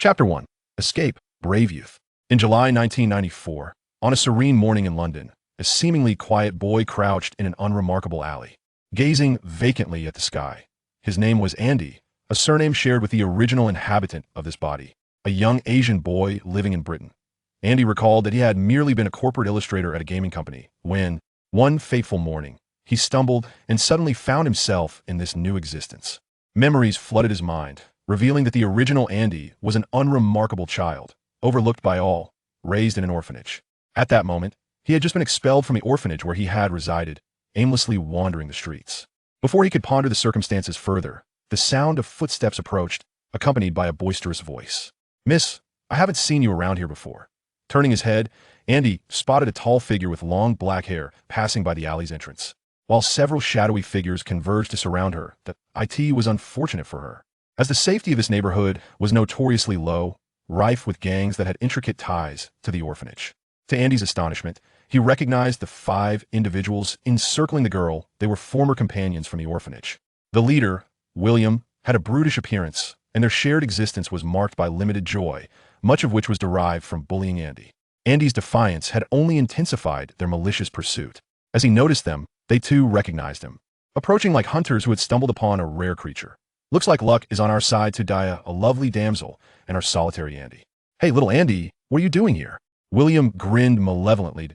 Chapter 1. Escape, Brave Youth. In July 1994, on a serene morning in London, a seemingly quiet boy crouched in an unremarkable alley, gazing vacantly at the sky. His name was Andy, a surname shared with the original inhabitant of this body, a young Asian boy living in Britain. Andy recalled that he had merely been a corporate illustrator at a gaming company when, one fateful morning, he stumbled and suddenly found himself in this new existence. Memories flooded his mind, revealing that the original Andy was an unremarkable child, overlooked by all, raised in an orphanage. At that moment, he had just been expelled from the orphanage where he had resided, aimlessly wandering the streets. Before he could ponder the circumstances further, the sound of footsteps approached, accompanied by a boisterous voice. "Miss, I haven't seen you around here before." Turning his head, Andy spotted a tall figure with long black hair passing by the alley's entrance. While several shadowy figures converged to surround her, the IT was unfortunate for her, as the safety of this neighborhood was notoriously low, rife with gangs that had intricate ties to the orphanage. To Andy's astonishment, he recognized the 5 individuals encircling the girl. They were former companions from the orphanage. The leader, William, had a brutish appearance, and their shared existence was marked by limited joy, much of which was derived from bullying Andy. Andy's defiance had only intensified their malicious pursuit. As he noticed them, they too recognized him, approaching like hunters who had stumbled upon a rare creature. "Looks like luck is on our side to die a lovely damsel and our solitary Andy." "Hey, little Andy, what are you doing here?" William grinned malevolently,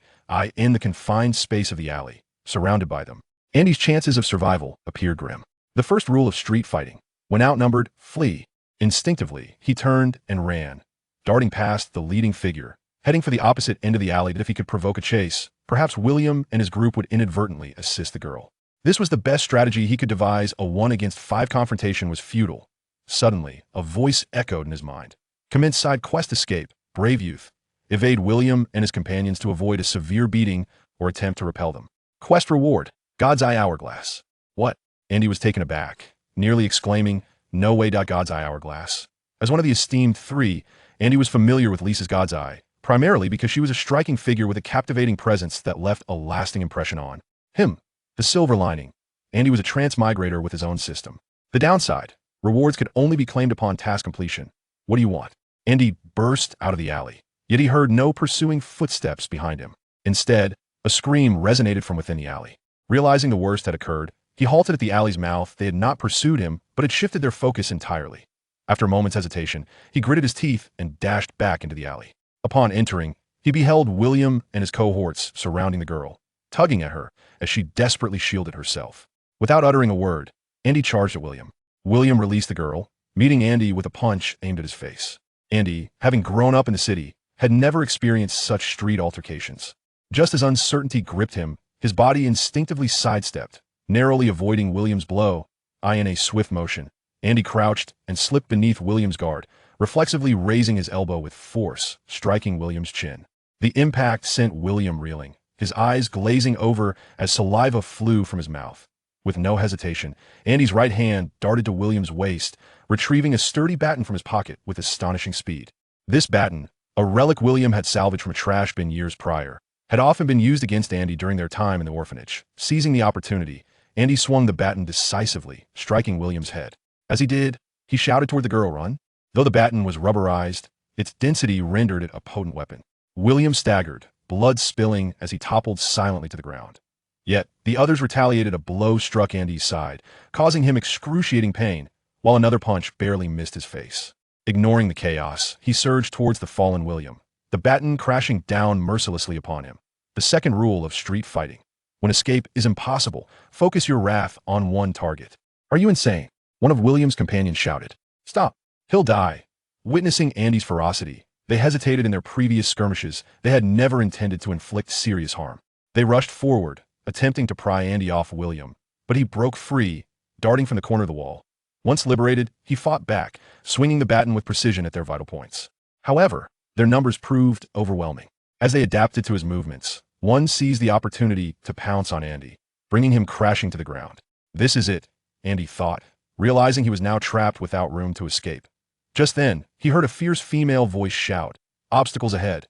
in the confined space of the alley, surrounded by them. Andy's chances of survival appeared grim. The first rule of street fighting: when outnumbered, flee. Instinctively, he turned and ran, darting past the leading figure, heading for the opposite end of the alley that if he could provoke a chase, perhaps William and his group would inadvertently assist the girl. This was the best strategy he could devise. A 1-against-5 confrontation was futile. Suddenly, a voice echoed in his mind. "Commence side quest escape, brave youth. Evade William and his companions to avoid a severe beating or attempt to repel them. Quest reward, God's Eye Hourglass." "What?" Andy was taken aback, nearly exclaiming, "No way, God's Eye Hourglass." As one of the esteemed 3, Andy was familiar with Lisa's God's Eye, primarily because she was a striking figure with a captivating presence that left a lasting impression on him. The silver lining: Andy was a transmigrator with his own system. The downside: rewards could only be claimed upon task completion. "What do you want?" Andy burst out of the alley, yet he heard no pursuing footsteps behind him. Instead, a scream resonated from within the alley. Realizing the worst had occurred, he halted at the alley's mouth. They had not pursued him, but had shifted their focus entirely. After a moment's hesitation, he gritted his teeth and dashed back into the alley. Upon entering, he beheld William and his cohorts surrounding the girl, tugging at her as she desperately shielded herself. Without uttering a word, Andy charged at William. William released the girl, meeting Andy with a punch aimed at his face. Andy, having grown up in the city, had never experienced such street altercations. Just as uncertainty gripped him, his body instinctively sidestepped, narrowly avoiding William's blow. In a swift motion, Andy crouched and slipped beneath William's guard, reflexively raising his elbow with force, striking William's chin. The impact sent William reeling, his eyes glazing over as saliva flew from his mouth. With no hesitation, Andy's right hand darted to William's waist, retrieving a sturdy baton from his pocket with astonishing speed. This baton, a relic William had salvaged from a trash bin years prior, had often been used against Andy during their time in the orphanage. Seizing the opportunity, Andy swung the baton decisively, striking William's head. As he did, he shouted toward the girl, "Run." Though the baton was rubberized, its density rendered it a potent weapon. William staggered, blood spilling as he toppled silently to the ground. Yet, the others retaliated. A blow struck Andy's side, causing him excruciating pain, while another punch barely missed his face. Ignoring the chaos, he surged towards the fallen William, the baton crashing down mercilessly upon him. The second rule of street fighting: when escape is impossible, focus your wrath on one target. "Are you insane?" one of William's companions shouted. "Stop. He'll die." Witnessing Andy's ferocity, they hesitated. In their previous skirmishes, they had never intended to inflict serious harm. They rushed forward, attempting to pry Andy off William, but he broke free, darting from the corner of the wall. Once liberated, he fought back, swinging the baton with precision at their vital points. However, their numbers proved overwhelming. As they adapted to his movements, one seized the opportunity to pounce on Andy, bringing him crashing to the ground. "This is it," Andy thought, realizing he was now trapped without room to escape. Just then, he heard a fierce female voice shout, "Obstacles ahead."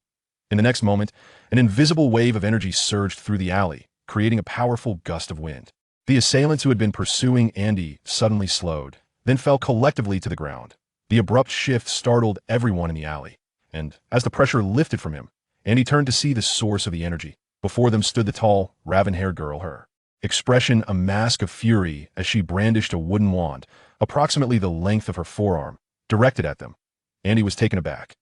In the next moment, an invisible wave of energy surged through the alley, creating a powerful gust of wind. The assailants who had been pursuing Andy suddenly slowed, then fell collectively to the ground, The abrupt shift startled everyone in the alley, and as the pressure lifted from him, Andy turned to see the source of the energy. Before them stood the tall, raven-haired girl, her expression a mask of fury as she brandished a wooden wand, approximately the length of her forearm, directed at them. Andy was taken aback.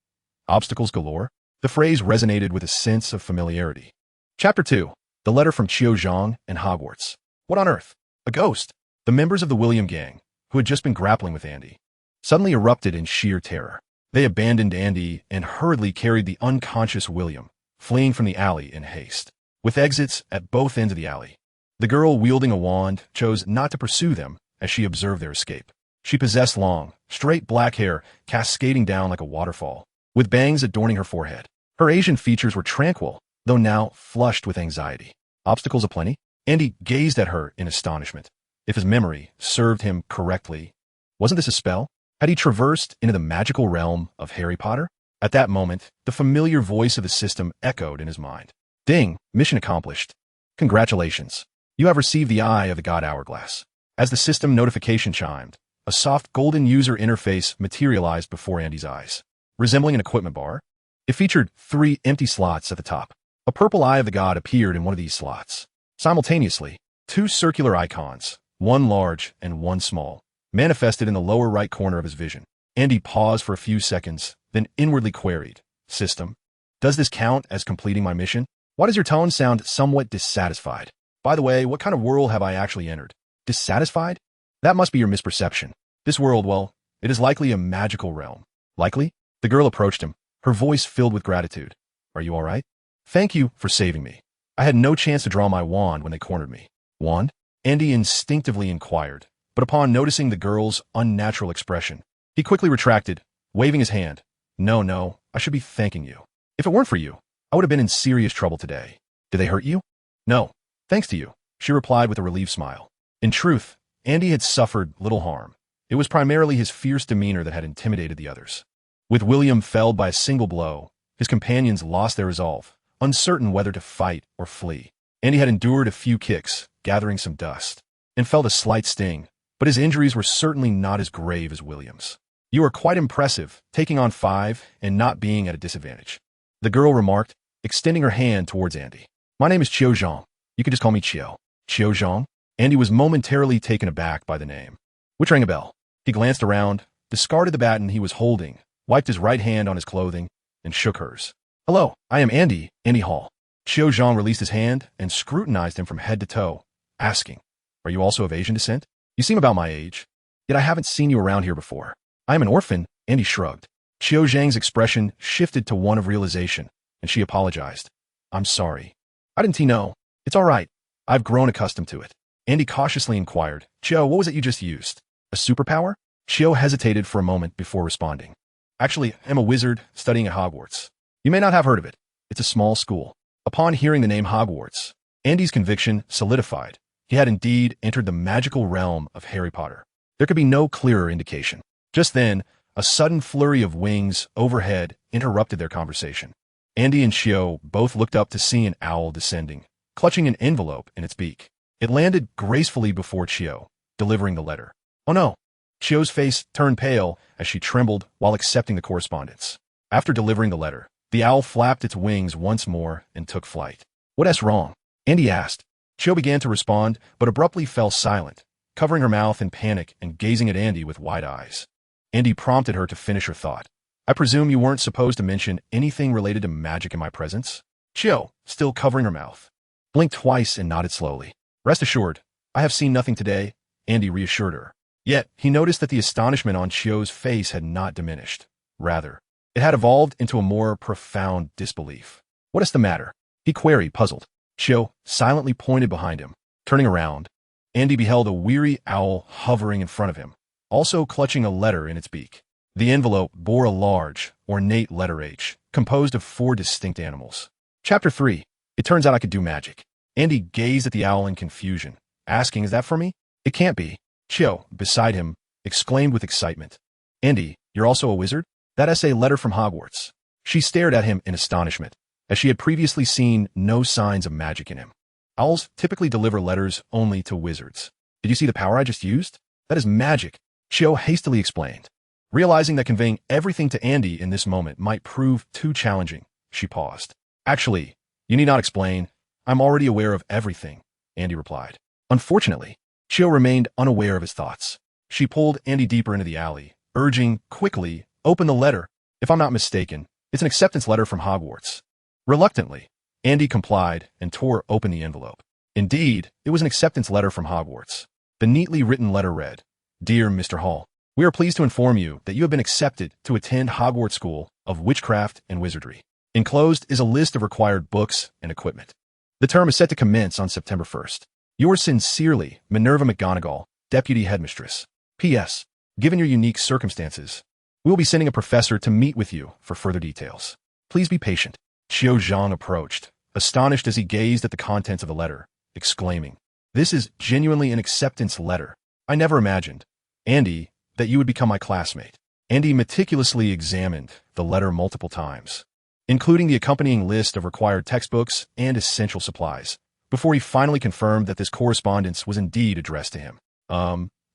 Obstacles galore? The phrase resonated with a sense of familiarity. Chapter 2. The letter from Qiu Zhang and Hogwarts. What on earth? A ghost? The members of the William gang, who had just been grappling with Andy, suddenly erupted in sheer terror. They abandoned Andy and hurriedly carried the unconscious William, fleeing from the alley in haste. With exits at both ends of the alley, the girl wielding a wand chose not to pursue them as she observed their escape. She possessed long, straight black hair cascading down like a waterfall, with bangs adorning her forehead. Her Asian features were tranquil, though now flushed with anxiety. Obstacles aplenty? Andy gazed at her in astonishment. If his memory served him correctly, wasn't this a spell? Had he traversed into the magical realm of Harry Potter? At that moment, the familiar voice of the system echoed in his mind. Ding! Mission accomplished. Congratulations. You have received the eye of the god Hourglass. As the system notification chimed, a soft golden user interface materialized before Andy's eyes. Resembling an equipment bar, it featured 3 empty slots at the top. A purple eye of the god appeared in one of these slots. Simultaneously, 2 circular icons, one large and one small, manifested in the lower right corner of his vision. Andy paused for a few seconds, then inwardly queried, System, does this count as completing my mission? Why does your tone sound somewhat dissatisfied? By the way, what kind of world have I actually entered? Dissatisfied? That must be your misperception. This world, well, it is likely a magical realm. Likely? The girl approached him, her voice filled with gratitude. Are you all right? Thank you for saving me. I had no chance to draw my wand when they cornered me. Wand? Andy instinctively inquired, but upon noticing the girl's unnatural expression, he quickly retracted, waving his hand. No, I should be thanking you. If it weren't for you, I would have been in serious trouble today. Did they hurt you? No, thanks to you, she replied with a relieved smile. In truth, Andy had suffered little harm. It was primarily his fierce demeanor that had intimidated the others. With William felled by a single blow, his companions lost their resolve, uncertain whether to fight or flee. Andy had endured a few kicks, gathering some dust, and felt a slight sting, but his injuries were certainly not as grave as William's. You are quite impressive, taking on 5 and not being at a disadvantage, the girl remarked, extending her hand towards Andy. My name is Qiu Zhang. You can just call me Qiu. Qiu Zhang? Andy was momentarily taken aback by the name, which rang a bell. He glanced around, discarded the baton he was holding, wiped his right hand on his clothing, and shook hers. Hello, I am Andy Hall. Qiu Zhang released his hand and scrutinized him from head to toe, asking, Are you also of Asian descent? You seem about my age, yet I haven't seen you around here before. I am an orphan, Andy shrugged. Qiu Zhang's expression shifted to one of realization, and she apologized. I'm sorry. I didn't know. It's all right. I've grown accustomed to it. Andy cautiously inquired, Qiu, what was it you just used? A superpower? Qiu hesitated for a moment before responding. Actually, I'm a wizard studying at Hogwarts. You may not have heard of it. It's a small school. Upon hearing the name Hogwarts, Andy's conviction solidified. He had indeed entered the magical realm of Harry Potter. There could be no clearer indication. Just then, a sudden flurry of wings overhead interrupted their conversation. Andy and Qiu both looked up to see an owl descending, clutching an envelope in its beak. It landed gracefully before Qiu, delivering the letter. Oh no! Qiu's face turned pale as she trembled while accepting the correspondence. After delivering the letter, the owl flapped its wings once more and took flight. What's wrong? Andy asked. Qiu began to respond, but abruptly fell silent, covering her mouth in panic and gazing at Andy with wide eyes. Andy prompted her to finish her thought. I presume you weren't supposed to mention anything related to magic in my presence? Qiu, still covering her mouth, blinked twice and nodded slowly. Rest assured, I have seen nothing today, Andy reassured her. Yet, he noticed that the astonishment on Qiu's face had not diminished. Rather, it had evolved into a more profound disbelief. What is the matter? He queried, puzzled. Qiu silently pointed behind him. Turning around, Andy beheld a weary owl hovering in front of him, also clutching a letter in its beak. The envelope bore a large, ornate letter H, composed of 4 distinct animals. Chapter 3. It turns out I could do magic. Andy gazed at the owl in confusion, asking, Is that for me? It can't be. Qiu, beside him, exclaimed with excitement. Andy, you're also a wizard? That's a letter from Hogwarts. She stared at him in astonishment, as she had previously seen no signs of magic in him. Owls typically deliver letters only to wizards. Did you see the power I just used? That is magic, Qiu hastily explained. Realizing that conveying everything to Andy in this moment might prove too challenging, she paused. Actually, you need not explain. I'm already aware of everything, Andy replied. Unfortunately, Chio remained unaware of his thoughts. She pulled Andy deeper into the alley, urging, quickly, open the letter. If I'm not mistaken, it's an acceptance letter from Hogwarts. Reluctantly, Andy complied and tore open the envelope. Indeed, it was an acceptance letter from Hogwarts. The neatly written letter read, Dear Mr. Hall, we are pleased to inform you that you have been accepted to attend Hogwarts School of Witchcraft and Wizardry. Enclosed is a list of required books and equipment. The term is set to commence on September 1st. Yours sincerely, Minerva McGonagall, Deputy Headmistress. P.S. Given your unique circumstances, we will be sending a professor to meet with you for further details. Please be patient. Qiu Zhang approached, astonished as he gazed at the contents of the letter, exclaiming, This is genuinely an acceptance letter. I never imagined, Andy, that you would become my classmate. Andy meticulously examined the letter multiple times, including the accompanying list of required textbooks and essential supplies, before he finally confirmed that this correspondence was indeed addressed to him.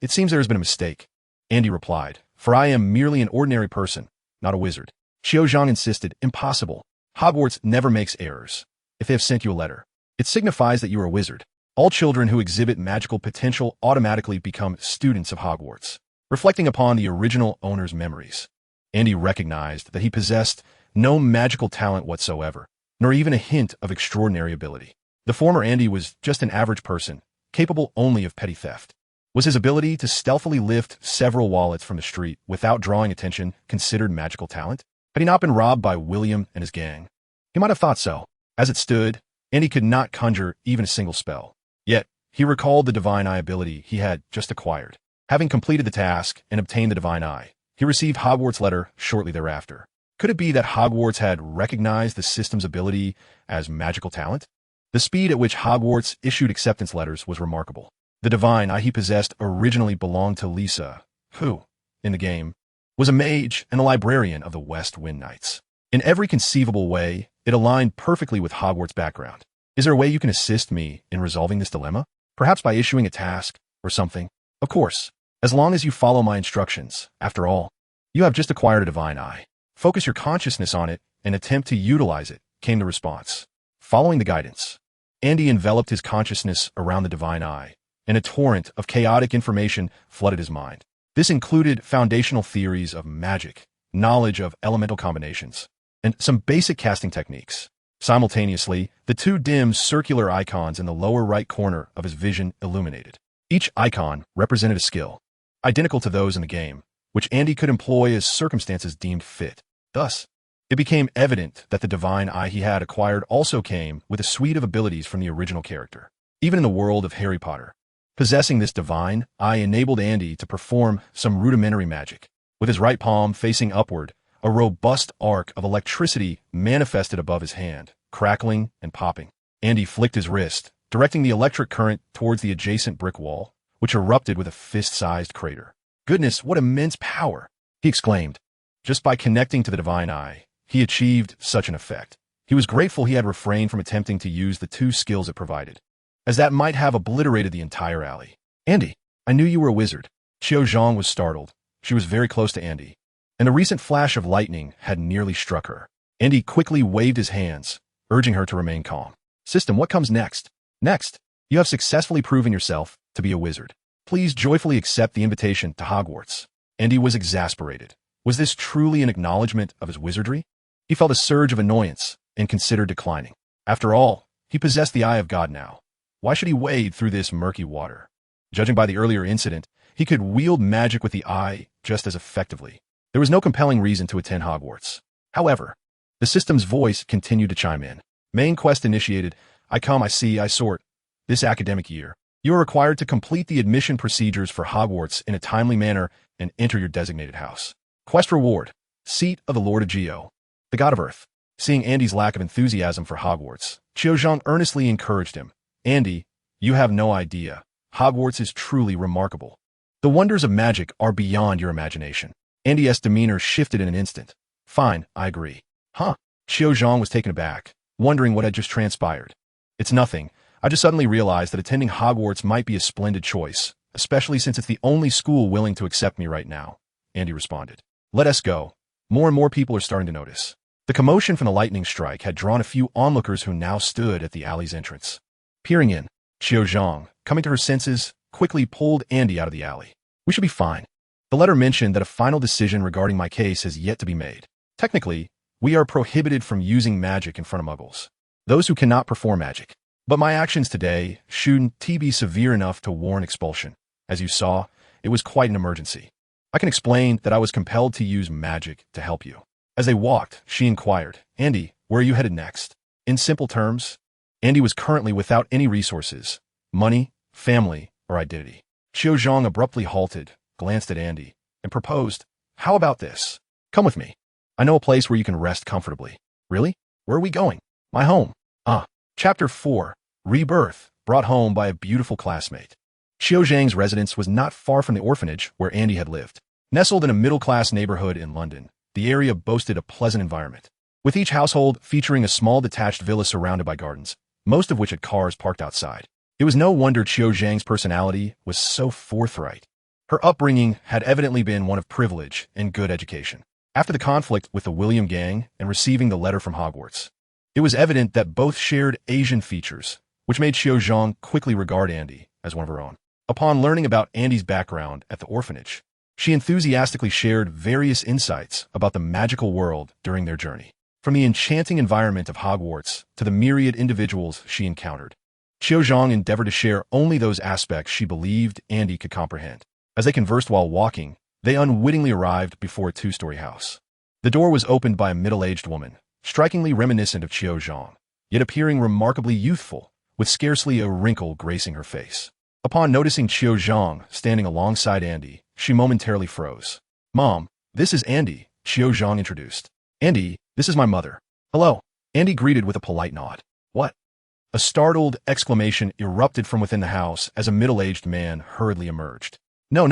It seems there has been a mistake, Andy replied, for I am merely an ordinary person, not a wizard. Qiu Zhang insisted, Impossible. Hogwarts never makes errors. If they have sent you a letter, it signifies that you are a wizard. All children who exhibit magical potential automatically become students of Hogwarts, reflecting upon the original owner's memories. Andy recognized that he possessed no magical talent whatsoever, nor even a hint of extraordinary ability. The former Andy was just an average person, capable only of petty theft. Was his ability to stealthily lift several wallets from the street without drawing attention considered magical talent? Had he not been robbed by William and his gang? He might have thought so. As it stood, Andy could not conjure even a single spell. Yet, he recalled the Divine Eye ability he had just acquired. Having completed the task and obtained the Divine Eye, he received Hogwarts' letter shortly thereafter. Could it be that Hogwarts had recognized the system's ability as magical talent? The speed at which Hogwarts issued acceptance letters was remarkable. The Divine Eye he possessed originally belonged to Lisa, who, in the game, was a mage and a librarian of the West Wind Knights. In every conceivable way, it aligned perfectly with Hogwarts' background. Is there a way you can assist me in resolving this dilemma? Perhaps by issuing a task or something? Of course, as long as you follow my instructions. After all, you have just acquired a Divine Eye. Focus your consciousness on it and attempt to utilize it, came the response. Following the guidance, Andy enveloped his consciousness around the Divine Eye, and a torrent of chaotic information flooded his mind. This included foundational theories of magic, knowledge of elemental combinations, and some basic casting techniques. Simultaneously, the two dim circular icons in the lower right corner of his vision illuminated. Each icon represented a skill, identical to those in the game, which Andy could employ as circumstances deemed fit. Thus, it became evident that the Divine Eye he had acquired also came with a suite of abilities from the original character. Even in the world of Harry Potter, possessing this Divine Eye enabled Andy to perform some rudimentary magic. With his right palm facing upward, a robust arc of electricity manifested above his hand, crackling and popping. Andy flicked his wrist, directing the electric current towards the adjacent brick wall, which erupted with a fist-sized crater. Goodness, what immense power! He exclaimed. Just by connecting to the Divine Eye, he achieved such an effect. He was grateful he had refrained from attempting to use the two skills it provided, as that might have obliterated the entire alley. Andy, I knew you were a wizard. Qiu Zhang was startled. She was very close to Andy, and the recent flash of lightning had nearly struck her. Andy quickly waved his hands, urging her to remain calm. System, what comes next? Next, you have successfully proven yourself to be a wizard. Please joyfully accept the invitation to Hogwarts. Andy was exasperated. Was this truly an acknowledgement of his wizardry? He felt a surge of annoyance and considered declining. After all, he possessed the Eye of God now. Why should he wade through this murky water? Judging by the earlier incident, he could wield magic with the eye just as effectively. There was no compelling reason to attend Hogwarts. However, the system's voice continued to chime in. Main quest initiated. I come, I see, I sort. This academic year, you are required to complete the admission procedures for Hogwarts in a timely manner and enter your designated house. Quest reward. Seat of the Lord of Geo, the God of Earth. Seeing Andy's lack of enthusiasm for Hogwarts, Qiu Zhang earnestly encouraged him. Andy, you have no idea. Hogwarts is truly remarkable. The wonders of magic are beyond your imagination. Andy's demeanor shifted in an instant. Fine, I agree. Huh? Qiu Zhang was taken aback, wondering what had just transpired. It's nothing. I just suddenly realized that attending Hogwarts might be a splendid choice, especially since it's the only school willing to accept me right now. Andy responded. Let us go. More and more people are starting to notice. The commotion from the lightning strike had drawn a few onlookers who now stood at the alley's entrance. Peering in, Qiu Zhang, coming to her senses, quickly pulled Andy out of the alley. We should be fine. The letter mentioned that a final decision regarding my case has yet to be made. Technically, we are prohibited from using magic in front of muggles, those who cannot perform magic. But my actions today shouldn't be severe enough to warrant expulsion. As you saw, it was quite an emergency. I can explain that I was compelled to use magic to help you. As they walked, she inquired, Andy, where are you headed next? In simple terms, Andy was currently without any resources, money, family, or identity. Qiu Zhang abruptly halted, glanced at Andy, and proposed, how about this? Come with me. I know a place where you can rest comfortably. Really? Where are we going? My home. Chapter 4, Rebirth, brought home by a beautiful classmate. Qiu Zhang's residence was not far from the orphanage where Andy had lived. Nestled in a middle-class neighborhood in London, the area boasted a pleasant environment, with each household featuring a small detached villa surrounded by gardens, most of which had cars parked outside. It was no wonder Qiu Zhang's personality was so forthright. Her upbringing had evidently been one of privilege and good education. After the conflict with the William gang and receiving the letter from Hogwarts, it was evident that both shared Asian features, which made Qiu Zhang quickly regard Andy as one of her own. Upon learning about Andy's background at the orphanage, she enthusiastically shared various insights about the magical world during their journey. From the enchanting environment of Hogwarts to the myriad individuals she encountered, Qiu Zhang endeavored to share only those aspects she believed Andy could comprehend. As they conversed while walking, they unwittingly arrived before a two-story house. The door was opened by a middle-aged woman, strikingly reminiscent of Qiu Zhang, yet appearing remarkably youthful, with scarcely a wrinkle gracing her face. Upon noticing Qiu Zhang standing alongside Andy, she momentarily froze. Mom, this is Andy, Qiu Zhang introduced. Andy, this is my mother. Hello. Andy greeted with a polite nod. What? A startled exclamation erupted from within the house as a middle-aged man hurriedly emerged. No.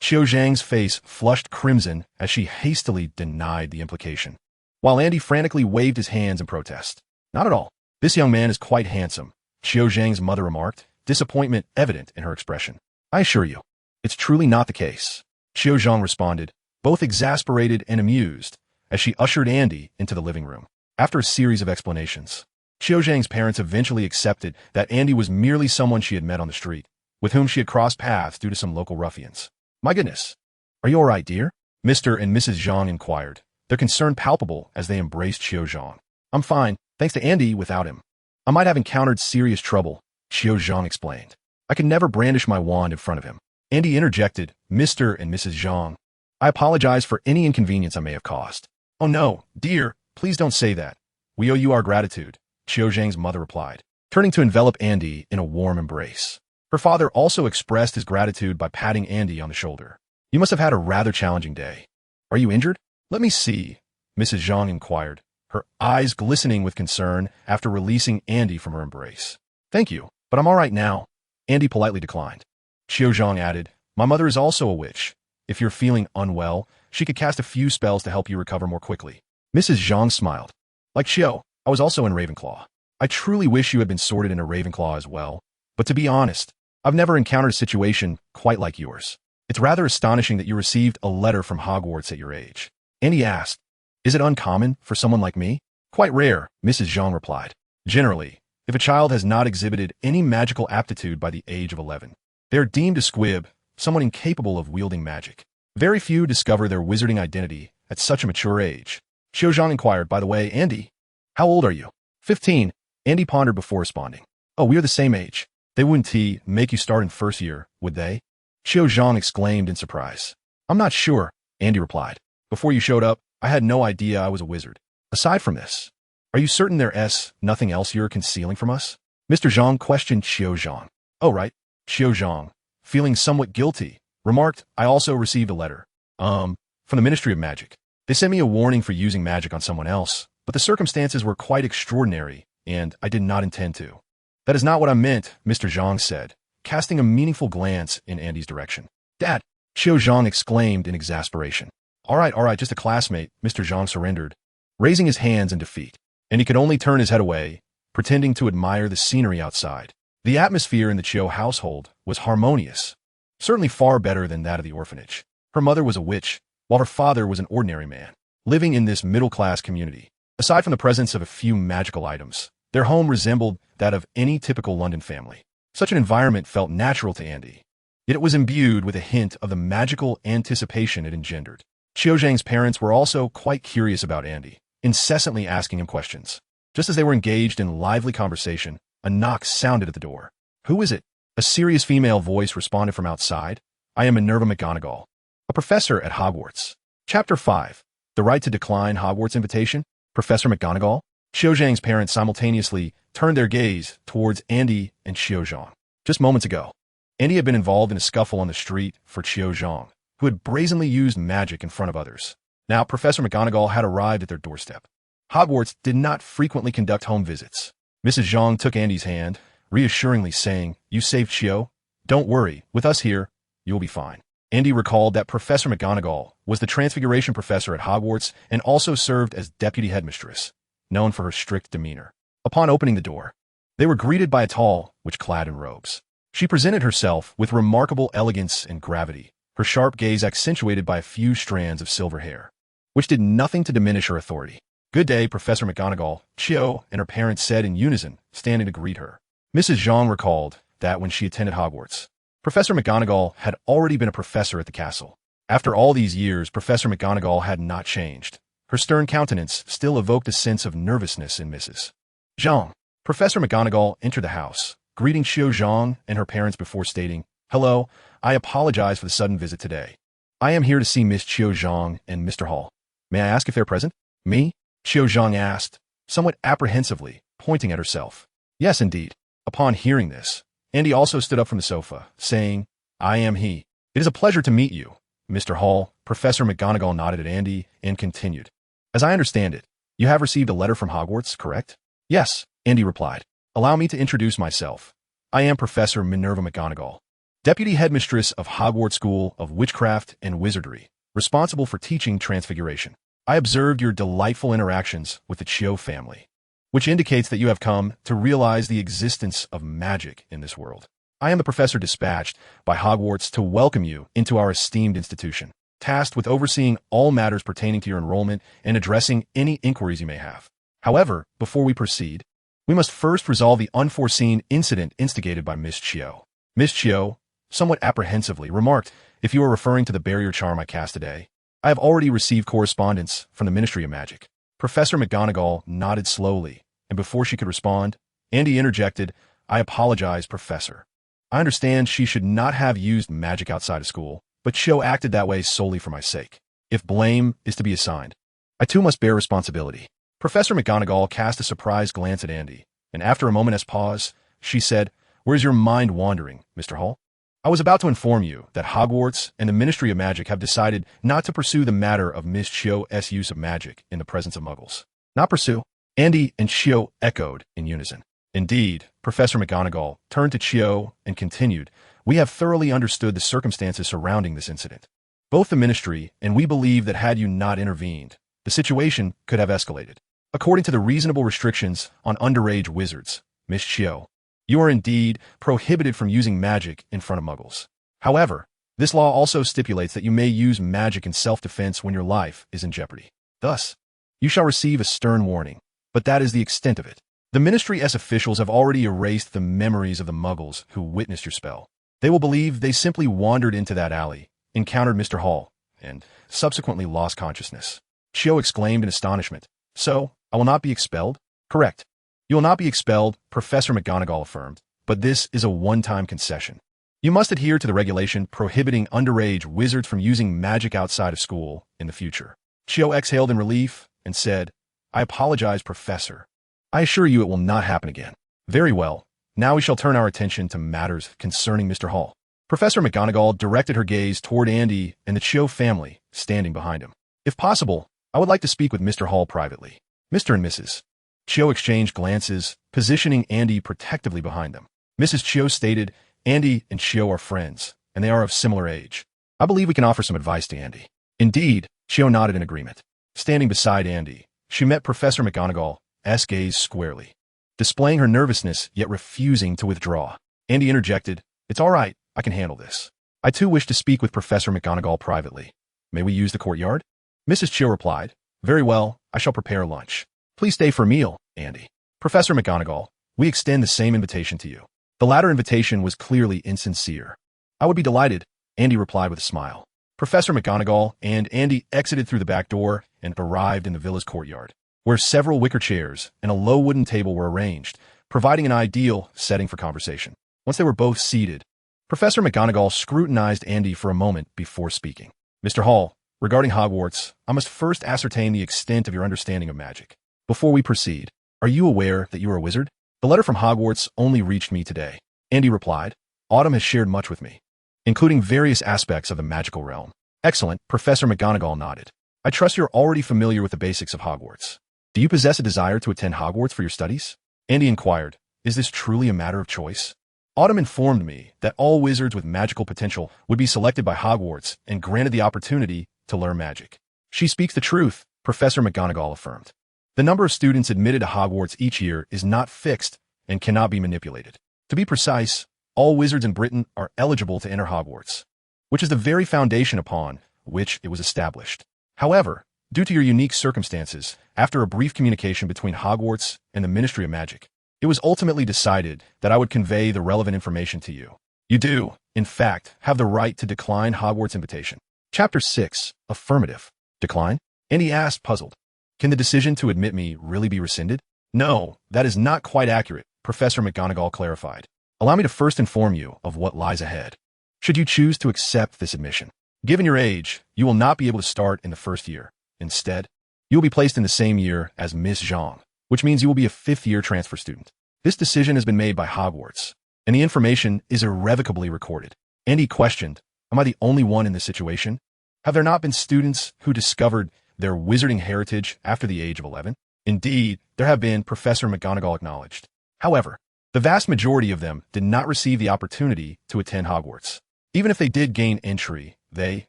Qiu Zhang's face flushed crimson as she hastily denied the implication, while Andy frantically waved his hands in protest. Not at all. This young man is quite handsome, Qiu Zhang's mother remarked, disappointment evident in her expression. I assure you, it's truly not the case, Qiu Zhang responded, both exasperated and amused, as she ushered Andy into the living room. After a series of explanations, Qiu Zhang's parents eventually accepted that Andy was merely someone she had met on the street, with whom she had crossed paths due to some local ruffians. My goodness. Are you all right, dear? Mr. and Mrs. Zhang inquired, their concern palpable as they embraced Qiu Zhang. I'm fine, thanks to Andy without him. I might have encountered serious trouble, Qiu Zhang explained. I could never brandish my wand in front of him. Andy interjected, Mr. and Mrs. Zhang. I apologize for any inconvenience I may have caused. Oh no, dear, please don't say that. We owe you our gratitude, Qiu Zhang's mother replied, turning to envelop Andy in a warm embrace. Her father also expressed his gratitude by patting Andy on the shoulder. You must have had a rather challenging day. Are you injured? Let me see, Mrs. Zhang inquired, her eyes glistening with concern after releasing Andy from her embrace. Thank you, but I'm all right now, Andy politely declined. Qiu Zhang added, my mother is also a witch. If you're feeling unwell, she could cast a few spells to help you recover more quickly. Mrs. Zhang smiled. Like Qiu, I was also in Ravenclaw. I truly wish you had been sorted in a Ravenclaw as well, but to be honest, I've never encountered a situation quite like yours. It's rather astonishing that you received a letter from Hogwarts at your age. Andy asked, is it uncommon for someone like me? Quite rare, Mrs. Zhang replied. Generally, if a child has not exhibited any magical aptitude by the age of 11, they are deemed a squib, someone incapable of wielding magic. Very few discover their wizarding identity at such a mature age. Qiu Zhang inquired, by the way, Andy, how old are you? 15, Andy pondered before responding. Oh, we are the same age. They wouldn't make you start in first year, would they? Qiu Zhang exclaimed in surprise. I'm not sure, Andy replied. Before you showed up, I had no idea I was a wizard. Aside from this, are you certain there's nothing else you're concealing from us? Mr. Zhang questioned Qiu Zhang. Oh, right. Qiu Zhang, feeling somewhat guilty, remarked, I also received a letter. From the Ministry of Magic. They sent me a warning for using magic on someone else, but the circumstances were quite extraordinary, and I did not intend to. That is not what I meant, Mr. Zhang said, casting a meaningful glance in Andy's direction. Dad, Qiu Zhang exclaimed in exasperation. All right, just a classmate, Mr. Zhang surrendered, raising his hands in defeat, and he could only turn his head away, pretending to admire the scenery outside. The atmosphere in the Qiu household was harmonious, certainly far better than that of the orphanage. Her mother was a witch, while her father was an ordinary man, living in this middle-class community. Aside from the presence of a few magical items, their home resembled that of any typical London family. Such an environment felt natural to Andy, yet it was imbued with a hint of the magical anticipation it engendered. Qiu Zhang's parents were also quite curious about Andy, incessantly asking him questions. Just as they were engaged in lively conversation, a knock sounded at the door. "Who is it?" A serious female voice responded from outside. "I am Minerva McGonagall, a professor at Hogwarts." Chapter 5. The Right to Decline Hogwarts Invitation? Professor McGonagall? Qiu Zhang's parents simultaneously turned their gaze towards Andy and Qiu Zhang. Just moments ago, Andy had been involved in a scuffle on the street for Qiu Zhang, who had brazenly used magic in front of others. Now, Professor McGonagall had arrived at their doorstep. Hogwarts did not frequently conduct home visits. Mrs. Zhang took Andy's hand, reassuringly saying, "You saved Qiu. Don't worry, with us here, you'll be fine." Andy recalled that Professor McGonagall was the Transfiguration professor at Hogwarts and also served as deputy headmistress, known for her strict demeanor. Upon opening the door, they were greeted by a tall witch clad in robes. She presented herself with remarkable elegance and gravity, her sharp gaze accentuated by a few strands of silver hair, which did nothing to diminish her authority. "Good day, Professor McGonagall," Qiu and her parents said in unison, standing to greet her. Mrs. Zhang recalled that when she attended Hogwarts, Professor McGonagall had already been a professor at the castle. After all these years, Professor McGonagall had not changed. Her stern countenance still evoked a sense of nervousness in Mrs. Zhang. Professor McGonagall entered the house, greeting Qiu Zhang and her parents before stating, "Hello, I apologize for the sudden visit today. I am here to see Miss Qiu Zhang and Mr. Hall. May I ask if they're present?" "Me?" Qiu Zhang asked, somewhat apprehensively, pointing at herself. "Yes, indeed." Upon hearing this, Andy also stood up from the sofa, saying, "I am he. It is a pleasure to meet you, Mr. Hall." Professor McGonagall nodded at Andy and continued, "As I understand it, you have received a letter from Hogwarts, correct?" "Yes," Andy replied. "Allow me to introduce myself. I am Professor Minerva McGonagall, Deputy Headmistress of Hogwarts School of Witchcraft and Wizardry, responsible for teaching Transfiguration. I observed your delightful interactions with the Qiu family, which indicates that you have come to realize the existence of magic in this world. I am the professor dispatched by Hogwarts to welcome you into our esteemed institution, tasked with overseeing all matters pertaining to your enrollment and addressing any inquiries you may have. However, before we proceed, we must first resolve the unforeseen incident instigated by Miss Qiu." Miss Qiu, somewhat apprehensively, remarked, "If you are referring to the barrier charm I cast today, I have already received correspondence from the Ministry of Magic." Professor McGonagall nodded slowly, and before she could respond, Andy interjected, "I apologize, Professor. I understand she should not have used magic outside of school, but Qiu acted that way solely for my sake. If blame is to be assigned, I too must bear responsibility." Professor McGonagall cast a surprised glance at Andy, and after a moment's pause, she said, "Where is your mind wandering, Mr. Hall? I was about to inform you that Hogwarts and the Ministry of Magic have decided not to pursue the matter of Miss Qiu's use of magic in the presence of Muggles." "Not pursue?" Andy and Qiu echoed in unison. Indeed, Professor McGonagall turned to Qiu and continued, "We have thoroughly understood the circumstances surrounding this incident. Both the Ministry and we believe that had you not intervened, the situation could have escalated. According to the reasonable restrictions on underage wizards, Miss Qiu, you are indeed prohibited from using magic in front of Muggles. However, this law also stipulates that you may use magic in self-defense when your life is in jeopardy. Thus, you shall receive a stern warning, but that is the extent of it. The Ministry's officials have already erased the memories of the Muggles who witnessed your spell. They will believe they simply wandered into that alley, encountered Mr. Hall, and subsequently lost consciousness." Qiu exclaimed in astonishment. "So, I will not be expelled?" "Correct. You will not be expelled," Professor McGonagall affirmed, "but this is a one-time concession. You must adhere to the regulation prohibiting underage wizards from using magic outside of school in the future." Qiu exhaled in relief and said, "I apologize, Professor. I assure you it will not happen again." "Very well. Now we shall turn our attention to matters concerning Mr. Hall." Professor McGonagall directed her gaze toward Andy and the Qiu family standing behind him. "If possible, I would like to speak with Mr. Hall privately." Mr. and Mrs. Qiu exchanged glances, positioning Andy protectively behind them. Mrs. Qiu stated, "Andy and Qiu are friends, and they are of similar age. I believe we can offer some advice to Andy." Indeed, Qiu nodded in agreement. Standing beside Andy, she met Professor McGonagall's gaze squarely, displaying her nervousness yet refusing to withdraw. Andy interjected, "It's all right, I can handle this. I too wish to speak with Professor McGonagall privately." May we use the courtyard? Mrs. Chill replied, Very well, I shall prepare lunch. Please stay for a meal, Andy. Professor McGonagall, we extend the same invitation to you. The latter invitation was clearly insincere. I would be delighted, Andy replied with a smile. Professor McGonagall and Andy exited through the back door and arrived in the villa's courtyard, where several wicker chairs and a low wooden table were arranged, providing an ideal setting for conversation. Once they were both seated, Professor McGonagall scrutinized Andy for a moment before speaking. Mr. Hall, regarding Hogwarts, I must first ascertain the extent of your understanding of magic. Before we proceed, are you aware that you are a wizard? The letter from Hogwarts only reached me today. Andy replied, Autumn has shared much with me, including various aspects of the magical realm. Excellent, Professor McGonagall nodded. I trust you're already familiar with the basics of Hogwarts. Do you possess a desire to attend Hogwarts for your studies? Andy inquired, Is this truly a matter of choice? Autumn informed me that all wizards with magical potential would be selected by Hogwarts and granted the opportunity to learn magic. She speaks the truth, Professor McGonagall affirmed. The number of students admitted to Hogwarts each year is not fixed and cannot be manipulated. To be precise, all wizards in Britain are eligible to enter Hogwarts, which is the very foundation upon which it was established. However, due to your unique circumstances, after a brief communication between Hogwarts and the Ministry of Magic, it was ultimately decided that I would convey the relevant information to you. You do, in fact, have the right to decline Hogwarts' invitation. Chapter 6, Affirmative. Decline? Andy asked, puzzled. Can the decision to admit me really be rescinded? No, that is not quite accurate, Professor McGonagall clarified. Allow me to first inform you of what lies ahead. Should you choose to accept this admission, given your age, you will not be able to start in the first year. Instead, you will be placed in the same year as Miss Zhang, which means you will be a fifth-year transfer student. This decision has been made by Hogwarts, and the information is irrevocably recorded. Andy questioned, Am I the only one in this situation? Have there not been students who discovered their wizarding heritage after the age of 11? Indeed, there have been, Professor McGonagall acknowledged. However, the vast majority of them did not receive the opportunity to attend Hogwarts. Even if they did gain entry, they,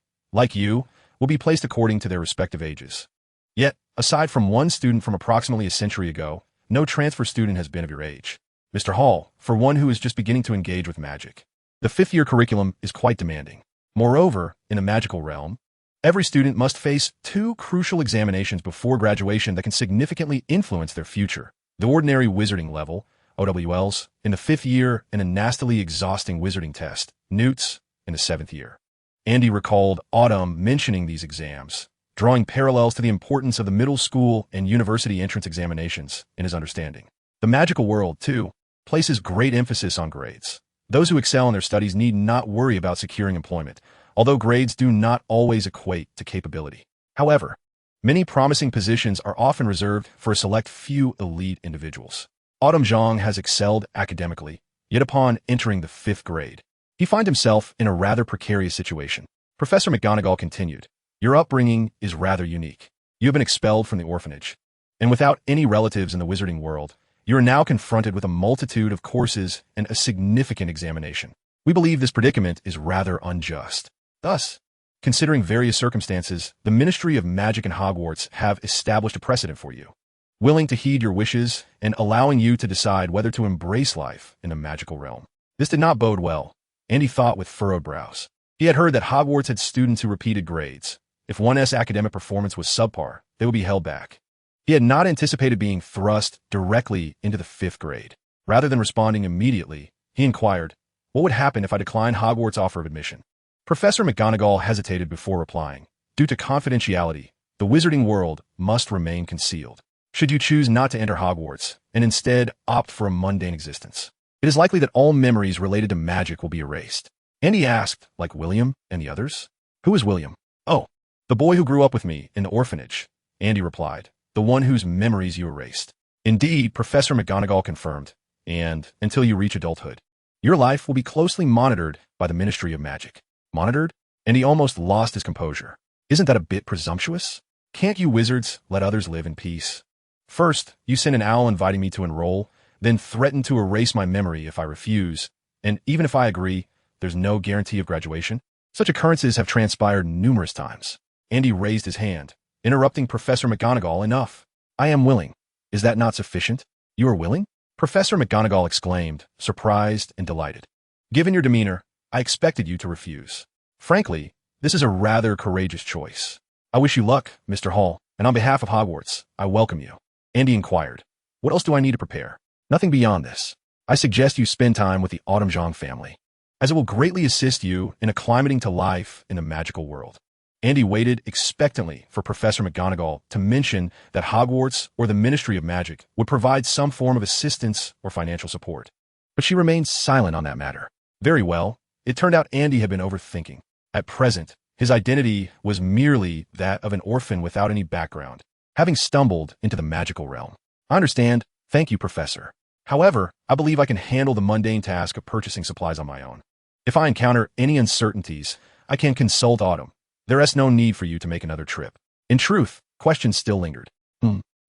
like you, will be placed according to their respective ages. Yet, aside from one student from approximately a century ago, no transfer student has been of your age. Mr. Hall, for one who is just beginning to engage with magic, the fifth-year curriculum is quite demanding. Moreover, in the magical realm, every student must face 2 crucial examinations before graduation that can significantly influence their future. The ordinary wizarding level, OWLs, in the 5th year, and a nastily exhausting wizarding test, NEWTs, in the 7th year. Andy recalled Autumn mentioning these exams, drawing parallels to the importance of the middle school and university entrance examinations in his understanding. The magical world, too, places great emphasis on grades. Those who excel in their studies need not worry about securing employment, although grades do not always equate to capability. However, many promising positions are often reserved for a select few elite individuals. Autumn Zhang has excelled academically, yet upon entering the 5th grade, he finds himself in a rather precarious situation. Professor McGonagall continued, Your upbringing is rather unique. You have been expelled from the orphanage, and without any relatives in the wizarding world, you are now confronted with a multitude of courses and a significant examination. We believe this predicament is rather unjust. Thus, considering various circumstances, the Ministry of Magic and Hogwarts have established a precedent for you, willing to heed your wishes and allowing you to decide whether to embrace life in the magical realm. This did not bode well, and he thought with furrowed brows. He had heard that Hogwarts had students who repeated grades. If one's academic performance was subpar, they would be held back. He had not anticipated being thrust directly into the 5th grade. Rather than responding immediately, he inquired, What would happen if I declined Hogwarts' offer of admission? Professor McGonagall hesitated before replying. Due to confidentiality, the wizarding world must remain concealed. Should you choose not to enter Hogwarts, and instead opt for a mundane existence, it is likely that all memories related to magic will be erased. And he asked, like William and the others? Who is William? Oh, the boy who grew up with me in the orphanage, Andy replied. The one whose memories you erased. Indeed, Professor McGonagall confirmed, and until you reach adulthood, your life will be closely monitored by the Ministry of Magic. Monitored? And he almost lost his composure. Isn't that a bit presumptuous? Can't you wizards let others live in peace? First, you send an owl inviting me to enroll, then threaten to erase my memory if I refuse, and even if I agree, there's no guarantee of graduation. Such occurrences have transpired numerous times. Andy raised his hand, interrupting Professor McGonagall. Enough. I am willing. Is that not sufficient? You are willing? Professor McGonagall exclaimed, surprised and delighted. Given your demeanor, I expected you to refuse. Frankly, This is a rather courageous choice. I wish you luck, Mr. Hall, and on behalf of Hogwarts, I welcome you. Andy inquired. What else do I need to prepare? Nothing beyond this. I suggest you spend time with the Autumnjong family, as it will greatly assist you in acclimating to life in the magical world. Andy waited expectantly for Professor McGonagall to mention that Hogwarts or the Ministry of Magic would provide some form of assistance or financial support. But she remained silent on that matter. Very well, it turned out Andy had been overthinking. At present, his identity was merely that of an orphan without any background, having stumbled into the magical realm. I understand. Thank you, Professor. However, I believe I can handle the mundane task of purchasing supplies on my own. If I encounter any uncertainties, I can consult Autumn. There is no need for you to make another trip. In truth, questions still lingered.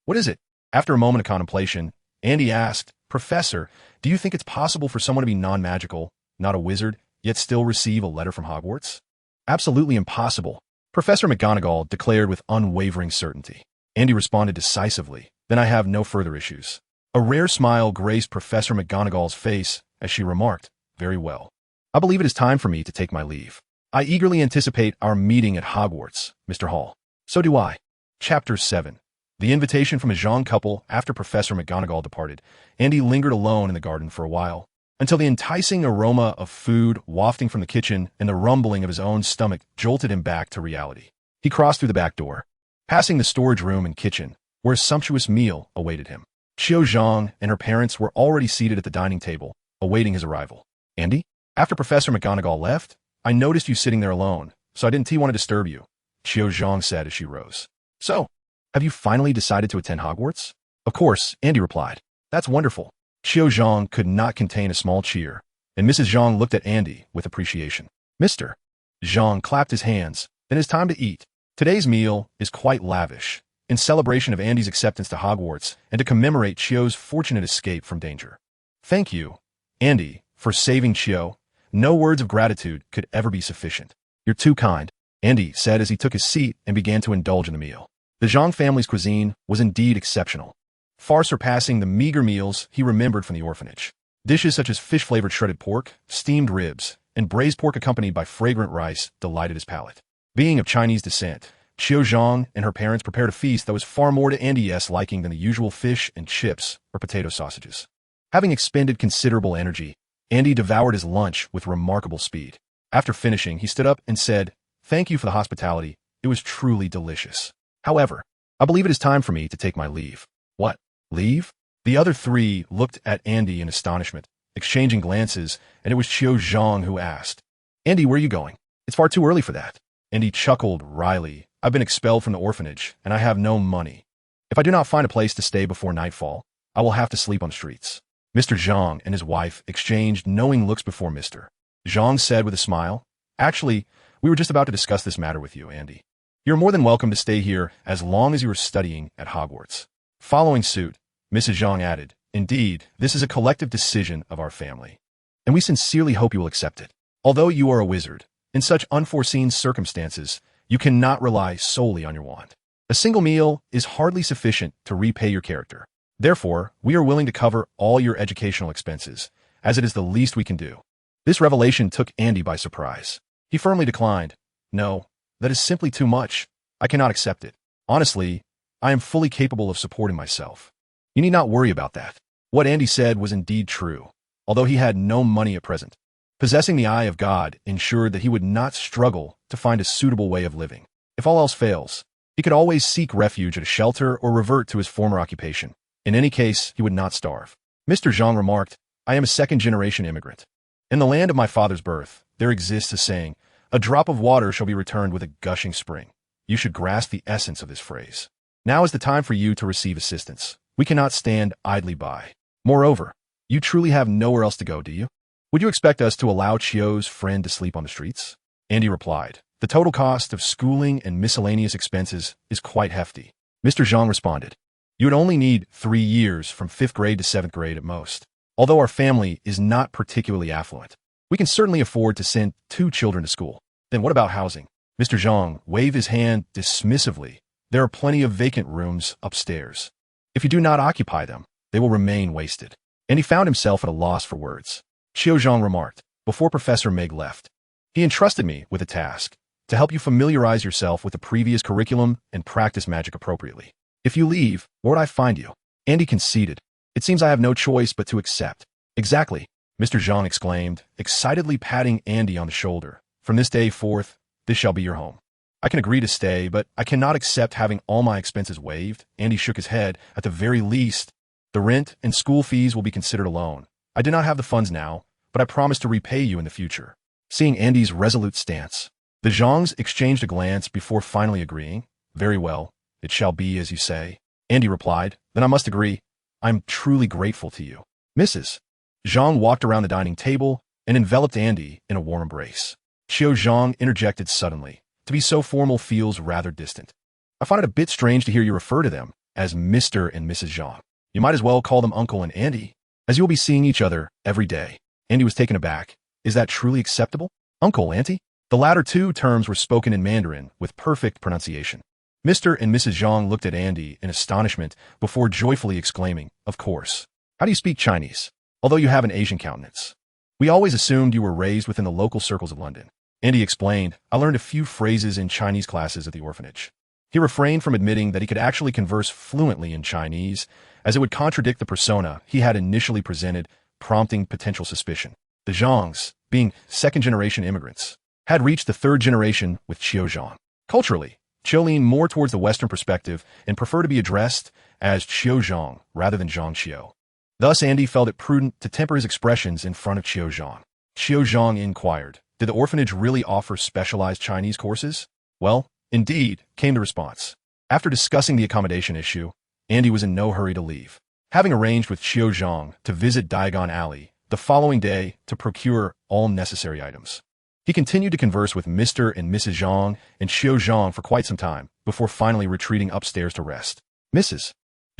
What is it? After a moment of contemplation, Andy asked, Professor, do you think it's possible for someone to be non-magical, not a wizard, yet still receive a letter from Hogwarts? Absolutely impossible, Professor McGonagall declared with unwavering certainty. Andy responded decisively, then I have no further issues. A rare smile graced Professor McGonagall's face as she remarked, very well. I believe it is time for me to take my leave. I eagerly anticipate our meeting at Hogwarts, Mr. Hall. So do I. Chapter 7. The invitation from a young couple. After Professor McGonagall departed, Andy lingered alone in the garden for a while, until the enticing aroma of food wafting from the kitchen and the rumbling of his own stomach jolted him back to reality. He crossed through the back door, passing the storage room and kitchen, where a sumptuous meal awaited him. Qiu Zhang and her parents were already seated at the dining table, awaiting his arrival. Andy? After Professor McGonagall left, I noticed you sitting there alone, so I didn't want to disturb you, Qiu Zhang said as she rose. So, have you finally decided to attend Hogwarts? Of course, Andy replied. That's wonderful. Qiu Zhang could not contain a small cheer, and Mrs. Zhang looked at Andy with appreciation. Mr. Zhang clapped his hands. Then it's time to eat. Today's meal is quite lavish, in celebration of Andy's acceptance to Hogwarts and to commemorate Qiu's fortunate escape from danger. Thank you, Andy, for saving Qiu. No words of gratitude could ever be sufficient. You're too kind, Andy said as he took his seat and began to indulge in the meal. The Zhang family's cuisine was indeed exceptional, far surpassing the meager meals he remembered from the orphanage. Dishes such as fish-flavored shredded pork, steamed ribs, and braised pork accompanied by fragrant rice delighted his palate. Being of Chinese descent, Qiu Zhang and her parents prepared a feast that was far more to Andy's liking than the usual fish and chips or potato sausages. Having expended considerable energy, Andy devoured his lunch with remarkable speed. After finishing, he stood up and said, Thank you for the hospitality. It was truly delicious. However, I believe it is time for me to take my leave. What? Leave? The other three looked at Andy in astonishment, exchanging glances, and it was Qiu Zhang who asked, Andy, where are you going? It's far too early for that. Andy chuckled wryly. I've been expelled from the orphanage, and I have no money. If I do not find a place to stay before nightfall, I will have to sleep on the streets. Mr. Zhang and his wife exchanged knowing looks before Mr. Zhang said with a smile, Actually, we were just about to discuss this matter with you, Andy. You're more than welcome to stay here as long as you are studying at Hogwarts. Following suit, Mrs. Zhang added, Indeed, this is a collective decision of our family, and we sincerely hope you will accept it. Although you are a wizard, in such unforeseen circumstances, you cannot rely solely on your wand. A single meal is hardly sufficient to repay your character. Therefore, we are willing to cover all your educational expenses, as it is the least we can do. This revelation took Andy by surprise. He firmly declined. No, that is simply too much. I cannot accept it. Honestly, I am fully capable of supporting myself. You need not worry about that. What Andy said was indeed true, although he had no money at present. Possessing the eye of God ensured that he would not struggle to find a suitable way of living. If all else fails, he could always seek refuge at a shelter or revert to his former occupation. In any case, he would not starve. Mr. Zhang remarked, I am a second-generation immigrant. In the land of my father's birth, there exists a saying, a drop of water shall be returned with a gushing spring. You should grasp the essence of this phrase. Now is the time for you to receive assistance. We cannot stand idly by. Moreover, you truly have nowhere else to go, do you? Would you expect us to allow Qiu's friend to sleep on the streets? Andy replied, The total cost of schooling and miscellaneous expenses is quite hefty. Mr. Zhang responded, You would only need 3 years from 5th grade to 7th grade at most. Although our family is not particularly affluent, we can certainly afford to send 2 children to school. Then what about housing? Mr. Zhang waved his hand dismissively. There are plenty of vacant rooms upstairs. If you do not occupy them, they will remain wasted. And he found himself at a loss for words. Qiu Zhang remarked, before Professor Meg left, He entrusted me with a task, to help you familiarize yourself with the previous curriculum and practice magic appropriately. If you leave, where would I find you? Andy conceded. It seems I have no choice but to accept. Exactly, Mr. Zhang exclaimed, excitedly patting Andy on the shoulder. From this day forth, this shall be your home. I can agree to stay, but I cannot accept having all my expenses waived. Andy shook his head. At the very least, the rent and school fees will be considered a loan. I do not have the funds now, but I promise to repay you in the future. Seeing Andy's resolute stance, the Zhangs exchanged a glance before finally agreeing. Very well, it shall be as you say. Andy replied. Then I must agree. I'm truly grateful to you. Mrs. Zhang walked around the dining table and enveloped Andy in a warm embrace. Qiu Zhang interjected suddenly. To be so formal feels rather distant. I find it a bit strange to hear you refer to them as Mr. and Mrs. Zhang. You might as well call them Uncle and Andy, as you will be seeing each other every day. Andy was taken aback. Is that truly acceptable? Uncle, Auntie? The latter two terms were spoken in Mandarin with perfect pronunciation. Mr. and Mrs. Zhang looked at Andy in astonishment before joyfully exclaiming, Of course. How do you speak Chinese? Although you have an Asian countenance. We always assumed you were raised within the local circles of London. Andy explained, I learned a few phrases in Chinese classes at the orphanage. He refrained from admitting that he could actually converse fluently in Chinese, as it would contradict the persona he had initially presented, prompting potential suspicion. The Zhangs, being second-generation immigrants, had reached the third generation with Qiu Zhang. Culturally, Qiu leaned more towards the Western perspective and preferred to be addressed as Qiu Zhang rather than Zhang Qiu. Thus, Andy felt it prudent to temper his expressions in front of Qiu Zhang. Qiu Zhang inquired, Did the orphanage really offer specialized Chinese courses? Well, indeed, came the response. After discussing the accommodation issue, Andy was in no hurry to leave. Having arranged with Qiu Zhang to visit Diagon Alley the following day to procure all necessary items. He continued to converse with Mr. and Mrs. Zhang and Qiu Zhang for quite some time before finally retreating upstairs to rest. Mrs.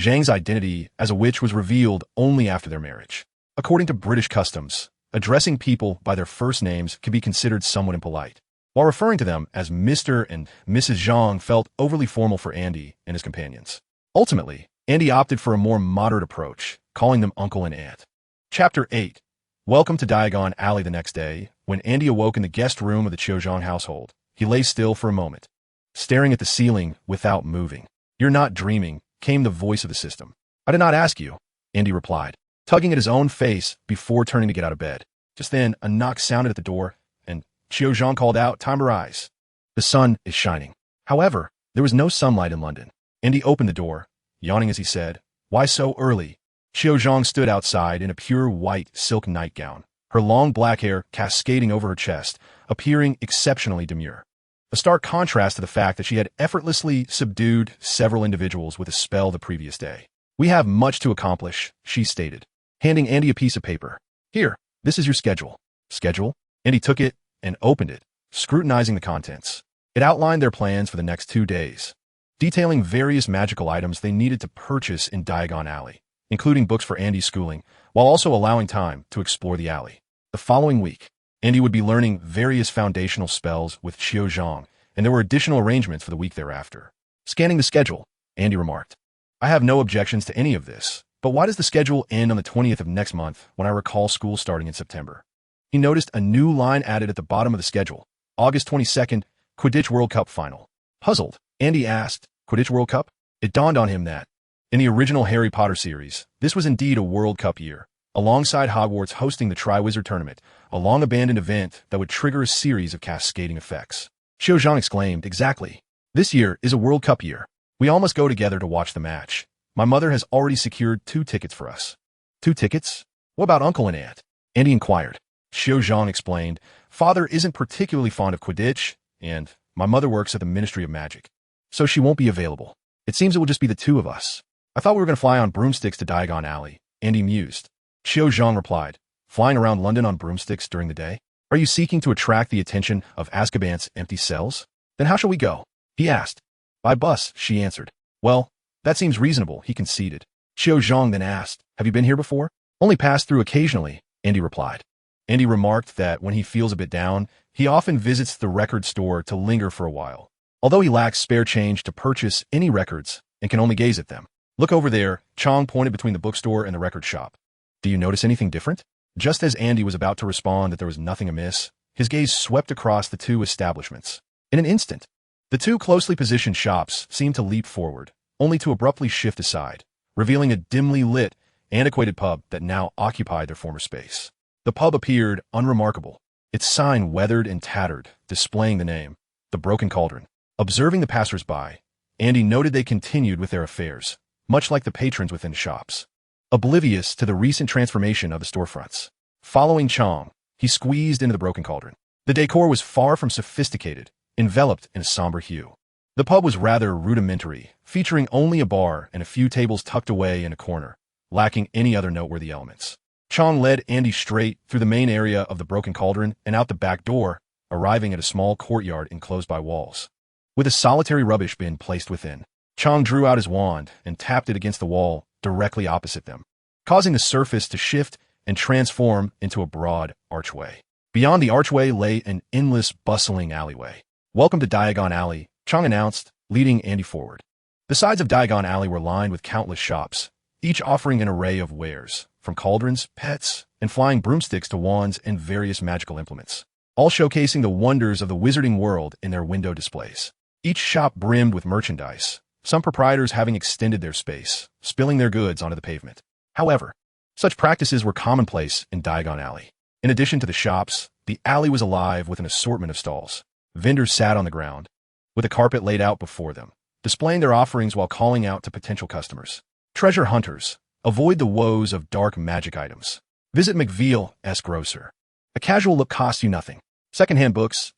Zhang's identity as a witch was revealed only after their marriage. According to British customs, addressing people by their first names could be considered somewhat impolite, while referring to them as Mr. and Mrs. Zhang felt overly formal for Andy and his companions. Ultimately, Andy opted for a more moderate approach, calling them Uncle and Aunt. Chapter 8. Welcome to Diagon Alley. The next day, when Andy awoke in the guest room of the Qiu Zhang household, he lay still for a moment, staring at the ceiling without moving. You're not dreaming, came the voice of the system. I did not ask you, Andy replied, tugging at his own face before turning to get out of bed. Just then, a knock sounded at the door, and Qiu Zhang called out, Time to rise. The sun is shining. However, there was no sunlight in London. Andy opened the door, yawning as he said, Why so early? Qiu Zhang stood outside in a pure white silk nightgown, her long black hair cascading over her chest, appearing exceptionally demure. A stark contrast to the fact that she had effortlessly subdued several individuals with a spell the previous day. We have much to accomplish, she stated, handing Andy a piece of paper. Here, this is your schedule. Schedule? Andy took it and opened it, scrutinizing the contents. It outlined their plans for the next 2 days, detailing various magical items they needed to purchase in Diagon Alley, including books for Andy's schooling, while also allowing time to explore the alley. The following week, Andy would be learning various foundational spells with Qiu Zhang, and there were additional arrangements for the week thereafter. Scanning the schedule, Andy remarked, I have no objections to any of this, but why does the schedule end on the 20th of next month when I recall school starting in September? He noticed a new line added at the bottom of the schedule, August 22nd, Quidditch World Cup Final. Puzzled, Andy asked, Quidditch World Cup? It dawned on him that, in the original Harry Potter series, this was indeed a World Cup year, alongside Hogwarts hosting the Triwizard Tournament, a long-abandoned event that would trigger a series of cascading effects. Qiu Zhang exclaimed, Exactly. This year is a World Cup year. We all must go together to watch the match. My mother has already secured 2 tickets for us. 2 tickets? What about Uncle and Aunt? Andy inquired. Qiu Zhang explained, Father isn't particularly fond of Quidditch, and my mother works at the Ministry of Magic, so she won't be available. It seems it will just be the 2 of us. I thought we were going to fly on broomsticks to Diagon Alley, Andy mused. Qiu Zhang replied, Flying around London on broomsticks during the day? Are you seeking to attract the attention of Azkaban's empty cells? Then how shall we go? He asked. By bus, she answered. Well, that seems reasonable, he conceded. Qiu Zhang then asked, Have you been here before? Only passed through occasionally, Andy replied. Andy remarked that when he feels a bit down, he often visits the record store to linger for a while, although he lacks spare change to purchase any records and can only gaze at them. Look over there, Chong pointed between the bookstore and the record shop. Do you notice anything different? Just as Andy was about to respond that there was nothing amiss, his gaze swept across the 2 establishments. In an instant, the two closely positioned shops seemed to leap forward, only to abruptly shift aside, revealing a dimly lit, antiquated pub that now occupied their former space. The pub appeared unremarkable, its sign weathered and tattered, displaying the name, The Broken Cauldron. Observing the passers-by, Andy noted they continued with their affairs, much like the patrons within the shops, oblivious to the recent transformation of the storefronts. Following Chong, he squeezed into the Broken Cauldron. The decor was far from sophisticated, enveloped in a somber hue. The pub was rather rudimentary, featuring only a bar and a few tables tucked away in a corner, lacking any other noteworthy elements. Chong led Andy straight through the main area of the Broken Cauldron and out the back door, arriving at a small courtyard enclosed by walls. With a solitary rubbish bin placed within, Chong drew out his wand and tapped it against the wall directly opposite them, causing the surface to shift and transform into a broad archway. Beyond the archway lay an endless, bustling alleyway. "Welcome to Diagon Alley," Chong announced, leading Andy forward. The sides of Diagon Alley were lined with countless shops, each offering an array of wares, from cauldrons, pets, and flying broomsticks to wands and various magical implements, all showcasing the wonders of the wizarding world in their window displays. Each shop brimmed with merchandise, some proprietors having extended their space, spilling their goods onto the pavement. However, such practices were commonplace in Diagon Alley. In addition to the shops, the alley was alive with an assortment of stalls. Vendors sat on the ground, with a carpet laid out before them, displaying their offerings while calling out to potential customers. Treasure hunters, avoid the woes of dark magic items. Visit McVeal's grocer. A casual look costs you nothing. Secondhand books,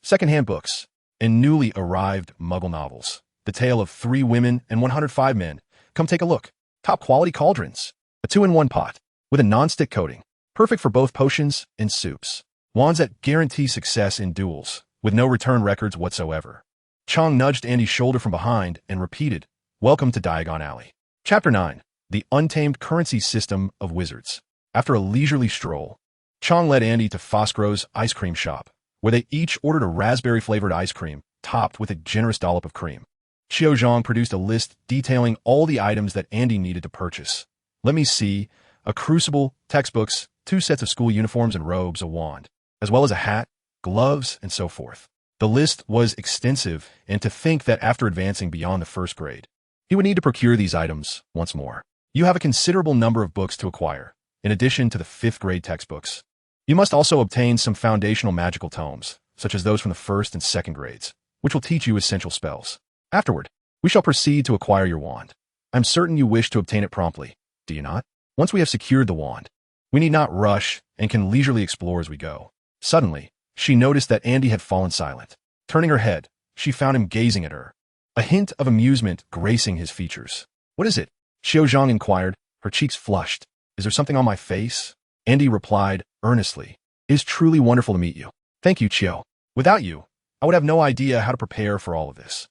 and newly arrived Muggle novels. The Tale of 3 Women and 105 Men. Come take a look. Top quality cauldrons. A 2-in-1 pot with a non-stick coating, perfect for both potions and soups. Wands that guarantee success in duels, with no return records whatsoever. Chong nudged Andy's shoulder from behind and repeated, "Welcome to Diagon Alley." Chapter 9. The Untamed Currency System of Wizards. After a leisurely stroll, Chong led Andy to Fosgro's ice cream shop, where they each ordered a raspberry-flavored ice cream, topped with a generous dollop of cream. Xiao Zhang produced a list detailing all the items that Andy needed to purchase. "Let me see, a crucible, textbooks, 2 sets of school uniforms and robes, a wand, as well as a hat, gloves, and so forth." The list was extensive, and to think that after advancing beyond the 1st grade, he would need to procure these items once more. "You have a considerable number of books to acquire, in addition to the 5th grade textbooks. You must also obtain some foundational magical tomes, such as those from the 1st and 2nd grades, which will teach you essential spells. Afterward, we shall proceed to acquire your wand. I'm certain you wish to obtain it promptly, do you not? Once we have secured the wand, we need not rush and can leisurely explore as we go." Suddenly, she noticed that Andy had fallen silent. Turning her head, she found him gazing at her, a hint of amusement gracing his features. "What is it?" Xiao Zhang inquired, her cheeks flushed. "Is there something on my face?" Andy replied earnestly, "It is truly wonderful to meet you." "Thank you, Xiao. Without you, I would have no idea how to prepare for all of this."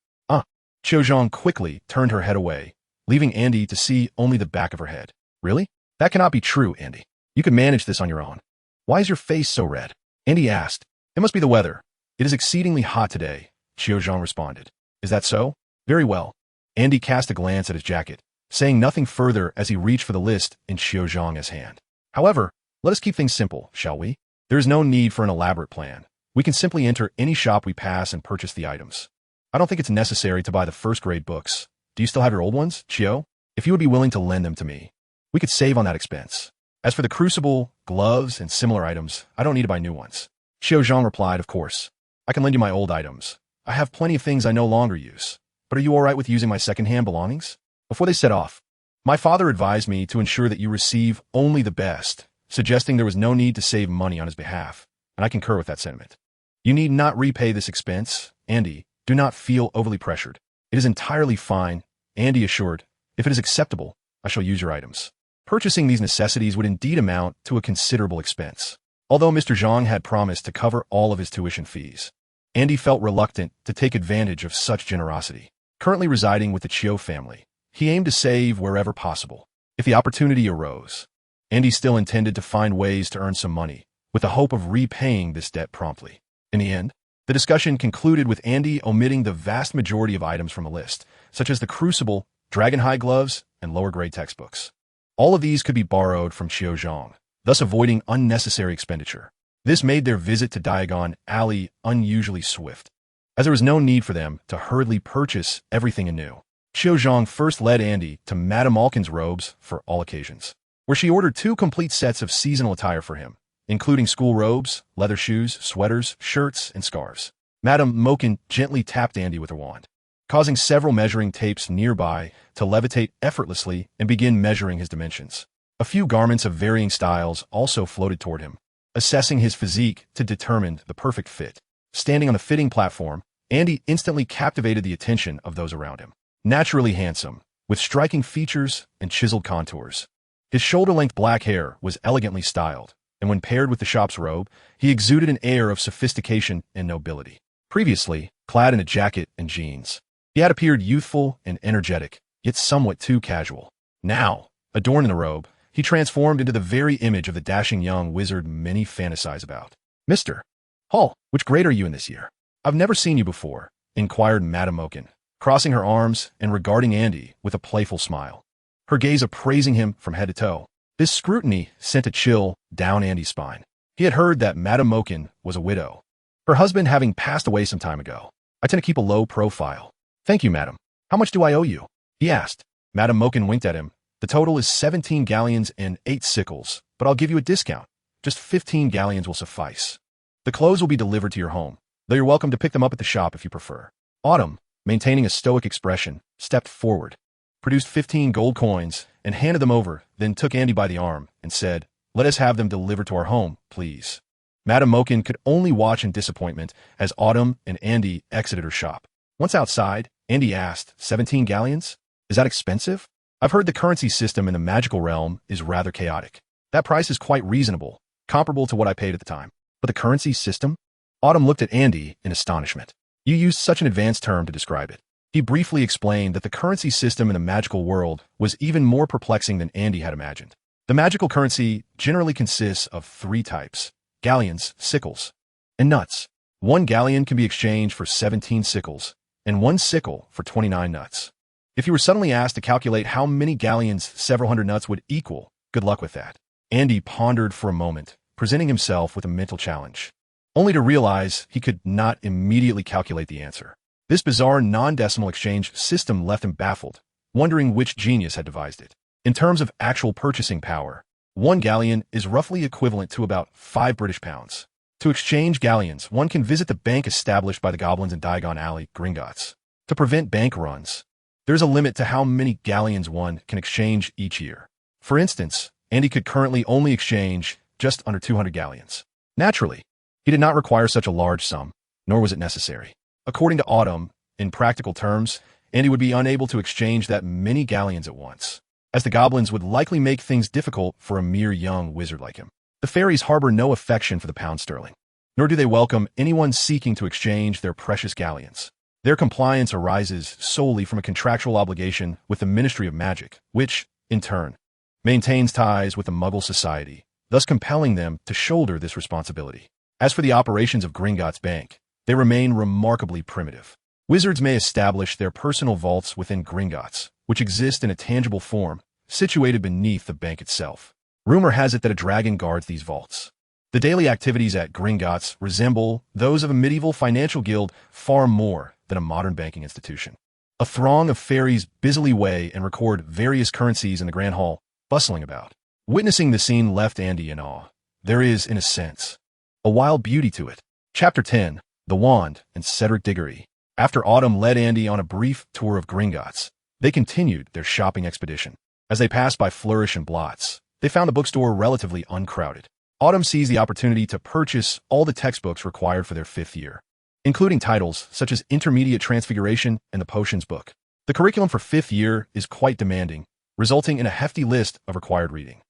Xiao Zhang quickly turned her head away, leaving Andy to see only the back of her head. "Really? That cannot be true, Andy. You can manage this on your own." "Why is your face so red?" Andy asked. "It must be the weather. It is exceedingly hot today," Xiao Zhang responded. "Is that so? Very well." Andy cast a glance at his jacket, saying nothing further as he reached for the list in Xiao Zhang's hand. "However, let us keep things simple, shall we? There is no need for an elaborate plan. We can simply enter any shop we pass and purchase the items. I don't think it's necessary to buy the 1st grade books. Do you still have your old ones, Xiao? If you would be willing to lend them to me, we could save on that expense. As for the crucible, gloves, and similar items, I don't need to buy new ones." Xiao Zhang replied, "Of course. I can lend you my old items. I have plenty of things I no longer use. But are you all right with using my second-hand belongings?" Before they set off, "My father advised me to ensure that you receive only the best, suggesting there was no need to save money on his behalf, and I concur with that sentiment. You need not repay this expense, Andy. Do not feel overly pressured. It is entirely fine," Andy assured. "If it is acceptable, I shall use your items." Purchasing these necessities would indeed amount to a considerable expense. Although Mr. Zhang had promised to cover all of his tuition fees, Andy felt reluctant to take advantage of such generosity. Currently residing with the Chiu family, he aimed to save wherever possible. If the opportunity arose, Andy still intended to find ways to earn some money, with the hope of repaying this debt promptly. In the end, the discussion concluded with Andy omitting the vast majority of items from the list, such as the crucible, dragon-hide gloves, and lower-grade textbooks. All of these could be borrowed from Xiao Zhang, thus avoiding unnecessary expenditure. This made their visit to Diagon Alley unusually swift. as there was no need for them to hurriedly purchase everything anew. Xiao Zhang first led Andy to Madame Malkin's robes for all occasions, where she ordered 2 complete sets of seasonal attire for him, including school robes, leather shoes, sweaters, shirts, and scarves. Madame Malkin gently tapped Andy with her wand, causing several measuring tapes nearby to levitate effortlessly and begin measuring his dimensions. A few garments of varying styles also floated toward him, assessing his physique to determine the perfect fit. Standing on the fitting platform, Andy instantly captivated the attention of those around him. Naturally handsome, with striking features and chiseled contours, his shoulder-length black hair was elegantly styled, and when paired with the shop's robe, he exuded an air of sophistication and nobility. Previously, clad in a jacket and jeans, he had appeared youthful and energetic, yet somewhat too casual. Now, adorned in a robe, he transformed into the very image of the dashing young wizard many fantasize about. "Mr. Hall, which grade are you in this year? I've never seen you before," inquired Madame Malkin, crossing her arms and regarding Andy with a playful smile, her gaze appraising him from head to toe. This scrutiny sent a chill down Andy's spine. He had heard that Madame Malkin was a widow, her husband having passed away some time ago. "I tend to keep a low profile." "Thank you, madam. How much do I owe you?" he asked. Madame Malkin winked at him. "The total is 17 galleons and 8 sickles, but I'll give you a discount. Just 15 galleons will suffice. The clothes will be delivered to your home, though you're welcome to pick them up at the shop if you prefer." Autumn, maintaining a stoic expression, stepped forward, produced 15 gold coins, and handed them over, then took Andy by the arm and said, "Let us have them delivered to our home, please." Madame Malkin could only watch in disappointment as Autumn and Andy exited her shop. Once outside, Andy asked, 17 galleons? Is that expensive? I've heard the currency system in the magical realm is rather chaotic. That price is quite reasonable, comparable to what I paid at the time. But the currency system? Autumn looked at Andy in astonishment. You used such an advanced term to describe it. He briefly explained that the currency system in the magical world was even more perplexing than Andy had imagined. The magical currency generally consists of 3 types: galleons, sickles, and nuts. 1 galleon can be exchanged for 17 sickles, and 1 sickle for 29 nuts. If you were suddenly asked to calculate how many galleons several hundred nuts would equal, good luck with that. Andy pondered for a moment, presenting himself with a mental challenge, only to realize he could not immediately calculate the answer. This bizarre non-decimal exchange system left him baffled, wondering which genius had devised it. In terms of actual purchasing power, 1 galleon is roughly equivalent to about 5 British pounds. To exchange galleons, one can visit the bank established by the goblins in Diagon Alley, Gringotts. To prevent bank runs, there's a limit to how many galleons one can exchange each year. For instance, Andy could currently only exchange just under 200 galleons. Naturally, he did not require such a large sum, nor was it necessary. According to Autumn, in practical terms, Andy would be unable to exchange that many galleons at once, as the goblins would likely make things difficult for a mere young wizard like him. The fairies harbor no affection for the pound sterling, nor do they welcome anyone seeking to exchange their precious galleons. Their compliance arises solely from a contractual obligation with the Ministry of Magic, which, in turn, maintains ties with the Muggle society, thus compelling them to shoulder this responsibility. As for the operations of Gringotts Bank, they remain remarkably primitive. Wizards may establish their personal vaults within Gringotts, which exist in a tangible form, situated beneath the bank itself. Rumor has it that a dragon guards these vaults. The daily activities at Gringotts resemble those of a medieval financial guild far more than a modern banking institution. A throng of fairies busily weigh and record various currencies in the Grand Hall, bustling about. Witnessing the scene left Andy in awe. There is, in a sense, a wild beauty to it. Chapter 10, The Wand and Cedric Diggory. After Autumn led Andy on a brief tour of Gringotts, they continued their shopping expedition. As they passed by Flourish and Blots, they found the bookstore relatively uncrowded. Autumn seized the opportunity to purchase all the textbooks required for their 5th year, including titles such as Intermediate Transfiguration and the Potions book. The curriculum for 5th year is quite demanding, resulting in a hefty list of required reading.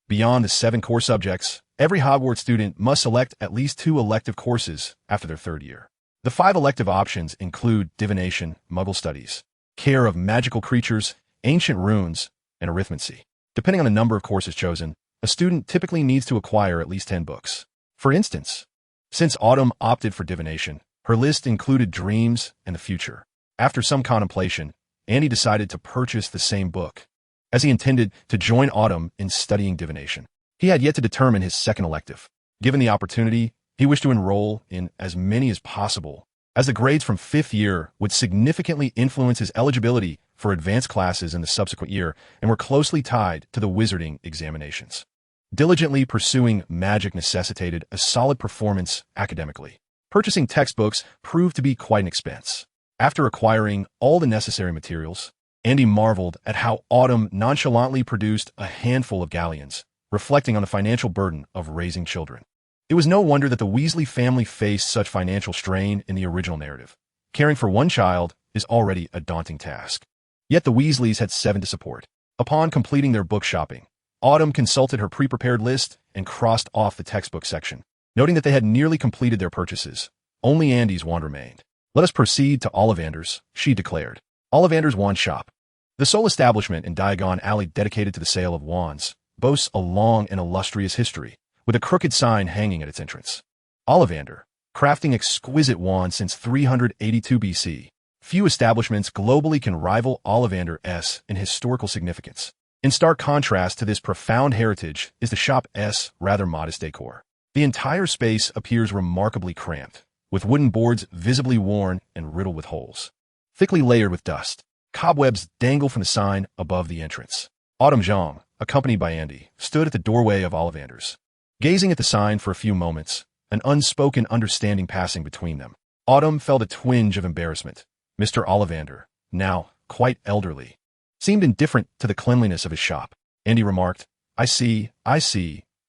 Beyond the 7 core subjects, every Hogwarts student must select at least 2 elective courses after their 3rd year. The 5 elective options include divination, Muggle studies, care of magical creatures, ancient runes, and arithmancy. Depending on the number of courses chosen, a student typically needs to acquire at least 10 books. For instance, since Autumn opted for divination, her list included dreams and the future. After some contemplation, Andy decided to purchase the same book, as he intended to join Autumn in studying divination. He had yet to determine his 2nd elective. Given the opportunity, he wished to enroll in as many as possible as the grades from 5th year would significantly influence his eligibility for advanced classes in the subsequent year and were closely tied to the wizarding examinations. Diligently pursuing magic necessitated a solid performance academically. Purchasing textbooks proved to be quite an expense. After acquiring all the necessary materials, Andy marveled at how Autumn nonchalantly produced a handful of galleons, reflecting on the financial burden of raising children. It was no wonder that the Weasley family faced such financial strain in the original narrative. Caring for one child is already a daunting task. Yet the Weasleys had 7 to support. Upon completing their book shopping, Autumn consulted her pre-prepared list and crossed off the textbook section. Noting that they had nearly completed their purchases, only Andy's wand remained. "Let us proceed to Ollivander's," she declared. Ollivander's Wand Shop. The sole establishment in Diagon Alley dedicated to the sale of wands, boasts a long and illustrious history, with a crooked sign hanging at its entrance. Ollivander, crafting exquisite wands since 382 BC. Few establishments globally can rival Ollivander's in historical significance. In stark contrast to this profound heritage is the shop's rather modest decor. The entire space appears remarkably cramped, with wooden boards visibly worn and riddled with holes. Thickly layered with dust, cobwebs dangle from the sign above the entrance. Autumn Zhang, accompanied by Andy, stood at the doorway of Ollivander's. Gazing at the sign for a few moments, an unspoken understanding passing between them, Autumn felt a twinge of embarrassment. Mr. Ollivander, now quite elderly, seemed indifferent to the cleanliness of his shop. Andy remarked, I see,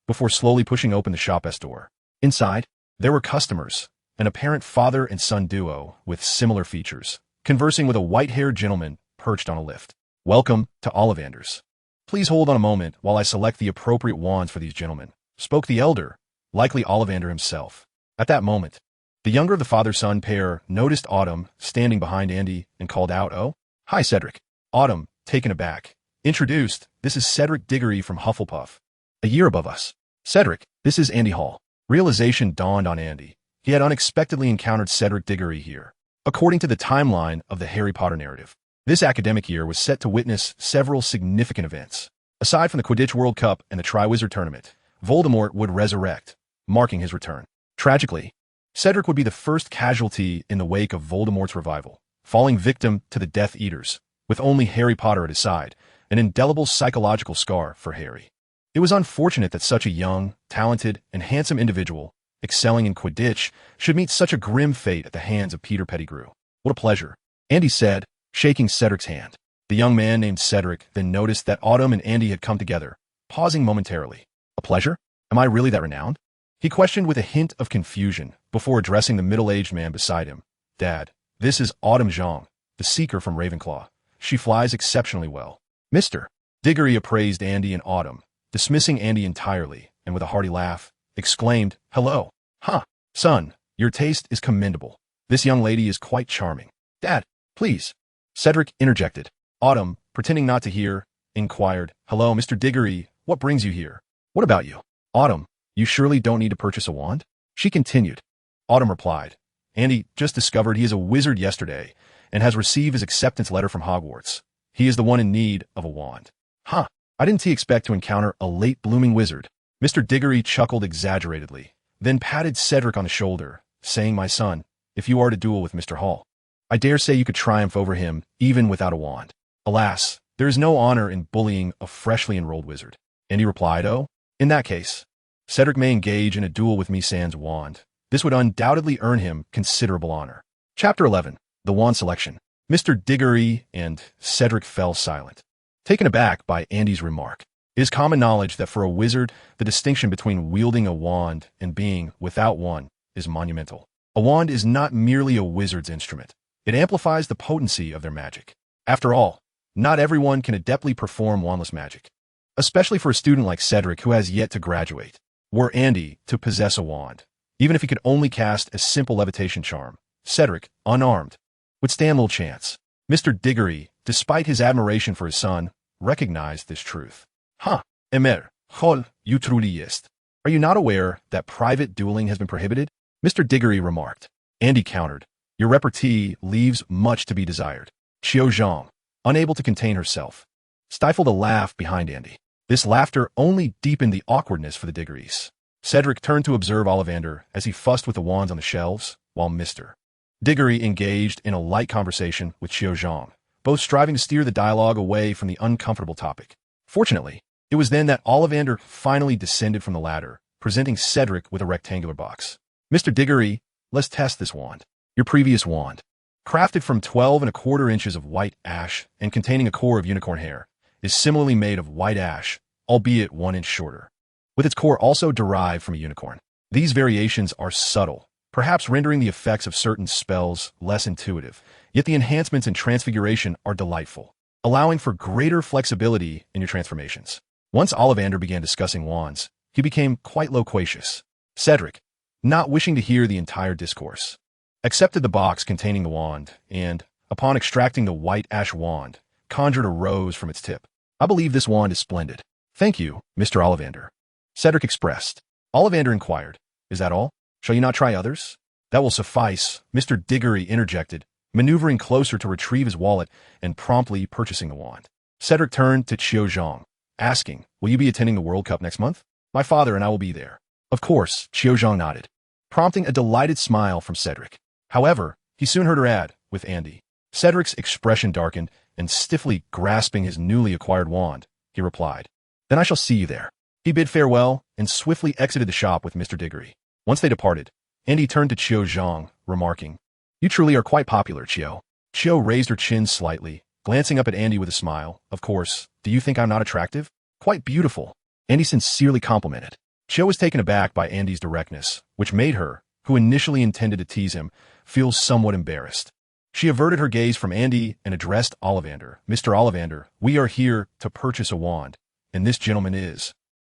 before slowly pushing open the shop's door. Inside, there were customers, an apparent father and son duo with similar features, conversing with a white-haired gentleman perched on a lift. "Welcome to Ollivander's. Please hold on a moment while I select the appropriate wands for these gentlemen," spoke the elder, likely Ollivander himself. At that moment, the younger of the father-son pair noticed Autumn standing behind Andy and called out, "Oh, hi, Cedric." Autumn, taken aback, introduced, "This is Cedric Diggory from Hufflepuff. A year above us." "Cedric, this is Andy Hall." Realization dawned on Andy. He had unexpectedly encountered Cedric Diggory here. According to the timeline of the Harry Potter narrative, this academic year was set to witness several significant events. Aside from the Quidditch World Cup and the Triwizard Tournament, Voldemort would resurrect, marking his return. Tragically, Cedric would be the first casualty in the wake of Voldemort's revival, falling victim to the Death Eaters, with only Harry Potter at his side, an indelible psychological scar for Harry. It was unfortunate that such a young, talented, and handsome individual, excelling in Quidditch, should meet such a grim fate at the hands of Peter Pettigrew. "What a pleasure," Andy said, shaking Cedric's hand. The young man named Cedric then noticed that Autumn and Andy had come together, pausing momentarily. "A pleasure? Am I really that renowned?" He questioned with a hint of confusion before addressing the middle-aged man beside him. "Dad, this is Autumn Zhang, the Seeker from Ravenclaw. She flies exceptionally well." "Mr. Diggory," appraised Andy and Autumn, dismissing Andy entirely, and with a hearty laugh, exclaimed, "Hello. Huh, son, your taste is commendable. This young lady is quite charming." "Dad, please," Cedric interjected. Autumn, pretending not to hear, inquired, "Hello, Mr. Diggory, what brings you here? What about you?" "Autumn, you surely don't need to purchase a wand?" she continued. Autumn replied, "Andy just discovered he is a wizard yesterday and has received his acceptance letter from Hogwarts. He is the one in need of a wand." "Huh, I didn't expect to encounter a late-blooming wizard." Mr. Diggory chuckled exaggeratedly, then patted Cedric on the shoulder, saying, "My son, if you are to duel with Mr. Hall, I dare say you could triumph over him even without a wand." "Alas, there is no honor in bullying a freshly enrolled wizard." Andy replied, "Oh, in that case, Cedric may engage in a duel with me sans wand. This would undoubtedly earn him considerable honor." Chapter 11. The Wand Selection. Mr. Diggory and Cedric fell silent, taken aback by Andy's remark. It is common knowledge that for a wizard, the distinction between wielding a wand and being without one is monumental. A wand is not merely a wizard's instrument. It amplifies the potency of their magic. After all, not everyone can adeptly perform wandless magic, especially for a student like Cedric who has yet to graduate. Were Andy to possess a wand, even if he could only cast a simple levitation charm, Cedric, unarmed, would stand little chance. Mr. Diggory, despite his admiration for his son, recognized this truth. "Huh, Emer, Hol, you truly jest. Are you not aware that private dueling has been prohibited?" Mr. Diggory remarked. Andy countered, "Your repartee leaves much to be desired." Qiu Zhang, unable to contain herself, stifled a laugh behind Andy. This laughter only deepened the awkwardness for the Diggorys. Cedric turned to observe Ollivander as he fussed with the wands on the shelves, while Mr. Diggory engaged in a light conversation with Xiao Zhang, both striving to steer the dialogue away from the uncomfortable topic. Fortunately, it was then that Ollivander finally descended from the ladder, presenting Cedric with a rectangular box. "Mr. Diggory, let's test this wand. Your previous wand, crafted from 12¼ inches of white ash and containing a core of unicorn hair, is similarly made of white ash, albeit 1 inch shorter, with its core also derived from a unicorn. These variations are subtle, perhaps rendering the effects of certain spells less intuitive, yet the enhancements in transfiguration are delightful, allowing for greater flexibility in your transformations." Once Ollivander began discussing wands, he became quite loquacious. Cedric, not wishing to hear the entire discourse, accepted the box containing the wand and, upon extracting the white ash wand, conjured a rose from its tip. "I believe this wand is splendid." "Thank you, Mr. Ollivander," Cedric expressed. Ollivander inquired, "Is that all? Shall you not try others?" "That will suffice," Mr. Diggory interjected, maneuvering closer to retrieve his wallet and promptly purchasing the wand. Cedric turned to Xiao Zhang, asking, "Will you be attending the World Cup next month?" "My father and I will be there." "Of course," Xiao Zhang nodded, prompting a delighted smile from Cedric. However, he soon heard her add, "with Andy." Cedric's expression darkened, and stiffly grasping his newly acquired wand, he replied, "Then I shall see you there." He bid farewell and swiftly exited the shop with Mr. Diggory. Once they departed, Andy turned to Xiao Zhang, remarking, "You truly are quite popular, Xiao." Xiao raised her chin slightly, glancing up at Andy with a smile. "Of course, do you think I'm not attractive?" "Quite beautiful," Andy sincerely complimented. Xiao was taken aback by Andy's directness, which made her, who initially intended to tease him, feel somewhat embarrassed. She averted her gaze from Andy and addressed Ollivander. "Mr. Ollivander, we are here to purchase a wand, and this gentleman is."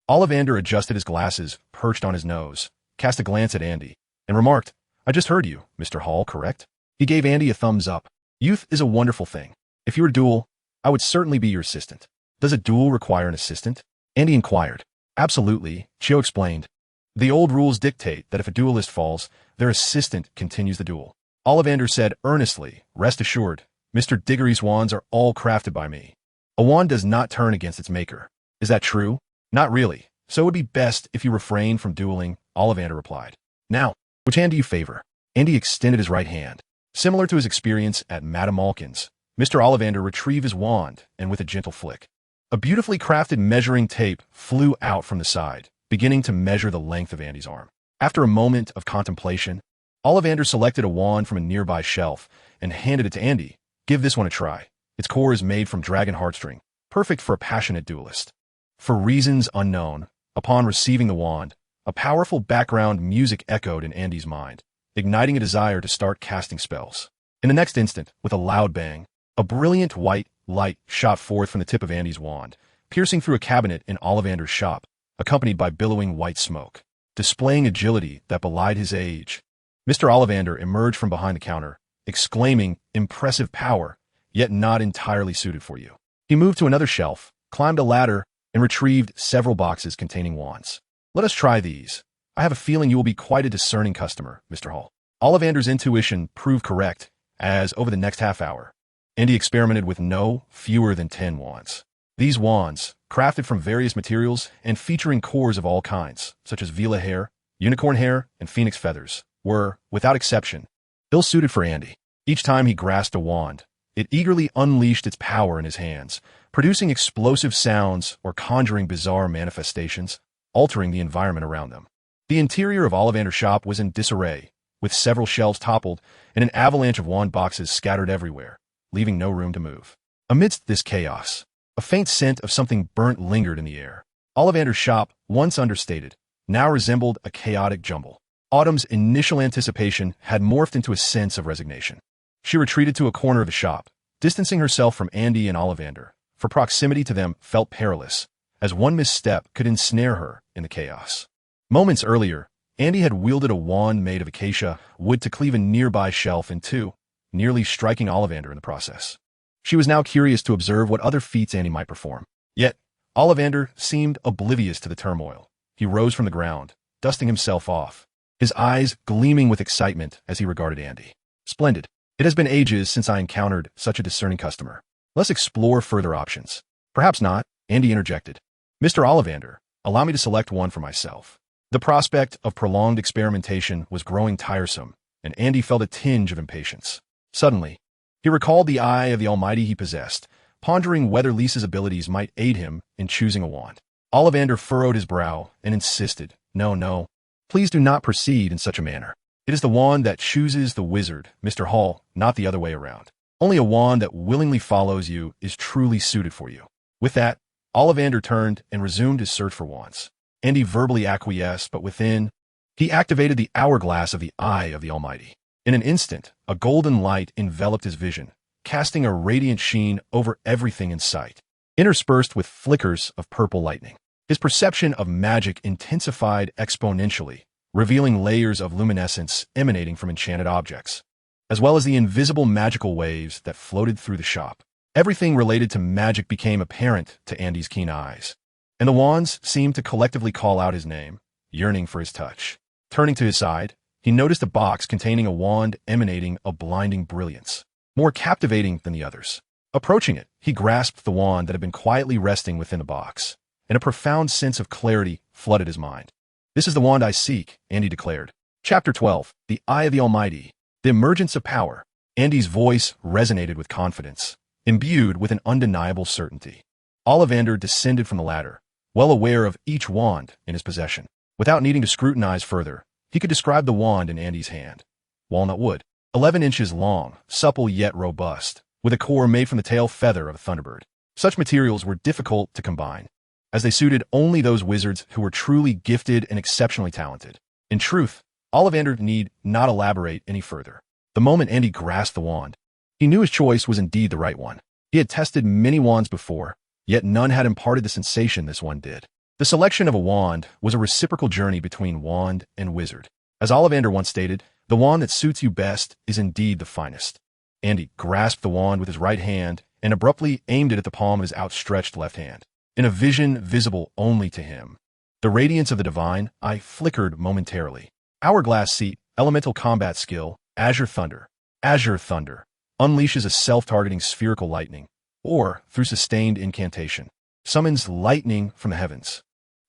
Ollivander adjusted his glasses, perched on his nose, cast a glance at Andy, and remarked, "I just heard you, Mr. Hall, correct?" He gave Andy a thumbs up. "Youth is a wonderful thing. If you were a duel, I would certainly be your assistant." "Does a duel require an assistant?" Andy inquired. "Absolutely," Xiao explained. "The old rules dictate that if a duelist falls, their assistant continues the duel." Ollivander said earnestly, "Rest assured, Mr. Diggory's wands are all crafted by me. A wand does not turn against its maker." "Is that true?" "Not really, so it would be best if you refrain from dueling," Ollivander replied. "Now, which hand do you favor?" Andy extended his right hand. Similar to his experience at Madame Malkin's, Mr. Ollivander retrieved his wand, and with a gentle flick, a beautifully crafted measuring tape flew out from the side, beginning to measure the length of Andy's arm. After a moment of contemplation, Ollivander selected a wand from a nearby shelf and handed it to Andy. "Give this one a try. Its core is made from dragon heartstring, perfect for a passionate duelist." For reasons unknown, upon receiving the wand, a powerful background music echoed in Andy's mind, igniting a desire to start casting spells. In the next instant, with a loud bang, a brilliant white light shot forth from the tip of Andy's wand, piercing through a cabinet in Ollivander's shop, accompanied by billowing white smoke. Displaying agility that belied his age, Mr. Ollivander emerged from behind the counter, exclaiming, "Impressive power, yet not entirely suited for you." He moved to another shelf, climbed a ladder, and retrieved several boxes containing wands. "Let us try these. I have a feeling you will be quite a discerning customer, Mr. Hall." Ollivander's intuition proved correct, as over the next half hour, Andy experimented with no fewer than 10 wands. These wands, crafted from various materials and featuring cores of all kinds, such as Vela hair, unicorn hair, and phoenix feathers, were, without exception, ill-suited for Andy. Each time he grasped a wand, it eagerly unleashed its power in his hands, producing explosive sounds or conjuring bizarre manifestations, altering the environment around them. The interior of Ollivander's shop was in disarray, with several shelves toppled and an avalanche of wand boxes scattered everywhere, leaving no room to move. Amidst this chaos, a faint scent of something burnt lingered in the air. Ollivander's shop, once understated, now resembled a chaotic jumble. Autumn's initial anticipation had morphed into a sense of resignation. She retreated to a corner of the shop, distancing herself from Andy and Ollivander, for proximity to them felt perilous, as one misstep could ensnare her in the chaos. Moments earlier, Andy had wielded a wand made of acacia wood to cleave a nearby shelf in two, nearly striking Ollivander in the process. She was now curious to observe what other feats Andy might perform. Yet, Ollivander seemed oblivious to the turmoil. He rose from the ground, dusting himself off, his eyes gleaming with excitement as he regarded Andy. "Splendid. It has been ages since I encountered such a discerning customer. Let's explore further options." "Perhaps not," Andy interjected. "Mr. Ollivander, allow me to select one for myself." The prospect of prolonged experimentation was growing tiresome, and Andy felt a tinge of impatience. Suddenly, he recalled the eye of the Almighty he possessed, pondering whether Lisa's abilities might aid him in choosing a wand. Ollivander furrowed his brow and insisted, "No, no. Please do not proceed in such a manner. It is the wand that chooses the wizard, Mr. Hall, not the other way around. Only a wand that willingly follows you is truly suited for you." With that, Ollivander turned and resumed his search for wands. Andy verbally acquiesced, but within, he activated the hourglass of the eye of the Almighty. In an instant, a golden light enveloped his vision, casting a radiant sheen over everything in sight, interspersed with flickers of purple lightning. His perception of magic intensified exponentially, revealing layers of luminescence emanating from enchanted objects, as well as the invisible magical waves that floated through the shop. Everything related to magic became apparent to Andy's keen eyes, and the wands seemed to collectively call out his name, yearning for his touch. Turning to his side, he noticed a box containing a wand emanating a blinding brilliance, more captivating than the others. Approaching it, he grasped the wand that had been quietly resting within the box, and a profound sense of clarity flooded his mind. "This is the wand I seek," Andy declared. Chapter 12, The Eye of the Almighty, The Emergence of Power. Andy's voice resonated with confidence, imbued with an undeniable certainty. Ollivander descended from the ladder, well aware of each wand in his possession. Without needing to scrutinize further, he could describe the wand in Andy's hand. Walnut wood, 11 inches long, supple yet robust, with a core made from the tail feather of a thunderbird. Such materials were difficult to combine, as they suited only those wizards who were truly gifted and exceptionally talented. In truth, Ollivander need not elaborate any further. The moment Andy grasped the wand, he knew his choice was indeed the right one. He had tested many wands before, yet none had imparted the sensation this one did. The selection of a wand was a reciprocal journey between wand and wizard. As Ollivander once stated, "The wand that suits you best is indeed the finest." Andy grasped the wand with his right hand and abruptly aimed it at the palm of his outstretched left hand. In a vision visible only to him, the radiance of the divine eye flickered momentarily. Hourglass Seat, elemental combat skill, Azure Thunder. Azure Thunder unleashes a self-targeting spherical lightning, or, through sustained incantation, summons lightning from the heavens.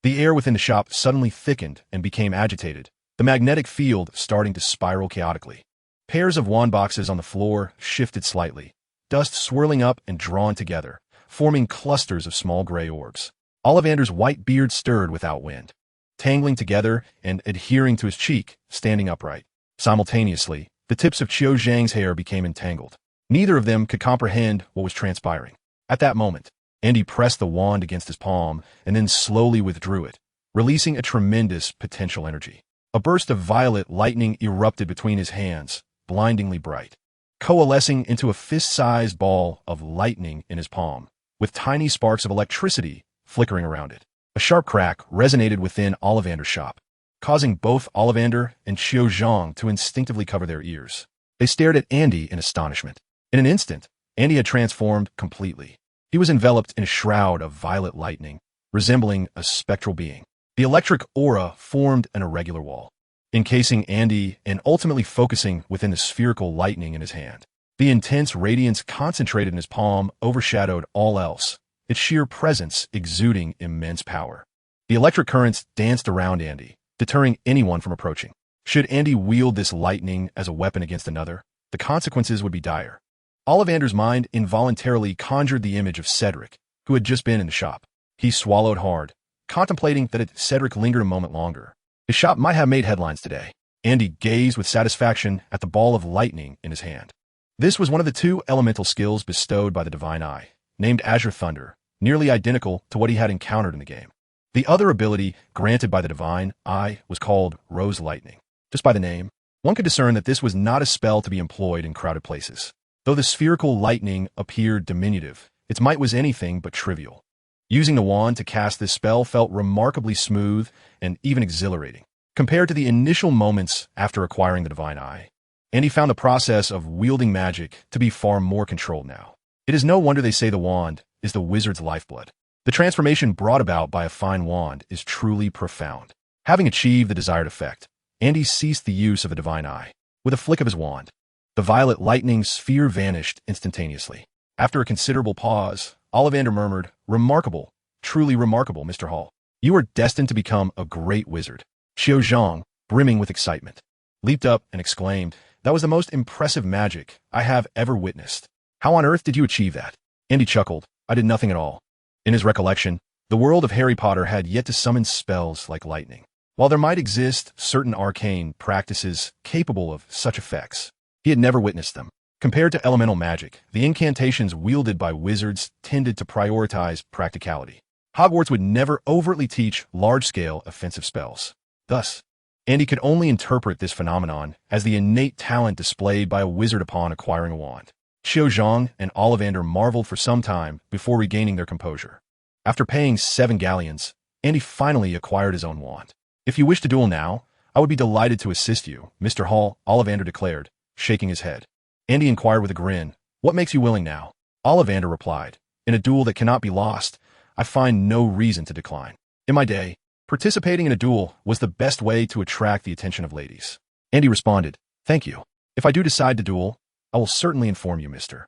The air within the shop suddenly thickened and became agitated, the magnetic field starting to spiral chaotically. Pairs of wand boxes on the floor shifted slightly, dust swirling up and drawn together, forming clusters of small gray orbs. Ollivander's white beard stirred without wind, tangling together and adhering to his cheek, standing upright. Simultaneously, the tips of Qiu Zhang's hair became entangled. Neither of them could comprehend what was transpiring. At that moment, Andy pressed the wand against his palm and then slowly withdrew it, releasing a tremendous potential energy. A burst of violet lightning erupted between his hands, blindingly bright, coalescing into a fist-sized ball of lightning in his palm, with tiny sparks of electricity flickering around it. A sharp crack resonated within Ollivander's shop, causing both Ollivander and Qiu Zhang to instinctively cover their ears. They stared at Andy in astonishment. In an instant, Andy had transformed completely. He was enveloped in a shroud of violet lightning, resembling a spectral being. The electric aura formed an irregular wall, encasing Andy and ultimately focusing within the spherical lightning in his hand. The intense radiance concentrated in his palm overshadowed all else, its sheer presence exuding immense power. The electric currents danced around Andy, deterring anyone from approaching. Should Andy wield this lightning as a weapon against another, the consequences would be dire. Ollivander's mind involuntarily conjured the image of Cedric, who had just been in the shop. He swallowed hard, contemplating that if Cedric lingered a moment longer, his shop might have made headlines today. Andy gazed with satisfaction at the ball of lightning in his hand. This was one of the two elemental skills bestowed by the Divine Eye, named Azure Thunder, nearly identical to what he had encountered in the game. The other ability granted by the Divine Eye was called Rose Lightning. Just by the name, one could discern that this was not a spell to be employed in crowded places. Though the spherical lightning appeared diminutive, its might was anything but trivial. Using the wand to cast this spell felt remarkably smooth and even exhilarating, compared to the initial moments after acquiring the Divine Eye. And he found the process of wielding magic to be far more controlled now. It is no wonder they say the wand is the wizard's lifeblood. The transformation brought about by a fine wand is truly profound. Having achieved the desired effect, Andy ceased the use of the Divine Eye. With a flick of his wand, the violet lightning sphere vanished instantaneously. After a considerable pause, Ollivander murmured, "Remarkable, truly remarkable, Mr. Hall. You are destined to become a great wizard." Qiu Zhang, brimming with excitement, leaped up and exclaimed, That was the most impressive magic I have ever witnessed. How on earth did you achieve that? Andy chuckled. I did nothing at all. In his recollection, the world of Harry Potter had yet to summon spells like lightning. While there might exist certain arcane practices capable of such effects, he had never witnessed them. Compared to elemental magic, the incantations wielded by wizards tended to prioritize practicality. Hogwarts would never overtly teach large-scale offensive spells. Thus, Andy could only interpret this phenomenon as the innate talent displayed by a wizard upon acquiring a wand. Xiao Zhang and Ollivander marveled for some time before regaining their composure. After paying 7 galleons, Andy finally acquired his own wand. If you wish to duel now, I would be delighted to assist you, Mr. Hall, Ollivander declared, shaking his head. Andy inquired with a grin, what makes you willing now? Ollivander replied, in a duel that cannot be lost, I find no reason to decline. In my day, participating in a duel was the best way to attract the attention of ladies. Andy responded, thank you. If I do decide to duel, I will certainly inform you, Mr.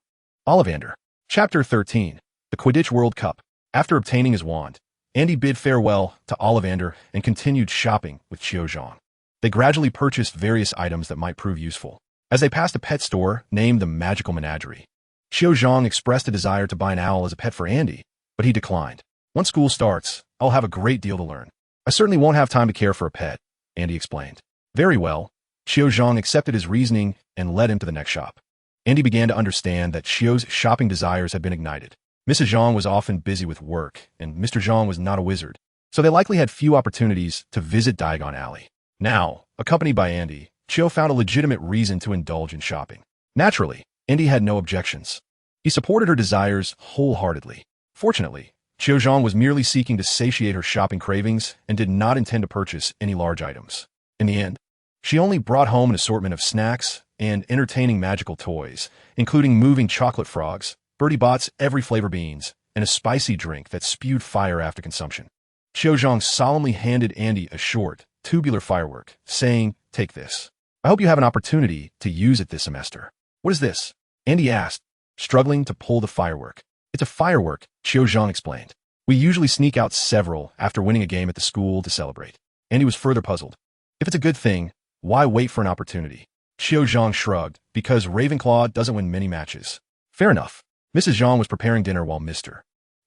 Ollivander. Chapter 13. The Quidditch World Cup. After obtaining his wand, Andy bid farewell to Ollivander and continued shopping with Xiao Zhang. They gradually purchased various items that might prove useful. As they passed a pet store named the Magical Menagerie, Xiao Zhang expressed a desire to buy an owl as a pet for Andy, but he declined. Once school starts, I'll have a great deal to learn. I certainly won't have time to care for a pet, Andy explained. Very well. Xiao Zhang accepted his reasoning and led him to the next shop. Andy began to understand that Xiao's shopping desires had been ignited. Mrs. Zhang was often busy with work, and Mr. Zhang was not a wizard, so they likely had few opportunities to visit Diagon Alley. Now, accompanied by Andy, Xiao found a legitimate reason to indulge in shopping. Naturally, Andy had no objections. He supported her desires wholeheartedly. Fortunately, Xiao Zhang was merely seeking to satiate her shopping cravings and did not intend to purchase any large items. In the end, she only brought home an assortment of snacks and entertaining magical toys, including moving chocolate frogs, Bertie Bott's every flavor beans, and a spicy drink that spewed fire after consumption. Xiao Zhang solemnly handed Andy a short, tubular firework, saying, take this. I hope you have an opportunity to use it this semester. What is this? Andy asked, struggling to pull the firework. It's a firework, Xiao Zhang explained. We usually sneak out several after winning a game at the school to celebrate. Andy was further puzzled. If it's a good thing, why wait for an opportunity? Xiao Zhang shrugged, because Ravenclaw doesn't win many matches. Fair enough. Mrs. Zhang was preparing dinner while Mr.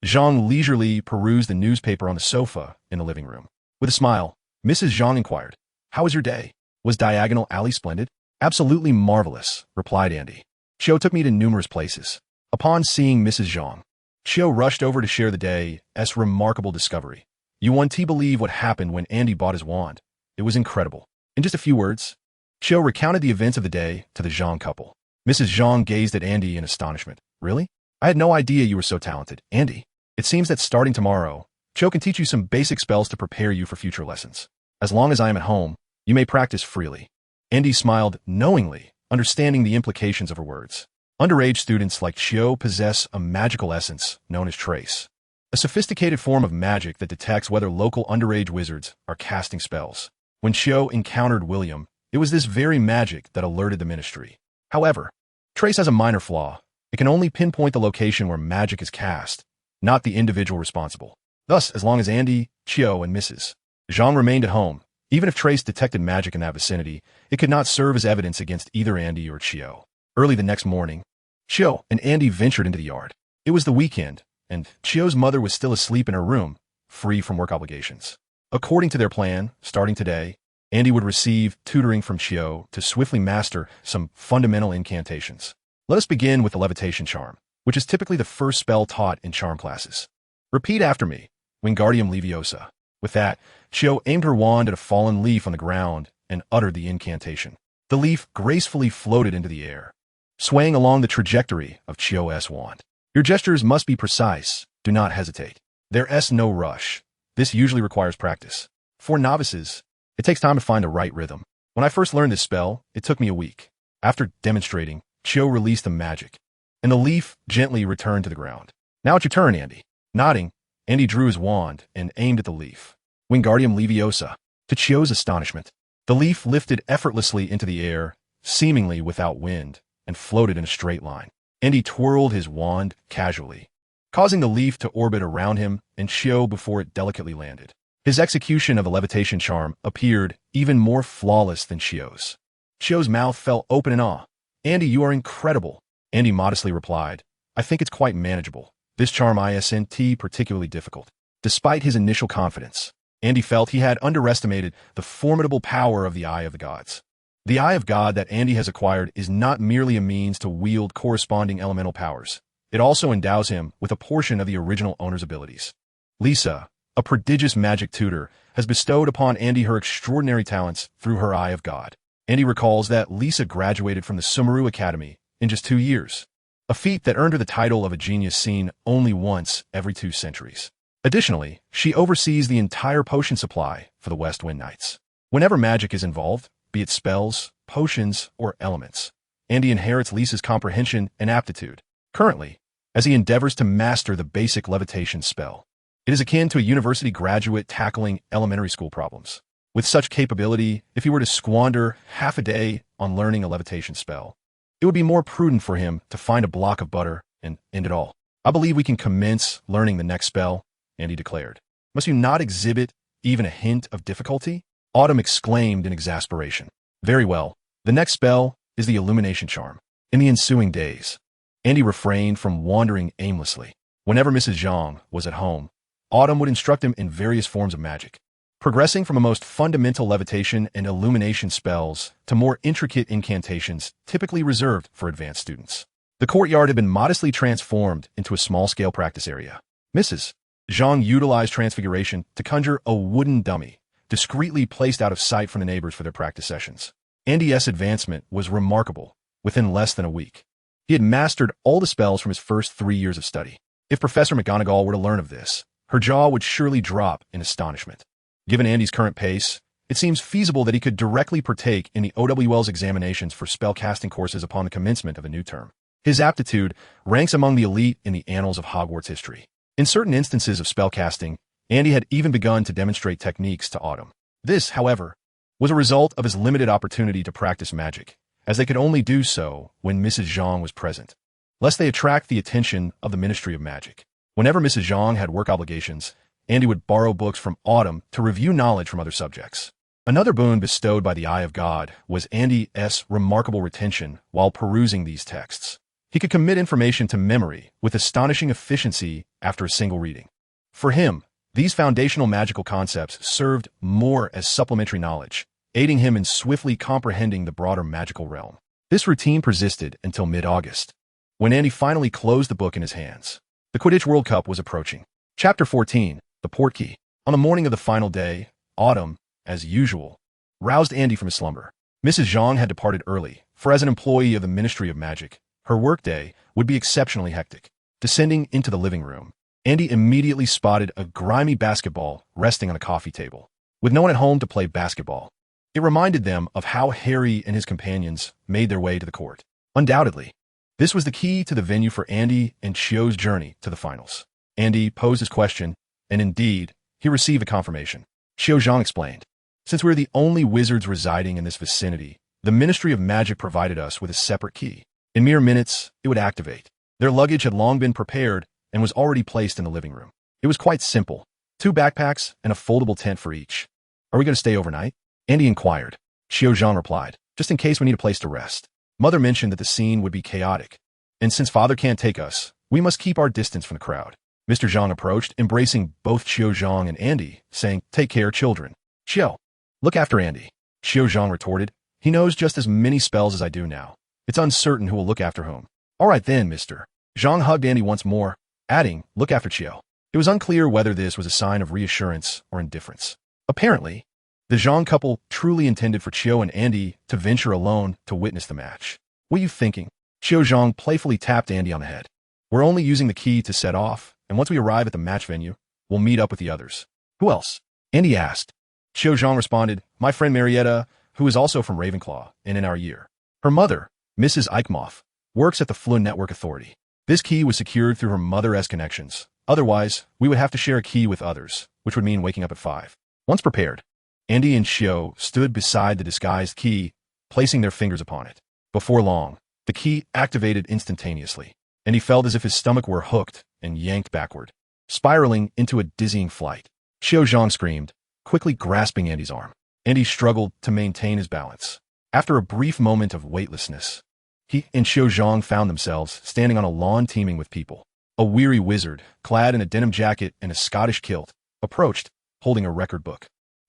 Zhang leisurely perused the newspaper on the sofa in the living room. With a smile, Mrs. Zhang inquired, how was your day? Was Diagonal Alley splendid? Absolutely marvelous, replied Andy. Xiao took me to numerous places. Upon seeing Mrs. Zhang, Xiao rushed over to share the day's remarkable discovery. You won't believe what happened when Andy bought his wand. It was incredible. In just a few words, Xiao recounted the events of the day to the Zhang couple. Mrs. Zhang gazed at Andy in astonishment. Really? I had no idea you were so talented. Andy, it seems that starting tomorrow, Xiao can teach you some basic spells to prepare you for future lessons. As long as I am at home, you may practice freely. Andy smiled knowingly, understanding the implications of her words. Underage students like Xiao possess a magical essence known as trace, a sophisticated form of magic that detects whether local underage wizards are casting spells. When Xiao encountered William, it was this very magic that alerted the ministry. However, trace has a minor flaw. It can only pinpoint the location where magic is cast, not the individual responsible. Thus, as long as Andy, Xiao, and Mrs. Zhang remained at home, even if Trace detected magic in that vicinity, it could not serve as evidence against either Andy or Xiao. Early the next morning, Xiao and Andy ventured into the yard. It was the weekend, and Xiao's mother was still asleep in her room, free from work obligations. According to their plan, starting today, Andy would receive tutoring from Xiao to swiftly master some fundamental incantations. Let us begin with the levitation charm, which is typically the first spell taught in charm classes. Repeat after me, Wingardium Leviosa. With that, Xiao aimed her wand at a fallen leaf on the ground and uttered the incantation. The leaf gracefully floated into the air, swaying along the trajectory of Xiao's wand. Your gestures must be precise. Do not hesitate. There's no rush. This usually requires practice. For novices, it takes time to find the right rhythm. When I first learned this spell, it took me a week. After demonstrating, Xiao released the magic, and the leaf gently returned to the ground. Now it's your turn, Andy. Nodding, Andy drew his wand and aimed at the leaf. Wingardium Leviosa. To Xiao's astonishment, the leaf lifted effortlessly into the air, seemingly without wind, and floated in a straight line. Andy twirled his wand casually, causing the leaf to orbit around him and Xiao before it delicately landed. His execution of the levitation charm appeared even more flawless than Xiao's. Chio's mouth fell open in awe. Andy, you are incredible. Andy modestly replied, I think it's quite manageable. This charm isn't particularly difficult. Despite his initial confidence, Andy felt he had underestimated the formidable power of the Eye of the Gods. The Eye of God that Andy has acquired is not merely a means to wield corresponding elemental powers. It also endows him with a portion of the original owner's abilities. Lisa, a prodigious magic tutor, has bestowed upon Andy her extraordinary talents through her Eye of God. Andy recalls that Lisa graduated from the Sumeru Academy in just 2 years, a feat that earned her the title of a genius seen only once every 2 centuries. Additionally, she oversees the entire potion supply for the West Wind Knights. Whenever magic is involved, be it spells, potions, or elements, Andy inherits Lisa's comprehension and aptitude. Currently, as he endeavors to master the basic levitation spell, it is akin to a university graduate tackling elementary school problems. With such capability, if he were to squander half a day on learning a levitation spell, it would be more prudent for him to find a block of butter and end it all. I believe we can commence learning the next spell, Andy declared. Must you not exhibit even a hint of difficulty? Autumn exclaimed in exasperation. Very well. The next spell is the illumination charm. In the ensuing days, Andy refrained from wandering aimlessly. Whenever Mrs. Zhang was at home, Autumn would instruct him in various forms of magic, progressing from a most fundamental levitation and illumination spells to more intricate incantations typically reserved for advanced students. The courtyard had been modestly transformed into a small-scale practice area. Mrs. Zhang utilized transfiguration to conjure a wooden dummy, discreetly placed out of sight from the neighbors for their practice sessions. Andy's advancement was remarkable. Within less than a week, he had mastered all the spells from his first 3 years of study. If Professor McGonagall were to learn of this, her jaw would surely drop in astonishment. Given Andy's current pace, it seems feasible that he could directly partake in the OWL's examinations for spellcasting courses upon the commencement of a new term. His aptitude ranks among the elite in the annals of Hogwarts history. In certain instances of spellcasting, Andy had even begun to demonstrate techniques to Autumn. This, however, was a result of his limited opportunity to practice magic, as they could only do so when Mrs. Zhang was present, lest they attract the attention of the Ministry of Magic. Whenever Mrs. Zhang had work obligations, Andy would borrow books from Autumn to review knowledge from other subjects. Another boon bestowed by the Eye of God was Andy's remarkable retention while perusing these texts. He could commit information to memory with astonishing efficiency after a single reading. For him, these foundational magical concepts served more as supplementary knowledge, aiding him in swiftly comprehending the broader magical realm. This routine persisted until mid-August, when Andy finally closed the book in his hands. The Quidditch World Cup was approaching. Chapter 14, The Portkey. On the morning of the final day, Autumn, as usual, roused Andy from his slumber. Mrs. Zhang had departed early, for as an employee of the Ministry of Magic, her workday would be exceptionally hectic. Descending into the living room, Andy immediately spotted a grimy basketball resting on a coffee table. With no one at home to play basketball, it reminded them of how Harry and his companions made their way to the court. Undoubtedly, this was the key to the venue for Andy and Chio's journey to the finals. Andy posed his question, and indeed, he received a confirmation. Chio Zhang explained, since we're the only wizards residing in this vicinity, the Ministry of Magic provided us with a separate key. In mere minutes, it would activate. Their luggage had long been prepared and was already placed in the living room. It was quite simple. 2 backpacks and a foldable tent for each. Are we going to stay overnight? Andy inquired. Chio Zhang replied, just in case we need a place to rest. Mother mentioned that the scene would be chaotic, and since Father can't take us, we must keep our distance from the crowd. Mr. Zhang approached, embracing both Chio Zhang and Andy, saying, take care, children. Chio, look after Andy. Chio Zhang retorted, he knows just as many spells as I do now. It's uncertain who will look after whom. All right then, Mr. Zhang hugged Andy once more, adding, look after Chio. It was unclear whether this was a sign of reassurance or indifference. Apparently, the Zhang couple truly intended for Chio and Andy to venture alone to witness the match. What are you thinking? Chio Zhang playfully tapped Andy on the head. We're only using the key to set off, and once we arrive at the match venue, we'll meet up with the others. Who else? Andy asked. Chio Zhang responded, my friend Marietta, who is also from Ravenclaw and in our year. Her mother, Mrs. Eichmoff, works at the Flynn Network Authority. This key was secured through her mother's connections. Otherwise, we would have to share a key with others, which would mean waking up at 5. Once prepared, Andy and Chio stood beside the disguised key, placing their fingers upon it. Before long, the key activated instantaneously, and he felt as if his stomach were hooked and yanked backward, spiraling into a dizzying flight. Chio Zhang screamed, quickly grasping Andy's arm. Andy struggled to maintain his balance. After a brief moment of weightlessness, he and Xiao Zhang found themselves standing on a lawn teeming with people. A weary wizard, clad in a denim jacket and a Scottish kilt, approached, holding a record book.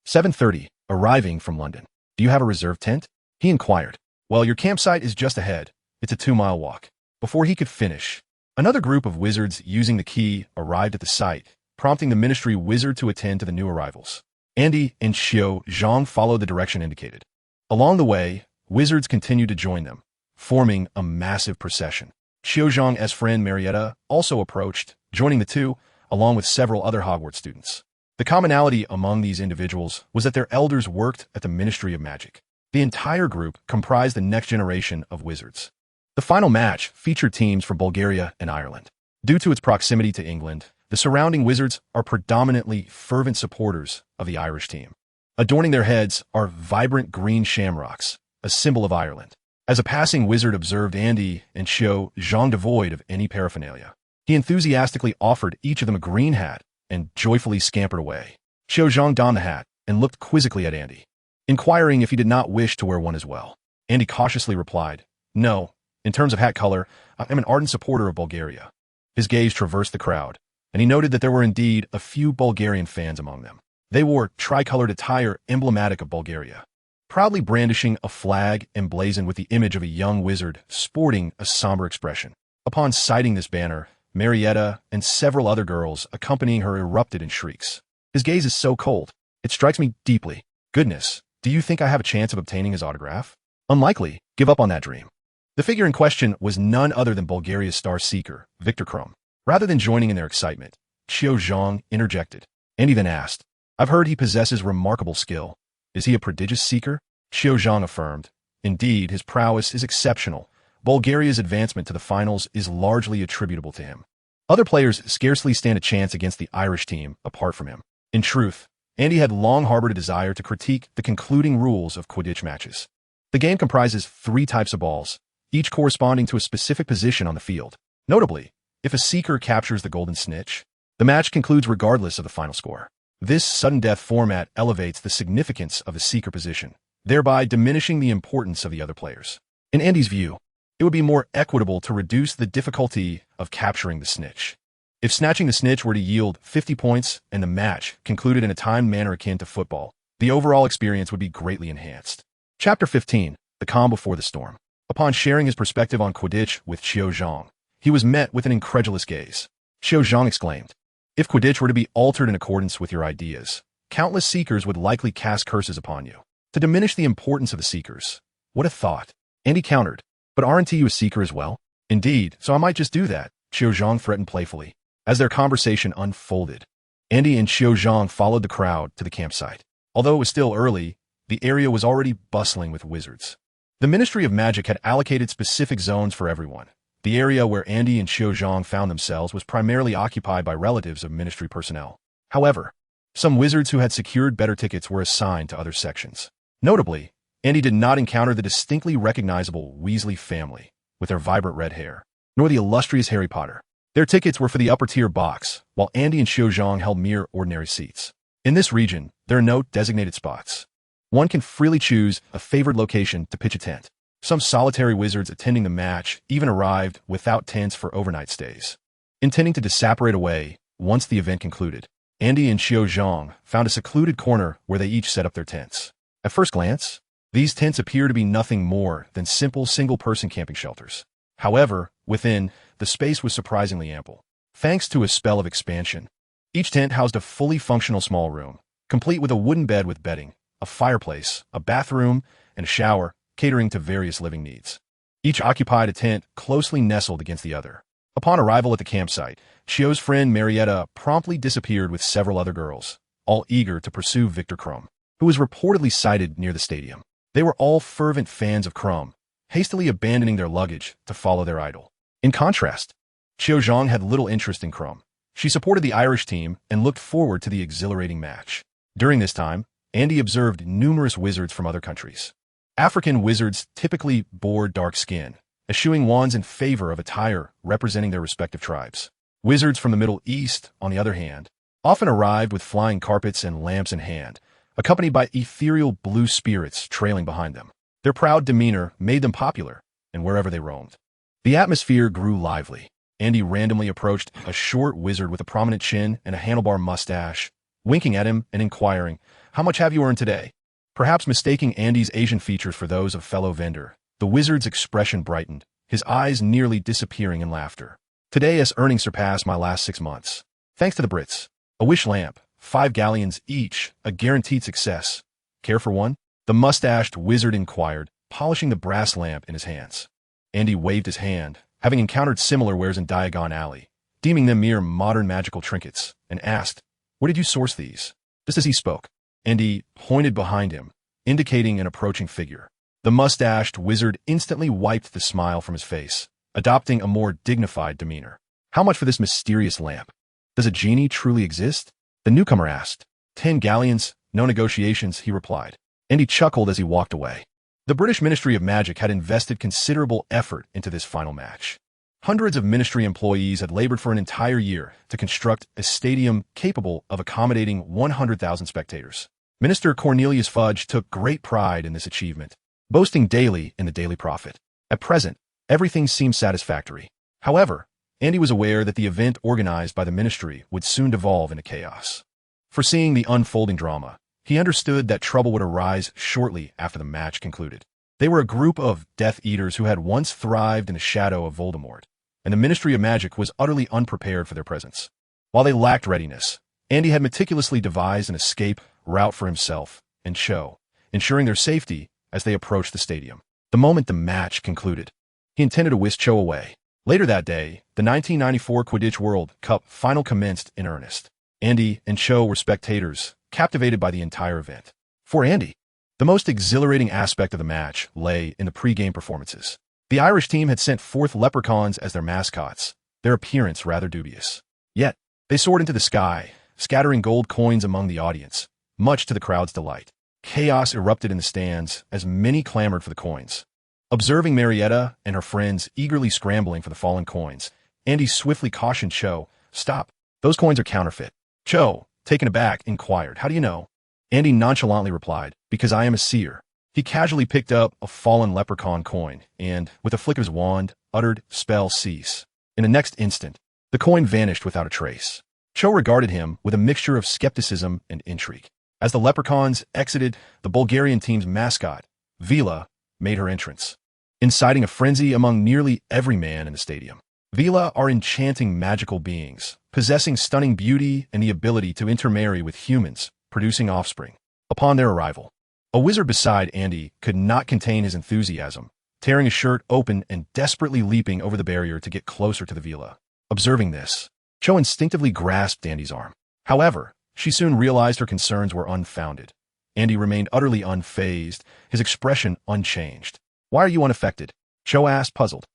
7:30, arriving from London. Do you have a reserved tent? He inquired. Well, your campsite is just ahead. It's a 2-mile walk. Before he could finish, another group of wizards using the key arrived at the site, prompting the ministry wizard to attend to the new arrivals. Andy and Xiao Zhang followed the direction indicated. Along the way, wizards continued to join them, forming a massive procession. Xiao Zhang's friend Marietta also approached, joining the two, along with several other Hogwarts students. The commonality among these individuals was that their elders worked at the Ministry of Magic. The entire group comprised the next generation of wizards. The final match featured teams from Bulgaria and Ireland. Due to its proximity to England, the surrounding wizards are predominantly fervent supporters of the Irish team. Adorning their heads are vibrant green shamrocks, a symbol of Ireland. As a passing wizard observed Andy and Xiao Zhang devoid of any paraphernalia, he enthusiastically offered each of them a green hat and joyfully scampered away. Xiao Zhang donned the hat and looked quizzically at Andy, inquiring if he did not wish to wear one as well. Andy cautiously replied, "No, in terms of hat color, I am an ardent supporter of Bulgaria." His gaze traversed the crowd, and he noted that there were indeed a few Bulgarian fans among them. They wore tricolored attire emblematic of Bulgaria, proudly brandishing a flag emblazoned with the image of a young wizard sporting a somber expression. Upon sighting this banner, Marietta and several other girls accompanying her erupted in shrieks. His gaze is so cold. It strikes me deeply. Goodness, do you think I have a chance of obtaining his autograph? Unlikely. Give up on that dream. The figure in question was none other than Bulgaria's star seeker, Victor Krum. Rather than joining in their excitement, Xiao Zhang interjected. Andy then asked, "I've heard he possesses remarkable skill. Is he a prodigious seeker?" Xiao Zhang affirmed. Indeed, his prowess is exceptional. Bulgaria's advancement to the finals is largely attributable to him. Other players scarcely stand a chance against the Irish team apart from him. In truth, Andy had long harbored a desire to critique the concluding rules of Quidditch matches. The game comprises 3 types of balls, each corresponding to a specific position on the field. Notably, if a seeker captures the golden snitch, the match concludes regardless of the final score. This sudden death format elevates the significance of the seeker position, thereby diminishing the importance of the other players. In Andy's view, it would be more equitable to reduce the difficulty of capturing the snitch. If snatching the snitch were to yield 50 points and the match concluded in a timed manner akin to football, the overall experience would be greatly enhanced. Chapter 15, The Calm Before the Storm. Upon sharing his perspective on Quidditch with Xiao Zhang, he was met with an incredulous gaze. Xiao Zhang exclaimed, "If Quidditch were to be altered in accordance with your ideas, countless seekers would likely cast curses upon you. To diminish the importance of the seekers. What a thought." Andy countered, "But aren't you a seeker as well?" "Indeed, so I might just do that," Xiao Zhang threatened playfully. As their conversation unfolded, Andy and Xiao Zhang followed the crowd to the campsite. Although it was still early, the area was already bustling with wizards. The Ministry of Magic had allocated specific zones for everyone. The area where Andy and Xiao Zhang found themselves was primarily occupied by relatives of Ministry personnel. However, some wizards who had secured better tickets were assigned to other sections. Notably, Andy did not encounter the distinctly recognizable Weasley family, with their vibrant red hair, nor the illustrious Harry Potter. Their tickets were for the upper-tier box, while Andy and Xiao Zhang held mere ordinary seats. In this region, there are no designated spots. One can freely choose a favored location to pitch a tent. Some solitary wizards attending the match even arrived without tents for overnight stays. Intending to disapparate away once the event concluded, Andy and Xiao Zhang found a secluded corner where they each set up their tents. At first glance, these tents appear to be nothing more than simple single-person camping shelters. However, within, the space was surprisingly ample. Thanks to a spell of expansion, each tent housed a fully functional small room, complete with a wooden bed with bedding, a fireplace, a bathroom, and a shower, catering to various living needs. Each occupied a tent closely nestled against the other. Upon arrival at the campsite, Xiao's friend Marietta promptly disappeared with several other girls, all eager to pursue Victor Krum, who was reportedly sighted near the stadium. They were all fervent fans of Krum, hastily abandoning their luggage to follow their idol. In contrast, Xiao Zhang had little interest in Krum. She supported the Irish team and looked forward to the exhilarating match. During this time, Andy observed numerous wizards from other countries. African wizards typically bore dark skin, eschewing wands in favor of attire representing their respective tribes. Wizards from the Middle East, on the other hand, often arrived with flying carpets and lamps in hand, accompanied by ethereal blue spirits trailing behind them. Their proud demeanor made them popular, and wherever they roamed. The atmosphere grew lively. Andy randomly approached a short wizard with a prominent chin and a handlebar mustache, winking at him and inquiring, "How much have you earned today?" Perhaps mistaking Andy's Asian features for those of fellow vendor, the wizard's expression brightened, his eyes nearly disappearing in laughter. "Today's earnings surpassed my last 6 months. Thanks to the Brits. A wish lamp, 5 galleons each, a guaranteed success. Care for one?" The mustached wizard inquired, polishing the brass lamp in his hands. Andy waved his hand, having encountered similar wares in Diagon Alley, deeming them mere modern magical trinkets, and asked, "Where did you source these?" Just as he spoke, Andy pointed behind him, indicating an approaching figure. The mustached wizard instantly wiped the smile from his face, adopting a more dignified demeanor. "How much for this mysterious lamp? Does a genie truly exist?" the newcomer asked. 10 galleons, no negotiations, he replied. Andy chuckled as he walked away. The British Ministry of Magic had invested considerable effort into this final match. Hundreds of ministry employees had labored for an entire year to construct a stadium capable of accommodating 100,000 spectators. Minister Cornelius Fudge took great pride in this achievement, boasting daily in the daily profit. At present, everything seemed satisfactory. However, Andy was aware that the event organized by the ministry would soon devolve into chaos. Foreseeing the unfolding drama, he understood that trouble would arise shortly after the match concluded. They were a group of Death Eaters who had once thrived in the shadow of Voldemort, and the Ministry of Magic was utterly unprepared for their presence. While they lacked readiness, Andy had meticulously devised an escape route for himself and Cho, ensuring their safety as they approached the stadium. The moment the match concluded, he intended to whisk Cho away. Later that day, the 1994 Quidditch World Cup final commenced in earnest. Andy and Cho were spectators, captivated by the entire event. For Andy, the most exhilarating aspect of the match lay in the pre-game performances. The Irish team had sent forth leprechauns as their mascots, their appearance rather dubious. Yet, they soared into the sky, scattering gold coins among the audience, much to the crowd's delight. Chaos erupted in the stands as many clamored for the coins. Observing Marietta and her friends eagerly scrambling for the fallen coins, Andy swiftly cautioned Cho, "Stop, those coins are counterfeit." Cho, taken aback, inquired, "How do you know?" Andy nonchalantly replied, "Because I am a seer." He casually picked up a fallen leprechaun coin and, with a flick of his wand, uttered, "Spell cease." In the next instant, the coin vanished without a trace. Cho regarded him with a mixture of skepticism and intrigue. As the leprechauns exited, the Bulgarian team's mascot, Vila, made her entrance, inciting a frenzy among nearly every man in the stadium. Vila are enchanting magical beings, possessing stunning beauty and the ability to intermarry with humans, producing offspring. Upon their arrival, a wizard beside Andy could not contain his enthusiasm, tearing his shirt open and desperately leaping over the barrier to get closer to the Vila. Observing this, Cho instinctively grasped Andy's arm. However, she soon realized her concerns were unfounded. Andy remained utterly unfazed, his expression unchanged. "Why are you unaffected?" Cho asked, puzzled.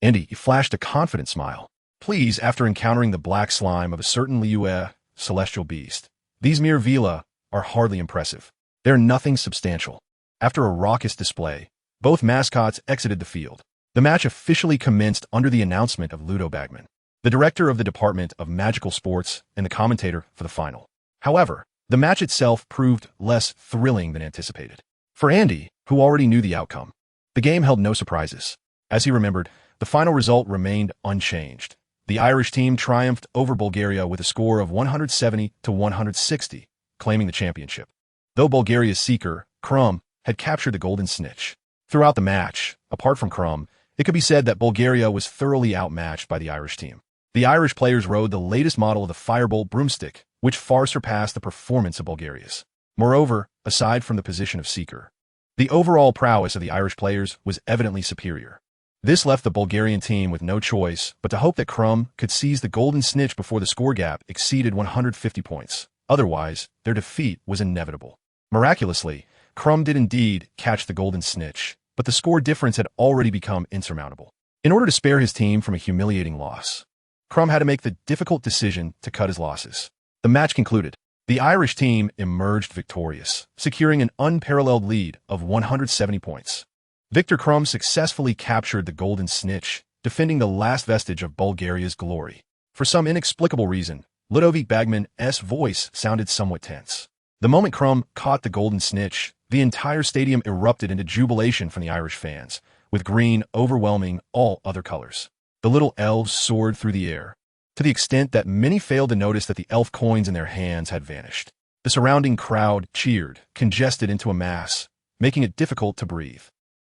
Andy flashed a confident smile. "Please, after encountering the black slime of a certain Liue celestial beast, these mere Vila are hardly impressive. They're nothing substantial." After a raucous display, both mascots exited the field. The match officially commenced under the announcement of Ludo Bagman, the director of the Department of Magical Sports and the commentator for the final. However, the match itself proved less thrilling than anticipated. For Andy, who already knew the outcome, the game held no surprises. As he remembered, the final result remained unchanged. The Irish team triumphed over Bulgaria with a score of 170 to 160, claiming the championship, though Bulgaria's seeker, Krum, had captured the golden snitch. Throughout the match, apart from Krum, it could be said that Bulgaria was thoroughly outmatched by the Irish team. The Irish players rode the latest model of the Firebolt broomstick, which far surpassed the performance of Bulgaria's. Moreover, aside from the position of seeker, the overall prowess of the Irish players was evidently superior. This left the Bulgarian team with no choice but to hope that Krum could seize the golden snitch before the score gap exceeded 150 points. Otherwise, their defeat was inevitable. Miraculously, Krum did indeed catch the golden snitch, but the score difference had already become insurmountable. In order to spare his team from a humiliating loss, Krum had to make the difficult decision to cut his losses. The match concluded. The Irish team emerged victorious, securing an unparalleled lead of 170 points. Victor Krum successfully captured the golden snitch, defending the last vestige of Bulgaria's glory. For some inexplicable reason, Ludovic Bagman's voice sounded somewhat tense. The moment Krum caught the golden snitch, The entire stadium erupted into jubilation from the Irish fans, with green overwhelming all other colors. The little elves soared through the air, to the extent that many failed to notice that the elf coins in their hands had vanished. The surrounding crowd cheered, congested into a mass, making it difficult to breathe.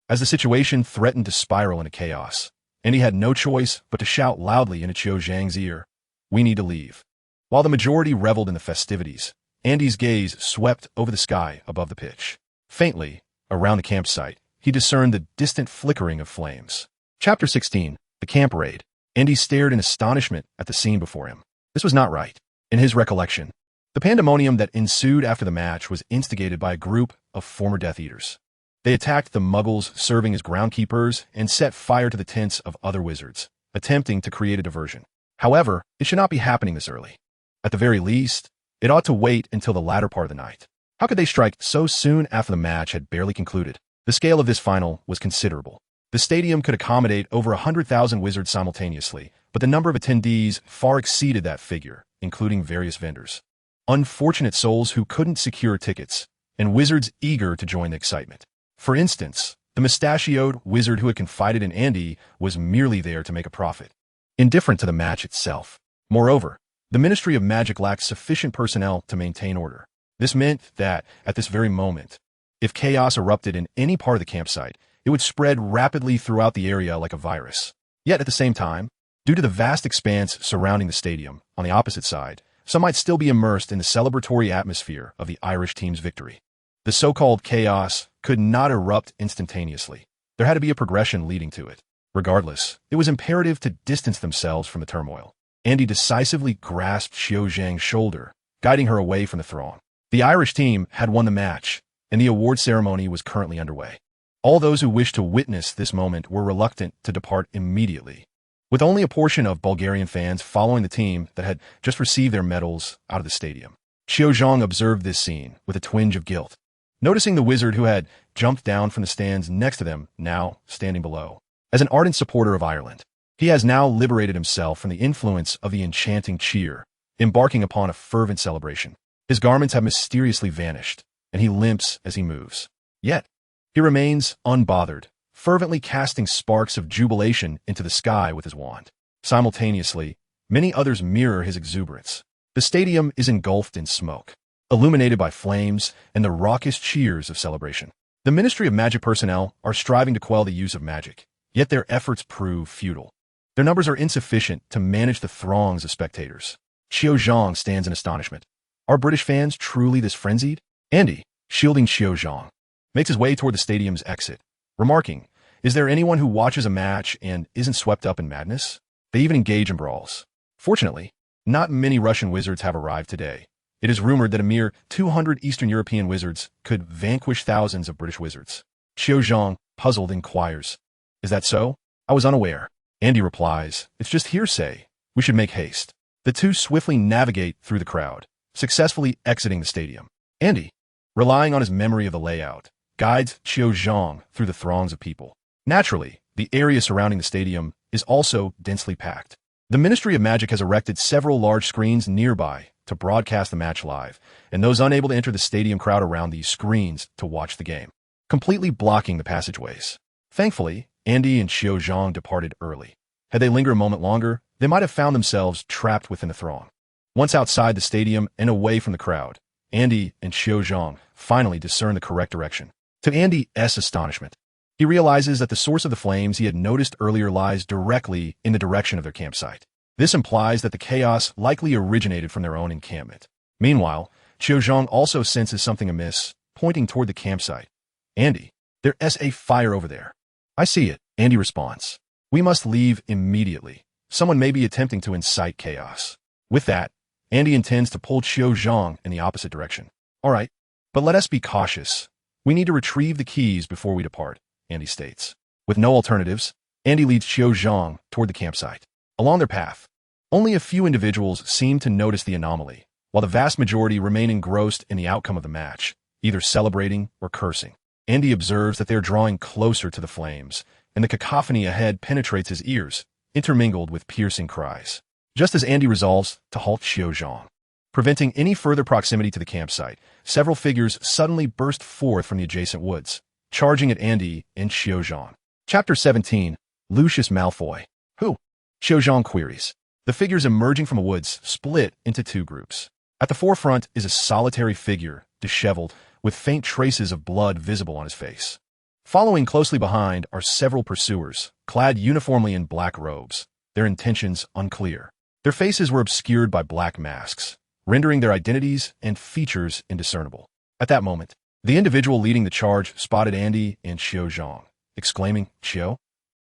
As the situation threatened to spiral into chaos, Andy had no choice but to shout loudly into Qiu Zhang's ear, "We need to leave." While the majority reveled in the festivities, Andy's gaze swept over the sky above the pitch. Faintly, around the campsite, he discerned the distant flickering of flames. Chapter 16, The Camp Raid. Andy stared in astonishment at the scene before him. This was not right. In his recollection, the pandemonium that ensued after the match was instigated by a group of former Death Eaters. They attacked the Muggles serving as groundkeepers and set fire to the tents of other wizards, attempting to create a diversion. However, it should not be happening this early. At the very least, it ought to wait until the latter part of the night. How could they strike so soon after the match had barely concluded? The scale of this final was considerable. The stadium could accommodate over 100,000 wizards simultaneously, but the number of attendees far exceeded that figure, including various vendors. Unfortunate souls who couldn't secure tickets, and wizards eager to join the excitement. For instance, the mustachioed wizard who had confided in Andy was merely there to make a profit, indifferent to the match itself. Moreover, the Ministry of Magic lacked sufficient personnel to maintain order. This meant that, at this very moment, if chaos erupted in any part of the campsite, it would spread rapidly throughout the area like a virus. Yet at the same time, due to the vast expanse surrounding the stadium, on the opposite side, some might still be immersed in the celebratory atmosphere of the Irish team's victory. The so-called chaos could not erupt instantaneously. There had to be a progression leading to it. Regardless, it was imperative to distance themselves from the turmoil. Andy decisively grasped Qiu Zhang's shoulder, guiding her away from the throng. The Irish team had won the match, and the award ceremony was currently underway. All those who wished to witness this moment were reluctant to depart immediately, with only a portion of Bulgarian fans following the team that had just received their medals out of the stadium. Qiu Zhang observed this scene with a twinge of guilt, noticing the wizard who had jumped down from the stands next to them, now standing below. As an ardent supporter of Ireland, he has now liberated himself from the influence of the enchanting cheer, embarking upon a fervent celebration. His garments have mysteriously vanished, and he limps as he moves. Yet, he remains unbothered, fervently casting sparks of jubilation into the sky with his wand. Simultaneously, many others mirror his exuberance. The stadium is engulfed in smoke, illuminated by flames and the raucous cheers of celebration. The Ministry of Magic personnel are striving to quell the use of magic, yet their efforts prove futile. Their numbers are insufficient to manage the throngs of spectators. Qiu Zhang stands in astonishment. Are British fans truly this frenzied? Andy, shielding Qiu Zhang, makes his way toward the stadium's exit, remarking, "Is there anyone who watches a match and isn't swept up in madness?" They even engage in brawls. Fortunately, not many Russian wizards have arrived today. It is rumored that a mere 200 Eastern European wizards could vanquish thousands of British wizards. Qiu Zhang, puzzled, inquires, "Is that so? I was unaware." Andy replies, "It's just hearsay. We should make haste." The two swiftly navigate through the crowd, successfully exiting the stadium. Andy, relying on his memory of the layout, guides Qiu Zhang through the throngs of people. Naturally, the area surrounding the stadium is also densely packed. The Ministry of Magic has erected several large screens nearby to broadcast the match live, and those unable to enter the stadium crowd around these screens to watch the game, completely blocking the passageways. Thankfully, Andy and Qiu Zhang departed early. Had they lingered a moment longer, they might have found themselves trapped within the throng. Once outside the stadium and away from the crowd, Andy and Qiu Zhang finally discern the correct direction. To Andy's astonishment, he realizes that the source of the flames he had noticed earlier lies directly in the direction of their campsite. This implies that the chaos likely originated from their own encampment. Meanwhile, Qiu Zhang also senses something amiss, pointing toward the campsite. "Andy, there's a fire over there." "I see it," Andy responds. "We must leave immediately. Someone may be attempting to incite chaos." With that, Andy intends to pull Qiu Zhang in the opposite direction. "All right, but let us be cautious. We need to retrieve the keys before we depart," Andy states. With no alternatives, Andy leads Qiu Zhang toward the campsite. Along their path, only a few individuals seem to notice the anomaly, while the vast majority remain engrossed in the outcome of the match, either celebrating or cursing. Andy observes that they are drawing closer to the flames, and the cacophony ahead penetrates his ears, intermingled with piercing cries. Just as Andy resolves to halt Qiu Zhang, Preventing any further proximity to the campsite, several figures suddenly burst forth from the adjacent woods, charging at Andy and Xiaozhang. Chapter 17. Lucius Malfoy. Who? Xiaozhang queries. The figures emerging from the woods split into two groups. At the forefront is a solitary figure, disheveled, with faint traces of blood visible on his face. Following closely behind are several pursuers, clad uniformly in black robes, their intentions unclear. Their faces were obscured by black masks, rendering their identities and features indiscernible. At that moment, the individual leading the charge spotted Andy and Xiaozhang, exclaiming, "Xiao,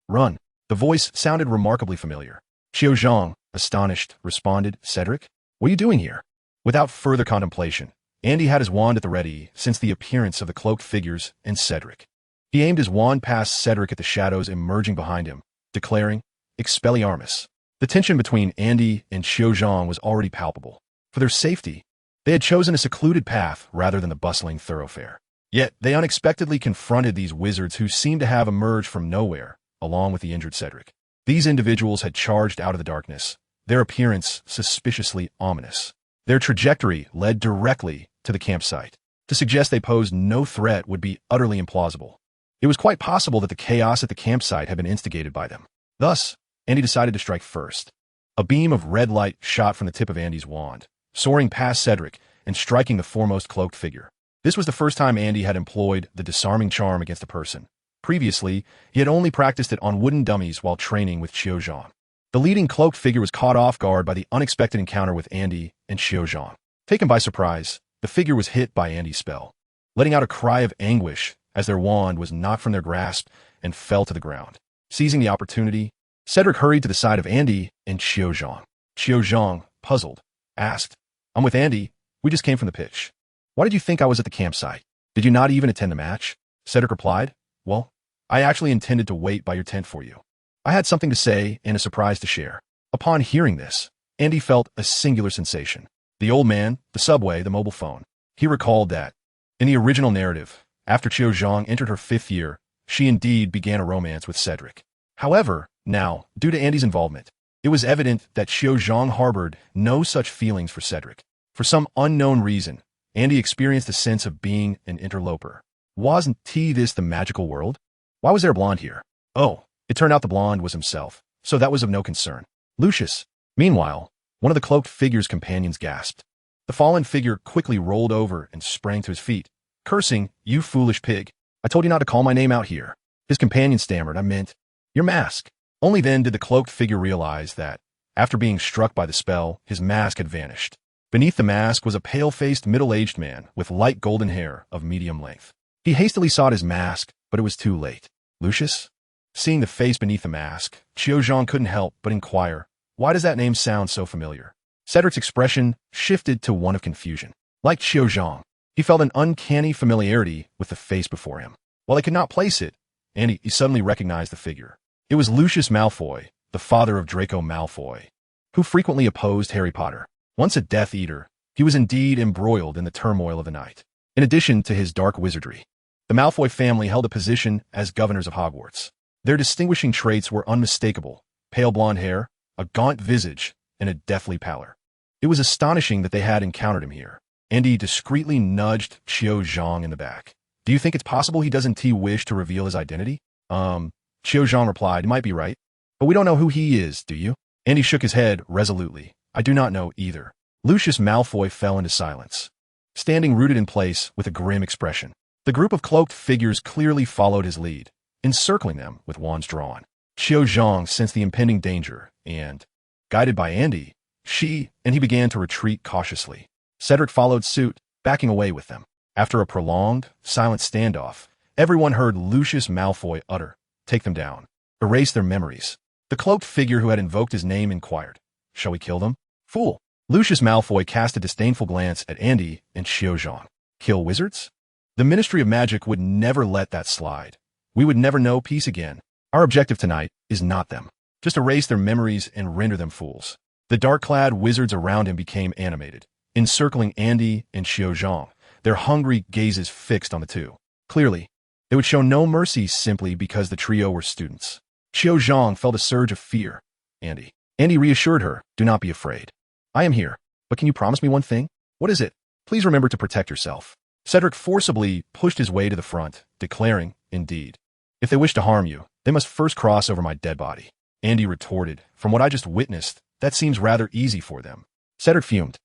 run!" The voice sounded remarkably familiar. Xiaozhang, astonished, responded, "Cedric, what are you doing here?" Without further contemplation, Andy had his wand at the ready since the appearance of the cloaked figures and Cedric. He aimed his wand past Cedric at the shadows emerging behind him, declaring, "Expelliarmus." The tension between Andy and Xiaozhang was already palpable. For their safety, they had chosen a secluded path rather than the bustling thoroughfare. Yet they unexpectedly confronted these wizards who seemed to have emerged from nowhere, along with the injured Cedric. These individuals had charged out of the darkness, their appearance suspiciously ominous. Their trajectory led directly to the campsite. To suggest they posed no threat would be utterly implausible. It was quite possible that the chaos at the campsite had been instigated by them. Thus, Andy decided to strike first. A beam of red light shot from the tip of Andy's wand, soaring past Cedric and striking the foremost cloaked figure. This was the first time Andy had employed the disarming charm against a person. Previously, he had only practiced it on wooden dummies while training with Xiaozhang. The leading cloaked figure was caught off guard by the unexpected encounter with Andy and Xiaozhang. Taken by surprise, the figure was hit by Andy's spell, letting out a cry of anguish as their wand was knocked from their grasp and fell to the ground. Seizing the opportunity, Cedric hurried to the side of Andy and Xiaozhang. Xiaozhang, puzzled, asked, "I'm with Andy. We just came from the pitch. Why did you think I was at the campsite? Did you not even attend the match?" Cedric replied, "Well, I actually intended to wait by your tent for you. I had something to say and a surprise to share." Upon hearing this, Andy felt a singular sensation. The old man, the subway, the mobile phone. He recalled that, in the original narrative, after Xiaozhang entered her 5th year, she indeed began a romance with Cedric. However, now, due to Andy's involvement, it was evident that Xiaozhang harbored no such feelings for Cedric. For some unknown reason, Andy experienced a sense of being an interloper. Wasn't this the magical world? Why was there a blonde here? Oh, it turned out the blonde was himself, so that was of no concern. Lucius. Meanwhile, one of the cloaked figure's companions gasped. The fallen figure quickly rolled over and sprang to his feet, cursing, "You foolish pig. I told you not to call my name out here." His companion stammered, "I meant, your mask." Only then did the cloaked figure realize that, after being struck by the spell, his mask had vanished. Beneath the mask was a pale-faced middle-aged man with light golden hair of medium length. He hastily sought his mask, but it was too late. "Lucius?" Seeing the face beneath the mask, Xiaozhang couldn't help but inquire, "Why does that name sound so familiar?" Cedric's expression shifted to one of confusion. Like Xiaozhang, he felt an uncanny familiarity with the face before him. While he could not place it, he suddenly recognized the figure. It was Lucius Malfoy, the father of Draco Malfoy, who frequently opposed Harry Potter. Once a Death Eater, he was indeed embroiled in the turmoil of the night. In addition to his dark wizardry, the Malfoy family held a position as governors of Hogwarts. Their distinguishing traits were unmistakable: pale blonde hair, a gaunt visage, and a deathly pallor. It was astonishing that they had encountered him here. Andy discreetly nudged Xiaozhang in the back. "Do you think it's possible he doesn't wish to reveal his identity?" Xiaozhang replied, "You might be right, but we don't know who he is, do you?" Andy shook his head resolutely. "I do not know either." Lucius Malfoy fell into silence, standing rooted in place with a grim expression. The group of cloaked figures clearly followed his lead, encircling them with wands drawn. Xiaozhang sensed the impending danger, and, guided by Andy, he began to retreat cautiously. Cedric followed suit, backing away with them. After a prolonged, silent standoff, everyone heard Lucius Malfoy utter, "Take them down. Erase their memories." The cloaked figure who had invoked his name inquired, "Shall we kill them?" "Fool." Lucius Malfoy cast a disdainful glance at Andy and Xiaozhang. "Kill wizards? The Ministry of Magic would never let that slide. We would never know peace again. Our objective tonight is not them. Just erase their memories and render them fools." The dark-clad wizards around him became animated, encircling Andy and Xiaozhang, their hungry gazes fixed on the two. Clearly, they would show no mercy simply because the trio were students. Xiaozhang felt a surge of fear. Andy reassured her, "Do not be afraid. I am here. But can you promise me one thing? What is it? Please remember to protect yourself. Cedric forcibly pushed his way to the front, declaring, indeed, if they wish to harm you, they must first cross over my dead body. Andy retorted, from what I just witnessed, that seems rather easy for them. Cedric fumed.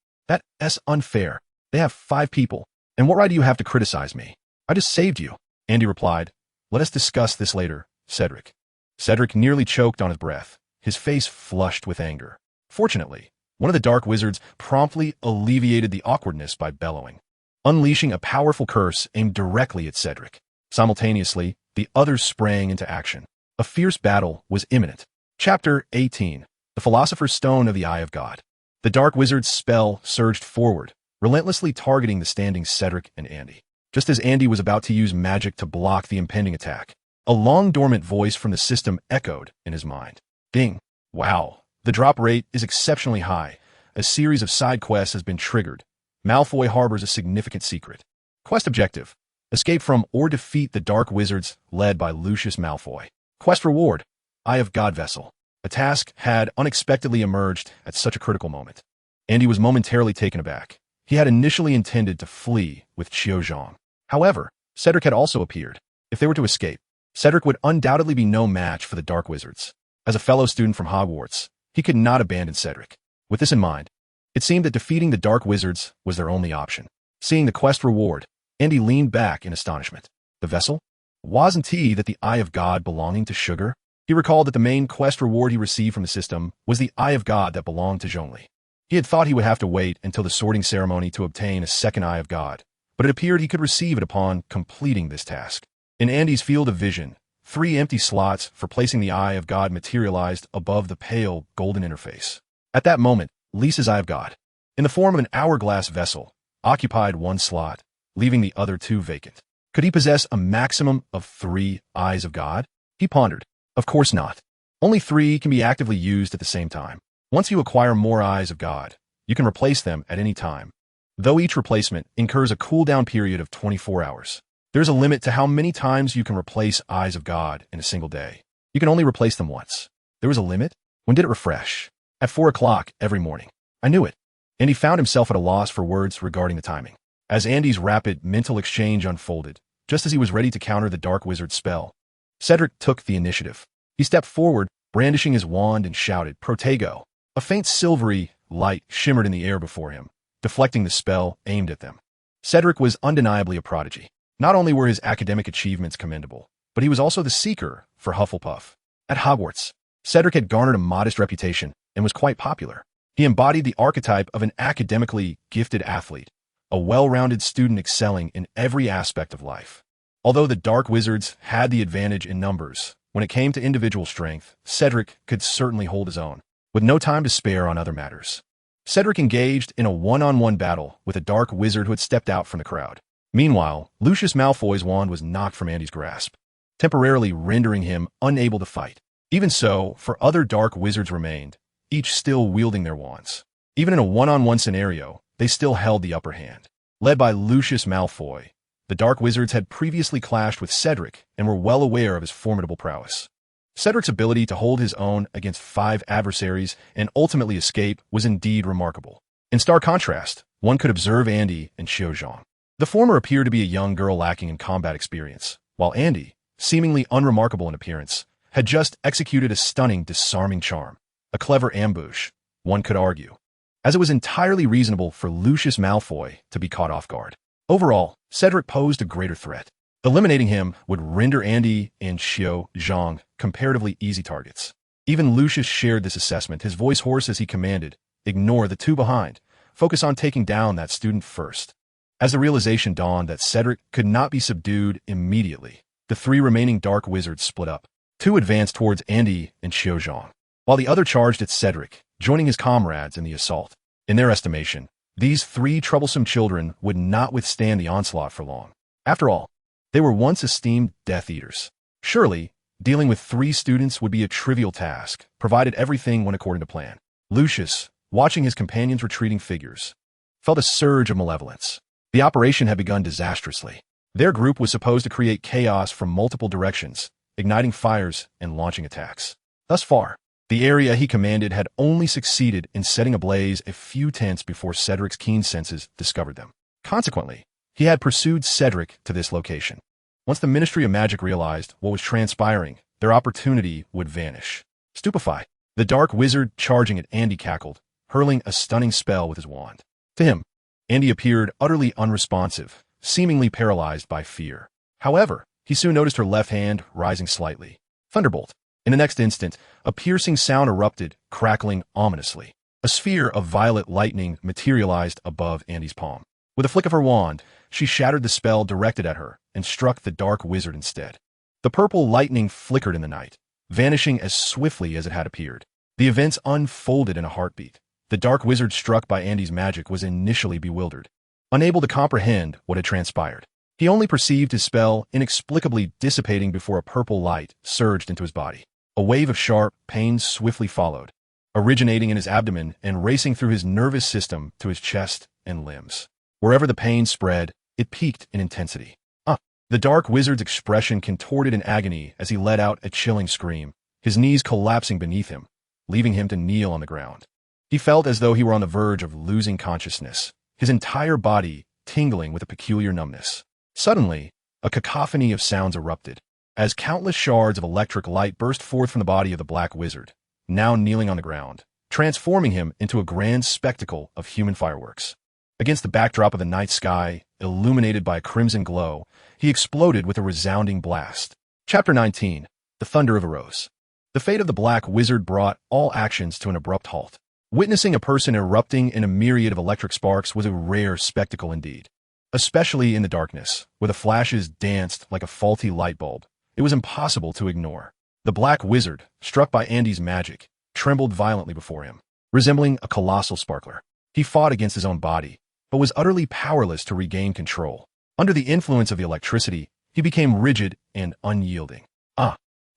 That's unfair. They have 5 people. And what right do you have to criticize me? I just saved you. Andy replied, let us discuss this later, Cedric. Cedric nearly choked on his breath, his face flushed with anger. Fortunately, one of the dark wizards promptly alleviated the awkwardness by bellowing, unleashing a powerful curse aimed directly at Cedric. Simultaneously, the others sprang into action. A fierce battle was imminent. Chapter 18. The Philosopher's Stone of the Eye of God. The dark wizard's spell surged forward, relentlessly targeting the standing Cedric and Andy. Just as Andy was about to use magic to block the impending attack, a long-dormant voice from the system echoed in his mind. Ding. Wow. The drop rate is exceptionally high. A series of side quests has been triggered. Malfoy harbors a significant secret. Quest objective: escape from or defeat the dark wizards led by Lucius Malfoy. Quest reward: Eye of God Vessel. A task had unexpectedly emerged at such a critical moment. Andy was momentarily taken aback. He had initially intended to flee with Qiu Zhang. However, Cedric had also appeared. If they were to escape, Cedric would undoubtedly be no match for the dark wizards. As a fellow student from Hogwarts, he could not abandon Cedric. With this in mind, it seemed that defeating the dark wizards was their only option. Seeing the quest reward, Andy leaned back in astonishment. The vessel? Wasn't he that the Eye of God belonging to Sugar? He recalled that the main quest reward he received from the system was the Eye of God that belonged to Zhongli. He had thought he would have to wait until the sorting ceremony to obtain a second Eye of God, but it appeared he could receive it upon completing this task. In Andy's field of vision, 3 empty slots for placing the Eye of God materialized above the pale, golden interface. At that moment, Lisa's Eye of God, in the form of an hourglass vessel, occupied 1 slot, leaving the other 2 vacant. Could he possess a maximum of 3 Eyes of God? He pondered. Of course not. Only 3 can be actively used at the same time. Once you acquire more Eyes of God, you can replace them at any time, though each replacement incurs a cooldown period of 24 hours. There's a limit to how many times you can replace Eyes of God in a single day. You can only replace them once. There was a limit? When did it refresh? At 4 o'clock every morning. I knew it. And he found himself at a loss for words regarding the timing. As Andy's rapid mental exchange unfolded, just as he was ready to counter the dark wizard's spell, Cedric took the initiative. He stepped forward, brandishing his wand, and shouted, Protego. A faint silvery light shimmered in the air before him, deflecting the spell aimed at them. Cedric was undeniably a prodigy. Not only were his academic achievements commendable, but he was also the seeker for Hufflepuff. At Hogwarts, Cedric had garnered a modest reputation and was quite popular. He embodied the archetype of an academically gifted athlete, a well-rounded student excelling in every aspect of life. Although the dark wizards had the advantage in numbers, when it came to individual strength, Cedric could certainly hold his own, with no time to spare on other matters. Cedric engaged in a one-on-one battle with a dark wizard who had stepped out from the crowd. Meanwhile, Lucius Malfoy's wand was knocked from Andy's grasp, temporarily rendering him unable to fight. Even so, for other dark wizards remained, each still wielding their wands. Even in a one-on-one scenario, they still held the upper hand. Led by Lucius Malfoy, the dark wizards had previously clashed with Cedric and were well aware of his formidable prowess. Cedric's ability to hold his own against 5 adversaries and ultimately escape was indeed remarkable. In stark contrast, one could observe Andy and Qiu Zhang. The former appeared to be a young girl lacking in combat experience, while Andy, seemingly unremarkable in appearance, had just executed a stunning disarming charm. A clever ambush, one could argue, as it was entirely reasonable for Lucius Malfoy to be caught off guard. Overall, Cedric posed a greater threat. Eliminating him would render Andy and Qiu Zhang comparatively easy targets. Even Lucius shared this assessment, his voice hoarse as he commanded, ignore the 2 behind, focus on taking down that student first. As the realization dawned that Cedric could not be subdued immediately, the 3 remaining dark wizards split up. 2 advanced towards Andy and Qiu Zhang, while the other charged at Cedric, joining his comrades in the assault. In their estimation, these 3 troublesome children would not withstand the onslaught for long. After all, they were once esteemed Death Eaters. Surely, dealing with 3 students would be a trivial task, provided everything went according to plan. Lucius, watching his companions' retreating figures, felt a surge of malevolence. The operation had begun disastrously. Their group was supposed to create chaos from multiple directions, igniting fires and launching attacks. Thus far, The area he commanded had only succeeded in setting ablaze a few tenths before Cedric's keen senses discovered them. Consequently, he had pursued Cedric to this location. Once the Ministry of Magic realized what was transpiring, their opportunity would vanish. Stupefied, the dark wizard charging at Andy cackled, hurling a stunning spell with his wand. To him, Andy appeared utterly unresponsive, seemingly paralyzed by fear. However, he soon noticed her left hand rising slightly. Thunderbolt. In the next instant, a piercing sound erupted, crackling ominously. A sphere of violet lightning materialized above Andy's palm. With a flick of her wand, she shattered the spell directed at her and struck the dark wizard instead. The purple lightning flickered in the night, vanishing as swiftly as it had appeared. The events unfolded in a heartbeat. The dark wizard struck by Andy's magic was initially bewildered, unable to comprehend what had transpired. He only perceived his spell inexplicably dissipating before a purple light surged into his body. A wave of sharp pain swiftly followed, originating in his abdomen and racing through his nervous system to his chest and limbs. Wherever the pain spread, it peaked in intensity. The dark wizard's expression contorted in agony as he let out a chilling scream, his knees collapsing beneath him, leaving him to kneel on the ground. He felt as though he were on the verge of losing consciousness, his entire body tingling with a peculiar numbness. Suddenly, a cacophony of sounds erupted, as countless shards of electric light burst forth from the body of the black wizard, now kneeling on the ground, transforming him into a grand spectacle of human fireworks. Against the backdrop of the night sky, illuminated by a crimson glow, he exploded with a resounding blast. Chapter 19. The Thunder of Arose. The fate of the black wizard brought all actions to an abrupt halt. Witnessing a person erupting in a myriad of electric sparks was a rare spectacle indeed. Especially in the darkness, where the flashes danced like a faulty light bulb, it was impossible to ignore. The black wizard, struck by Andy's magic, trembled violently before him, resembling a colossal sparkler. He fought against his own body, but was utterly powerless to regain control. Under the influence of the electricity, he became rigid and unyielding.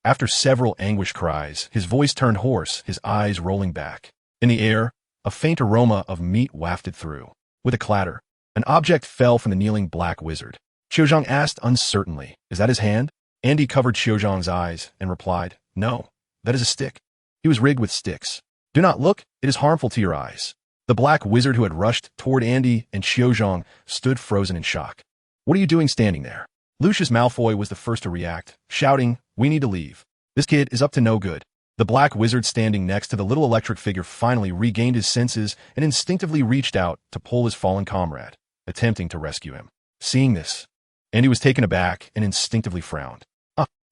After several anguished cries, his voice turned hoarse, his eyes rolling back. In the air, a faint aroma of meat wafted through. With a clatter, an object fell from the kneeling black wizard. Xiaozhang asked uncertainly, "Is that his hand?" Andy covered Xiaozhang's eyes and replied, "No, that is a stick." He was rigged with sticks. "Do not look, it is harmful to your eyes." The black wizard who had rushed toward Andy and Xiaozhang stood frozen in shock. "What are you doing standing there?" Lucius Malfoy was the first to react, shouting, "We need to leave. This kid is up to no good." The black wizard standing next to the little electric figure finally regained his senses and instinctively reached out to pull his fallen comrade, attempting to rescue him. Seeing this, Andy was taken aback and instinctively frowned.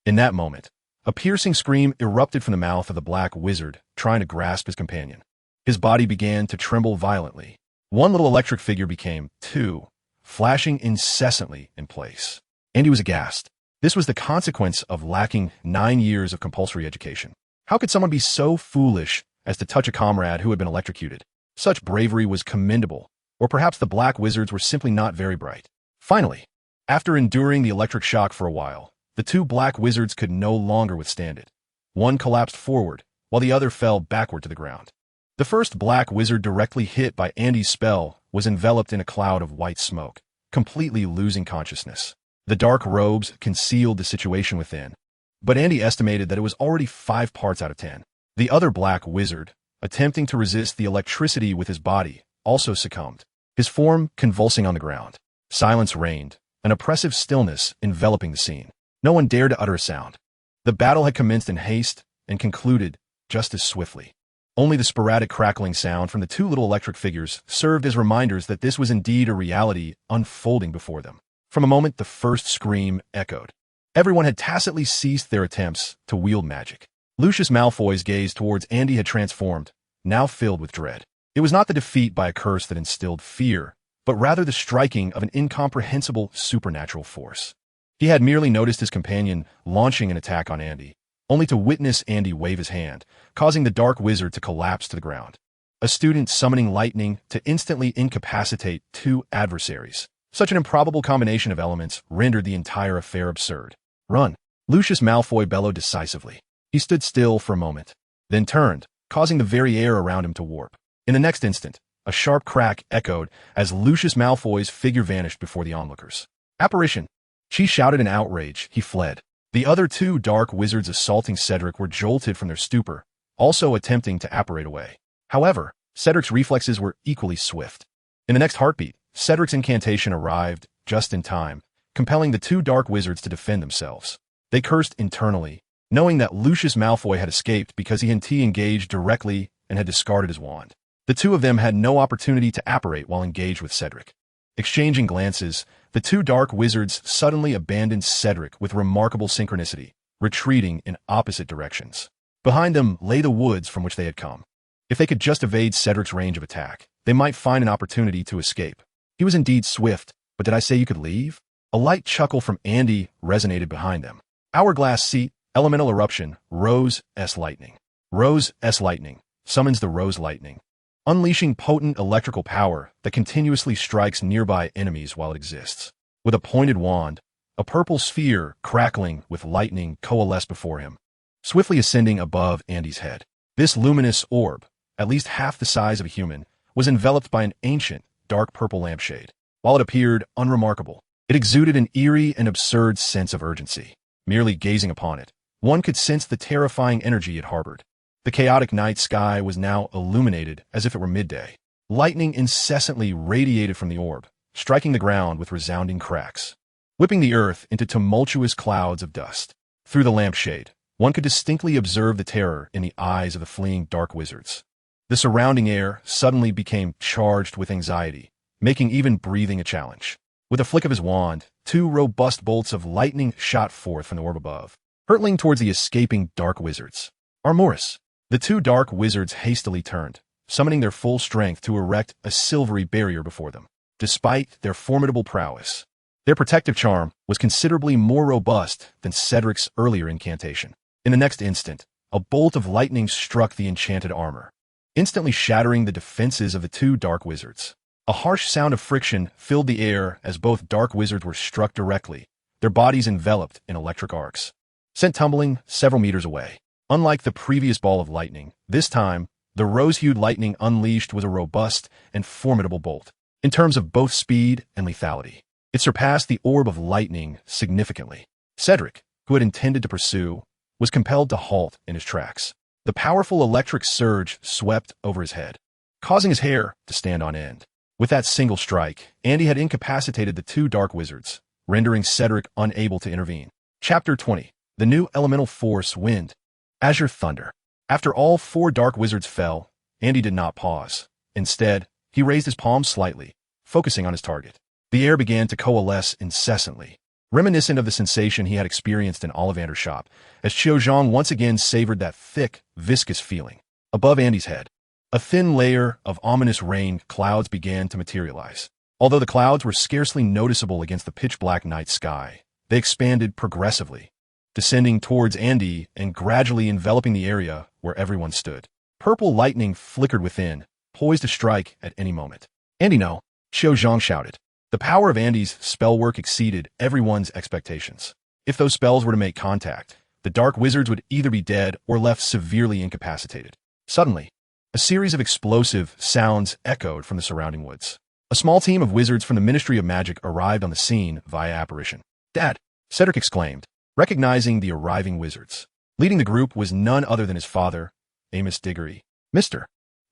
In that moment, a piercing scream erupted from the mouth of the black wizard, trying to grasp his companion. His body began to tremble violently. One little electric figure became two, flashing incessantly in place. Andy was aghast. This was the consequence of lacking 9 years of compulsory education. How could someone be so foolish as to touch a comrade who had been electrocuted? Such bravery was commendable, or perhaps the black wizards were simply not very bright. Finally, after enduring the electric shock for a while, the two black wizards could no longer withstand it. One collapsed forward, while the other fell backward to the ground. The first black wizard directly hit by Andy's spell was enveloped in a cloud of white smoke, completely losing consciousness. The dark robes concealed the situation within, but Andy estimated that it was already 5 parts out of 10. The other black wizard, attempting to resist the electricity with his body, also succumbed, his form convulsing on the ground. Silence reigned, an oppressive stillness enveloping the scene. No one dared to utter a sound. The battle had commenced in haste and concluded just as swiftly. Only the sporadic crackling sound from the two little electric figures served as reminders that this was indeed a reality unfolding before them. From a moment, the first scream echoed. Everyone had tacitly ceased their attempts to wield magic. Lucius Malfoy's gaze towards Andy had transformed, now filled with dread. It was not the defeat by a curse that instilled fear, but rather the striking of an incomprehensible supernatural force. He had merely noticed his companion launching an attack on Andy, only to witness Andy wave his hand, causing the dark wizard to collapse to the ground. A student summoning lightning to instantly incapacitate 2 adversaries. Such an improbable combination of elements rendered the entire affair absurd. "Run!" Lucius Malfoy bellowed decisively. He stood still for a moment, then turned, causing the very air around him to warp. In the next instant, a sharp crack echoed as Lucius Malfoy's figure vanished before the onlookers. "Apparition!" She shouted in outrage. He fled. The other 2 dark wizards assaulting Cedric were jolted from their stupor, also attempting to apparate away. However, Cedric's reflexes were equally swift. In the next heartbeat, Cedric's incantation arrived just in time, compelling the two dark wizards to defend themselves. They cursed internally, knowing that Lucius Malfoy had escaped because he and T engaged directly and had discarded his wand. The two of them had no opportunity to apparate while engaged with Cedric. Exchanging glances, the two dark wizards suddenly abandoned Cedric with remarkable synchronicity, retreating in opposite directions. Behind them lay the woods from which they had come. If they could just evade Cedric's range of attack, they might find an opportunity to escape. He was indeed swift, but did I say you could leave? A light chuckle from Andy resonated behind them. Hourglass Seat, elemental eruption, Rose S. Lightning. Rose S. Lightning summons the Rose Lightning, unleashing potent electrical power that continuously strikes nearby enemies while it exists. With a pointed wand, a purple sphere crackling with lightning coalesced before him, swiftly ascending above Andy's head. This luminous orb, at least half the size of a human, was enveloped by an ancient, dark purple lampshade. While it appeared unremarkable, it exuded an eerie and absurd sense of urgency. Merely gazing upon it, one could sense the terrifying energy it harbored. The chaotic night sky was now illuminated as if it were midday. Lightning incessantly radiated from the orb, striking the ground with resounding cracks, whipping the earth into tumultuous clouds of dust. Through the lampshade, one could distinctly observe the terror in the eyes of the fleeing dark wizards. The surrounding air suddenly became charged with anxiety, making even breathing a challenge. With a flick of his wand, two robust bolts of lightning shot forth from the orb above, hurtling towards the escaping dark wizards. Armoris. The two dark wizards hastily turned, summoning their full strength to erect a silvery barrier before them. Despite their formidable prowess, their protective charm was considerably more robust than Cedric's earlier incantation. In the next instant, a bolt of lightning struck the enchanted armor, instantly shattering the defenses of the two dark wizards. A harsh sound of friction filled the air as both dark wizards were struck directly, their bodies enveloped in electric arcs, sent tumbling several meters away. Unlike the previous ball of lightning, this time, the rose-hued lightning unleashed was a robust and formidable bolt. In terms of both speed and lethality, it surpassed the orb of lightning significantly. Cedric, who had intended to pursue, was compelled to halt in his tracks. The powerful electric surge swept over his head, causing his hair to stand on end. With that single strike, Andy had incapacitated the two dark wizards, rendering Cedric unable to intervene. Chapter 20. The new elemental force, Wind. Azure Thunder. After all four dark wizards fell, Andy did not pause. Instead, he raised his palm slightly, focusing on his target. The air began to coalesce incessantly, reminiscent of the sensation he had experienced in Ollivander's shop, as Qiuzhang once again savored that thick, viscous feeling. Above Andy's head, a thin layer of ominous rain clouds began to materialize. Although the clouds were scarcely noticeable against the pitch-black night sky, they expanded progressively, descending towards Andy and gradually enveloping the area where everyone stood. Purple lightning flickered within, poised to strike at any moment. Andy, no, Qiuzhang shouted. The power of Andy's spell work exceeded everyone's expectations. If those spells were to make contact, the dark wizards would either be dead or left severely incapacitated. Suddenly, a series of explosive sounds echoed from the surrounding woods. A small team of wizards from the Ministry of Magic arrived on the scene via apparition. Dad, Cedric exclaimed, recognizing the arriving wizards. Leading the group was none other than his father, Amos Diggory. Mr.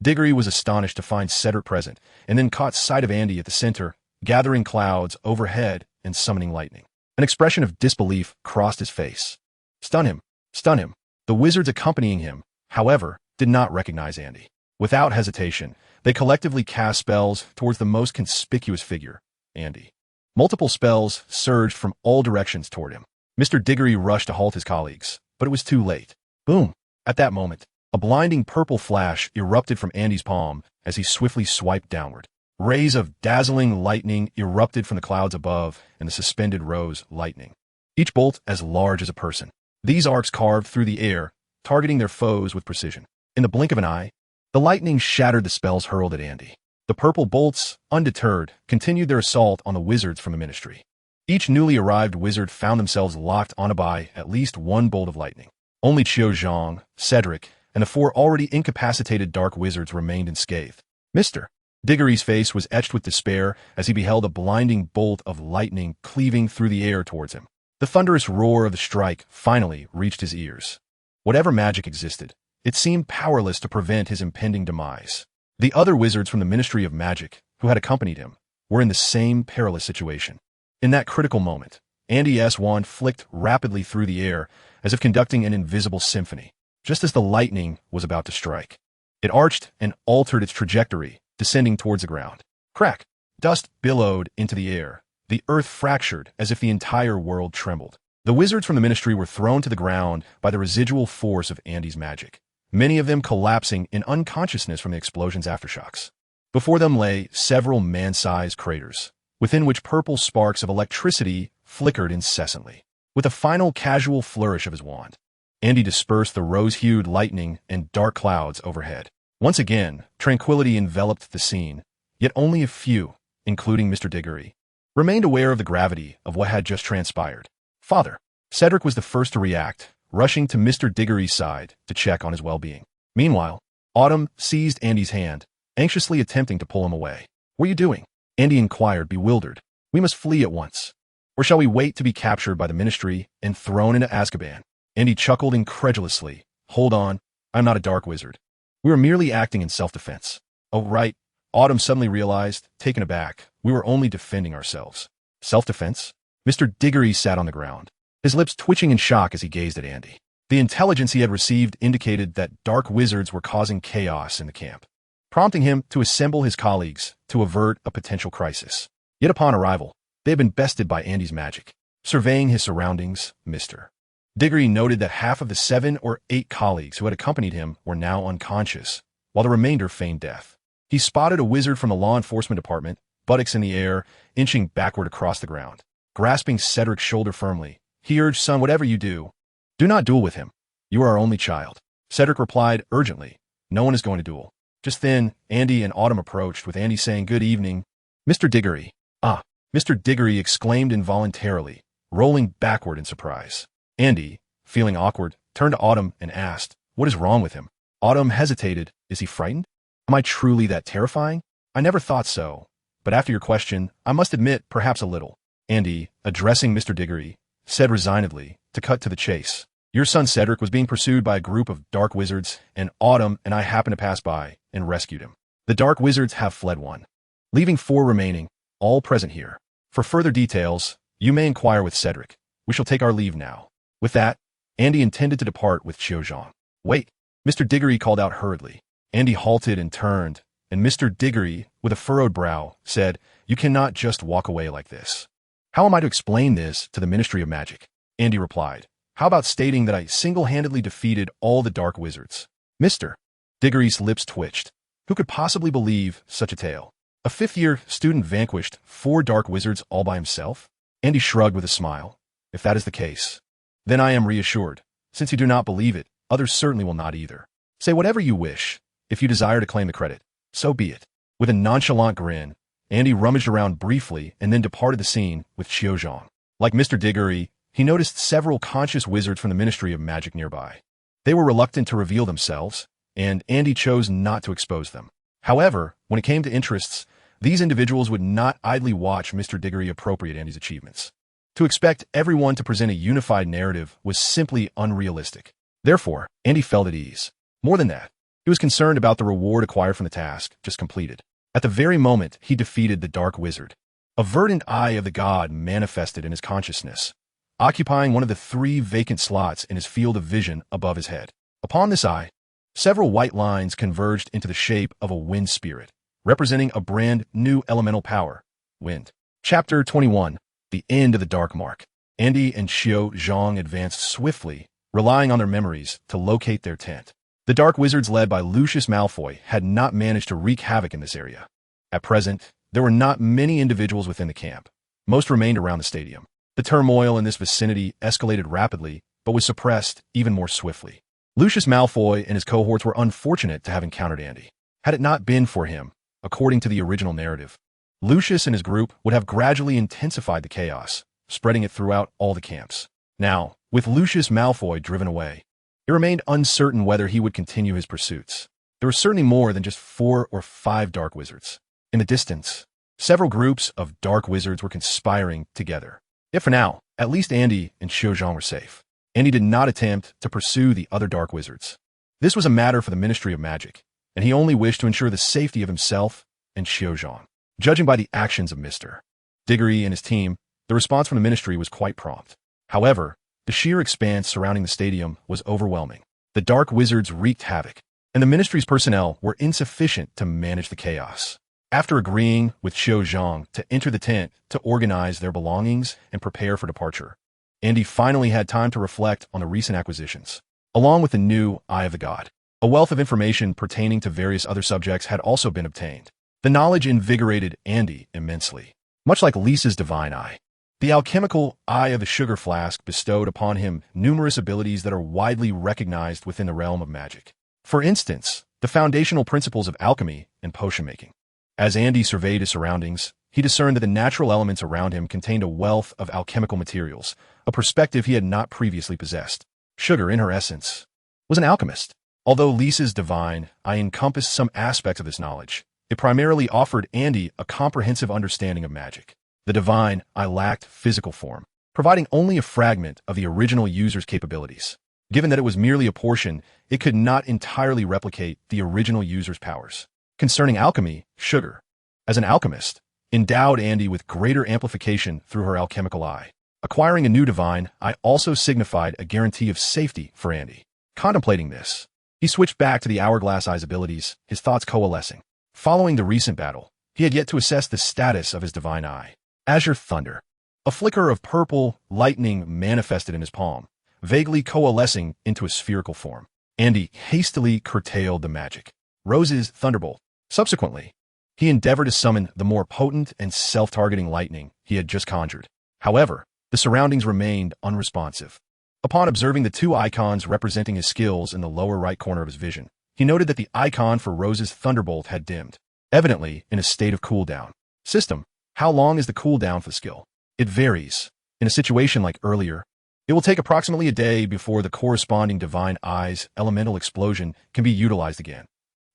Diggory was astonished to find Cedric present, and then caught sight of Andy at the center, gathering clouds overhead and summoning lightning. An expression of disbelief crossed his face. Stun him! Stun him! The wizards accompanying him, however, did not recognize Andy. Without hesitation, they collectively cast spells towards the most conspicuous figure, Andy. Multiple spells surged from all directions toward him. Mr. Diggory rushed to halt his colleagues, but it was too late. Boom! At that moment, a blinding purple flash erupted from Andy's palm as he swiftly swiped downward. Rays of dazzling lightning erupted from the clouds above and the suspended rose lightning, each bolt as large as a person. These arcs carved through the air, targeting their foes with precision. In the blink of an eye, the lightning shattered the spells hurled at Andy. The purple bolts, undeterred, continued their assault on the wizards from the Ministry. Each newly arrived wizard found themselves locked on by at least one bolt of lightning. Only Qiuzhang, Cedric, and the four already incapacitated dark wizards remained unscathed. Mr. Diggory's face was etched with despair as he beheld a blinding bolt of lightning cleaving through the air towards him. The thunderous roar of the strike finally reached his ears. Whatever magic existed, it seemed powerless to prevent his impending demise. The other wizards from the Ministry of Magic, who had accompanied him, were in the same perilous situation. In that critical moment, Andy's wand flicked rapidly through the air as if conducting an invisible symphony, just as the lightning was about to strike. It arched and altered its trajectory, descending towards the ground. Crack! Dust billowed into the air. The earth fractured as if the entire world trembled. The wizards from the ministry were thrown to the ground by the residual force of Andy's magic, many of them collapsing in unconsciousness from the explosion's aftershocks. Before them lay several man-sized craters, within which purple sparks of electricity flickered incessantly. With a final casual flourish of his wand, Andy dispersed the rose-hued lightning and dark clouds overhead. Once again, tranquility enveloped the scene, yet only a few, including Mr. Diggory, remained aware of the gravity of what had just transpired. Father. Cedric was the first to react, rushing to Mr. Diggory's side to check on his well-being. Meanwhile, Autumn seized Andy's hand, anxiously attempting to pull him away. "What are you doing?" Andy inquired, bewildered. "We must flee at once. Or shall we wait to be captured by the ministry and thrown into Azkaban?" Andy chuckled incredulously. "Hold on, I'm not a dark wizard. We were merely acting in self-defense." "Oh, right." Autumn suddenly realized, taken aback, we were only defending ourselves. Self-defense? Mr. Diggory sat on the ground, his lips twitching in shock as he gazed at Andy. The intelligence he had received indicated that dark wizards were causing chaos in the camp, prompting him to assemble his colleagues to avert a potential crisis. Yet upon arrival, they had been bested by Andy's magic. Surveying his surroundings, Mr. Diggory noted that half of the 7 or 8 colleagues who had accompanied him were now unconscious, while the remainder feigned death. He spotted a wizard from the law enforcement department, buttocks in the air, inching backward across the ground. Grasping Cedric's shoulder firmly, he urged, "Son, whatever you do not duel with him. You are our only child." Cedric replied urgently, "No one is going to duel." Just then, Andy and Autumn approached, with Andy saying, "Good evening, Mr. Diggory." "Ah!" Mr. Diggory exclaimed involuntarily, rolling backward in surprise. Andy, feeling awkward, turned to Autumn and asked, "What is wrong with him?" Autumn hesitated. "Is he frightened? Am I truly that terrifying? I never thought so. But after your question, I must admit, perhaps a little." Andy, addressing Mr. Diggory, said resignedly, to cut to the chase, "Your son Cedric was being pursued by a group of dark wizards, and Autumn and I happened to pass by and rescued him. The dark wizards have fled one, leaving 4 remaining, all present here. For further details, you may inquire with Cedric. We shall take our leave now." With that, Andy intended to depart with Chiozhong. "Wait!" Mr. Diggory called out hurriedly. Andy halted and turned, and Mr. Diggory, with a furrowed brow, said, "You cannot just walk away like this." "How am I to explain this to the Ministry of Magic?" Andy replied. "How about stating that I single-handedly defeated all the dark wizards?" Mr. Diggory's lips twitched. Who could possibly believe such a tale? A 5th-year student vanquished 4 dark wizards all by himself? Andy shrugged with a smile. "If that is the case, then I am reassured. Since you do not believe it, others certainly will not either. Say whatever you wish. If you desire to claim the credit, so be it." With a nonchalant grin, Andy rummaged around briefly and then departed the scene with Chiozhong. Like Mr. Diggory, he noticed several conscious wizards from the Ministry of Magic nearby. They were reluctant to reveal themselves, and Andy chose not to expose them. However, when it came to interests, these individuals would not idly watch Mr. Diggory appropriate Andy's achievements. To expect everyone to present a unified narrative was simply unrealistic. Therefore, Andy felt at ease. More than that, he was concerned about the reward acquired from the task just completed. At the very moment he defeated the dark wizard, a verdant eye of the god manifested in his consciousness, occupying one of the 3 vacant slots in his field of vision above his head. Upon this eye, several white lines converged into the shape of a wind spirit, representing a brand new elemental power, wind. Chapter 21. The End of the Dark Mark. Andy and Chiozhong advanced swiftly, relying on their memories to locate their tent. The dark wizards led by Lucius Malfoy had not managed to wreak havoc in this area. At present, there were not many individuals within the camp. Most remained around the stadium. The turmoil in this vicinity escalated rapidly, but was suppressed even more swiftly. Lucius Malfoy and his cohorts were unfortunate to have encountered Andy. Had it not been for him, according to the original narrative, Lucius and his group would have gradually intensified the chaos, spreading it throughout all the camps. Now, with Lucius Malfoy driven away, it remained uncertain whether he would continue his pursuits. There were certainly more than just 4 or 5 dark wizards. In the distance, several groups of dark wizards were conspiring together. Yet for now, at least Andy and Chiozhong were safe. Andy did not attempt to pursue the other dark wizards. This was a matter for the Ministry of Magic, and he only wished to ensure the safety of himself and Xiuzhang. Judging by the actions of Mr. Diggory and his team, the response from the ministry was quite prompt. However, the sheer expanse surrounding the stadium was overwhelming. The dark wizards wreaked havoc, and the ministry's personnel were insufficient to manage the chaos. After agreeing with Xiuzhang to enter the tent to organize their belongings and prepare for departure, Andy finally had time to reflect on the recent acquisitions. Along with the new Eye of the God, a wealth of information pertaining to various other subjects had also been obtained. The knowledge invigorated Andy immensely. Much like Lisa's divine eye, the alchemical Eye of the Sugar Flask bestowed upon him numerous abilities that are widely recognized within the realm of magic. For instance, the foundational principles of alchemy and potion making. As Andy surveyed his surroundings, he discerned that the natural elements around him contained a wealth of alchemical materials, a perspective he had not previously possessed. Sugar, in her essence, was an alchemist. Although Lisa's divine eye encompassed some aspects of this knowledge, it primarily offered Andy a comprehensive understanding of magic. The divine eye lacked physical form, providing only a fragment of the original user's capabilities. Given that it was merely a portion, it could not entirely replicate the original user's powers. Concerning alchemy, Sugar, as an alchemist, endowed Andy with greater amplification through her alchemical eye. Acquiring a new divine eye also signified a guarantee of safety for Andy. Contemplating this, he switched back to the Hourglass Eye's abilities, his thoughts coalescing. Following the recent battle, he had yet to assess the status of his divine eye. Azure Thunder. A flicker of purple lightning manifested in his palm, vaguely coalescing into a spherical form. Andy hastily curtailed the magic. Rose's Thunderbolt. Subsequently, he endeavored to summon the more potent and self-targeting lightning he had just conjured. However, the surroundings remained unresponsive. Upon observing the two icons representing his skills in the lower right corner of his vision, he noted that the icon for Rose's Thunderbolt had dimmed, evidently in a state of cooldown. System. How long is the cooldown for the skill? It varies. In a situation like earlier, it will take approximately a day before the corresponding divine eye's elemental explosion can be utilized again.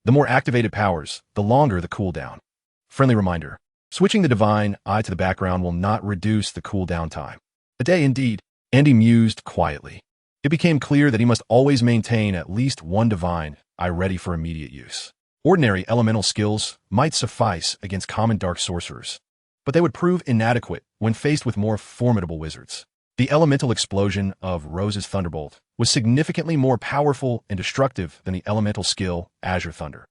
The more activated powers, the longer the cooldown. Friendly reminder, switching the divine eye to the background will not reduce the cooldown time. A day indeed. Andy mused quietly. It became clear that he must always maintain at least one divine eye ready for immediate use. Ordinary elemental skills might suffice against common dark sorcerers, but they would prove inadequate when faced with more formidable wizards. The elemental explosion of Rose's Thunderbolt was significantly more powerful and destructive than the elemental skill Azure Thunder.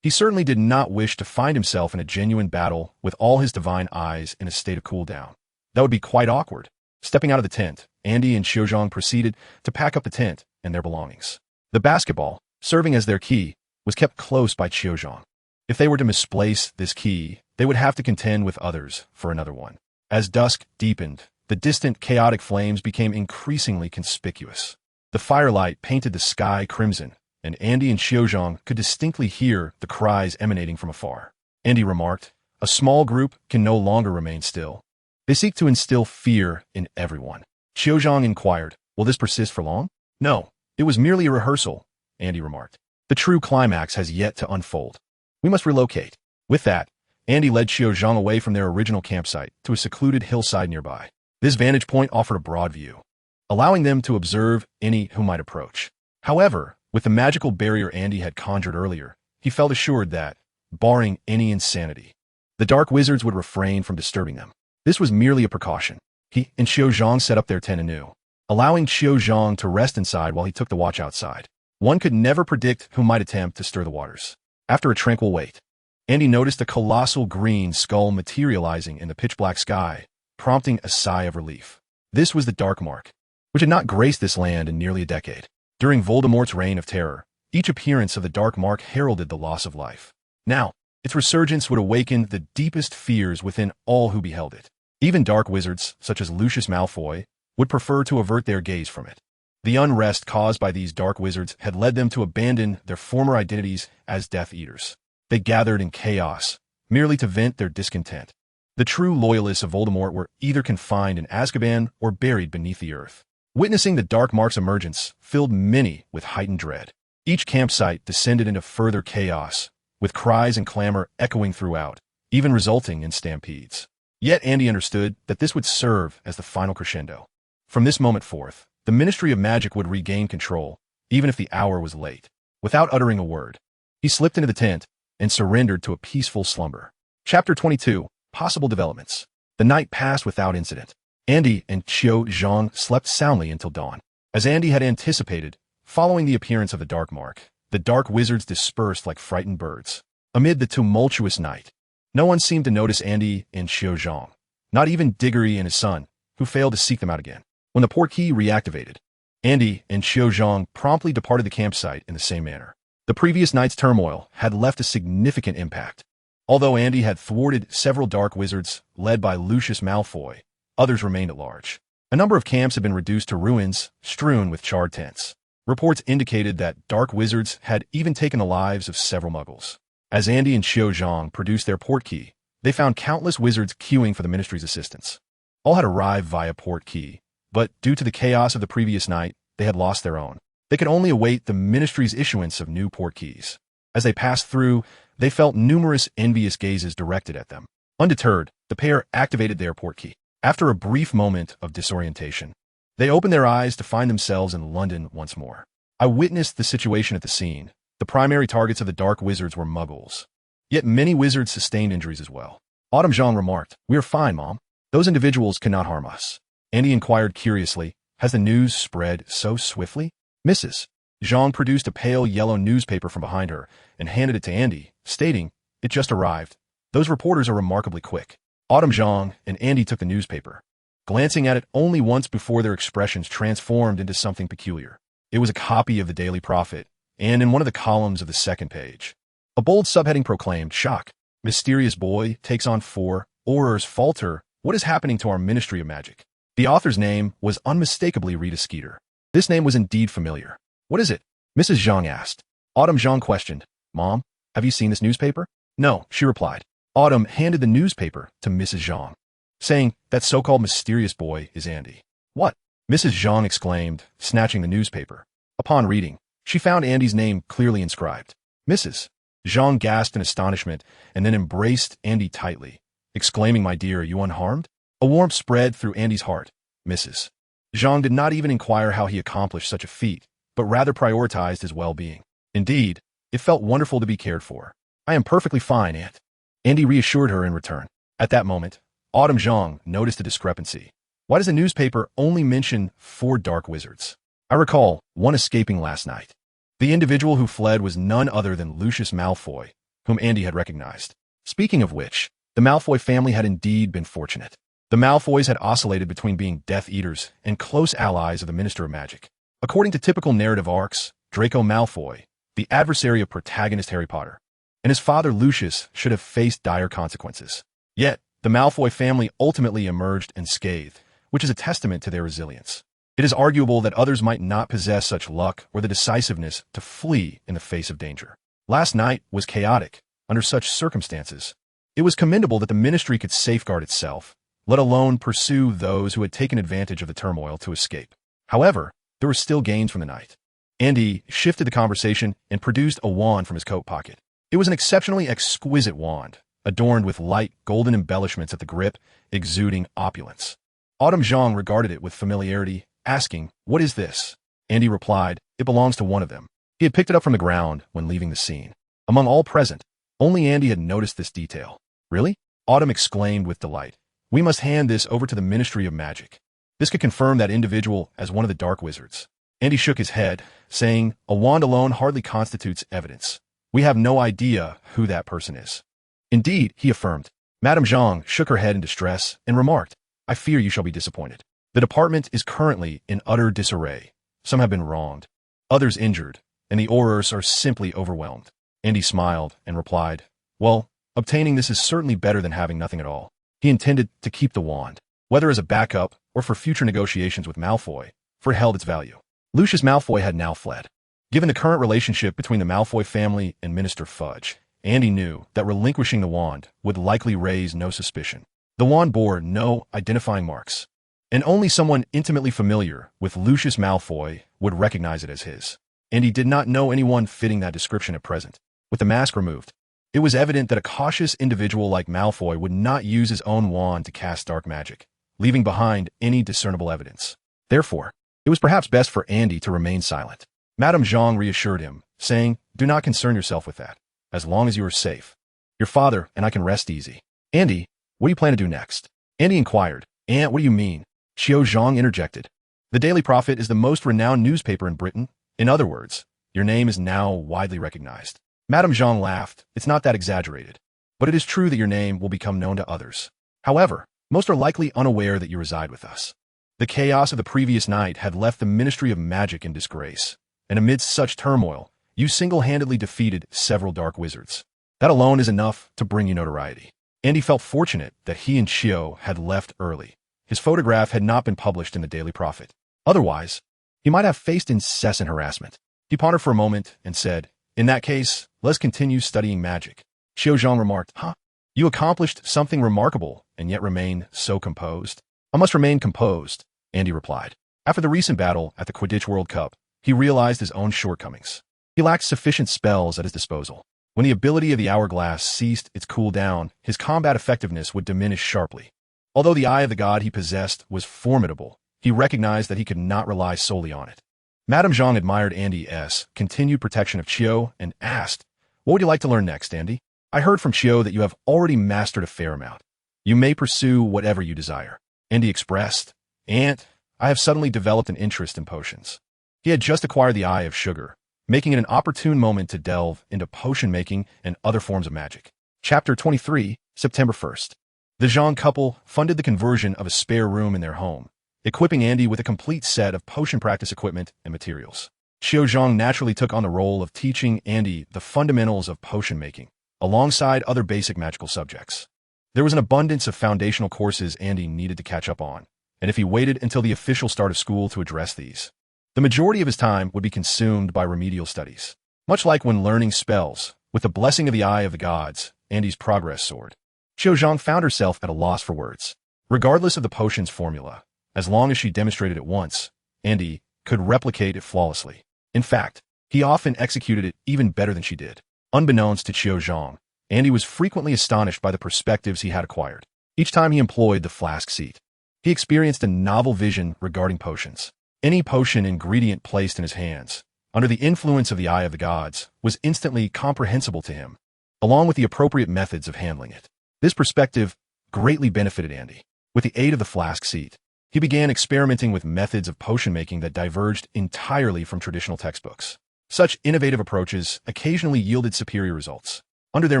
He certainly did not wish to find himself in a genuine battle with all his divine eyes in a state of cooldown. That would be quite awkward. Stepping out of the tent, Andy and Xiuzhang proceeded to pack up the tent and their belongings. The basketball, serving as their key, was kept close by Xiuzhang. If they were to misplace this key, they would have to contend with others for another one. As dusk deepened, the distant chaotic flames became increasingly conspicuous. The firelight painted the sky crimson, and Andy and Xiuzhang could distinctly hear the cries emanating from afar. Andy remarked, "A small group can no longer remain still. They seek to instill fear in everyone." Xiuzhang inquired, "Will this persist for long?" "No, it was merely a rehearsal," Andy remarked. "The true climax has yet to unfold. We must relocate." With that, Andy led Xiuzhang away from their original campsite to a secluded hillside nearby. This vantage point offered a broad view, allowing them to observe any who might approach. However, with the magical barrier Andy had conjured earlier, he felt assured that, barring any insanity, the dark wizards would refrain from disturbing them. This was merely a precaution. He and Xiuzhang set up their tent anew, allowing Xiuzhang to rest inside while he took the watch outside. One could never predict who might attempt to stir the waters. After a tranquil wait, Andy noticed a colossal green skull materializing in the pitch-black sky, prompting a sigh of relief. This was the Dark Mark, which had not graced this land in nearly a decade. During Voldemort's reign of terror, each appearance of the Dark Mark heralded the loss of life. Now, its resurgence would awaken the deepest fears within all who beheld it. Even dark wizards, such as Lucius Malfoy, would prefer to avert their gaze from it. The unrest caused by these dark wizards had led them to abandon their former identities as Death Eaters. They gathered in chaos, merely to vent their discontent. The true loyalists of Voldemort were either confined in Azkaban or buried beneath the earth. Witnessing the Dark Mark's emergence filled many with heightened dread. Each campsite descended into further chaos, with cries and clamor echoing throughout, even resulting in stampedes. Yet Andy understood that this would serve as the final crescendo. From this moment forth, the Ministry of Magic would regain control, even if the hour was late. Without uttering a word, he slipped into the tent and surrendered to a peaceful slumber. Chapter 22. Possible developments. The night passed without incident. Andy and Qiu Zhang slept soundly until dawn. As Andy had anticipated, following the appearance of the Dark Mark, the Dark Wizards dispersed like frightened birds. Amid the tumultuous night, no one seemed to notice Andy and Qiu Zhang, not even Diggory and his son, who failed to seek them out again. When the portkey reactivated, Andy and Qiu Zhang promptly departed the campsite in the same manner. The previous night's turmoil had left a significant impact. Although Andy had thwarted several dark wizards led by Lucius Malfoy, others remained at large. A number of camps had been reduced to ruins, strewn with charred tents. Reports indicated that dark wizards had even taken the lives of several muggles. As Andy and Qiu Zhang produced their portkey, they found countless wizards queuing for the ministry's assistance. All had arrived via portkey, but due to the chaos of the previous night, they had lost their own. They could only await the ministry's issuance of new portkeys. As they passed through, they felt numerous envious gazes directed at them. Undeterred, the pair activated their portkey. After a brief moment of disorientation, they opened their eyes to find themselves in London once more. I witnessed the situation at the scene. The primary targets of the dark wizards were muggles. Yet many wizards sustained injuries as well. Autumn Zhang remarked, "We are fine, Mom. Those individuals cannot harm us." Andy inquired curiously, "Has the news spread so swiftly?" Mrs. Zhang produced a pale yellow newspaper from behind her and handed it to Andy, stating, "It just arrived. Those reporters are remarkably quick." Autumn Zhang and Andy took the newspaper, glancing at it only once before their expressions transformed into something peculiar. It was a copy of the Daily Prophet, and in one of the columns of the second page, a bold subheading proclaimed, "Shock. Mysterious boy takes on 4. Aurors falter. What is happening to our Ministry of Magic?" The author's name was unmistakably Rita Skeeter. This name was indeed familiar. "What is it?" Mrs. Zhang asked. Autumn Zhang questioned, "Mom, have you seen this newspaper?" "No," she replied. Autumn handed the newspaper to Mrs. Zhang, saying, "That so-called mysterious boy is Andy." "What?" Mrs. Zhang exclaimed, snatching the newspaper. Upon reading, she found Andy's name clearly inscribed. Mrs. Zhang gasped in astonishment and then embraced Andy tightly, exclaiming, "My dear, are you unharmed?" A warmth spread through Andy's heart. Mrs. Zhang did not even inquire how he accomplished such a feat, but rather prioritized his well-being. Indeed, it felt wonderful to be cared for. "I am perfectly fine, Aunt." Andy reassured her in return. At that moment, Autumn Zhang noticed a discrepancy. Why does the newspaper only mention 4 dark wizards? I recall one escaping last night. The individual who fled was none other than Lucius Malfoy, whom Andy had recognized. Speaking of which, the Malfoy family had indeed been fortunate. The Malfoys had oscillated between being Death Eaters and close allies of the Minister of Magic. According to typical narrative arcs, Draco Malfoy, the adversary of protagonist Harry Potter, and his father Lucius should have faced dire consequences. Yet, the Malfoy family ultimately emerged unscathed, which is a testament to their resilience. It is arguable that others might not possess such luck or the decisiveness to flee in the face of danger. Last night was chaotic. Under such circumstances, it was commendable that the ministry could safeguard itself, let alone pursue those who had taken advantage of the turmoil to escape. However, there were still gains from the night. Andy shifted the conversation and produced a wand from his coat pocket. It was an exceptionally exquisite wand, adorned with light golden embellishments at the grip, exuding opulence. Autumn Zhang regarded it with familiarity, asking, "What is this?" Andy replied, "It belongs to one of them." He had picked it up from the ground when leaving the scene. Among all present, only Andy had noticed this detail. "Really?" Autumn exclaimed with delight. "We must hand this over to the Ministry of Magic. This could confirm that individual as one of the Dark Wizards." Andy shook his head, saying, "A wand alone hardly constitutes evidence. We have no idea who that person is." "Indeed," he affirmed. Madame Zhang shook her head in distress and remarked, "I fear you shall be disappointed. The department is currently in utter disarray. Some have been wronged, others injured, and the Aurors are simply overwhelmed." Andy smiled and replied, "Well, obtaining this is certainly better than having nothing at all." He intended to keep the wand, whether as a backup or for future negotiations with Malfoy, for it held its value. Lucius Malfoy had now fled. Given the current relationship between the Malfoy family and Minister Fudge, Andy knew that relinquishing the wand would likely raise no suspicion. The wand bore no identifying marks, and only someone intimately familiar with Lucius Malfoy would recognize it as his. And he did not know anyone fitting that description at present. With the mask removed, it was evident that a cautious individual like Malfoy would not use his own wand to cast dark magic, leaving behind any discernible evidence. Therefore, it was perhaps best for Andy to remain silent. Madame Zhang reassured him, saying, "Do not concern yourself with that, as long as you are safe. Your father and I can rest easy." "Andy, what do you plan to do next?" Andy inquired. "What do you mean?" Xiao Zhang interjected. "The Daily Prophet is the most renowned newspaper in Britain. In other words, your name is now widely recognized." Madame Zhang laughed. "It's not that exaggerated. But it is true that your name will become known to others. However, most are likely unaware that you reside with us." The chaos of the previous night had left the Ministry of Magic in disgrace, and amidst such turmoil, you single-handedly defeated several dark wizards. That alone is enough to bring you notoriety. Andy felt fortunate that he and Xiao had left early. His photograph had not been published in the Daily Prophet. Otherwise, he might have faced incessant harassment. He pondered for a moment and said, "In that case, let's continue studying magic." Xiao Zhang remarked, "Huh? You accomplished something remarkable and yet remain so composed." "I must remain composed," Andy replied. After the recent battle at the Quidditch World Cup, he realized his own shortcomings. He lacked sufficient spells at his disposal. When the ability of the Hourglass ceased its cooldown, his combat effectiveness would diminish sharply. Although the Eye of the God he possessed was formidable, he recognized that he could not rely solely on it. Madame Zhang admired Andy's continued protection of Qiu and asked, "What would you like to learn next, Andy? I heard from Qiu that you have already mastered a fair amount. You may pursue whatever you desire." Andy expressed, "Aunt, I have suddenly developed an interest in potions." He had just acquired the Eye of Sugar, making it an opportune moment to delve into potion making and other forms of magic. Chapter 23, September 1st. The Zhang couple funded the conversion of a spare room in their home, equipping Andy with a complete set of potion practice equipment and materials. Xiao Zhang naturally took on the role of teaching Andy the fundamentals of potion making, alongside other basic magical subjects. There was an abundance of foundational courses Andy needed to catch up on, and if he waited until the official start of school to address these, the majority of his time would be consumed by remedial studies. Much like when learning spells, with the blessing of the Eye of the Gods, Andy's progress soared. Xiao Zhang found herself at a loss for words. Regardless of the potion's formula, as long as she demonstrated it once, Andy could replicate it flawlessly. In fact, he often executed it even better than she did. Unbeknownst to Xiao Zhang, Andy was frequently astonished by the perspectives he had acquired. Each time he employed the flask seat, he experienced a novel vision regarding potions. Any potion ingredient placed in his hands, under the influence of the Eye of the Gods, was instantly comprehensible to him, along with the appropriate methods of handling it. This perspective greatly benefited Andy. With the aid of the flask seat, he began experimenting with methods of potion making that diverged entirely from traditional textbooks. Such innovative approaches occasionally yielded superior results. Under their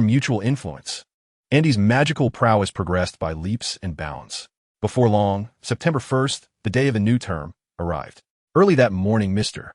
mutual influence, Andy's magical prowess progressed by leaps and bounds. Before long, September 1st, the day of the new term, arrived. Early that morning, Mr.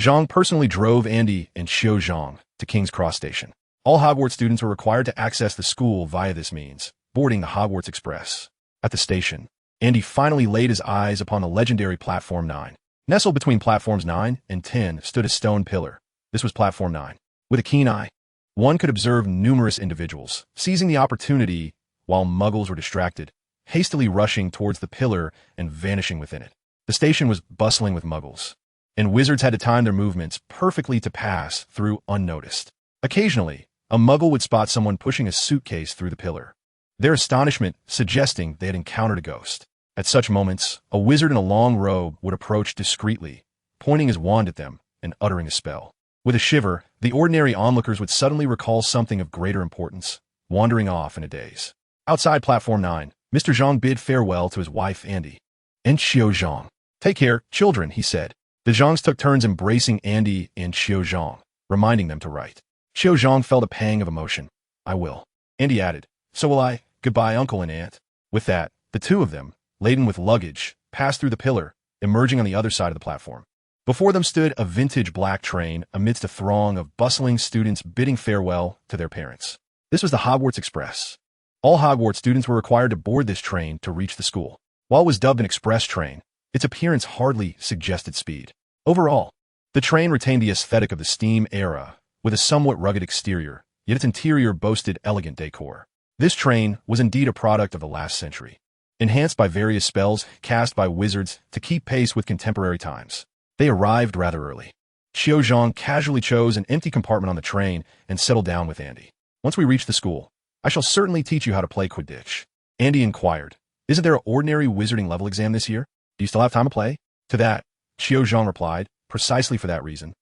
Zhang personally drove Andy and Xiao Zhang to King's Cross Station. All Hogwarts students were required to access the school via this means, boarding the Hogwarts Express. At the station, Andy finally laid his eyes upon the legendary Platform 9. Nestled between Platforms 9 and 10 stood a stone pillar. This was Platform 9. With a keen eye, one could observe numerous individuals, seizing the opportunity while muggles were distracted, hastily rushing towards the pillar and vanishing within it. The station was bustling with muggles, and wizards had to time their movements perfectly to pass through unnoticed. Occasionally, a muggle would spot someone pushing a suitcase through the pillar, their astonishment suggesting they had encountered a ghost. At such moments, a wizard in a long robe would approach discreetly, pointing his wand at them and uttering a spell. With a shiver, the ordinary onlookers would suddenly recall something of greater importance, wandering off in a daze. Outside Platform 9, Mr. Zhang bid farewell to his wife Andy and Xiao Zhang. "Take care, children," he said. The Zhangs took turns embracing Andy and Xiao Zhang, reminding them to write. Xiao Zhang felt a pang of emotion. "I will." Andy added, "So will I. Goodbye, uncle and aunt." With that, the two of them, laden with luggage, passed through the pillar, emerging on the other side of the platform. Before them stood a vintage black train amidst a throng of bustling students bidding farewell to their parents. This was the Hogwarts Express. All Hogwarts students were required to board this train to reach the school. While it was dubbed an express train, its appearance hardly suggested speed. Overall, the train retained the aesthetic of the steam era, with a somewhat rugged exterior, yet its interior boasted elegant decor. This train was indeed a product of the last century, enhanced by various spells cast by wizards to keep pace with contemporary times. They arrived rather early. Xiao Zhang casually chose an empty compartment on the train and settled down with Andy. "Once we reach the school, I shall certainly teach you how to play Quidditch." Andy inquired, "Isn't there an ordinary wizarding level exam this year? Do you still have time to play?" To that, Xiao Zhang replied, "Precisely for that reason.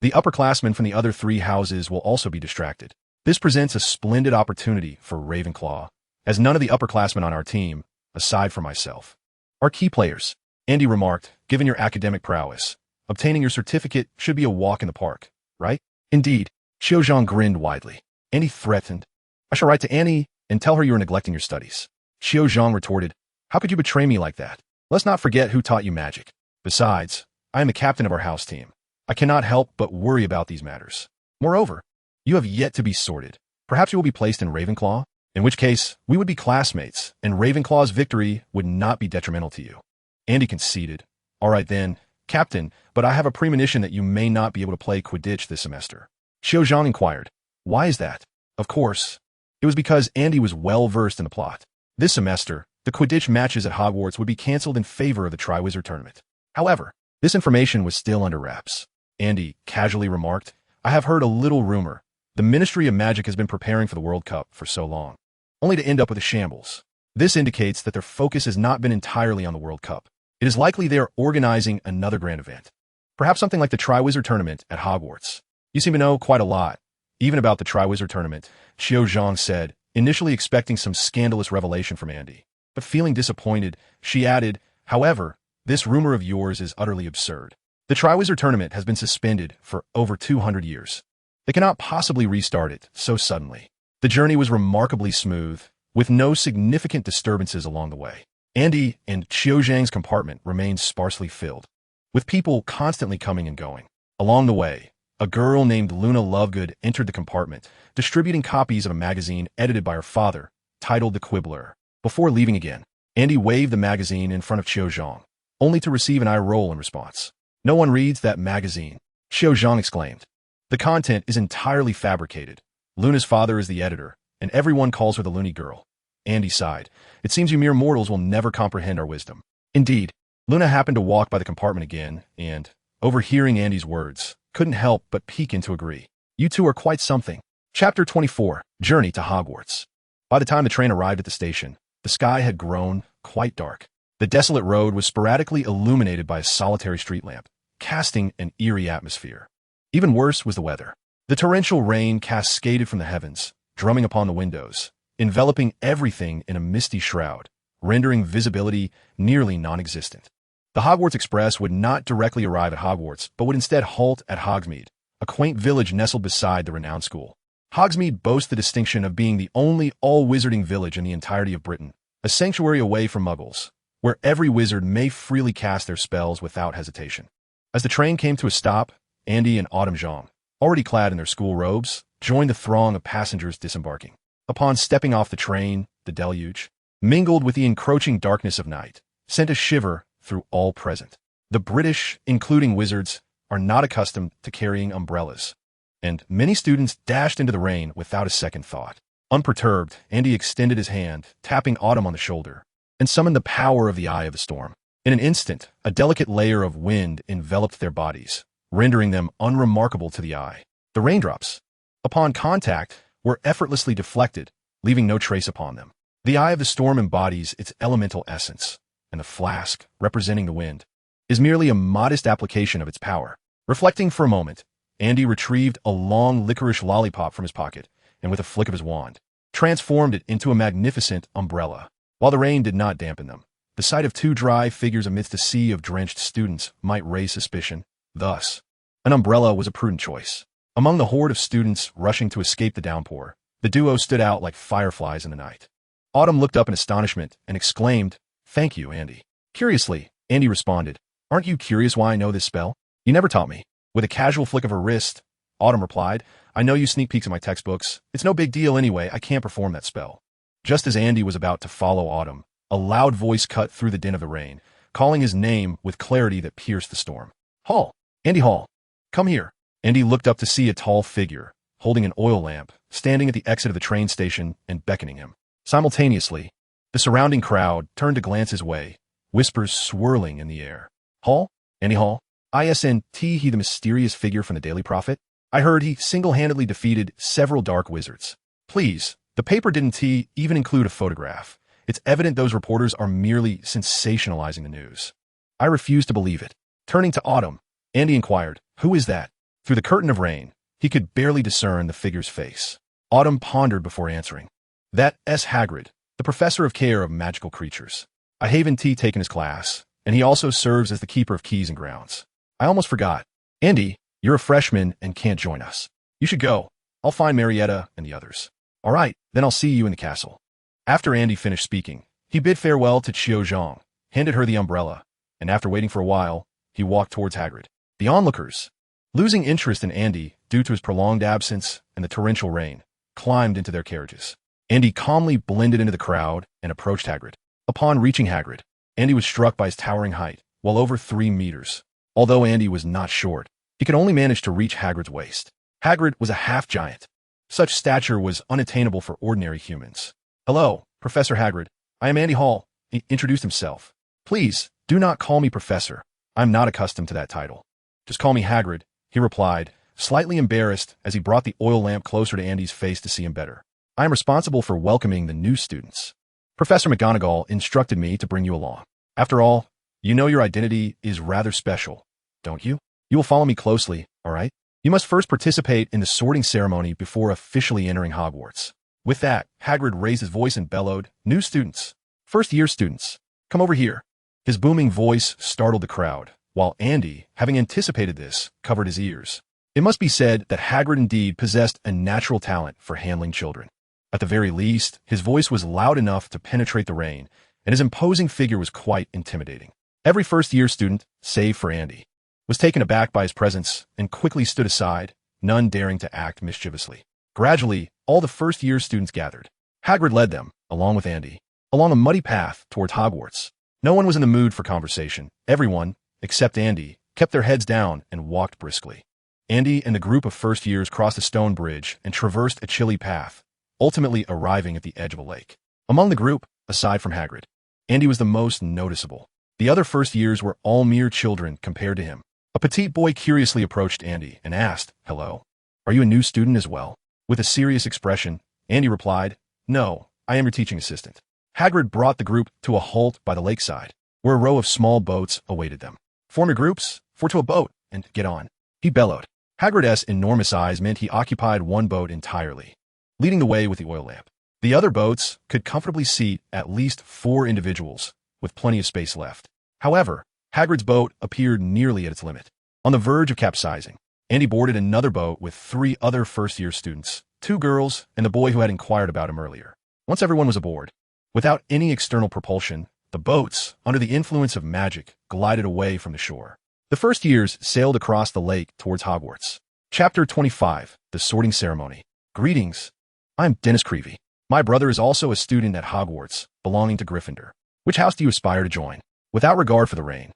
The upperclassmen from the other 3 houses will also be distracted. This presents a splendid opportunity for Ravenclaw, as none of the upperclassmen on our team, aside from myself, are key players. Andy remarked, given your academic prowess, obtaining your certificate should be a walk in the park, right? Indeed. Xiaozhang grinned widely. Andy threatened, I shall write to Annie and tell her you are neglecting your studies. Xiaozhang retorted, how could you betray me like that? Let's not forget who taught you magic. Besides, I am the captain of our house team. I cannot help but worry about these matters. Moreover, you have yet to be sorted. Perhaps you will be placed in Ravenclaw, in which case we would be classmates, and Ravenclaw's victory would not be detrimental to you. Andy conceded. All right then, Captain, but I have a premonition that you may not be able to play Quidditch this semester. Xiaozhang inquired. Why is that? Of course. It was because Andy was well versed in the plot. This semester, the Quidditch matches at Hogwarts would be cancelled in favor of the Triwizard Tournament. However, this information was still under wraps. Andy casually remarked, I have heard a little rumor. The Ministry of Magic has been preparing for the World Cup for so long, only to end up with a shambles. This indicates that their focus has not been entirely on the World Cup. It is likely they are organizing another grand event. Perhaps something like the Triwizard Tournament at Hogwarts. You seem to know quite a lot, even about the Triwizard Tournament, Xiaozhang said, initially expecting some scandalous revelation from Andy. But feeling disappointed, she added, however, this rumor of yours is utterly absurd. The Triwizard Tournament has been suspended for over 200 years. They cannot possibly restart it so suddenly. The journey was remarkably smooth, with no significant disturbances along the way. Andy and Xiaozhang's compartment remained sparsely filled, with people constantly coming and going. Along the way, a girl named Luna Lovegood entered the compartment, distributing copies of a magazine edited by her father, titled The Quibbler. Before leaving again, Andy waved the magazine in front of Xiaozhang, only to receive an eye roll in response. No one reads that magazine, Xiaozhang exclaimed. The content is entirely fabricated. Luna's father is the editor, and everyone calls her the loony girl. Andy sighed. It seems you mere mortals will never comprehend our wisdom. Indeed, Luna happened to walk by the compartment again, and, overhearing Andy's words, couldn't help but peek in to agree. You two are quite something. Chapter 24, Journey to Hogwarts. By the time the train arrived at the station, the sky had grown quite dark. The desolate road was sporadically illuminated by a solitary street lamp, casting an eerie atmosphere. Even worse was the weather. The torrential rain cascaded from the heavens, drumming upon the windows, enveloping everything in a misty shroud, rendering visibility nearly non-existent. The Hogwarts Express would not directly arrive at Hogwarts, but would instead halt at Hogsmeade, a quaint village nestled beside the renowned school. Hogsmeade boasts the distinction of being the only all-wizarding village in the entirety of Britain, a sanctuary away from muggles, where every wizard may freely cast their spells without hesitation. As the train came to a stop, Andy and Autumn Zhang, already clad in their school robes, joined the throng of passengers disembarking. Upon stepping off the train, the deluge, mingled with the encroaching darkness of night, sent a shiver through all present. The British, including wizards, are not accustomed to carrying umbrellas, and many students dashed into the rain without a second thought. Unperturbed, Andy extended his hand, tapping Autumn on the shoulder, and summoned the power of the Eye of the Storm. In an instant, a delicate layer of wind enveloped their bodies, rendering them unremarkable to the eye. The raindrops, upon contact, were effortlessly deflected, leaving no trace upon them. The Eye of the Storm embodies its elemental essence, and the flask, representing the wind, is merely a modest application of its power. Reflecting for a moment, Andy retrieved a long licorice lollipop from his pocket, and with a flick of his wand, transformed it into a magnificent umbrella. While the rain did not dampen them, the sight of 2 dry figures amidst a sea of drenched students might raise suspicion. Thus, an umbrella was a prudent choice. Among the horde of students rushing to escape the downpour, the duo stood out like fireflies in the night. Autumn looked up in astonishment and exclaimed, Thank you, Andy. Curiously, Andy responded, Aren't you curious why I know this spell? You never taught me. With a casual flick of her wrist, Autumn replied, I know you sneak peeks at my textbooks. It's no big deal anyway, I can't perform that spell. Just as Andy was about to follow Autumn, a loud voice cut through the din of the rain, calling his name with clarity that pierced the storm. Hall! Andy Hall! Come here. Andy looked up to see a tall figure, holding an oil lamp, standing at the exit of the train station and beckoning him. Simultaneously, the surrounding crowd turned to glance his way, whispers swirling in the air. Hall? Andy Hall? Isn't he the mysterious figure from the Daily Prophet? I heard he single-handedly defeated several dark wizards. Please, the paper didn't even include a photograph. It's evident those reporters are merely sensationalizing the news. I refuse to believe it. Turning to Autumn, Andy inquired, Who is that? Through the curtain of rain, he could barely discern the figure's face. Autumn pondered before answering. That's Hagrid, the professor of care of magical creatures. I haven't taken his class, and he also serves as the keeper of keys and grounds. I almost forgot. Andy, you're a freshman and can't join us. You should go. I'll find Marietta and the others. All right, then I'll see you in the castle. After Andy finished speaking, he bid farewell to Qiu Zhang, handed her the umbrella, and after waiting for a while, he walked towards Hagrid. The onlookers, losing interest in Andy due to his prolonged absence and the torrential rain, climbed into their carriages. Andy calmly blended into the crowd and approached Hagrid. Upon reaching Hagrid, Andy was struck by his towering height, well over 3 meters. Although Andy was not short, he could only manage to reach Hagrid's waist. Hagrid was a half-giant. Such stature was unattainable for ordinary humans. Hello, Professor Hagrid. I am Andy Hall. He introduced himself. Please, do not call me Professor. I'm not accustomed to that title. Just call me Hagrid, he replied, slightly embarrassed as he brought the oil lamp closer to Andy's face to see him better. I am responsible for welcoming the new students. Professor McGonagall instructed me to bring you along. After all, you know your identity is rather special, don't you? You will follow me closely, all right? You must first participate in the sorting ceremony before officially entering Hogwarts. With that, Hagrid raised his voice and bellowed, New students, first-year students, come over here. His booming voice startled the crowd, while Andy, having anticipated this, covered his ears. It must be said that Hagrid indeed possessed a natural talent for handling children. At the very least, his voice was loud enough to penetrate the rain, and his imposing figure was quite intimidating. Every first-year student, save for Andy, was taken aback by his presence and quickly stood aside, none daring to act mischievously. Gradually, all the first-year students gathered. Hagrid led them, along with Andy, along a muddy path towards Hogwarts. No one was in the mood for conversation. Everyone, except Andy, kept their heads down and walked briskly. Andy and the group of first-years crossed a stone bridge and traversed a chilly path, ultimately arriving at the edge of a lake. Among the group, aside from Hagrid, Andy was the most noticeable. The other first-years were all mere children compared to him. A petite boy curiously approached Andy and asked, Hello, are you a new student as well? With a serious expression, Andy replied, No, I am your teaching assistant. Hagrid brought the group to a halt by the lakeside, where a row of small boats awaited them. Form your groups, four to a boat, and get on, he bellowed. Hagrid's enormous eyes meant he occupied one boat entirely, leading the way with the oil lamp. The other boats could comfortably seat at least 4 individuals, with plenty of space left. However, Hagrid's boat appeared nearly at its limit. On the verge of capsizing, Andy boarded another boat with 3 other first-year students, 2 girls, and the boy who had inquired about him earlier. Once everyone was aboard, without any external propulsion, the boats, under the influence of magic, glided away from the shore. The first years sailed across the lake towards Hogwarts. Chapter 25, The Sorting Ceremony. Greetings. I'm Dennis Creevy. My brother is also a student at Hogwarts, belonging to Gryffindor. Which house do you aspire to join? Without regard for the rain,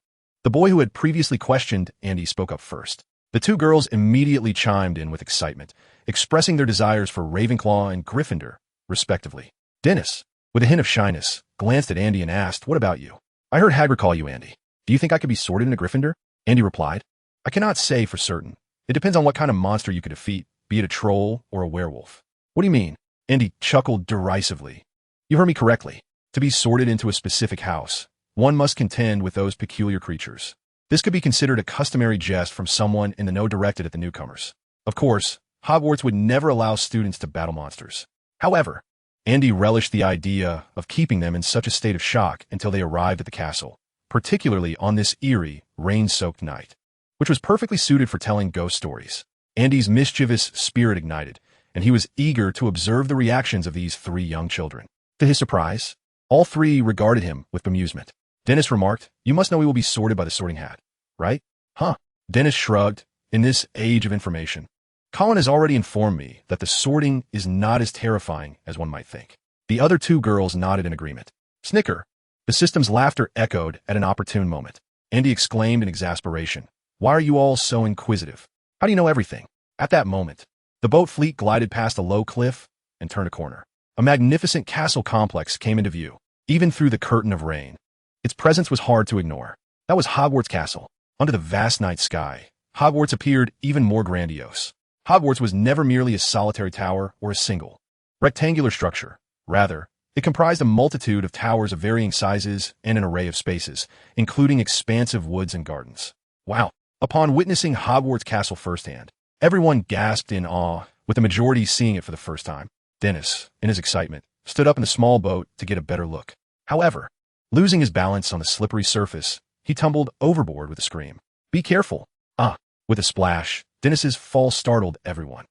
the boy who had previously questioned Andy spoke up first. The 2 girls immediately chimed in with excitement, expressing their desires for Ravenclaw and Gryffindor, respectively. Dennis, with a hint of shyness, glanced at Andy and asked, What about you? I heard Hagrid call you Andy. Do you think I could be sorted into Gryffindor? Andy replied, I cannot say for certain. It depends on what kind of monster you could defeat, be it a troll or a werewolf. What do you mean? Andy chuckled derisively. You heard me correctly. To be sorted into a specific house, one must contend with those peculiar creatures. This could be considered a customary jest from someone in the know directed at the newcomers. Of course, Hogwarts would never allow students to battle monsters. However, Andy relished the idea of keeping them in such a state of shock until they arrived at the castle, particularly on this eerie, rain-soaked night, which was perfectly suited for telling ghost stories. Andy's mischievous spirit ignited, and he was eager to observe the reactions of these 3 young children. To his surprise, all 3 regarded him with bemusement. Dennis remarked, You must know we will be sorted by the sorting hat, right? Huh. Dennis shrugged. In this age of information, Colin has already informed me that the sorting is not as terrifying as one might think. The other 2 girls nodded in agreement. Snicker. The system's laughter echoed at an opportune moment. Andy exclaimed in exasperation, Why are you all so inquisitive? How do you know everything? At that moment, the boat fleet glided past a low cliff and turned a corner. A magnificent castle complex came into view, even through the curtain of rain. Its presence was hard to ignore. That was Hogwarts Castle. Under the vast night sky, Hogwarts appeared even more grandiose. Hogwarts was never merely a solitary tower or a single, rectangular structure. Rather, it comprised a multitude of towers of varying sizes and an array of spaces, including expansive woods and gardens. Wow! Upon witnessing Hogwarts Castle firsthand, Everyone gasped in awe, with the majority seeing it for the first time. Dennis, in his excitement, stood up in the small boat to get a better look. However, losing his balance on the slippery surface, he tumbled overboard with a scream. "Be careful!" Ah! With a splash, Dennis's fall startled everyone.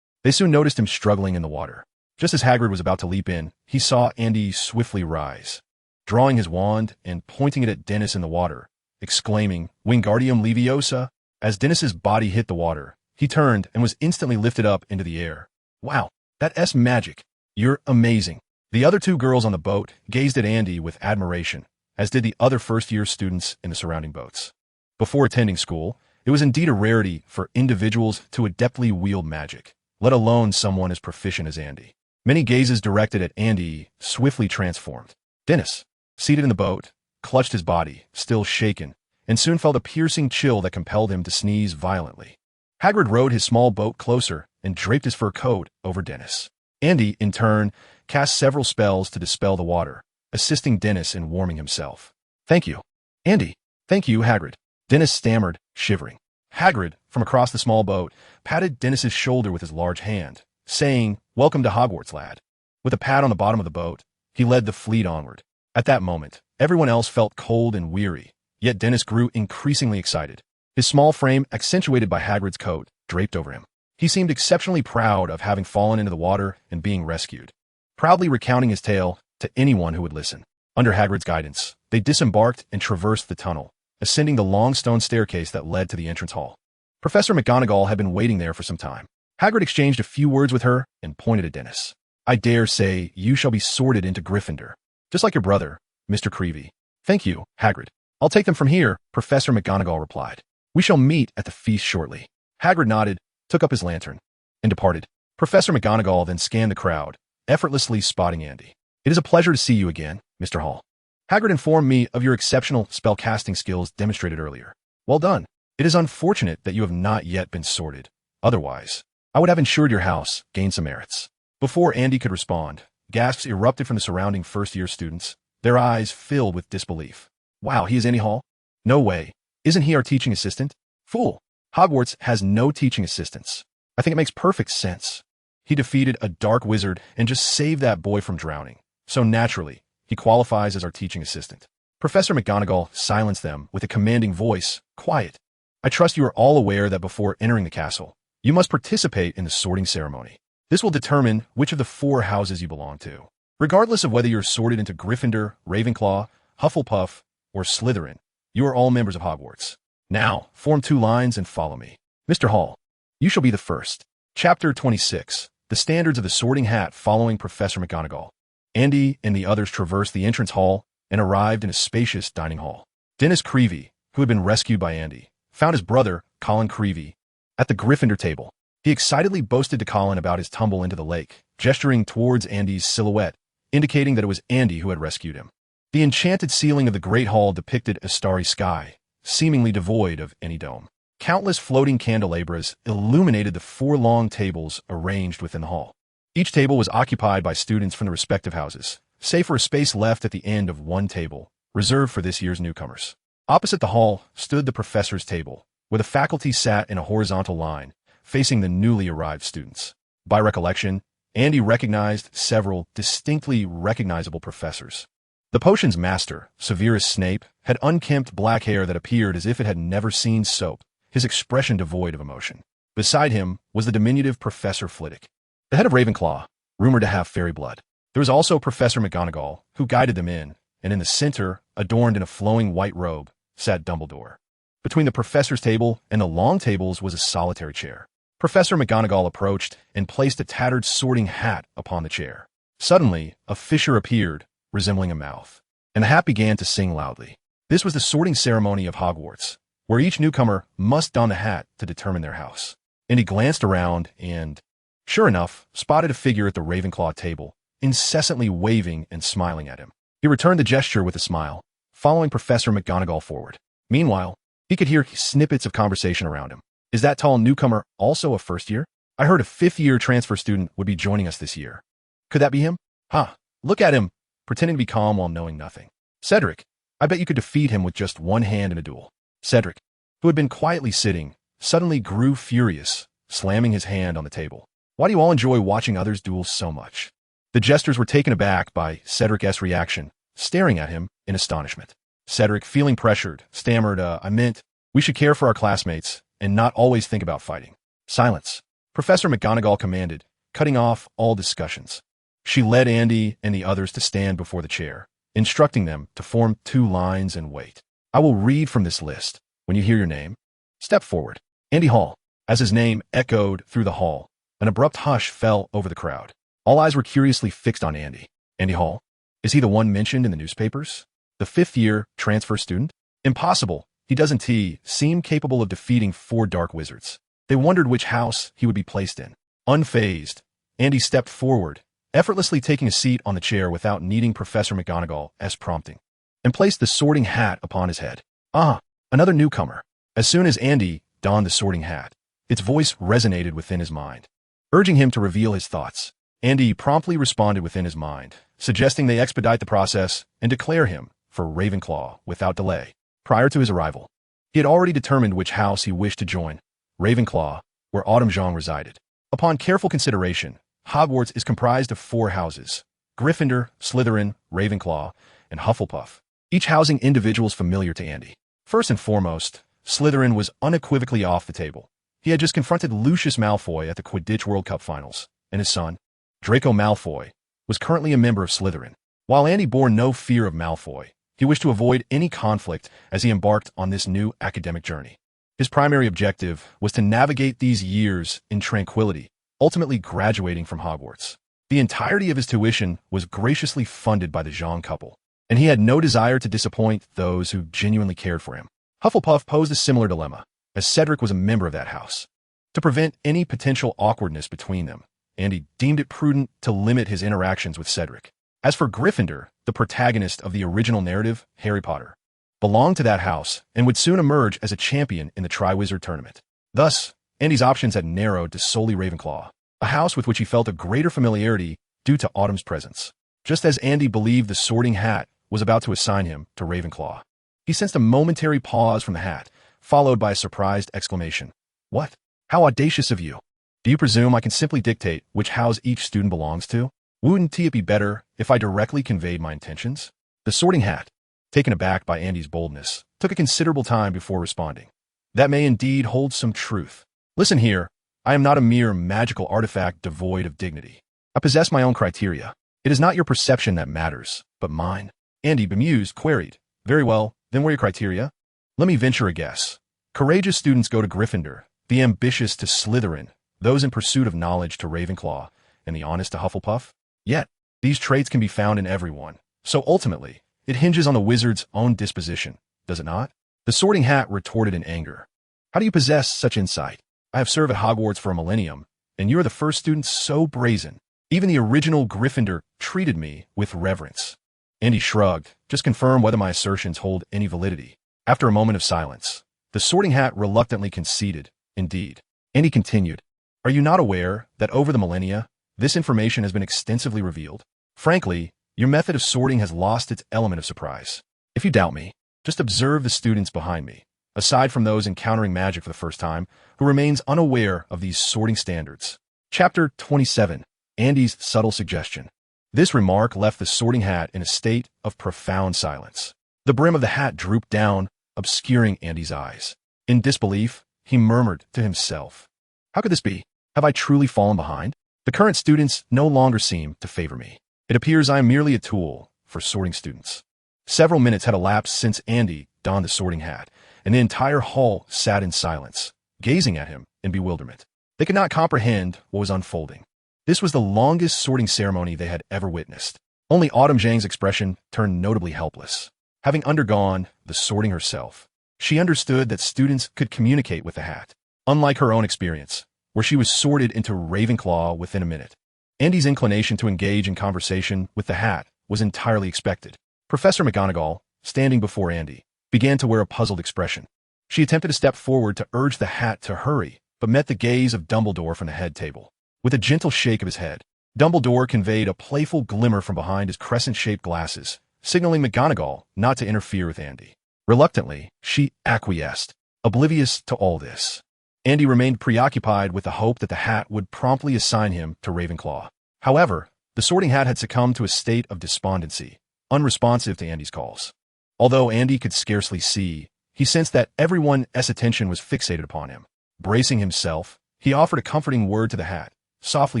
They soon noticed him struggling in the water. Just as Hagrid was about to leap in, he saw Andy swiftly rise. Drawing his wand and pointing it at Dennis in the water, exclaiming, "Wingardium Leviosa!" As Dennis's body hit the water, he turned and was instantly lifted up into the air. "Wow, that's magic! You're amazing!" The other two girls on the boat gazed at Andy with admiration, as did the other first-year students in the surrounding boats. Before attending school, it was indeed a rarity for individuals to adeptly wield magic, let alone someone as proficient as Andy. Many gazes directed at Andy swiftly transformed. Dennis, seated in the boat, clutched his body, still shaken, and soon felt a piercing chill that compelled him to sneeze violently. Hagrid rowed his small boat closer and draped his fur coat over Dennis. Andy, in turn, cast several spells to dispel the water, assisting Dennis in warming himself. "Thank you, Andy. Thank you, Hagrid," Dennis stammered, shivering. Hagrid, from across the small boat, patted Dennis's shoulder with his large hand, saying, "Welcome to Hogwarts, lad." With a pat on the bottom of the boat, he led the fleet onward. At that moment, everyone else felt cold and weary, yet Dennis grew increasingly excited. His small frame, accentuated by Hagrid's coat, draped over him. He seemed exceptionally proud of having fallen into the water and being rescued, proudly recounting his tale to anyone who would listen. Under Hagrid's guidance, they disembarked and traversed the tunnel, ascending the long stone staircase that led to the entrance hall. Professor McGonagall had been waiting there for some time. Hagrid exchanged a few words with her and pointed at Dennis. "I dare say you shall be sorted into Gryffindor, just like your brother, Mr. Creevey." "Thank you, Hagrid. I'll take them from here," Professor McGonagall replied. "We shall meet at the feast shortly." Hagrid nodded, took up his lantern, and departed. Professor McGonagall then scanned the crowd, effortlessly spotting Andy. "It is a pleasure to see you again, Mr. Hall. Hagrid informed me of your exceptional spellcasting skills demonstrated earlier. Well done. It is unfortunate that you have not yet been sorted. Otherwise, I would have ensured your house gained some merits." Before Andy could respond, gasps erupted from the surrounding first-year students, their eyes filled with disbelief. "Wow, he is Andy Hall? No way. Isn't he our teaching assistant? Fool. Hogwarts has no teaching assistants. I think it makes perfect sense. He defeated a dark wizard and just saved that boy from drowning. So naturally, he qualifies as our teaching assistant." Professor McGonagall silenced them with a commanding voice. "Quiet. I trust you are all aware that before entering the castle, you must participate in the sorting ceremony. This will determine which of the 4 houses you belong to. Regardless of whether you're sorted into Gryffindor, Ravenclaw, Hufflepuff, or Slytherin, you are all members of Hogwarts. Now, form 2 lines and follow me. Mr. Hall, you shall be the first." Chapter 26. The Standards of the Sorting Hat following Professor McGonagall. Andy and the others traversed the entrance hall and arrived in a spacious dining hall. Dennis Creevey, who had been rescued by Andy, found his brother, Colin Creevey, at the Gryffindor table. He excitedly boasted to Colin about his tumble into the lake, gesturing towards Andy's silhouette, indicating that it was Andy who had rescued him. The enchanted ceiling of the Great Hall depicted a starry sky, seemingly devoid of any dome. Countless floating candelabras illuminated the 4 long tables arranged within the hall. Each table was occupied by students from the respective houses, save for a space left at the end of one table, reserved for this year's newcomers. Opposite the hall stood the professor's table, where the faculty sat in a horizontal line, facing the newly arrived students. By recollection, Andy recognized several distinctly recognizable professors. The potions master, Severus Snape, had unkempt black hair that appeared as if it had never seen soap, his expression devoid of emotion. Beside him was the diminutive Professor Flitwick, the head of Ravenclaw, rumored to have fairy blood. There was also Professor McGonagall, who guided them in, and in the center, adorned in a flowing white robe, sat Dumbledore. Between the professor's table and the long tables was a solitary chair. Professor McGonagall approached and placed a tattered sorting hat upon the chair. Suddenly, a fissure appeared, resembling a mouth, and the hat began to sing loudly. This was the sorting ceremony of Hogwarts, where each newcomer must don the hat to determine their house. And he glanced around and, sure enough, spotted a figure at the Ravenclaw table, incessantly waving and smiling at him. He returned the gesture with a smile, following Professor McGonagall forward. Meanwhile, he could hear snippets of conversation around him. "Is that tall newcomer also a first year? I heard a 5th-year transfer student would be joining us this year. Could that be him? Huh, look at him, pretending to be calm while knowing nothing. Cedric, I bet you could defeat him with just one hand in a duel." Cedric, who had been quietly sitting, suddenly grew furious, slamming his hand on the table. Why do you all enjoy watching others duel so much? The jesters were taken aback by Cedric's reaction, staring at him in astonishment. Cedric, feeling pressured, stammered, I meant, we should care for our classmates and not always think about fighting. Silence. Professor McGonagall commanded, cutting off all discussions. She led Andy and the others to stand before the chair, instructing them to form 2 lines and wait. I will read from this list. When you hear your name, step forward. Andy Hall. As his name echoed through the hall, an abrupt hush fell over the crowd. All eyes were curiously fixed on Andy. Andy Hall? Is he the one mentioned in the newspapers? The 5th-year transfer student? Impossible. He doesn't seem capable of defeating 4 dark wizards. They wondered which house he would be placed in. Unfazed, Andy stepped forward, effortlessly taking a seat on the chair without needing Professor McGonagall's prompting, and placed the sorting hat upon his head. Ah, another newcomer. As soon as Andy donned the sorting hat, its voice resonated within his mind, urging him to reveal his thoughts. Andy promptly responded within his mind, suggesting they expedite the process and declare him for Ravenclaw without delay. Prior to his arrival, he had already determined which house he wished to join, Ravenclaw, where Autumn Jean resided. Upon careful consideration, Hogwarts is comprised of 4 houses: Gryffindor, Slytherin, Ravenclaw, and Hufflepuff, each housing individuals familiar to Andy. First and foremost, Slytherin was unequivocally off the table. He had just confronted Lucius Malfoy at the Quidditch World Cup Finals, and his son, Draco Malfoy, was currently a member of Slytherin. While Andy bore no fear of Malfoy, he wished to avoid any conflict as he embarked on this new academic journey. His primary objective was to navigate these years in tranquility, ultimately graduating from Hogwarts. The entirety of his tuition was graciously funded by the Jean couple, and he had no desire to disappoint those who genuinely cared for him. Hufflepuff posed a similar dilemma, as Cedric was a member of that house. To prevent any potential awkwardness between them, Andy deemed it prudent to limit his interactions with Cedric. As for Gryffindor, the protagonist of the original narrative, Harry Potter, belonged to that house and would soon emerge as a champion in the Triwizard Tournament. Thus, Andy's options had narrowed to solely Ravenclaw, a house with which he felt a greater familiarity due to Autumn's presence. Just as Andy believed the sorting hat was about to assign him to Ravenclaw, he sensed a momentary pause from the hat, followed by a surprised exclamation. What? How audacious of you! Do you presume I can simply dictate which house each student belongs to? Wouldn't it be better if I directly conveyed my intentions? The sorting hat, taken aback by Andy's boldness, took a considerable time before responding. That may indeed hold some truth. Listen here, I am not a mere magical artifact devoid of dignity. I possess my own criteria. It is not your perception that matters, but mine. Andy, bemused, queried. Very well, then what are your criteria? Let me venture a guess. Courageous students go to Gryffindor, the ambitious to Slytherin, those in pursuit of knowledge to Ravenclaw, and the honest to Hufflepuff. Yet, these traits can be found in everyone, so ultimately, it hinges on the wizard's own disposition, does it not? The sorting hat retorted in anger. How do you possess such insight? I have served at Hogwarts for a millennium, and you are the first student so brazen. Even the original Gryffindor treated me with reverence. Andy shrugged, just confirm whether my assertions hold any validity. After a moment of silence, the sorting hat reluctantly conceded, indeed. Andy continued, are you not aware that over the millennia, this information has been extensively revealed? Frankly, your method of sorting has lost its element of surprise. If you doubt me, just observe the students behind me, aside from those encountering magic for the first time, who remains unaware of these sorting standards. Chapter 27. Andy's subtle suggestion. This remark left the sorting hat in a state of profound silence. The brim of the hat drooped down, obscuring Andy's eyes. In disbelief, he murmured to himself, how could this be? Have I truly fallen behind? The current students no longer seem to favor me. It appears I am merely a tool for sorting students. Several minutes had elapsed since Andy donned the sorting hat, and the entire hall sat in silence, gazing at him in bewilderment. They could not comprehend what was unfolding. This was the longest sorting ceremony they had ever witnessed. Only Autumn Zhang's expression turned notably helpless. Having undergone the sorting herself, she understood that students could communicate with the hat, unlike her own experience, where she was sorted into Ravenclaw within a minute. Andy's inclination to engage in conversation with the hat was entirely expected. Professor McGonagall, standing before Andy, began to wear a puzzled expression. She attempted to step forward to urge the hat to hurry, but met the gaze of Dumbledore from the head table. With a gentle shake of his head, Dumbledore conveyed a playful glimmer from behind his crescent-shaped glasses, signaling McGonagall not to interfere with Andy. Reluctantly, she acquiesced, oblivious to all this. Andy remained preoccupied with the hope that the hat would promptly assign him to Ravenclaw. However, the Sorting Hat had succumbed to a state of despondency, unresponsive to Andy's calls. Although Andy could scarcely see, he sensed that everyone's attention was fixated upon him. Bracing himself, he offered a comforting word to the hat, softly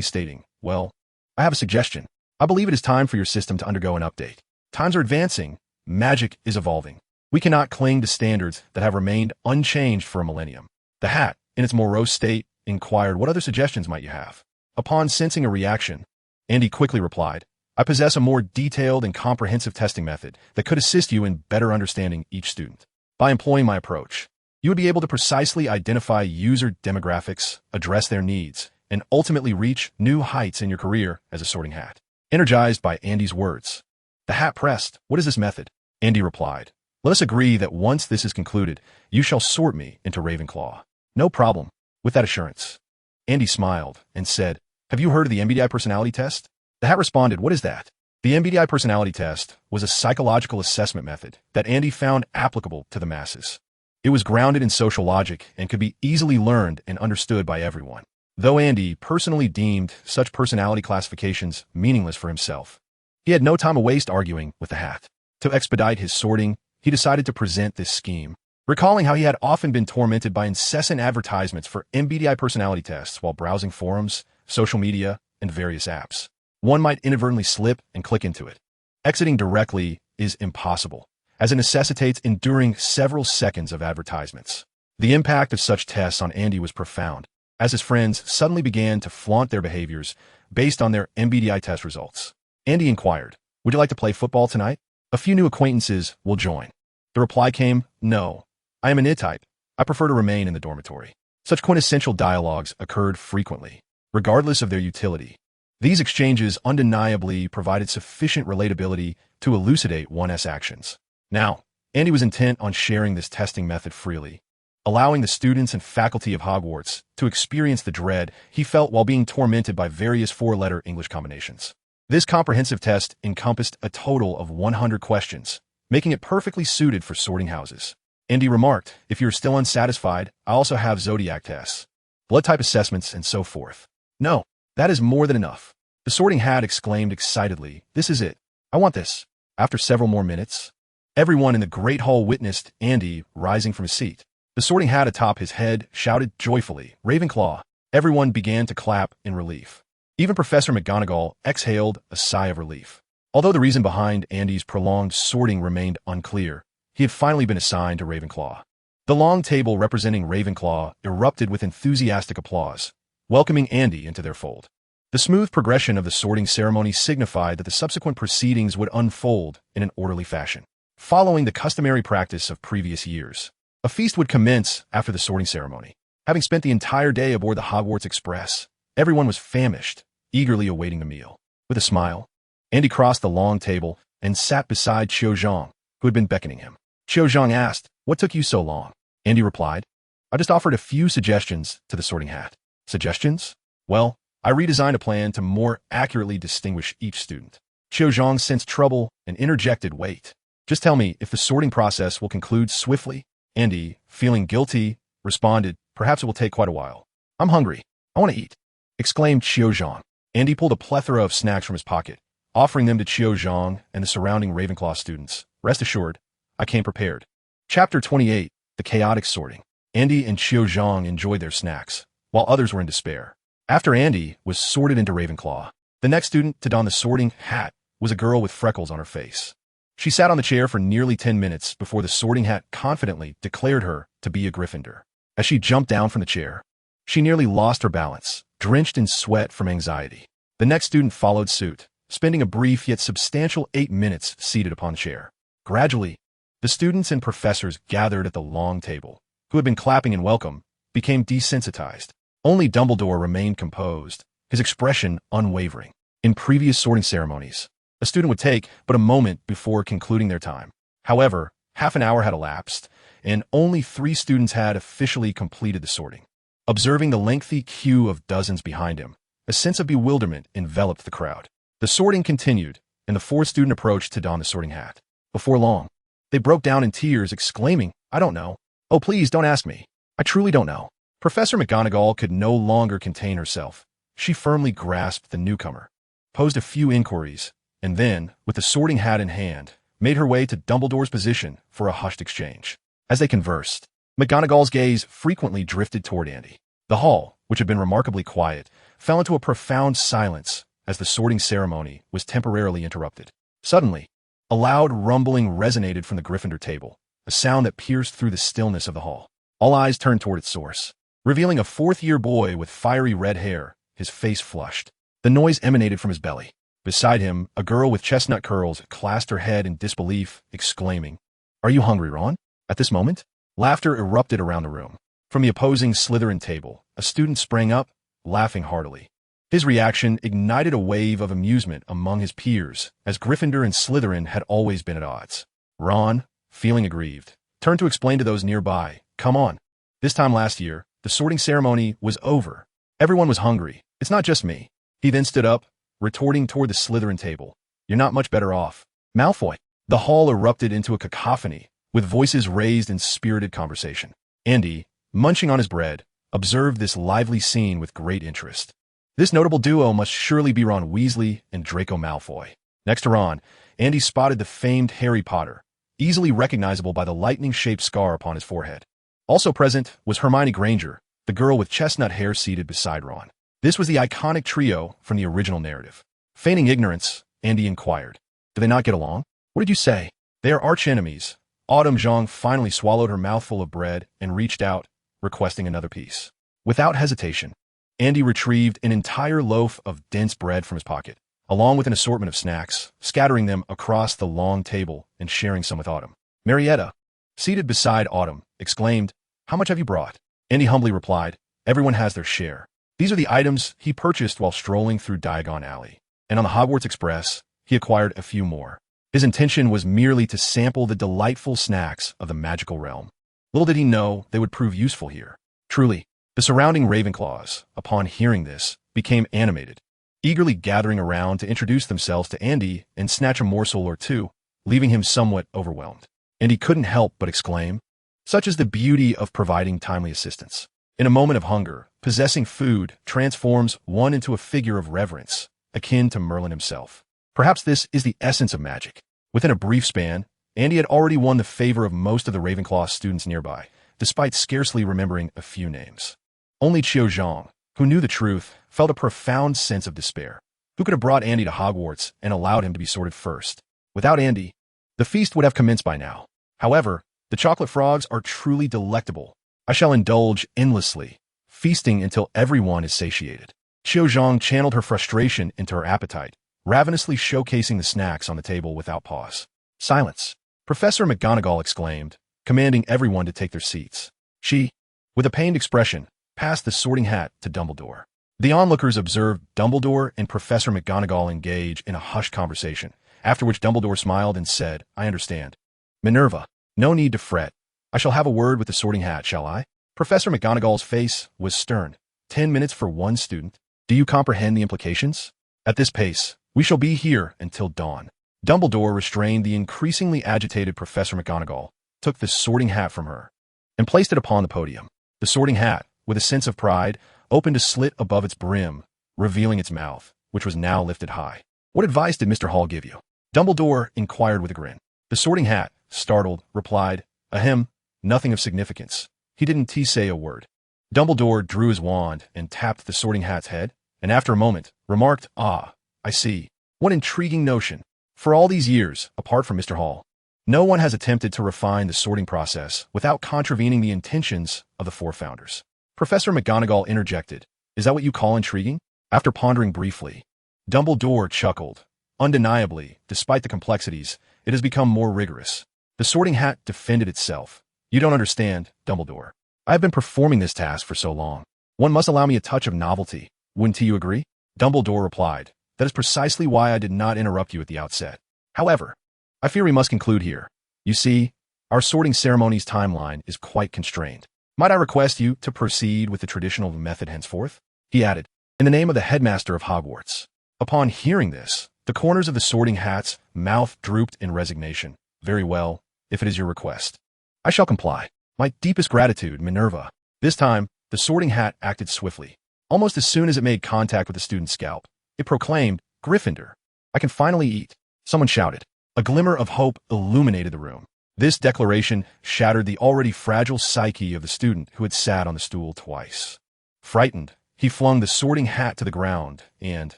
stating, "Well, I have a suggestion. I believe it is time for your system to undergo an update. Times are advancing. Magic is evolving. We cannot cling to standards that have remained unchanged for a millennium." The hat, in its morose state, inquired, "What other suggestions might you have?" Upon sensing a reaction, Andy quickly replied, "I possess a more detailed and comprehensive testing method that could assist you in better understanding each student. By employing my approach, you would be able to precisely identify user demographics, address their needs, and ultimately reach new heights in your career as a Sorting Hat." Energized by Andy's words, the hat pressed, "What is this method?" Andy replied, "Let us agree that once this is concluded, you shall sort me into Ravenclaw." "No problem." With that assurance, Andy smiled and said, "Have you heard of the MBTI personality test?" The hat responded, "What is that?" The MBTI personality test was a psychological assessment method that Andy found applicable to the masses. It was grounded in social logic and could be easily learned and understood by everyone. Though Andy personally deemed such personality classifications meaningless for himself, he had no time to waste arguing with the hat. To expedite his sorting, he decided to present this scheme. Recalling how he had often been tormented by incessant advertisements for MBTI personality tests while browsing forums, social media, and various apps, one might inadvertently slip and click into it. Exiting directly is impossible, as it necessitates enduring several seconds of advertisements. The impact of such tests on Andy was profound, as his friends suddenly began to flaunt their behaviors based on their MBTI test results. Andy inquired, "Would you like to play football tonight? A few new acquaintances will join." The reply came, "No, I am an I-type. I prefer to remain in the dormitory." Such quintessential dialogues occurred frequently, regardless of their utility. These exchanges undeniably provided sufficient relatability to elucidate one's actions. Now, Andy was intent on sharing this testing method freely, allowing the students and faculty of Hogwarts to experience the dread he felt while being tormented by various four-letter English combinations. This comprehensive test encompassed a total of 100 questions, making it perfectly suited for sorting houses. Andy remarked, "If you're still unsatisfied, I also have zodiac tests, blood type assessments, and so forth." "No, that is more than enough." The Sorting Hat exclaimed excitedly, "This is it. I want this." After several more minutes, everyone in the Great Hall witnessed Andy rising from his seat. The Sorting Hat atop his head shouted joyfully, "Ravenclaw!" Everyone began to clap in relief. Even Professor McGonagall exhaled a sigh of relief. Although the reason behind Andy's prolonged sorting remained unclear, he had finally been assigned to Ravenclaw. The long table representing Ravenclaw erupted with enthusiastic applause, welcoming Andy into their fold. The smooth progression of the sorting ceremony signified that the subsequent proceedings would unfold in an orderly fashion. Following the customary practice of previous years, a feast would commence after the sorting ceremony. Having spent the entire day aboard the Hogwarts Express, everyone was famished, eagerly awaiting the meal. With a smile, Andy crossed the long table and sat beside Qiu Zhang, who had been beckoning him. Qiu Zhang asked, "What took you so long?" Andy replied, "I just offered a few suggestions to the Sorting Hat." "Suggestions?" "Well, I redesigned a plan to more accurately distinguish each student." Qiu Zhang sensed trouble and interjected, "Wait. Just tell me if the sorting process will conclude swiftly." Andy, feeling guilty, responded, "Perhaps it will take quite a while." "I'm hungry. I want to eat," exclaimed Qiu Zhang. Andy pulled a plethora of snacks from his pocket, offering them to Qiu Zhang and the surrounding Ravenclaw students. "Rest assured, I came prepared." Chapter 28, The Chaotic Sorting. Andy and Qiu Zhang enjoyed their snacks, while others were in despair. After Andy was sorted into Ravenclaw, the next student to don the sorting hat was a girl with freckles on her face. She sat on the chair for nearly 10 minutes before the sorting hat confidently declared her to be a Gryffindor. As she jumped down from the chair, she nearly lost her balance, drenched in sweat from anxiety. The next student followed suit, spending a brief yet substantial 8 minutes seated upon the chair. Gradually, the students and professors gathered at the long table, who had been clapping in welcome, became desensitized. Only Dumbledore remained composed, his expression unwavering. In previous sorting ceremonies, a student would take but a moment before concluding their time. However, half an hour had elapsed, and only 3 students had officially completed the sorting. Observing the lengthy queue of dozens behind him, a sense of bewilderment enveloped the crowd. The sorting continued, and the 4th student approached to don the sorting hat. Before long, they broke down in tears, exclaiming, "I don't know. Oh, please don't ask me. I truly don't know." Professor McGonagall could no longer contain herself. She firmly grasped the newcomer, posed a few inquiries, and then, with the sorting hat in hand, made her way to Dumbledore's position for a hushed exchange. As they conversed, McGonagall's gaze frequently drifted toward Andy. The hall, which had been remarkably quiet, fell into a profound silence as the sorting ceremony was temporarily interrupted. Suddenly, a loud rumbling resonated from the Gryffindor table, a sound that pierced through the stillness of the hall. All eyes turned toward its source, revealing a fourth-year boy with fiery red hair, his face flushed. The noise emanated from his belly. Beside him, a girl with chestnut curls clasped her head in disbelief, exclaiming, "Are you hungry, Ron?" At this moment, laughter erupted around the room. From the opposing Slytherin table, a student sprang up, laughing heartily. His reaction ignited a wave of amusement among his peers, as Gryffindor and Slytherin had always been at odds. Ron, feeling aggrieved, turned to explain to those nearby, "Come on. This time last year, the sorting ceremony was over. Everyone was hungry. It's not just me." He then stood up, retorting toward the Slytherin table, "You're not much better off, Malfoy." The hall erupted into a cacophony, with voices raised in spirited conversation. Andy, munching on his bread, observed this lively scene with great interest. This notable duo must surely be Ron Weasley and Draco Malfoy. Next to Ron, Andy spotted the famed Harry Potter, easily recognizable by the lightning-shaped scar upon his forehead. Also present was Hermione Granger, the girl with chestnut hair seated beside Ron. This was the iconic trio from the original narrative. Feigning ignorance, Andy inquired, "Do they not get along?" "What did you say?" "They are arch-enemies." Autumn Zhang finally swallowed her mouthful of bread and reached out, requesting another piece. Without hesitation, Andy retrieved an entire loaf of dense bread from his pocket, along with an assortment of snacks, scattering them across the long table and sharing some with Autumn. Marietta, seated beside Autumn, exclaimed, "How much have you brought?" Andy humbly replied, "Everyone has their share." These are the items he purchased while strolling through Diagon Alley, and on the Hogwarts Express, he acquired a few more. His intention was merely to sample the delightful snacks of the magical realm. Little did he know they would prove useful here. Truly, the surrounding Ravenclaws, upon hearing this, became animated, eagerly gathering around to introduce themselves to Andy and snatch a morsel or two, leaving him somewhat overwhelmed. And he couldn't help but exclaim, "Such is the beauty of providing timely assistance. In a moment of hunger, possessing food transforms one into a figure of reverence, akin to Merlin himself." Perhaps this is the essence of magic. Within a brief span, Andy had already won the favor of most of the Ravenclaw students nearby, despite scarcely remembering a few names. Only Qiu Zhang, who knew the truth, felt a profound sense of despair. Who could have brought Andy to Hogwarts and allowed him to be sorted first? Without Andy, the feast would have commenced by now. However, the chocolate frogs are truly delectable. I shall indulge endlessly, feasting until everyone is satiated. Qiu Zhang channeled her frustration into her appetite, ravenously showcasing the snacks on the table without pause. "Silence!" Professor McGonagall exclaimed, commanding everyone to take their seats. She, with a pained expression, passed the sorting hat to Dumbledore. The onlookers observed Dumbledore and Professor McGonagall engage in a hushed conversation, after which Dumbledore smiled and said, "I understand. Minerva, no need to fret. I shall have a word with the sorting hat, shall I?" Professor McGonagall's face was stern. 10 minutes for one student? Do you comprehend the implications? At this pace, we shall be here until dawn. Dumbledore restrained the increasingly agitated Professor McGonagall, took the sorting hat from her, and placed it upon the podium. The sorting hat, with a sense of pride, opened a slit above its brim, revealing its mouth, which was now lifted high. "What advice did Mr. Hall give you?" Dumbledore inquired with a grin. The sorting hat, startled, replied, "Ahem, nothing of significance. He didn't say a word." Dumbledore drew his wand and tapped the sorting hat's head, and after a moment, remarked, "Ah, I see. What intriguing notion. For all these years, apart from Mr. Hall, no one has attempted to refine the sorting process without contravening the intentions of the four founders." Professor McGonagall interjected, "Is that what you call intriguing?" After pondering briefly, Dumbledore chuckled. "Undeniably, despite the complexities, it has become more rigorous." The sorting hat defended itself. "You don't understand, Dumbledore. I have been performing this task for so long. One must allow me a touch of novelty. Wouldn't you agree?" Dumbledore replied, "That is precisely why I did not interrupt you at the outset. However, I fear we must conclude here. You see, our sorting ceremony's timeline is quite constrained. Might I request you to proceed with the traditional method henceforth?" He added, "In the name of the headmaster of Hogwarts." Upon hearing this, the corners of the sorting hat's mouth drooped in resignation. "Very well, if it is your request. I shall comply. My deepest gratitude, Minerva." This time, The sorting hat acted swiftly. Almost as soon as it made contact with the student's scalp, it proclaimed, "Gryffindor. I can finally eat," someone shouted. A glimmer of hope illuminated the room. This declaration shattered the already fragile psyche of the student who had sat on the stool twice. Frightened, he flung the sorting hat to the ground and,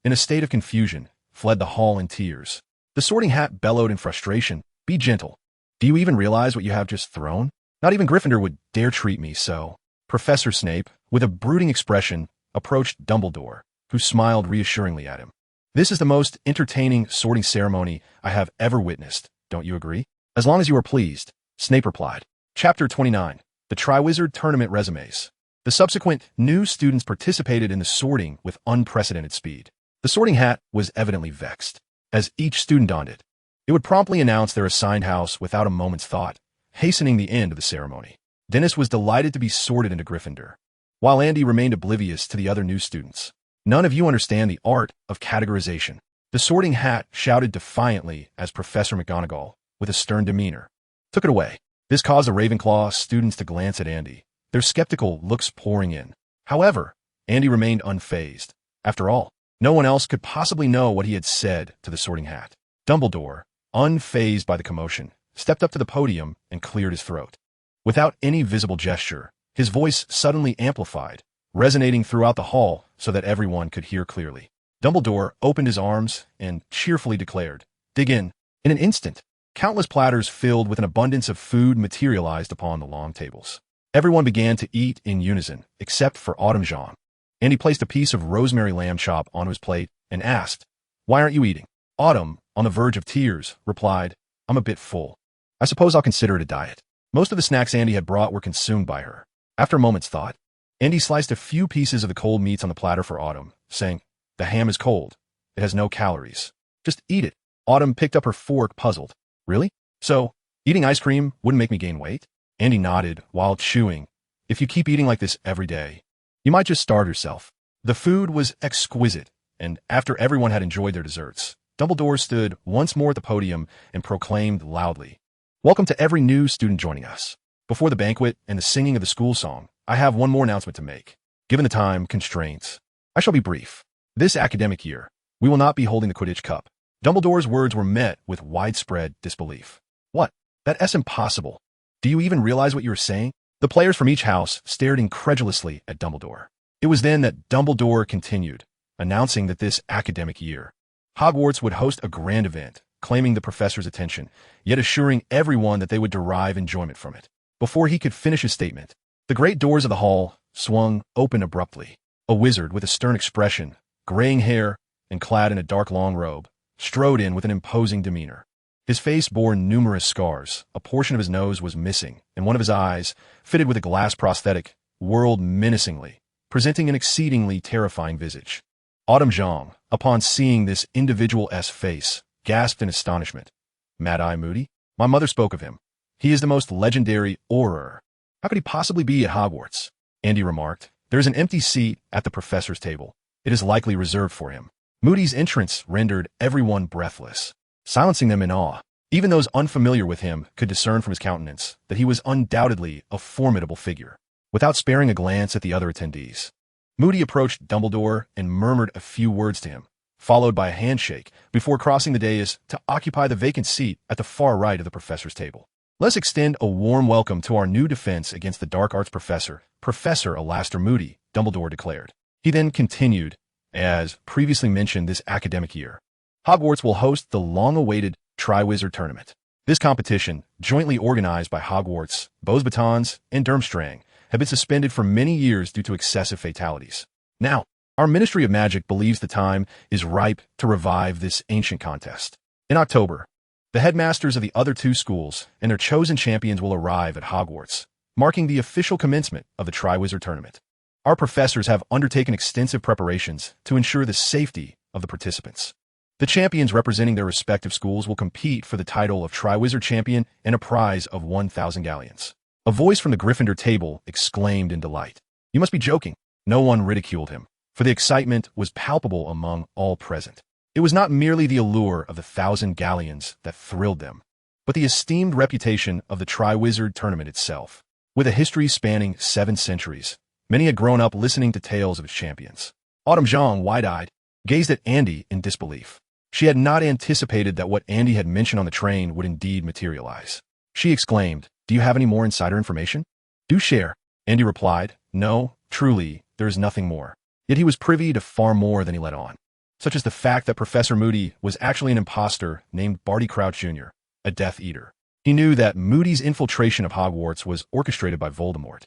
in a state of confusion, fled the hall in tears. The sorting hat bellowed in frustration, "Be gentle. Do you even realize what you have just thrown? Not even Gryffindor would dare treat me so." Professor Snape, with a brooding expression, approached Dumbledore, who smiled reassuringly at him. "This is the most entertaining sorting ceremony I have ever witnessed, don't you agree?" "As long as you are pleased," Snape replied. Chapter 29. The Triwizard Tournament Resumes. The subsequent new students participated in the sorting with unprecedented speed. The sorting hat was evidently vexed. As each student donned it, it would promptly announce their assigned house without a moment's thought, hastening the end of the ceremony. Dennis was delighted to be sorted into Gryffindor, while Andy remained oblivious to the other new students. "None of you understand the art of categorization," the sorting hat shouted defiantly as Professor McGonagall, with a stern demeanor, took it away. This caused the Ravenclaw students to glance at Andy, their skeptical looks pouring in. However, Andy remained unfazed. After all, no one else could possibly know what he had said to the sorting hat. Dumbledore, unfazed by the commotion, stepped up to the podium and cleared his throat. Without any visible gesture, his voice suddenly amplified, resonating throughout the hall so that everyone could hear clearly. Dumbledore opened his arms and cheerfully declared, "Dig in." In an instant, countless platters filled with an abundance of food materialized upon the long tables. Everyone began to eat in unison, except for Autumn. Andy placed a piece of rosemary lamb chop onto his plate and asked, "Why aren't you eating?" Autumn, on the verge of tears, replied, "I'm a bit full. I suppose I'll consider it a diet." Most of the snacks Andy had brought were consumed by her. After a moment's thought, Andy sliced a few pieces of the cold meats on the platter for Autumn, saying, "The ham is cold. It has no calories. Just eat it." Autumn picked up her fork, puzzled. "Really? So, eating ice cream wouldn't make me gain weight?" Andy nodded while chewing. "If you keep eating like this every day, you might just starve yourself." The food was exquisite, and after everyone had enjoyed their desserts, Dumbledore stood once more at the podium and proclaimed loudly, "Welcome to every new student joining us. Before the banquet and the singing of the school song, I have one more announcement to make. Given the time constraints, I shall be brief. This academic year, we will not be holding the Quidditch Cup." Dumbledore's words were met with widespread disbelief. "What? That's impossible. Do you even realize what you are saying?" The players from each house stared incredulously at Dumbledore. It was then that Dumbledore continued, announcing that this academic year, Hogwarts would host a grand event, claiming the professor's attention, yet assuring everyone that they would derive enjoyment from it. Before he could finish his statement, the great doors of the hall swung open abruptly. A wizard with a stern expression, graying hair, and clad in a dark long robe, strode in with an imposing demeanor. His face bore numerous scars, a portion of his nose was missing, and one of his eyes, fitted with a glass prosthetic, whirled menacingly, presenting an exceedingly terrifying visage. Autumn, upon seeing this individual's face, gasped in astonishment. "Mad-Eye Moody? My mother spoke of him. He is the most legendary Auror. How could he possibly be at Hogwarts?" Andy remarked. "There is an empty seat at the professor's table. It is likely reserved for him." Moody's entrance rendered everyone breathless, silencing them in awe. Even those unfamiliar with him could discern from his countenance that he was undoubtedly a formidable figure. Without sparing a glance at the other attendees, Moody approached Dumbledore and murmured a few words to him, followed by a handshake before crossing the dais to occupy the vacant seat at the far right of the professor's table. "Let's extend a warm welcome to our new defense against the dark arts professor, Professor Alastor Moody," Dumbledore declared. He then continued, "As previously mentioned this academic year, Hogwarts will host the long-awaited Triwizard Tournament. This competition, jointly organized by Hogwarts, Beauxbatons, and Durmstrang, have been suspended for many years due to excessive fatalities. Now, our Ministry of Magic believes the time is ripe to revive this ancient contest. In October, the headmasters of the other two schools and their chosen champions will arrive at Hogwarts, marking the official commencement of the Triwizard Tournament. Our professors have undertaken extensive preparations to ensure the safety of the participants. The champions representing their respective schools will compete for the title of Triwizard Champion and a prize of 1,000 galleons." A voice from the Gryffindor table exclaimed in delight. "You must be joking." No one ridiculed him, for the excitement was palpable among all present. It was not merely the allure of the 1,000 galleons that thrilled them, but the esteemed reputation of the Triwizard Tournament itself. With a history spanning 7 centuries, Many had grown up listening to tales of its champions. Autumn Zhang, wide-eyed, gazed at Andy in disbelief. She had not anticipated that what Andy had mentioned on the train would indeed materialize. She exclaimed, "Do you have any more insider information?" "Do share," Andy replied. "No, truly, there is nothing more." Yet he was privy to far more than he let on, such as the fact that Professor Moody was actually an imposter named Barty Crouch Jr., a Death Eater. He knew that Moody's infiltration of Hogwarts was orchestrated by Voldemort,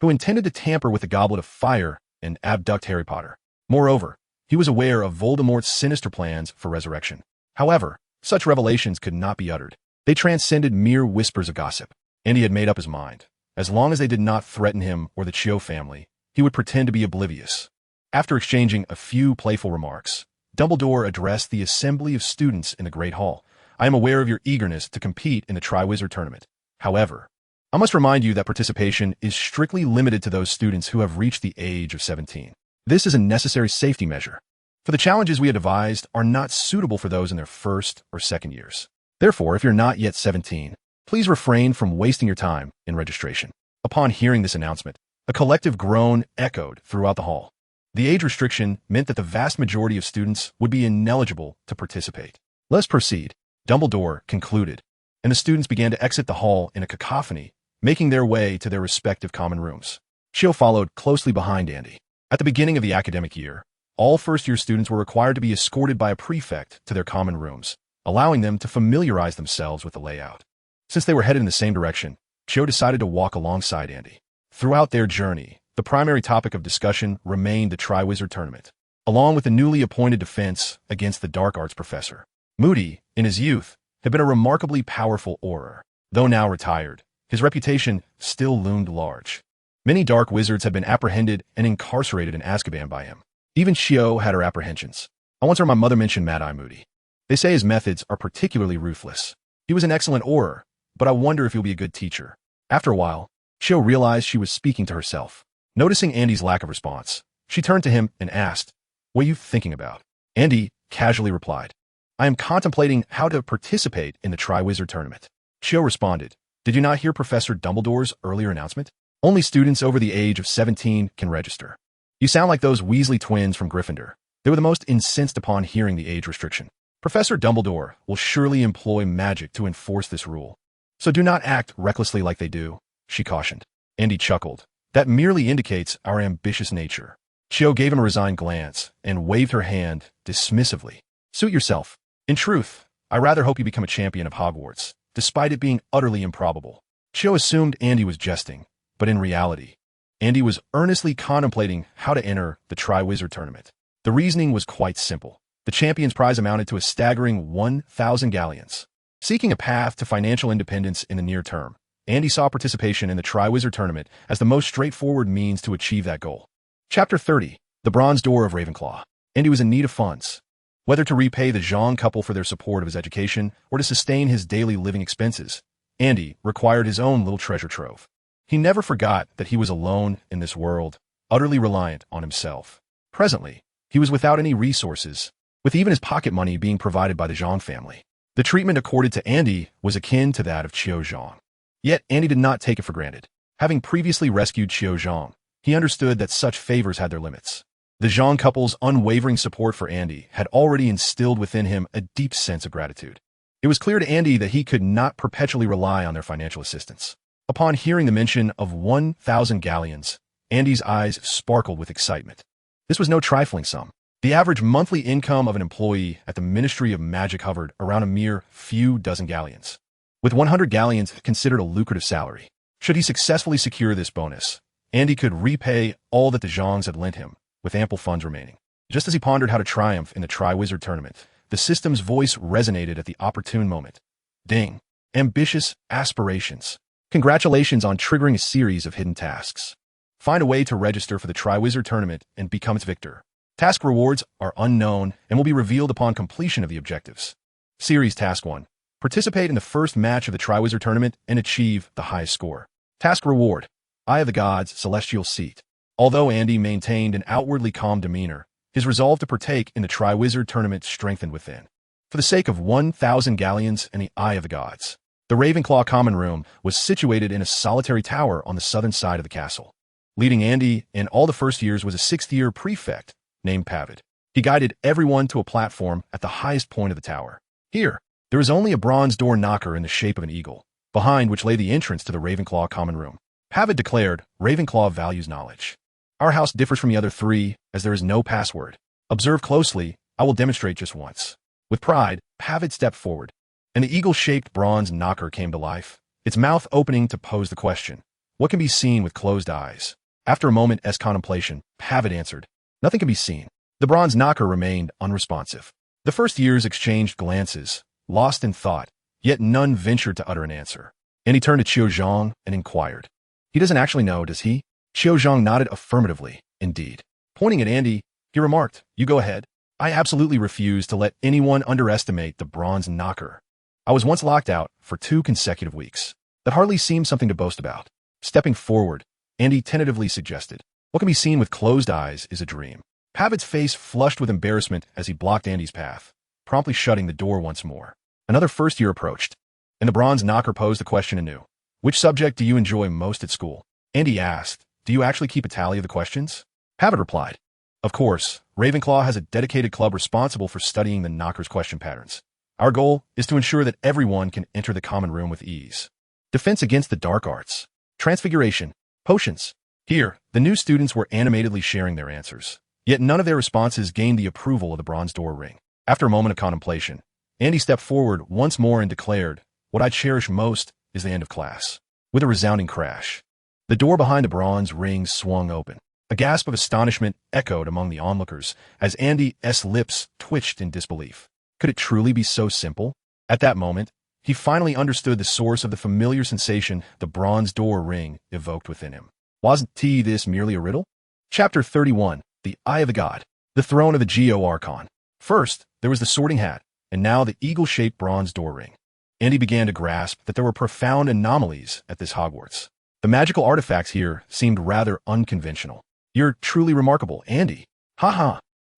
who intended to tamper with the Goblet of Fire and abduct Harry Potter. Moreover, he was aware of Voldemort's sinister plans for resurrection. However, such revelations could not be uttered. They transcended mere whispers of gossip. And he had made up his mind. As long as they did not threaten him or the Chio family, he would pretend to be oblivious. After exchanging a few playful remarks, Dumbledore addressed the assembly of students in the Great Hall. "I am aware of your eagerness to compete in the Triwizard Tournament. However, I must remind you that participation is strictly limited to those students who have reached the age of 17. This is a necessary safety measure, for the challenges we have devised are not suitable for those in their first or second years. Therefore, if you're not yet 17, please refrain from wasting your time in registration." Upon hearing this announcement, a collective groan echoed throughout the hall. The age restriction meant that the vast majority of students would be ineligible to participate. "Let's proceed," Dumbledore concluded, and the students began to exit the hall in a cacophony, making their way to their respective common rooms. Chio followed closely behind Andy. At the beginning of the academic year, all first-year students were required to be escorted by a prefect to their common rooms, allowing them to familiarize themselves with the layout. Since they were headed in the same direction, Chio decided to walk alongside Andy. Throughout their journey, the primary topic of discussion remained the Triwizard Tournament, along with the newly appointed defense against the dark arts professor. Moody, in his youth, had been a remarkably powerful Auror. Though now retired, his reputation still loomed large. Many dark wizards had been apprehended and incarcerated in Azkaban by him. Even Chio had her apprehensions. "I once heard my mother mention Mad-Eye Moody. They say his methods are particularly ruthless. He was an excellent Auror, but I wonder if he'll be a good teacher." After a while, Chio realized she was speaking to herself. Noticing Andy's lack of response, she turned to him and asked, "What are you thinking about?" Andy casually replied, "I am contemplating how to participate in the Triwizard Tournament." Chio responded, "Did you not hear Professor Dumbledore's earlier announcement? Only students over the age of 17 can register. You sound like those Weasley twins from Gryffindor. They were the most incensed upon hearing the age restriction. Professor Dumbledore will surely employ magic to enforce this rule. So do not act recklessly like they do," she cautioned. Andy chuckled. "That merely indicates our ambitious nature." Chio gave him a resigned glance and waved her hand dismissively. "Suit yourself. In truth, I rather hope you become a champion of Hogwarts, despite it being utterly improbable." Chio assumed Andy was jesting, but in reality, Andy was earnestly contemplating how to enter the Triwizard Tournament. The reasoning was quite simple. The champion's prize amounted to a staggering 1,000 galleons. Seeking a path to financial independence in the near term, Andy saw participation in the Triwizard Tournament as the most straightforward means to achieve that goal. Chapter 30. The Bronze Door of Ravenclaw. Andy was in need of funds. Whether to repay the Zhang couple for their support of his education or to sustain his daily living expenses, Andy required his own little treasure trove. He never forgot that he was alone in this world, utterly reliant on himself. Presently, he was without any resources, with even his pocket money being provided by the Zhang family. The treatment accorded to Andy was akin to that of Qiu Zhang. Yet Andy did not take it for granted. Having previously rescued Qiu Zhang, he understood that such favors had their limits. The Zhang couple's unwavering support for Andy had already instilled within him a deep sense of gratitude. It was clear to Andy that he could not perpetually rely on their financial assistance. Upon hearing the mention of 1,000 galleons, Andy's eyes sparkled with excitement. This was no trifling sum. The average monthly income of an employee at the Ministry of Magic hovered around a mere few dozen galleons, with 100 galleons considered a lucrative salary. Should he successfully secure this bonus, Andy could repay all that the Zhangs had lent him, with ample funds remaining. Just as he pondered how to triumph in the Triwizard Tournament, the system's voice resonated at the opportune moment. Ding. Ambitious aspirations. Congratulations on triggering a series of hidden tasks. Find a way to register for the Triwizard Tournament and become its victor. Task rewards are unknown and will be revealed upon completion of the objectives. Series Task 1. Participate in the first match of the Triwizard Tournament and achieve the highest score. Task Reward. Eye of the Gods, Celestial Seat. Although Andy maintained an outwardly calm demeanor, his resolve to partake in the Triwizard Tournament strengthened within. For the sake of 1,000 galleons and the Eye of the Gods, the Ravenclaw Common Room was situated in a solitary tower on the southern side of the castle. Leading Andy and all the first years was a sixth-year prefect named Pavid. He guided everyone to a platform at the highest point of the tower. Here, there was only a bronze door knocker in the shape of an eagle, behind which lay the entrance to the Ravenclaw common room. Pavid declared, "Ravenclaw values knowledge. Our house differs from the other three, as there is no password. Observe closely, I will demonstrate just once." With pride, Pavid stepped forward, and the eagle-shaped bronze knocker came to life, its mouth opening to pose the question, "What can be seen with closed eyes?" After a moment's contemplation, Pavid answered, "Nothing can be seen." The bronze knocker remained unresponsive. The first years exchanged glances, lost in thought, yet none ventured to utter an answer. And he turned to Qiu Zhang and inquired, "He doesn't actually know, does he?" Qiu Zhang nodded affirmatively, indeed. Pointing at Andy, he remarked, "You go ahead. I absolutely refuse to let anyone underestimate the bronze knocker. I was once locked out for 2 consecutive weeks. That hardly seems something to boast about." Stepping forward, Andy tentatively suggested, "What can be seen with closed eyes is a dream." Pavid's face flushed with embarrassment as he blocked Andy's path, promptly shutting the door once more. Another first year approached, and the bronze knocker posed the question anew. "Which subject do you enjoy most at school?" Andy asked, "Do you actually keep a tally of the questions?" Pavid replied, "Of course, Ravenclaw has a dedicated club responsible for studying the knocker's question patterns. Our goal is to ensure that everyone can enter the common room with ease. Defense against the dark arts, transfiguration, potions." Here, the new students were animatedly sharing their answers, yet none of their responses gained the approval of the bronze door ring. After a moment of contemplation, Andy stepped forward once more and declared, "What I cherish most is the end of class." With a resounding crash, the door behind the bronze ring swung open. A gasp of astonishment echoed among the onlookers as Andy's lips twitched in disbelief. Could it truly be so simple? At that moment, he finally understood the source of the familiar sensation the bronze door ring evoked within him. Wasn't this merely a riddle? Chapter 31, The Eye of the God, the Throne of the Geo Archon. First, there was the sorting hat, and now the eagle-shaped bronze door ring. Andy began to grasp that there were profound anomalies at this Hogwarts. The magical artifacts here seemed rather unconventional. "You're truly remarkable, Andy. Ha!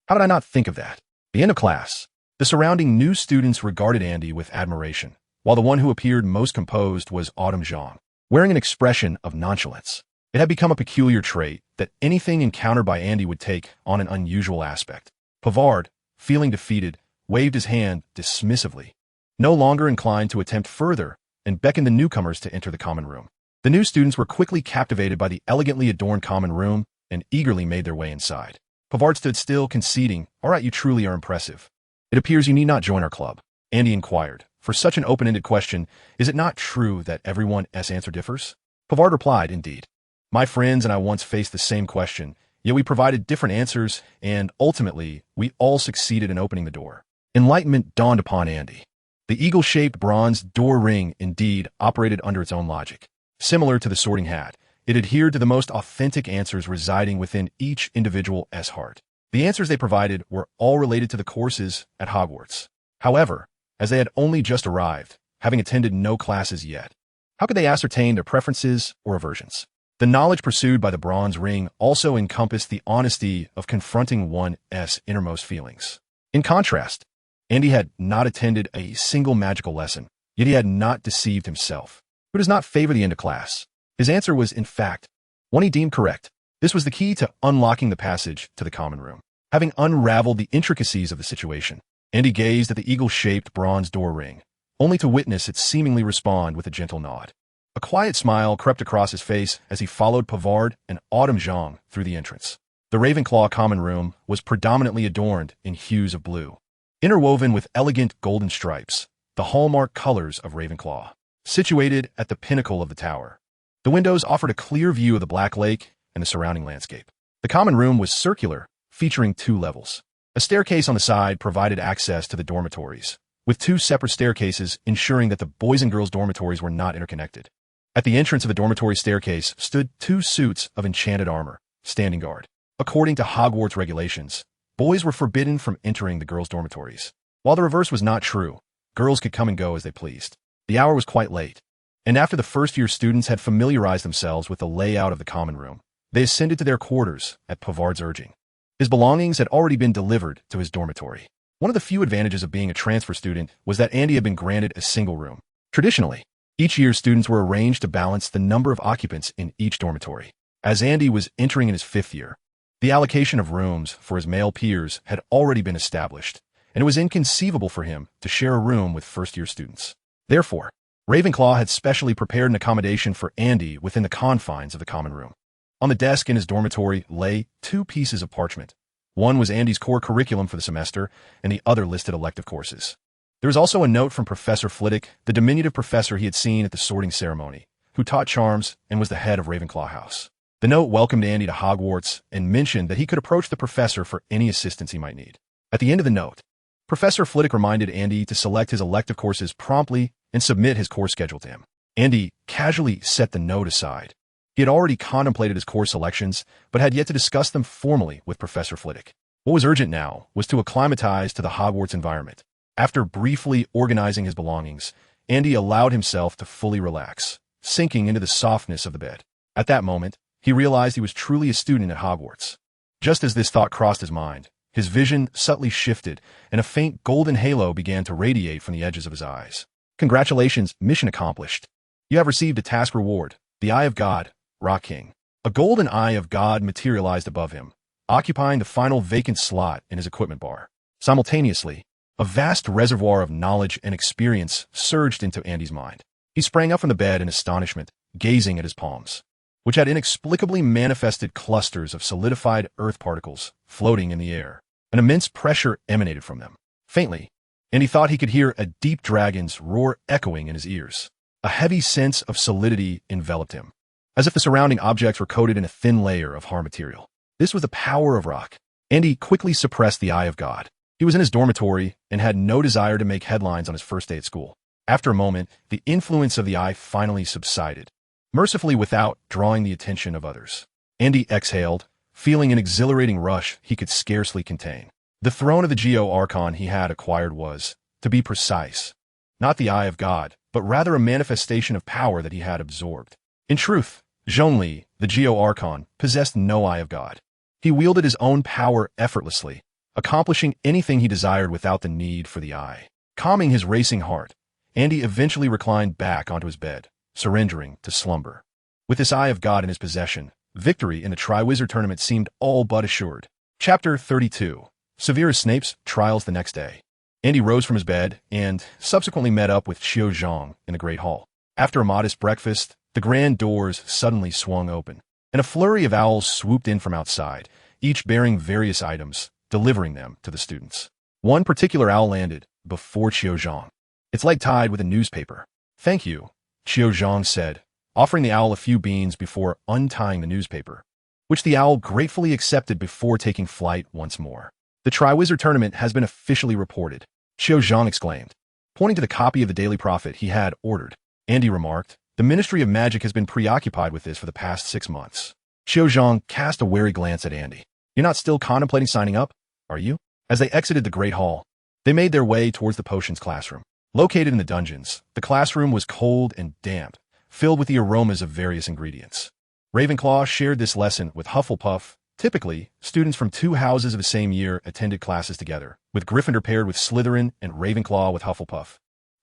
How did I not think of that?" The end of class. The surrounding new students regarded Andy with admiration, while the one who appeared most composed was Autumn Zhang, wearing an expression of nonchalance. It had become a peculiar trait that anything encountered by Andy would take on an unusual aspect. Pavard, feeling defeated, waved his hand dismissively, no longer inclined to attempt further, and beckoned the newcomers to enter the common room. The new students were quickly captivated by the elegantly adorned common room and eagerly made their way inside. Pavard stood still, conceding, "All right, you truly are impressive. It appears you need not join our club." Andy inquired, "For such an open-ended question, is it not true that everyone's answer differs?" Pavard replied, "Indeed. My friends and I once faced the same question, yet we provided different answers, and ultimately, we all succeeded in opening the door." Enlightenment dawned upon Andy. The eagle-shaped bronze door ring indeed operated under its own logic. Similar to the sorting hat, it adhered to the most authentic answers residing within each individual's heart. The answers they provided were all related to the courses at Hogwarts. However, as they had only just arrived, having attended no classes yet, how could they ascertain their preferences or aversions? The knowledge pursued by the bronze ring also encompassed the honesty of confronting one's innermost feelings. In contrast, Andy had not attended a single magical lesson, yet he had not deceived himself. Who does not favor the end of class? His answer was, in fact, one he deemed correct. This was the key to unlocking the passage to the common room. Having unraveled the intricacies of the situation, Andy gazed at the eagle-shaped bronze door ring, only to witness it seemingly respond with a gentle nod. A quiet smile crept across his face as he followed Pavard and Autumn Zhang through the entrance. The Ravenclaw common room was predominantly adorned in hues of blue, interwoven with elegant golden stripes, the hallmark colors of Ravenclaw. Situated at the pinnacle of the tower, the windows offered a clear view of the Black Lake and the surrounding landscape. The common room was circular, featuring 2 levels. A staircase on the side provided access to the dormitories, with 2 separate staircases ensuring that the boys and girls' dormitories were not interconnected. At the entrance of the dormitory staircase stood 2 suits of enchanted armor, standing guard. According to Hogwarts regulations, boys were forbidden from entering the girls' dormitories. While the reverse was not true, girls could come and go as they pleased. The hour was quite late, and after the first-year students had familiarized themselves with the layout of the common room, they ascended to their quarters at Pavard's urging. His belongings had already been delivered to his dormitory. One of the few advantages of being a transfer student was that Andy had been granted a single room. Traditionally, each year students were arranged to balance the number of occupants in each dormitory. As Andy was entering in his 5th year, the allocation of rooms for his male peers had already been established, and it was inconceivable for him to share a room with first-year students. Therefore, Ravenclaw had specially prepared an accommodation for Andy within the confines of the common room. On the desk in his dormitory lay 2 pieces of parchment. One was Andy's core curriculum for the semester, and the other listed elective courses. There was also a note from Professor Flitwick, the diminutive professor he had seen at the sorting ceremony, who taught charms and was the head of Ravenclaw House. The note welcomed Andy to Hogwarts and mentioned that he could approach the professor for any assistance he might need. At the end of the note, Professor Flitwick reminded Andy to select his elective courses promptly and submit his course schedule to him. Andy casually set the note aside. He had already contemplated his course selections, but had yet to discuss them formally with Professor Flitwick. What was urgent now was to acclimatize to the Hogwarts environment. After briefly organizing his belongings, Andy allowed himself to fully relax, sinking into the softness of the bed. At that moment, he realized he was truly a student at Hogwarts. Just as this thought crossed his mind, his vision subtly shifted, and a faint golden halo began to radiate from the edges of his eyes. Congratulations, mission accomplished. You have received a task reward, the Eye of God, Rock King. A golden Eye of God materialized above him, occupying the final vacant slot in his equipment bar. Simultaneously, a vast reservoir of knowledge and experience surged into Andy's mind. He sprang up from the bed in astonishment, gazing at his palms, which had inexplicably manifested clusters of solidified earth particles floating in the air. An immense pressure emanated from them. Faintly, Andy thought he could hear a deep dragon's roar echoing in his ears. A heavy sense of solidity enveloped him, as if the surrounding objects were coated in a thin layer of hard material. This was the power of rock. Andy quickly suppressed the Eye of God. He was in his dormitory and had no desire to make headlines on his first day at school. After a moment, the influence of the eye finally subsided, mercifully without drawing the attention of others. Andy exhaled, feeling an exhilarating rush he could scarcely contain. The throne of the Geo Archon he had acquired was, to be precise, not the Eye of God, but rather a manifestation of power that he had absorbed. In truth, Zhongli, the Geo Archon, possessed no Eye of God. He wielded his own power effortlessly, accomplishing anything he desired without the need for the eye. Calming his racing heart, Andy eventually reclined back onto his bed, surrendering to slumber. With this Eye of God in his possession, victory in the Triwizard Tournament seemed all but assured. Chapter 32. Severus Snape's Trials the next day. Andy rose from his bed and subsequently met up with Xiao Zhang in the Great Hall. After a modest breakfast, the grand doors suddenly swung open, and a flurry of owls swooped in from outside, each bearing various items, delivering them to the students. One particular owl landed before Xiao Zhang, its leg tied with a newspaper. "Thank you," Xiao Zhang said, offering the owl a few beans before untying the newspaper, which the owl gratefully accepted before taking flight once more. "The Triwizard Tournament has been officially reported," Xiao Zhang exclaimed, pointing to the copy of the Daily Prophet he had ordered. Andy remarked, "The Ministry of Magic has been preoccupied with this for the past 6 months." Xiao Zhang cast a wary glance at Andy. "You're not still contemplating signing up, are you?" As they exited the Great Hall, they made their way towards the potions classroom. Located in the dungeons, the classroom was cold and damp, filled with the aromas of various ingredients. Ravenclaw shared this lesson with Hufflepuff. Typically, students from 2 houses of the same year attended classes together, with Gryffindor paired with Slytherin and Ravenclaw with Hufflepuff.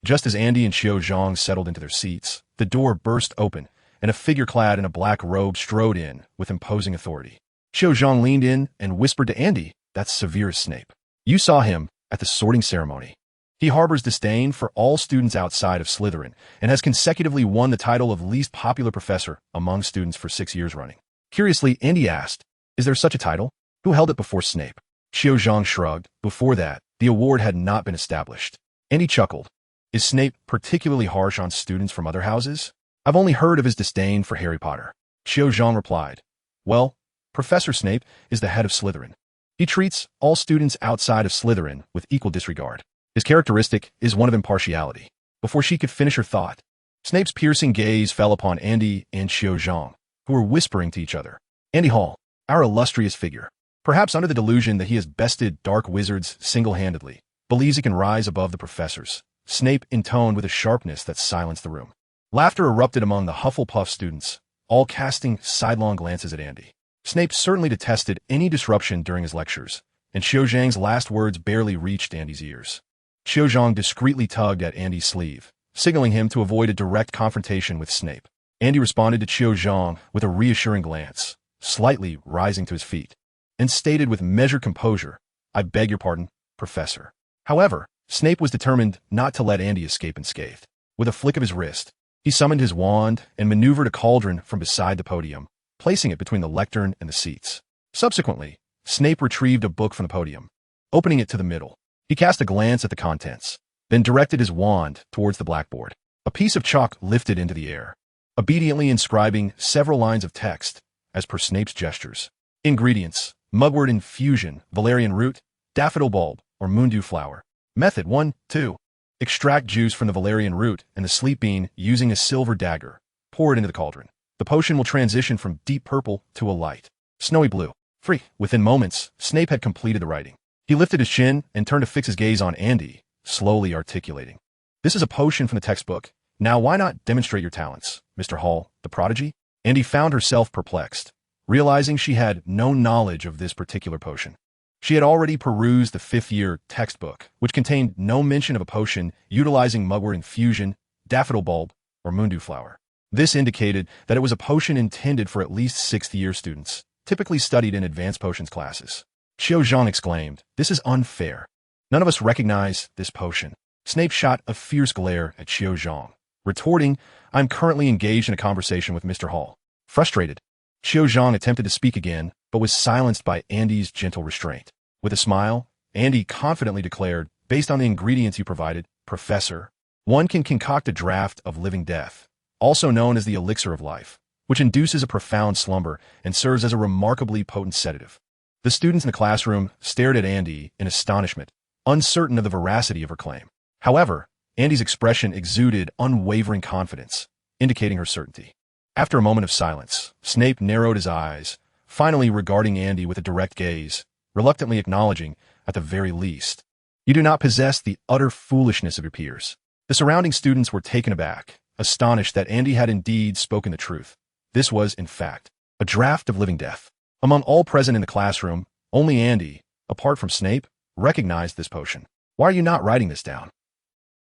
Just as Andy and Xiao Zhang settled into their seats, the door burst open, and a figure clad in a black robe strode in with imposing authority. Xiao Zhang leaned in and whispered to Andy, "That's Severus Snape. You saw him at the sorting ceremony. He harbors disdain for all students outside of Slytherin and has consecutively won the title of least popular professor among students for 6 years running." Curiously, Andy asked, "Is there such a title? Who held it before Snape?" Xiao Zhang shrugged. Before that, the award had not been established. Andy chuckled. "Is Snape particularly harsh on students from other houses? I've only heard of his disdain for Harry Potter." Xiao Zhang replied, "Well, Professor Snape is the head of Slytherin. He treats all students outside of Slytherin with equal disregard. His characteristic is one of impartiality." Before she could finish her thought, Snape's piercing gaze fell upon Andy and Xiao Zhang, who were whispering to each other. "Andy Hall, our illustrious figure, perhaps under the delusion that he has bested dark wizards single-handedly, believes he can rise above the professors," Snape intoned with a sharpness that silenced the room. Laughter erupted among the Hufflepuff students, all casting sidelong glances at Andy. Snape certainly detested any disruption during his lectures, and Xiao Zhang's last words barely reached Andy's ears. Xiao Zhang discreetly tugged at Andy's sleeve, signaling him to avoid a direct confrontation with Snape. Andy responded to Qiu Zhang with a reassuring glance, slightly rising to his feet, and stated with measured composure, "I beg your pardon, Professor." However, Snape was determined not to let Andy escape unscathed. With a flick of his wrist, he summoned his wand and maneuvered a cauldron from beside the podium, placing it between the lectern and the seats. Subsequently, Snape retrieved a book from the podium. Opening it to the middle, he cast a glance at the contents, then directed his wand towards the blackboard. A piece of chalk lifted into the air, obediently inscribing several lines of text, as per Snape's gestures. Ingredients: mugwort infusion, valerian root, daffodil bulb, or moondew flower. Method 1, 2. Extract juice from the valerian root and the sleep bean using a silver dagger. Pour it into the cauldron. The potion will transition from deep purple to a light snowy blue. Free. Within moments, Snape had completed the writing. He lifted his chin and turned to fix his gaze on Andy, slowly articulating, "This is a potion from the textbook. Now why not demonstrate your talents, Mr. Hall, the prodigy?" Andy found herself perplexed, realizing she had no knowledge of this particular potion. She had already perused the fifth-year textbook, which contained no mention of a potion utilizing mugwort infusion, daffodil bulb, or moondew flower. This indicated that it was a potion intended for at least sixth-year students, typically studied in advanced potions classes. Qiu Zhang exclaimed, "This is unfair. None of us recognize this potion." Snape shot a fierce glare at Qiu Zhang, retorting, "I'm currently engaged in a conversation with Mr. Hall." Frustrated, Qiu Zhang attempted to speak again, but was silenced by Andy's gentle restraint. With a smile, Andy confidently declared, "Based on the ingredients you provided, Professor, one can concoct a draught of living death, also known as the elixir of life, which induces a profound slumber and serves as a remarkably potent sedative." The students in the classroom stared at Andy in astonishment, uncertain of the veracity of her claim. However, Andy's expression exuded unwavering confidence, indicating her certainty. After a moment of silence, Snape narrowed his eyes, finally regarding Andy with a direct gaze, reluctantly acknowledging, at the very least, "You do not possess the utter foolishness of your peers." The surrounding students were taken aback, astonished that Andy had indeed spoken the truth. This was, in fact, a draught of living death. Among all present in the classroom, only Andy, apart from Snape, recognized this potion. "Why are you not writing this down?"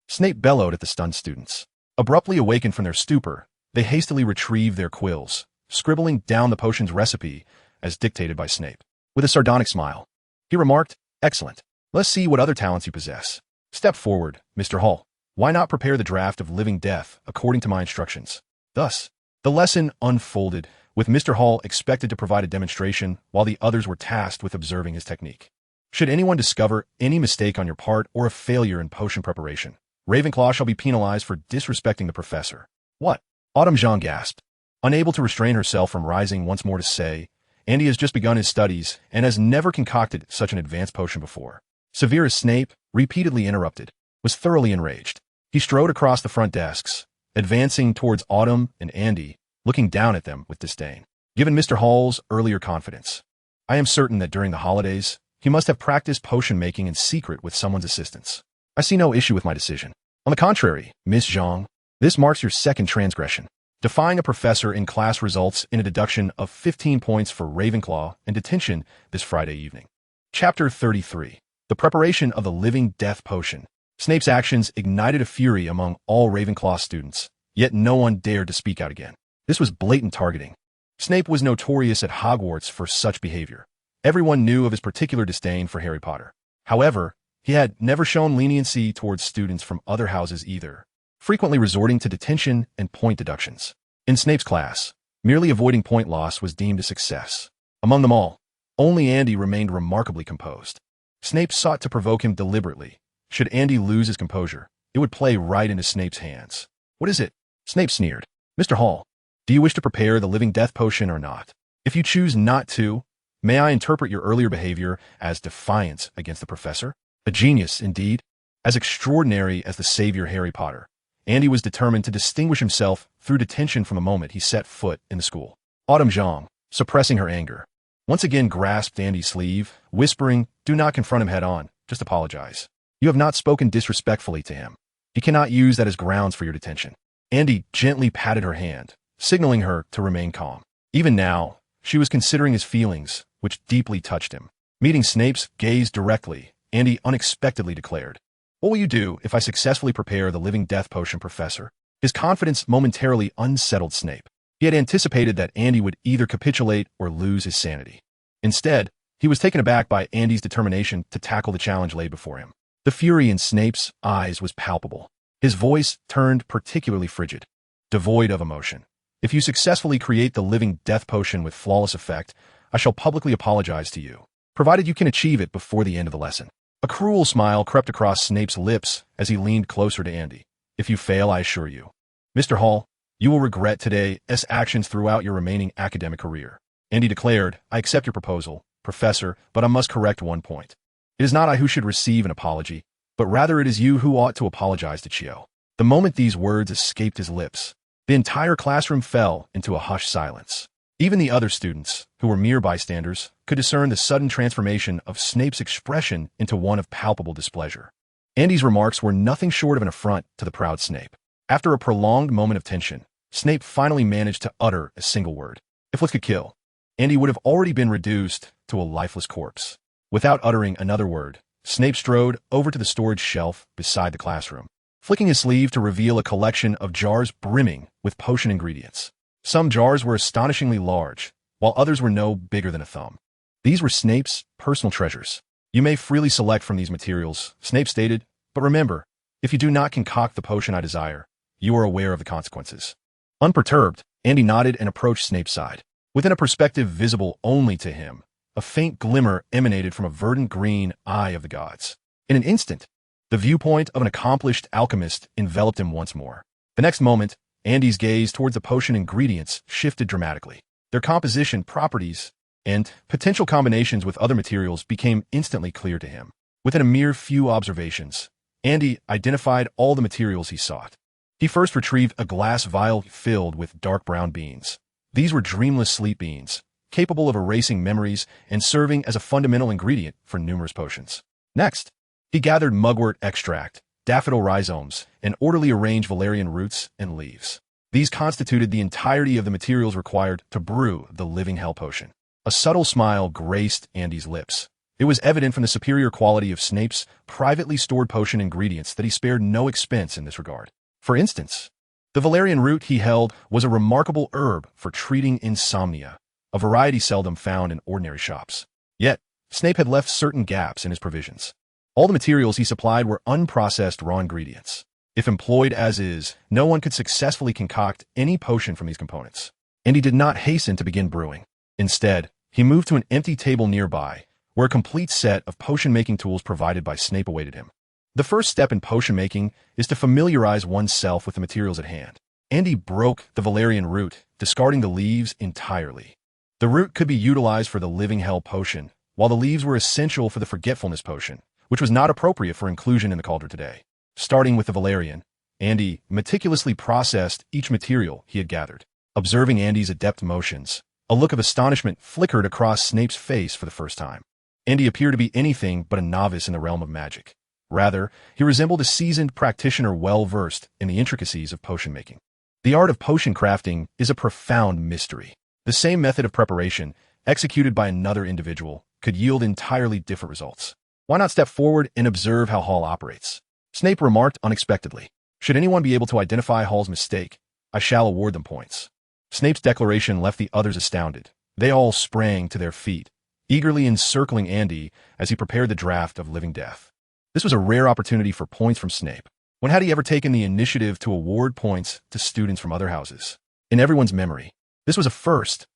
Snape bellowed at the stunned students. Abruptly awakened from their stupor, they hastily retrieved their quills, scribbling down the potion's recipe as dictated by Snape. With a sardonic smile, he remarked, "Excellent. Let's see what other talents you possess. Step forward, Mr. Hall. Why not prepare the draught of living death according to my instructions?" Thus, the lesson unfolded, with Mr. Hall expected to provide a demonstration while the others were tasked with observing his technique. Should anyone discover any mistake on your part or a failure in potion preparation, Ravenclaw shall be penalized for disrespecting the professor. "What?" Autumn Jean gasped, unable to restrain herself from rising once more to say, "Andy has just begun his studies and has never concocted such an advanced potion before." Severus Snape, repeatedly interrupted, was thoroughly enraged. He strode across the front desks, advancing towards Autumn and Andy, looking down at them with disdain. Given Mr. Hall's earlier confidence, I am certain that during the holidays, he must have practiced potion making in secret with someone's assistance. I see no issue with my decision. On the contrary, Miss Zhang, this marks your second transgression. Defying a professor in class results in a deduction of 15 points for Ravenclaw and detention this Friday evening. Chapter 33. The preparation of the living death potion. Snape's actions ignited a fury among all Ravenclaw students, yet no one dared to speak out again. This was blatant targeting. Snape was notorious at Hogwarts for such behavior. Everyone knew of his particular disdain for Harry Potter. However, he had never shown leniency towards students from other houses either, frequently resorting to detention and point deductions. In Snape's class, merely avoiding point loss was deemed a success. Among them all, only Andy remained remarkably composed. Snape sought to provoke him deliberately. Should Andy lose his composure, it would play right into Snape's hands. "What is it?" Snape sneered. "Mr. Hall, do you wish to prepare the living death potion or not? If you choose not to, may I interpret your earlier behavior as defiance against the professor? A genius, indeed. As extraordinary as the savior Harry Potter, Andy was determined to distinguish himself through detention from the moment he set foot in the school." Autumn Jean, suppressing her anger, once again grasped Andy's sleeve, whispering, "Do not confront him head-on, just apologize. You have not spoken disrespectfully to him. He cannot use that as grounds for your detention." Andy gently patted her hand, signaling her to remain calm. Even now, she was considering his feelings, which deeply touched him. Meeting Snape's gaze directly, Andy unexpectedly declared, "What will you do if I successfully prepare the living death potion, Professor?" His confidence momentarily unsettled Snape. He had anticipated that Andy would either capitulate or lose his sanity. Instead, he was taken aback by Andy's determination to tackle the challenge laid before him. The fury in Snape's eyes was palpable. His voice turned particularly frigid, devoid of emotion. If you successfully create the living death potion with flawless effect, I shall publicly apologize to you, provided you can achieve it before the end of the lesson. A cruel smile crept across Snape's lips as he leaned closer to Andy. If you fail, I assure you, Mr. Hall, you will regret today's actions throughout your remaining academic career. Andy declared, I accept your proposal, Professor, but I must correct one point. It is not I who should receive an apology, but rather it is you who ought to apologize to Chio. The moment these words escaped his lips, the entire classroom fell into a hushed silence. Even the other students, who were mere bystanders, could discern the sudden transformation of Snape's expression into one of palpable displeasure. Andy's remarks were nothing short of an affront to the proud Snape. After a prolonged moment of tension, Snape finally managed to utter a single word. If what could kill, Andy would have already been reduced to a lifeless corpse. Without uttering another word, Snape strode over to the storage shelf beside the classroom, flicking his sleeve to reveal a collection of jars brimming with potion ingredients. Some jars were astonishingly large, while others were no bigger than a thumb. These were Snape's personal treasures. You may freely select from these materials, Snape stated, but remember, if you do not concoct the potion I desire, you are aware of the consequences. Unperturbed, Andy nodded and approached Snape's side. Within a perspective visible only to him, a faint glimmer emanated from a verdant green eye of the gods. In an instant, the viewpoint of an accomplished alchemist enveloped him once more. The next moment, Andy's gaze towards the potion ingredients shifted dramatically. Their composition, properties, and potential combinations with other materials became instantly clear to him. Within a mere few observations, Andy identified all the materials he sought. He first retrieved a glass vial filled with dark brown beans. These were dreamless sleep beans, capable of erasing memories and serving as a fundamental ingredient for numerous potions. Next, he gathered mugwort extract, daffodil rhizomes, and orderly arranged valerian roots and leaves. These constituted the entirety of the materials required to brew the living hell potion. A subtle smile graced Andy's lips. It was evident from the superior quality of Snape's privately stored potion ingredients that he spared no expense in this regard. For instance, the valerian root he held was a remarkable herb for treating insomnia, a variety seldom found in ordinary shops. Yet, Snape had left certain gaps in his provisions. All the materials he supplied were unprocessed raw ingredients. If employed as is, no one could successfully concoct any potion from these components. And he did not hasten to begin brewing. Instead, he moved to an empty table nearby, where a complete set of potion-making tools provided by Snape awaited him. The first step in potion making is to familiarize oneself with the materials at hand. Andy broke the valerian root, discarding the leaves entirely. The root could be utilized for the living hell potion, while the leaves were essential for the forgetfulness potion, which was not appropriate for inclusion in the cauldron today. Starting with the valerian, Andy meticulously processed each material he had gathered. Observing Andy's adept motions, a look of astonishment flickered across Snape's face for the first time. Andy appeared to be anything but a novice in the realm of magic. Rather, he resembled a seasoned practitioner well-versed in the intricacies of potion making. The art of potion crafting is a profound mystery. The same method of preparation, executed by another individual, could yield entirely different results. Why not step forward and observe how Hall operates? Snape remarked unexpectedly. Should anyone be able to identify Hall's mistake, I shall award them points. Snape's declaration left the others astounded. They all sprang to their feet, eagerly encircling Andy as he prepared the draft of living death. This was a rare opportunity for points from Snape. When had he ever taken the initiative to award points to students from other houses? In everyone's memory, this was a first,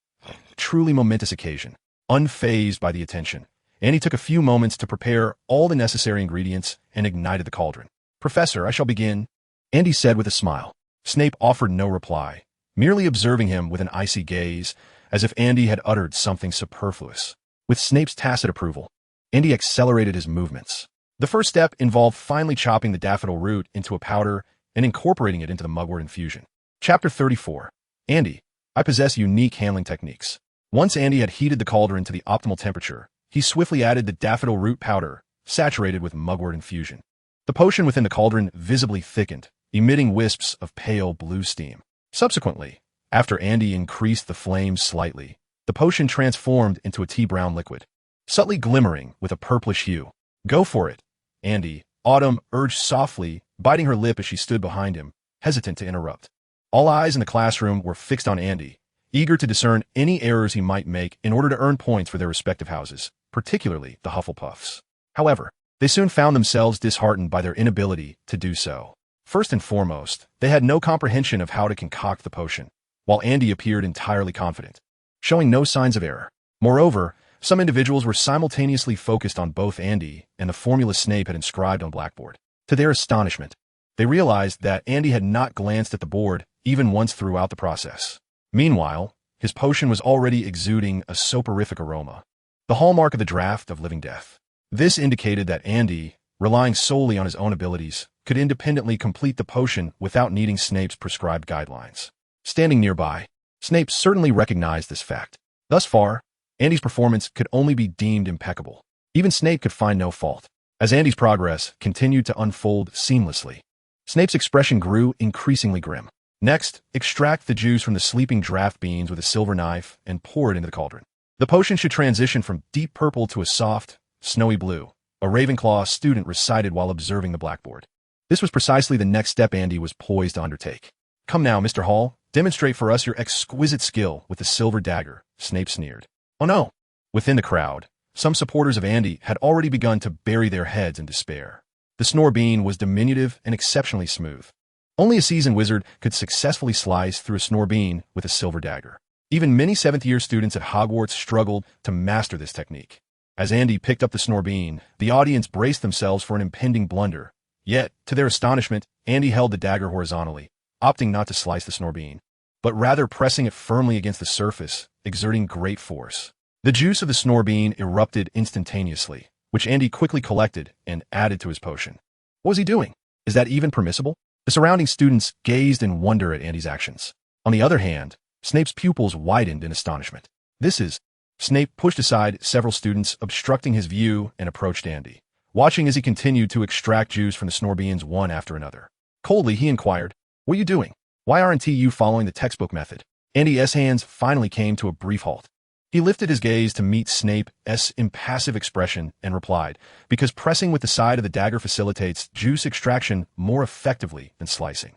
truly momentous occasion. Unfazed by the attention, Andy took a few moments to prepare all the necessary ingredients and ignited the cauldron. Professor, I shall begin, Andy said with a smile. Snape offered no reply, merely observing him with an icy gaze, as if Andy had uttered something superfluous. With Snape's tacit approval, Andy accelerated his movements. The first step involved finely chopping the daffodil root into a powder and incorporating it into the mugwort infusion. Chapter 34. Andy, I possess unique handling techniques. Once Andy had heated the cauldron to the optimal temperature, he swiftly added the daffodil root powder, saturated with mugwort infusion. The potion within the cauldron visibly thickened, emitting wisps of pale blue steam. Subsequently, after Andy increased the flames slightly, the potion transformed into a tea-brown liquid, subtly glimmering with a purplish hue. Go for it, Andy, Autumn urged softly, biting her lip as she stood behind him, hesitant to interrupt. All eyes in the classroom were fixed on Andy, eager to discern any errors he might make in order to earn points for their respective houses, particularly the Hufflepuffs. However, they soon found themselves disheartened by their inability to do so. First and foremost, they had no comprehension of how to concoct the potion, while Andy appeared entirely confident, showing no signs of error. Moreover, some individuals were simultaneously focused on both Andy and the formula Snape had inscribed on blackboard. To their astonishment, they realized that Andy had not glanced at the board even once throughout the process. Meanwhile, his potion was already exuding a soporific aroma, the hallmark of the draft of living death. This indicated that Andy, relying solely on his own abilities, could independently complete the potion without needing Snape's prescribed guidelines. Standing nearby, Snape certainly recognized this fact. Thus far, Andy's performance could only be deemed impeccable. Even Snape could find no fault. As Andy's progress continued to unfold seamlessly, Snape's expression grew increasingly grim. Next, extract the juice from the sleeping draft beans with a silver knife and pour it into the cauldron. The potion should transition from deep purple to a soft, snowy blue, a Ravenclaw student recited while observing the blackboard. This was precisely the next step Andy was poised to undertake. "Come now, Mr. Hall, demonstrate for us your exquisite skill with the silver dagger," Snape sneered. Oh no! Within the crowd, some supporters of Andy had already begun to bury their heads in despair. The Snorbean was diminutive and exceptionally smooth. Only a seasoned wizard could successfully slice through a Snorbean with a silver dagger. Even many seventh-year students at Hogwarts struggled to master this technique. As Andy picked up the Snorbean, the audience braced themselves for an impending blunder. Yet, to their astonishment, Andy held the dagger horizontally, opting not to slice the Snorbean, but rather pressing it firmly against the surface, exerting great force. The juice of the Snorbean erupted instantaneously, which Andy quickly collected and added to his potion. What was he doing? Is that even permissible? The surrounding students gazed in wonder at Andy's actions. On the other hand, Snape's pupils widened in astonishment. Snape pushed aside several students obstructing his view and approached Andy, watching as he continued to extract juice from the Snorbeans one after another. Coldly, he inquired, "What are you doing? Why aren't you following the textbook method?" Andy's hands finally came to a brief halt. He lifted his gaze to meet Snape's impassive expression and replied, "Because pressing with the side of the dagger facilitates juice extraction more effectively than slicing.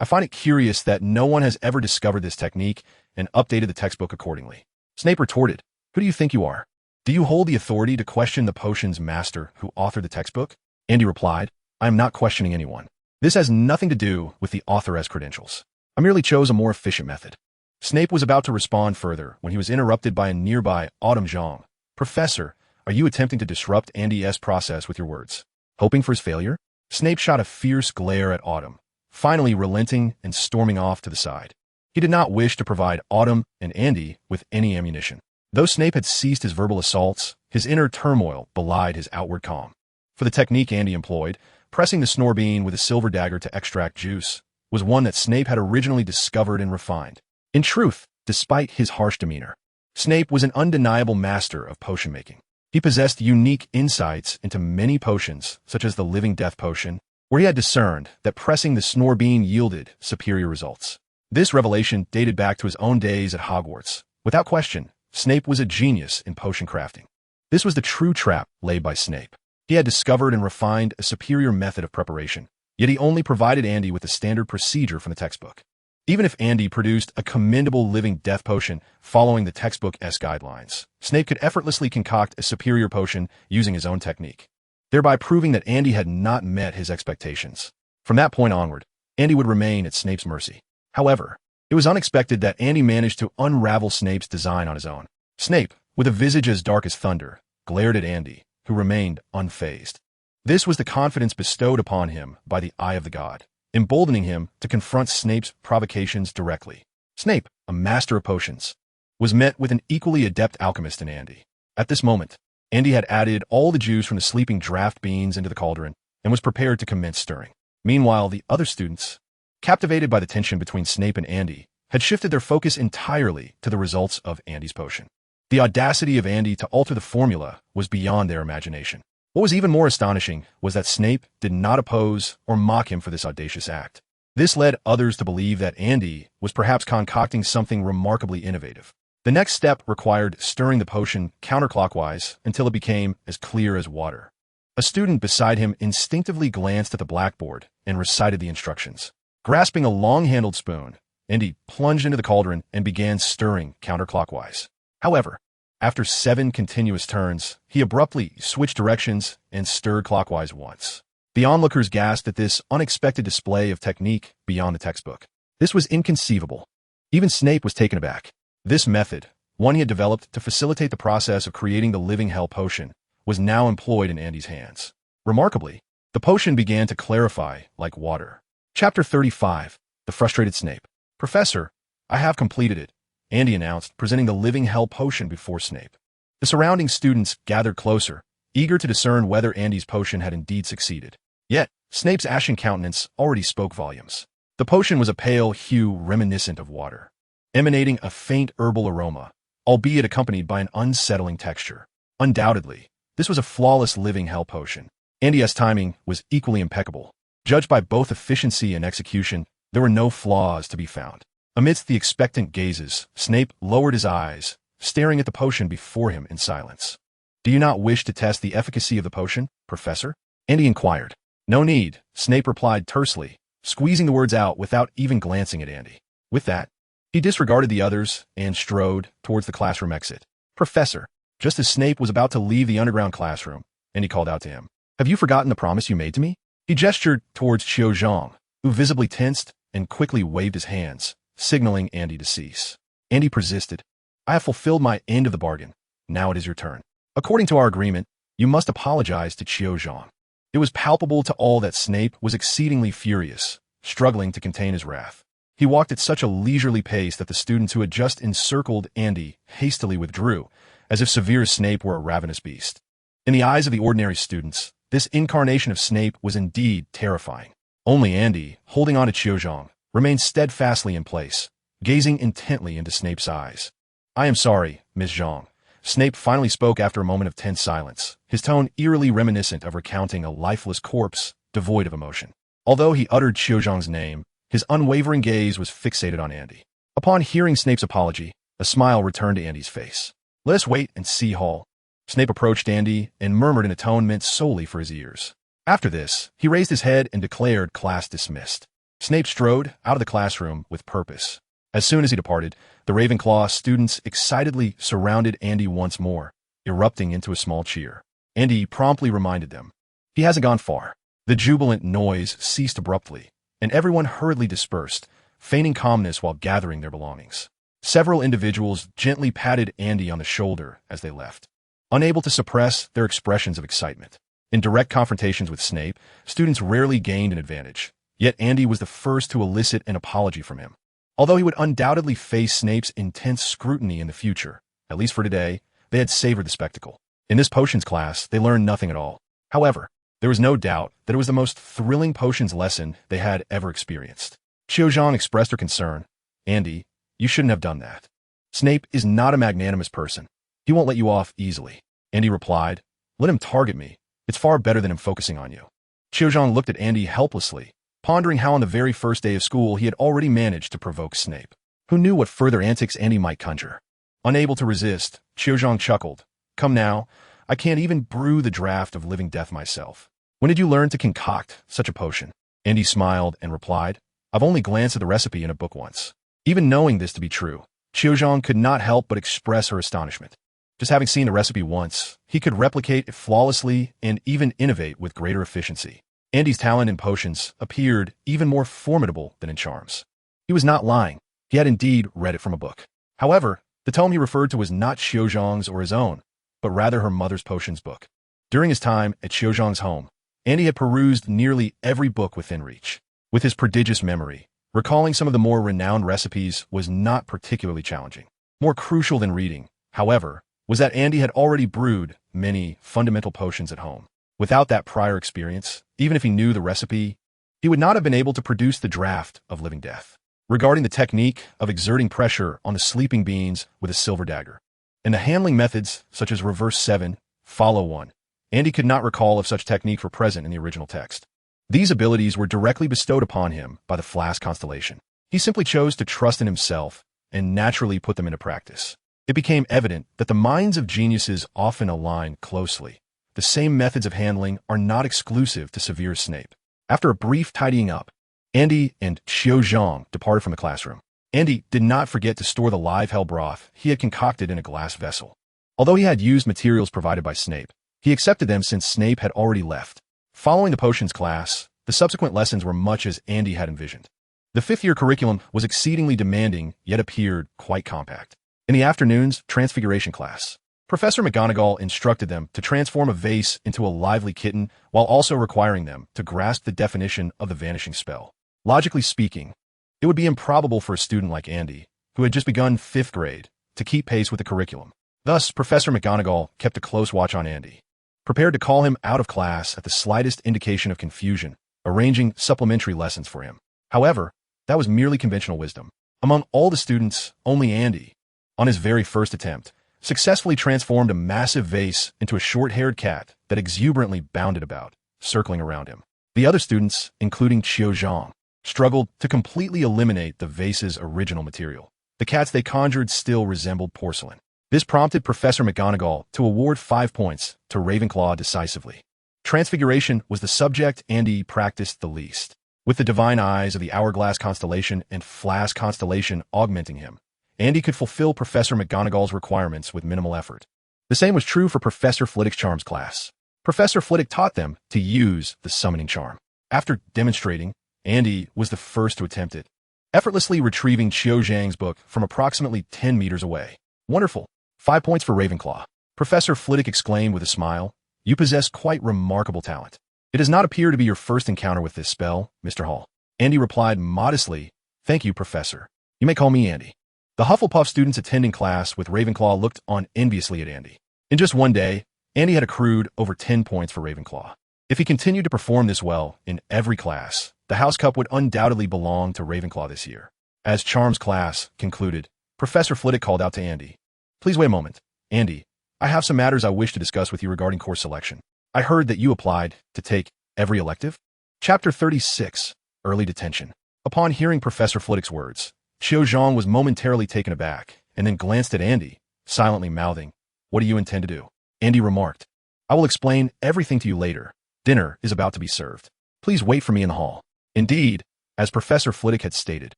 I find it curious that no one has ever discovered this technique and updated the textbook accordingly." Snape retorted, "Who do you think you are? Do you hold the authority to question the potion's master who authored the textbook?" Andy replied, "I am not questioning anyone. This has nothing to do with the author's credentials. I merely chose a more efficient method." Snape was about to respond further when he was interrupted by a nearby Autumn Zhang. "Professor, are you attempting to disrupt Andy's process with your words? Hoping for his failure?" Snape shot a fierce glare at Autumn, finally relenting and storming off to the side. He did not wish to provide Autumn and Andy with any ammunition. Though Snape had ceased his verbal assaults, his inner turmoil belied his outward calm. For the technique Andy employed, pressing the Snorbean with a silver dagger to extract juice, was one that Snape had originally discovered and refined. In truth, despite his harsh demeanor, Snape was an undeniable master of potion making. He possessed unique insights into many potions, such as the Living Death potion, where he had discerned that pressing the Snorbean yielded superior results. This revelation dated back to his own days at Hogwarts. Without question, Snape was a genius in potion crafting. This was the true trap laid by Snape. He had discovered and refined a superior method of preparation, yet he only provided Andy with the standard procedure from the textbook. Even if Andy produced a commendable Living Death potion following the textbook's guidelines, Snape could effortlessly concoct a superior potion using his own technique, thereby proving that Andy had not met his expectations. From that point onward, Andy would remain at Snape's mercy. However, it was unexpected that Andy managed to unravel Snape's design on his own. Snape, with a visage as dark as thunder, glared at Andy, who remained unfazed. This was the confidence bestowed upon him by the eye of the god, emboldening him to confront Snape's provocations directly. Snape, a master of potions, was met with an equally adept alchemist in Andy. At this moment, Andy had added all the juice from the sleeping draft beans into the cauldron and was prepared to commence stirring. Meanwhile, the other students, captivated by the tension between Snape and Andy, had shifted their focus entirely to the results of Andy's potion. The audacity of Andy to alter the formula was beyond their imagination. What was even more astonishing was that Snape did not oppose or mock him for this audacious act. This led others to believe that Andy was perhaps concocting something remarkably innovative. The next step required stirring the potion counterclockwise until it became as clear as water. A student beside him instinctively glanced at the blackboard and recited the instructions. Grasping a long-handled spoon, Andy plunged into the cauldron and began stirring counterclockwise. However, after 7 continuous turns, he abruptly switched directions and stirred clockwise once. The onlookers gasped at this unexpected display of technique beyond the textbook. This was inconceivable. Even Snape was taken aback. This method, one he had developed to facilitate the process of creating the living hell potion, was now employed in Andy's hands. Remarkably, the potion began to clarify like water. Chapter 35. The Frustrated Snape. Professor, I have completed it, Andy announced, presenting the living hell potion before Snape. The surrounding students gathered closer, eager to discern whether Andy's potion had indeed succeeded. Yet, Snape's ashen countenance already spoke volumes. The potion was a pale hue reminiscent of water, emanating a faint herbal aroma, albeit accompanied by an unsettling texture. Undoubtedly, this was a flawless living hell potion. Andy's timing was equally impeccable. Judged by both efficiency and execution, there were no flaws to be found. Amidst the expectant gazes, Snape lowered his eyes, staring at the potion before him in silence. Do you not wish to test the efficacy of the potion, Professor? Andy inquired. No need, Snape replied tersely, squeezing the words out without even glancing at Andy. With that, he disregarded the others and strode towards the classroom exit. Professor, just as Snape was about to leave the underground classroom, Andy called out to him. Have you forgotten the promise you made to me? He gestured towards Qiu Zhang, who visibly tensed and quickly waved his hands, signaling Andy to cease. Andy persisted. I have fulfilled my end of the bargain. Now it is your turn. According to our agreement, you must apologize to Qiu Zhang. It was palpable to all that Snape was exceedingly furious, struggling to contain his wrath. He walked at such a leisurely pace that the students who had just encircled Andy hastily withdrew, as if Severus Snape were a ravenous beast. In the eyes of the ordinary students, this incarnation of Snape was indeed terrifying. Only Andy, holding on to Qiu Zhang, remained steadfastly in place, gazing intently into Snape's eyes. I am sorry, Miss Zhang. Snape finally spoke after a moment of tense silence, his tone eerily reminiscent of recounting a lifeless corpse devoid of emotion. Although he uttered Qiu Zhang's name, his unwavering gaze was fixated on Andy. Upon hearing Snape's apology, a smile returned to Andy's face. Let us wait and see, Hall. Snape approached Andy and murmured in a tone meant solely for his ears. After this, he raised his head and declared class dismissed. Snape strode out of the classroom with purpose. As soon as he departed, the Ravenclaw students excitedly surrounded Andy once more, erupting into a small cheer. Andy promptly reminded them. He hasn't gone far. The jubilant noise ceased abruptly, and everyone hurriedly dispersed, feigning calmness while gathering their belongings. Several individuals gently patted Andy on the shoulder as they left, unable to suppress their expressions of excitement. In direct confrontations with Snape, students rarely gained an advantage, yet Andy was the first to elicit an apology from him. Although he would undoubtedly face Snape's intense scrutiny in the future, at least for today, they had savored the spectacle. In this potions class, they learned nothing at all. However, there was no doubt that it was the most thrilling potions lesson they had ever experienced. Qiu Zhang expressed her concern. Andy, you shouldn't have done that. Snape is not a magnanimous person. He won't let you off easily. Andy replied, let him target me. It's far better than him focusing on you. Qiu Zhang looked at Andy helplessly, pondering how on the very first day of school he had already managed to provoke Snape. Who knew what further antics Andy might conjure? Unable to resist, Qiu Zhang chuckled. Come now, I can't even brew the draft of living death myself. When did you learn to concoct such a potion? Andy smiled and replied, I've only glanced at the recipe in a book once. Even knowing this to be true, Qiu Zhang could not help but express her astonishment. Just having seen the recipe once, he could replicate it flawlessly and even innovate with greater efficiency. Andy's talent in potions appeared even more formidable than in charms. He was not lying. He had indeed read it from a book. However, the tome he referred to was not Qiu Zhang's or his own, but rather her mother's potions book. During his time at Qiu Zhang's home, Andy had perused nearly every book within reach. With his prodigious memory, recalling some of the more renowned recipes was not particularly challenging. More crucial than reading, however, was that Andy had already brewed many fundamental potions at home. Without that prior experience, even if he knew the recipe, he would not have been able to produce the draft of living death. Regarding the technique of exerting pressure on the sleeping beings with a silver dagger, and the handling methods such as reverse 7, follow 1, Andy could not recall if such techniques were present in the original text. These abilities were directly bestowed upon him by the Flask constellation. He simply chose to trust in himself and naturally put them into practice. It became evident that the minds of geniuses often align closely. The same methods of handling are not exclusive to Severus Snape. After a brief tidying up, Andy and Xiao Zhang departed from the classroom. Andy did not forget to store the live hell broth he had concocted in a glass vessel. Although he had used materials provided by Snape, he accepted them since Snape had already left. Following the potions class, the subsequent lessons were much as Andy had envisioned. The fifth-year curriculum was exceedingly demanding, yet appeared quite compact. In the afternoon's Transfiguration class, Professor McGonagall instructed them to transform a vase into a lively kitten while also requiring them to grasp the definition of the vanishing spell. Logically speaking, it would be improbable for a student like Andy, who had just begun 5th grade, to keep pace with the curriculum. Thus, Professor McGonagall kept a close watch on Andy, prepared to call him out of class at the slightest indication of confusion, arranging supplementary lessons for him. However, that was merely conventional wisdom. Among all the students, only Andy, on his very first attempt, successfully transformed a massive vase into a short-haired cat that exuberantly bounded about, circling around him. The other students, including Xiao Zhang, struggled to completely eliminate the vase's original material. The cats they conjured still resembled porcelain. This prompted Professor McGonagall to award 5 points to Ravenclaw decisively. Transfiguration was the subject Andy practiced the least, with the divine eyes of the Hourglass constellation and Flask constellation augmenting him. Andy could fulfill Professor McGonagall's requirements with minimal effort. The same was true for Professor Flitwick's charms class. Professor Flitwick taught them to use the summoning charm. After demonstrating, Andy was the first to attempt it, effortlessly retrieving Xiao Zhang's book from approximately 10 meters away. Wonderful. 5 points for Ravenclaw. Professor Flitwick exclaimed with a smile. You possess quite remarkable talent. It does not appear to be your first encounter with this spell, Mr. Hall. Andy replied modestly, Thank you, Professor. You may call me Andy. The Hufflepuff students attending class with Ravenclaw looked on enviously at Andy. In just one day, Andy had accrued over 10 points for Ravenclaw. If he continued to perform this well in every class, the House Cup would undoubtedly belong to Ravenclaw this year. As Charms class concluded, Professor Flitwick called out to Andy. Please wait a moment. Andy, I have some matters I wish to discuss with you regarding course selection. I heard that you applied to take every elective? Chapter 36, Early Detention. Upon hearing Professor Flitwick's words, Xiao Zhang was momentarily taken aback and then glanced at Andy, silently mouthing, What do you intend to do? Andy remarked, I will explain everything to you later. Dinner is about to be served. Please wait for me in the hall. Indeed, as Professor Flitwick had stated,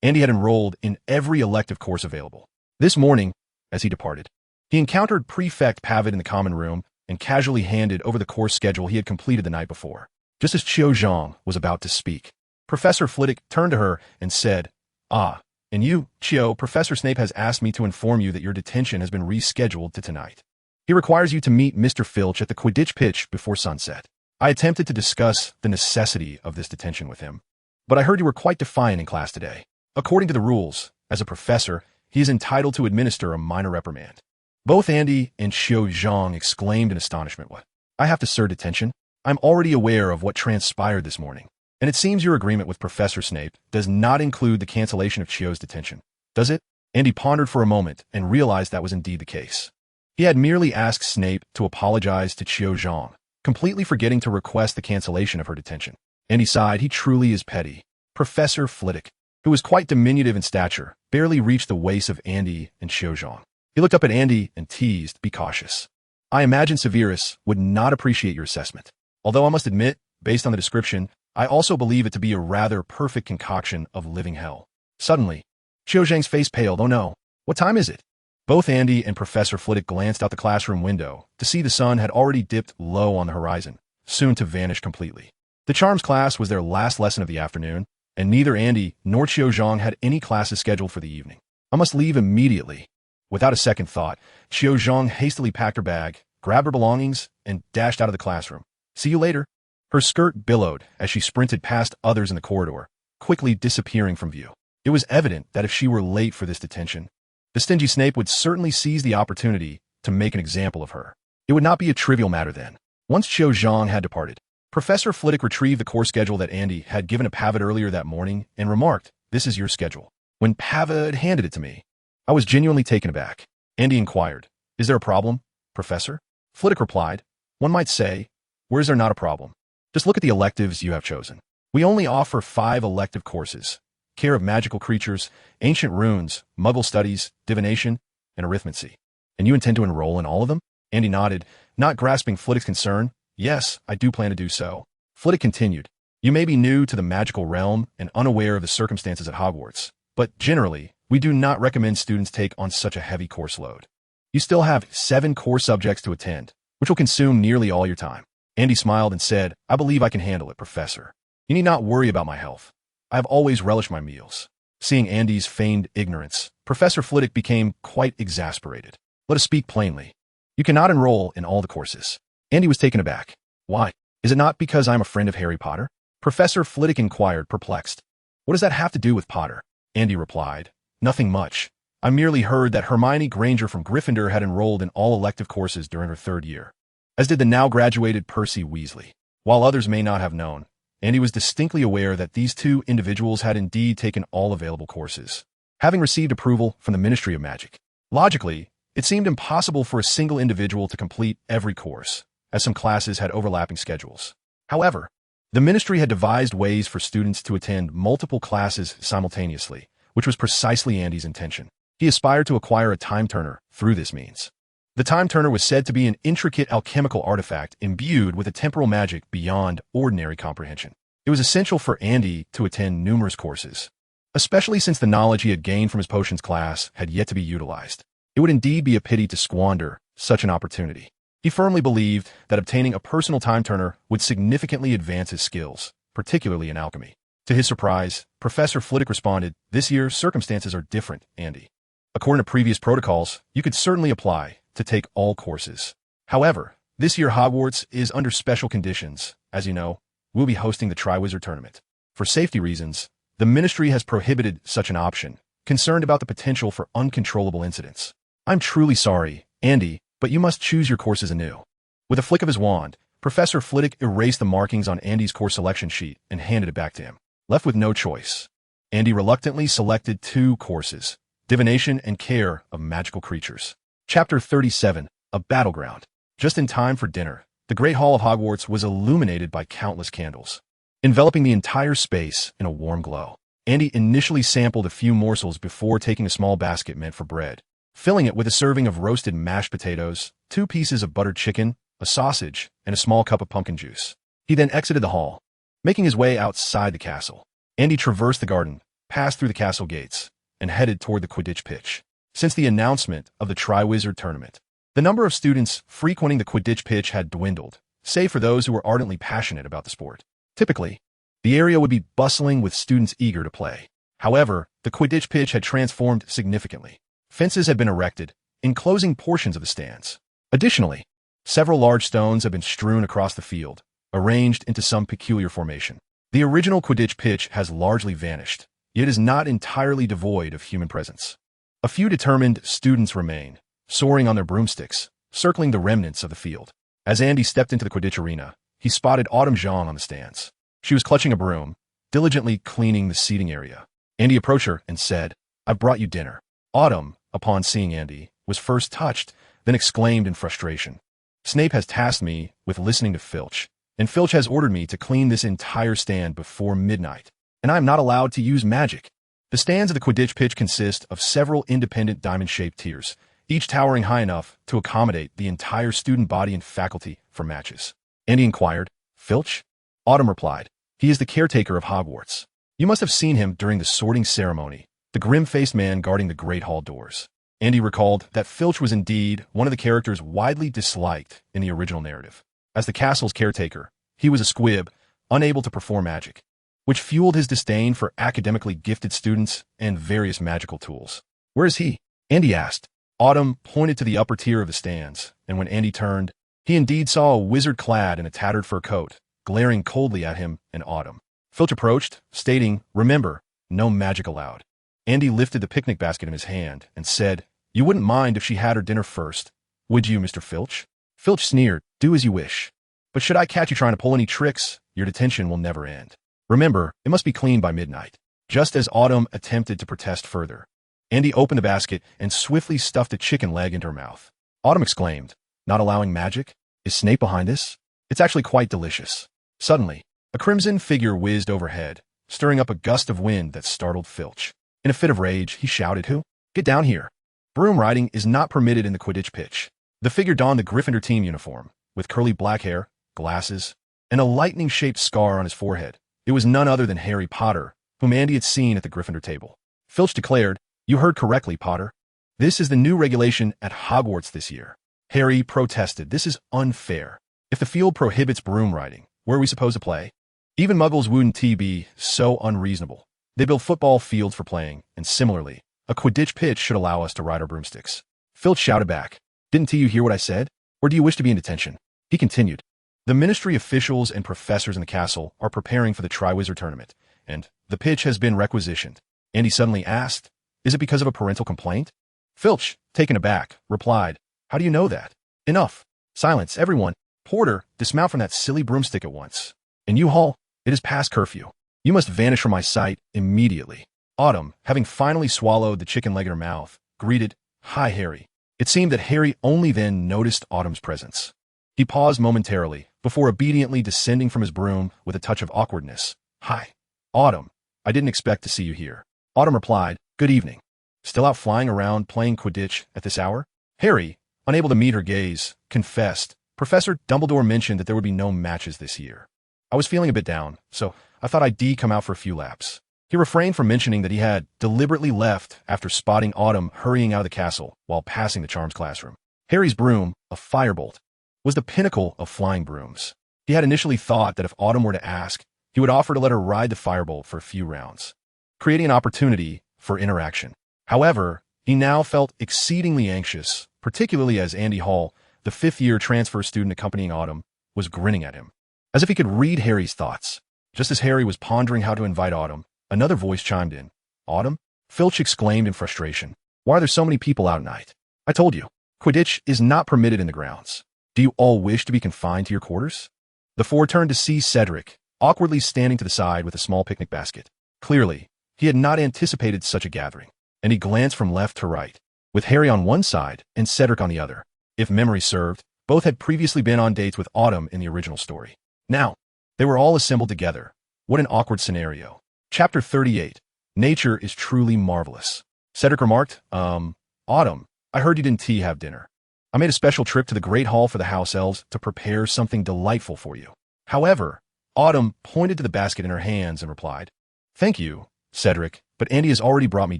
Andy had enrolled in every elective course available. This morning, as he departed, he encountered Prefect Pavid in the common room and casually handed over the course schedule he had completed the night before. Just as Xiao Zhang was about to speak, Professor Flitwick turned to her and said, And you, Xiao, Professor Snape has asked me to inform you that your detention has been rescheduled to tonight. He requires you to meet Mr. Filch at the Quidditch pitch before sunset. I attempted to discuss the necessity of this detention with him, but I heard you were quite defiant in class today. According to the rules, as a professor, he is entitled to administer a minor reprimand. Both Andy and Xiao Zhang exclaimed in astonishment. What? I have to serve detention? I'm already aware of what transpired this morning, and it seems your agreement with Professor Snape does not include the cancellation of Xiao's detention, does it? Andy pondered for a moment and realized that was indeed the case. He had merely asked Snape to apologize to Xiao Zhang, completely forgetting to request the cancellation of her detention. Andy sighed. He truly is petty. Professor Flitwick, who was quite diminutive in stature, barely reached the waist of Andy and Xiao Zhang. He looked up at Andy and teased, Be cautious. I imagine Severus would not appreciate your assessment. Although I must admit, based on the description, I also believe it to be a rather perfect concoction of living hell. Suddenly, Xiao Zhang's face paled. Oh no, what time is it? Both Andy and Professor Flitwick glanced out the classroom window to see the sun had already dipped low on the horizon, soon to vanish completely. The Charms class was their last lesson of the afternoon, and neither Andy nor Xiao Zhang had any classes scheduled for the evening. I must leave immediately. Without a second thought, Xiao Zhang hastily packed her bag, grabbed her belongings, and dashed out of the classroom. See you later. Her skirt billowed as she sprinted past others in the corridor, quickly disappearing from view. It was evident that if she were late for this detention, the stingy Snape would certainly seize the opportunity to make an example of her. It would not be a trivial matter then. Once Xiao Zhang had departed, Professor Flitwick retrieved the course schedule that Andy had given to Pavid earlier that morning and remarked, This is your schedule. When Pavid handed it to me, I was genuinely taken aback. Andy inquired, Is there a problem, Professor? Flitwick replied, One might say, where is there not a problem? Just look at the electives you have chosen. We only offer 5 elective courses: care of magical creatures, ancient runes, muggle studies, divination, and arithmancy. And you intend to enroll in all of them? Andy nodded, not grasping Flitwick's concern. Yes, I do plan to do so. Flitwick continued, You may be new to the magical realm and unaware of the circumstances at Hogwarts, but generally, we do not recommend students take on such a heavy course load. You still have 7 core subjects to attend, which will consume nearly all your time. Andy smiled and said, I believe I can handle it, Professor. You need not worry about my health. I have always relished my meals. Seeing Andy's feigned ignorance, Professor Flitwick became quite exasperated. Let us speak plainly. You cannot enroll in all the courses. Andy was taken aback. Why? Is it not because I am a friend of Harry Potter? Professor Flitwick inquired, perplexed. What does that have to do with Potter? Andy replied, nothing much. I merely heard that Hermione Granger from Gryffindor had enrolled in all elective courses during her 3rd year, as did the now-graduated Percy Weasley. While others may not have known, Andy was distinctly aware that these 2 individuals had indeed taken all available courses, having received approval from the Ministry of Magic. Logically, it seemed impossible for a single individual to complete every course, as some classes had overlapping schedules. However, the ministry had devised ways for students to attend multiple classes simultaneously, which was precisely Andy's intention. He aspired to acquire a time turner through this means. The time turner was said to be an intricate alchemical artifact imbued with a temporal magic beyond ordinary comprehension. It was essential for Andy to attend numerous courses, especially since the knowledge he had gained from his potions class had yet to be utilized. It would indeed be a pity to squander such an opportunity. He firmly believed that obtaining a personal time turner would significantly advance his skills, particularly in alchemy. To his surprise, Professor Flitwick responded, this year, circumstances are different, Andy. According to previous protocols, you could certainly apply to take all courses. However, this year Hogwarts is under special conditions. As you know, we'll be hosting the Triwizard Tournament. For safety reasons, the Ministry has prohibited such an option, concerned about the potential for uncontrollable incidents. I'm truly sorry, Andy, but you must choose your courses anew. With a flick of his wand, Professor Flitwick erased the markings on Andy's course selection sheet and handed it back to him. Left with no choice, Andy reluctantly selected 2 courses, Divination and Care of Magical Creatures. Chapter 37, A Battleground. Just in time for dinner, the Great Hall of Hogwarts was illuminated by countless candles, enveloping the entire space in a warm glow. Andy initially sampled a few morsels before taking a small basket meant for bread, filling it with a serving of roasted mashed potatoes, 2 pieces of buttered chicken, a sausage, and a small cup of pumpkin juice. He then exited the hall, making his way outside the castle. Andy traversed the garden, passed through the castle gates, and headed toward the Quidditch pitch. Since the announcement of the Triwizard Tournament, the number of students frequenting the Quidditch pitch had dwindled, save for those who were ardently passionate about the sport. Typically, the area would be bustling with students eager to play. However, the Quidditch pitch had transformed significantly. Fences had been erected, enclosing portions of the stands. Additionally, several large stones had been strewn across the field, arranged into some peculiar formation. The original Quidditch pitch has largely vanished, yet is not entirely devoid of human presence. A few determined students remain, soaring on their broomsticks, circling the remnants of the field. As Andy stepped into the Quidditch arena, he spotted Autumn Zhang on the stands. She was clutching a broom, diligently cleaning the seating area. Andy approached her and said, I've brought you dinner. Autumn, upon seeing Andy, was first touched, then exclaimed in frustration. Snape has tasked me with listening to Filch, and Filch has ordered me to clean this entire stand before midnight, and I am not allowed to use magic. The stands of the Quidditch pitch consist of several independent diamond-shaped tiers, each towering high enough to accommodate the entire student body and faculty for matches. Andy inquired, Filch? Autumn replied, he is the caretaker of Hogwarts. You must have seen him during the sorting ceremony, the grim-faced man guarding the Great Hall doors. Andy recalled that Filch was indeed one of the characters widely disliked in the original narrative. As the castle's caretaker, he was a squib, unable to perform magic, which fueled his disdain for academically gifted students and various magical tools. Where is he? Andy asked. Autumn pointed to the upper tier of the stands, and when Andy turned, he indeed saw a wizard clad in a tattered fur coat, glaring coldly at him and Autumn. Filch approached, stating, Remember, no magic allowed. Andy lifted the picnic basket in his hand and said, You wouldn't mind if she had her dinner first, would you, Mr. Filch? Filch sneered, Do as you wish. But should I catch you trying to pull any tricks, your detention will never end. Remember, it must be clean by midnight. Just as Autumn attempted to protest further, Andy opened the basket and swiftly stuffed a chicken leg into her mouth. Autumn exclaimed, Not allowing magic? Is Snape behind this? It's actually quite delicious. Suddenly, a crimson figure whizzed overhead, stirring up a gust of wind that startled Filch. In a fit of rage, he shouted, Who? Get down here. Broom riding is not permitted in the Quidditch pitch. The figure donned the Gryffindor team uniform, with curly black hair, glasses, and a lightning-shaped scar on his forehead, It was none other than Harry Potter, whom Andy had seen at the Gryffindor table. Filch declared, "You heard correctly, Potter. This is the new regulation at Hogwarts this year." Harry protested, "This is unfair. If the field prohibits broom riding, where are we supposed to play? Even muggles wouldn't be so unreasonable. They build football fields for playing, and similarly, a Quidditch pitch should allow us to ride our broomsticks." Filch shouted back, "Didn't you hear what I said? Or do you wish to be in detention?" He continued, "The ministry officials and professors in the castle are preparing for the Triwizard Tournament, and the pitch has been requisitioned." Andy suddenly asked, "Is it because of a parental complaint?" Filch, taken aback, replied, "How do you know that?" "Enough. Silence, everyone. Porter, dismount from that silly broomstick at once. And you, Hall, it is past curfew. You must vanish from my sight immediately." Autumn, having finally swallowed the chicken leg in her mouth, greeted, "Hi, Harry." It seemed that Harry only then noticed Autumn's presence. He paused momentarily, before obediently descending from his broom with a touch of awkwardness. "Hi, Autumn. I didn't expect to see you here." Autumn replied, "Good evening. Still out flying around playing Quidditch at this hour?" Harry, unable to meet her gaze, confessed, "Professor Dumbledore mentioned that there would be no matches this year. I was feeling a bit down, so I thought I'd come out for a few laps." He refrained from mentioning that he had deliberately left after spotting Autumn hurrying out of the castle while passing the charms classroom. Harry's broom, a firebolt, was the pinnacle of flying brooms. He had initially thought that if Autumn were to ask, he would offer to let her ride the firebolt for a few rounds, creating an opportunity for interaction. However, he now felt exceedingly anxious, particularly as Andy Hall, the fifth-year transfer student accompanying Autumn, was grinning at him, as if he could read Harry's thoughts. Just as Harry was pondering how to invite Autumn, another voice chimed in. "Autumn?" Filch exclaimed in frustration. "Why are there so many people out at night? I told you, Quidditch is not permitted in the grounds. Do you all wish to be confined to your quarters?" The four turned to see Cedric, awkwardly standing to the side with a small picnic basket. Clearly, he had not anticipated such a gathering, and he glanced from left to right, with Harry on one side and Cedric on the other. If memory served, both had previously been on dates with Autumn in the original story. Now, they were all assembled together. What an awkward scenario. Chapter 38. Nature is truly marvelous. Cedric remarked, Autumn, I heard you didn't have dinner. I made a special trip to the Great Hall for the House Elves to prepare something delightful for you." However, Autumn pointed to the basket in her hands and replied, "Thank you, Cedric, but Andy has already brought me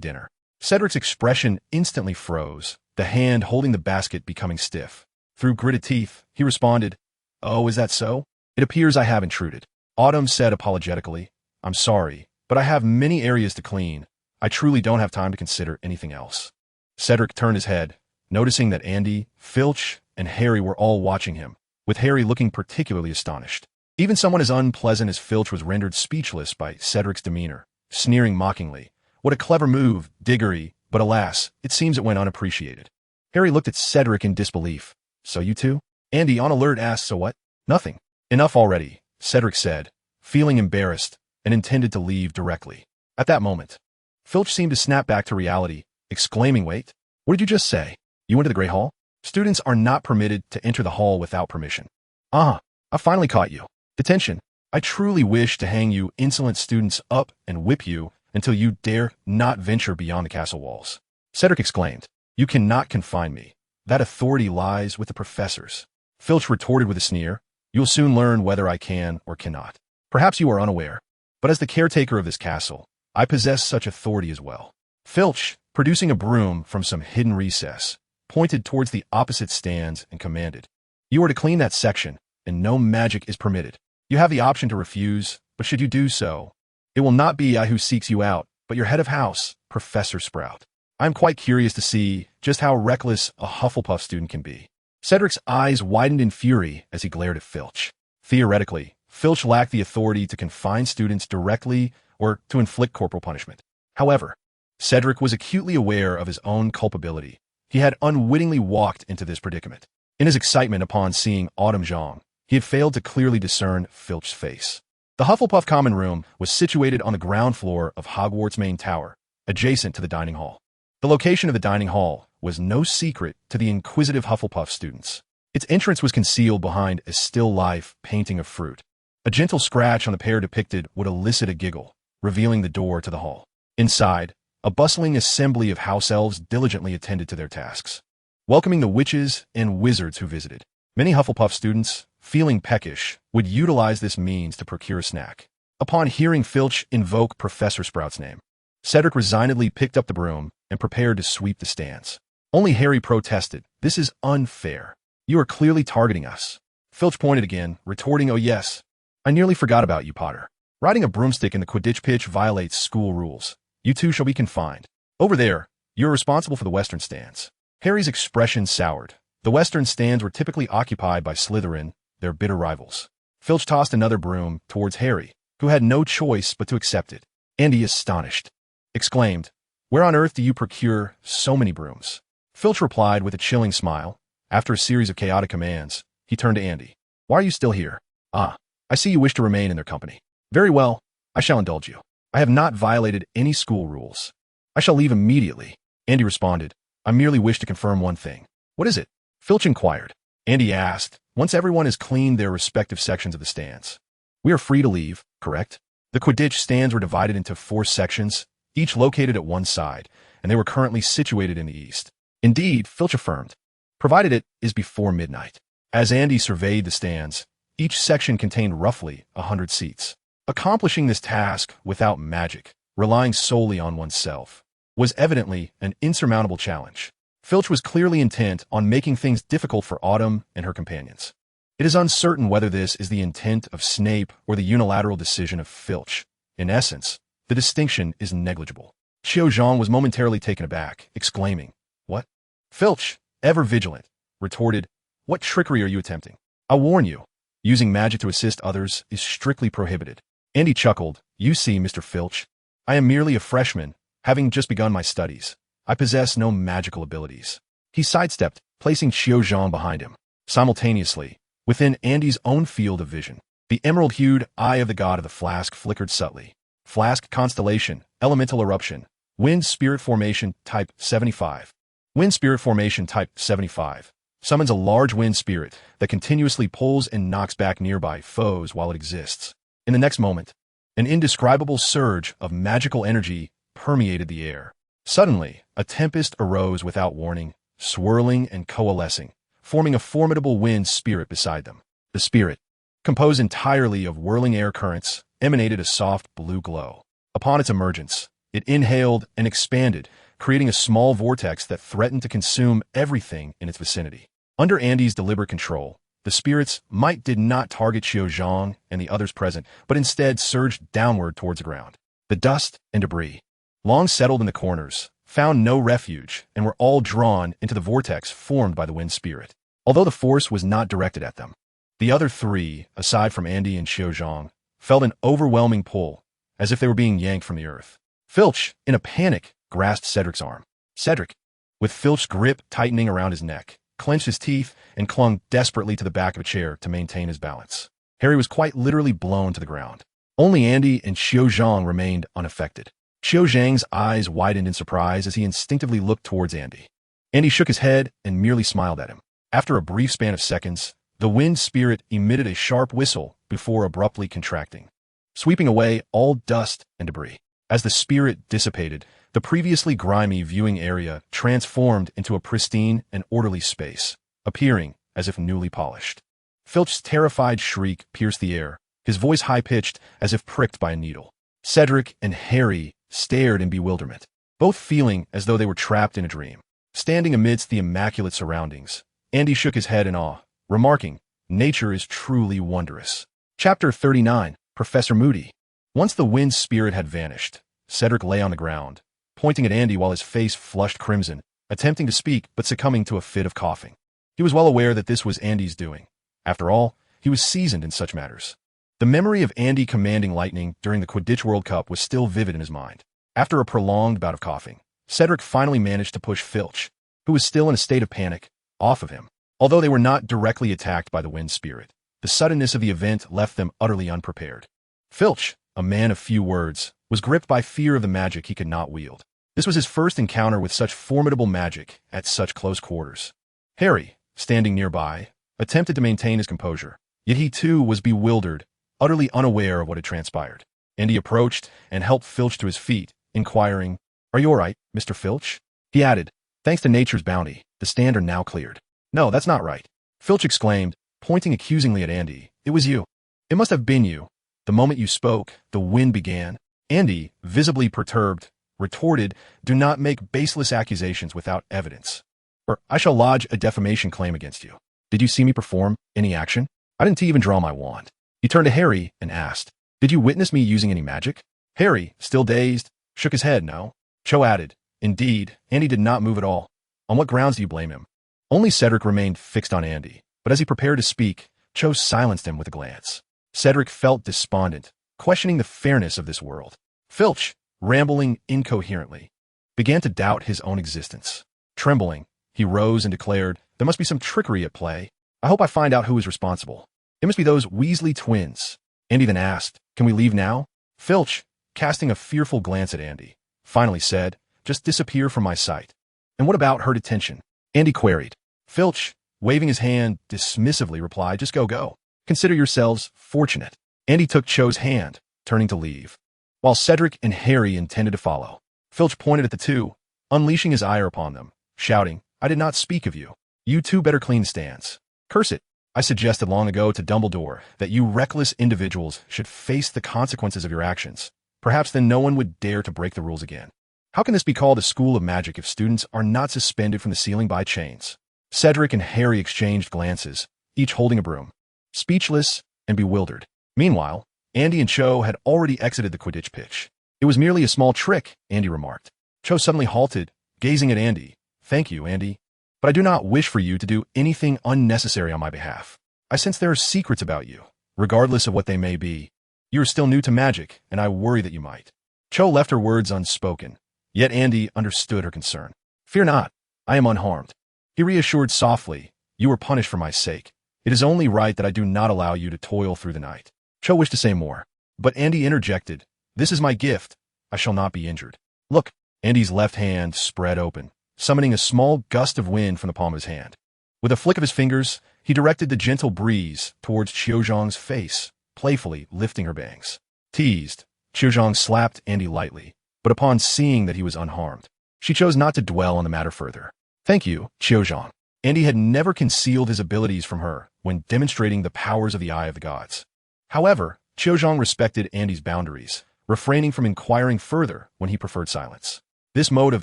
dinner." Cedric's expression instantly froze, the hand holding the basket becoming stiff. Through gritted teeth, he responded, "Oh, is that so? It appears I have intruded." Autumn said apologetically, "I'm sorry, but I have many areas to clean. I truly don't have time to consider anything else." Cedric turned his head, noticing that Andy, Filch, and Harry were all watching him, with Harry looking particularly astonished. Even someone as unpleasant as Filch was rendered speechless by Cedric's demeanor, sneering mockingly, "What a clever move, Diggory," but alas, it seems it went unappreciated. Harry looked at Cedric in disbelief. "So you two?" Andy, on alert, asked, "So what?" "Nothing. Enough already," Cedric said, feeling embarrassed, and intended to leave directly. At that moment, Filch seemed to snap back to reality, exclaiming, "Wait, what did you just say? You went to the Great Hall? Students are not permitted to enter the hall without permission." "Ah, I finally caught you. Detention. I truly wish to hang you insolent students up and whip you until you dare not venture beyond the castle walls." Cedric exclaimed, "You cannot confine me. That authority lies with the professors." Filch retorted with a sneer, "You'll soon learn whether I can or cannot. Perhaps you are unaware, but as the caretaker of this castle, I possess such authority as well." Filch, producing a broom from some hidden recess, pointed towards the opposite stands and commanded, "You are to clean that section, and no magic is permitted. You have the option to refuse, but should you do so, it will not be I who seeks you out, but your head of house, Professor Sprout. I am quite curious to see just how reckless a Hufflepuff student can be." Cedric's eyes widened in fury as he glared at Filch. Theoretically, Filch lacked the authority to confine students directly or to inflict corporal punishment. However, Cedric was acutely aware of his own culpability. He had unwittingly walked into this predicament. In his excitement upon seeing Autumn Zhang, he had failed to clearly discern Filch's face. The Hufflepuff common room was situated on the ground floor of Hogwarts' main tower, adjacent to the dining hall. The location of the dining hall was no secret to the inquisitive Hufflepuff students. Its entrance was concealed behind a still-life painting of fruit. A gentle scratch on the pair depicted would elicit a giggle, revealing the door to the hall. Inside, a bustling assembly of house elves diligently attended to their tasks, welcoming the witches and wizards who visited. Many Hufflepuff students, feeling peckish, would utilize this means to procure a snack. Upon hearing Filch invoke Professor Sprout's name, Cedric resignedly picked up the broom and prepared to sweep the stands. Only Harry protested. "This is unfair. You are clearly targeting us." Filch pointed again, retorting, "Oh yes. I nearly forgot about you, Potter. Riding a broomstick in the Quidditch pitch violates school rules. You two shall be confined. Over there, you're responsible for the western stands." Harry's expression soured. The western stands were typically occupied by Slytherin, their bitter rivals. Filch tossed another broom towards Harry, who had no choice but to accept it. Andy, astonished, exclaimed, "Where on earth do you procure so many brooms?" Filch replied with a chilling smile. After a series of chaotic commands, he turned to Andy. "Why are you still here? Ah, I see you wish to remain in their company. Very well, I shall indulge you. I have not violated any school rules. I shall leave immediately." Andy responded, "I merely wish to confirm one thing." "What is it?" Filch inquired. Andy asked, once everyone has cleaned their respective sections of the stands. "We are free to leave, correct?" The Quidditch stands were divided into 4 sections, each located at one side, and they were currently situated in the east. Indeed, Filch affirmed, provided it is before midnight. As Andy surveyed the stands, each section contained roughly 100 seats. Accomplishing this task without magic, relying solely on oneself, was evidently an insurmountable challenge. Filch was clearly intent on making things difficult for Autumn and her companions. It is uncertain whether this is the intent of Snape or the unilateral decision of Filch. In essence, the distinction is negligible. Xiao Zhang was momentarily taken aback, exclaiming, "What?" Filch, ever vigilant, retorted, "What trickery are you attempting? I warn you, using magic to assist others is strictly prohibited." Andy chuckled, "You see, Mr. Filch, I am merely a freshman, having just begun my studies. I possess no magical abilities." He sidestepped, placing Xiao Zhang behind him. Simultaneously, within Andy's own field of vision, the emerald-hued eye of the god of the flask flickered subtly. Flask constellation, elemental eruption, wind spirit formation type 75. Wind spirit formation type 75 summons a large wind spirit that continuously pulls and knocks back nearby foes while it exists. In the next moment, an indescribable surge of magical energy permeated the air. Suddenly, a tempest arose without warning, swirling and coalescing, forming a formidable wind spirit beside them. The spirit, composed entirely of whirling air currents, emanated a soft blue glow. Upon its emergence, it inhaled and expanded, creating a small vortex that threatened to consume everything in its vicinity. Under Andy's deliberate control, the spirit's might did not target Xiao Zhang and the others present, but instead surged downward towards the ground. The dust and debris, long settled in the corners, found no refuge and were all drawn into the vortex formed by the wind spirit. Although the force was not directed at them, the other 3, aside from Andy and Xiao Zhang, felt an overwhelming pull, as if they were being yanked from the earth. Filch, in a panic, grasped Cedric's arm. Cedric, with Filch's grip tightening around his neck, clenched his teeth and clung desperately to the back of a chair to maintain his balance. Harry was quite literally blown to the ground. Only Andy and Xiao Zhang remained unaffected. Xiao Zhang's eyes widened in surprise as he instinctively looked towards Andy. Andy shook his head and merely smiled at him. After a brief span of seconds, the wind spirit emitted a sharp whistle before abruptly contracting, sweeping away all dust and debris. As the spirit dissipated, the previously grimy viewing area transformed into a pristine and orderly space, appearing as if newly polished. Filch's terrified shriek pierced the air, his voice high-pitched as if pricked by a needle. Cedric and Harry stared in bewilderment, both feeling as though they were trapped in a dream. Standing amidst the immaculate surroundings, Andy shook his head in awe, remarking, "Nature is truly wondrous." Chapter 39, Professor Moody. Once the wind spirit had vanished, Cedric lay on the ground, pointing at Andy while his face flushed crimson, attempting to speak but succumbing to a fit of coughing. He was well aware that this was Andy's doing. After all, he was seasoned in such matters. The memory of Andy commanding Lightning during the Quidditch World Cup was still vivid in his mind. After a prolonged bout of coughing, Cedric finally managed to push Filch, who was still in a state of panic, off of him. Although they were not directly attacked by the wind spirit, the suddenness of the event left them utterly unprepared. Filch, a man of few words, was gripped by fear of the magic he could not wield. This was his first encounter with such formidable magic at such close quarters. Harry, standing nearby, attempted to maintain his composure, yet he too was bewildered, utterly unaware of what had transpired. Andy approached and helped Filch to his feet, inquiring, "Are you all right, Mr. Filch?" He added, "Thanks to nature's bounty, the stand are now cleared." "No, that's not right," Filch exclaimed, pointing accusingly at Andy. "It was you. It must have been you. The moment you spoke, the wind began. Andy, visibly perturbed, retorted, "Do not make baseless accusations without evidence, or I shall lodge a defamation claim against you. Did you see me perform any action? I didn't even draw my wand." He turned to Harry and asked, "Did you witness me using any magic?" Harry, still dazed, shook his head no. Cho added, "Indeed, Andy did not move at all. On what grounds do you blame him?" Only Cedric remained fixed on Andy, but as he prepared to speak, Cho silenced him with a glance. Cedric felt despondent, questioning the fairness of this world. Filch, rambling incoherently, began to doubt his own existence. Trembling, he rose and declared, "There must be some trickery at play. I hope I find out who is responsible. It must be those Weasley twins." Andy then asked, "Can we leave now?" Filch, casting a fearful glance at Andy, finally said, "Just disappear from my sight." "And what about her detention?" Andy queried. Filch, waving his hand, dismissively replied, "Just go. Consider yourselves fortunate." Andy took Cho's hand, turning to leave, while Cedric and Harry intended to follow. Filch pointed at the two, unleashing his ire upon them, shouting, "I did not speak of you. You two better clean stands. Curse it. I suggested long ago to Dumbledore that you reckless individuals should face the consequences of your actions. Perhaps then no one would dare to break the rules again. How can this be called a school of magic if students are not suspended from the ceiling by chains?" Cedric and Harry exchanged glances, each holding a broom, speechless and bewildered. Meanwhile, Andy and Cho had already exited the Quidditch pitch. "It was merely a small trick," Andy remarked. Cho suddenly halted, gazing at Andy. "Thank you, Andy. But I do not wish for you to do anything unnecessary on my behalf. I sense there are secrets about you, regardless of what they may be. You are still new to magic, and I worry that you might." Cho left her words unspoken, yet Andy understood her concern. "Fear not, I am unharmed." He reassured softly, "You were punished for my sake. It is only right that I do not allow you to toil through the night." Cho wished to say more, but Andy interjected, "This is my gift. I shall not be injured. Look." Andy's left hand spread open, summoning a small gust of wind from the palm of his hand. With a flick of his fingers, he directed the gentle breeze towards Qiuzhang's face, playfully lifting her bangs. Teased, Qiuzhang slapped Andy lightly, but upon seeing that he was unharmed, she chose not to dwell on the matter further. "Thank you, Qiuzhang." Andy had never concealed his abilities from her when demonstrating the powers of the Eye of the Gods. However, Qiuzhang respected Andy's boundaries, refraining from inquiring further when he preferred silence. This mode of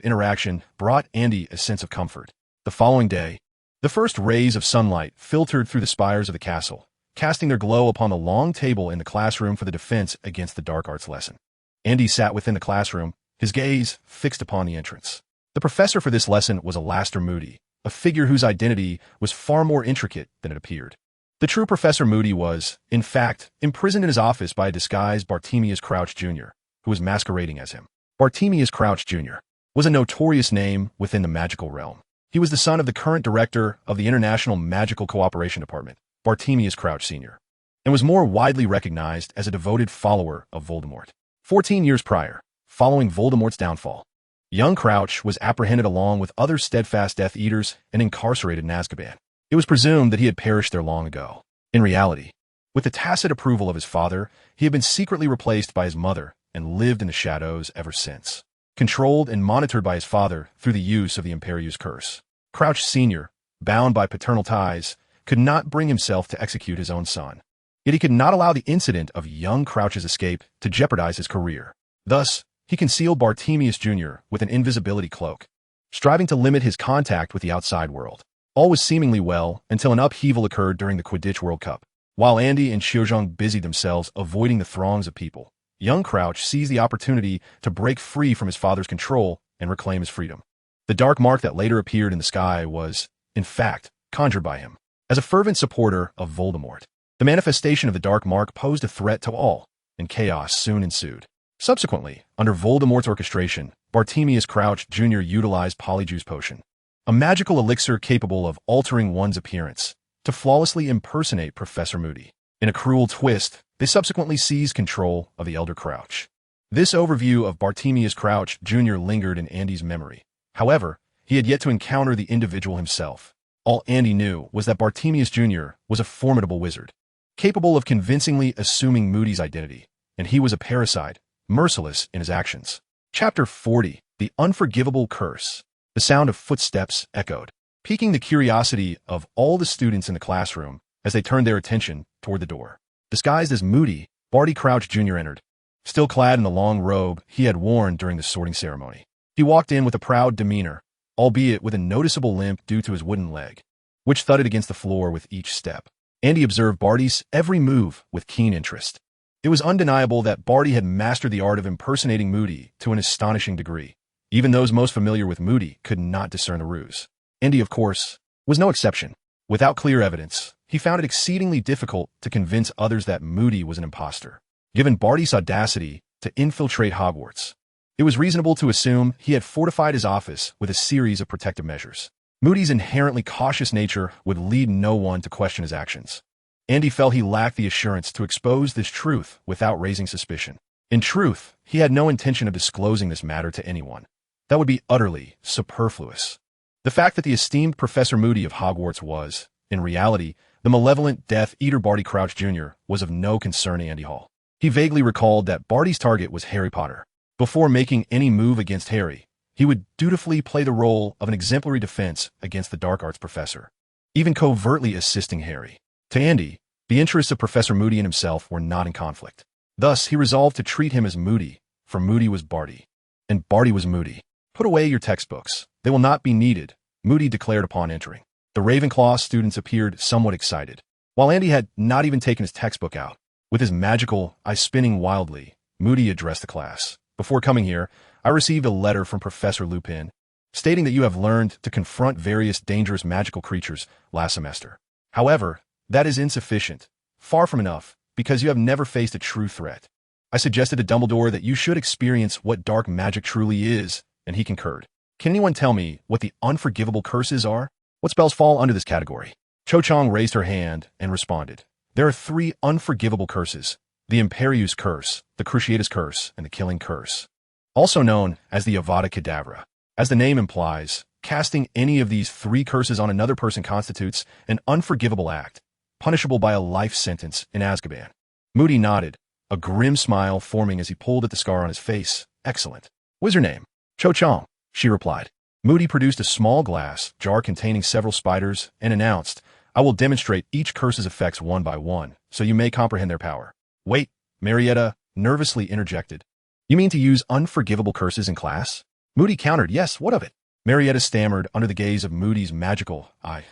interaction brought Andy a sense of comfort. The following day, the first rays of sunlight filtered through the spires of the castle, casting their glow upon the long table in the classroom for the defense against the dark arts lesson. Andy sat within the classroom, his gaze fixed upon the entrance. The professor for this lesson was Alastair Moody, a figure whose identity was far more intricate than it appeared. The true Professor Moody was, in fact, imprisoned in his office by a disguised Bartemius Crouch Jr., who was masquerading as him. Bartemius Crouch Jr. was a notorious name within the magical realm. He was the son of the current director of the International Magical Cooperation Department, Bartemius Crouch Sr., and was more widely recognized as a devoted follower of Voldemort. 14 years prior, following Voldemort's downfall, young Crouch was apprehended along with other steadfast Death Eaters and incarcerated in Azkaban. It was presumed that he had perished there long ago. In reality, with the tacit approval of his father, he had been secretly replaced by his mother and lived in the shadows ever since, controlled and monitored by his father through the use of the Imperius Curse. Crouch Sr., bound by paternal ties, could not bring himself to execute his own son. Yet he could not allow the incident of young Crouch's escape to jeopardize his career. Thus, he concealed Bartemius Jr. with an invisibility cloak, striving to limit his contact with the outside world. All was seemingly well until an upheaval occurred during the Quidditch World Cup. While Andy and Qiuzhang busied themselves avoiding the throngs of people, young Crouch seized the opportunity to break free from his father's control and reclaim his freedom. The dark mark that later appeared in the sky was, in fact, conjured by him. As a fervent supporter of Voldemort, the manifestation of the dark mark posed a threat to all, and chaos soon ensued. Subsequently, under Voldemort's orchestration, Bartemius Crouch Jr. utilized Polyjuice Potion, a magical elixir capable of altering one's appearance, to flawlessly impersonate Professor Moody. In a cruel twist, they subsequently seized control of the Elder Crouch. This overview of Bartemius Crouch Jr. lingered in Andy's memory. However, he had yet to encounter the individual himself. All Andy knew was that Bartemius Jr. was a formidable wizard, capable of convincingly assuming Moody's identity, and he was a parasite, merciless in his actions. Chapter 40, The Unforgivable Curse. The sound of footsteps echoed, piquing the curiosity of all the students in the classroom as they turned their attention toward the door. Disguised as Moody, Barty Crouch Jr. entered, still clad in the long robe he had worn during the sorting ceremony. He walked in with a proud demeanor, albeit with a noticeable limp due to his wooden leg, which thudded against the floor with each step. Andy observed Barty's every move with keen interest. It was undeniable that Barty had mastered the art of impersonating Moody to an astonishing degree. Even those most familiar with Moody could not discern the ruse. Andy, of course, was no exception. Without clear evidence, he found it exceedingly difficult to convince others that Moody was an imposter. Given Barty's audacity to infiltrate Hogwarts, it was reasonable to assume he had fortified his office with a series of protective measures. Moody's inherently cautious nature would lead no one to question his actions. Andy felt he lacked the assurance to expose this truth without raising suspicion. In truth, he had no intention of disclosing this matter to anyone. That would be utterly superfluous. The fact that the esteemed Professor Moody of Hogwarts was, in reality, the malevolent Death Eater Barty Crouch Jr. was of no concern to Andy Hall. He vaguely recalled that Barty's target was Harry Potter. Before making any move against Harry, he would dutifully play the role of an exemplary defense against the dark arts professor, even covertly assisting Harry. To Andy, the interests of Professor Moody and himself were not in conflict. Thus, he resolved to treat him as Moody, for Moody was Barty, and Barty was Moody. "Put away your textbooks. They will not be needed," Moody declared upon entering. The Ravenclaw students appeared somewhat excited. While Andy had not even taken his textbook out, with his magical eye spinning wildly, Moody addressed the class. "Before coming here, I received a letter from Professor Lupin, stating that you have learned to confront various dangerous magical creatures last semester. However, that is insufficient, far from enough, because you have never faced a true threat. I suggested to Dumbledore that you should experience what dark magic truly is, and he concurred. Can anyone tell me what the unforgivable curses are? What spells fall under this category?" Cho Chang raised her hand and responded. "There are 3 unforgivable curses: the Imperius Curse, the Cruciatus Curse, and the Killing Curse, also known as the Avada Kedavra. As the name implies, casting any of these 3 curses on another person constitutes an unforgivable act, punishable by a life sentence in Azkaban." Moody nodded, a grim smile forming as he pulled at the scar on his face. "Excellent. What's your name?" "Cho Chang," she replied. Moody produced a small glass jar containing several spiders and announced, "I will demonstrate each curse's effects one by one, so you may comprehend their power." "Wait," Marietta nervously interjected. "You mean to use unforgivable curses in class?" Moody countered, "Yes, what of it?" Marietta stammered under the gaze of Moody's magical eye.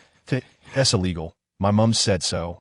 "That's illegal. My mum said so."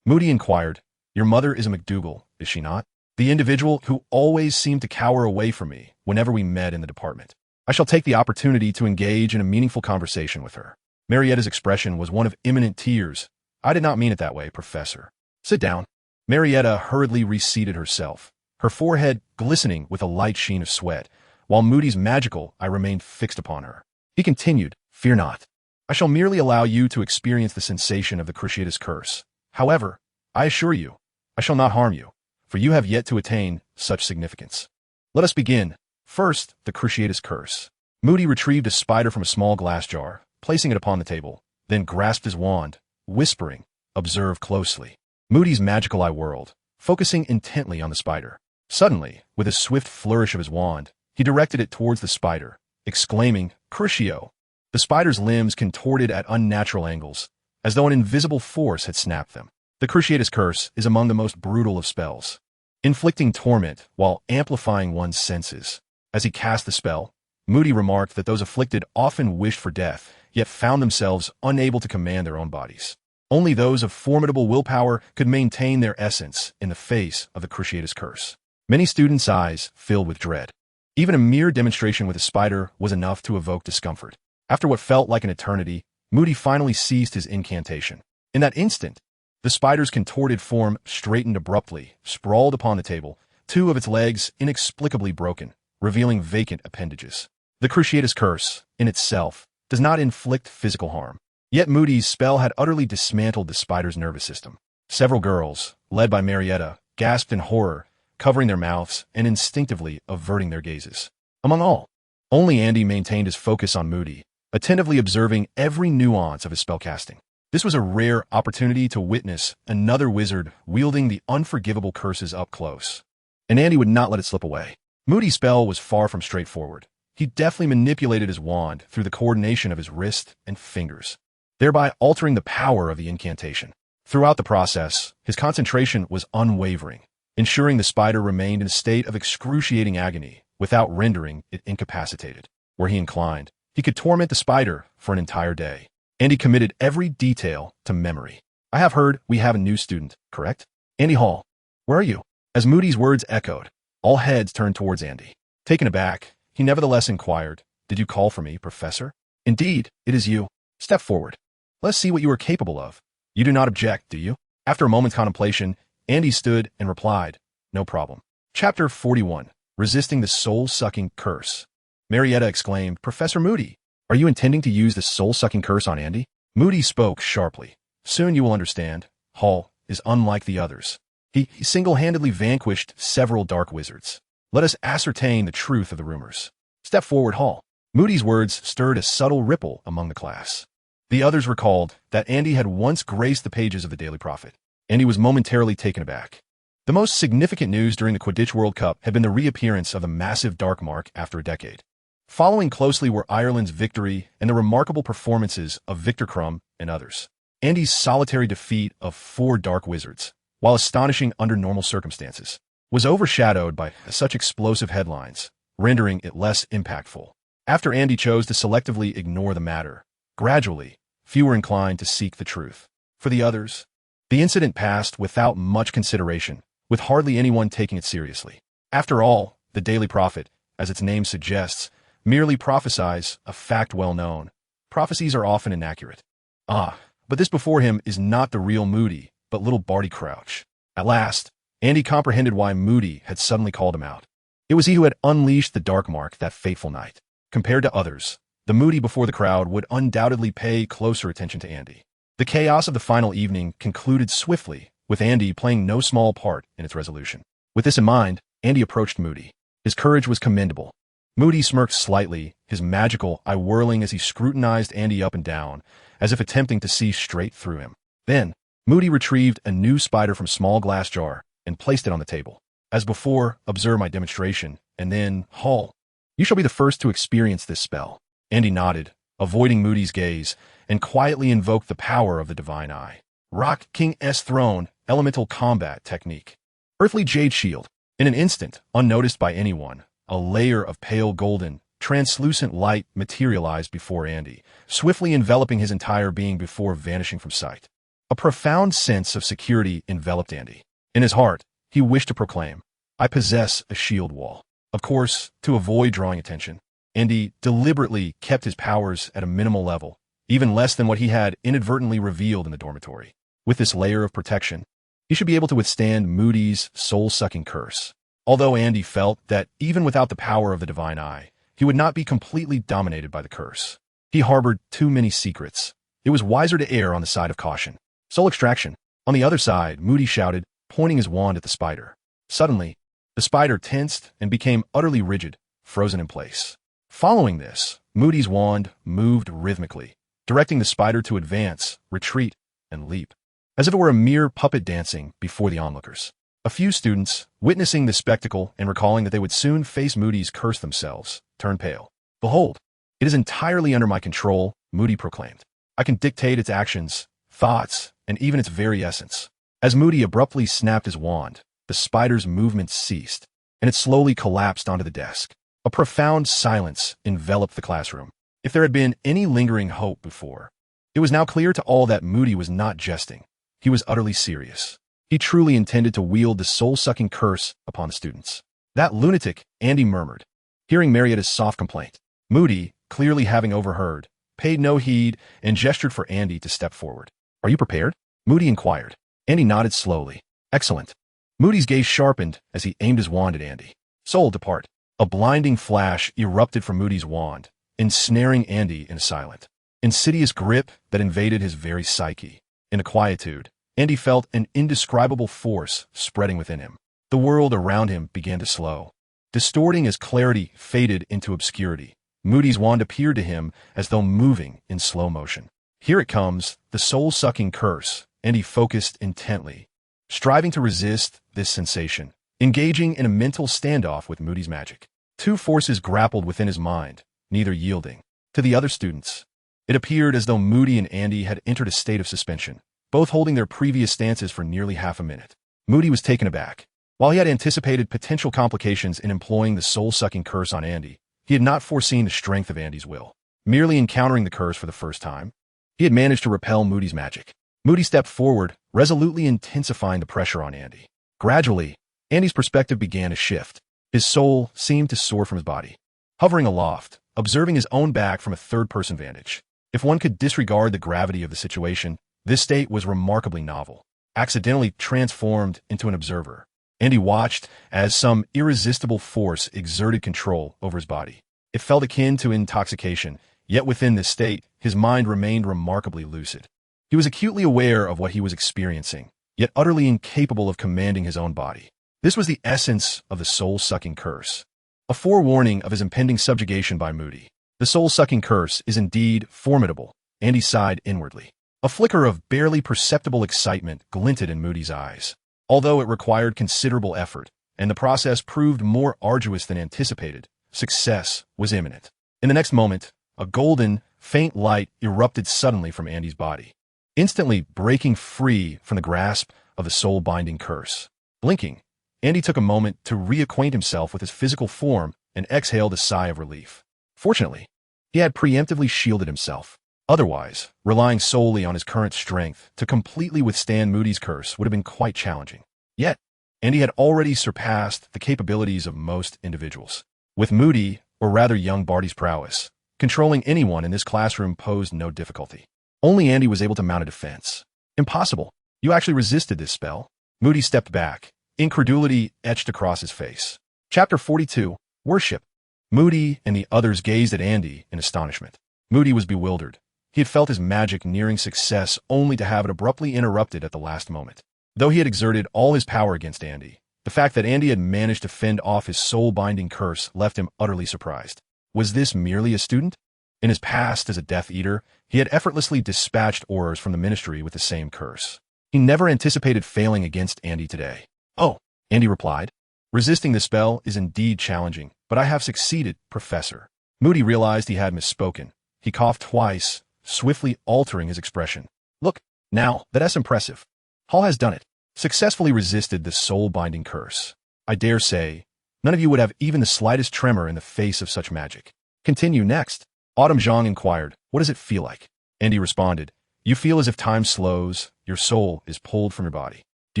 Moody inquired, "Your mother is a McDougal, is she not? The individual who always seemed to cower away from me whenever we met in the department. I shall take the opportunity to engage in a meaningful conversation with her." Marietta's expression was one of imminent tears. "I did not mean it that way, Professor." "Sit down." Marietta hurriedly reseated herself, her forehead glistening with a light sheen of sweat, while Moody's magical eye remained fixed upon her. He continued, "Fear not. I shall merely allow you to experience the sensation of the Cruciatus Curse. However, I assure you, I shall not harm you, for you have yet to attain such significance. Let us begin. First, the Cruciatus Curse." Moody retrieved a spider from a small glass jar, placing it upon the table, then grasped his wand, whispering, "Observe closely." Moody's magical eye whirled, focusing intently on the spider. Suddenly, with a swift flourish of his wand, he directed it towards the spider, exclaiming, "Crucio!" The spider's limbs contorted at unnatural angles, as though an invisible force had snapped them. The Cruciatus Curse is among the most brutal of spells, inflicting torment while amplifying one's senses. As he cast the spell, Moody remarked that those afflicted often wished for death, yet found themselves unable to command their own bodies. Only those of formidable willpower could maintain their essence in the face of the Cruciatus Curse. Many students' eyes filled with dread. Even a mere demonstration with a spider was enough to evoke discomfort. After what felt like an eternity, Moody finally ceased his incantation. In that instant, the spider's contorted form straightened abruptly, sprawled upon the table, 2 of its legs inexplicably broken, revealing vacant appendages. The Cruciatus Curse, in itself, does not inflict physical harm. Yet Moody's spell had utterly dismantled the spider's nervous system. Several girls, led by Marietta, gasped in horror, covering their mouths and instinctively averting their gazes. Among all, only Andy maintained his focus on Moody, attentively observing every nuance of his spellcasting. This was a rare opportunity to witness another wizard wielding the unforgivable curses up close, and Andy would not let it slip away. Moody's spell was far from straightforward. He deftly manipulated his wand through the coordination of his wrist and fingers, thereby altering the power of the incantation. Throughout the process, his concentration was unwavering, ensuring the spider remained in a state of excruciating agony without rendering it incapacitated. Where he inclined, he could torment the spider for an entire day. Andy committed every detail to memory. I have heard we have a new student, correct? Andy Hall. Where are you? As Moody's words echoed, all heads turned towards Andy. Taken aback, he nevertheless inquired, Did you call for me, Professor? Indeed, it is you. Step forward. Let's see what you are capable of. You do not object, do you? After a moment's contemplation, Andy stood and replied, No problem. Chapter 41. Resisting the Soul-Sucking Curse. Marietta exclaimed, Professor Moody, are you intending to use the soul-sucking curse on Andy? Moody spoke sharply. Soon you will understand. Hall is unlike the others. He single-handedly vanquished several dark wizards. Let us ascertain the truth of the rumors. Step forward, Hall. Moody's words stirred a subtle ripple among the class. The others recalled that Andy had once graced the pages of the Daily Prophet. Andy was momentarily taken aback. The most significant news during the Quidditch World Cup had been the reappearance of the massive dark mark after a decade. Following closely were Ireland's victory and the remarkable performances of Victor Crumb and others. Andy's solitary defeat of 4 dark wizards, while astonishing under normal circumstances, was overshadowed by such explosive headlines, rendering it less impactful. After Andy chose to selectively ignore the matter, gradually, few were inclined to seek the truth. For the others, the incident passed without much consideration, with hardly anyone taking it seriously. After all, the Daily Prophet, as its name suggests, merely prophesies a fact well known. Prophecies are often inaccurate. But this before him is not the real Moody, but little Barty Crouch. At last, Andy comprehended why Moody had suddenly called him out. It was he who had unleashed the dark mark that fateful night. Compared to others, the Moody before the crowd would undoubtedly pay closer attention to Andy. The chaos of the final evening concluded swiftly, with Andy playing no small part in its resolution. With this in mind, Andy approached Moody. His courage was commendable. Moody smirked slightly, his magical eye whirling as he scrutinized Andy up and down, as if attempting to see straight through him. Then, Moody retrieved a new spider from a small glass jar and placed it on the table. As before, observe my demonstration, and then, Hall, you shall be the first to experience this spell. Andy nodded, avoiding Moody's gaze, and quietly invoked the power of the Divine Eye. Rock King's Throne, Elemental Combat Technique. Earthly Jade Shield. In an instant, unnoticed by anyone, a layer of pale golden, translucent light materialized before Andy, swiftly enveloping his entire being before vanishing from sight. A profound sense of security enveloped Andy. In his heart, he wished to proclaim, I possess a shield wall. Of course, to avoid drawing attention, Andy deliberately kept his powers at a minimal level, even less than what he had inadvertently revealed in the dormitory. With this layer of protection, he should be able to withstand Moody's soul-sucking curse. Although Andy felt that even without the power of the Divine Eye, he would not be completely dominated by the curse. He harbored too many secrets. It was wiser to err on the side of caution. Soul extraction. On the other side, Moody shouted, pointing his wand at the spider. Suddenly, the spider tensed and became utterly rigid, frozen in place. Following this, Moody's wand moved rhythmically, directing the spider to advance, retreat, and leap, as if it were a mere puppet dancing before the onlookers. A few students, witnessing this spectacle and recalling that they would soon face Moody's curse themselves, turned pale. Behold, it is entirely under my control, Moody proclaimed. I can dictate its actions, thoughts, and even its very essence. As Moody abruptly snapped his wand, the spider's movement ceased, and it slowly collapsed onto the desk. A profound silence enveloped the classroom. If there had been any lingering hope before, it was now clear to all that Moody was not jesting. He was utterly serious. He truly intended to wield the soul-sucking curse upon the students. That lunatic, Andy murmured, hearing Marietta's soft complaint. Moody, clearly having overheard, paid no heed and gestured for Andy to step forward. Are you prepared? Moody inquired. Andy nodded slowly. Excellent. Moody's gaze sharpened as he aimed his wand at Andy. Soul, depart. A blinding flash erupted from Moody's wand, ensnaring Andy in a silent, insidious grip that invaded his very psyche. In a quietude, Andy felt an indescribable force spreading within him. The world around him began to slow. Distorting as clarity faded into obscurity, Moody's wand appeared to him as though moving in slow motion. Here it comes, the soul-sucking curse, and he focused intently, striving to resist this sensation, engaging in a mental standoff with Moody's magic. Two forces grappled within his mind, neither yielding. To the other students, it appeared as though Moody and Andy had entered a state of suspension, both holding their previous stances for nearly half a minute. Moody was taken aback. While he had anticipated potential complications in employing the soul-sucking curse on Andy, he had not foreseen the strength of Andy's will. Merely encountering the curse for the first time, he had managed to repel Moody's magic. Moody stepped forward, resolutely intensifying the pressure on Andy. Gradually, Andy's perspective began to shift. His soul seemed to soar from his body, hovering aloft, observing his own back from a third-person vantage. If one could disregard the gravity of the situation, this state was remarkably novel. Accidentally transformed into an observer, Andy watched as some irresistible force exerted control over his body. It felt akin to intoxication, yet within this state, his mind remained remarkably lucid. He was acutely aware of what he was experiencing, yet utterly incapable of commanding his own body. This was the essence of the soul-sucking curse, a forewarning of his impending subjugation by Moody. The soul-sucking curse is indeed formidable, Andy sighed inwardly. A flicker of barely perceptible excitement glinted in Moody's eyes. Although it required considerable effort, and the process proved more arduous than anticipated, success was imminent. In the next moment, a golden, faint light erupted suddenly from Andy's body, instantly breaking free from the grasp of the soul-binding curse. Blinking, Andy took a moment to reacquaint himself with his physical form and exhaled a sigh of relief. Fortunately, he had preemptively shielded himself. Otherwise, relying solely on his current strength to completely withstand Moody's curse would have been quite challenging. Yet, Andy had already surpassed the capabilities of most individuals. With Moody, or rather young Barty's prowess, controlling anyone in this classroom posed no difficulty. Only Andy was able to mount a defense. Impossible. You actually resisted this spell. Moody stepped back, incredulity etched across his face. Chapter 42, Worship. Moody and the others gazed at Andy in astonishment. Moody was bewildered. He had felt his magic nearing success only to have it abruptly interrupted at the last moment. Though he had exerted all his power against Andy, the fact that Andy had managed to fend off his soul-binding curse left him utterly surprised. Was this merely a student? In his past as a Death Eater, he had effortlessly dispatched Aurors from the Ministry with the same curse. He never anticipated failing against Andy today. Oh, Andy replied. Resisting the spell is indeed challenging, but I have succeeded, Professor. Moody realized he had misspoken. He coughed twice, swiftly altering his expression. Look, now, that's impressive. Hall has done it. Successfully resisted the soul-binding curse. I dare say, none of you would have even the slightest tremor in the face of such magic. Continue next. Autumn Zhang inquired, what does it feel like? Andy responded, you feel as if time slows, your soul is pulled from your body. Do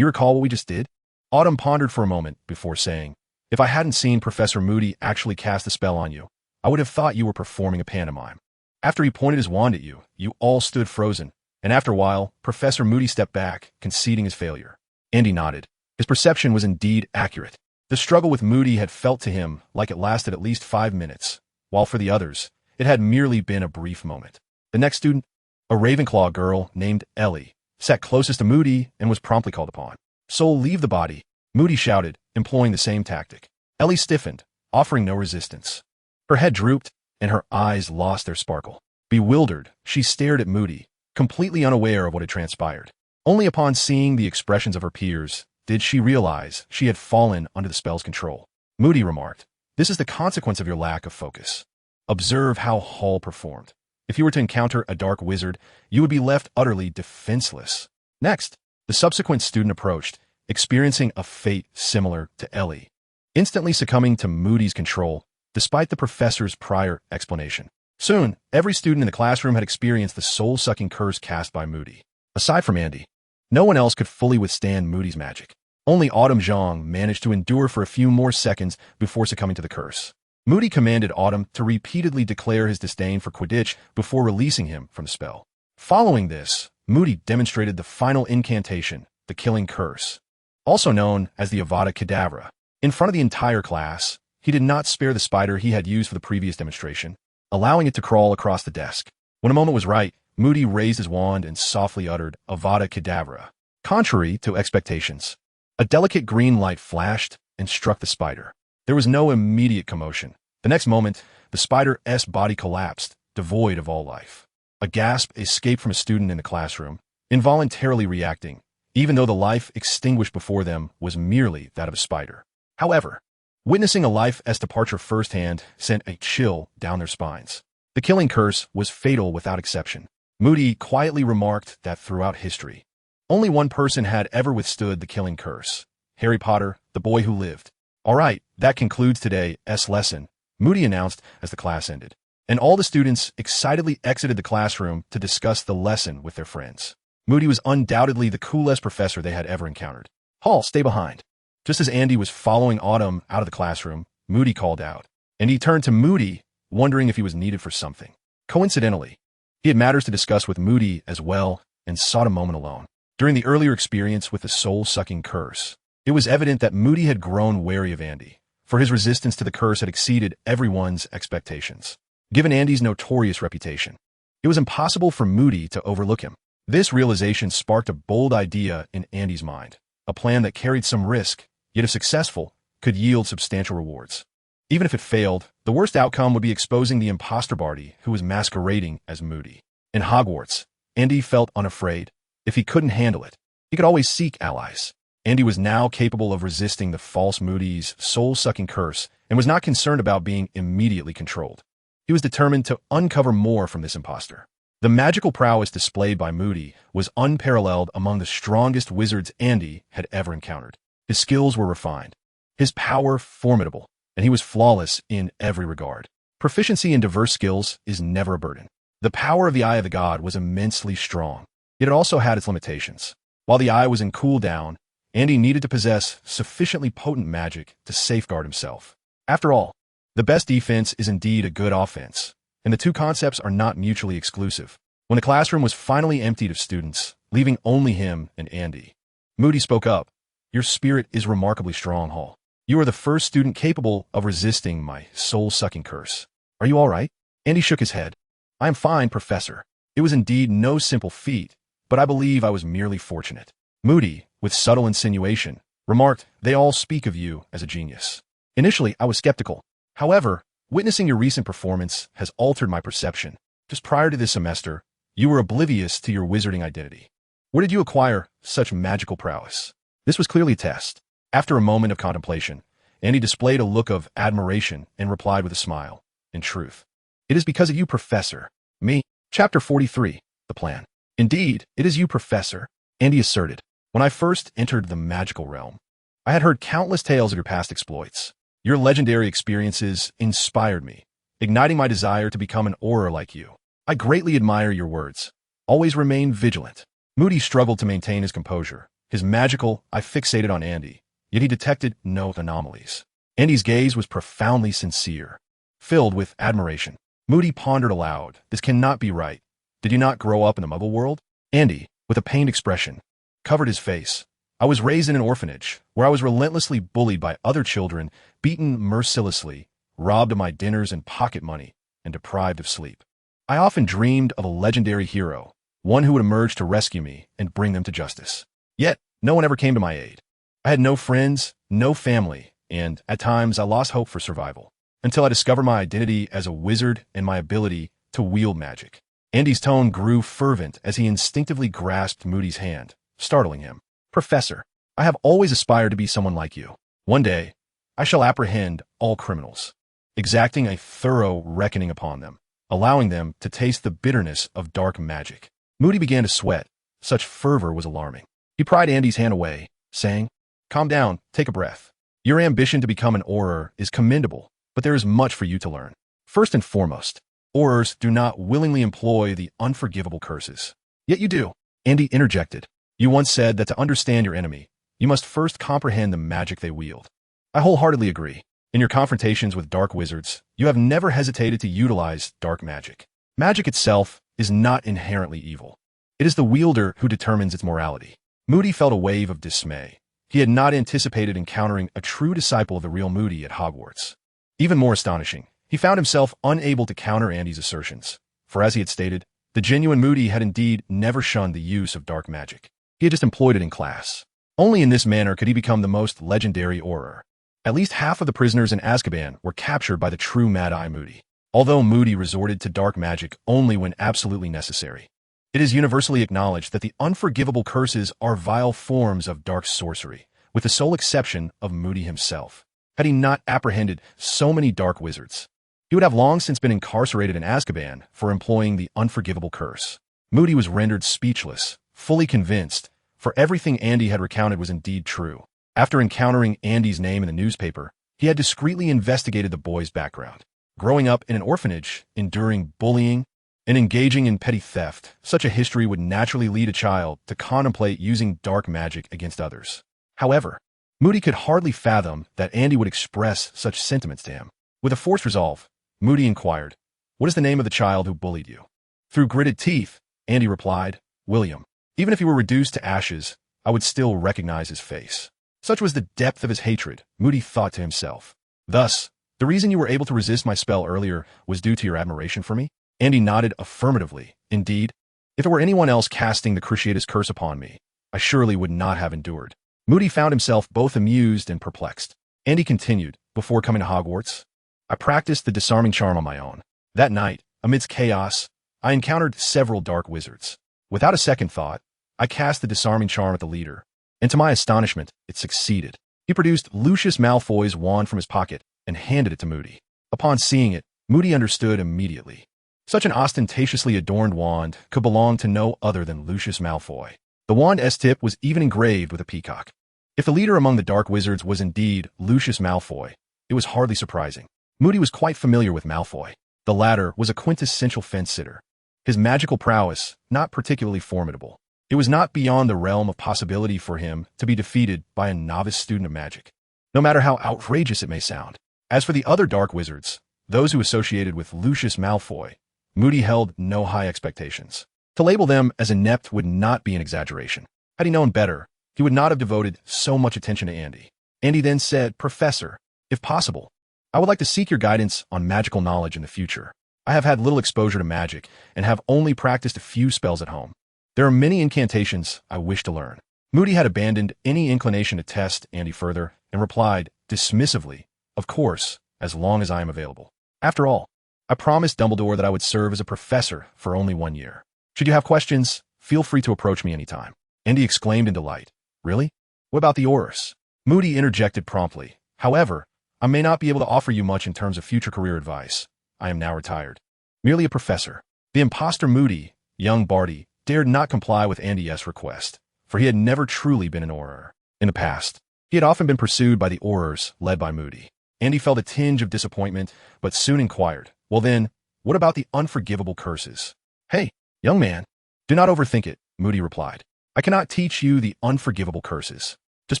you recall what we just did? Autumn pondered for a moment before saying, if I hadn't seen Professor Moody actually cast the spell on you, I would have thought you were performing a pantomime. After he pointed his wand at you, you all stood frozen, and after a while, Professor Moody stepped back, conceding his failure. Andy nodded. His perception was indeed accurate. The struggle with Moody had felt to him like it lasted at least 5 minutes, while for the others, it had merely been a brief moment. The next student, a Ravenclaw girl named Ellie, sat closest to Moody and was promptly called upon. Soul, leave the body, Moody shouted, employing the same tactic. Ellie stiffened, offering no resistance. Her head drooped, and her eyes lost their sparkle. Bewildered, she stared at Moody, completely unaware of what had transpired. Only upon seeing the expressions of her peers did she realize she had fallen under the spell's control. Moody remarked, this is the consequence of your lack of focus. Observe how Hall performed. If you were to encounter a dark wizard, you would be left utterly defenseless. Next, the subsequent student approached, experiencing a fate similar to Ellie, instantly succumbing to Moody's control, despite the professor's prior explanation. Soon, every student in the classroom had experienced the soul-sucking curse cast by Moody. Aside from Andy, no one else could fully withstand Moody's magic. Only Autumn Zhang managed to endure for a few more seconds before succumbing to the curse. Moody commanded Autumn to repeatedly declare his disdain for Quidditch before releasing him from the spell. Following this, Moody demonstrated the final incantation, the Killing Curse, also known as the Avada Kedavra. In front of the entire class, he did not spare the spider he had used for the previous demonstration, allowing it to crawl across the desk. When a moment was right, Moody raised his wand and softly uttered Avada Kedavra. Contrary to expectations, a delicate green light flashed and struck the spider. There was no immediate commotion. The next moment, the spider's body collapsed, devoid of all life. A gasp escaped from a student in the classroom, involuntarily reacting, even though the life extinguished before them was merely that of a spider. However, witnessing a life's departure firsthand sent a chill down their spines. The Killing Curse was fatal without exception. Moody quietly remarked that throughout history, only one person had ever withstood the Killing Curse. Harry Potter, the boy who lived. All right, that concludes today's lesson, Moody announced as the class ended. And all the students excitedly exited the classroom to discuss the lesson with their friends. Moody was undoubtedly the coolest professor they had ever encountered. Hall, stay behind. Just as Andy was following Autumn out of the classroom, Moody called out. And he turned to Moody, wondering if he was needed for something. Coincidentally, he had matters to discuss with Moody as well and sought a moment alone. During the earlier experience with the soul-sucking curse, it was evident that Moody had grown wary of Andy, for his resistance to the curse had exceeded everyone's expectations. Given Andy's notorious reputation, it was impossible for Moody to overlook him. This realization sparked a bold idea in Andy's mind, a plan that carried some risk, yet if successful, could yield substantial rewards. Even if it failed, the worst outcome would be exposing the imposter Barty who was masquerading as Moody. In Hogwarts, Andy felt unafraid. If he couldn't handle it, he could always seek allies. Andy was now capable of resisting the false Moody's soul-sucking curse and was not concerned about being immediately controlled. He was determined to uncover more from this imposter. The magical prowess displayed by Moody was unparalleled among the strongest wizards Andy had ever encountered. His skills were refined, his power formidable, and he was flawless in every regard. Proficiency in diverse skills is never a burden. The power of the Eye of the God was immensely strong, yet it also had its limitations. While the eye was in cooldown, Andy needed to possess sufficiently potent magic to safeguard himself. After all, the best defense is indeed a good offense, and the two concepts are not mutually exclusive. When the classroom was finally emptied of students, leaving only him and Andy, Moody spoke up. Your spirit is remarkably strong, Hall. You are the first student capable of resisting my soul-sucking curse. Are you all right? Andy shook his head. I am fine, Professor. It was indeed no simple feat, but I believe I was merely fortunate. Moody, with subtle insinuation, remarked, They all speak of you as a genius. Initially, I was skeptical. However, witnessing your recent performance has altered my perception. Just prior to this semester, you were oblivious to your wizarding identity. Where did you acquire such magical prowess? This was clearly a test. After a moment of contemplation, Andy displayed a look of admiration and replied with a smile. In truth, it is because of you, Professor. Me. Chapter 43. The Plan. Indeed, it is you, Professor, Andy asserted. When I first entered the magical realm, I had heard countless tales of your past exploits. Your legendary experiences inspired me, igniting my desire to become an Auror like you. I greatly admire your words. Always remain vigilant. Moody struggled to maintain his composure. His magical eye fixated on Andy, yet he detected no anomalies. Andy's gaze was profoundly sincere, filled with admiration. Moody pondered aloud. This cannot be right. Did you not grow up in the Muggle world? Andy, with a pained expression, covered his face. I was raised in an orphanage, where I was relentlessly bullied by other children, beaten mercilessly, robbed of my dinners and pocket money, and deprived of sleep. I often dreamed of a legendary hero, one who would emerge to rescue me and bring them to justice. Yet, no one ever came to my aid. I had no friends, no family, and, at times, I lost hope for survival, until I discovered my identity as a wizard and my ability to wield magic. Andy's tone grew fervent as he instinctively grasped Moody's hand, startling him. Professor, I have always aspired to be someone like you. One day, I shall apprehend all criminals, exacting a thorough reckoning upon them, allowing them to taste the bitterness of dark magic. Moody began to sweat. Such fervor was alarming. He pried Andy's hand away, saying, Calm down, take a breath. Your ambition to become an Auror is commendable, but there is much for you to learn. First and foremost, Aurors do not willingly employ the unforgivable curses. Yet you do. Andy interjected. You once said that to understand your enemy, you must first comprehend the magic they wield. I wholeheartedly agree. In your confrontations with dark wizards, you have never hesitated to utilize dark magic. Magic itself is not inherently evil. It is the wielder who determines its morality. Moody felt a wave of dismay. He had not anticipated encountering a true disciple of the real Moody at Hogwarts. Even more astonishing, he found himself unable to counter Andy's assertions, for as he had stated, the genuine Moody had indeed never shunned the use of dark magic. He had just employed it in class. Only in this manner could he become the most legendary Auror. At least half of the prisoners in Azkaban were captured by the true Mad-Eye Moody, although Moody resorted to dark magic only when absolutely necessary. It is universally acknowledged that the unforgivable curses are vile forms of dark sorcery, with the sole exception of Moody himself. Had he not apprehended so many dark wizards, he would have long since been incarcerated in Azkaban for employing the unforgivable curse. Moody was rendered speechless, fully convinced, for everything Andy had recounted was indeed true. After encountering Andy's name in the newspaper, he had discreetly investigated the boy's background. Growing up in an orphanage, enduring bullying, and engaging in petty theft, such a history would naturally lead a child to contemplate using dark magic against others. However, Moody could hardly fathom that Andy would express such sentiments to him. With a forced resolve, Moody inquired, "What is the name of the child who bullied you?" Through gritted teeth, Andy replied, "William. Even if he were reduced to ashes, I would still recognize his face." Such was the depth of his hatred, Moody thought to himself. "Thus, the reason you were able to resist my spell earlier was due to your admiration for me?" Andy nodded affirmatively. "Indeed, if it were anyone else casting the Cruciatus curse upon me, I surely would not have endured." Moody found himself both amused and perplexed. Andy continued, "Before coming to Hogwarts, I practiced the disarming charm on my own. That night, amidst chaos, I encountered several dark wizards. Without a second thought, I cast the disarming charm at the leader, and to my astonishment, it succeeded." He produced Lucius Malfoy's wand from his pocket and handed it to Moody. Upon seeing it, Moody understood immediately. Such an ostentatiously adorned wand could belong to no other than Lucius Malfoy. The wand's tip was even engraved with a peacock. If the leader among the dark wizards was indeed Lucius Malfoy, it was hardly surprising. Moody was quite familiar with Malfoy. The latter was a quintessential fence-sitter. His magical prowess, not particularly formidable. It was not beyond the realm of possibility for him to be defeated by a novice student of magic, no matter how outrageous it may sound. As for the other dark wizards, those who associated with Lucius Malfoy, Moody held no high expectations. To label them as inept would not be an exaggeration. Had he known better, he would not have devoted so much attention to Andy. Andy then said, "Professor, if possible, I would like to seek your guidance on magical knowledge in the future. I have had little exposure to magic and have only practiced a few spells at home. There are many incantations I wish to learn." Moody had abandoned any inclination to test Andy further and replied dismissively, "Of course, as long as I am available. After all, I promised Dumbledore that I would serve as a professor for only 1 year. Should you have questions, feel free to approach me anytime." Andy exclaimed in delight. "Really? What about the Aurors?" Moody interjected promptly. "However, I may not be able to offer you much in terms of future career advice. I am now retired. Merely a professor." The imposter Moody, young Barty, dared not comply with Andy's request, for he had never truly been an Auror. In the past, he had often been pursued by the Aurors led by Moody. Andy felt a tinge of disappointment, but soon inquired, "Well then, what about the unforgivable curses?" "Hey, young man, do not overthink it," Moody replied. "I cannot teach you the unforgivable curses. Just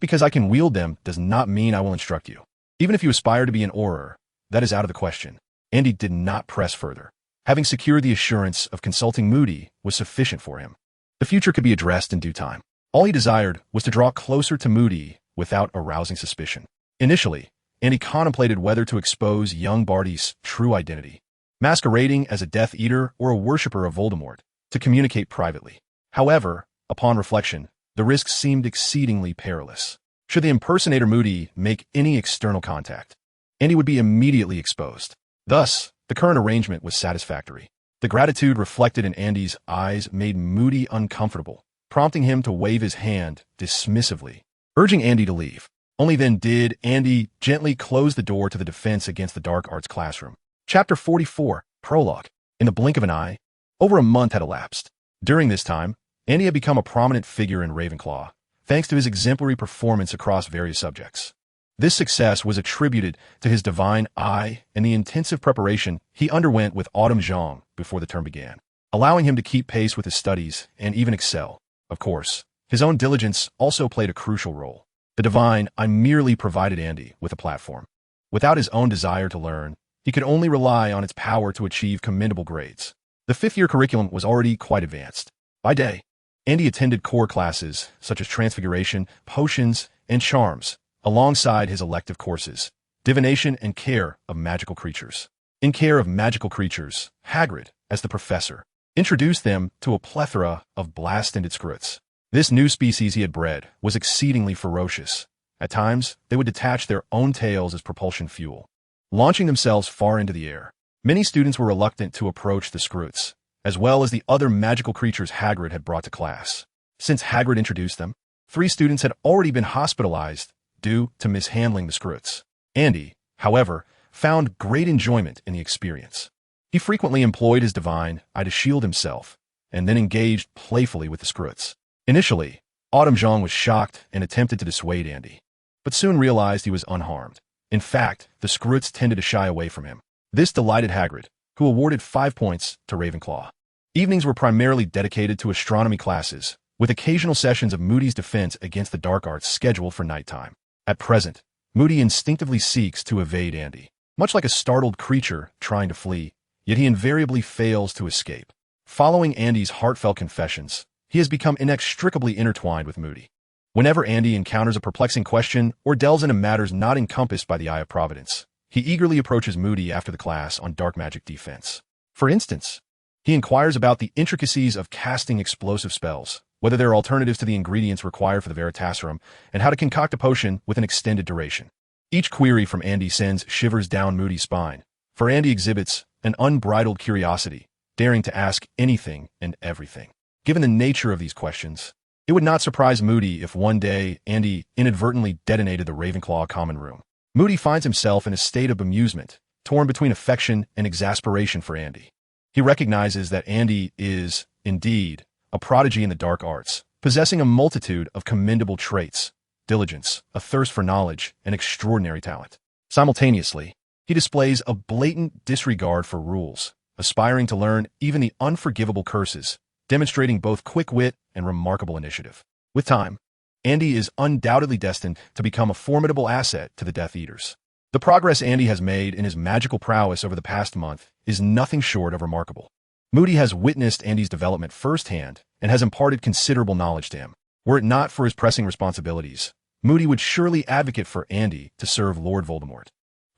because I can wield them does not mean I will instruct you. Even if you aspire to be an Auror, that is out of the question." Andy did not press further. Having secured the assurance of consulting Moody was sufficient for him. The future could be addressed in due time. All he desired was to draw closer to Moody without arousing suspicion. Initially, Andy contemplated whether to expose young Barty's true identity, masquerading as a Death Eater or a worshipper of Voldemort, to communicate privately. However, upon reflection, the risk seemed exceedingly perilous. Should the impersonator Moody make any external contact, Andy would be immediately exposed. Thus, the current arrangement was satisfactory. The gratitude reflected in Andy's eyes made Moody uncomfortable, prompting him to wave his hand dismissively, urging Andy to leave. Only then did Andy gently close the door to the defense against the dark arts classroom. Chapter 44, Prologue. In the blink of an eye, over a month had elapsed. During this time, Andy had become a prominent figure in Ravenclaw, thanks to his exemplary performance across various subjects. This success was attributed to his divine eye and the intensive preparation he underwent with Autumn Zhang before the term began, allowing him to keep pace with his studies and even excel. Of course, his own diligence also played a crucial role. The divine eye merely provided Andy with a platform. Without his own desire to learn, he could only rely on its power to achieve commendable grades. The fifth-year curriculum was already quite advanced. By day, Andy attended core classes such as Transfiguration, Potions, and Charms, alongside his elective courses, Divination and Care of Magical Creatures. In Care of Magical Creatures, Hagrid, as the professor, introduced them to a plethora of blast-ended Skrewts. This new species he had bred was exceedingly ferocious. At times, they would detach their own tails as propulsion fuel, launching themselves far into the air. Many students were reluctant to approach the Skrewts, as well as the other magical creatures Hagrid had brought to class. Since Hagrid introduced them, 3 students had already been hospitalized due to mishandling the Skrewts. Andy, however, found great enjoyment in the experience. He frequently employed his divine eye to shield himself, and then engaged playfully with the Skrewts. Initially, Autumn Zhang was shocked and attempted to dissuade Andy. but soon realized he was unharmed. In fact, the Scroots tended to shy away from him. This delighted Hagrid, who awarded 5 points to Ravenclaw. Evenings were primarily dedicated to astronomy classes, with occasional sessions of Moody's defense against the dark arts scheduled for nighttime. At present, Moody instinctively seeks to evade Andy. Much like a startled creature trying to flee, yet he invariably fails to escape. Following Andy's heartfelt confessions, he has become inextricably intertwined with Moody. Whenever Andy encounters a perplexing question or delves into matters not encompassed by the eye of Providence, he eagerly approaches Moody after the class on dark magic defense. For instance, he inquires about the intricacies of casting explosive spells, whether there are alternatives to the ingredients required for the Veritaserum, and how to concoct a potion with an extended duration. Each query from Andy sends shivers down Moody's spine, for Andy exhibits an unbridled curiosity, daring to ask anything and everything. Given the nature of these questions, it would not surprise Moody if one day Andy inadvertently detonated the Ravenclaw common room. Moody finds himself in a state of bemusement, torn between affection and exasperation for Andy. He recognizes that Andy is, indeed, a prodigy in the dark arts, possessing a multitude of commendable traits, diligence, a thirst for knowledge, and extraordinary talent. Simultaneously, he displays a blatant disregard for rules, aspiring to learn even the unforgivable curses, demonstrating both quick wit and remarkable initiative. With time, Andy is undoubtedly destined to become a formidable asset to the Death Eaters. The progress Andy has made in his magical prowess over the past month is nothing short of remarkable. Moody has witnessed Andy's development firsthand and has imparted considerable knowledge to him. Were it not for his pressing responsibilities, Moody would surely advocate for Andy to serve Lord Voldemort.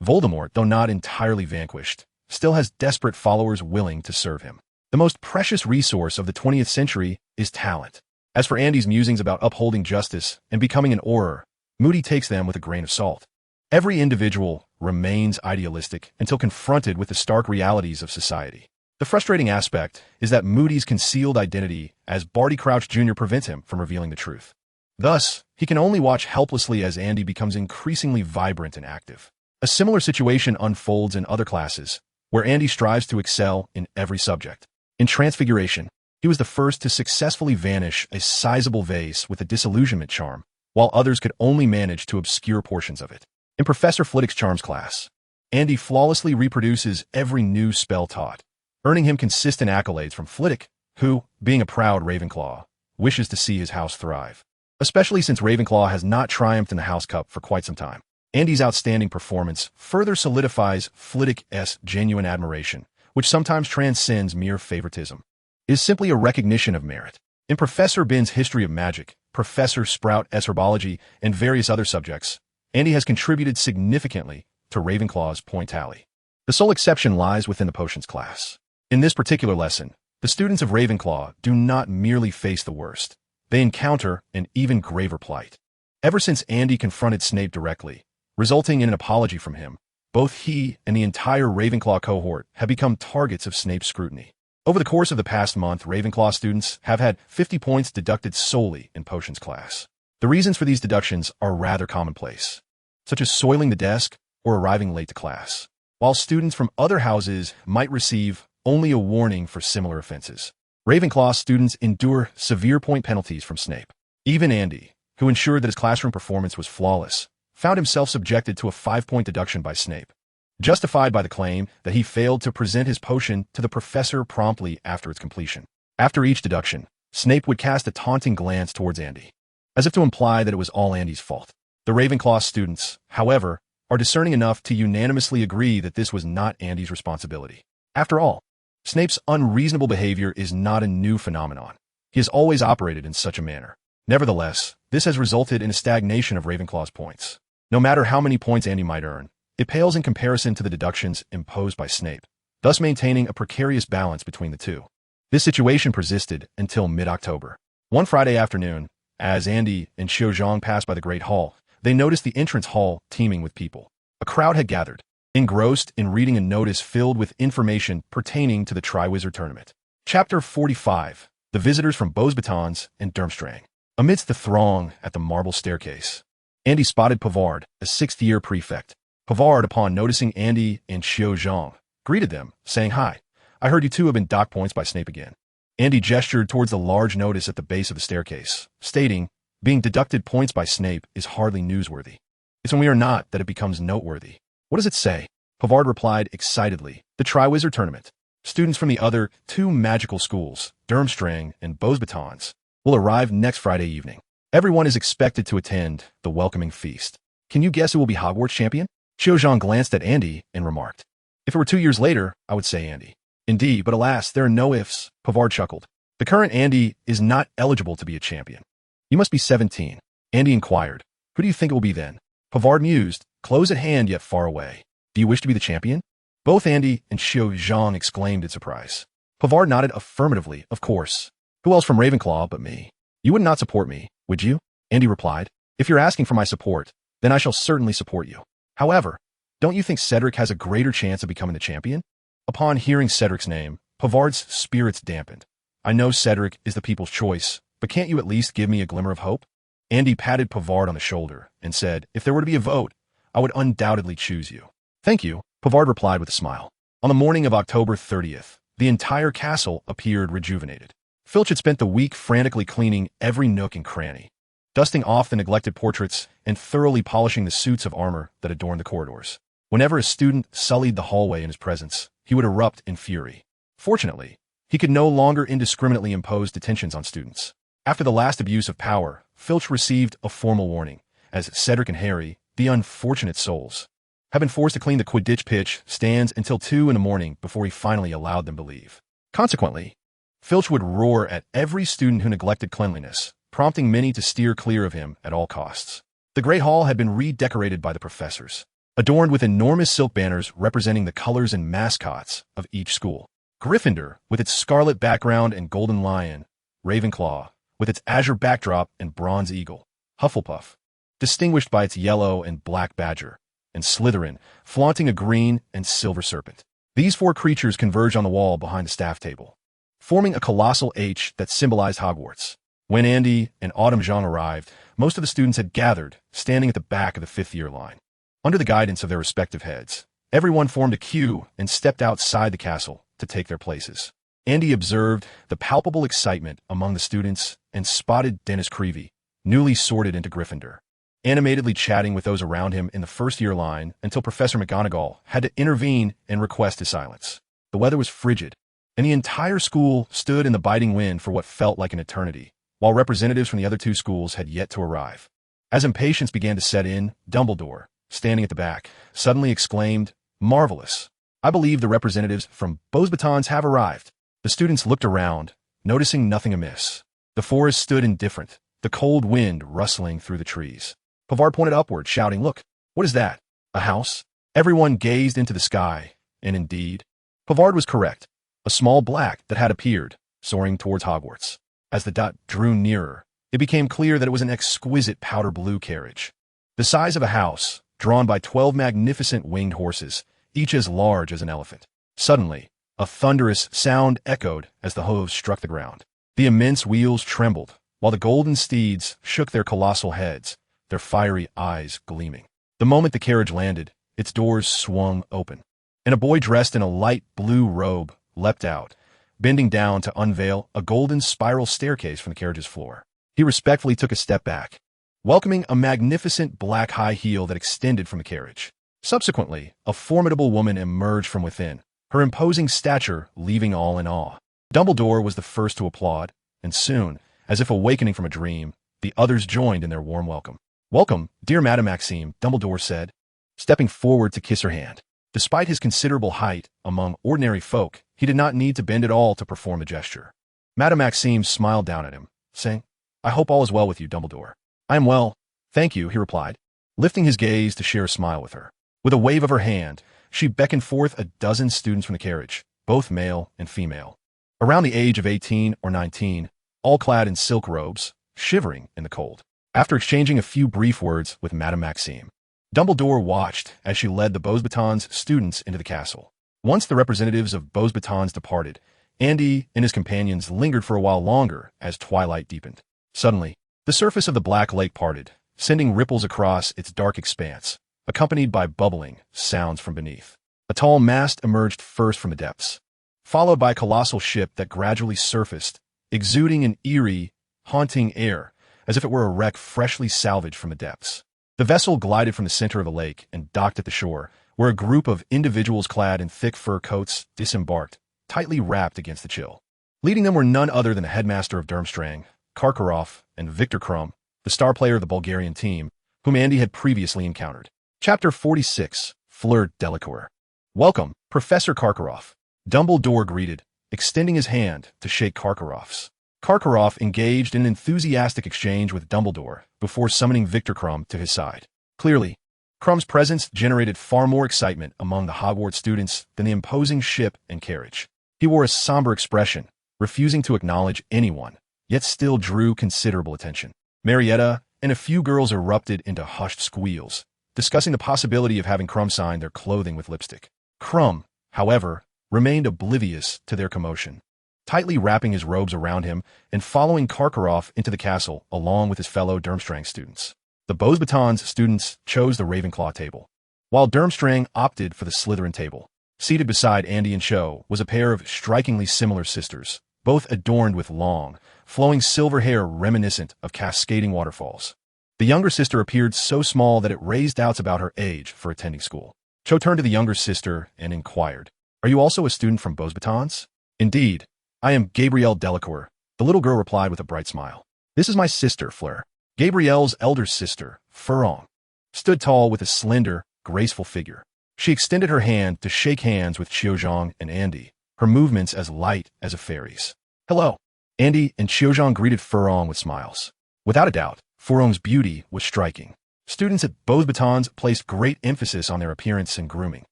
Voldemort, though not entirely vanquished, still has desperate followers willing to serve him. The most precious resource of the 20th century is talent. As for Andy's musings about upholding justice and becoming an Auror, Moody takes them with a grain of salt. Every individual remains idealistic until confronted with the stark realities of society. The frustrating aspect is that Moody's concealed identity as Barty Crouch Jr. prevents him from revealing the truth. Thus, he can only watch helplessly as Andy becomes increasingly vibrant and active. A similar situation unfolds in other classes, where Andy strives to excel in every subject. In Transfiguration, he was the first to successfully vanish a sizable vase with a disillusionment charm, while others could only manage to obscure portions of it. In Professor Flitwick's Charms class, Andy flawlessly reproduces every new spell taught, earning him consistent accolades from Flitwick, who, being a proud Ravenclaw, wishes to see his house thrive. Especially since Ravenclaw has not triumphed in the House Cup for quite some time. Andy's outstanding performance further solidifies Flitwick's genuine admiration, which sometimes transcends mere favoritism. It is simply a recognition of merit. In Professor Bin's History of Magic, Professor Sprout's Herbology, and various other subjects, Andy has contributed significantly to Ravenclaw's point tally. The sole exception lies within the potions class. In this particular lesson, the students of Ravenclaw do not merely face the worst. They encounter an even graver plight. Ever since Andy confronted Snape directly, resulting in an apology from him, both he and the entire Ravenclaw cohort have become targets of Snape's scrutiny. Over the course of the past month, Ravenclaw students have had 50 points deducted solely in potions class. The reasons for these deductions are rather commonplace, such as soiling the desk or arriving late to class, while students from other houses might receive only a warning for similar offenses. Ravenclaw students endure severe point penalties from Snape. Even Andy, who ensured that his classroom performance was flawless, found himself subjected to a 5-point deduction by Snape, justified by the claim that he failed to present his potion to the professor promptly after its completion. After each deduction, Snape would cast a taunting glance towards Andy, as if to imply that it was all Andy's fault. The Ravenclaw students, however, are discerning enough to unanimously agree that this was not Andy's responsibility. After all, Snape's unreasonable behavior is not a new phenomenon. He has always operated in such a manner. Nevertheless, this has resulted in a stagnation of Ravenclaw's points. No matter how many points Andy might earn, it pales in comparison to the deductions imposed by Snape, thus maintaining a precarious balance between the two. This situation persisted until mid-October. One Friday afternoon, as Andy and Xiao Zhang passed by the Great Hall, they noticed the entrance hall teeming with people. A crowd had gathered, engrossed in reading a notice filled with information pertaining to the Triwizard Tournament. Chapter 45. The Visitors from Beauxbatons and Durmstrang. Amidst the throng at the marble staircase, Andy spotted Pavard, a sixth-year prefect. Pavard, upon noticing Andy and Xiao Zhang, greeted them, saying, "Hi, I heard you two have been docked points by Snape again." Andy gestured towards the large notice at the base of the staircase, stating, "Being deducted points by Snape is hardly newsworthy." It's when we are not that it becomes noteworthy. What does it say? Pavard replied excitedly. The Triwizard Tournament. Students from the other 2 magical schools, Durmstrang and Beauxbatons, will arrive next Friday evening. Everyone is expected to attend the welcoming feast. Can you guess who will be Hogwarts champion? Xiaozhang glanced at Andy and remarked. If it were 2 years later, I would say Andy. Indeed, but alas, there are no ifs, Pavard chuckled. The current Andy is not eligible to be a champion. You must be 17. Andy inquired. Who do you think it will be then? Pavard mused, close at hand yet far away. Do you wish to be the champion? Both Andy and Xiaozhang exclaimed in surprise. Pavard nodded affirmatively, of course. Who else from Ravenclaw but me? You would not support me, would you? Andy replied. If you're asking for my support, then I shall certainly support you. However, don't you think Cedric has a greater chance of becoming the champion? Upon hearing Cedric's name, Pavard's spirits dampened. I know Cedric is the people's choice, but can't you at least give me a glimmer of hope? Andy patted Pavard on the shoulder and said, if there were to be a vote, I would undoubtedly choose you. Thank you, Pavard replied with a smile. On the morning of October 30th, the entire castle appeared rejuvenated. Filch had spent the week frantically cleaning every nook and cranny, dusting off the neglected portraits and thoroughly polishing the suits of armor that adorned the corridors. Whenever a student sullied the hallway in his presence, he would erupt in fury. Fortunately, he could no longer indiscriminately impose detentions on students. After the last abuse of power, Filch received a formal warning, as Cedric and Harry, the unfortunate souls, have been forced to clean the Quidditch pitch stands until 2 in the morning before he finally allowed them to leave. Consequently, Filch would roar at every student who neglected cleanliness, prompting many to steer clear of him at all costs. The Great Hall had been redecorated by the professors, adorned with enormous silk banners representing the colors and mascots of each school. Gryffindor, with its scarlet background and golden lion, Ravenclaw, with its azure backdrop and bronze eagle, Hufflepuff, distinguished by its yellow and black badger, and Slytherin, flaunting a green and silver serpent. These 4 creatures converged on the wall behind the staff table, forming a colossal H that symbolized Hogwarts. When Andy and Autumn Zhang arrived, most of the students had gathered, standing at the back of the 5th-year line. Under the guidance of their respective heads, everyone formed a queue and stepped outside the castle to take their places. Andy observed the palpable excitement among the students and spotted Dennis Creevey, newly sorted into Gryffindor, animatedly chatting with those around him in the 1st-year line until Professor McGonagall had to intervene and request his silence. The weather was frigid, and the entire school stood in the biting wind for what felt like an eternity, while representatives from the other 2 schools had yet to arrive. As impatience began to set in, Dumbledore, standing at the back, suddenly exclaimed, "Marvelous! I believe the representatives from Beauxbatons have arrived." The students looked around, noticing nothing amiss. The forest stood indifferent, the cold wind rustling through the trees. Pavard pointed upward, shouting, "Look, what is that? A house?" Everyone gazed into the sky, and indeed, Pavard was correct. A small black that had appeared, soaring towards Hogwarts. As the dot drew nearer, it became clear that it was an exquisite powder blue carriage, the size of a house, drawn by 12 magnificent winged horses, each as large as an elephant. Suddenly, a thunderous sound echoed as the hooves struck the ground. The immense wheels trembled, while the golden steeds shook their colossal heads, their fiery eyes gleaming. The moment the carriage landed, its doors swung open, and a boy dressed in a light blue robe leapt out, bending down to unveil a golden spiral staircase from the carriage's floor. He respectfully took a step back, welcoming a magnificent black high heel that extended from the carriage. Subsequently, a formidable woman emerged from within, her imposing stature leaving all in awe. Dumbledore was the first to applaud, and soon, as if awakening from a dream, the others joined in their warm welcome. "Welcome, dear Madame Maxime," Dumbledore said, stepping forward to kiss her hand. Despite his considerable height among ordinary folk, he did not need to bend at all to perform the gesture. Madame Maxime smiled down at him, saying, "I hope all is well with you, Dumbledore." "I am well, thank you," he replied, lifting his gaze to share a smile with her. With a wave of her hand, she beckoned forth a dozen students from the carriage, both male and female, around the age of 18 or 19, all clad in silk robes, shivering in the cold. After exchanging a few brief words with Madame Maxime, Dumbledore watched as she led the Beauxbatons students into the castle. Once the representatives of Beauxbatons departed, Andy and his companions lingered for a while longer as twilight deepened. Suddenly, the surface of the Black Lake parted, sending ripples across its dark expanse, accompanied by bubbling sounds from beneath. A tall mast emerged first from the depths, followed by a colossal ship that gradually surfaced, exuding an eerie, haunting air, as if it were a wreck freshly salvaged from the depths. The vessel glided from the center of the lake and docked at the shore, where a group of individuals clad in thick fur coats disembarked, tightly wrapped against the chill. Leading them were none other than the headmaster of Durmstrang, Karkaroff, and Viktor Krum, the star player of the Bulgarian team, whom Andy had previously encountered. Chapter 46, Fleur Delacour. Welcome, Professor Karkaroff. Dumbledore greeted, extending his hand to shake Karkaroff's. Karkaroff engaged in an enthusiastic exchange with Dumbledore before summoning Viktor Krum to his side. Clearly, Krum's presence generated far more excitement among the Hogwarts students than the imposing ship and carriage. He wore a somber expression, refusing to acknowledge anyone, yet still drew considerable attention. Marietta and a few girls erupted into hushed squeals, discussing the possibility of having Krum sign their clothing with lipstick. Krum, however, remained oblivious to their commotion, tightly wrapping his robes around him and following Karkaroff into the castle along with his fellow Durmstrang students. The Beauxbatons students chose the Ravenclaw table, while Durmstrang opted for the Slytherin table. Seated beside Andy and Cho was a pair of strikingly similar sisters, both adorned with long, flowing silver hair reminiscent of cascading waterfalls. The younger sister appeared so small that it raised doubts about her age for attending school. Cho turned to the younger sister and inquired, "Are you also a student from Beauxbatons?" "Indeed, I am Gabrielle Delacour," the little girl replied with a bright smile. "This is my sister, Fleur." Gabrielle's elder sister, Furong, stood tall with a slender, graceful figure. She extended her hand to shake hands with Qiuzhang and Andy, her movements as light as a fairy's. "Hello." Andy and Qiuzhang greeted Furong with smiles. Without a doubt, Furong's beauty was striking. Students at Beauxbatons placed great emphasis on their appearance and grooming.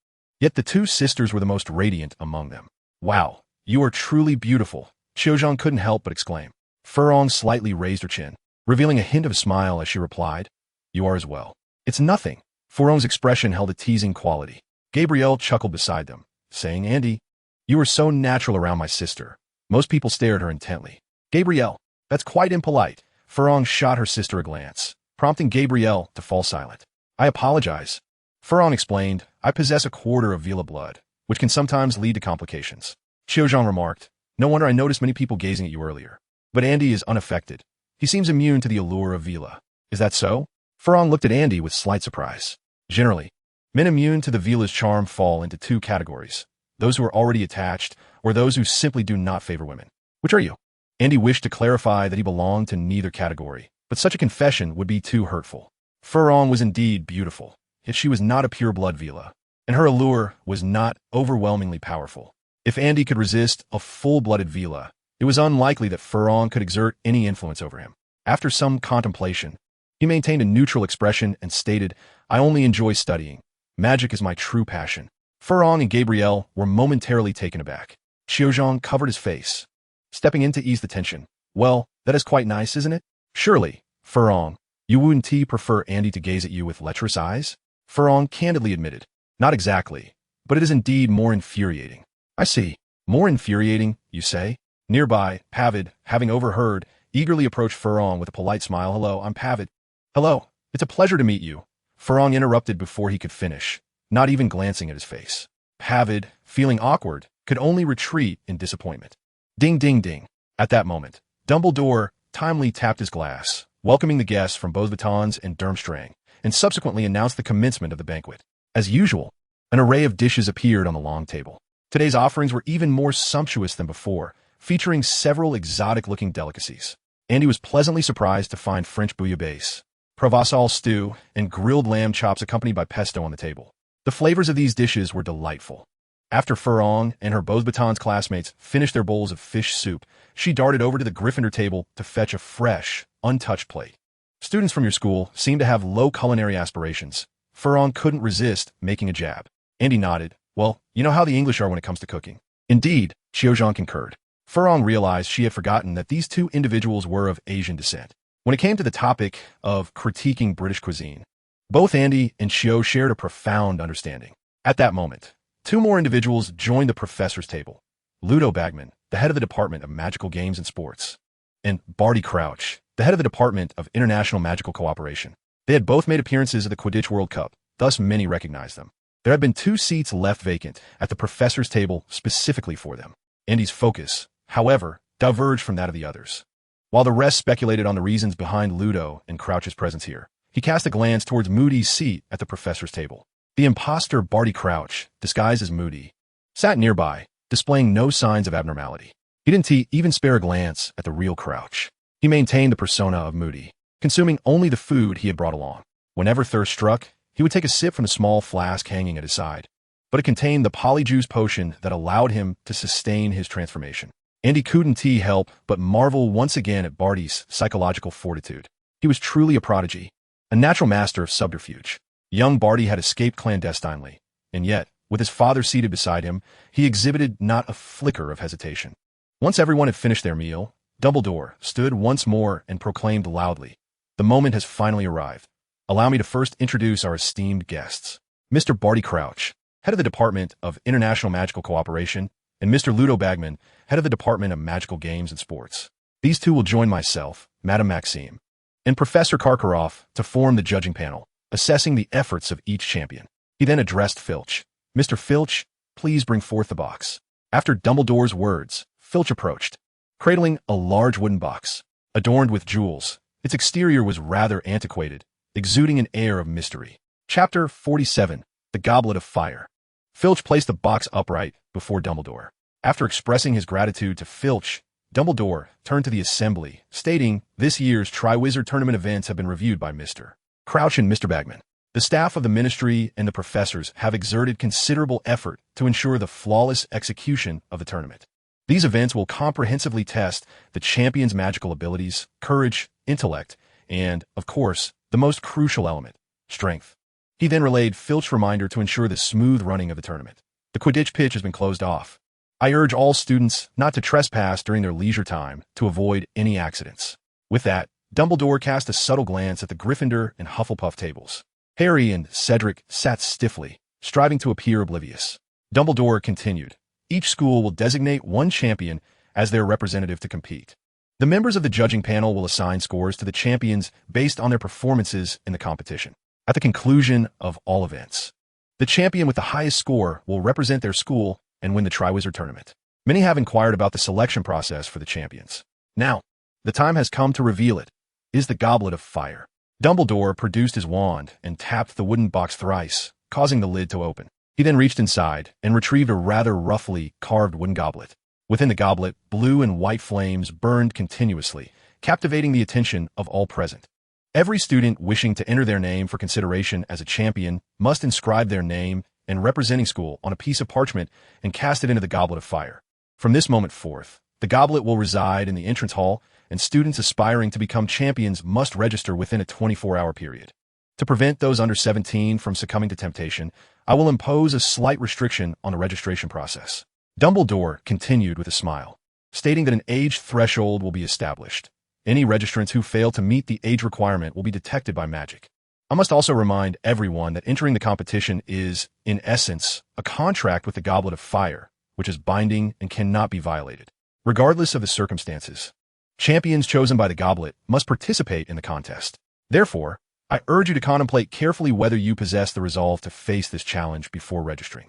Yet the two sisters were the most radiant among them. "Wow, you are truly beautiful," Qiuzhang couldn't help but exclaim. Furong slightly raised her chin, revealing a hint of a smile as she replied, "You are as well." "It's nothing." Furong's expression held a teasing quality. Gabrielle chuckled beside them, saying, "Andy, you are so natural around my sister." Most people stared at her intently. "Gabrielle, that's quite impolite." Furong shot her sister a glance, prompting Gabrielle to fall silent. "I apologize." Furong explained, "I possess a quarter of Vila blood, which can sometimes lead to complications." Qiuzhang remarked, "No wonder I noticed many people gazing at you earlier. But Andy is unaffected. He seems immune to the allure of Vila. Is that so?" Furong looked at Andy with slight surprise. "Generally, men immune to the Vila's charm fall into two categories: those who are already attached, or those who simply do not favor women. Which are you?" Andy wished to clarify that he belonged to neither category, but such a confession would be too hurtful. Furong was indeed beautiful, yet she was not a pure-blood Vila, and her allure was not overwhelmingly powerful. If Andy could resist a full-blooded Vila, it was unlikely that Furong could exert any influence over him. After some contemplation, he maintained a neutral expression and stated, "I only enjoy studying. Magic is my true passion." Furong and Gabrielle were momentarily taken aback. Qiuzhang covered his face, stepping in to ease the tension. "Well, that is quite nice, isn't it?" "Surely, Furong, you wouldn't prefer Andy to gaze at you with lecherous eyes?" Furong candidly admitted, "Not exactly, but it is indeed more infuriating." "I see. More infuriating, you say?" Nearby, Pavid, having overheard, eagerly approached Furong with a polite smile. "Hello, I'm Pavid." "Hello, it's a pleasure to meet you." Furong interrupted before he could finish, not even glancing at his face. Pavid, feeling awkward, could only retreat in disappointment. Ding, ding, ding. At that moment, Dumbledore timely tapped his glass, welcoming the guests from Beauxbatons and Durmstrang, and subsequently announced the commencement of the banquet. As usual, an array of dishes appeared on the long table. Today's offerings were even more sumptuous than before, featuring several exotic-looking delicacies. Andy was pleasantly surprised to find French bouillabaisse, Provençal stew, and grilled lamb chops accompanied by pesto on the table. The flavors of these dishes were delightful. After Furong and her Beauxbatons classmates finished their bowls of fish soup, she darted over to the Gryffindor table to fetch a fresh, untouched plate. "Students from your school seem to have low culinary aspirations." Furong couldn't resist making a jab. Andy nodded. "Well, you know how the English are when it comes to cooking." "Indeed," Qiuzhang concurred. Furong realized she had forgotten that these two individuals were of Asian descent. When it came to the topic of critiquing British cuisine, both Andy and Qiu shared a profound understanding. At that moment, two more individuals joined the professor's table: Ludo Bagman, the head of the Department of Magical Games and Sports, and Barty Crouch, the head of the Department of International Magical Cooperation. They had both made appearances at the Quidditch World Cup, thus many recognized them. There had been 2 seats left vacant at the professor's table specifically for them. Andy's focus, however, diverged from that of the others. While the rest speculated on the reasons behind Ludo and Crouch's presence here, He cast a glance towards Moody's seat at the professor's table. The imposter Barty Crouch, disguised as Moody, sat nearby, displaying no signs of abnormality. He didn't even spare a glance at the real Crouch. He maintained the persona of Moody, consuming only the food he had brought along. Whenever thirst struck, he would take a sip from a small flask hanging at his side, but it contained the polyjuice potion that allowed him to sustain his transformation. Andy couldn't help but marvel once again at Barty's psychological fortitude. He was truly a prodigy, a natural master of subterfuge. Young Barty had escaped clandestinely, and yet, with his father seated beside him, he exhibited not a flicker of hesitation. Once everyone had finished their meal, Dumbledore stood once more and proclaimed loudly, "The moment has finally arrived. Allow me to first introduce our esteemed guests. Mr. Barty Crouch, head of the Department of International Magical Cooperation, and Mr. Ludo Bagman, head of the Department of Magical Games and Sports. These two will join myself, Madame Maxime, and Professor Karkaroff to form the judging panel, assessing the efforts of each champion." He then addressed Filch. "Mr. Filch, please bring forth the box." After Dumbledore's words, Filch approached, cradling a large wooden box, adorned with jewels. Its exterior was rather antiquated, exuding an air of mystery. Chapter 47, The Goblet of Fire. Filch placed the box upright before Dumbledore. After expressing his gratitude to Filch, Dumbledore turned to the assembly, stating, "This year's Triwizard Tournament events have been reviewed by Mr. Crouch and Mr. Bagman. The staff of the Ministry and the professors have exerted considerable effort to ensure the flawless execution of the tournament. These events will comprehensively test the champion's magical abilities, courage, intellect, and, of course, the most crucial element, strength." He then relayed Filch's reminder to ensure the smooth running of the tournament. "The Quidditch pitch has been closed off. I urge all students not to trespass during their leisure time to avoid any accidents." With that, Dumbledore cast a subtle glance at the Gryffindor and Hufflepuff tables. Harry and Cedric sat stiffly, striving to appear oblivious. Dumbledore continued, "Each school will designate one champion as their representative to compete. The members of the judging panel will assign scores to the champions based on their performances in the competition. At the conclusion of all events, the champion with the highest score will represent their school and win the Triwizard Tournament. Many have inquired about the selection process for the champions. Now, the time has come to reveal it. It is the Goblet of Fire." Dumbledore produced his wand and tapped the wooden box thrice, causing the lid to open. He then reached inside and retrieved a rather roughly carved wooden goblet. Within the goblet, blue and white flames burned continuously, captivating the attention of all present. Every student wishing to enter their name for consideration as a champion must inscribe their name and representing school on a piece of parchment and cast it into the Goblet of Fire. From this moment forth, the goblet will reside in the entrance hall, and students aspiring to become champions must register within a 24-hour period. To prevent those under 17 from succumbing to temptation, I will impose a slight restriction on the registration process. Dumbledore continued with a smile, stating that an age threshold will be established. Any registrants who fail to meet the age requirement will be detected by magic. I must also remind everyone that entering the competition is, in essence, a contract with the Goblet of Fire, which is binding and cannot be violated. Regardless of the circumstances, champions chosen by the goblet must participate in the contest. Therefore, I urge you to contemplate carefully whether you possess the resolve to face this challenge before registering.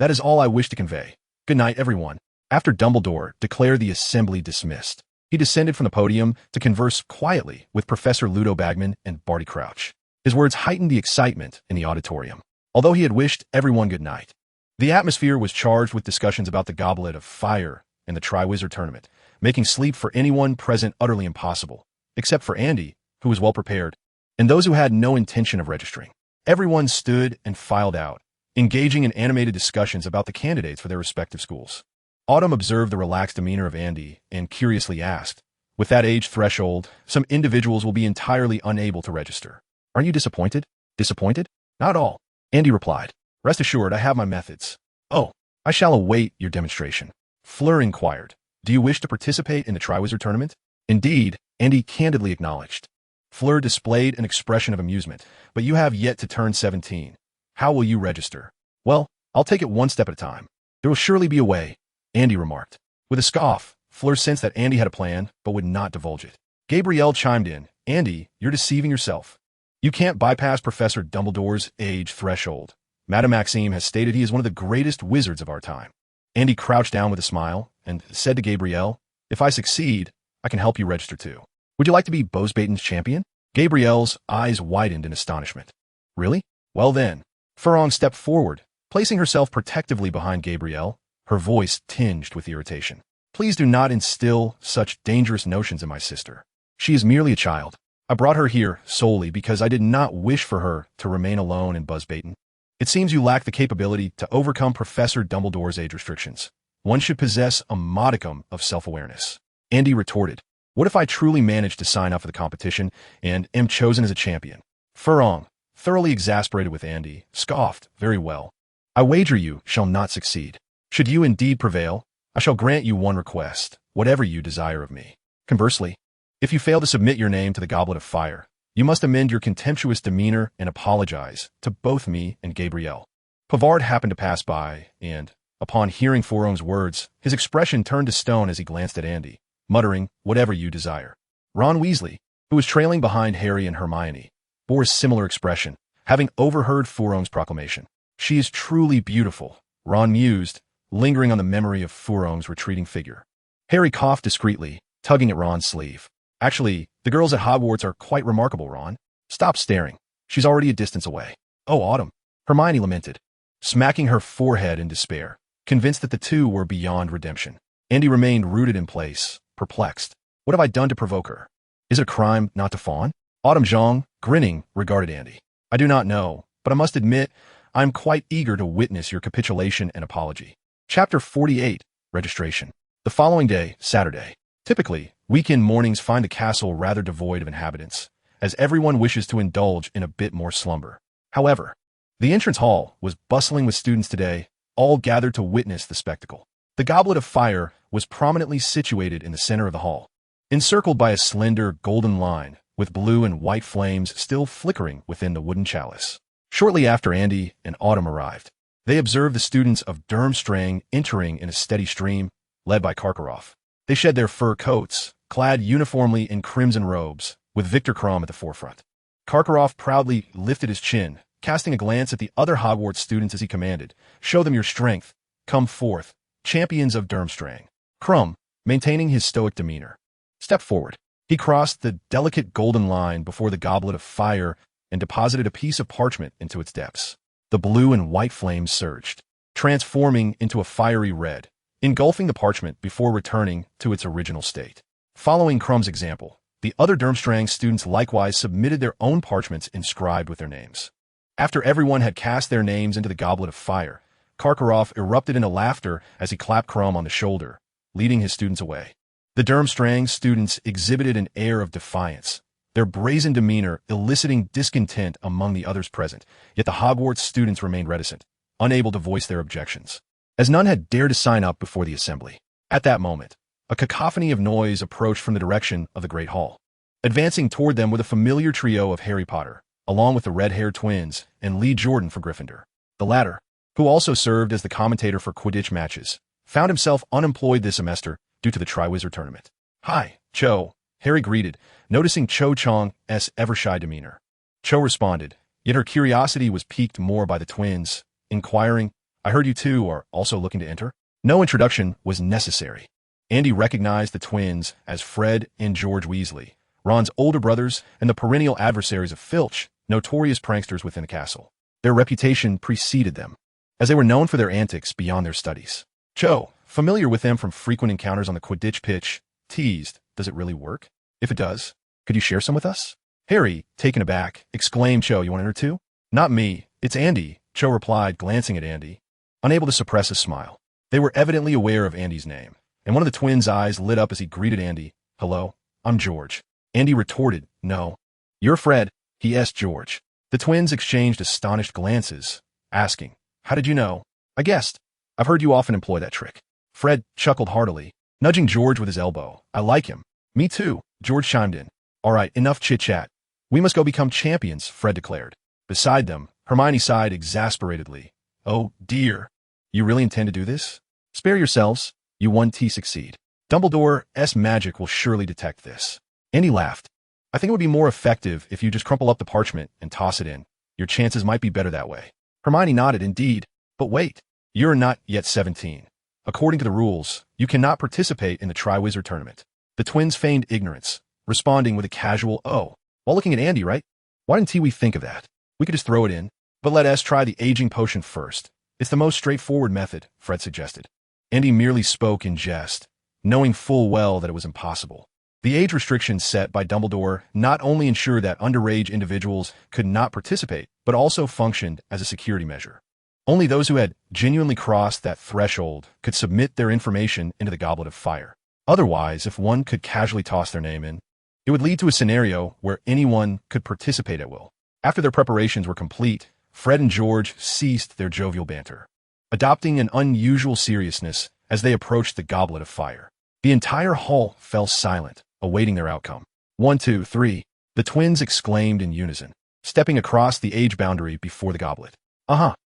That is all I wish to convey. Good night, everyone. After Dumbledore declared the assembly dismissed, he descended from the podium to converse quietly with Professor Ludo Bagman and Barty Crouch. His words heightened the excitement in the auditorium. Although he had wished everyone good night, the atmosphere was charged with discussions about the Goblet of Fire and the Triwizard Tournament, making sleep for anyone present utterly impossible, except for Andy, who was well prepared, and those who had no intention of registering. Everyone stood and filed out, engaging in animated discussions about the candidates for their respective schools. Autumn observed the relaxed demeanor of Andy and curiously asked, "With that age threshold, some individuals will be entirely unable to register. Aren't you disappointed?" "Disappointed? Not at all," Andy replied. "Rest assured, I have my methods." "Oh, I shall await your demonstration." Fleur inquired, "Do you wish to participate in the Triwizard Tournament?" "Indeed," Andy candidly acknowledged. Fleur displayed an expression of amusement, "But you have yet to turn 17. How will you register?" "Well, I'll take it one step at a time. There will surely be a way," Andy remarked. With a scoff, Fleur sensed that Andy had a plan, but would not divulge it. Gabrielle chimed in, "Andy, you're deceiving yourself. You can't bypass Professor Dumbledore's age threshold. Madame Maxime has stated he is one of the greatest wizards of our time." Andy crouched down with a smile and said to Gabrielle, "If I succeed, I can help you register too. Would you like to be Bosbaton's champion?" Gabrielle's eyes widened in astonishment. Really? Well then. Furong stepped forward, placing herself protectively behind Gabrielle, her voice tinged with irritation. Please do not instill such dangerous notions in my sister. She is merely a child. I brought her here solely because I did not wish for her to remain alone in Buzzbaiton. It seems you lack the capability to overcome Professor Dumbledore's age restrictions. One should possess a modicum of self-awareness. Andy retorted, what if I truly manage to sign up for the competition and am chosen as a champion? Furong, thoroughly exasperated with Andy, scoffed, very well. I wager you shall not succeed. Should you indeed prevail, I shall grant you one request, whatever you desire of me. Conversely, if you fail to submit your name to the Goblet of Fire, you must amend your contemptuous demeanor and apologize to both me and Gabrielle. Pavard happened to pass by, and, upon hearing Furong's words, his expression turned to stone as he glanced at Andy, muttering, whatever you desire. Ron Weasley, who was trailing behind Harry and Hermione, bore a similar expression, having overheard Furong's proclamation. She is truly beautiful, Ron mused, lingering on the memory of Furong's retreating figure. Harry coughed discreetly, tugging at Ron's sleeve. Actually, the girls at Hogwarts are quite remarkable, Ron. Stop staring. She's already a distance away. Oh, Autumn. Hermione lamented, smacking her forehead in despair, convinced that the two were beyond redemption. Andy remained rooted in place, perplexed. What have I done to provoke her? Is it a crime not to fawn? Autumn Zhang, grinning, regarded Andy. I do not know, but I must admit, I am quite eager to witness your capitulation and apology. Chapter 48, Registration. The following day, Saturday. Typically, weekend mornings find the castle rather devoid of inhabitants, as everyone wishes to indulge in a bit more slumber. However, the entrance hall was bustling with students today, all gathered to witness the spectacle. The Goblet of Fire was prominently situated in the center of the hall, encircled by a slender golden line, with blue and white flames still flickering within the wooden chalice. Shortly after Andy and Autumn arrived, they observed the students of Durmstrang entering in a steady stream, led by Karkaroff. They shed their fur coats, clad uniformly in crimson robes, with Victor Krum at the forefront. Karkaroff proudly lifted his chin, casting a glance at the other Hogwarts students as he commanded, show them your strength. Come forth, champions of Durmstrang. Krum, maintaining his stoic demeanor, stepped forward. He crossed the delicate golden line before the Goblet of Fire and deposited a piece of parchment into its depths. The blue and white flames surged, transforming into a fiery red, engulfing the parchment before returning to its original state. Following Krum's example, the other Durmstrang students likewise submitted their own parchments inscribed with their names. After everyone had cast their names into the Goblet of Fire, Karkaroff erupted into laughter as he clapped Krum on the shoulder, leading his students away. The Durmstrang students exhibited an air of defiance, their brazen demeanor eliciting discontent among the others present, yet the Hogwarts students remained reticent, unable to voice their objections, as none had dared to sign up before the assembly. At that moment, a cacophony of noise approached from the direction of the Great Hall. Advancing toward them were the familiar trio of Harry Potter, along with the red-haired twins and Lee Jordan for Gryffindor. The latter, who also served as the commentator for Quidditch matches, found himself unemployed this semester due to the Triwizard Tournament. Hi, Cho, Harry greeted, noticing Cho Chang's ever-shy demeanor. Cho responded, yet her curiosity was piqued more by the twins, inquiring, I heard you two are also looking to enter? No introduction was necessary. Andy recognized the twins as Fred and George Weasley, Ron's older brothers and the perennial adversaries of Filch, notorious pranksters within the castle. Their reputation preceded them, as they were known for their antics beyond their studies. Cho, familiar with them from frequent encounters on the Quidditch pitch, teased, does it really work? If it does, could you share some with us? Harry, taken aback, exclaimed, Cho, you want to enter too? Not me, it's Andy, Cho replied, glancing at Andy, unable to suppress a smile. They were evidently aware of Andy's name, and one of the twins' eyes lit up as he greeted Andy. Hello, I'm George. Andy retorted, no. You're Fred, he asked George. The twins exchanged astonished glances, asking, how did you know? I guessed. I've heard you often employ that trick. Fred chuckled heartily, nudging George with his elbow. I like him. Me too, George chimed in. All right, enough chit-chat. We must go become champions, Fred declared. Beside them, Hermione sighed exasperatedly. Oh, dear. You really intend to do this? Spare yourselves. You won't succeed. Dumbledore's magic will surely detect this. Andy laughed. I think it would be more effective if you just crumple up the parchment and toss it in. Your chances might be better that way. Hermione nodded, indeed. But wait, you're not yet 17. According to the rules, you cannot participate in the Triwizard Tournament. The twins feigned ignorance, responding with a casual, oh, While looking at Andy, right? Why didn't we think of that? We could just throw it in. But let us try the aging potion first. It's the most straightforward method, Fred suggested. Andy merely spoke in jest, knowing full well that it was impossible. The age restrictions set by Dumbledore not only ensured that underage individuals could not participate, but also functioned as a security measure. Only those who had genuinely crossed that threshold could submit their information into the Goblet of Fire. Otherwise, if one could casually toss their name in, it would lead to a scenario where anyone could participate at will. After their preparations were complete, Fred and George ceased their jovial banter, adopting an unusual seriousness as they approached the Goblet of Fire. The entire hall fell silent, awaiting their outcome. 1, 2, 3, the twins exclaimed in unison, stepping across the age boundary before the goblet.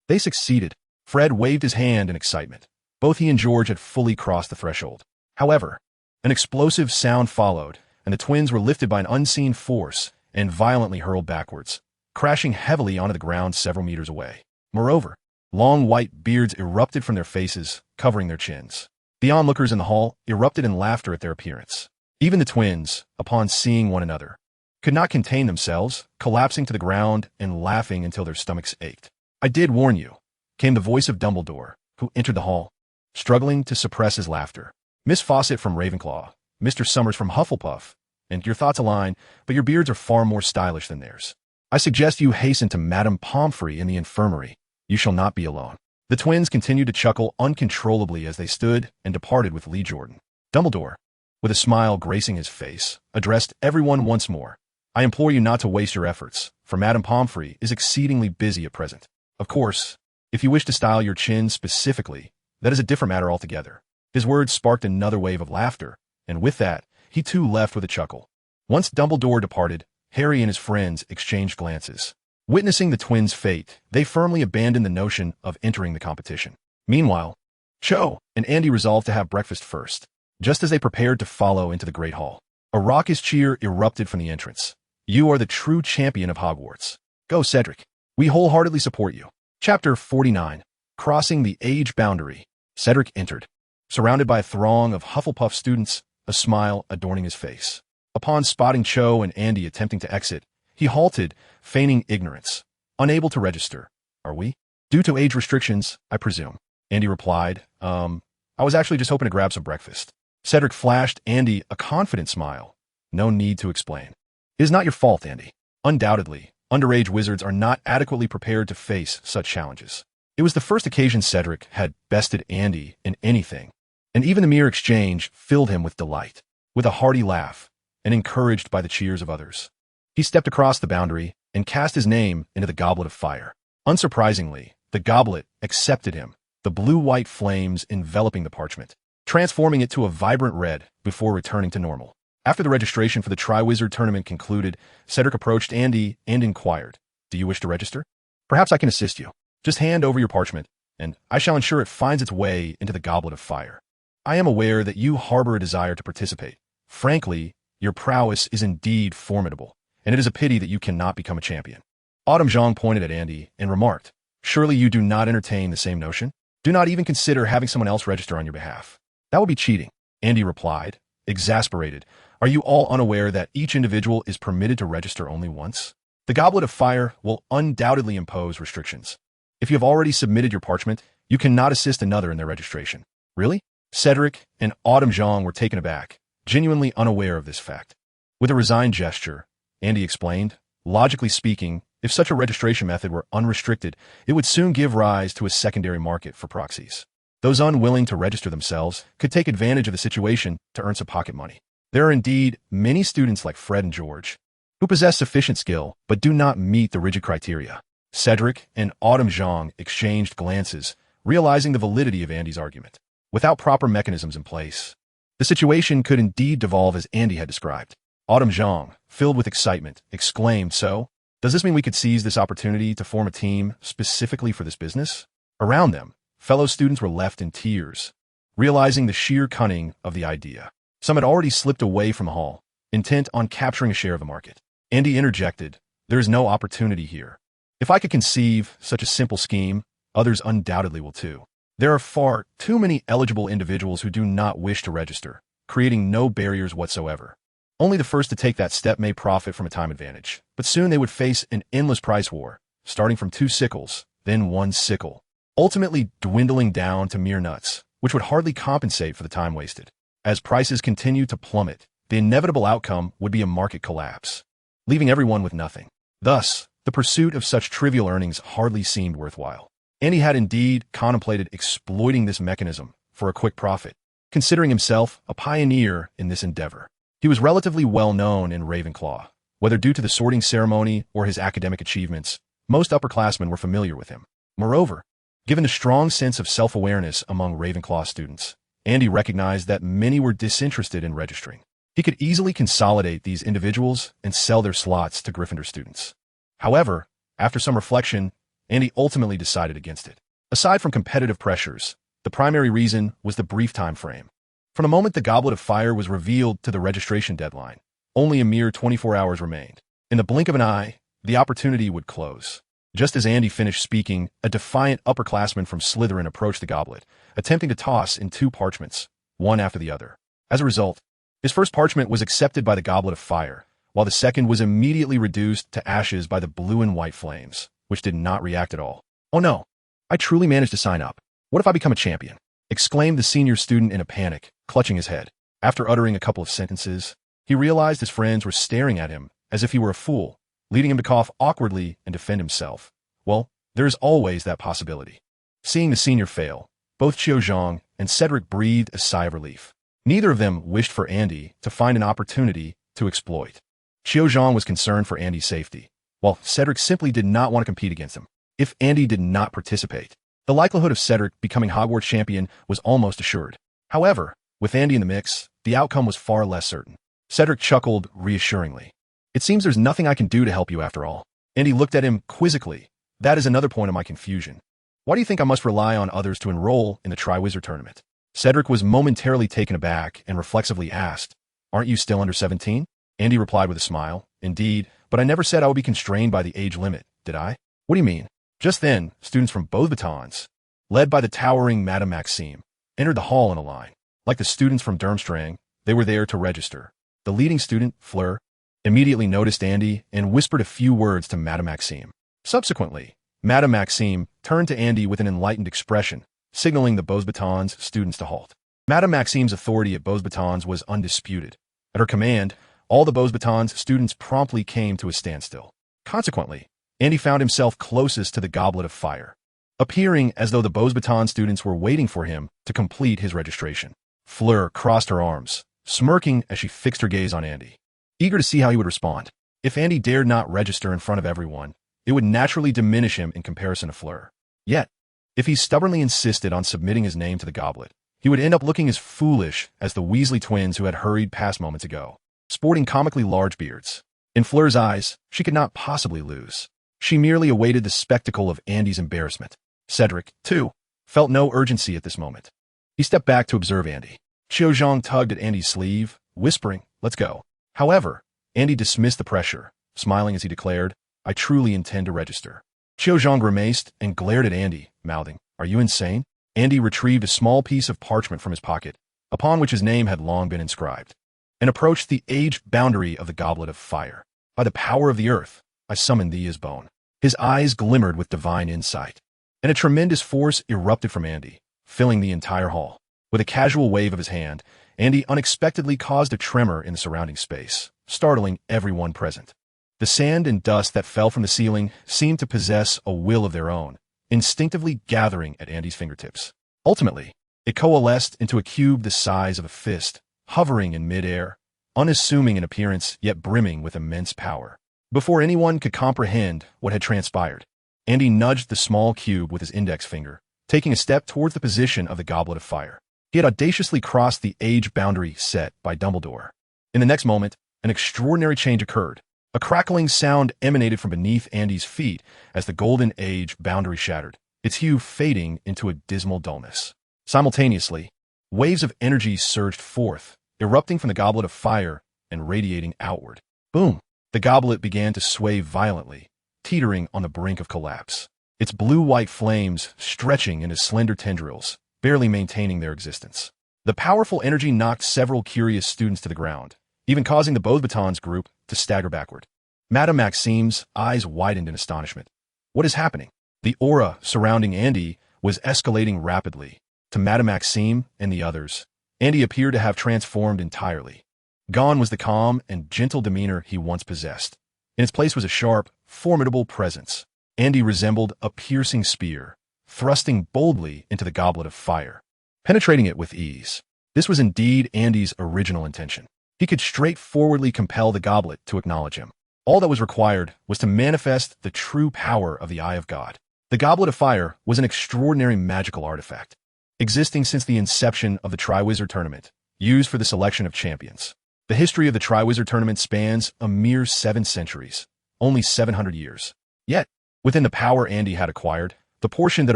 They succeeded. Fred waved his hand in excitement. Both he and George had fully crossed the threshold. However, an explosive sound followed, and the twins were lifted by an unseen force and violently hurled backwards, crashing heavily onto the ground several meters away. Moreover, long white beards erupted from their faces, covering their chins. The onlookers in the hall erupted in laughter at their appearance. Even the twins, upon seeing one another, could not contain themselves, collapsing to the ground and laughing until their stomachs ached. "I did warn you," came the voice of Dumbledore, who entered the hall, struggling to suppress his laughter. "Miss Fawcett from Ravenclaw, Mr. Summers from Hufflepuff, and your thoughts align, but your beards are far more stylish than theirs. I suggest you hasten to Madame Pomfrey in the infirmary. You shall not be alone." The twins continued to chuckle uncontrollably as they stood and departed with Lee Jordan. Dumbledore, with a smile gracing his face, addressed everyone once more. "I implore you not to waste your efforts, for Madame Pomfrey is exceedingly busy at present. Of course, if you wish to style your chin specifically, that is a different matter altogether." His words sparked another wave of laughter, and with that, he too left with a chuckle. Once Dumbledore departed, Harry and his friends exchanged glances. Witnessing the twins' fate, they firmly abandoned the notion of entering the competition. Meanwhile, Cho and Andy resolved to have breakfast first. Just as they prepared to follow into the Great Hall, a raucous cheer erupted from the entrance. "You are the true champion of Hogwarts. Go, Cedric. We wholeheartedly support you." Chapter 49. Crossing the Age Boundary. Cedric entered, surrounded by a throng of Hufflepuff students, a smile adorning his face. Upon spotting Cho and Andy attempting to exit, he halted, feigning ignorance. "Unable to register, are we? Due to age restrictions, I presume." Andy replied, I was actually just hoping to grab some breakfast." Cedric flashed Andy a confident smile. "No need to explain. It is not your fault, Andy. Undoubtedly, underage wizards are not adequately prepared to face such challenges." It was the first occasion Cedric had bested Andy in anything, and even the mere exchange filled him with delight. With a hearty laugh, and encouraged by the cheers of others, he stepped across the boundary and cast his name into the Goblet of Fire. Unsurprisingly, the goblet accepted him, the blue-white flames enveloping the parchment, transforming it to a vibrant red before returning to normal. After the registration for the Triwizard Tournament concluded, Cedric approached Andy and inquired, "Do you wish to register? Perhaps I can assist you. Just hand over your parchment, and I shall ensure it finds its way into the Goblet of Fire. I am aware that you harbor a desire to participate. Frankly, your prowess is indeed formidable, and it is a pity that you cannot become a champion." Autumn Zhang pointed at Andy and remarked, "Surely you do not entertain the same notion? Do not even consider having someone else register on your behalf. That would be cheating." Andy replied, exasperated, "Are you all unaware that each individual is permitted to register only once? The Goblet of Fire will undoubtedly impose restrictions. If you have already submitted your parchment, you cannot assist another in their registration." "Really?" Cedric and Autumn Zhang were taken aback, genuinely unaware of this fact. With a resigned gesture, Andy explained, "Logically speaking, if such a registration method were unrestricted, it would soon give rise to a secondary market for proxies. Those unwilling to register themselves could take advantage of the situation to earn some pocket money. There are indeed many students like Fred and George who possess sufficient skill but do not meet the rigid criteria." Cedric and Autumn Zhang exchanged glances, realizing the validity of Andy's argument. Without proper mechanisms in place, the situation could indeed devolve as Andy had described. Autumn Zhang, filled with excitement, exclaimed, "So, does this mean we could seize this opportunity to form a team specifically for this business?" Around them, fellow students were left in tears, realizing the sheer cunning of the idea. Some had already slipped away from the hall, intent on capturing a share of the market. Andy interjected, "There is no opportunity here. If I could conceive such a simple scheme, others undoubtedly will too. There are far too many eligible individuals who do not wish to register, creating no barriers whatsoever. Only the first to take that step may profit from a time advantage, but soon they would face an endless price war, starting from 2 sickles, then 1 sickle, ultimately dwindling down to mere nuts, which would hardly compensate for the time wasted. As prices continued to plummet, the inevitable outcome would be a market collapse, leaving everyone with nothing. Thus, the pursuit of such trivial earnings hardly seemed worthwhile. And he had indeed contemplated exploiting this mechanism for a quick profit, considering himself a pioneer in this endeavor. He was relatively well known in Ravenclaw. Whether due to the sorting ceremony or his academic achievements, most upperclassmen were familiar with him. Moreover, given the strong sense of self-awareness among Ravenclaw students, Andy recognized that many were disinterested in registering. He could easily consolidate these individuals and sell their slots to Gryffindor students. However, after some reflection, Andy ultimately decided against it. Aside from competitive pressures, the primary reason was the brief time frame. From the moment the Goblet of Fire was revealed to the registration deadline, only a mere 24 hours remained. In the blink of an eye, the opportunity would close. Just as Andy finished speaking, a defiant upperclassman from Slytherin approached the goblet, attempting to toss in 2 parchments, one after the other. As a result, his first parchment was accepted by the Goblet of Fire, while the second was immediately reduced to ashes by the blue and white flames, which did not react at all. "Oh no, I truly managed to sign up. What if I become a champion?" exclaimed the senior student in a panic, clutching his head. After uttering a couple of sentences, he realized his friends were staring at him as if he were a fool, leading him to cough awkwardly and defend himself. Well, there is always that possibility. Seeing the senior fail, both Qiuzhong and Cedric breathed a sigh of relief. Neither of them wished for Andy to find an opportunity to exploit. Qiuzhong was concerned for Andy's safety, while Cedric simply did not want to compete against him. If Andy did not participate, the likelihood of Cedric becoming Hogwarts champion was almost assured. However, with Andy in the mix, the outcome was far less certain. Cedric chuckled reassuringly. "It seems there's nothing I can do to help you after all." Andy looked at him quizzically. "That is another point of my confusion. Why do you think I must rely on others to enroll in the Triwizard Tournament?" Cedric was momentarily taken aback and reflexively asked, "Aren't you still under 17? Andy replied with a smile, "Indeed, but I never said I would be constrained by the age limit, did I?" "What do you mean?" Just then, students from both batons, led by the towering Madame Maxime, entered the hall in a line. Like the students from Durmstrang, they were there to register. The leading student, Fleur, immediately noticed Andy and whispered a few words to Madame Maxime. Subsequently, Madame Maxime turned to Andy with an enlightened expression, signaling the Beauxbatons students to halt. Madame Maxime's authority at Beauxbatons was undisputed. At her command, all the Beauxbatons students promptly came to a standstill. Consequently, Andy found himself closest to the Goblet of Fire, appearing as though the Beauxbaton students were waiting for him to complete his registration. Fleur crossed her arms, smirking as she fixed her gaze on Andy, eager to see how he would respond. If Andy dared not register in front of everyone, it would naturally diminish him in comparison to Fleur. Yet, if he stubbornly insisted on submitting his name to the goblet, he would end up looking as foolish as the Weasley twins who had hurried past moments ago, sporting comically large beards. In Fleur's eyes, she could not possibly lose. She merely awaited the spectacle of Andy's embarrassment. Cedric, too, felt no urgency at this moment. He stepped back to observe Andy. Qiuzhong tugged at Andy's sleeve, whispering, "Let's go." However, Andy dismissed the pressure, smiling as he declared, "I truly intend to register." Qiuzhong grimaced and glared at Andy, mouthing, "Are you insane?" Andy retrieved a small piece of parchment from his pocket, upon which his name had long been inscribed, and approached the age boundary of the Goblet of Fire. "By the power of the earth, I summon thee as bone." His eyes glimmered with divine insight, and a tremendous force erupted from Andy, filling the entire hall. With a casual wave of his hand, Andy unexpectedly caused a tremor in the surrounding space, startling everyone present. The sand and dust that fell from the ceiling seemed to possess a will of their own, instinctively gathering at Andy's fingertips. Ultimately, it coalesced into a cube the size of a fist, hovering in midair, unassuming in appearance yet brimming with immense power. Before anyone could comprehend what had transpired, Andy nudged the small cube with his index finger, taking a step towards the position of the Goblet of Fire. He had audaciously crossed the age boundary set by Dumbledore. In the next moment, an extraordinary change occurred. A crackling sound emanated from beneath Andy's feet as the golden age boundary shattered, its hue fading into a dismal dullness. Simultaneously, waves of energy surged forth, erupting from the Goblet of Fire and radiating outward. Boom! The goblet began to sway violently, teetering on the brink of collapse, its blue-white flames stretching into slender tendrils, barely maintaining their existence. The powerful energy knocked several curious students to the ground, even causing the Beauxbatons group to stagger backward. Madame Maxime's eyes widened in astonishment. What is happening? The aura surrounding Andy was escalating rapidly. To Madame Maxime and the others, Andy appeared to have transformed entirely. Gone was the calm and gentle demeanor he once possessed. In its place was a sharp, formidable presence. Andy resembled a piercing spear, thrusting boldly into the goblet of fire, penetrating it with ease. This was indeed Andy's original intention. He could straightforwardly compel the goblet to acknowledge him. All that was required was to manifest the true power of the Eye of God. The Goblet of Fire was an extraordinary magical artifact, existing since the inception of the Triwizard Tournament, used for the selection of champions. The history of the Triwizard Tournament spans a mere 7 centuries, only 700 years. Yet, within the power Andy had acquired, the portion that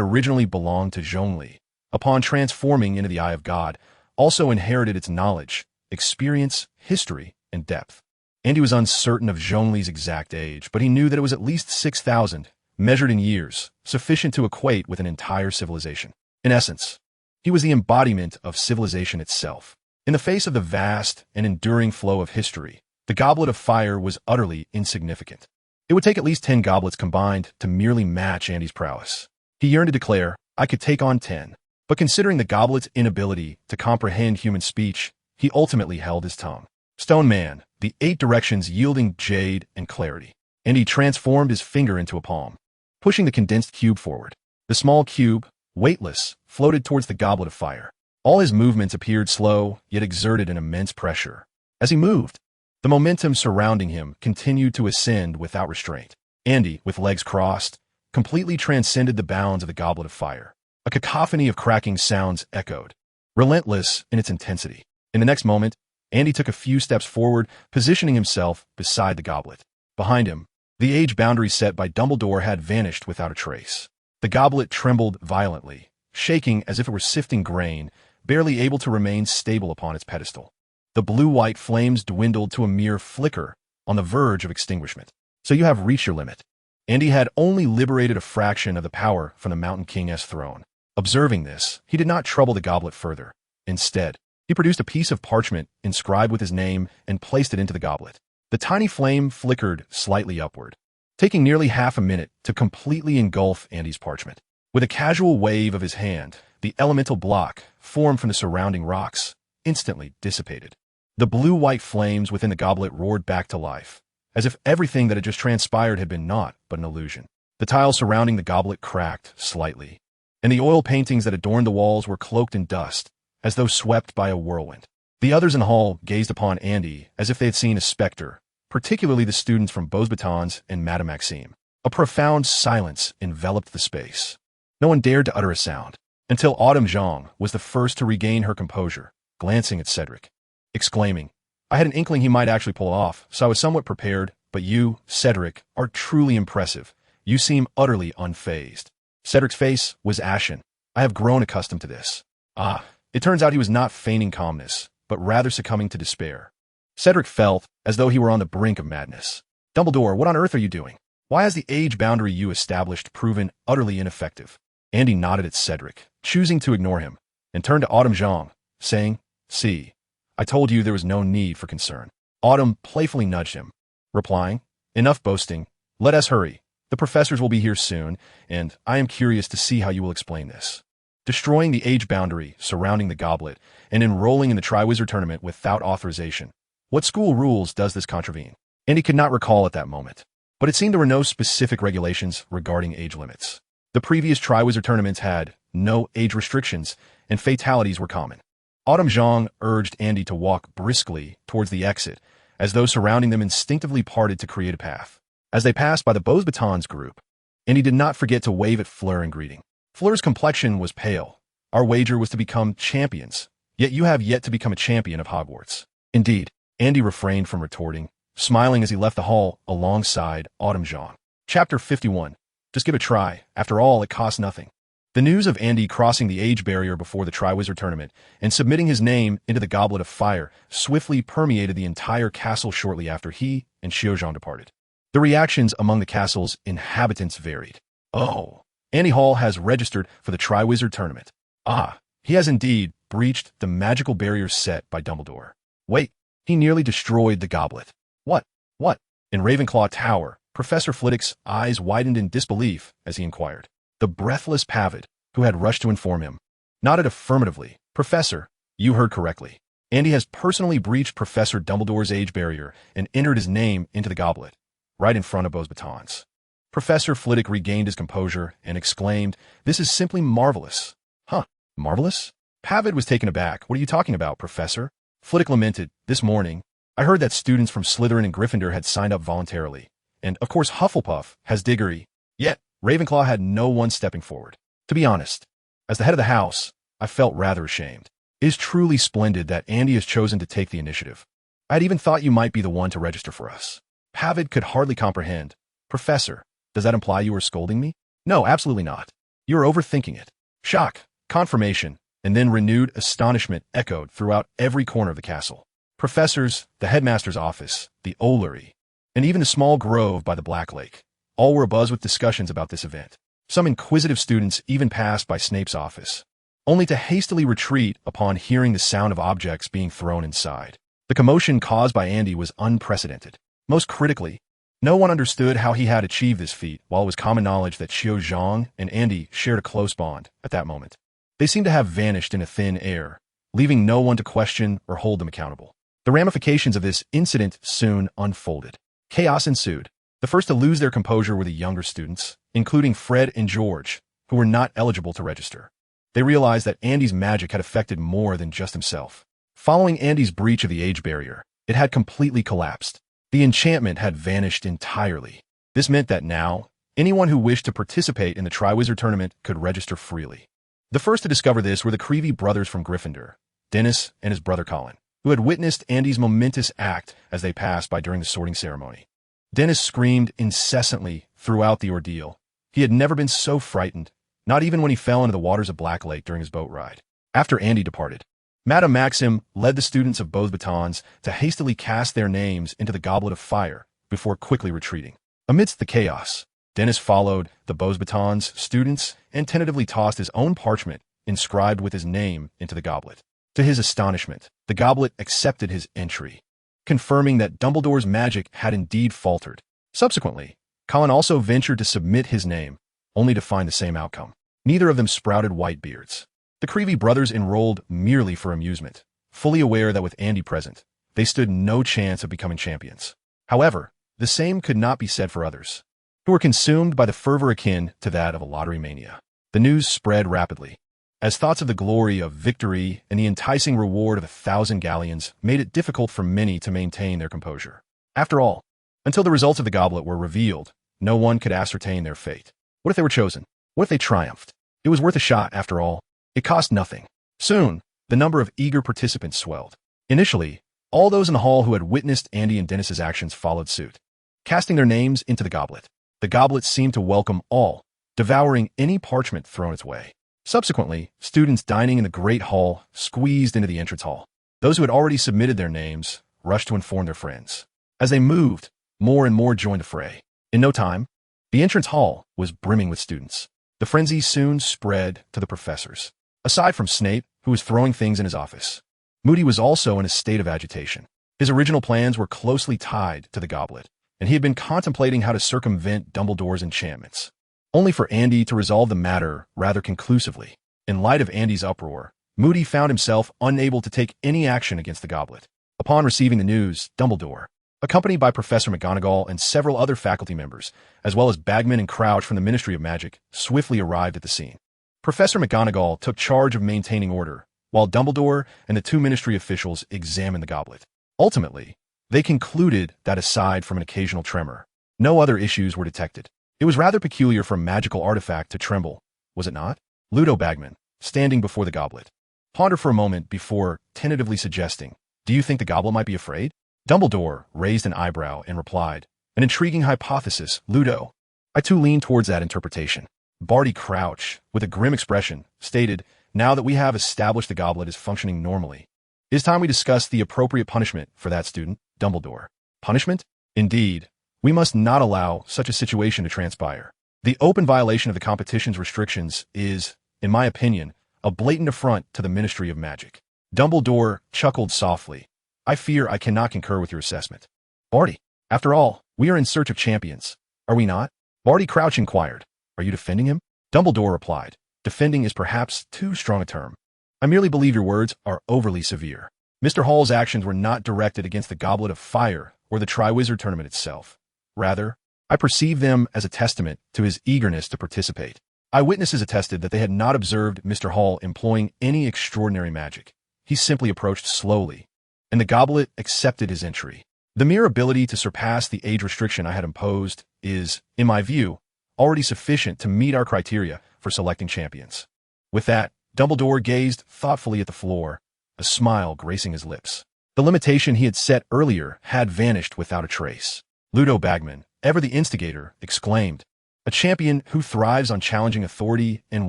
originally belonged to Zhongli, upon transforming into the Eye of God, also inherited its knowledge, experience, history, and depth. Andy was uncertain of Zhongli's exact age, but he knew that it was at least 6,000, measured in years, sufficient to equate with an entire civilization. In essence, he was the embodiment of civilization itself. In the face of the vast and enduring flow of history, the Goblet of Fire was utterly insignificant. It would take at least 10 goblets combined to merely match Andy's prowess. He yearned to declare, "I could take on 10. But considering the goblet's inability to comprehend human speech, he ultimately held his tongue. Stone Man, the 8 directions yielding jade and clarity. Andy transformed his finger into a palm, pushing the condensed cube forward. The small cube, weightless, floated towards the Goblet of Fire. All his movements appeared slow, yet exerted an immense pressure. As he moved, the momentum surrounding him continued to ascend without restraint. Andy, with legs crossed, completely transcended the bounds of the Goblet of Fire. A cacophony of cracking sounds echoed, relentless in its intensity. In the next moment, Andy took a few steps forward, positioning himself beside the goblet. Behind him, the age boundary set by Dumbledore had vanished without a trace. The goblet trembled violently, shaking as if it were sifting grain, barely able to remain stable upon its pedestal. The blue-white flames dwindled to a mere flicker on the verge of extinguishment. So you have reached your limit. Andy had only liberated a fraction of the power from the Mountain King's throne. Observing this, he did not trouble the goblet further. Instead, he produced a piece of parchment inscribed with his name and placed it into the goblet. The tiny flame flickered slightly upward, taking nearly half a minute to completely engulf Andy's parchment. With a casual wave of his hand, the elemental block, formed from the surrounding rocks, instantly dissipated. The blue-white flames within the goblet roared back to life, as if everything that had just transpired had been naught but an illusion. The tiles surrounding the goblet cracked slightly, and the oil paintings that adorned the walls were cloaked in dust, as though swept by a whirlwind. The others in the hall gazed upon Andy as if they had seen a specter, particularly the students from Beauxbatons and Madame Maxime. A profound silence enveloped the space. No one dared to utter a sound, until Autumn Zhang was the first to regain her composure, glancing at Cedric, exclaiming, "I had an inkling he might actually pull it off, so I was somewhat prepared, but you, Cedric, are truly impressive. You seem utterly unfazed." Cedric's face was ashen. "I have grown accustomed to this." Ah, it turns out he was not feigning calmness, but rather succumbing to despair. Cedric felt as though he were on the brink of madness. "Dumbledore, what on earth are you doing? Why has the age boundary you established proven utterly ineffective?" Andy nodded at Cedric, choosing to ignore him, and turned to Autumn Zhang, saying, "See, I told you there was no need for concern." Autumn playfully nudged him, replying, "Enough boasting. Let us hurry. The professors will be here soon, and I am curious to see how you will explain this." Destroying the age boundary surrounding the goblet and enrolling in the Triwizard Tournament without authorization. What school rules does this contravene? Andy could not recall at that moment, but it seemed there were no specific regulations regarding age limits. The previous Triwizard Tournaments had no age restrictions, and fatalities were common. Autumn Zhang urged Andy to walk briskly towards the exit, as those surrounding them instinctively parted to create a path. As they passed by the Beauxbatons group, Andy did not forget to wave at Fleur in greeting. Fleur's complexion was pale. "Our wager was to become champions, yet you have yet to become a champion of Hogwarts." Indeed, Andy refrained from retorting, smiling as he left the hall alongside Autumn Zhang. Chapter 51. Just give it a try. After all, it costs nothing. The news of Andy crossing the age barrier before the Triwizard Tournament and submitting his name into the Goblet of Fire swiftly permeated the entire castle shortly after he and Xiuzhang departed. The reactions among the castle's inhabitants varied. "Oh, Andy Hall has registered for the Triwizard Tournament. Ah, he has indeed breached the magical barrier set by Dumbledore. Wait, He nearly destroyed the goblet. What? What? In Ravenclaw Tower, Professor Flitwick's eyes widened in disbelief as he inquired. The breathless Pavid, who had rushed to inform him, nodded affirmatively. Professor, you heard correctly. Andy has personally breached Professor Dumbledore's age barrier and entered his name into the goblet, right in front of Beauxbatons. Professor Flitwick regained his composure and exclaimed, "This is simply marvelous." Huh, marvelous? Pavid was taken aback. What are you talking about, Professor? Flitwick lamented, "This morning, I heard that students from Slytherin and Gryffindor had signed up voluntarily. And, of course, Hufflepuff has Diggory. Yet, Ravenclaw had no one stepping forward. To be honest, as the head of the house, I felt rather ashamed. It is truly splendid that Andy has chosen to take the initiative. I had even thought you might be the one to register for us." Pavid could hardly comprehend. "Professor, does that imply you are scolding me?" "No, absolutely not. You are overthinking it." Shock, confirmation, and then renewed astonishment echoed throughout every corner of the castle. Professors, the headmaster's office, the Ollery, and even the small grove by the Black Lake, all were abuzz with discussions about this event. Some inquisitive students even passed by Snape's office, only to hastily retreat upon hearing the sound of objects being thrown inside. The commotion caused by Andy was unprecedented. Most critically, no one understood how he had achieved this feat, while it was common knowledge that Xiao Zhang and Andy shared a close bond at that moment. They seemed to have vanished in a thin air, leaving no one to question or hold them accountable. The ramifications of this incident soon unfolded. Chaos ensued. The first to lose their composure were the younger students, including Fred and George, who were not eligible to register. They realized that Andy's magic had affected more than just himself. Following Andy's breach of the age barrier, it had completely collapsed. The enchantment had vanished entirely. This meant that now, anyone who wished to participate in the Triwizard Tournament could register freely. The first to discover this were the Creevey brothers from Gryffindor, Dennis and his brother Colin, who had witnessed Andy's momentous act as they passed by during the sorting ceremony. Dennis screamed incessantly throughout the ordeal. He had never been so frightened, not even when he fell into the waters of Black Lake during his boat ride. After Andy departed, Madame Maxim led the students of Beauxbatons to hastily cast their names into the Goblet of Fire before quickly retreating. Amidst the chaos, Dennis followed the Beauxbatons students and tentatively tossed his own parchment inscribed with his name into the goblet. To his astonishment, the goblet accepted his entry, confirming that Dumbledore's magic had indeed faltered. Subsequently, Colin also ventured to submit his name, only to find the same outcome. Neither of them sprouted white beards. The Creevey brothers enrolled merely for amusement, fully aware that with Andy present, they stood no chance of becoming champions. However, the same could not be said for others, who were consumed by the fervor akin to that of a lottery mania. The news spread rapidly, as thoughts of the glory of victory and the enticing reward of 1,000 galleons made it difficult for many to maintain their composure. After all, until the results of the goblet were revealed, no one could ascertain their fate. What if they were chosen? What if they triumphed? It was worth a shot, after all. It cost nothing. Soon, the number of eager participants swelled. Initially, all those in the hall who had witnessed Andy and Dennis's actions followed suit, casting their names into the goblet. The goblet seemed to welcome all, devouring any parchment thrown its way. Subsequently, students dining in the Great Hall squeezed into the entrance hall. Those who had already submitted their names rushed to inform their friends. As they moved, more and more joined the fray. In no time, the entrance hall was brimming with students. The frenzy soon spread to the professors. Aside from Snape, who was throwing things in his office, Moody was also in a state of agitation. His original plans were closely tied to the goblet, and he had been contemplating how to circumvent Dumbledore's enchantments, only for Andy to resolve the matter rather conclusively. In light of Andy's uproar, Moody found himself unable to take any action against the goblet. Upon receiving the news, Dumbledore, accompanied by Professor McGonagall and several other faculty members, as well as Bagman and Crouch from the Ministry of Magic, swiftly arrived at the scene. Professor McGonagall took charge of maintaining order, while Dumbledore and the two Ministry officials examined the goblet. Ultimately, they concluded that aside from an occasional tremor, no other issues were detected. It was rather peculiar for a magical artifact to tremble, was it not? Ludo Bagman, standing before the goblet, pondered for a moment before tentatively suggesting, "Do you think the goblet might be afraid?" Dumbledore raised an eyebrow and replied, "An intriguing hypothesis, Ludo. I too lean towards that interpretation." Barty Crouch, with a grim expression, stated, "Now that we have established the goblet is functioning normally, it is time we discuss the appropriate punishment for that student, Dumbledore." Punishment? Indeed. We must not allow such a situation to transpire. The open violation of the competition's restrictions is, in my opinion, a blatant affront to the Ministry of Magic. Dumbledore chuckled softly, I fear I cannot concur with your assessment. Barty, after all, we are in search of champions, are we not? Barty Crouch inquired. Are you defending him? Dumbledore replied. Defending is perhaps too strong a term. I merely believe your words are overly severe. Mr. Hall's actions were not directed against the Goblet of Fire or the Triwizard Tournament itself. Rather, I perceive them as a testament to his eagerness to participate. Eyewitnesses attested that they had not observed Mr. Hall employing any extraordinary magic. He simply approached slowly, and the goblet accepted his entry. The mere ability to surpass the age restriction I had imposed is, in my view, already sufficient to meet our criteria for selecting champions. With that, Dumbledore gazed thoughtfully at the floor, a smile gracing his lips. The limitation he had set earlier had vanished without a trace. Ludo Bagman, ever the instigator, exclaimed, "A champion who thrives on challenging authority in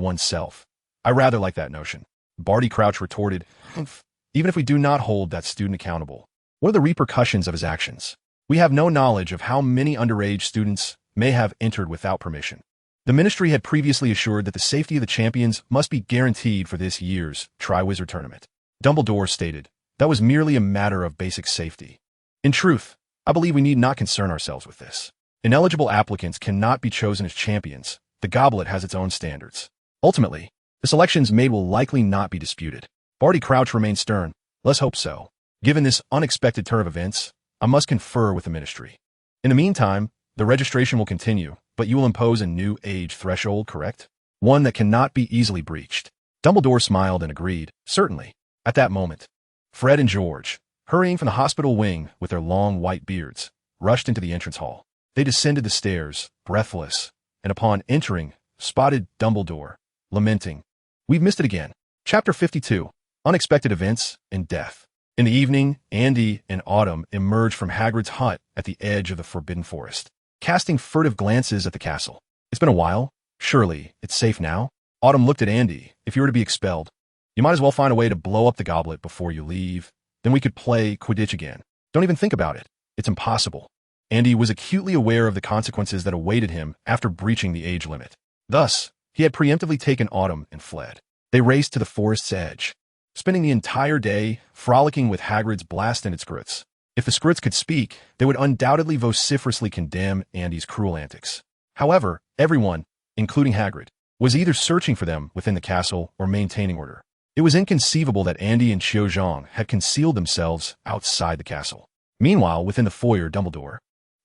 oneself. I rather like that notion." Barty Crouch retorted, "Humph. Even if we do not hold that student accountable, what are the repercussions of his actions? We have no knowledge of how many underage students may have entered without permission. The ministry had previously assured that the safety of the champions must be guaranteed for this year's Triwizard Tournament." Dumbledore stated, "That was merely a matter of basic safety. In truth, I believe we need not concern ourselves with this. Ineligible applicants cannot be chosen as champions. The goblet has its own standards. Ultimately, the selections made will likely not be disputed." Barty Crouch remained stern. "Let's hope so. Given this unexpected turn of events, I must confer with the ministry. In the meantime, the registration will continue, but you will impose a new age threshold, correct? One that cannot be easily breached." Dumbledore smiled and agreed, "Certainly." At that moment, Fred and George, hurrying from the hospital wing with their long white beards, rushed into the entrance hall. They descended the stairs, breathless, and upon entering, spotted Dumbledore, lamenting, "We've missed it again." Chapter 52, Unexpected Events and Death. In the evening, Andy and Autumn emerged from Hagrid's hut at the edge of the Forbidden Forest, casting furtive glances at the castle. "It's been a while. Surely, it's safe now?" Autumn looked at Andy. "If you were to be expelled, you might as well find a way to blow up the goblet before you leave. Then we could play Quidditch again. Don't even think about it. It's impossible." Andy was acutely aware of the consequences that awaited him after breaching the age limit. Thus, he had preemptively taken Autumn and fled. They raced to the forest's edge, spending the entire day frolicking with Hagrid's blast-ended Skrewts. If the Skrewts could speak, they would undoubtedly vociferously condemn Andy's cruel antics. However, everyone, including Hagrid, was either searching for them within the castle or maintaining order. It was inconceivable that Andy and Xiao Zhang had concealed themselves outside the castle. Meanwhile, within the foyer, Dumbledore,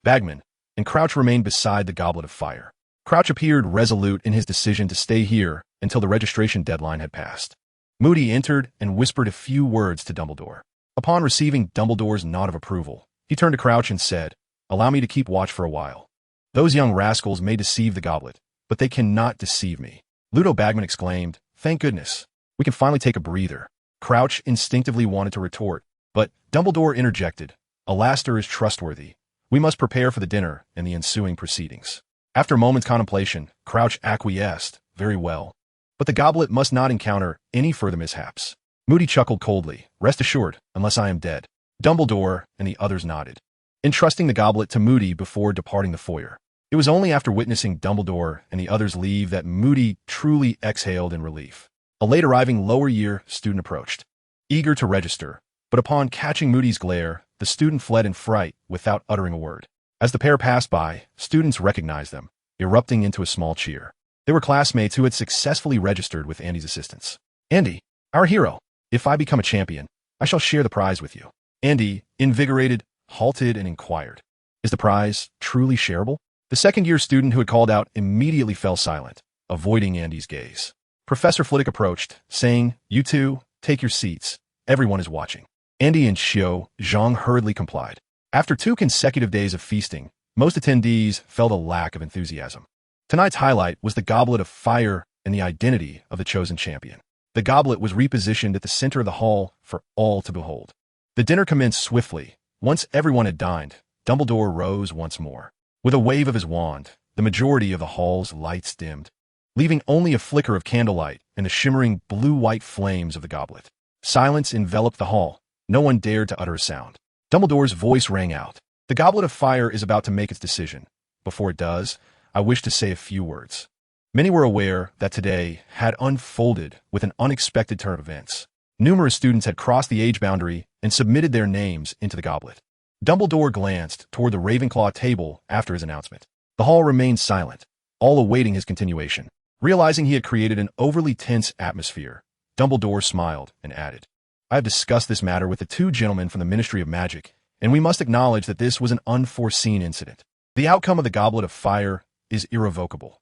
Bagman, and Crouch remained beside the Goblet of Fire. Crouch appeared resolute in his decision to stay here until the registration deadline had passed. Moody entered and whispered a few words to Dumbledore. Upon receiving Dumbledore's nod of approval, he turned to Crouch and said, "Allow me to keep watch for a while. Those young rascals may deceive the goblet, but they cannot deceive me." Ludo Bagman exclaimed, "Thank goodness. We can finally take a breather." Crouch instinctively wanted to retort, but Dumbledore interjected, "Alastair is trustworthy. We must prepare for the dinner and the ensuing proceedings." After a moment's contemplation, Crouch acquiesced, "Very well. But the goblet must not encounter any further mishaps." Moody chuckled coldly, "Rest assured, unless I am dead." Dumbledore and the others nodded, entrusting the goblet to Moody before departing the foyer. It was only after witnessing Dumbledore and the others leave that Moody truly exhaled in relief. A late-arriving lower-year student approached, eager to register, but upon catching Moody's glare, the student fled in fright without uttering a word. As the pair passed by, students recognized them, erupting into a small cheer. They were classmates who had successfully registered with Andy's assistance. "Andy, our hero. If I become a champion, I shall share the prize with you." Andy, invigorated, halted and inquired, "Is the prize truly shareable?" The second-year student who had called out immediately fell silent, avoiding Andy's gaze. Professor Flitwick approached, saying, "You two, take your seats. Everyone is watching." Andy and Xiao Zhang hurriedly complied. After 2 consecutive days of feasting, most attendees felt a lack of enthusiasm. Tonight's highlight was the Goblet of Fire and the identity of the chosen champion. The goblet was repositioned at the center of the hall for all to behold. The dinner commenced swiftly. Once everyone had dined, Dumbledore rose once more. With a wave of his wand, the majority of the hall's lights dimmed, leaving only a flicker of candlelight and the shimmering blue-white flames of the goblet. Silence enveloped the hall. No one dared to utter a sound. Dumbledore's voice rang out. "The Goblet of Fire is about to make its decision. Before it does, I wish to say a few words." Many were aware that today had unfolded with an unexpected turn of events. Numerous students had crossed the age boundary and submitted their names into the goblet. Dumbledore glanced toward the Ravenclaw table after his announcement. The hall remained silent, all awaiting his continuation. Realizing he had created an overly tense atmosphere, Dumbledore smiled and added, "I have discussed this matter with the two gentlemen from the Ministry of Magic, and we must acknowledge that this was an unforeseen incident. The outcome of the Goblet of Fire is irrevocable.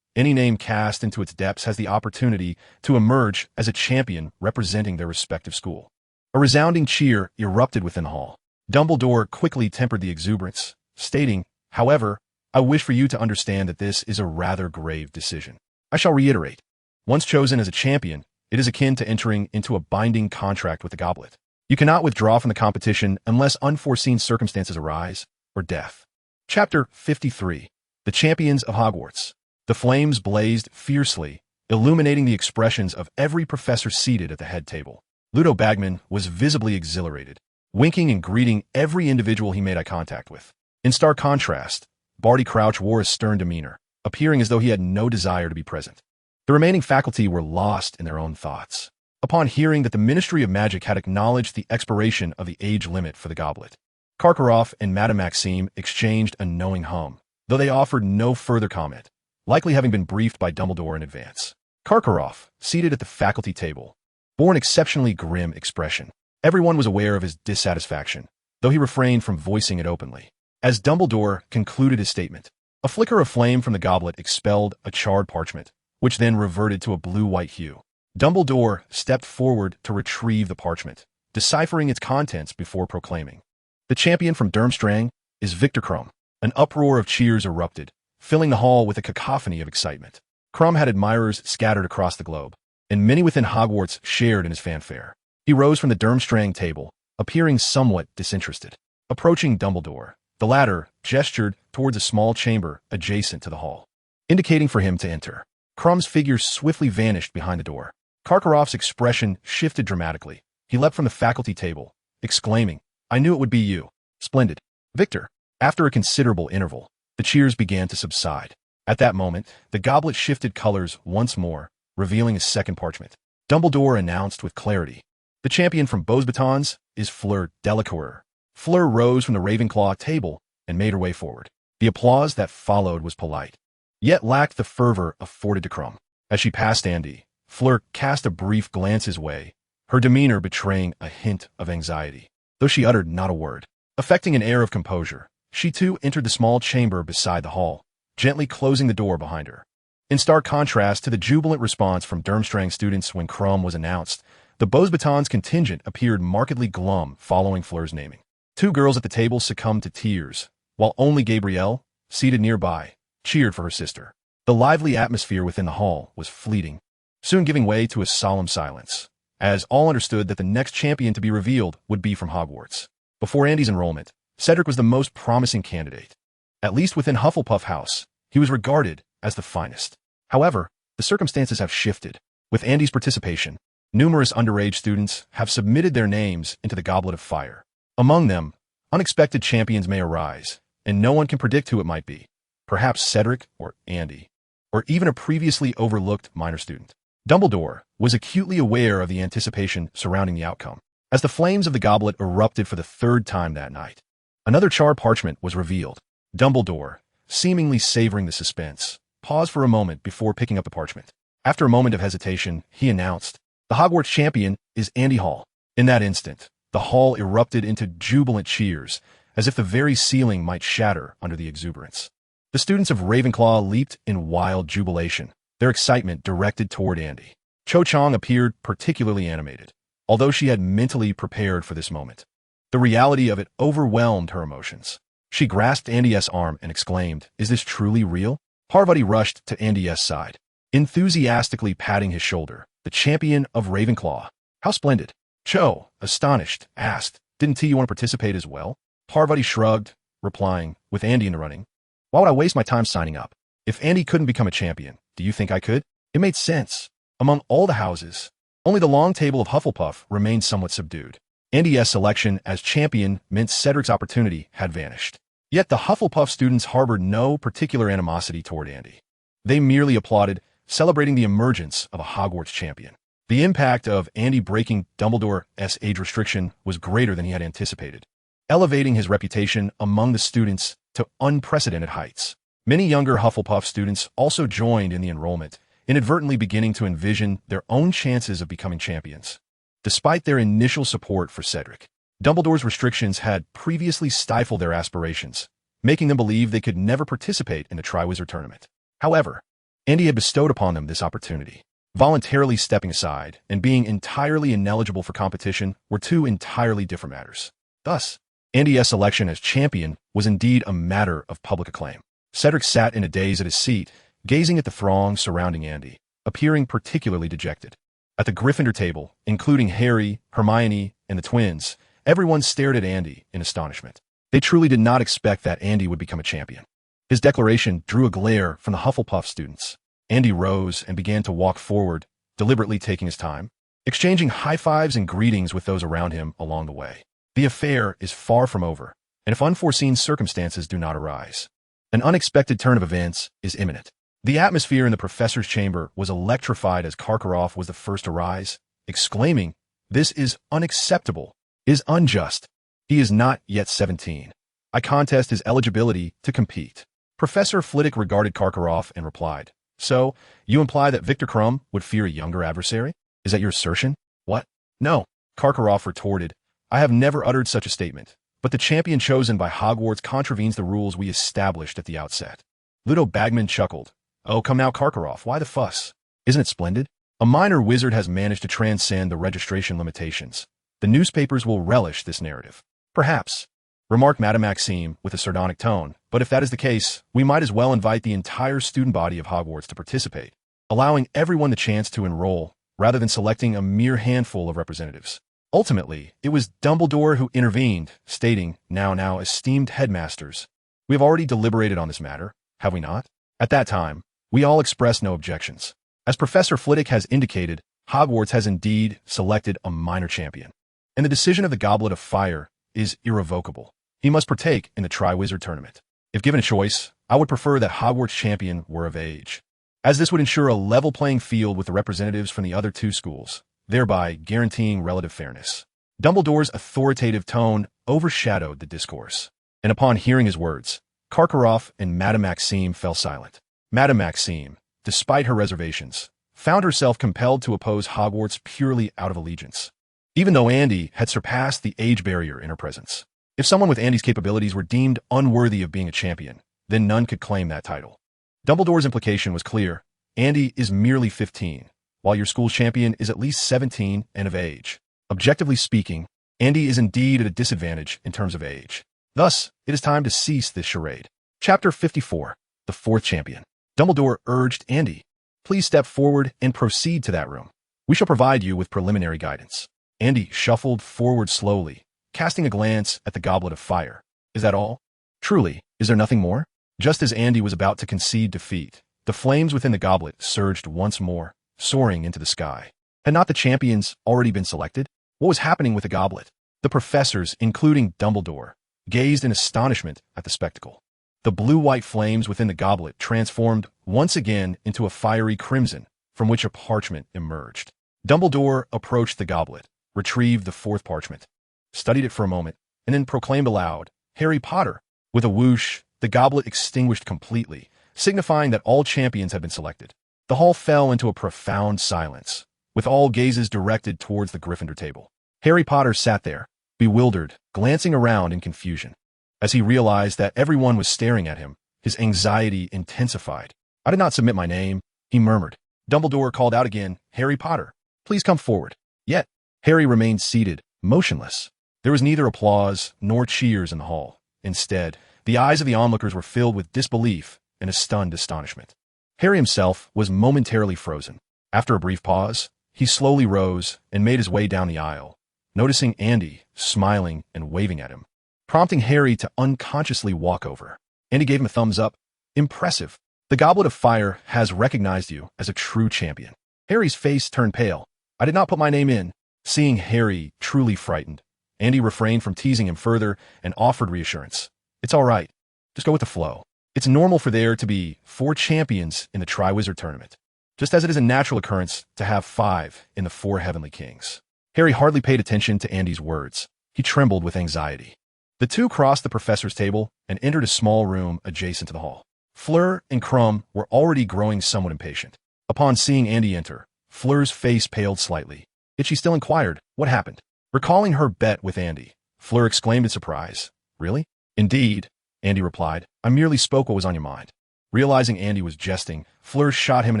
Any name cast into its depths has the opportunity to emerge as a champion representing their respective school." A resounding cheer erupted within the hall. Dumbledore quickly tempered the exuberance, stating, "However, I wish for you to understand that this is a rather grave decision. I shall reiterate. Once chosen as a champion, it is akin to entering into a binding contract with the goblet. You cannot withdraw from the competition unless unforeseen circumstances arise, or death." Chapter 53. The Champions of Hogwarts. The flames blazed fiercely, illuminating the expressions of every professor seated at the head table. Ludo Bagman was visibly exhilarated, winking and greeting every individual he made eye contact with. In stark contrast, Barty Crouch wore a stern demeanor, appearing as though he had no desire to be present. The remaining faculty were lost in their own thoughts. Upon hearing that the Ministry of Magic had acknowledged the expiration of the age limit for the goblet, Karkaroff and Madame Maxime exchanged a knowing hum, though they offered no further comment, likely having been briefed by Dumbledore in advance. Karkaroff, seated at the faculty table, bore an exceptionally grim expression. Everyone was aware of his dissatisfaction, though he refrained from voicing it openly. As Dumbledore concluded his statement, a flicker of flame from the goblet expelled a charred parchment, which then reverted to a blue-white hue. Dumbledore stepped forward to retrieve the parchment, deciphering its contents before proclaiming, "The champion from Durmstrang is Victor Krum." An uproar of cheers erupted, filling the hall with a cacophony of excitement. Krum had admirers scattered across the globe, and many within Hogwarts shared in his fanfare. He rose from the Durmstrang table, appearing somewhat disinterested. Approaching Dumbledore, the latter gestured towards a small chamber adjacent to the hall, indicating for him to enter. Krum's figure swiftly vanished behind the door. Karkaroff's expression shifted dramatically. He leapt from the faculty table, exclaiming, "I knew it would be you. Splendid. Victor." After a considerable interval, the cheers began to subside. At that moment, the goblet shifted colors once more, revealing a second parchment. Dumbledore announced with clarity, "The champion from Beauxbatons is Fleur Delacour." Fleur rose from the Ravenclaw table and made her way forward. The applause that followed was polite, yet lacked the fervor afforded to Krum. As she passed Andy, Fleur cast a brief glance his way, her demeanor betraying a hint of anxiety, though she uttered not a word. Affecting an air of composure, she too entered the small chamber beside the hall, gently closing the door behind her. In stark contrast to the jubilant response from Durmstrang students when Krum was announced, the Beauxbatons contingent appeared markedly glum following Fleur's naming. Two girls at the table succumbed to tears, while only Gabrielle, seated nearby, cheered for her sister. The lively atmosphere within the hall was fleeting, soon giving way to a solemn silence, as all understood that the next champion to be revealed would be from Hogwarts. Before Andy's enrollment, Cedric was the most promising candidate. At least within Hufflepuff House, he was regarded as the finest. However, the circumstances have shifted. With Andy's participation, numerous underage students have submitted their names into the Goblet of Fire. Among them, unexpected champions may arise, and no one can predict who it might be. Perhaps Cedric or Andy, or even a previously overlooked minor student. Dumbledore was acutely aware of the anticipation surrounding the outcome, as the flames of the goblet erupted for the third time that night. Another charred parchment was revealed. Dumbledore, seemingly savoring the suspense, paused for a moment before picking up the parchment. After a moment of hesitation, he announced, "The Hogwarts champion is Andy Hall." In that instant, the hall erupted into jubilant cheers, as if the very ceiling might shatter under the exuberance. The students of Ravenclaw leaped in wild jubilation, their excitement directed toward Andy. Cho Chang appeared particularly animated, although she had mentally prepared for this moment. The reality of it overwhelmed her emotions. She grasped Andy S.'s arm and exclaimed, "Is this truly real?" Parvati rushed to Andy S.'s side, enthusiastically patting his shoulder. "The champion of Ravenclaw. How splendid." Cho, astonished, asked, "Didn't T want to participate as well?" Parvati shrugged, replying, "With Andy in the running, why would I waste my time signing up? If Andy couldn't become a champion, do you think I could?" It made sense. Among all the houses, only the long table of Hufflepuff remained somewhat subdued. Andy's selection as champion meant Cedric's opportunity had vanished. Yet the Hufflepuff students harbored no particular animosity toward Andy. They merely applauded, celebrating the emergence of a Hogwarts champion. The impact of Andy breaking Dumbledore's age restriction was greater than he had anticipated, elevating his reputation among the students to unprecedented heights. Many younger Hufflepuff students also joined in the enrollment, inadvertently beginning to envision their own chances of becoming champions. Despite their initial support for Cedric, Dumbledore's restrictions had previously stifled their aspirations, making them believe they could never participate in the Triwizard Tournament. However, Andy had bestowed upon them this opportunity. Voluntarily stepping aside and being entirely ineligible for competition were two entirely different matters. Thus, Andy's selection as champion was indeed a matter of public acclaim. Cedric sat in a daze at his seat, gazing at the throng surrounding Andy, appearing particularly dejected. At the Gryffindor table, including Harry, Hermione, and the twins, everyone stared at Andy in astonishment. They truly did not expect that Andy would become a champion. His declaration drew a glare from the Hufflepuff students. Andy rose and began to walk forward, deliberately taking his time, exchanging high fives and greetings with those around him along the way. The affair is far from over, and if unforeseen circumstances do not arise, an unexpected turn of events is imminent. The atmosphere in the professor's chamber was electrified as Karkaroff was the first to rise, exclaiming, "This is unacceptable, is unjust. He is not yet 17. I contest his eligibility to compete." Professor Flitwick regarded Karkaroff and replied, "So, you imply that Victor Crumb would fear a younger adversary? Is that your assertion?" "What? No," Karkaroff retorted. "I have never uttered such a statement, but the champion chosen by Hogwarts contravenes the rules we established at the outset." Ludo Bagman chuckled. "Oh, come now, Karkaroff, why the fuss? Isn't it splendid? A minor wizard has managed to transcend the registration limitations. The newspapers will relish this narrative." "Perhaps," remarked Madame Maxime with a sardonic tone, "but if that is the case, we might as well invite the entire student body of Hogwarts to participate, allowing everyone the chance to enroll, rather than selecting a mere handful of representatives." Ultimately, it was Dumbledore who intervened, stating, now esteemed headmasters, "We have already deliberated on this matter, have we not?" At that time, we all expressed no objections. As Professor Flitwick has indicated, Hogwarts has indeed selected a minor champion, and the decision of the Goblet of Fire is irrevocable. He must partake in the Triwizard Tournament. If given a choice, I would prefer that Hogwarts champion were of age, as this would ensure a level playing field with the representatives from the other two schools, thereby guaranteeing relative fairness. Dumbledore's authoritative tone overshadowed the discourse, and upon hearing his words, Karkaroff and Madame Maxime fell silent. Madame Maxime, despite her reservations, found herself compelled to oppose Hogwarts purely out of allegiance, even though Andy had surpassed the age barrier in her presence. If someone with Andy's capabilities were deemed unworthy of being a champion, then none could claim that title. Dumbledore's implication was clear. Andy is merely 15, while your school's champion is at least 17 and of age. Objectively speaking, Andy is indeed at a disadvantage in terms of age. Thus, it is time to cease this charade. Chapter 54, The Fourth Champion. Dumbledore urged Andy, "Please step forward and proceed to that room. We shall provide you with preliminary guidance." Andy shuffled forward slowly, casting a glance at the Goblet of Fire. "Is that all? Truly, is there nothing more?" Just as Andy was about to concede defeat, the flames within the goblet surged once more, soaring into the sky. Had not the champions already been selected? What was happening with the goblet? The professors, including Dumbledore, gazed in astonishment at the spectacle. The blue-white flames within the goblet transformed once again into a fiery crimson, from which a parchment emerged. Dumbledore approached the goblet, retrieved the fourth parchment, studied it for a moment, and then proclaimed aloud, "Harry Potter." With a whoosh, the goblet extinguished completely, signifying that all champions had been selected. The hall fell into a profound silence, with all gazes directed towards the Gryffindor table. Harry Potter sat there, bewildered, glancing around in confusion. As he realized that everyone was staring at him, his anxiety intensified. "I did not submit my name," he murmured. Dumbledore called out again, "Harry Potter, please come forward." Yet, Harry remained seated, motionless. There was neither applause nor cheers in the hall. Instead, the eyes of the onlookers were filled with disbelief and a stunned astonishment. Harry himself was momentarily frozen. After a brief pause, he slowly rose and made his way down the aisle, noticing Andy smiling and waving at him, prompting Harry to unconsciously walk over. Andy gave him a thumbs up. "Impressive. The Goblet of Fire has recognized you as a true champion." Harry's face turned pale. "I did not put my name in." Seeing Harry truly frightened, Andy refrained from teasing him further and offered reassurance. "It's all right. Just go with the flow. It's normal for there to be 4 champions in the Triwizard Tournament. just as it is a natural occurrence to have 5 in the 4 heavenly kings. Harry hardly paid attention to Andy's words. He trembled with anxiety. The two crossed the professor's table and entered a small room adjacent to the hall. Fleur and Crumb were already growing somewhat impatient. Upon seeing Andy enter, Fleur's face paled slightly. Yet she still inquired, what happened? Recalling her bet with Andy, Fleur exclaimed in surprise. Really? Indeed, Andy replied. I merely spoke what was on your mind. Realizing Andy was jesting, Fleur shot him an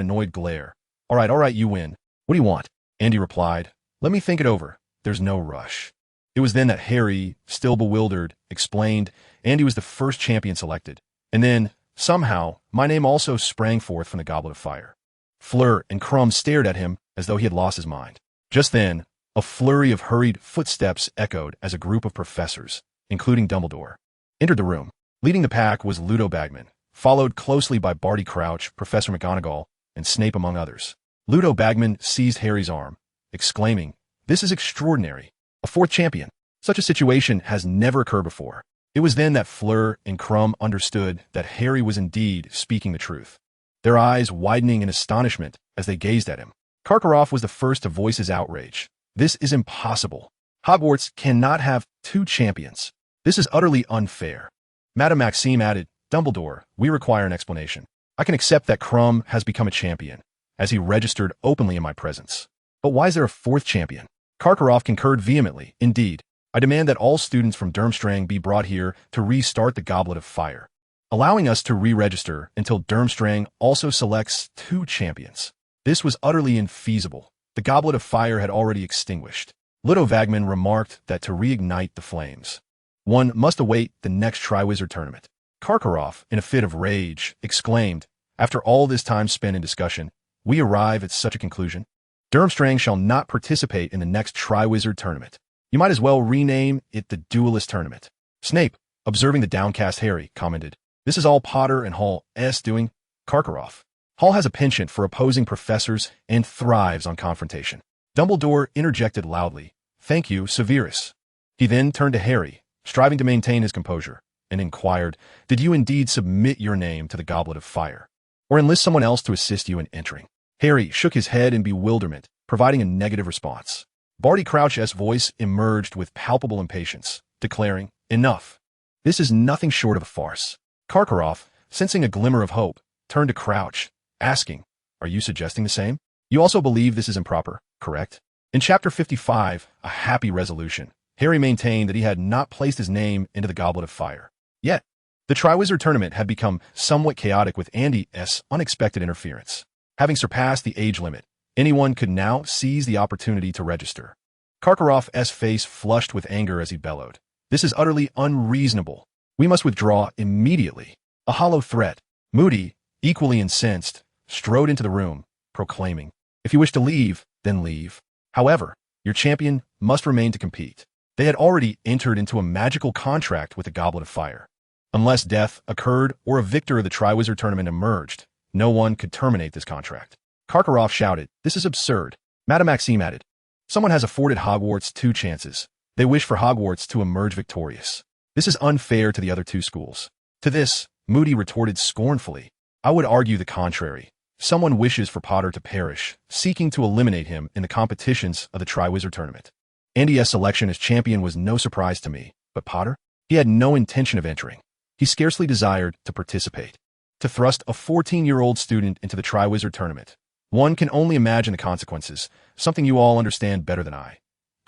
annoyed glare. All right, you win. What do you want? Andy replied. Let me think it over. There's no rush. It was then that Harry, still bewildered, explained Andy was the first champion selected. And then, somehow, my name also sprang forth from the Goblet of Fire. Fleur and Crumb stared at him as though he had lost his mind. Just then, a flurry of hurried footsteps echoed as a group of professors, including Dumbledore, entered the room. Leading the pack was Ludo Bagman, followed closely by Barty Crouch, Professor McGonagall, and Snape among others. Ludo Bagman seized Harry's arm, exclaiming, This is extraordinary. A 4th champion. Such a situation has never occurred before. It was then that Fleur and Crumb understood that Harry was indeed speaking the truth, their eyes widening in astonishment as they gazed at him. Karkaroff was the first to voice his outrage. This is impossible. Hogwarts cannot have 2 champions. This is utterly unfair. Madame Maxime added, Dumbledore, we require an explanation. I can accept that Crumb has become a champion, as he registered openly in my presence. But why is there a 4th champion? Karkaroff concurred vehemently. Indeed, I demand that all students from Durmstrang be brought here to restart the Goblet of Fire, allowing us to re-register until Durmstrang also selects 2 champions. This was utterly infeasible. The Goblet of Fire had already extinguished. Ludo Bagman remarked that to reignite the flames, one must await the next Triwizard Tournament. Karkaroff, in a fit of rage, exclaimed, After all this time spent in discussion, we arrive at such a conclusion? Durmstrang shall not participate in the next Triwizard Tournament. You might as well rename it the Duelist Tournament. Snape, observing the downcast Harry, commented, This is all Potter and Hall's doing. Karkaroff. Hall has a penchant for opposing professors and thrives on confrontation. Dumbledore interjected loudly, Thank you, Severus. He then turned to Harry, striving to maintain his composure, and inquired, Did you indeed submit your name to the Goblet of Fire, or enlist someone else to assist you in entering? Harry shook his head in bewilderment, providing a negative response. Barty Crouch's voice emerged with palpable impatience, declaring, Enough. This is nothing short of a farce. Karkaroff, sensing a glimmer of hope, turned to Crouch, asking, Are you suggesting the same? You also believe this is improper, correct? In Chapter 55, A Happy Resolution, Harry maintained that he had not placed his name into the Goblet of Fire. Yet, the Triwizard Tournament had become somewhat chaotic with Andy's unexpected interference. Having surpassed the age limit, anyone could now seize the opportunity to register. Karkaroff's face flushed with anger as he bellowed, This is utterly unreasonable. We must withdraw immediately. A hollow threat. Moody, equally incensed, strode into the room, proclaiming, If you wish to leave, then leave. However, your champion must remain to compete. They had already entered into a magical contract with the Goblet of Fire. Unless death occurred or a victor of the Triwizard Tournament emerged, no one could terminate this contract. Karkaroff shouted, This is absurd. Madame Maxime added, Someone has afforded Hogwarts 2 chances. They wish for Hogwarts to emerge victorious. This is unfair to the other 2 schools. To this, Moody retorted scornfully, I would argue the contrary. Someone wishes for Potter to perish, seeking to eliminate him in the competitions of the Triwizard Tournament. Andy's selection as champion was no surprise to me, but Potter? He had no intention of entering. He scarcely desired to participate. To thrust a 14-year-old student into the Triwizard Tournament, one can only imagine the consequences, something you all understand better than I.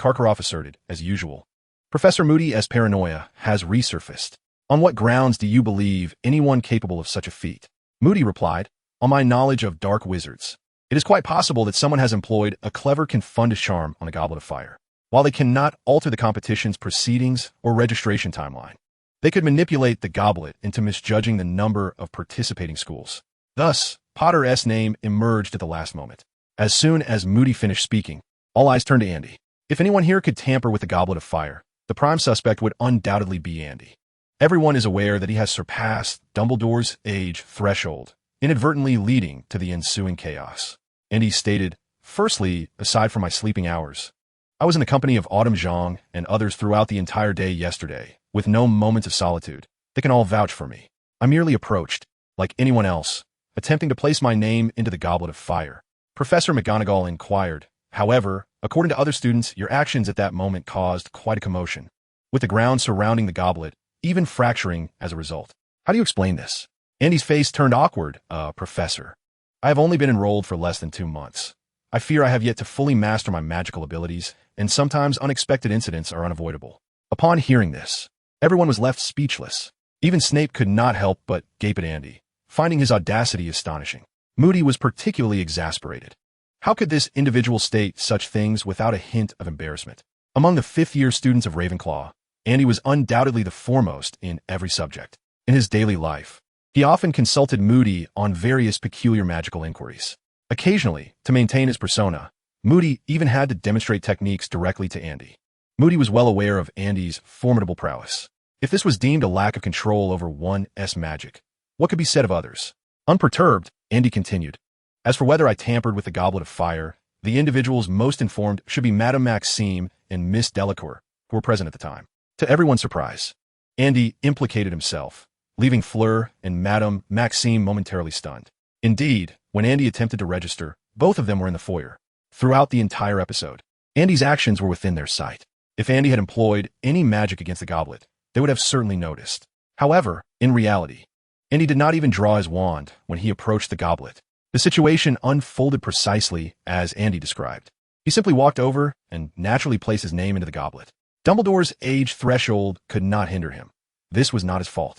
Karkaroff asserted, as usual. Professor Moody's paranoia has resurfaced. On what grounds do you believe anyone capable of such a feat? Moody replied, On my knowledge of dark wizards. It is quite possible that someone has employed a clever confundus charm on the Goblet of Fire. While they cannot alter the competition's proceedings or registration timeline, they could manipulate the goblet into misjudging the number of participating schools. Thus, Potter's name emerged at the last moment. As soon as Moody finished speaking, all eyes turned to Andy. If anyone here could tamper with the Goblet of Fire, the prime suspect would undoubtedly be Andy. Everyone is aware that he has surpassed Dumbledore's age threshold, inadvertently leading to the ensuing chaos. Andy stated, Firstly, aside from my sleeping hours, I was in the company of Autumn Zhang and others throughout the entire day yesterday, with no moments of solitude. They can all vouch for me. I merely approached, like anyone else, attempting to place my name into the goblet of fire. Professor McGonagall inquired. However, according to other students, your actions at that moment caused quite a commotion, with the ground surrounding the goblet even fracturing as a result. How do you explain this? Andy's face turned awkward. Professor, I have only been enrolled for less than 2 months. I fear I have yet to fully master my magical abilities, and sometimes unexpected incidents are unavoidable. Upon hearing this, everyone was left speechless. Even Snape could not help but gape at Andy, finding his audacity astonishing. Moody was particularly exasperated. How could this individual state such things without a hint of embarrassment? Among the fifth-year students of Ravenclaw, Andy was undoubtedly the foremost in every subject. In his daily life, he often consulted Moody on various peculiar magical inquiries. Occasionally, to maintain his persona, Moody even had to demonstrate techniques directly to Andy. Moody was well aware of Andy's formidable prowess. If this was deemed a lack of control over one's magic, what could be said of others? Unperturbed, Andy continued. As for whether I tampered with the Goblet of Fire, the individuals most informed should be Madame Maxime and Miss Delacour, who were present at the time. To everyone's surprise, Andy implicated himself, leaving Fleur and Madame Maxime momentarily stunned. Indeed, when Andy attempted to register, both of them were in the foyer. Throughout the entire episode, Andy's actions were within their sight. If Andy had employed any magic against the goblet, they would have certainly noticed. However, in reality, Andy did not even draw his wand when he approached the goblet. The situation unfolded precisely as Andy described. He simply walked over and naturally placed his name into the goblet. Dumbledore's age threshold could not hinder him. This was not his fault.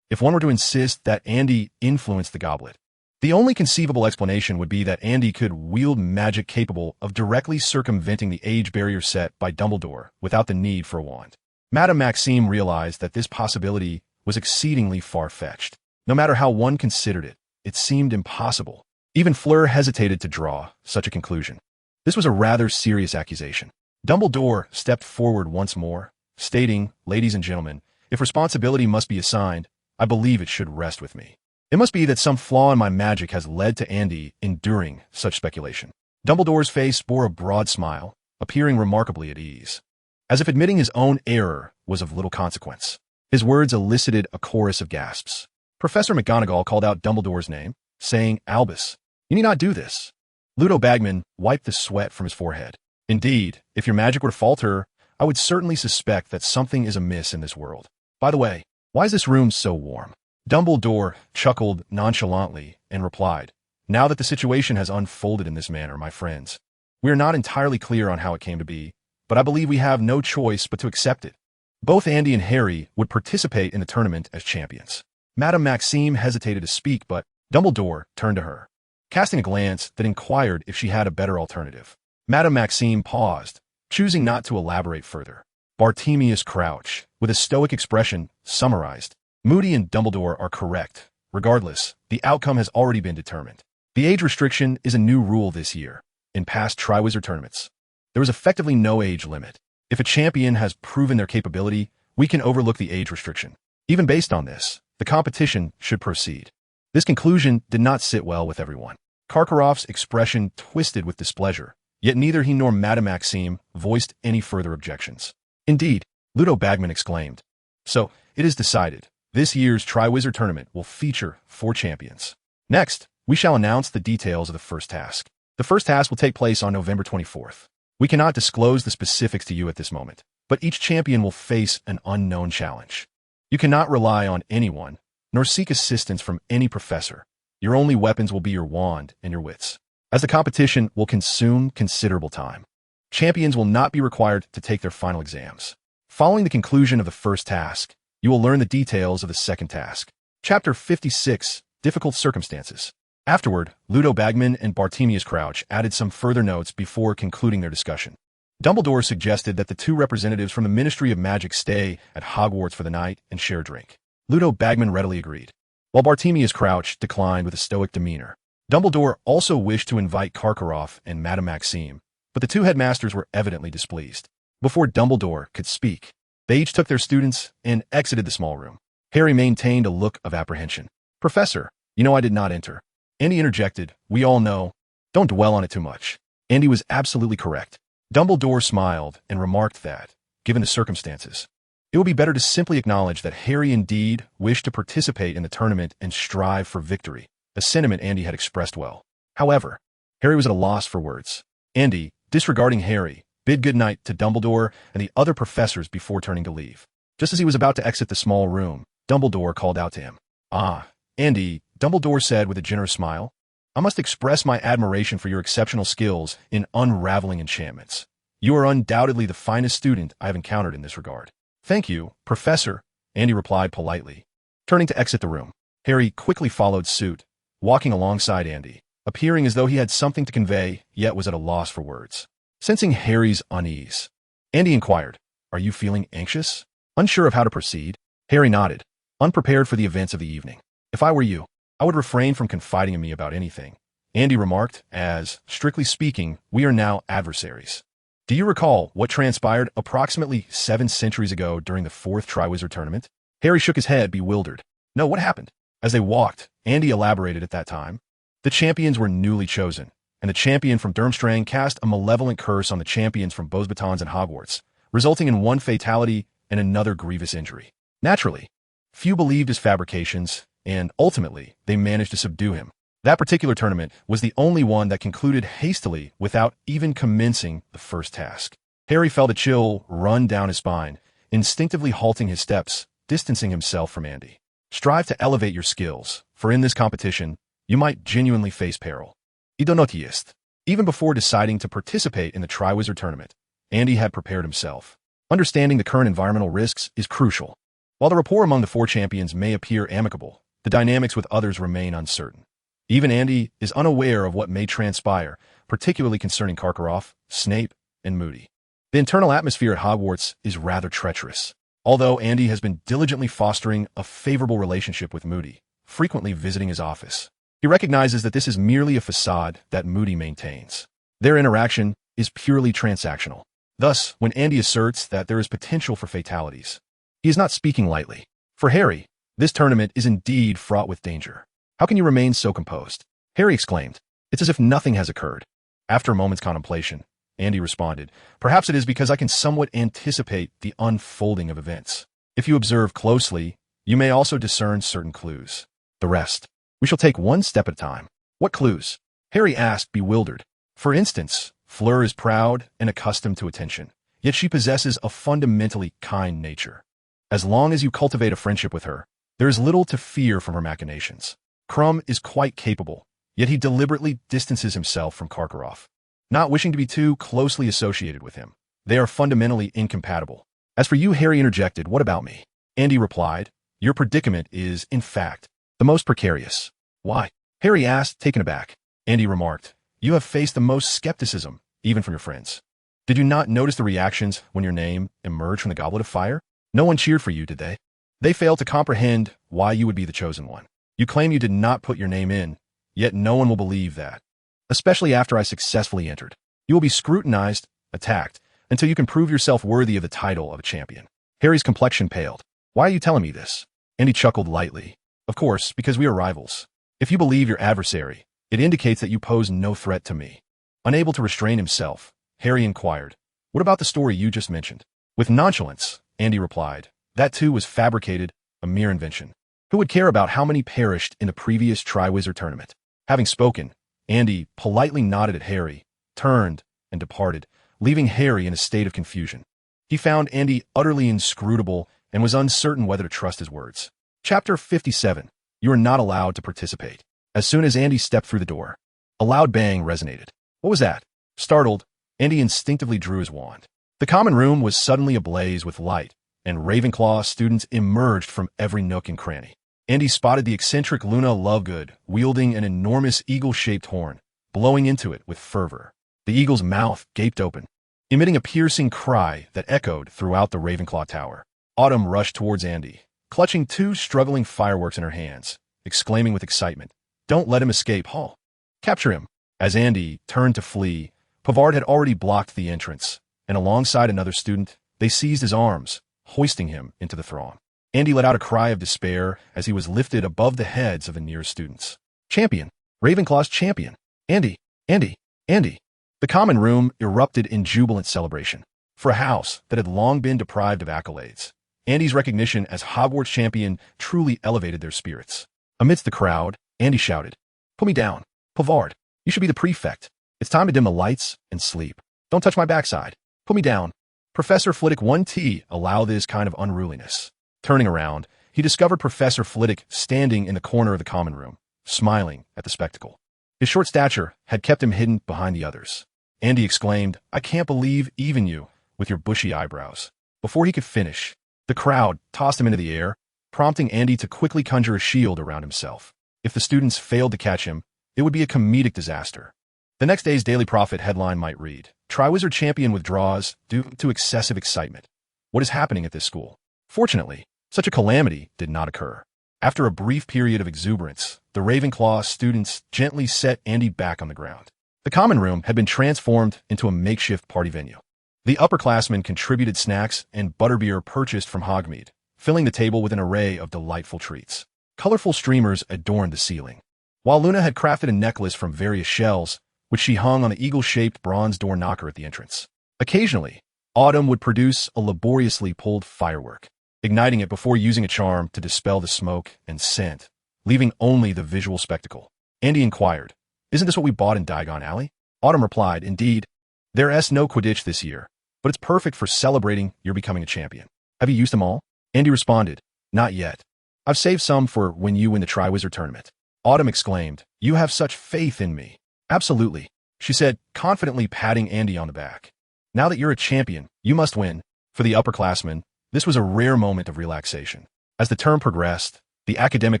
If one were to insist that Andy influenced the goblet, the only conceivable explanation would be that Andy could wield magic capable of directly circumventing the age barrier set by Dumbledore without the need for a wand. Madame Maxime realized that this possibility was exceedingly far-fetched. No matter how one considered it, it seemed impossible. Even Fleur hesitated to draw such a conclusion. This was a rather serious accusation. Dumbledore stepped forward once more, stating, "Ladies and gentlemen, if responsibility must be assigned, I believe it should rest with me. It must be that some flaw in my magic has led to Andy enduring such speculation." Dumbledore's face bore a broad smile, appearing remarkably at ease, as if admitting his own error was of little consequence. His words elicited a chorus of gasps. Professor McGonagall called out Dumbledore's name, saying, "Albus, you need not do this." Ludo Bagman wiped the sweat from his forehead. "Indeed, if your magic were to falter, I would certainly suspect that something is amiss in this world. By the way, why is this room so warm?" Dumbledore chuckled nonchalantly and replied, "Now that the situation has unfolded in this manner, my friends, we are not entirely clear on how it came to be, but I believe we have no choice but to accept it. Both Andy and Harry would participate in the tournament as champions." Madame Maxime hesitated to speak, but Dumbledore turned to her, casting a glance that inquired if she had a better alternative. Madame Maxime paused, choosing not to elaborate further. Bartemius Crouch, with a stoic expression, summarized, "Moody and Dumbledore are correct. Regardless, the outcome has already been determined. The age restriction is a new rule this year. In past Triwizard tournaments, there was effectively no age limit. If a champion has proven their capability, we can overlook the age restriction. Even based on this, the competition should proceed." This conclusion did not sit well with everyone. Karkaroff's expression twisted with displeasure, yet neither he nor Madame Maxime voiced any further objections. "Indeed," Ludo Bagman exclaimed. "So, it is decided. This year's Triwizard Tournament will feature 4 champions. Next, we shall announce the details of the first task. The first task will take place on November 24th. We cannot disclose the specifics to you at this moment, but each champion will face an unknown challenge. You cannot rely on anyone, nor seek assistance from any professor. Your only weapons will be your wand and your wits, as the competition will consume considerable time. Champions will not be required to take their final exams. Following the conclusion of the first task, you will learn the details of the second task." Chapter 56, Difficult Circumstances. Afterward, Ludo Bagman and Bartemius Crouch added some further notes before concluding their discussion. Dumbledore suggested that the 2 representatives from the Ministry of Magic stay at Hogwarts for the night and share a drink. Ludo Bagman readily agreed, while Bartemius Crouch declined with a stoic demeanor. Dumbledore also wished to invite Karkaroff and Madame Maxime, but the 2 headmasters were evidently displeased. Before Dumbledore could speak, they each took their students and exited the small room. Harry maintained a look of apprehension. "Professor, you know I did not enter." Andy interjected, "We all know. Don't dwell on it too much." Andy was absolutely correct. Dumbledore smiled and remarked that, given the circumstances, it would be better to simply acknowledge that Harry indeed wished to participate in the tournament and strive for victory. a sentiment Andy had expressed well. However, Harry was at a loss for words. Andy, disregarding Harry, bid goodnight to Dumbledore and the other professors before turning to leave. Just as he was about to exit the small room, Dumbledore called out to him. "Ah, Andy," Dumbledore said with a generous smile. "I must express my admiration for your exceptional skills in unraveling enchantments. You are undoubtedly the finest student I have encountered in this regard." "Thank you, Professor," Andy replied politely. Turning to exit the room, Harry quickly followed suit, walking alongside Andy, appearing as though he had something to convey, yet was at a loss for words. Sensing Harry's unease, Andy inquired, "Are you feeling anxious?" Unsure of how to proceed, Harry nodded, unprepared for the events of the evening. "If I were you, I would refrain from confiding in me about anything," Andy remarked, as, strictly speaking, we are now adversaries. "Do you recall what transpired approximately 7 centuries ago during the 4th Triwizard Tournament?" Harry shook his head, bewildered. "No, what happened?" As they walked, Andy elaborated at that time. The champions were newly chosen, and the champion from Durmstrang cast a malevolent curse on the champions from Beauxbatons and Hogwarts, resulting in one fatality and another grievous injury. Naturally, few believed his fabrications, and ultimately, they managed to subdue him. That particular tournament was the only one that concluded hastily without even commencing the first task. Harry felt a chill run down his spine, instinctively halting his steps, distancing himself from Andy. Strive to elevate your skills, for in this competition, you might genuinely face peril. Idonotiist. Even before deciding to participate in the Triwizard Tournament, Andy had prepared himself. Understanding the current environmental risks is crucial. While the rapport among the 4 champions may appear amicable, the dynamics with others remain uncertain. Even Andy is unaware of what may transpire, particularly concerning Karkaroff, Snape, and Moody. The internal atmosphere at Hogwarts is rather treacherous. Although Andy has been diligently fostering a favorable relationship with Moody, frequently visiting his office, he recognizes that this is merely a facade that Moody maintains. Their interaction is purely transactional. Thus, when Andy asserts that there is potential for fatalities, he is not speaking lightly. For Harry, this tournament is indeed fraught with danger. "How can you remain so composed?" Harry exclaimed. "It's as if nothing has occurred." After a moment's contemplation, Andy responded, "Perhaps it is because I can somewhat anticipate the unfolding of events. If you observe closely, you may also discern certain clues. The rest, we shall take one step at a time." "What clues?" Harry asked, bewildered. "For instance, Fleur is proud and accustomed to attention, yet she possesses a fundamentally kind nature. As long as you cultivate a friendship with her, there is little to fear from her machinations. Krum is quite capable, yet he deliberately distances himself from Karkaroff, not wishing to be too closely associated with him. They are fundamentally incompatible. As for you," Harry interjected, "what about me?" Andy replied, "Your predicament is, in fact, the most precarious." "Why?" Harry asked, taken aback. Andy remarked, "You have faced the most skepticism, even from your friends. Did you not notice the reactions when your name emerged from the Goblet of Fire? No one cheered for you, did they? They failed to comprehend why you would be the chosen one. You claim you did not put your name in, yet no one will believe that. Especially after I successfully entered. You will be scrutinized, attacked, until you can prove yourself worthy of the title of a champion." Harry's complexion paled. "Why are you telling me this?" Andy chuckled lightly. "Of course, because we are rivals. If you believe your adversary, it indicates that you pose no threat to me." Unable to restrain himself, Harry inquired, "What about the story you just mentioned?" With nonchalance, Andy replied, "That too was fabricated, a mere invention. Who would care about how many perished in the previous Triwizard Tournament?" Having spoken, Andy politely nodded at Harry, turned, and departed, leaving Harry in a state of confusion. He found Andy utterly inscrutable and was uncertain whether to trust his words. Chapter 57. You are not allowed to participate. As soon as Andy stepped through the door, a loud bang resonated. What was that? Startled, Andy instinctively drew his wand. The common room was suddenly ablaze with light, and Ravenclaw students emerged from every nook and cranny. Andy spotted the eccentric Luna Lovegood wielding an enormous eagle-shaped horn, blowing into it with fervor. The eagle's mouth gaped open, emitting a piercing cry that echoed throughout the Ravenclaw tower. Autumn rushed towards Andy, clutching 2 struggling fireworks in her hands, exclaiming with excitement, "Don't let him escape, Hall. Capture him." As Andy turned to flee, Pavard had already blocked the entrance, and alongside another student, they seized his arms, hoisting him into the throng. Andy let out a cry of despair as he was lifted above the heads of the nearest students. "Champion! Ravenclaw's champion! Andy! Andy! Andy!" The common room erupted in jubilant celebration. For a house that had long been deprived of accolades, Andy's recognition as Hogwarts champion truly elevated their spirits. Amidst the crowd, Andy shouted, Put me down. Pavard, you should be the prefect. It's time to dim the lights and sleep. Don't touch my backside. Put me down. Professor Flitwick 1T allow this kind of unruliness. Turning around, he discovered Professor Flitwick standing in the corner of the common room, smiling at the spectacle. His short stature had kept him hidden behind the others. Andy exclaimed, "I can't believe even you, with your bushy eyebrows." Before he could finish, the crowd tossed him into the air, prompting Andy to quickly conjure a shield around himself. If the students failed to catch him, it would be a comedic disaster. The next day's Daily Prophet headline might read, "Triwizard Champion withdraws due to excessive excitement. What is happening at this school?" Fortunately, such a calamity did not occur. After a brief period of exuberance, the Ravenclaw students gently set Andy back on the ground. The common room had been transformed into a makeshift party venue. The upperclassmen contributed snacks and butterbeer purchased from Hogsmeade, filling the table with an array of delightful treats. Colorful streamers adorned the ceiling, while Luna had crafted a necklace from various shells, which she hung on the eagle-shaped bronze door knocker at the entrance. Occasionally, Autumn would produce a laboriously pulled firework, igniting it before using a charm to dispel the smoke and scent, leaving only the visual spectacle. Andy inquired, "Isn't this what we bought in Diagon Alley?" Autumn replied, "Indeed. There's no Quidditch this year, but it's perfect for celebrating your becoming a champion. Have you used them all?" Andy responded, "Not yet. I've saved some for when you win the Triwizard Tournament." Autumn exclaimed, "You have such faith in me." "Absolutely," she said, confidently patting Andy on the back. "Now that you're a champion, you must win." For the upperclassmen, this was a rare moment of relaxation. As the term progressed, the academic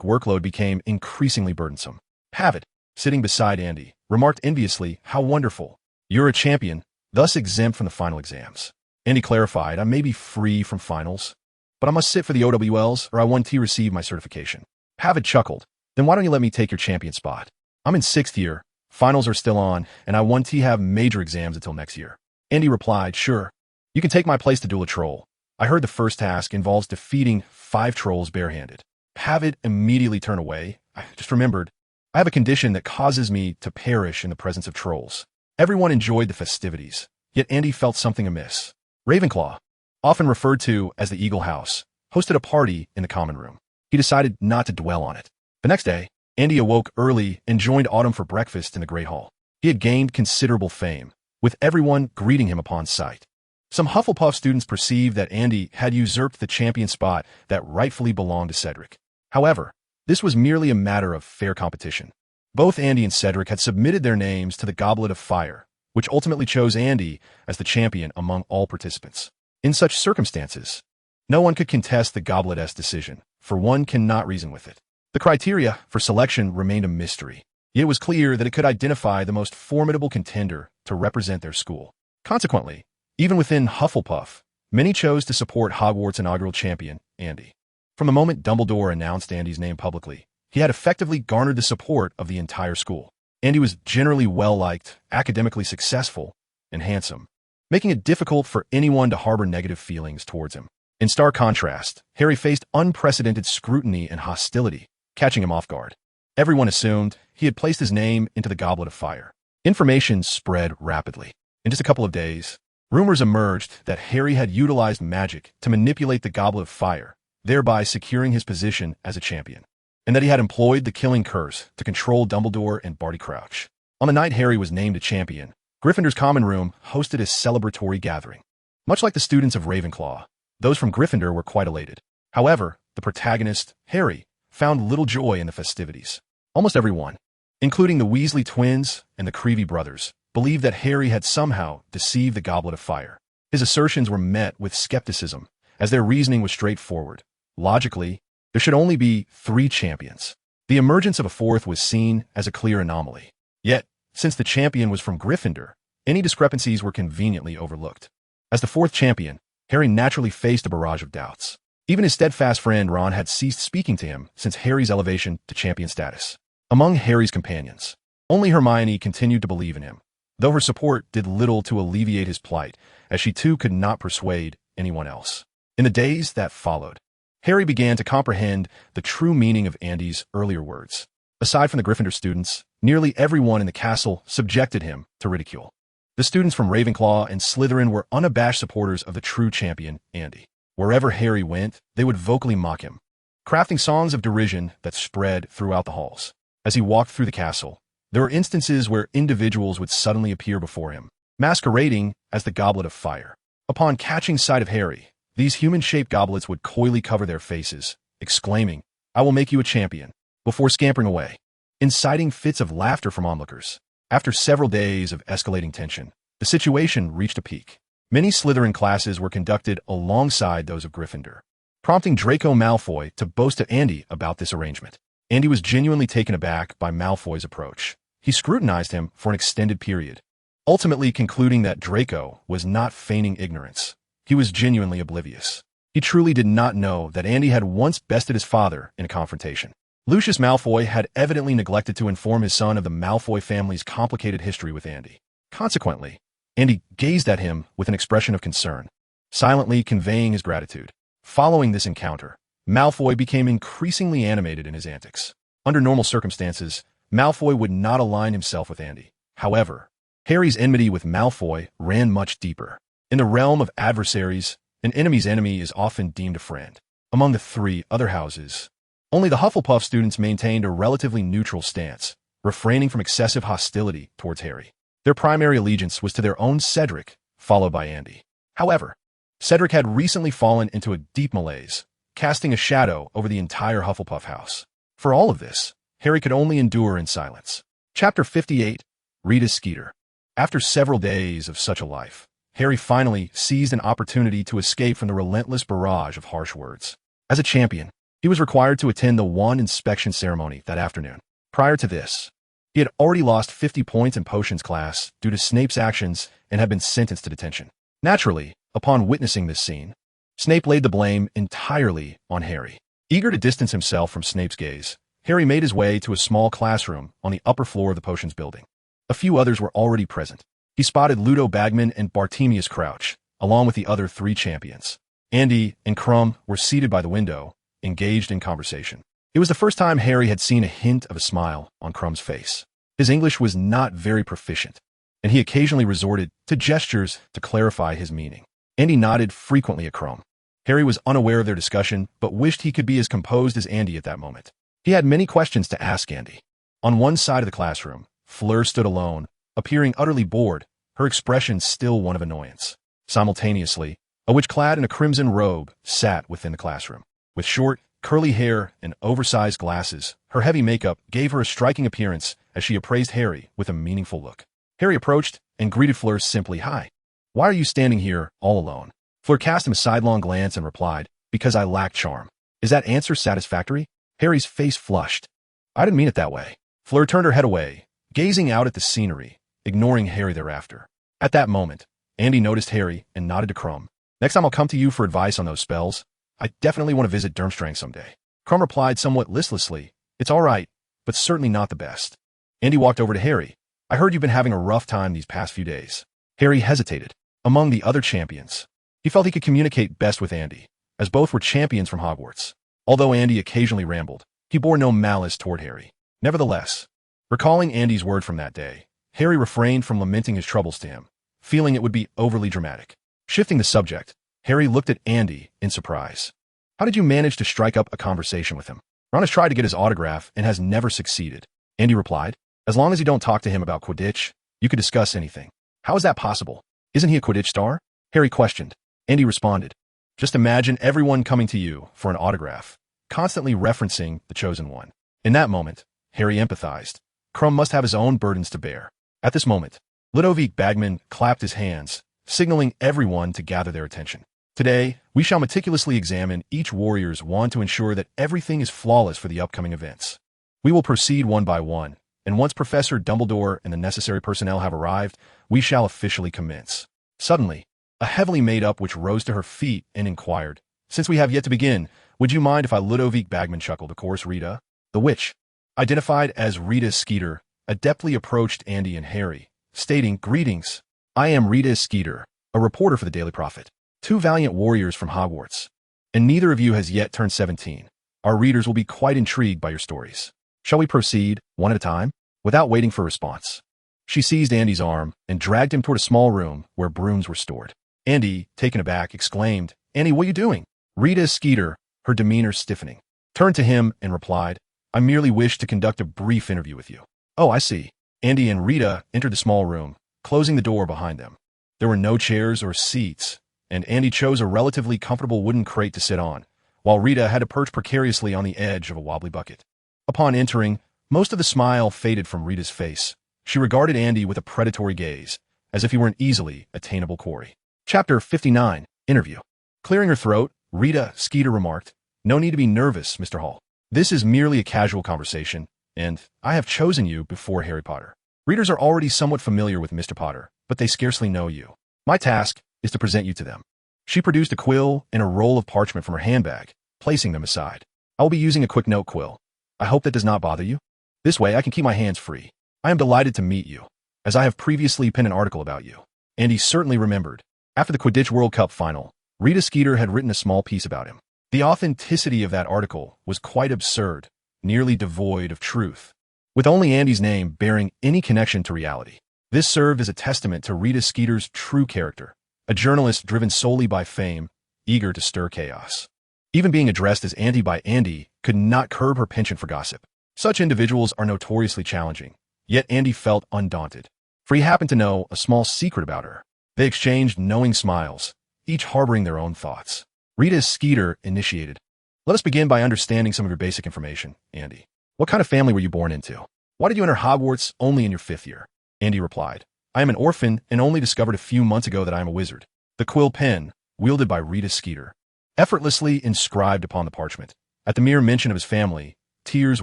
workload became increasingly burdensome. Pavitt, sitting beside Andy, remarked enviously, "How wonderful. You're a champion, thus exempt from the final exams." Andy clarified, "I may be free from finals, but I must sit for the OWLs or I won't receive my certification." Pavitt chuckled, "Then why don't you let me take your champion spot? I'm in 6th year, finals are still on, and I won't have major exams until next year." Andy replied, "Sure. You can take my place to duel a troll. I heard the first task involves defeating 5 trolls barehanded." Pavitt immediately turned away. "I just remembered. I have a condition that causes me to perish in the presence of trolls." Everyone enjoyed the festivities, yet Andy felt something amiss. Ravenclaw, often referred to as the Eagle House, hosted a party in the common room. He decided not to dwell on it. The next day, Andy awoke early and joined Autumn for breakfast in the Great Hall. He had gained considerable fame, with everyone greeting him upon sight. Some Hufflepuff students perceived that Andy had usurped the champion spot that rightfully belonged to Cedric. However, this was merely a matter of fair competition. Both Andy and Cedric had submitted their names to the Goblet of Fire, which ultimately chose Andy as the champion among all participants. In such circumstances, no one could contest the Goblet's decision, for one cannot reason with it. The criteria for selection remained a mystery, yet it was clear that it could identify the most formidable contender to represent their school. Consequently, even within Hufflepuff, many chose to support Hogwarts' inaugural champion, Andy. From the moment Dumbledore announced Andy's name publicly, he had effectively garnered the support of the entire school. Andy was generally well-liked, academically successful, and handsome, making it difficult for anyone to harbor negative feelings towards him. In stark contrast, Harry faced unprecedented scrutiny and hostility, catching him off guard. Everyone assumed he had placed his name into the Goblet of Fire. Information spread rapidly. In just a couple of days, rumors emerged that Harry had utilized magic to manipulate the Goblet of Fire, thereby securing his position as a champion, and that he had employed the Killing Curse to control Dumbledore and Barty Crouch. On the night Harry was named a champion, Gryffindor's common room hosted a celebratory gathering. Much like the students of Ravenclaw, those from Gryffindor were quite elated. However, the protagonist, Harry, found little joy in the festivities. Almost everyone, including the Weasley twins and the Creevey brothers, believed that Harry had somehow deceived the Goblet of Fire. His assertions were met with skepticism, as their reasoning was straightforward. Logically, there should only be 3 champions. The emergence of a 4th was seen as a clear anomaly. Yet, since the champion was from Gryffindor, any discrepancies were conveniently overlooked. As the 4th champion, Harry naturally faced a barrage of doubts. Even his steadfast friend Ron had ceased speaking to him since Harry's elevation to champion status. Among Harry's companions, only Hermione continued to believe in him, though her support did little to alleviate his plight, as she too could not persuade anyone else. In the days that followed, Harry began to comprehend the true meaning of Andy's earlier words. Aside from the Gryffindor students, nearly everyone in the castle subjected him to ridicule. The students from Ravenclaw and Slytherin were unabashed supporters of the true champion, Andy. Wherever Harry went, they would vocally mock him, crafting songs of derision that spread throughout the halls. As he walked through the castle, there were instances where individuals would suddenly appear before him, masquerading as the Goblet of Fire. Upon catching sight of Harry, these human-shaped goblets would coyly cover their faces, exclaiming, "I will make you a champion," before scampering away, inciting fits of laughter from onlookers. After several days of escalating tension, the situation reached a peak. Many Slytherin classes were conducted alongside those of Gryffindor, prompting Draco Malfoy to boast to Andy about this arrangement. Andy was genuinely taken aback by Malfoy's approach. He scrutinized him for an extended period, ultimately concluding that Draco was not feigning ignorance. He was genuinely oblivious. He truly did not know that Andy had once bested his father in a confrontation. Lucius Malfoy had evidently neglected to inform his son of the Malfoy family's complicated history with Andy. Consequently, Andy gazed at him with an expression of concern, silently conveying his gratitude. Following this encounter, Malfoy became increasingly animated in his antics. Under normal circumstances, Malfoy would not align himself with Andy. However, Harry's enmity with Malfoy ran much deeper. In the realm of adversaries, an enemy's enemy is often deemed a friend. Among the three other houses, only the Hufflepuff students maintained a relatively neutral stance, refraining from excessive hostility towards Harry. Their primary allegiance was to their own Cedric, followed by Andy. However, Cedric had recently fallen into a deep malaise, casting a shadow over the entire Hufflepuff house. For all of this, Harry could only endure in silence. Chapter 58, Rita Skeeter. After several days of such a life, Harry finally seized an opportunity to escape from the relentless barrage of harsh words. As a champion, he was required to attend the wand inspection ceremony that afternoon. Prior to this, he had already lost 50 points in potions class due to Snape's actions and had been sentenced to detention. Naturally, upon witnessing this scene, Snape laid the blame entirely on Harry. Eager to distance himself from Snape's gaze, Harry made his way to a small classroom on the upper floor of the potions building. A few others were already present. He spotted Ludo Bagman and Bartemius Crouch, along with the other three champions. Andy and Crumb were seated by the window, engaged in conversation. It was the first time Harry had seen a hint of a smile on Crumb's face. His English was not very proficient, and he occasionally resorted to gestures to clarify his meaning. Andy nodded frequently at Crumb. Harry was unaware of their discussion, but wished he could be as composed as Andy at that moment. He had many questions to ask Andy. On one side of the classroom, Fleur stood alone, appearing utterly bored, her expression still one of annoyance. Simultaneously, a witch clad in a crimson robe sat within the classroom. With short, curly hair and oversized glasses, her heavy makeup gave her a striking appearance as she appraised Harry with a meaningful look. Harry approached and greeted Fleur simply, "Hi. Why are you standing here all alone?" Fleur cast him a sidelong glance and replied, "Because I lack charm." "Is that answer satisfactory?" Harry's face flushed. "I didn't mean it that way." Fleur turned her head away, gazing out at the scenery, ignoring Harry thereafter. At that moment, Andy noticed Harry and nodded to Crumb. "Next time I'll come to you for advice on those spells. I definitely want to visit Durmstrang someday." Crumb replied somewhat listlessly, "It's all right, but certainly not the best." Andy walked over to Harry. "I heard you've been having a rough time these past few days." Harry hesitated. Among the other champions, he felt he could communicate best with Andy, as both were champions from Hogwarts. Although Andy occasionally rambled, he bore no malice toward Harry. Nevertheless, recalling Andy's word from that day, Harry refrained from lamenting his troubles to him, feeling it would be overly dramatic. Shifting the subject, Harry looked at Andy in surprise. "How did you manage to strike up a conversation with him?" "Ron has tried to get his autograph and has never succeeded," Andy replied. "As long as you don't talk to him about Quidditch, you could discuss anything." "How is that possible? Isn't he a Quidditch star?" Harry questioned. Andy responded, "Just imagine everyone coming to you for an autograph, constantly referencing the chosen one." In that moment, Harry empathized. Crumb must have his own burdens to bear. At this moment, Ludovic Bagman clapped his hands, signaling everyone to gather their attention. "Today, we shall meticulously examine each warrior's wand to ensure that everything is flawless for the upcoming events. We will proceed one by one, and once Professor Dumbledore and the necessary personnel have arrived, we shall officially commence." Suddenly, a heavily made-up witch rose to her feet and inquired, "Since we have yet to begin, would you mind if I Ludovic Bagman chuckled, of course, Rita?" The witch, identified as Rita Skeeter, adeptly approached Andy and Harry, stating, "Greetings. I am Rita Skeeter, a reporter for the Daily Prophet. Two valiant warriors from Hogwarts, and neither of you has yet turned 17. Our readers will be quite intrigued by your stories. Shall we proceed, one at a time?" Without waiting for a response, she seized Andy's arm and dragged him toward a small room where brooms were stored. Andy, taken aback, exclaimed, "Andy, what are you doing?" Rita Skeeter, her demeanor stiffening, turned to him and replied, I merely wish to conduct a brief interview with you. Oh, I see. Andy and Rita entered the small room, closing the door behind them. There were no chairs or seats, and Andy chose a relatively comfortable wooden crate to sit on, while Rita had to perch precariously on the edge of a wobbly bucket. Upon entering, most of the smile faded from Rita's face. She regarded Andy with a predatory gaze, as if he were an easily attainable quarry. Chapter 59, Interview. Clearing her throat, Rita Skeeter remarked, "No need to be nervous, Mr. Hall. This is merely a casual conversation, and I have chosen you before Harry Potter. Readers are already somewhat familiar with Mr. Potter, but they scarcely know you. My task is to present you to them." She produced a quill and a roll of parchment from her handbag, placing them aside. "I will be using a quick note quill. I hope that does not bother you. This way I can keep my hands free. I am delighted to meet you, as I have previously penned an article about you." Andy certainly remembered. After the Quidditch World Cup final, Rita Skeeter had written a small piece about him. The authenticity of that article was quite absurd, nearly devoid of truth, with only Andy's name bearing any connection to reality. This served as a testament to Rita Skeeter's true character, a journalist driven solely by fame, eager to stir chaos. Even being addressed as Andy by Andy could not curb her penchant for gossip. Such individuals are notoriously challenging, yet Andy felt undaunted, for he happened to know a small secret about her. They exchanged knowing smiles, each harboring their own thoughts. Rita Skeeter initiated. "Let us begin by understanding some of your basic information, Andy. What kind of family were you born into? Why did you enter Hogwarts only in your 5th year?" Andy replied, "I am an orphan and only discovered a few months ago that I am a wizard." The quill pen, wielded by Rita Skeeter, effortlessly inscribed upon the parchment. At the mere mention of his family, tears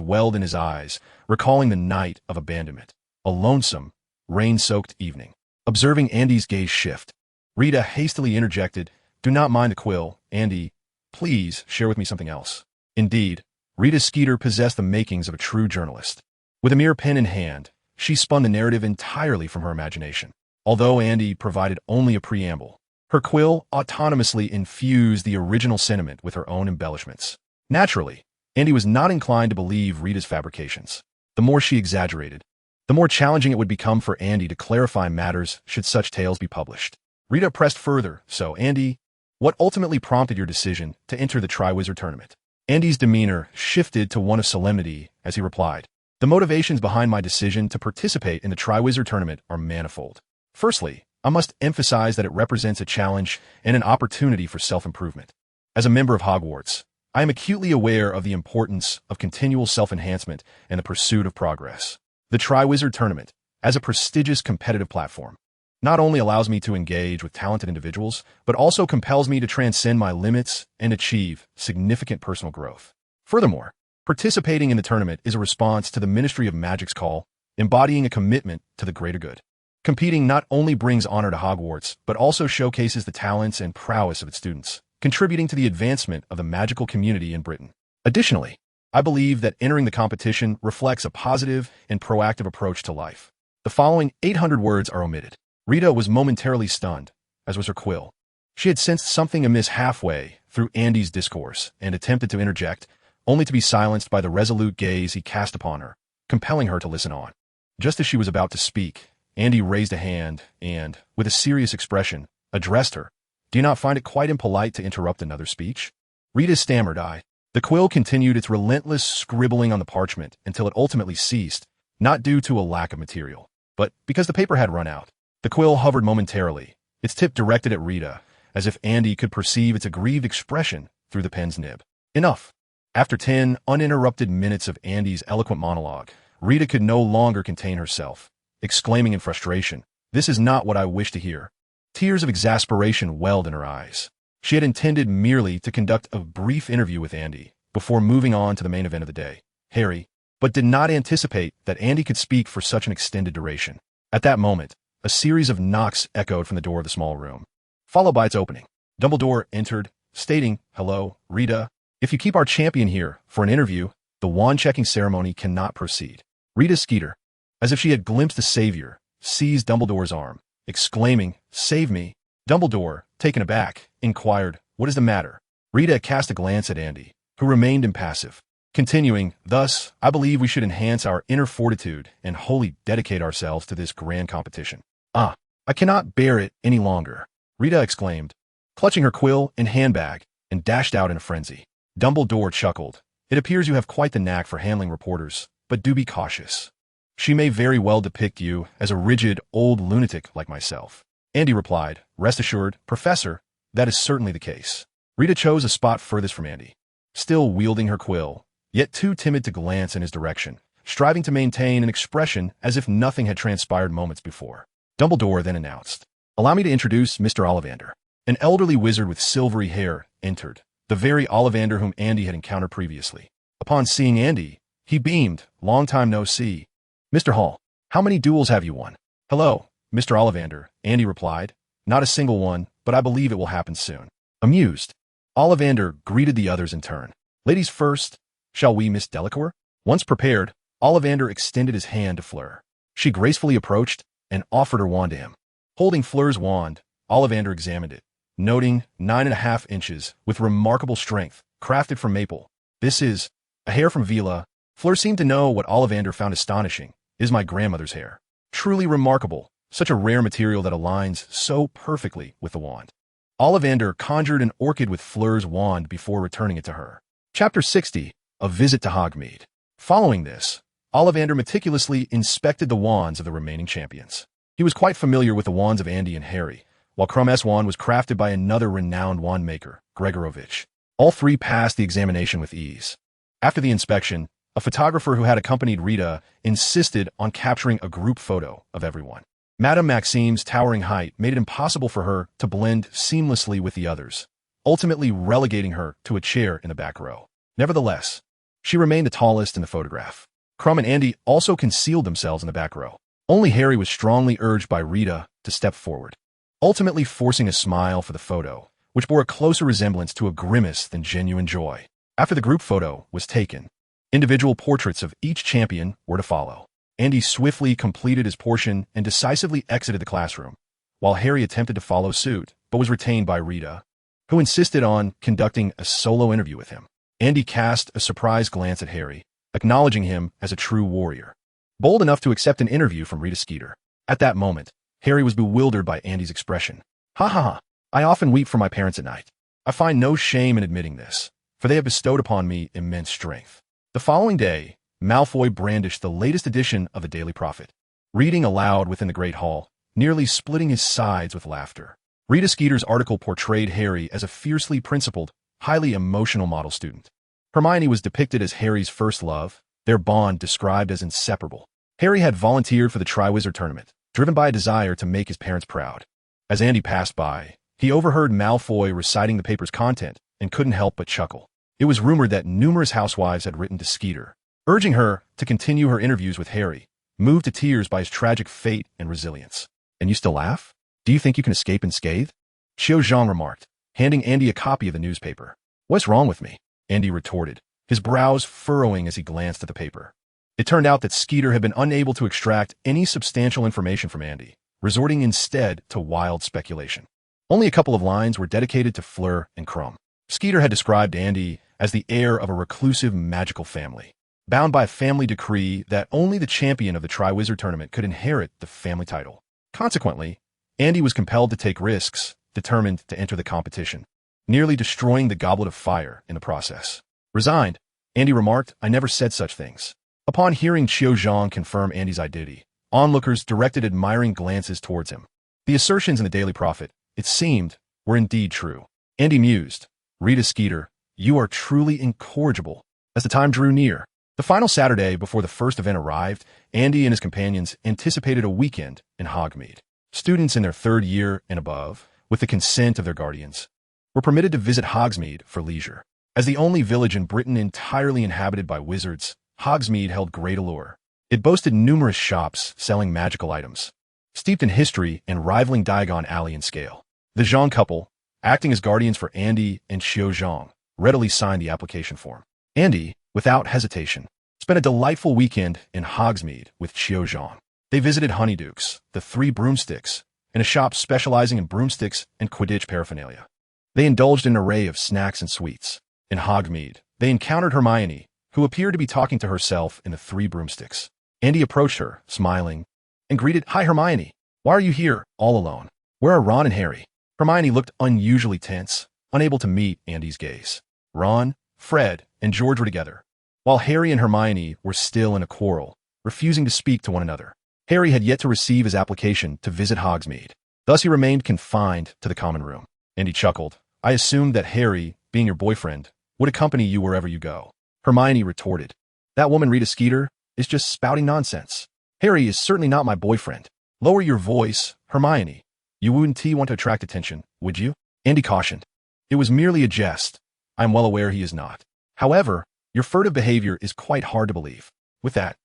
welled in his eyes, recalling the night of abandonment. A lonesome, rain-soaked evening. Observing Andy's gaze shift, Rita hastily interjected, "Do not mind the quill, Andy. Please share with me something else." Indeed, Rita Skeeter possessed the makings of a true journalist. With a mere pen in hand, she spun the narrative entirely from her imagination. Although Andy provided only a preamble, her quill autonomously infused the original sentiment with her own embellishments. Naturally, Andy was not inclined to believe Rita's fabrications. The more she exaggerated, the more challenging it would become for Andy to clarify matters should such tales be published. Rita pressed further, "So, Andy, what ultimately prompted your decision to enter the Triwizard Tournament?" Andy's demeanor shifted to one of solemnity as he replied, "The motivations behind my decision to participate in the Triwizard Tournament are manifold. Firstly, I must emphasize that it represents a challenge and an opportunity for self-improvement. As a member of Hogwarts, I am acutely aware of the importance of continual self-enhancement and the pursuit of progress. The Triwizard Tournament, as a prestigious competitive platform, not only allows me to engage with talented individuals, but also compels me to transcend my limits and achieve significant personal growth. Furthermore, participating in the tournament is a response to the Ministry of Magic's call, embodying a commitment to the greater good. Competing not only brings honor to Hogwarts, but also showcases the talents and prowess of its students, contributing to the advancement of the magical community in Britain. Additionally, I believe that entering the competition reflects a positive and proactive approach to life." The following 800 words are omitted. Rita was momentarily stunned, as was her quill. She had sensed something amiss halfway through Andy's discourse and attempted to interject, only to be silenced by the resolute gaze he cast upon her, compelling her to listen on. Just as she was about to speak, Andy raised a hand and, with a serious expression, addressed her. "Do you not find it quite impolite to interrupt another speech?" Rita stammered, "I." The quill continued its relentless scribbling on the parchment until it ultimately ceased, not due to a lack of material, but because the paper had run out. The quill hovered momentarily, its tip directed at Rita, as if Andy could perceive its aggrieved expression through the pen's nib. Enough. After 10 uninterrupted minutes of Andy's eloquent monologue, Rita could no longer contain herself, exclaiming in frustration, "This is not what I wish to hear." Tears of exasperation welled in her eyes. She had intended merely to conduct a brief interview with Andy before moving on to the main event of the day, Harry, but did not anticipate that Andy could speak for such an extended duration. At that moment, a series of knocks echoed from the door of the small room, followed by its opening. Dumbledore entered, stating, "Hello, Rita. If you keep our champion here for an interview, the wand-checking ceremony cannot proceed." Rita Skeeter, as if she had glimpsed a savior, seized Dumbledore's arm, exclaiming, "Save me." Dumbledore, taken aback, inquired, "What is the matter?" Rita cast a glance at Andy, who remained impassive, continuing, "Thus, I believe we should enhance our inner fortitude and wholly dedicate ourselves to this grand competition." "Ah, I cannot bear it any longer," Rita exclaimed, clutching her quill and handbag, and dashed out in a frenzy. Dumbledore chuckled, It appears you have quite the knack for handling reporters, but do be cautious. She may very well depict you as a rigid, old lunatic like myself. Andy replied, "Rest assured, Professor, that is certainly the case." Rita chose a spot furthest from Andy, still wielding her quill, yet too timid to glance in his direction, striving to maintain an expression as if nothing had transpired moments before. Dumbledore then announced, "Allow me to introduce Mr. Ollivander." An elderly wizard with silvery hair entered, the very Ollivander whom Andy had encountered previously. Upon seeing Andy, he beamed, "Long time no see. Mr. Hall, how many duels have you won?" "Hello, Mr. Ollivander," Andy replied. "Not a single one, but I believe it will happen soon." Amused, Ollivander greeted the others in turn. "Ladies first, shall we, Miss Delacour?" Once prepared, Ollivander extended his hand to Fleur. She gracefully approached and offered her wand to him. Holding Fleur's wand, Ollivander examined it, noting 9.5 inches with remarkable strength, crafted from maple. "This is a hair from Vila." Fleur seemed to know what Ollivander found astonishing. "Is my grandmother's hair. Truly remarkable, such a rare material that aligns so perfectly with the wand." Ollivander conjured an orchid with Fleur's wand before returning it to her. Chapter 60, A Visit to Hogsmeade. Following this, Ollivander meticulously inspected the wands of the remaining champions. He was quite familiar with the wands of Andy and Harry, while Crum's wand was crafted by another renowned wand maker, Gregorovitch. All three passed the examination with ease. After the inspection, a photographer who had accompanied Rita insisted on capturing a group photo of everyone. Madame Maxime's towering height made it impossible for her to blend seamlessly with the others, ultimately relegating her to a chair in the back row. Nevertheless, she remained the tallest in the photograph. Crumb and Andy also concealed themselves in the back row. Only Harry was strongly urged by Rita to step forward, ultimately forcing a smile for the photo, which bore a closer resemblance to a grimace than genuine joy. After the group photo was taken, individual portraits of each champion were to follow. Andy swiftly completed his portion and decisively exited the classroom, while Harry attempted to follow suit, but was retained by Rita, who insisted on conducting a solo interview with him. Andy cast a surprised glance at Harry, acknowledging him as a true warrior, bold enough to accept an interview from Rita Skeeter. At that moment, Harry was bewildered by Andy's expression. "Ha ha ha, I often weep for my parents at night. I find no shame in admitting this, for they have bestowed upon me immense strength." The following day, Malfoy brandished the latest edition of the Daily Prophet, reading aloud within the Great Hall, nearly splitting his sides with laughter. Rita Skeeter's article portrayed Harry as a fiercely principled, highly emotional model student. Hermione was depicted as Harry's first love, their bond described as inseparable. Harry had volunteered for the Triwizard Tournament, driven by a desire to make his parents proud. As Andy passed by, he overheard Malfoy reciting the paper's content and couldn't help but chuckle. It was rumored that numerous housewives had written to Skeeter, urging her to continue her interviews with Harry, moved to tears by his tragic fate and resilience. "And you still laugh? Do you think you can escape unscathed?" Xiao Zhang remarked, handing Andy a copy of the newspaper. "What's wrong with me?" Andy retorted, his brows furrowing as he glanced at the paper. It turned out that Skeeter had been unable to extract any substantial information from Andy, resorting instead to wild speculation. Only a couple of lines were dedicated to Fleur and Crumb. Skeeter had described Andy as the heir of a reclusive magical family, bound by a family decree that only the champion of the Triwizard Tournament could inherit the family title. Consequently, Andy was compelled to take risks, determined to enter the competition, nearly destroying the Goblet of Fire in the process. Resigned, Andy remarked, "I never said such things." Upon hearing Xiao Zhang confirm Andy's identity, onlookers directed admiring glances towards him. The assertions in the Daily Prophet, it seemed, were indeed true. Andy mused, "Rita Skeeter, you are truly incorrigible." As the time drew near, the final Saturday before the first event arrived, Andy and his companions anticipated a weekend in Hogsmeade. Students in their third year and above, with the consent of their guardians, were permitted to visit Hogsmeade for leisure. As the only village in Britain entirely inhabited by wizards, Hogsmeade held great allure. It boasted numerous shops selling magical items, steeped in history and rivaling Diagon Alley in scale. The Zhang couple, acting as guardians for Andy and Xiao Zhang, readily signed the application form. Andy, without hesitation, spent a delightful weekend in Hogsmeade with Xiao Zhang. They visited Honeyduke's, the Three Broomsticks, and a shop specializing in broomsticks and Quidditch paraphernalia. They indulged in an array of snacks and sweets. In Hogsmeade, they encountered Hermione, who appeared to be talking to herself in the Three Broomsticks. Andy approached her, smiling, and greeted, "Hi, Hermione. Why are you here, all alone? Where are Ron and Harry?" Hermione looked unusually tense, unable to meet Andy's gaze. "Ron, Fred, and George were together, while Harry and Hermione were still in a quarrel, refusing to speak to one another. Harry had yet to receive his application to visit Hogsmeade. Thus he remained confined to the common room. Andy chuckled. I assumed that Harry, being your boyfriend, would accompany you wherever you go. Hermione retorted. That woman Rita Skeeter is just spouting nonsense. Harry is certainly not my boyfriend. Lower your voice, Hermione. You wouldn't want to attract attention, would you? Andy cautioned. It was merely a jest. I am well aware he is not. However, your furtive behavior is quite hard to believe. With that,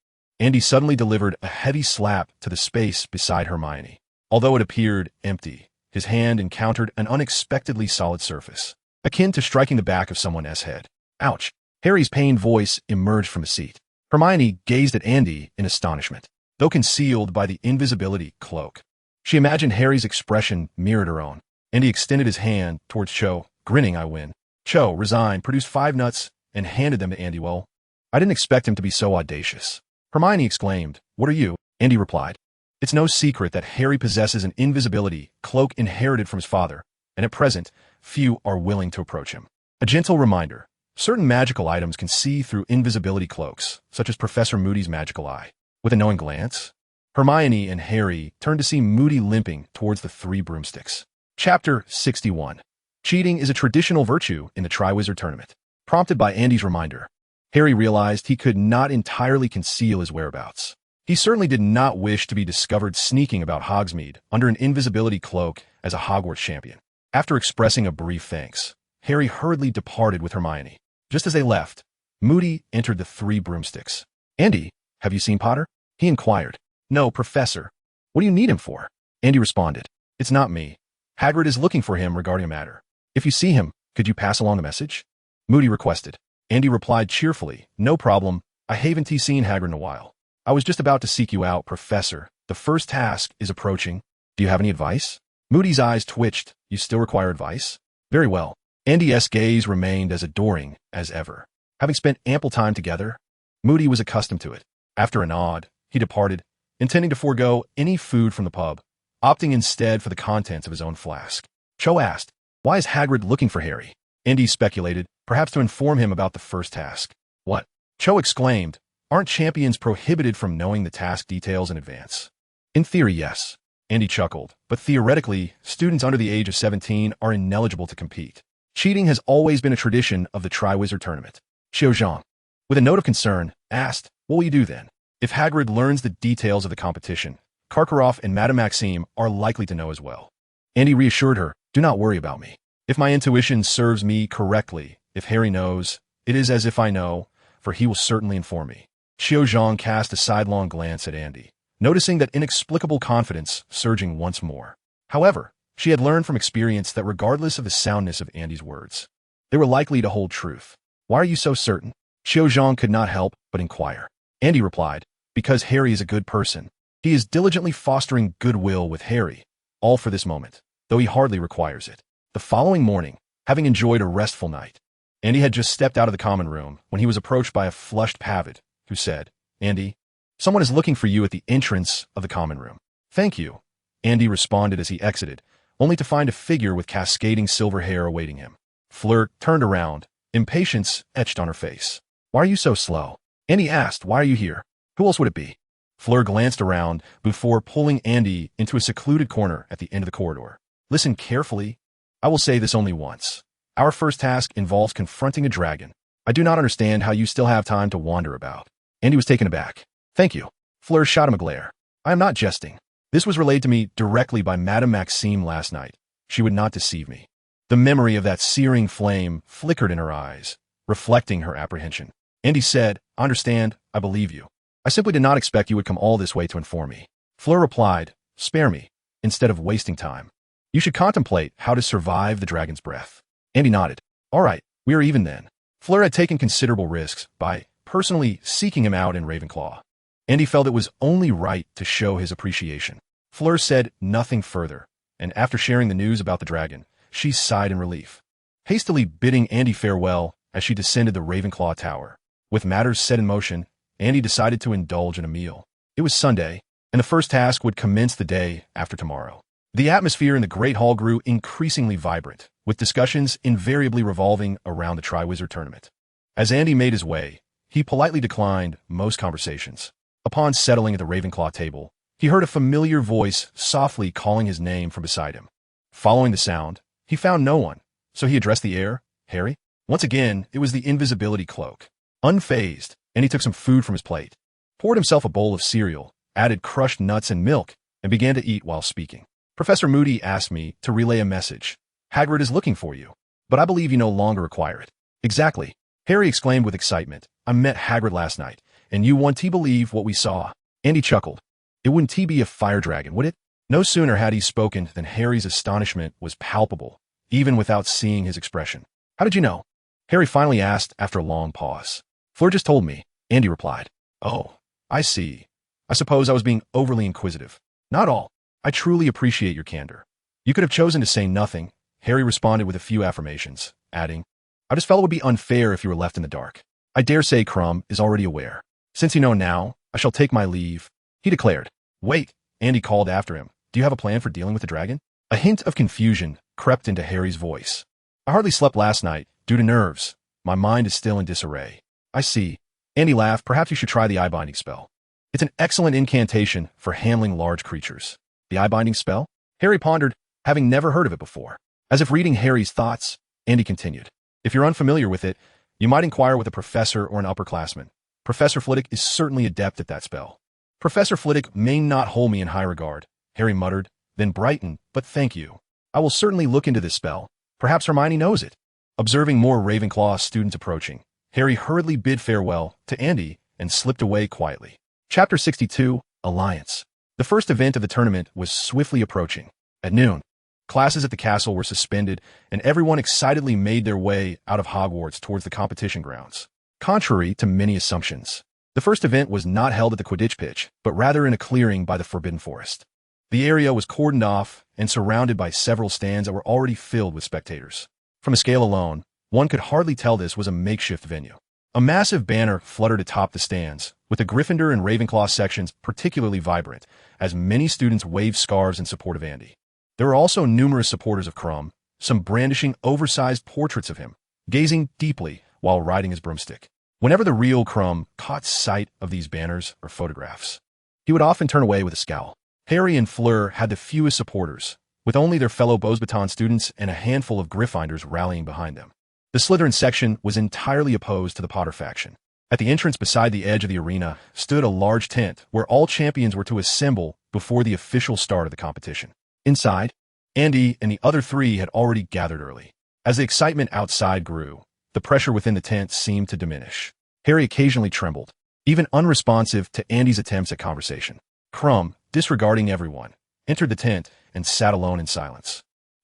Andy suddenly delivered a heavy slap to the space beside Hermione. Although it appeared empty, his hand encountered an unexpectedly solid surface, akin to striking the back of someone's head. Ouch! Harry's pained voice emerged from a seat. Hermione gazed at Andy in astonishment, though concealed by the invisibility cloak. She imagined Harry's expression mirrored her own. Andy extended his hand towards Cho, grinning, I win. Cho, resigned, produced 5 nuts and handed them to Andy. Well, I didn't expect him to be so audacious. Hermione exclaimed, What are you? Andy replied, It's no secret that Harry possesses an invisibility cloak inherited from his father, and at present, few are willing to approach him. A gentle reminder, certain magical items can see through invisibility cloaks, such as Professor Moody's magical eye. With a knowing glance, Hermione and Harry turned to see Moody limping towards the 3 broomsticks. Chapter 61. Cheating is a traditional virtue in the Triwizard Tournament. Prompted by Andy's reminder, Harry realized he could not entirely conceal his whereabouts. He certainly did not wish to be discovered sneaking about Hogsmeade under an invisibility cloak as a Hogwarts champion. After expressing a brief thanks, Harry hurriedly departed with Hermione. Just as they left, Moody entered the 3 broomsticks. Andy, have you seen Potter? He inquired. No, Professor. What do you need him for? Andy responded. It's not me. Hagrid is looking for him regarding a matter. If you see him, could you pass along the message? Moody requested. Andy replied cheerfully, No problem. I haven't seen Hagrid in a while. I was just about to seek you out, Professor. The first task is approaching. Do you have any advice? Moody's eyes twitched. You still require advice? Very well. Andy's gaze remained as adoring as ever. Having spent ample time together, Moody was accustomed to it. After a nod, he departed, intending to forego any food from the pub, opting instead for the contents of his own flask. Cho asked, Why is Hagrid looking for Harry? Andy speculated, perhaps to inform him about the first task. What? Cho exclaimed, Aren't champions prohibited from knowing the task details in advance? In theory, yes. Andy chuckled, but theoretically, students under the age of 17 are ineligible to compete. Cheating has always been a tradition of the Triwizard Tournament. Xiao Zhang, with a note of concern, asked, What will you do then? If Hagrid learns the details of the competition, Karkaroff and Madame Maxime are likely to know as well. Andy reassured her, Do not worry about me. If my intuition serves me correctly, if Harry knows, it is as if I know, for he will certainly inform me. Xiao Zhang cast a sidelong glance at Andy, noticing that inexplicable confidence surging once more. However, she had learned from experience that regardless of the soundness of Andy's words, they were likely to hold truth. Why are you so certain? Xiao Zhang could not help but inquire. Andy replied, Because Harry is a good person. He is diligently fostering goodwill with Harry, all for this moment, though he hardly requires it. The following morning, having enjoyed a restful night, Andy had just stepped out of the common room when he was approached by a flushed Pavid, who said, Andy, someone is looking for you at the entrance of the common room. Thank you, Andy responded as he exited, only to find a figure with cascading silver hair awaiting him. Fleur turned around, impatience etched on her face. Why are you so slow? Andy asked, Why are you here? Who else would it be? Fleur glanced around before pulling Andy into a secluded corner at the end of the corridor. Listen carefully. I will say this only once. Our first task involves confronting a dragon. I do not understand how you still have time to wander about. Andy was taken aback. Thank you. Fleur shot him a glare. I am not jesting. This was relayed to me directly by Madame Maxime last night. She would not deceive me. The memory of that searing flame flickered in her eyes, reflecting her apprehension. Andy said, I understand, I believe you. I simply did not expect you would come all this way to inform me. Fleur replied, Spare me, instead of wasting time. You should contemplate how to survive the dragon's breath. Andy nodded. All right, we are even then. Fleur had taken considerable risks by personally seeking him out in Ravenclaw. Andy felt it was only right to show his appreciation. Fleur said nothing further, and after sharing the news about the dragon, she sighed in relief, hastily bidding Andy farewell as she descended the Ravenclaw tower. With matters set in motion, Andy decided to indulge in a meal. It was Sunday, and the first task would commence the day after tomorrow. The atmosphere in the Great Hall grew increasingly vibrant, with discussions invariably revolving around the Triwizard Tournament. As Andy made his way, he politely declined most conversations. Upon settling at the Ravenclaw table, he heard a familiar voice softly calling his name from beside him. Following the sound, he found no one, so he addressed the air, "Harry?" Once again, it was the invisibility cloak. Unfazed, Andy took some food from his plate, poured himself a bowl of cereal, added crushed nuts and milk, and began to eat while speaking. "Professor Moody asked me to relay a message. Hagrid is looking for you, but I believe you no longer require it." "Exactly," Harry exclaimed with excitement. "I met Hagrid last night, and you won't believe what we saw." Andy chuckled. "It wouldn't be a fire dragon, would it?" No sooner had he spoken than Harry's astonishment was palpable, even without seeing his expression. "How did you know?" Harry finally asked after a long pause. "Fleur just told me," Andy replied. "Oh, I see. I suppose I was being overly inquisitive." "Not all. I truly appreciate your candor." "You could have chosen to say nothing," Harry responded with a few affirmations, adding, "I just felt it would be unfair if you were left in the dark. I dare say Crumb is already aware. Since you know now, I shall take my leave," he declared. "Wait," Andy called after him. "Do you have a plan for dealing with the dragon?" A hint of confusion crept into Harry's voice. "I hardly slept last night, due to nerves. My mind is still in disarray." "I see." Andy laughed. "Perhaps you should try the eye-binding spell. It's an excellent incantation for handling large creatures." "The eye-binding spell?" Harry pondered, having never heard of it before. As if reading Harry's thoughts, Andy continued. "If you're unfamiliar with it, you might inquire with a professor or an upperclassman. Professor Flitwick is certainly adept at that spell." "Professor Flitwick may not hold me in high regard," Harry muttered, then brightened, "but thank you. I will certainly look into this spell. Perhaps Hermione knows it." Observing more Ravenclaw students approaching, Harry hurriedly bid farewell to Andy and slipped away quietly. Chapter 62, Alliance. The first event of the tournament was swiftly approaching. At noon, classes at the castle were suspended, and everyone excitedly made their way out of Hogwarts towards the competition grounds. Contrary to many assumptions, the first event was not held at the Quidditch pitch, but rather in a clearing by the Forbidden Forest. The area was cordoned off and surrounded by several stands that were already filled with spectators. From a scale alone, one could hardly tell this was a makeshift venue. A massive banner fluttered atop the stands, with the Gryffindor and Ravenclaw sections particularly vibrant, as many students waved scarves in support of Andy. There were also numerous supporters of Crumb, some brandishing oversized portraits of him, gazing deeply while riding his broomstick. Whenever the real Crumb caught sight of these banners or photographs, he would often turn away with a scowl. Harry and Fleur had the fewest supporters, with only their fellow Beauxbatons students and a handful of Gryffindors rallying behind them. The Slytherin section was entirely opposed to the Potter faction. At the entrance beside the edge of the arena stood a large tent where all champions were to assemble before the official start of the competition. Inside, Andy and the other three had already gathered early. As the excitement outside grew, the pressure within the tent seemed to diminish. Harry occasionally trembled, even unresponsive to Andy's attempts at conversation. Crumb, disregarding everyone, entered the tent and sat alone in silence,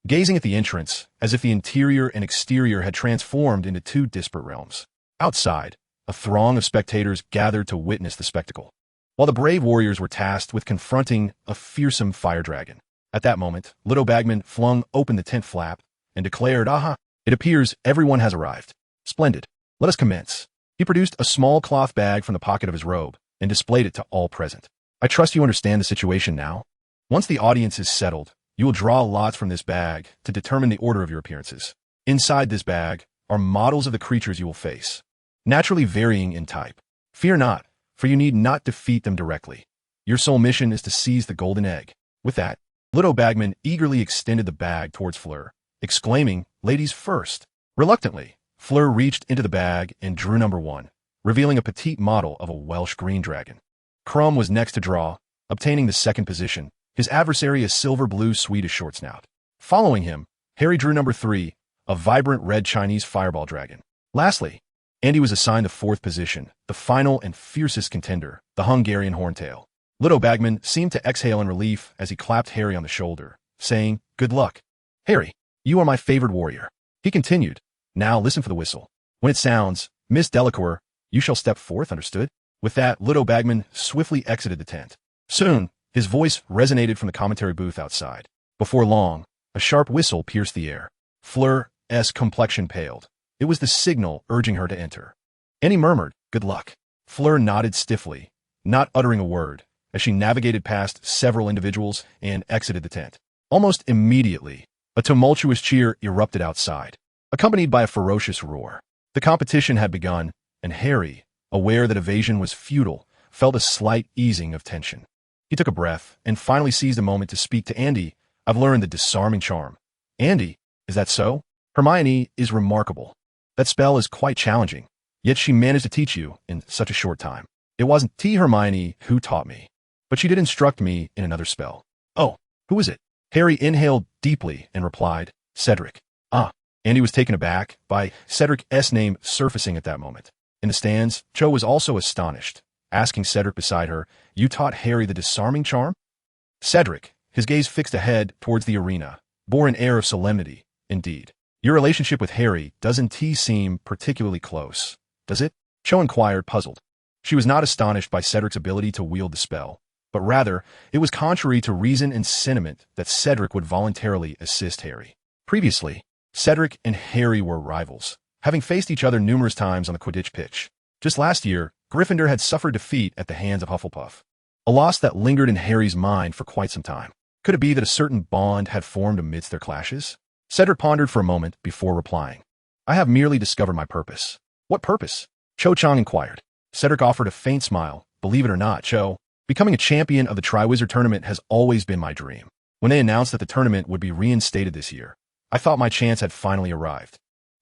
gazing at the entrance as if the interior and exterior had transformed into two disparate realms. Outside, a throng of spectators gathered to witness the spectacle, while the brave warriors were tasked with confronting a fearsome fire dragon. At that moment, Little Bagman flung open the tent flap and declared, "Aha, it appears everyone has arrived. Splendid. Let us commence." He produced a small cloth bag from the pocket of his robe and displayed it to all present. "I trust you understand the situation now. Once the audience is settled, you will draw lots from this bag to determine the order of your appearances. Inside this bag are models of the creatures you will face, naturally varying in type. Fear not, for you need not defeat them directly. Your sole mission is to seize the golden egg." With that, Little Bagman eagerly extended the bag towards Fleur, exclaiming, "Ladies first." Reluctantly, Fleur reached into the bag and drew number 1, revealing a petite model of a Welsh green dragon. Crumb was next to draw, obtaining the second position, his adversary a silver-blue Swedish short snout. Following him, Harry drew number 3, a vibrant red Chinese fireball dragon. Lastly, Andy was assigned the 4th position, the final and fiercest contender, the Hungarian horntail. Little Bagman seemed to exhale in relief as he clapped Harry on the shoulder, saying, "Good luck. Harry, you are my favored warrior." He continued, "Now listen for the whistle. When it sounds, Miss Delacour, you shall step forth, understood?" With that, Little Bagman swiftly exited the tent. Soon, his voice resonated from the commentary booth outside. Before long, a sharp whistle pierced the air. Fleur's complexion paled. It was the signal urging her to enter. Annie murmured, "Good luck." Fleur nodded stiffly, not uttering a word, as she navigated past several individuals and exited the tent. Almost immediately, a tumultuous cheer erupted outside, accompanied by a ferocious roar. The competition had begun, and Harry, aware that evasion was futile, felt a slight easing of tension. He took a breath and finally seized a moment to speak to Andy. I've learned the disarming charm. Andy, is that so? Hermione is remarkable. That spell is quite challenging, yet she managed to teach you in such a short time. It wasn't Hermione who taught me, but she did instruct me in another spell. Oh, who is it? Harry inhaled deeply and replied, Cedric. Ah, Andy was taken aback by Cedric's name surfacing at that moment. In the stands, Cho was also astonished, asking Cedric beside her, you taught Harry the disarming charm? Cedric, his gaze fixed ahead towards the arena, bore an air of solemnity. Indeed. Your relationship with Harry doesn't seem particularly close, does it? Cho inquired, puzzled. She was not astonished by Cedric's ability to wield the spell, but rather, it was contrary to reason and sentiment that Cedric would voluntarily assist Harry. Previously, Cedric and Harry were rivals, having faced each other numerous times on the Quidditch pitch. Just last year, Gryffindor had suffered defeat at the hands of Hufflepuff, a loss that lingered in Harry's mind for quite some time. Could it be that a certain bond had formed amidst their clashes? Cedric pondered for a moment before replying. I have merely discovered my purpose. What purpose? Cho Chang inquired. Cedric offered a faint smile. Believe it or not, Cho, becoming a champion of the Triwizard Tournament has always been my dream. When they announced that the tournament would be reinstated this year, I thought my chance had finally arrived.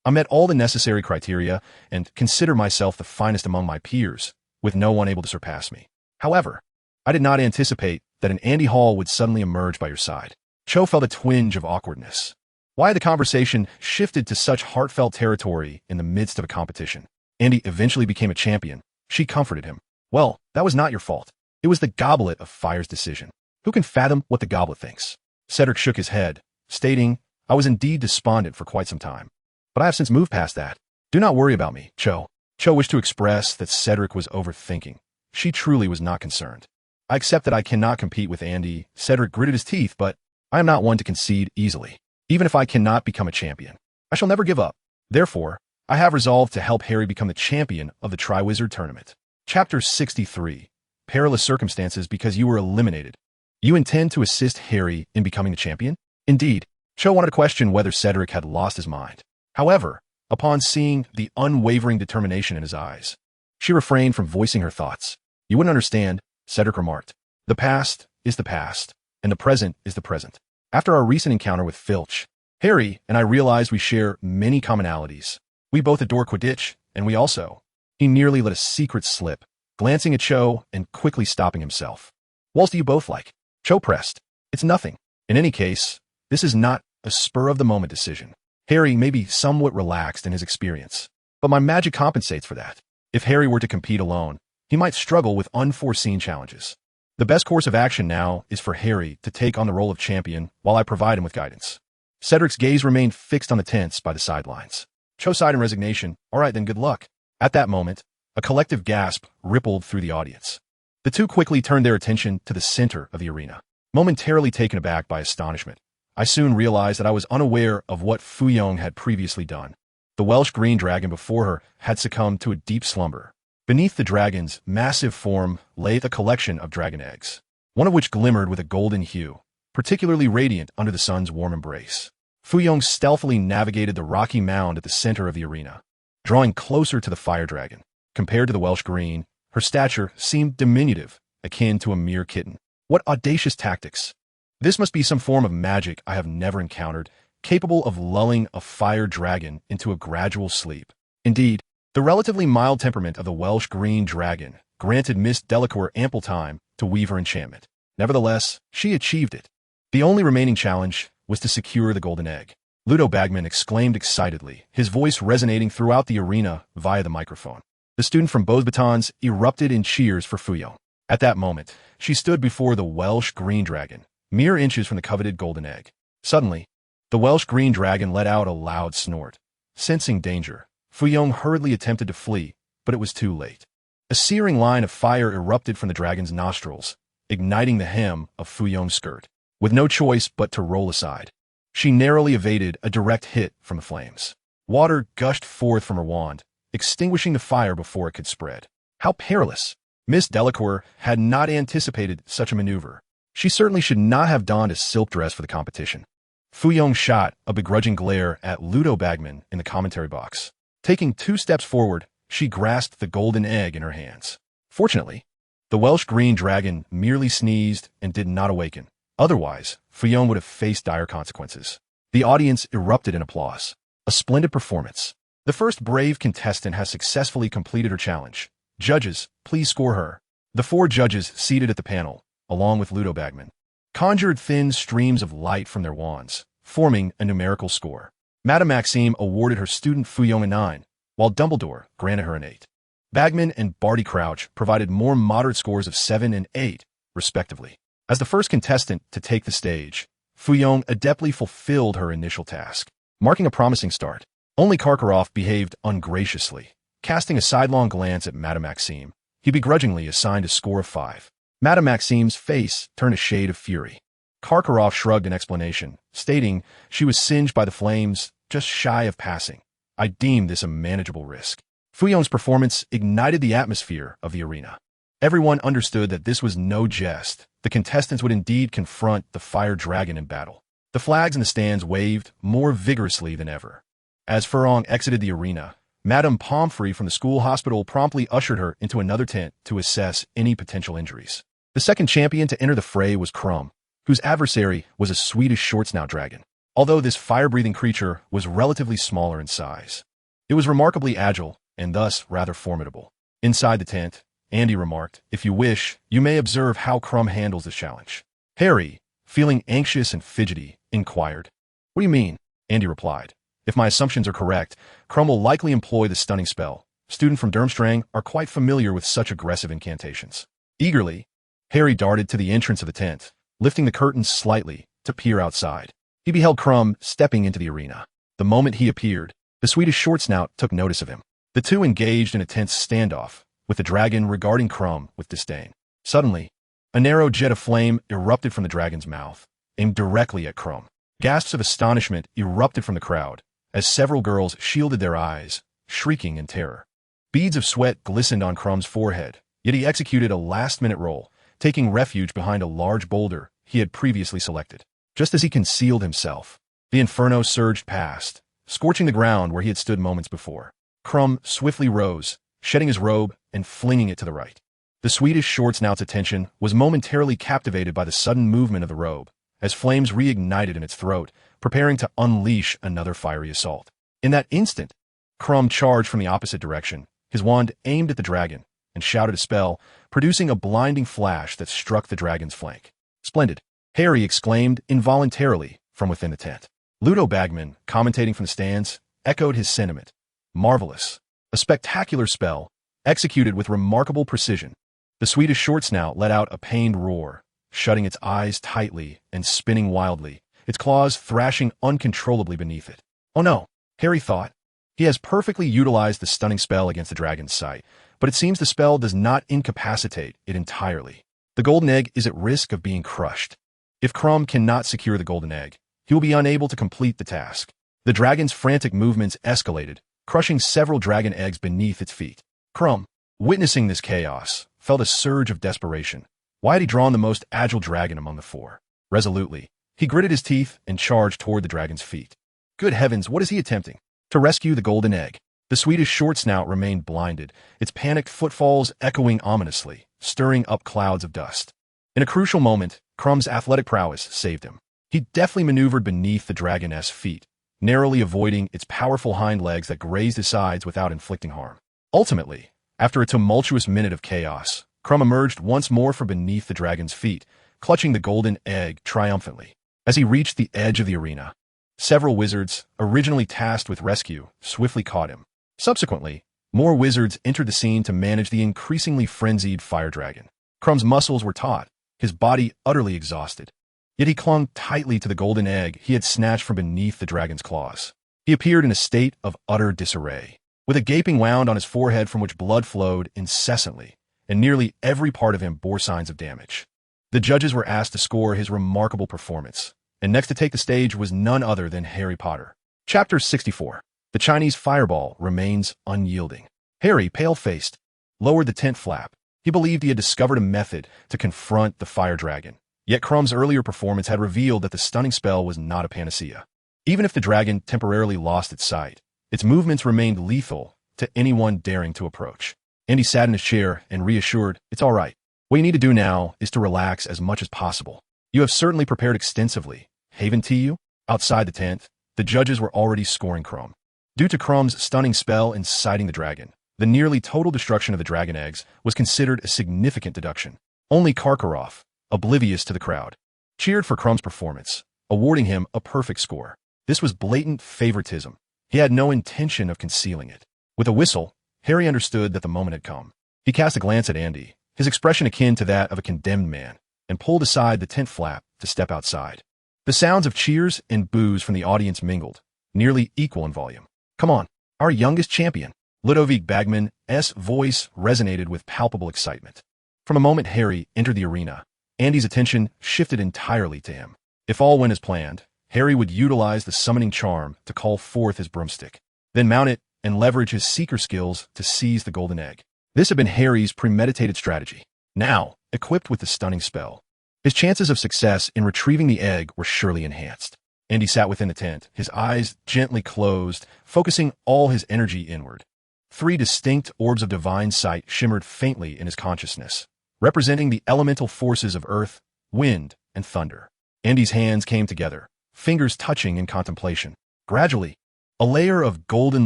I met all the necessary criteria and consider myself the finest among my peers, with no one able to surpass me. However, I did not anticipate that an Andy Hall would suddenly emerge by your side. Cho felt a twinge of awkwardness. Why the conversation shifted to such heartfelt territory in the midst of a competition. Andy eventually became a champion. She comforted him. Well, that was not your fault. It was the Goblet of Fire's decision. Who can fathom what the Goblet thinks? Cedric shook his head, stating, I was indeed despondent for quite some time, but I have since moved past that. Do not worry about me, Cho. Cho wished to express that Cedric was overthinking. She truly was not concerned. I accept that I cannot compete with Andy. Cedric gritted his teeth, but I am not one to concede easily. Even if I cannot become a champion, I shall never give up. Therefore, I have resolved to help Harry become the champion of the Triwizard Tournament. Chapter 63. Perilous Circumstances because you were eliminated. You intend to assist Harry in becoming the champion? Indeed, Cho wanted to question whether Cedric had lost his mind. However, upon seeing the unwavering determination in his eyes, she refrained from voicing her thoughts. You wouldn't understand, Cedric remarked. The past is the past, and the present is the present. After our recent encounter with Filch, Harry and I realized we share many commonalities. We both adore Quidditch, and we also. He nearly let a secret slip, glancing at Cho and quickly stopping himself. What do you both like? Cho pressed. It's nothing. In any case, this is not a spur-of-the-moment decision. Harry may be somewhat relaxed in his experience, but my magic compensates for that. If Harry were to compete alone, he might struggle with unforeseen challenges. The best course of action now is for Harry to take on the role of champion while I provide him with guidance. Cedric's gaze remained fixed on the tents by the sidelines. Cho sighed in resignation. All right, then good luck. At that moment, a collective gasp rippled through the audience. The two quickly turned their attention to the center of the arena. Momentarily taken aback by astonishment, I soon realized that I was unaware of what Fuyong had previously done. The Welsh green dragon before her had succumbed to a deep slumber. Beneath the dragon's massive form lay a collection of dragon eggs, one of which glimmered with a golden hue, particularly radiant under the sun's warm embrace. Fuyong stealthily navigated the rocky mound at the center of the arena, drawing closer to the fire dragon. Compared to the Welsh green, her stature seemed diminutive, akin to a mere kitten. What audacious tactics! This must be some form of magic I have never encountered, capable of lulling a fire dragon into a gradual sleep. Indeed, the relatively mild temperament of the Welsh green dragon granted Miss Delacour ample time to weave her enchantment. Nevertheless, she achieved it. The only remaining challenge was to secure the golden egg. Ludo Bagman exclaimed excitedly, his voice resonating throughout the arena via the microphone. The student from Beauxbatons erupted in cheers for Fuyong. At that moment, she stood before the Welsh green dragon, mere inches from the coveted golden egg. Suddenly, the Welsh green dragon let out a loud snort. Sensing danger, Fuyong hurriedly attempted to flee, but it was too late. A searing line of fire erupted from the dragon's nostrils, igniting the hem of Fuyong's skirt. With no choice but to roll aside, she narrowly evaded a direct hit from the flames. Water gushed forth from her wand, extinguishing the fire before it could spread. How perilous! Miss Delacour had not anticipated such a maneuver. She certainly should not have donned a silk dress for the competition. Fuyong shot a begrudging glare at Ludo Bagman in the commentary box. Taking 2 steps forward, she grasped the golden egg in her hands. Fortunately, the Welsh green dragon merely sneezed and did not awaken. Otherwise, Fuyong would have faced dire consequences. The audience erupted in applause. A splendid performance. The first brave contestant has successfully completed her challenge. Judges, please score her. The 4 judges seated at the panel, along with Ludo Bagman, conjured thin streams of light from their wands, forming a numerical score. Madame Maxime awarded her student Fuyong a 9, while Dumbledore granted her an 8. Bagman and Barty Crouch provided more moderate scores of 7 and 8, respectively. As the first contestant to take the stage, Fuyong adeptly fulfilled her initial task, marking a promising start. Only Karkaroff behaved ungraciously. Casting a sidelong glance at Madame Maxime, he begrudgingly assigned a score of 5. Madame Maxime's face turned a shade of fury. Karkaroff shrugged in explanation, stating she was singed by the flames, just shy of passing. I deemed this a manageable risk. Fuyong's performance ignited the atmosphere of the arena. Everyone understood that this was no jest. The contestants would indeed confront the fire dragon in battle. The flags in the stands waved more vigorously than ever. As Furong exited the arena, Madame Pomfrey from the school hospital promptly ushered her into another tent to assess any potential injuries. The second champion to enter the fray was Crumb, whose adversary was a Swedish short-snout dragon. Although this fire-breathing creature was relatively smaller in size, it was remarkably agile and thus rather formidable. Inside the tent, Andy remarked, "If you wish, you may observe how Crumb handles this challenge." Harry, feeling anxious and fidgety, inquired, "What do you mean?" Andy replied, "If my assumptions are correct, Crumb will likely employ the stunning spell. Students from Durmstrang are quite familiar with such aggressive incantations." Eagerly, Harry darted to the entrance of the tent, lifting the curtains slightly to peer outside. He beheld Crumb stepping into the arena. The moment he appeared, the Swedish short-snout took notice of him. The two engaged in a tense standoff, with the dragon regarding Crumb with disdain. Suddenly, a narrow jet of flame erupted from the dragon's mouth, aimed directly at Crumb. Gasps of astonishment erupted from the crowd, as several girls shielded their eyes, shrieking in terror. Beads of sweat glistened on Crumb's forehead, yet he executed a last-minute roll, taking refuge behind a large boulder he had previously selected. Just as he concealed himself, the inferno surged past, scorching the ground where he had stood moments before. Crumb swiftly rose, shedding his robe and flinging it to the right. The Swedish short-snout's attention was momentarily captivated by the sudden movement of the robe, as flames reignited in its throat, preparing to unleash another fiery assault. In that instant, Crumb charged from the opposite direction, his wand aimed at the dragon, and shouted a spell, producing a blinding flash that struck the dragon's flank. "Splendid!" Harry exclaimed involuntarily from within the tent. Ludo Bagman, commentating from the stands, echoed his sentiment. "Marvelous. A spectacular spell, executed with remarkable precision." The Swedish short-snout let out a pained roar, shutting its eyes tightly and spinning wildly, its claws thrashing uncontrollably beneath it. "Oh no," Harry thought. He has perfectly utilized the stunning spell against the dragon's sight, but it seems the spell does not incapacitate it entirely. The golden egg is at risk of being crushed. If Crumb cannot secure the golden egg, he will be unable to complete the task. The dragon's frantic movements escalated, crushing several dragon eggs beneath its feet. Crumb, witnessing this chaos, felt a surge of desperation. Why had he drawn the most agile dragon among the 4? Resolutely, he gritted his teeth and charged toward the dragon's feet. Good heavens, what is he attempting? To rescue the golden egg. The Swedish short-snout remained blinded, its panicked footfalls echoing ominously, stirring up clouds of dust. In a crucial moment, Crumb's athletic prowess saved him. He deftly maneuvered beneath the dragoness' feet, narrowly avoiding its powerful hind legs that grazed his sides without inflicting harm. Ultimately, after a tumultuous minute of chaos, Crumb emerged once more from beneath the dragon's feet, clutching the golden egg triumphantly. As he reached the edge of the arena, several wizards, originally tasked with rescue, swiftly caught him. Subsequently, more wizards entered the scene to manage the increasingly frenzied fire dragon. Crumb's muscles were taut, his body utterly exhausted. Yet he clung tightly to the golden egg he had snatched from beneath the dragon's claws. He appeared in a state of utter disarray, with a gaping wound on his forehead from which blood flowed incessantly, and nearly every part of him bore signs of damage. The judges were asked to score his remarkable performance, and next to take the stage was none other than Harry Potter. Chapter 64. The Chinese fireball remains unyielding. Harry, pale-faced, lowered the tent flap. He believed he had discovered a method to confront the fire dragon. Yet Crumb's earlier performance had revealed that the stunning spell was not a panacea. Even if the dragon temporarily lost its sight, Its movements remained lethal to anyone daring to approach. Andy sat in his chair and reassured, "It's all right. What you need to do now is to relax as much as possible. You have certainly prepared extensively. Haven to you?" Outside the tent, the judges were already scoring Crumb. Due to Crumb's stunning spell inciting the dragon, the nearly total destruction of the dragon eggs was considered a significant deduction. Only Karkaroff, oblivious to the crowd, cheered for Crumb's performance, awarding him a perfect score. This was blatant favoritism. He had no intention of concealing it. With a whistle, Harry understood that the moment had come. He cast a glance at Andy, his expression akin to that of a condemned man, and pulled aside the tent flap to step outside. The sounds of cheers and boos from the audience mingled, nearly equal in volume. "Come on, our youngest champion." Ludovic Bagman's voice resonated with palpable excitement. From the moment Harry entered the arena, Andy's attention shifted entirely to him. If all went as planned, Harry would utilize the summoning charm to call forth his broomstick, then mount it and leverage his seeker skills to seize the golden egg. This had been Harry's premeditated strategy. Now, equipped with the stunning spell, his chances of success in retrieving the egg were surely enhanced. Andy sat within the tent, his eyes gently closed, focusing all his energy inward. 3 distinct orbs of divine sight shimmered faintly in his consciousness, representing the elemental forces of earth, wind, and thunder. Andy's hands came together, fingers touching in contemplation. Gradually, a layer of golden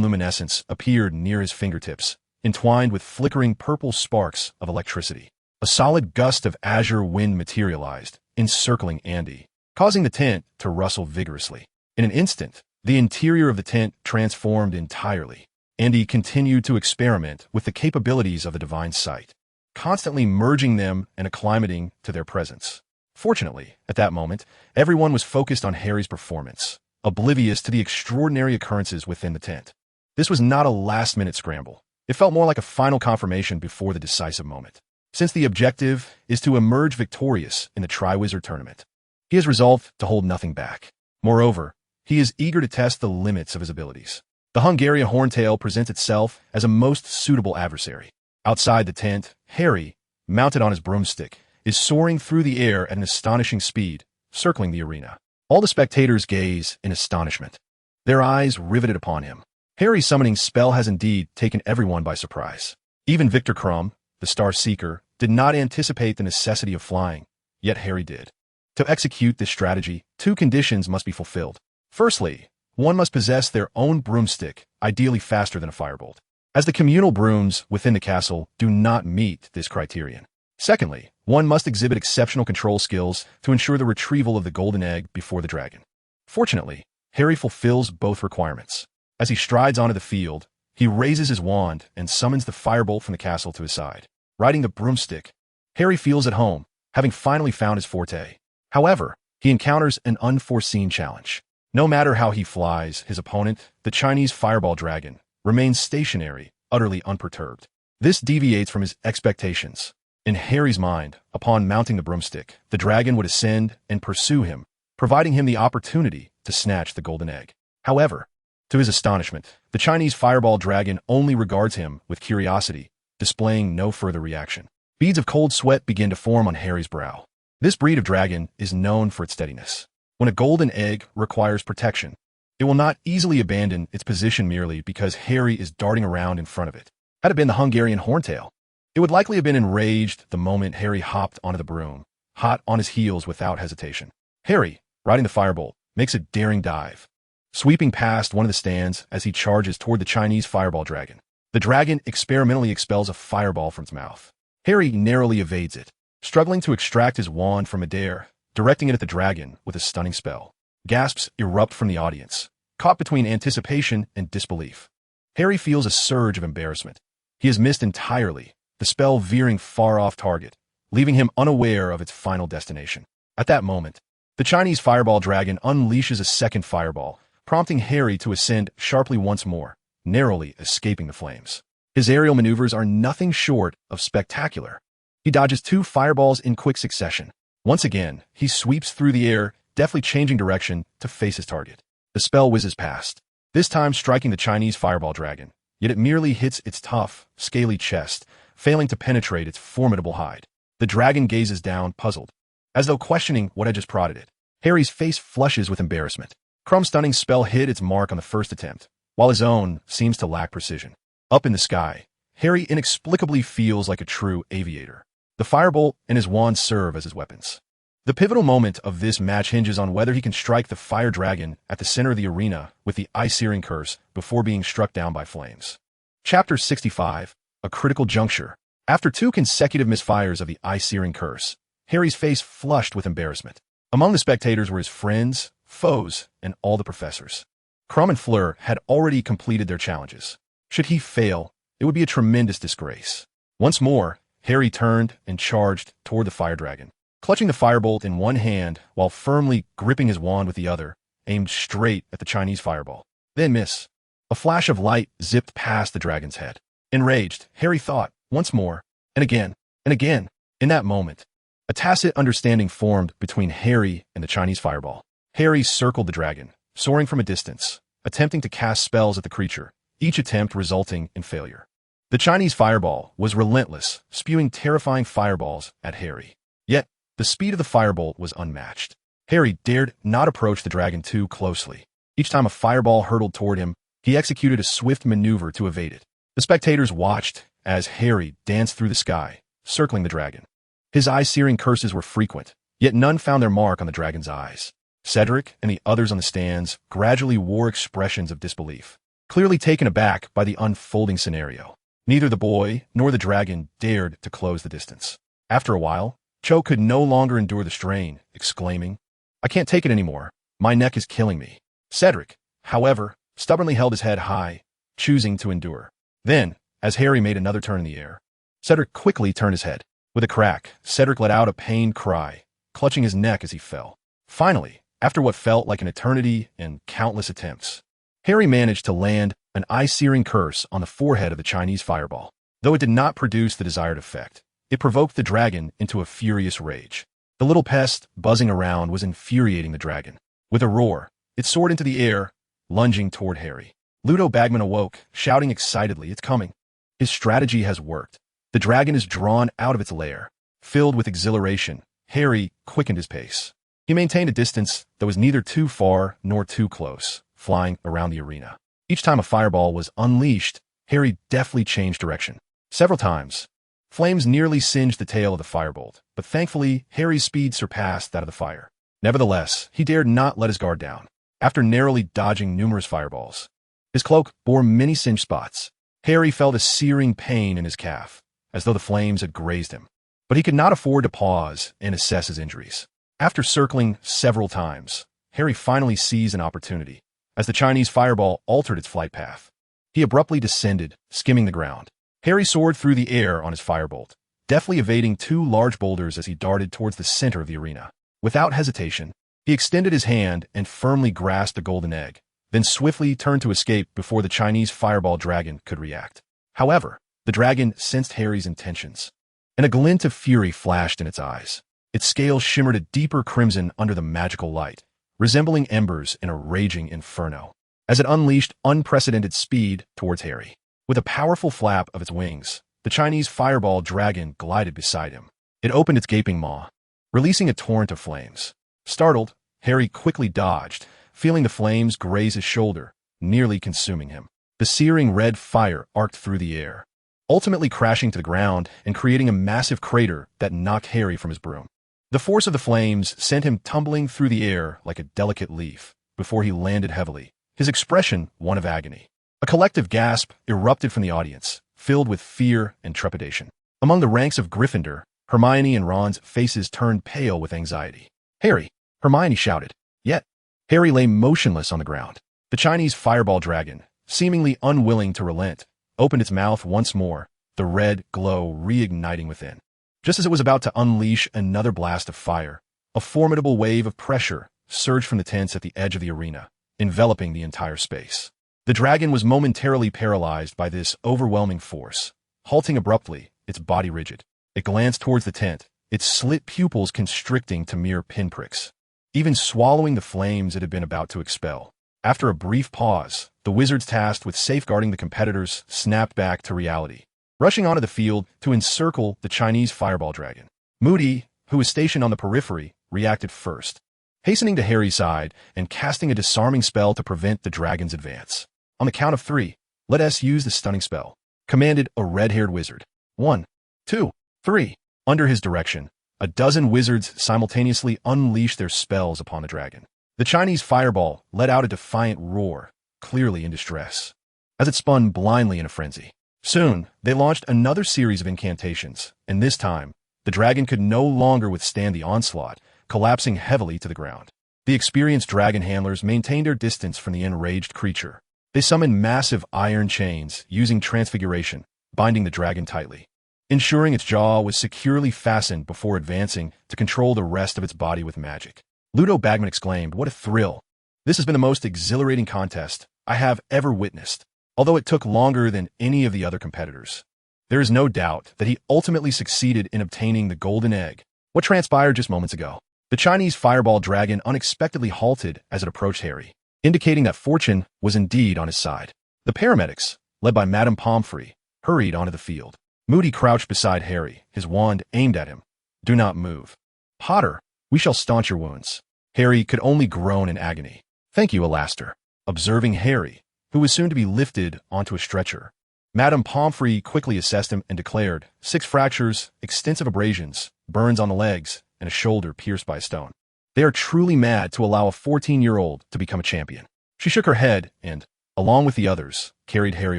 luminescence appeared near his fingertips, entwined with flickering purple sparks of electricity. A solid gust of azure wind materialized, encircling Andy, causing the tent to rustle vigorously. In an instant, the interior of the tent transformed entirely. Andy continued to experiment with the capabilities of the divine sight, constantly merging them and acclimating to their presence. Fortunately, at that moment, everyone was focused on Harry's performance, oblivious to the extraordinary occurrences within the tent. This was not a last-minute scramble. It felt more like a final confirmation before the decisive moment. Since the objective is to emerge victorious in the Triwizard Tournament, he has resolved to hold nothing back. Moreover, he is eager to test the limits of his abilities. The Hungarian Horntail presents itself as a most suitable adversary. Outside the tent, Harry, mounted on his broomstick, is soaring through the air at an astonishing speed, circling the arena. All the spectators gaze in astonishment, their eyes riveted upon him. Harry's summoning spell has indeed taken everyone by surprise. Even Victor Crumb, the Star Seeker, did not anticipate the necessity of flying, yet Harry did. To execute this strategy, 2 conditions must be fulfilled. Firstly, one must possess their own broomstick, ideally faster than a firebolt, as the communal brooms within the castle do not meet this criterion. Secondly, one must exhibit exceptional control skills to ensure the retrieval of the golden egg before the dragon. Fortunately, Harry fulfills both requirements. As he strides onto the field, he raises his wand and summons the firebolt from the castle to his side. Riding the broomstick, Harry feels at home, having finally found his forte. However, he encounters an unforeseen challenge. No matter how he flies, his opponent, the Chinese fireball dragon, remains stationary, utterly unperturbed. This deviates from his expectations. In Harry's mind, upon mounting the broomstick, the dragon would ascend and pursue him, providing him the opportunity to snatch the golden egg. However, to his astonishment, the Chinese fireball dragon only regards him with curiosity, displaying no further reaction. Beads of cold sweat begin to form on Harry's brow. This breed of dragon is known for its steadiness. When a golden egg requires protection, it will not easily abandon its position merely because Harry is darting around in front of it. Had it been the Hungarian Horntail, it would likely have been enraged the moment Harry hopped onto the broom, hot on his heels without hesitation. Harry, riding the firebolt, makes a daring dive, sweeping past one of the stands as he charges toward the Chinese fireball dragon. The dragon experimentally expels a fireball from its mouth. Harry narrowly evades it, struggling to extract his wand from midair, directing it at the dragon with a stunning spell. Gasps erupt from the audience, caught between anticipation and disbelief. Harry feels a surge of embarrassment. He has missed entirely, the spell veering far off target, leaving him unaware of its final destination. At that moment, the Chinese fireball dragon unleashes a second fireball, prompting Harry to ascend sharply once more, narrowly escaping the flames. His aerial maneuvers are nothing short of spectacular. He dodges 2 fireballs in quick succession. Once again, he sweeps through the air, deftly changing direction to face his target. The spell whizzes past, this time striking the Chinese fireball dragon, yet it merely hits its tough, scaly chest, failing to penetrate its formidable hide. The dragon gazes down, puzzled, as though questioning what had just prodded it. Harry's face flushes with embarrassment. Crumb's stunning spell hit its mark on the first attempt, while his own seems to lack precision. Up in the sky, Harry inexplicably feels like a true aviator. The firebolt and his wand serve as his weapons. The pivotal moment of this match hinges on whether he can strike the fire dragon at the center of the arena with the eye-searing curse before being struck down by flames. Chapter 65, A Critical Juncture. After 2 consecutive misfires of the eye-searing curse, Harry's face flushed with embarrassment. Among the spectators were his friends, foes, and all the professors. Crumb and Fleur had already completed their challenges. Should he fail, it would be a tremendous disgrace. Once more, Harry turned and charged toward the fire dragon. Clutching the firebolt in one hand while firmly gripping his wand with the other, aimed straight at the Chinese fireball. Then miss. A flash of light zipped past the dragon's head. Enraged, Harry thought, once more, and again, and again. In that moment, a tacit understanding formed between Harry and the Chinese fireball. Harry circled the dragon, soaring from a distance, attempting to cast spells at the creature, each attempt resulting in failure. The Chinese fireball was relentless, spewing terrifying fireballs at Harry. Yet, the speed of the firebolt was unmatched. Harry dared not approach the dragon too closely. Each time a fireball hurtled toward him, he executed a swift maneuver to evade it. The spectators watched as Harry danced through the sky, circling the dragon. His eye-searing curses were frequent, yet none found their mark on the dragon's eyes. Cedric and the others on the stands gradually wore expressions of disbelief, clearly taken aback by the unfolding scenario. Neither the boy nor the dragon dared to close the distance. After a while, Cho could no longer endure the strain, exclaiming, "I can't take it anymore. My neck is killing me." Cedric, however, stubbornly held his head high, choosing to endure. Then, as Harry made another turn in the air, Cedric quickly turned his head. With a crack, Cedric let out a pained cry, clutching his neck as he fell. Finally, after what felt like an eternity and countless attempts, Harry managed to land an eye-searing curse on the forehead of the Chinese fireball. Though it did not produce the desired effect, it provoked the dragon into a furious rage. The little pest buzzing around was infuriating the dragon. With a roar, it soared into the air, lunging toward Harry. Ludo Bagman awoke, shouting excitedly, "It's coming." His strategy has worked. The dragon is drawn out of its lair. Filled with exhilaration, Harry quickened his pace. He maintained a distance that was neither too far nor too close, flying around the arena. Each time a fireball was unleashed, Harry deftly changed direction. Several times, flames nearly singed the tail of the firebolt, but thankfully, Harry's speed surpassed that of the fire. Nevertheless, he dared not let his guard down. After narrowly dodging numerous fireballs, his cloak bore many singed spots. Harry felt a searing pain in his calf, as though the flames had grazed him. But he could not afford to pause and assess his injuries. After circling several times, Harry finally seized an opportunity. As the Chinese fireball altered its flight path, he abruptly descended, skimming the ground. Harry soared through the air on his firebolt, deftly evading 2 large boulders as he darted towards the center of the arena. Without hesitation, he extended his hand and firmly grasped the golden egg, then swiftly turned to escape before the Chinese fireball dragon could react. However, the dragon sensed Harry's intentions, and a glint of fury flashed in its eyes. Its scales shimmered a deeper crimson under the magical light, resembling embers in a raging inferno, as it unleashed unprecedented speed towards Harry. With a powerful flap of its wings, the Chinese fireball dragon glided beside him. It opened its gaping maw, releasing a torrent of flames. Startled, Harry quickly dodged, feeling the flames graze his shoulder, nearly consuming him. The searing red fire arced through the air, ultimately crashing to the ground and creating a massive crater that knocked Harry from his broom. The force of the flames sent him tumbling through the air like a delicate leaf before he landed heavily, his expression one of agony. A collective gasp erupted from the audience, filled with fear and trepidation. Among the ranks of Gryffindor, Hermione and Ron's faces turned pale with anxiety. "Harry!" Hermione shouted. Yet, Harry lay motionless on the ground. The Chinese fireball dragon, seemingly unwilling to relent, opened its mouth once more, the red glow reigniting within. Just as it was about to unleash another blast of fire, a formidable wave of pressure surged from the tents at the edge of the arena, enveloping the entire space. The dragon was momentarily paralyzed by this overwhelming force, halting abruptly, its body rigid. It glanced towards the tent, its slit pupils constricting to mere pinpricks, even swallowing the flames it had been about to expel. After a brief pause, the wizards tasked with safeguarding the competitors snapped back to reality, rushing onto the field to encircle the Chinese fireball dragon. Moody, who was stationed on the periphery, reacted first, hastening to Harry's side and casting a disarming spell to prevent the dragon's advance. On the count of 3, let us use the stunning spell, commanded a red-haired wizard. 1, 2, 3. Under his direction, a dozen wizards simultaneously unleashed their spells upon the dragon. The Chinese fireball let out a defiant roar, clearly in distress, as it spun blindly in a frenzy. Soon, they launched another series of incantations, and this time, the dragon could no longer withstand the onslaught, collapsing heavily to the ground. The experienced dragon handlers maintained their distance from the enraged creature. They summoned massive iron chains, using transfiguration, binding the dragon tightly, ensuring its jaw was securely fastened before advancing to control the rest of its body with magic. Ludo Bagman exclaimed, "What a thrill! This has been the most exhilarating contest I have ever witnessed." Although it took longer than any of the other competitors, there is no doubt that he ultimately succeeded in obtaining the golden egg. What transpired just moments ago? The Chinese fireball dragon unexpectedly halted as it approached Harry, indicating that fortune was indeed on his side. The paramedics, led by Madame Pomfrey, hurried onto the field. Moody crouched beside Harry, his wand aimed at him. "Do not move. Potter, we shall staunch your wounds." Harry could only groan in agony. "Thank you, Alastair." Observing Harry, who was soon to be lifted onto a stretcher, Madame Pomfrey quickly assessed him and declared, 6 fractures, extensive abrasions, burns on the legs, and a shoulder pierced by a stone. They are truly mad to allow a 14-year-old to become a champion. She shook her head and, along with the others, carried Harry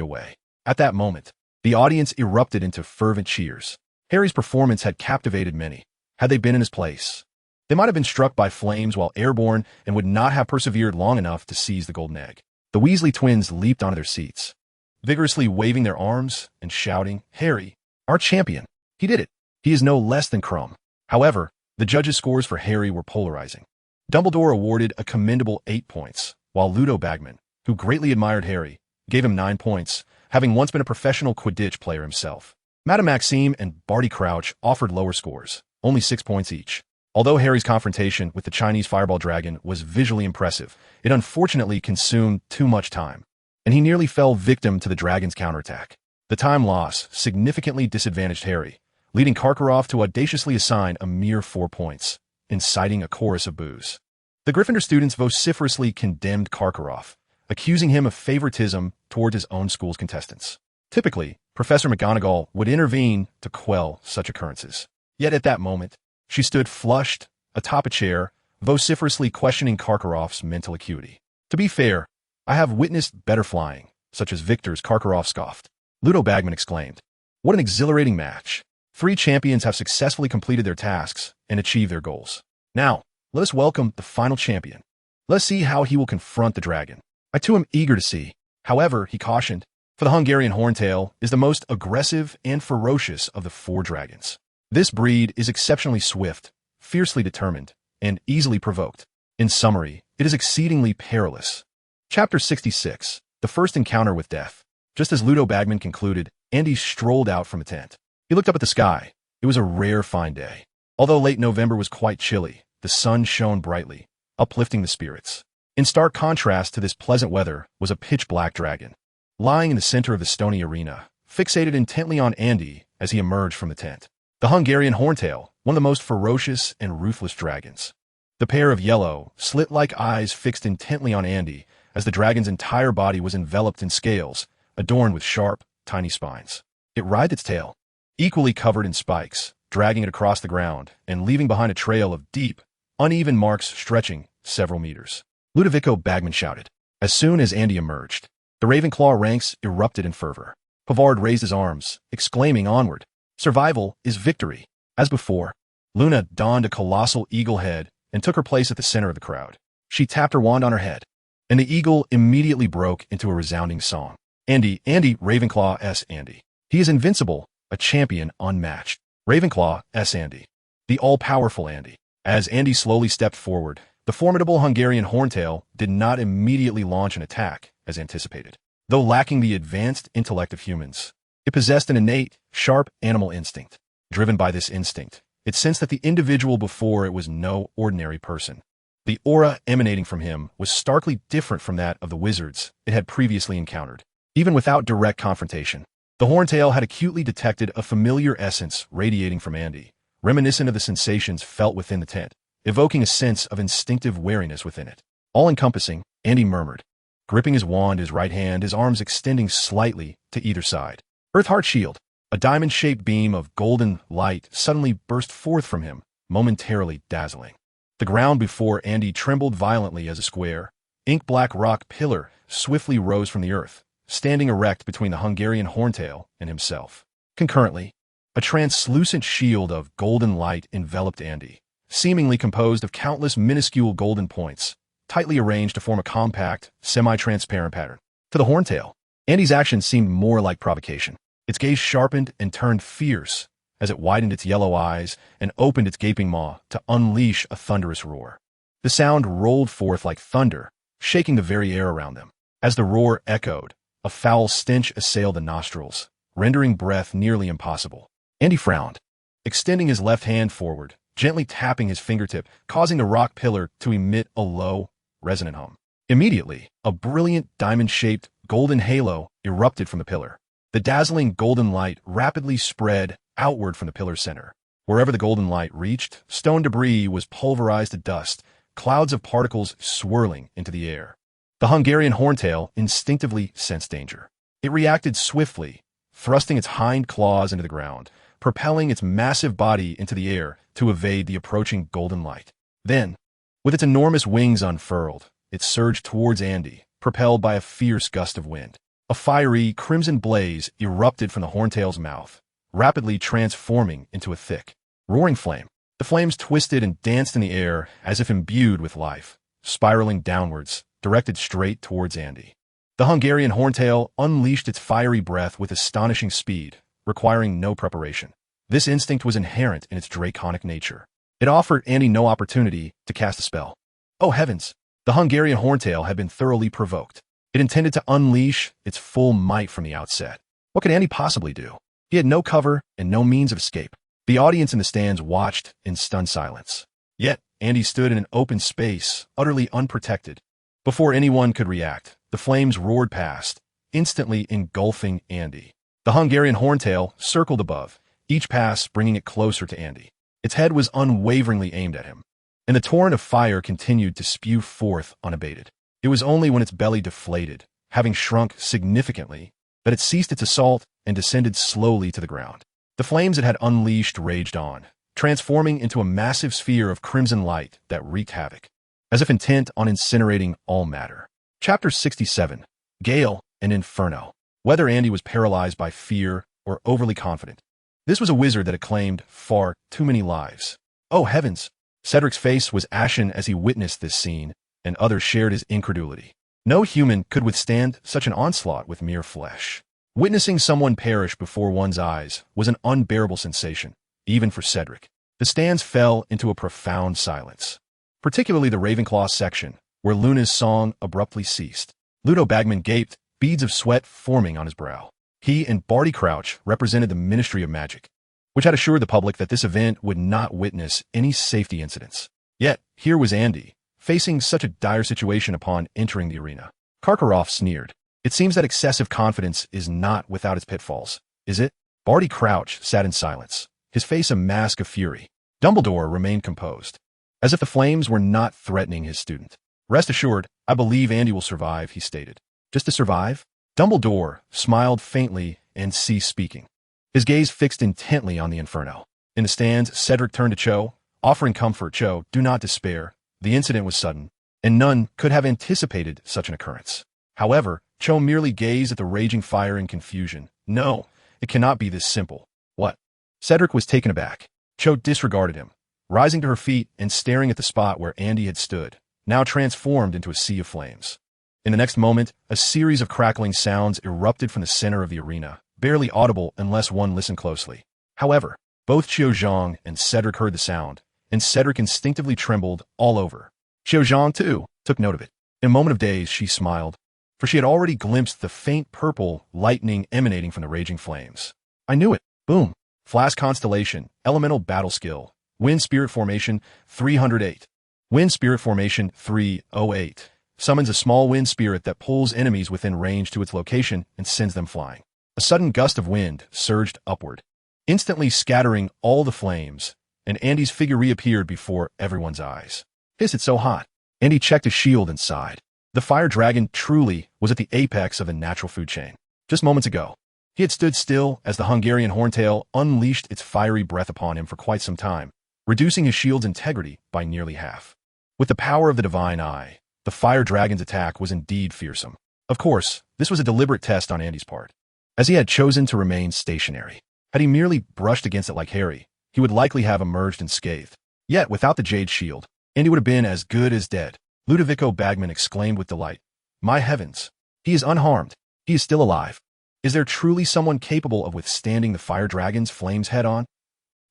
away. At that moment, the audience erupted into fervent cheers. Harry's performance had captivated many. Had they been in his place, they might have been struck by flames while airborne and would not have persevered long enough to seize the golden egg. The Weasley twins leaped onto their seats, vigorously waving their arms and shouting, "Harry, our champion! He did it! He is no less than Crumb." However, the judges' scores for Harry were polarizing. Dumbledore awarded a commendable 8 points, while Ludo Bagman, who greatly admired Harry, gave him 9 points, having once been a professional Quidditch player himself. Madame Maxime and Barty Crouch offered lower scores, only 6 points each. Although Harry's confrontation with the Chinese fireball dragon was visually impressive, it unfortunately consumed too much time, and he nearly fell victim to the dragon's counterattack. The time loss significantly disadvantaged Harry, leading Karkaroff to audaciously assign a mere 4 points, inciting a chorus of boos. The Gryffindor students vociferously condemned Karkaroff, accusing him of favoritism towards his own school's contestants. Typically, Professor McGonagall would intervene to quell such occurrences. Yet at that moment, she stood flushed, atop a chair, vociferously questioning Karkaroff's mental acuity. "To be fair, I have witnessed better flying, such as Victor's," Karkaroff scoffed. Ludo Bagman exclaimed, "What an exhilarating match. 3 champions have successfully completed their tasks and achieved their goals. Now, let us welcome the final champion. Let us see how he will confront the dragon." "I too am eager to see. However," he cautioned, "for the Hungarian Horntail is the most aggressive and ferocious of the 4 dragons. This breed is exceptionally swift, fiercely determined, and easily provoked. In summary, it is exceedingly perilous." Chapter 66, The First Encounter with Death. Just as Ludo Bagman concluded, Andy strolled out from the tent. He looked up at the sky. It was a rare fine day. Although late November was quite chilly, the sun shone brightly, uplifting the spirits. In stark contrast to this pleasant weather was a pitch-black dragon, lying in the center of the stony arena, fixated intently on Andy as he emerged from the tent. The Hungarian Horntail, one of the most ferocious and ruthless dragons. The pair of yellow, slit-like eyes fixed intently on Andy as the dragon's entire body was enveloped in scales, adorned with sharp, tiny spines. It writhed its tail, equally covered in spikes, dragging it across the ground and leaving behind a trail of deep, uneven marks stretching several meters. Ludovico Bagman shouted. As soon as Andy emerged, the Ravenclaw ranks erupted in fervor. Pavard raised his arms, exclaiming onward, "Survival is victory." As before, Luna donned a colossal eagle head and took her place at the center of the crowd. She tapped her wand on her head, and the eagle immediately broke into a resounding song. "Andy, Andy, Ravenclaw S. Andy. He is invincible, a champion unmatched. Ravenclaw S. Andy. The all-powerful Andy." As Andy slowly stepped forward, the formidable Hungarian Horntail did not immediately launch an attack, as anticipated. Though lacking the advanced intellect of humans, it possessed an innate, sharp animal instinct. Driven by this instinct, it sensed that the individual before it was no ordinary person. The aura emanating from him was starkly different from that of the wizards it had previously encountered. Even without direct confrontation, the Horntail had acutely detected a familiar essence radiating from Andy, reminiscent of the sensations felt within the tent, evoking a sense of instinctive wariness within it. All-encompassing, Andy murmured, gripping his wand in his right hand, his arms extending slightly to either side. Earthheart Shield. A diamond-shaped beam of golden light suddenly burst forth from him, momentarily dazzling. The ground before Andy trembled violently as a square, ink-black rock pillar swiftly rose from the earth, standing erect between the Hungarian Horntail and himself. Concurrently, a translucent shield of golden light enveloped Andy, seemingly composed of countless minuscule golden points, tightly arranged to form a compact, semi-transparent pattern. To the Horntail, Andy's action seemed more like provocation. Its gaze sharpened and turned fierce as it widened its yellow eyes and opened its gaping maw to unleash a thunderous roar. The sound rolled forth like thunder, shaking the very air around them. As the roar echoed, a foul stench assailed the nostrils, rendering breath nearly impossible. Andy frowned, extending his left hand forward, gently tapping his fingertip, causing the rock pillar to emit a low, resonant hum. Immediately, a brilliant diamond-shaped golden halo erupted from the pillar. The dazzling golden light rapidly spread outward from the pillar's center. Wherever the golden light reached, stone debris was pulverized to dust, clouds of particles swirling into the air. The Hungarian Horntail instinctively sensed danger. It reacted swiftly, thrusting its hind claws into the ground, propelling its massive body into the air to evade the approaching golden light. Then, with its enormous wings unfurled, it surged towards Andy, propelled by a fierce gust of wind. A fiery, crimson blaze erupted from the Horntail's mouth, rapidly transforming into a thick, roaring flame. The flames twisted and danced in the air as if imbued with life, spiraling downwards, directed straight towards Andy. The Hungarian Horntail unleashed its fiery breath with astonishing speed, requiring no preparation. This instinct was inherent in its draconic nature. It offered Andy no opportunity to cast a spell. Oh heavens! The Hungarian Horntail had been thoroughly provoked. It intended to unleash its full might from the outset. What could Andy possibly do? He had no cover and no means of escape. The audience in the stands watched in stunned silence. Yet, Andy stood in an open space, utterly unprotected. Before anyone could react, the flames roared past, instantly engulfing Andy. The Hungarian Horntail circled above, each pass bringing it closer to Andy. Its head was unwaveringly aimed at him, and the torrent of fire continued to spew forth unabated. It was only when its belly deflated, having shrunk significantly, that it ceased its assault and descended slowly to the ground. The flames it had unleashed raged on, transforming into a massive sphere of crimson light that wreaked havoc, as if intent on incinerating all matter. Chapter 67. Gale and Inferno. Whether Andy was paralyzed by fear or overly confident, this was a wizard that had claimed far too many lives. Oh heavens! Cedric's face was ashen as he witnessed this scene, and others shared his incredulity. No human could withstand such an onslaught with mere flesh. Witnessing someone perish before one's eyes was an unbearable sensation, even for Cedric. The stands fell into a profound silence, particularly the Ravenclaw section, where Luna's song abruptly ceased. Ludo Bagman gaped, beads of sweat forming on his brow. He and Barty Crouch represented the Ministry of Magic, which had assured the public that this event would not witness any safety incidents. Yet, here was Andy, facing such a dire situation upon entering the arena. Karkaroff sneered. It seems that excessive confidence is not without its pitfalls, is it? Barty Crouch sat in silence, his face a mask of fury. Dumbledore remained composed, as if the flames were not threatening his student. Rest assured, I believe Andy will survive, he stated. Just to survive? Dumbledore smiled faintly and ceased speaking, his gaze fixed intently on the Inferno. In the stands, Cedric turned to Cho, offering comfort. Cho, do not despair. The incident was sudden, and none could have anticipated such an occurrence. However, Cho merely gazed at the raging fire in confusion. No, it cannot be this simple. What? Cedric was taken aback. Cho disregarded him, rising to her feet and staring at the spot where Andy had stood, now transformed into a sea of flames. In the next moment, a series of crackling sounds erupted from the center of the arena, barely audible unless one listened closely. However, both Qiu Zhang and Cedric heard the sound, and Cedric instinctively trembled all over. Qiu Zhang, too, took note of it. In a moment of daze, she smiled, for she had already glimpsed the faint purple lightning emanating from the raging flames. I knew it. Boom. Flask Constellation, Elemental Battle Skill, Wind Spirit Formation 308. Wind Spirit Formation 308. Summons a small wind spirit that pulls enemies within range to its location and sends them flying. A sudden gust of wind surged upward, instantly scattering all the flames, and Andy's figure reappeared before everyone's eyes. Hiss, it's so hot. Andy checked his shield and sighed. The fire dragon truly was at the apex of the natural food chain. Just moments ago, he had stood still as the Hungarian horntail unleashed its fiery breath upon him for quite some time, reducing his shield's integrity by nearly half. With the power of the divine eye, the fire dragon's attack was indeed fearsome. Of course, this was a deliberate test on Andy's part, as he had chosen to remain stationary. Had he merely brushed against it like Harry, he would likely have emerged unscathed. Yet, without the jade shield, Andy would have been as good as dead. Ludovico Bagman exclaimed with delight. My heavens! He is unharmed. He is still alive. Is there truly someone capable of withstanding the fire dragon's flames head-on?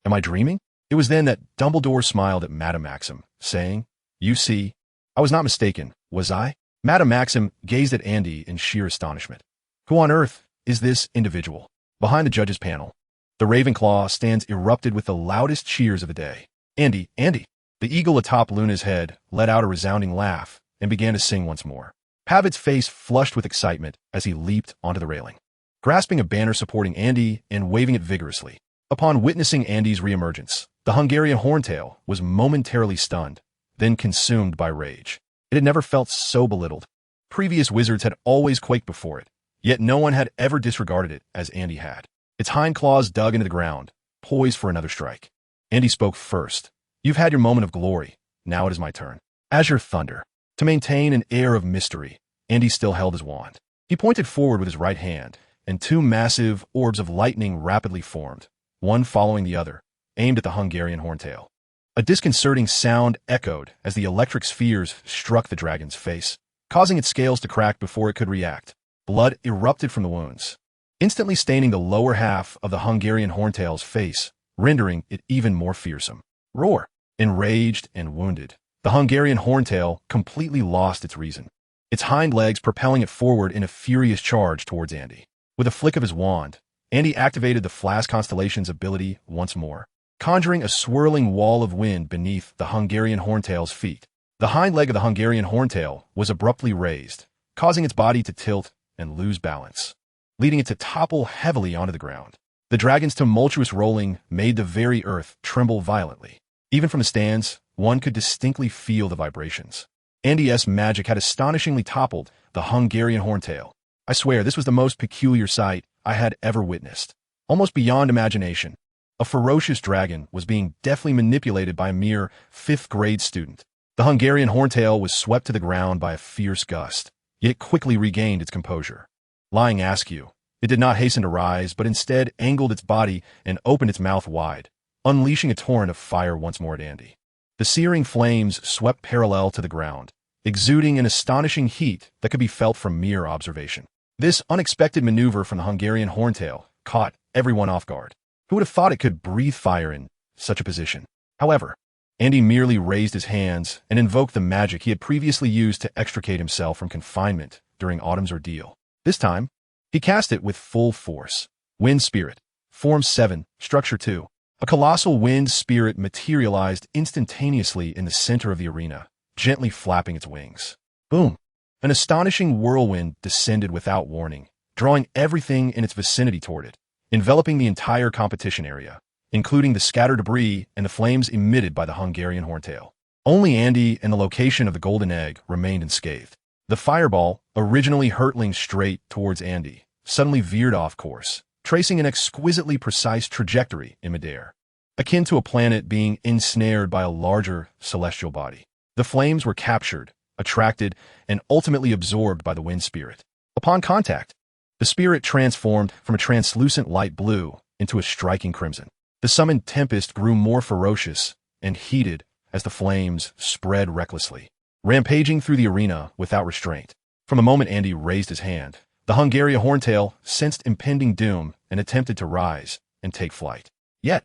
Am I dreaming? It was then that Dumbledore smiled at Madame Maxim, saying, You see, I was not mistaken, was I? Madame Maxim gazed at Andy in sheer astonishment. Who on earth is this individual? Behind the judge's panel, the Ravenclaw stands erupted with the loudest cheers of the day. Andy, Andy! The eagle atop Luna's head let out a resounding laugh and began to sing once more. Pavitt's face flushed with excitement as he leaped onto the railing, grasping a banner supporting Andy and waving it vigorously. Upon witnessing Andy's reemergence, the Hungarian horntail was momentarily stunned, then consumed by rage. It had never felt so belittled. Previous wizards had always quaked before it, yet no one had ever disregarded it as Andy had. Its hind claws dug into the ground, poised for another strike. Andy spoke first. You've had your moment of glory. Now it is my turn. Azure Thunder. To maintain an air of mystery, Andy still held his wand. He pointed forward with his right hand, and two massive orbs of lightning rapidly formed, one following the other, aimed at the Hungarian horntail. A disconcerting sound echoed as the electric spheres struck the dragon's face, causing its scales to crack before it could react. Blood erupted from the wounds, instantly staining the lower half of the Hungarian horntail's face, rendering it even more fearsome. Roar! Enraged and wounded, the Hungarian horntail completely lost its reason, its hind legs propelling it forward in a furious charge towards Andy. With a flick of his wand, Andy activated the Flash Constellation's ability once more, conjuring a swirling wall of wind beneath the Hungarian horntail's feet. The hind leg of the Hungarian horntail was abruptly raised, causing its body to tilt and lose balance, leading it to topple heavily onto the ground. The dragon's tumultuous rolling made the very earth tremble violently. Even from the stands, one could distinctly feel the vibrations. Andy's magic had astonishingly toppled the Hungarian horntail. I swear, this was the most peculiar sight I had ever witnessed. Almost beyond imagination, a ferocious dragon was being deftly manipulated by a mere fifth-grade student. The Hungarian horntail was swept to the ground by a fierce gust, yet it quickly regained its composure. Lying askew, it did not hasten to rise, but instead angled its body and opened its mouth wide, unleashing a torrent of fire once more at Andy. The searing flames swept parallel to the ground, exuding an astonishing heat that could be felt from mere observation. This unexpected maneuver from the Hungarian horntail caught everyone off guard. Who would have thought it could breathe fire in such a position? However, Andy merely raised his hands and invoked the magic he had previously used to extricate himself from confinement during Autumn's ordeal. This time, he cast it with full force. Wind Spirit, Form 7, Structure 2. A colossal wind spirit materialized instantaneously in the center of the arena, gently flapping its wings. Boom! An astonishing whirlwind descended without warning, drawing everything in its vicinity toward it, enveloping the entire competition area, including the scattered debris and the flames emitted by the Hungarian horntail. Only Andy and the location of the golden egg remained unscathed. The fireball, originally hurtling straight towards Andy, suddenly veered off course, tracing an exquisitely precise trajectory in midair, akin to a planet being ensnared by a larger celestial body. The flames were captured, attracted, and ultimately absorbed by the wind spirit. Upon contact, the spirit transformed from a translucent light blue into a striking crimson. The summoned tempest grew more ferocious and heated as the flames spread recklessly, rampaging through the arena without restraint. From the moment Andy raised his hand, the Hungarian horntail sensed impending doom and attempted to rise and take flight. Yet,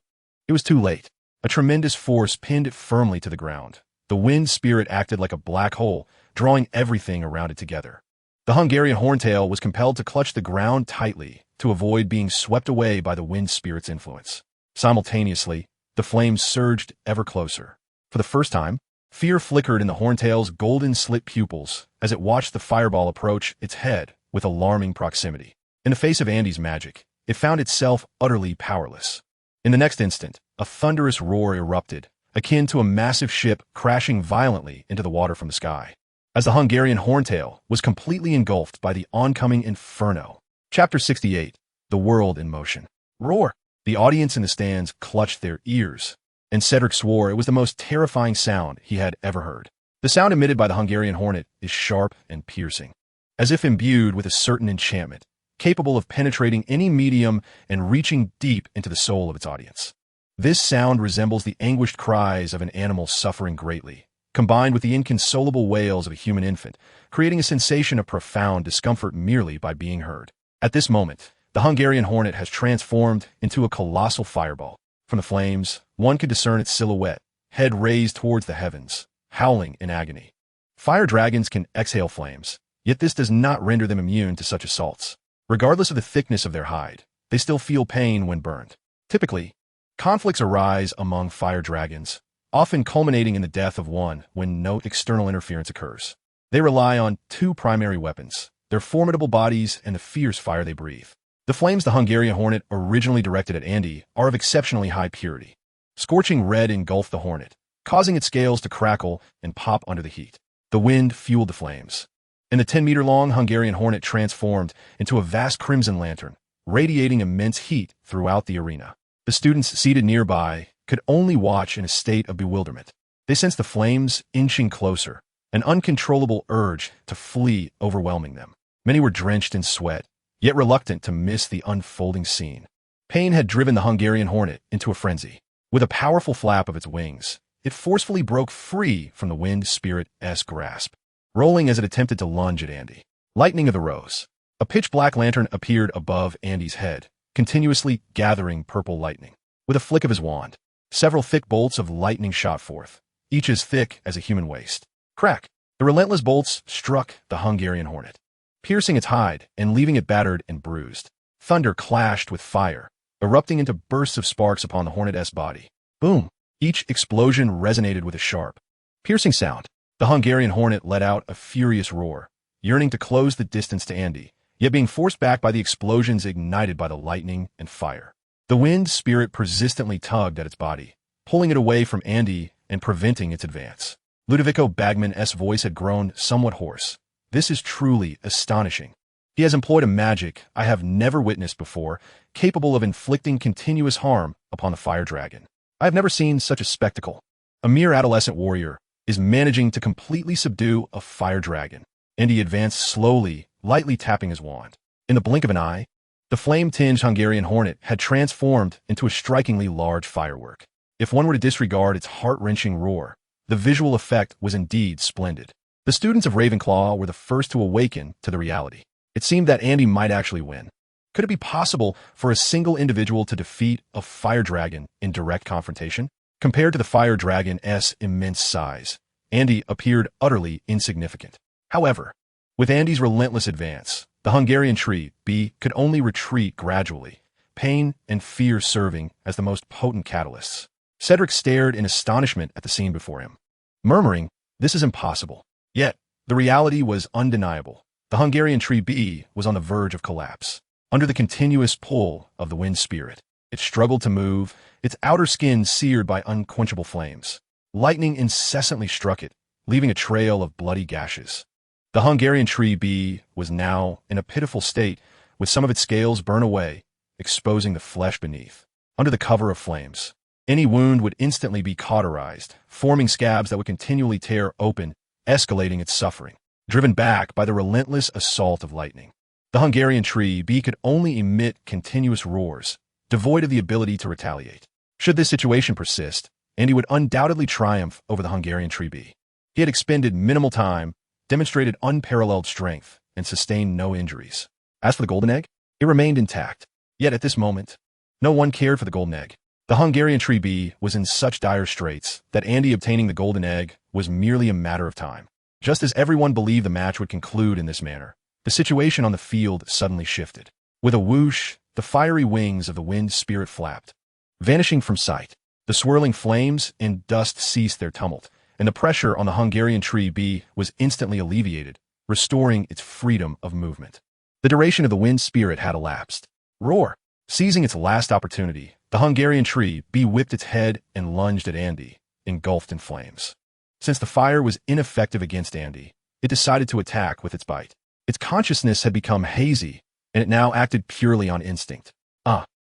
it was too late. A tremendous force pinned it firmly to the ground. The wind spirit acted like a black hole, drawing everything around it together. The Hungarian horntail was compelled to clutch the ground tightly to avoid being swept away by the wind spirit's influence. Simultaneously, the flames surged ever closer. For the first time, fear flickered in the horntail's golden-slit pupils as it watched the fireball approach its head with alarming proximity. In the face of Andy's magic, it found itself utterly powerless. In the next instant, a thunderous roar erupted, akin to a massive ship crashing violently into the water from the sky. as the Hungarian horntail was completely engulfed by the oncoming inferno. Chapter 68. The World in Motion. Roar! The audience in the stands clutched their ears, and Cedric swore it was the most terrifying sound he had ever heard. The sound emitted by the Hungarian hornet is sharp and piercing, as if imbued with a certain enchantment, capable of penetrating any medium and reaching deep into the soul of its audience. This sound resembles the anguished cries of an animal suffering greatly, combined with the inconsolable wails of a human infant, creating a sensation of profound discomfort merely by being heard. At this moment, the Hungarian hornet has transformed into a colossal fireball. From the flames, one could discern its silhouette, head raised towards the heavens, howling in agony. Fire dragons can exhale flames, yet this does not render them immune to such assaults. Regardless of the thickness of their hide, they still feel pain when burned. Typically, conflicts arise among fire dragons, often culminating in the death of one when no external interference occurs. They rely on two primary weapons: their formidable bodies and the fierce fire they breathe. The flames the Hungarian hornet originally directed at Andy are of exceptionally high purity. Scorching red engulfed the hornet, causing its scales to crackle and pop under the heat. The wind fueled the flames, and the 10-meter-long Hungarian hornet transformed into a vast crimson lantern, radiating immense heat throughout the arena. The students seated nearby could only watch in a state of bewilderment. They sensed the flames inching closer, an uncontrollable urge to flee overwhelming them. Many were drenched in sweat, yet reluctant to miss the unfolding scene. Pain had driven the Hungarian hornet into a frenzy. With a powerful flap of its wings, it forcefully broke free from the wind spirit's grasp, rolling as it attempted to lunge at Andy. Lightning of the Rose. A pitch-black lantern appeared above Andy's head, continuously gathering purple lightning. With a flick of his wand, several thick bolts of lightning shot forth, each as thick as a human waist. Crack! The relentless bolts struck the Hungarian hornet, piercing its hide and leaving it battered and bruised. Thunder clashed with fire, erupting into bursts of sparks upon the hornet's body. Boom! Each explosion resonated with a sharp, piercing sound. The Hungarian hornet let out a furious roar, yearning to close the distance to Andy, yet being forced back by the explosions ignited by the lightning and fire. The wind spirit persistently tugged at its body, pulling it away from Andy and preventing its advance. Ludovico Bagman's voice had grown somewhat hoarse. This is truly astonishing. He has employed a magic I have never witnessed before, capable of inflicting continuous harm upon the fire dragon. I have never seen such a spectacle. A mere adolescent warrior is managing to completely subdue a fire dragon. And he advanced slowly, lightly tapping his wand. In the blink of an eye, the flame-tinged Hungarian hornet had transformed into a strikingly large firework. If one were to disregard its heart-wrenching roar, the visual effect was indeed splendid. The students of Ravenclaw were the first to awaken to the reality. It seemed that Andy might actually win. Could it be possible for a single individual to defeat a fire dragon in direct confrontation? Compared to the fire dragon's immense size, Andy appeared utterly insignificant. However, with Andy's relentless advance, the Hungarian tree could only retreat gradually, pain and fear serving as the most potent catalysts. Cedric stared in astonishment at the scene before him, murmuring, "This is impossible." Yet, the reality was undeniable. The Hungarian tree was on the verge of collapse. Under the continuous pull of the wind spirit, it struggled to move, its outer skin seared by unquenchable flames. Lightning incessantly struck it, leaving a trail of bloody gashes. The Hungarian tree was now in a pitiful state, with some of its scales burned away, exposing the flesh beneath. Under the cover of flames, any wound would instantly be cauterized, forming scabs that would continually tear open, escalating its suffering, driven back by the relentless assault of lightning. The Hungarian tree could only emit continuous roars, devoid of the ability to retaliate. Should this situation persist, Andy would undoubtedly triumph over the Hungarian tree. He had expended minimal time, demonstrated unparalleled strength, and sustained no injuries. As for the golden egg, it remained intact. Yet at this moment, no one cared for the golden egg. The Hungarian tree was in such dire straits that Andy obtaining the golden egg was merely a matter of time. Just as everyone believed the match would conclude in this manner, the situation on the field suddenly shifted. With a whoosh, the fiery wings of the wind spirit flapped, vanishing from sight. The swirling flames and dust ceased their tumult, and the pressure on the Hungarian tree was instantly alleviated, restoring its freedom of movement. The duration of the wind spirit had elapsed. Roar! Seizing its last opportunity, the Hungarian tree whipped its head and lunged at Andy, engulfed in flames. Since the fire was ineffective against Andy, it decided to attack with its bite. Its consciousness had become hazy, and it now acted purely on instinct.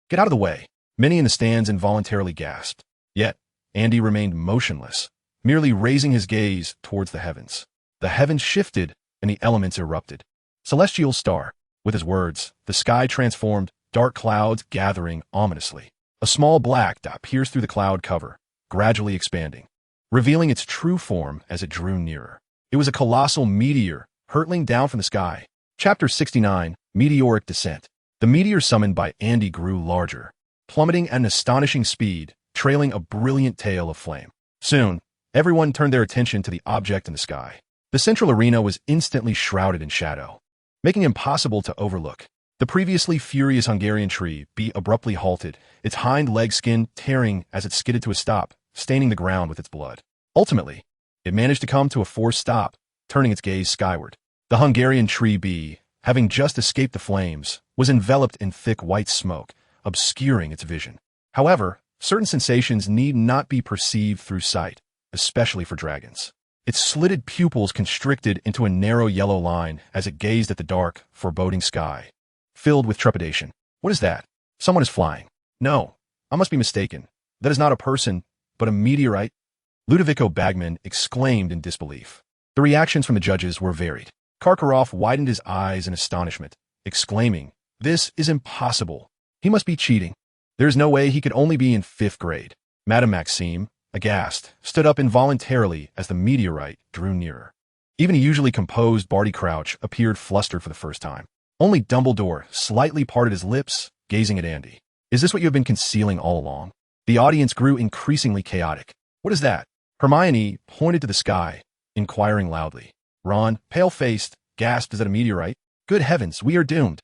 Get out of the way. Many in the stands involuntarily gasped. Yet, Andy remained motionless, merely raising his gaze towards the heavens. The heavens shifted, and the elements erupted. Celestial star. With his words, the sky transformed, dark clouds gathering ominously. A small black dot pierced through the cloud cover, gradually expanding, revealing its true form as it drew nearer. It was a colossal meteor, hurtling down from the sky. Chapter 69, Meteoric Descent. The meteor summoned by Andy grew larger, plummeting at an astonishing speed, trailing a brilliant tail of flame. Soon, everyone turned their attention to the object in the sky. The central arena was instantly shrouded in shadow, making it impossible to overlook. The previously furious Hungarian tree abruptly halted, its hind leg skin tearing as it skidded to a stop, staining the ground with its blood. Ultimately, it managed to come to a forced stop, turning its gaze skyward. The Hungarian tree, having just escaped the flames, was enveloped in thick white smoke, obscuring its vision. However, certain sensations need not be perceived through sight, especially for dragons. Its slitted pupils constricted into a narrow yellow line as it gazed at the dark, foreboding sky, filled with trepidation. What is that? Someone is flying. No, I must be mistaken. That is not a person, but a meteorite. Ludovico Bagman exclaimed in disbelief. The reactions from the judges were varied. Karkaroff widened his eyes in astonishment, exclaiming, "This is impossible. He must be cheating. There is no way he could only be in 5th grade." Madame Maxime, aghast, stood up involuntarily as the meteorite drew nearer. Even a usually composed Barty Crouch appeared flustered for the first time. Only Dumbledore slightly parted his lips, gazing at Andy. "Is this what you have been concealing all along?" The audience grew increasingly chaotic. "What is that?" Hermione pointed to the sky, inquiring loudly. Ron, pale-faced, gasped, "Is that a meteorite? Good heavens, we are doomed."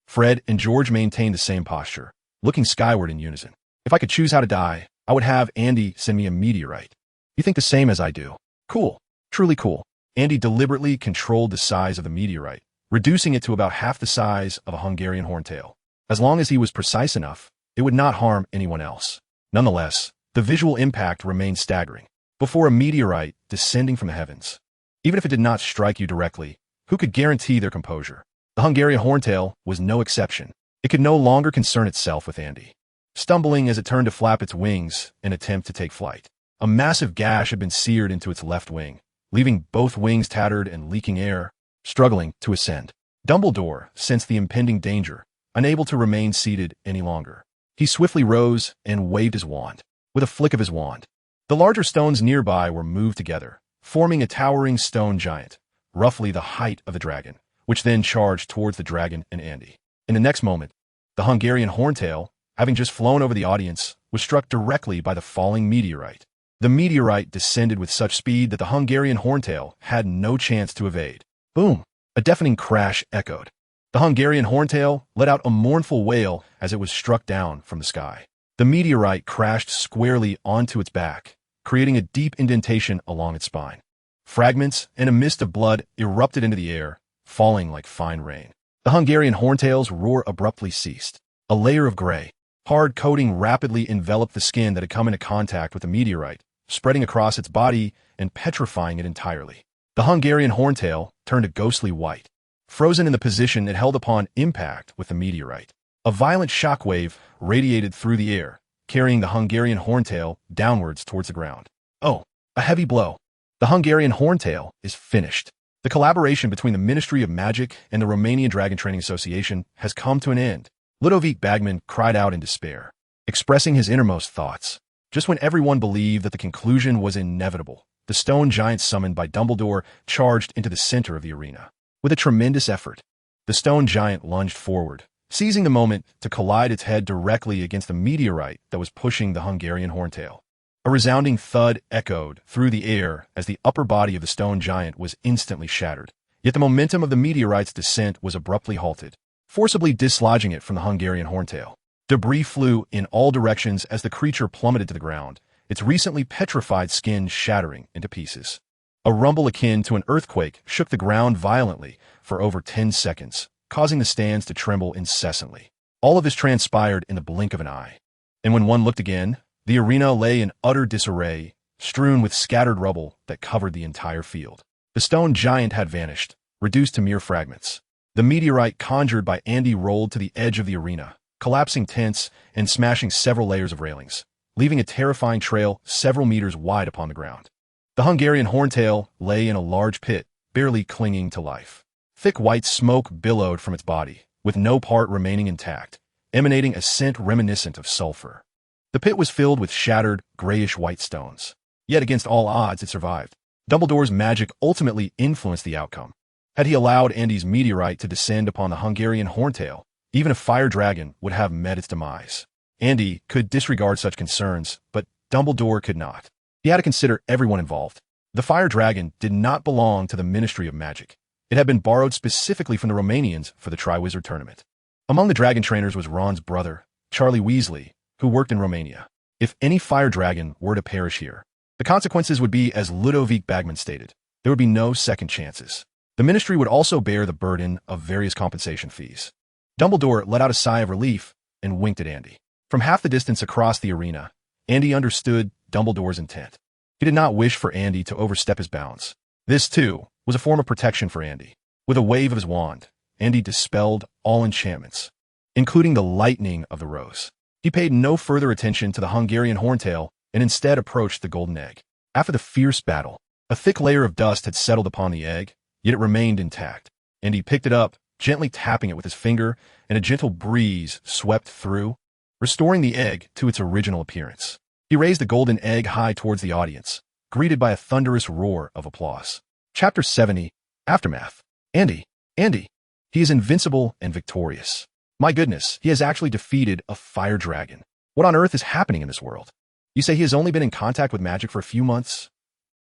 Fred and George maintained the same posture, looking skyward in unison. "If I could choose how to die, I would have Andy send me a meteorite." "You think the same as I do." "Cool. Truly cool." Andy deliberately controlled the size of the meteorite, reducing it to about half the size of a Hungarian horntail. As long as he was precise enough, it would not harm anyone else. Nonetheless, the visual impact remained staggering. Before a meteorite descending from the heavens, even if it did not strike you directly, who could guarantee their composure? The Hungarian horntail was no exception. It could no longer concern itself with Andy. Stumbling as it turned to flap its wings in attempt to take flight, a massive gash had been seared into its left wing, leaving both wings tattered and leaking air, struggling to ascend. Dumbledore sensed the impending danger, unable to remain seated any longer. He swiftly rose and waved his wand. With a flick of his wand, the larger stones nearby were moved together, forming a towering stone giant, roughly the height of the dragon, which then charged towards the dragon and Andy. In the next moment, the Hungarian horntail, having just flown over the audience, was struck directly by the falling meteorite. The meteorite descended with such speed that the Hungarian horntail had no chance to evade. Boom! A deafening crash echoed. The Hungarian horntail let out a mournful wail as it was struck down from the sky. The meteorite crashed squarely onto its back, creating a deep indentation along its spine. Fragments and a mist of blood erupted into the air, falling like fine rain. The Hungarian horntail's roar abruptly ceased. A layer of gray, hard coating rapidly enveloped the skin that had come into contact with the meteorite, spreading across its body and petrifying it entirely. The Hungarian horntail turned a ghostly white, frozen in the position it held upon impact with the meteorite. A violent shockwave radiated through the air, carrying the Hungarian horntail downwards towards the ground. Oh, a heavy blow. The Hungarian horntail is finished. The collaboration between the Ministry of Magic and the Romanian Dragon Training Association has come to an end. Ludovic Bagman cried out in despair, expressing his innermost thoughts. Just when everyone believed that the conclusion was inevitable, the stone giant summoned by Dumbledore charged into the center of the arena. With a tremendous effort, the stone giant lunged forward, seizing the moment to collide its head directly against the meteorite that was pushing the Hungarian horntail. A resounding thud echoed through the air as the upper body of the stone giant was instantly shattered. Yet the momentum of the meteorite's descent was abruptly halted, forcibly dislodging it from the Hungarian horntail. Debris flew in all directions as the creature plummeted to the ground, its recently petrified skin shattering into pieces. A rumble akin to an earthquake shook the ground violently for over 10 seconds, causing the stands to tremble incessantly. All of this transpired in the blink of an eye. And when one looked again, the arena lay in utter disarray, strewn with scattered rubble that covered the entire field. The stone giant had vanished, reduced to mere fragments. The meteorite conjured by Andy rolled to the edge of the arena, collapsing tents and smashing several layers of railings, leaving a terrifying trail several meters wide upon the ground. The Hungarian horntail lay in a large pit, barely clinging to life. Thick white smoke billowed from its body, with no part remaining intact, emanating a scent reminiscent of sulfur. The pit was filled with shattered, grayish-white stones. Yet against all odds, it survived. Dumbledore's magic ultimately influenced the outcome. Had he allowed Andy's meteorite to descend upon the Hungarian horntail, even a fire dragon would have met its demise. Andy could disregard such concerns, but Dumbledore could not. He had to consider everyone involved. The fire dragon did not belong to the Ministry of Magic. It had been borrowed specifically from the Romanians for the Triwizard Tournament. Among the dragon trainers was Ron's brother, Charlie Weasley, who worked in Romania. If any fire dragon were to perish here, the consequences would be as Ludovic Bagman stated. There would be no second chances. The Ministry would also bear the burden of various compensation fees. Dumbledore let out a sigh of relief and winked at Andy. From half the distance across the arena, Andy understood Dumbledore's intent. He did not wish for Andy to overstep his bounds. This, too, was a form of protection for Andy. With a wave of his wand, Andy dispelled all enchantments, including the lightning of the rose. He paid no further attention to the Hungarian horntail and instead approached the golden egg. After the fierce battle, a thick layer of dust had settled upon the egg, yet it remained intact. Andy picked it up, gently tapping it with his finger, and a gentle breeze swept through, restoring the egg to its original appearance. He raised the golden egg high towards the audience, greeted by a thunderous roar of applause. Chapter 70, Aftermath. Andy. He is invincible and victorious. My goodness, he has actually defeated a fire dragon. What on earth is happening in this world? You say he has only been in contact with magic for a few months?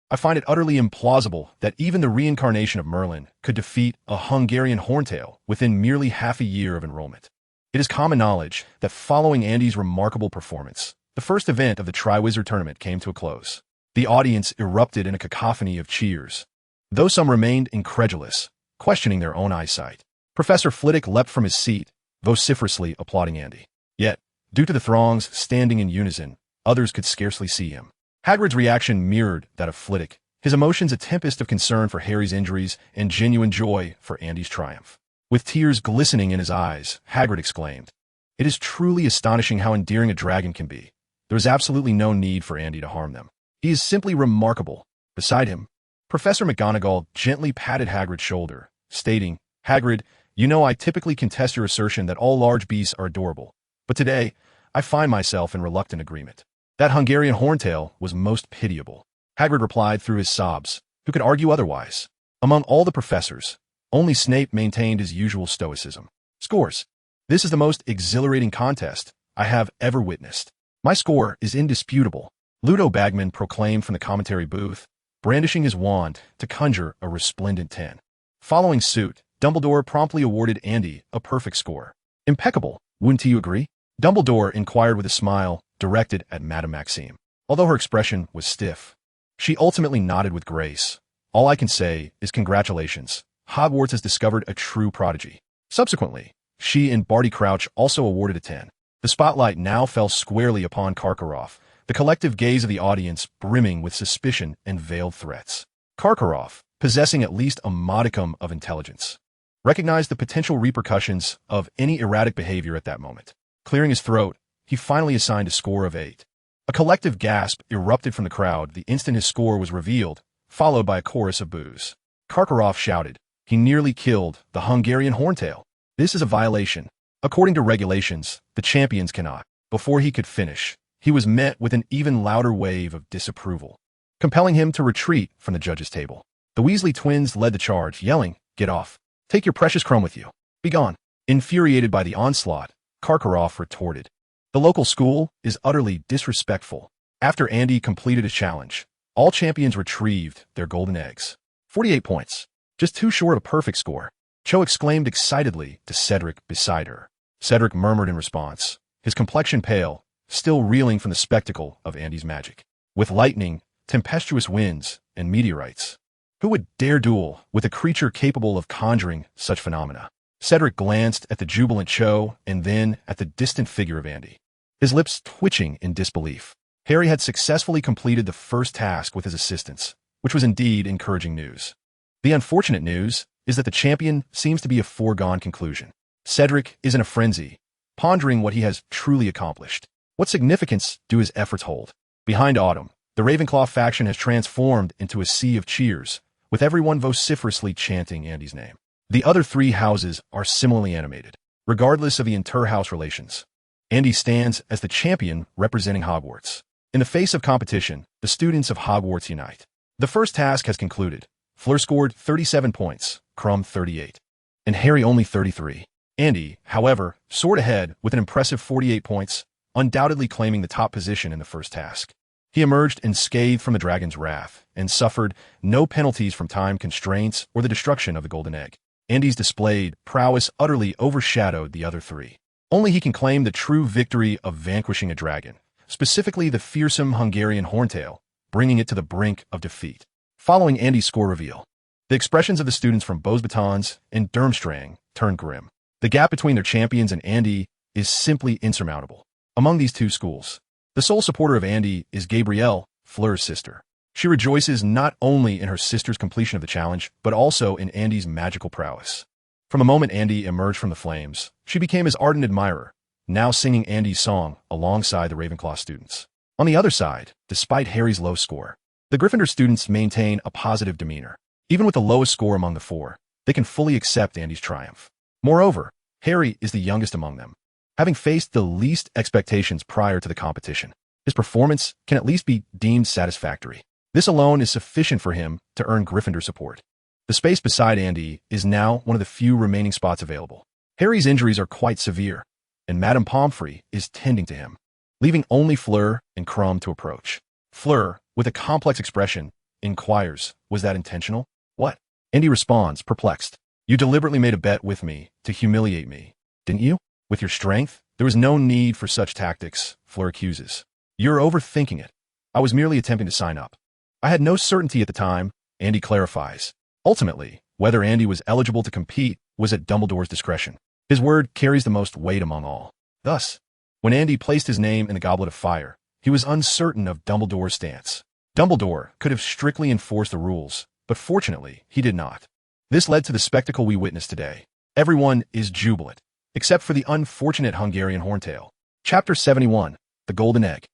I find it utterly implausible that even the reincarnation of Merlin could defeat a Hungarian horntail within merely half a year of enrollment. It is common knowledge that following Andy's remarkable performance, the first event of the Triwizard Tournament came to a close. The audience erupted in a cacophony of cheers, though some remained incredulous, questioning their own eyesight. Professor Flitwick leapt from his seat, vociferously applauding Andy. Yet, due to the throngs standing in unison, others could scarcely see him. Hagrid's reaction mirrored that of Flitwick, his emotions a tempest of concern for Harry's injuries and genuine joy for Andy's triumph. With tears glistening in his eyes, Hagrid exclaimed, "It is truly astonishing how endearing a dragon can be. There is absolutely no need for Andy to harm them. He is simply remarkable." Beside him, Professor McGonagall gently patted Hagrid's shoulder, stating, "Hagrid, you know I typically contest your assertion that all large beasts are adorable, but today I find myself in reluctant agreement. That Hungarian horntail was most pitiable." Hagrid replied through his sobs. Who could argue otherwise? Among all the professors, only Snape maintained his usual stoicism. Scores. This is the most exhilarating contest I have ever witnessed. My score is indisputable, Ludo Bagman proclaimed from the commentary booth, brandishing his wand to conjure a resplendent 10. Following suit, Dumbledore promptly awarded Andy a perfect score. Impeccable, wouldn't you agree? Dumbledore inquired with a smile directed at Madame Maxime. Although her expression was stiff, she ultimately nodded with grace. All I can say is congratulations. Hogwarts has discovered a true prodigy. Subsequently, she and Barty Crouch also awarded a 10. The spotlight now fell squarely upon Karkaroff, the collective gaze of the audience brimming with suspicion and veiled threats. Karkaroff, possessing at least a modicum of intelligence, recognized the potential repercussions of any erratic behavior at that moment. Clearing his throat, he finally assigned a score of 8. A collective gasp erupted from the crowd the instant his score was revealed, followed by a chorus of boos. Karkaroff shouted, "He nearly killed the Hungarian horntail. This is a violation. According to regulations, the champions cannot." Before he could finish, he was met with an even louder wave of disapproval, compelling him to retreat from the judges' table. The Weasley twins led the charge, yelling, "Get off. Take your precious crumb with you. Be gone." Infuriated by the onslaught, Karkaroff retorted, "The local school is utterly disrespectful." After Andy completed his challenge, all champions retrieved their golden eggs. 48 points. Just too short a perfect score. Cho exclaimed excitedly to Cedric beside her. Cedric murmured in response, his complexion pale, still reeling from the spectacle of Andy's magic. With lightning, tempestuous winds, and meteorites, who would dare duel with a creature capable of conjuring such phenomena? Cedric glanced at the jubilant Cho and then at the distant figure of Andy, his lips twitching in disbelief. Harry had successfully completed the first task with his assistants, which was indeed encouraging news. The unfortunate news is that the champion seems to be a foregone conclusion. Cedric is in a frenzy, pondering what he has truly accomplished. What significance do his efforts hold? Behind Autumn, the Ravenclaw faction has transformed into a sea of cheers, with everyone vociferously chanting Andy's name. The other three houses are similarly animated, regardless of the inter-house relations. Andy stands as the champion representing Hogwarts. In the face of competition, the students of Hogwarts unite. The first task has concluded. Fleur scored 37 points, Krum 38, and Harry only 33. Andy, however, soared ahead with an impressive 48 points, undoubtedly claiming the top position in the first task. He emerged unscathed from the dragon's wrath and suffered no penalties from time constraints or the destruction of the golden egg. Andy's displayed prowess utterly overshadowed the other three. Only he can claim the true victory of vanquishing a dragon, specifically the fearsome Hungarian horntail, bringing it to the brink of defeat. Following Andy's score reveal, the expressions of the students from Beauxbatons and Durmstrang turned grim. The gap between their champions and Andy is simply insurmountable. Among these two schools, the sole supporter of Andy is Gabrielle, Fleur's sister. She rejoices not only in her sister's completion of the challenge, but also in Andy's magical prowess. From the moment Andy emerged from the flames, she became his ardent admirer, now singing Andy's song alongside the Ravenclaw students. On the other side, despite Harry's low score, the Gryffindor students maintain a positive demeanor. Even with the lowest score among the four, they can fully accept Andy's triumph. Moreover, Harry is the youngest among them, having faced the least expectations prior to the competition. His performance can at least be deemed satisfactory. This alone is sufficient for him to earn Gryffindor support. The space beside Andy is now one of the few remaining spots available. Harry's injuries are quite severe, and Madame Pomfrey is tending to him, leaving only Fleur and Krum to approach. Fleur, with a complex expression, inquires, "Was that intentional?" "What?" Andy responds, perplexed. "You deliberately made a bet with me to humiliate me, didn't you? With your strength? There was no need for such tactics," Fleur accuses. "You're overthinking it. I was merely attempting to sign up." "I had no certainty at the time," Andy clarifies. Ultimately, whether Andy was eligible to compete was at Dumbledore's discretion. His word carries the most weight among all. Thus, when Andy placed his name in the Goblet of Fire, he was uncertain of Dumbledore's stance. Dumbledore could have strictly enforced the rules, but fortunately, he did not. This led to the spectacle we witnessed today. Everyone is jubilant, except for the unfortunate Hungarian horntail. Chapter 71, The Golden Egg.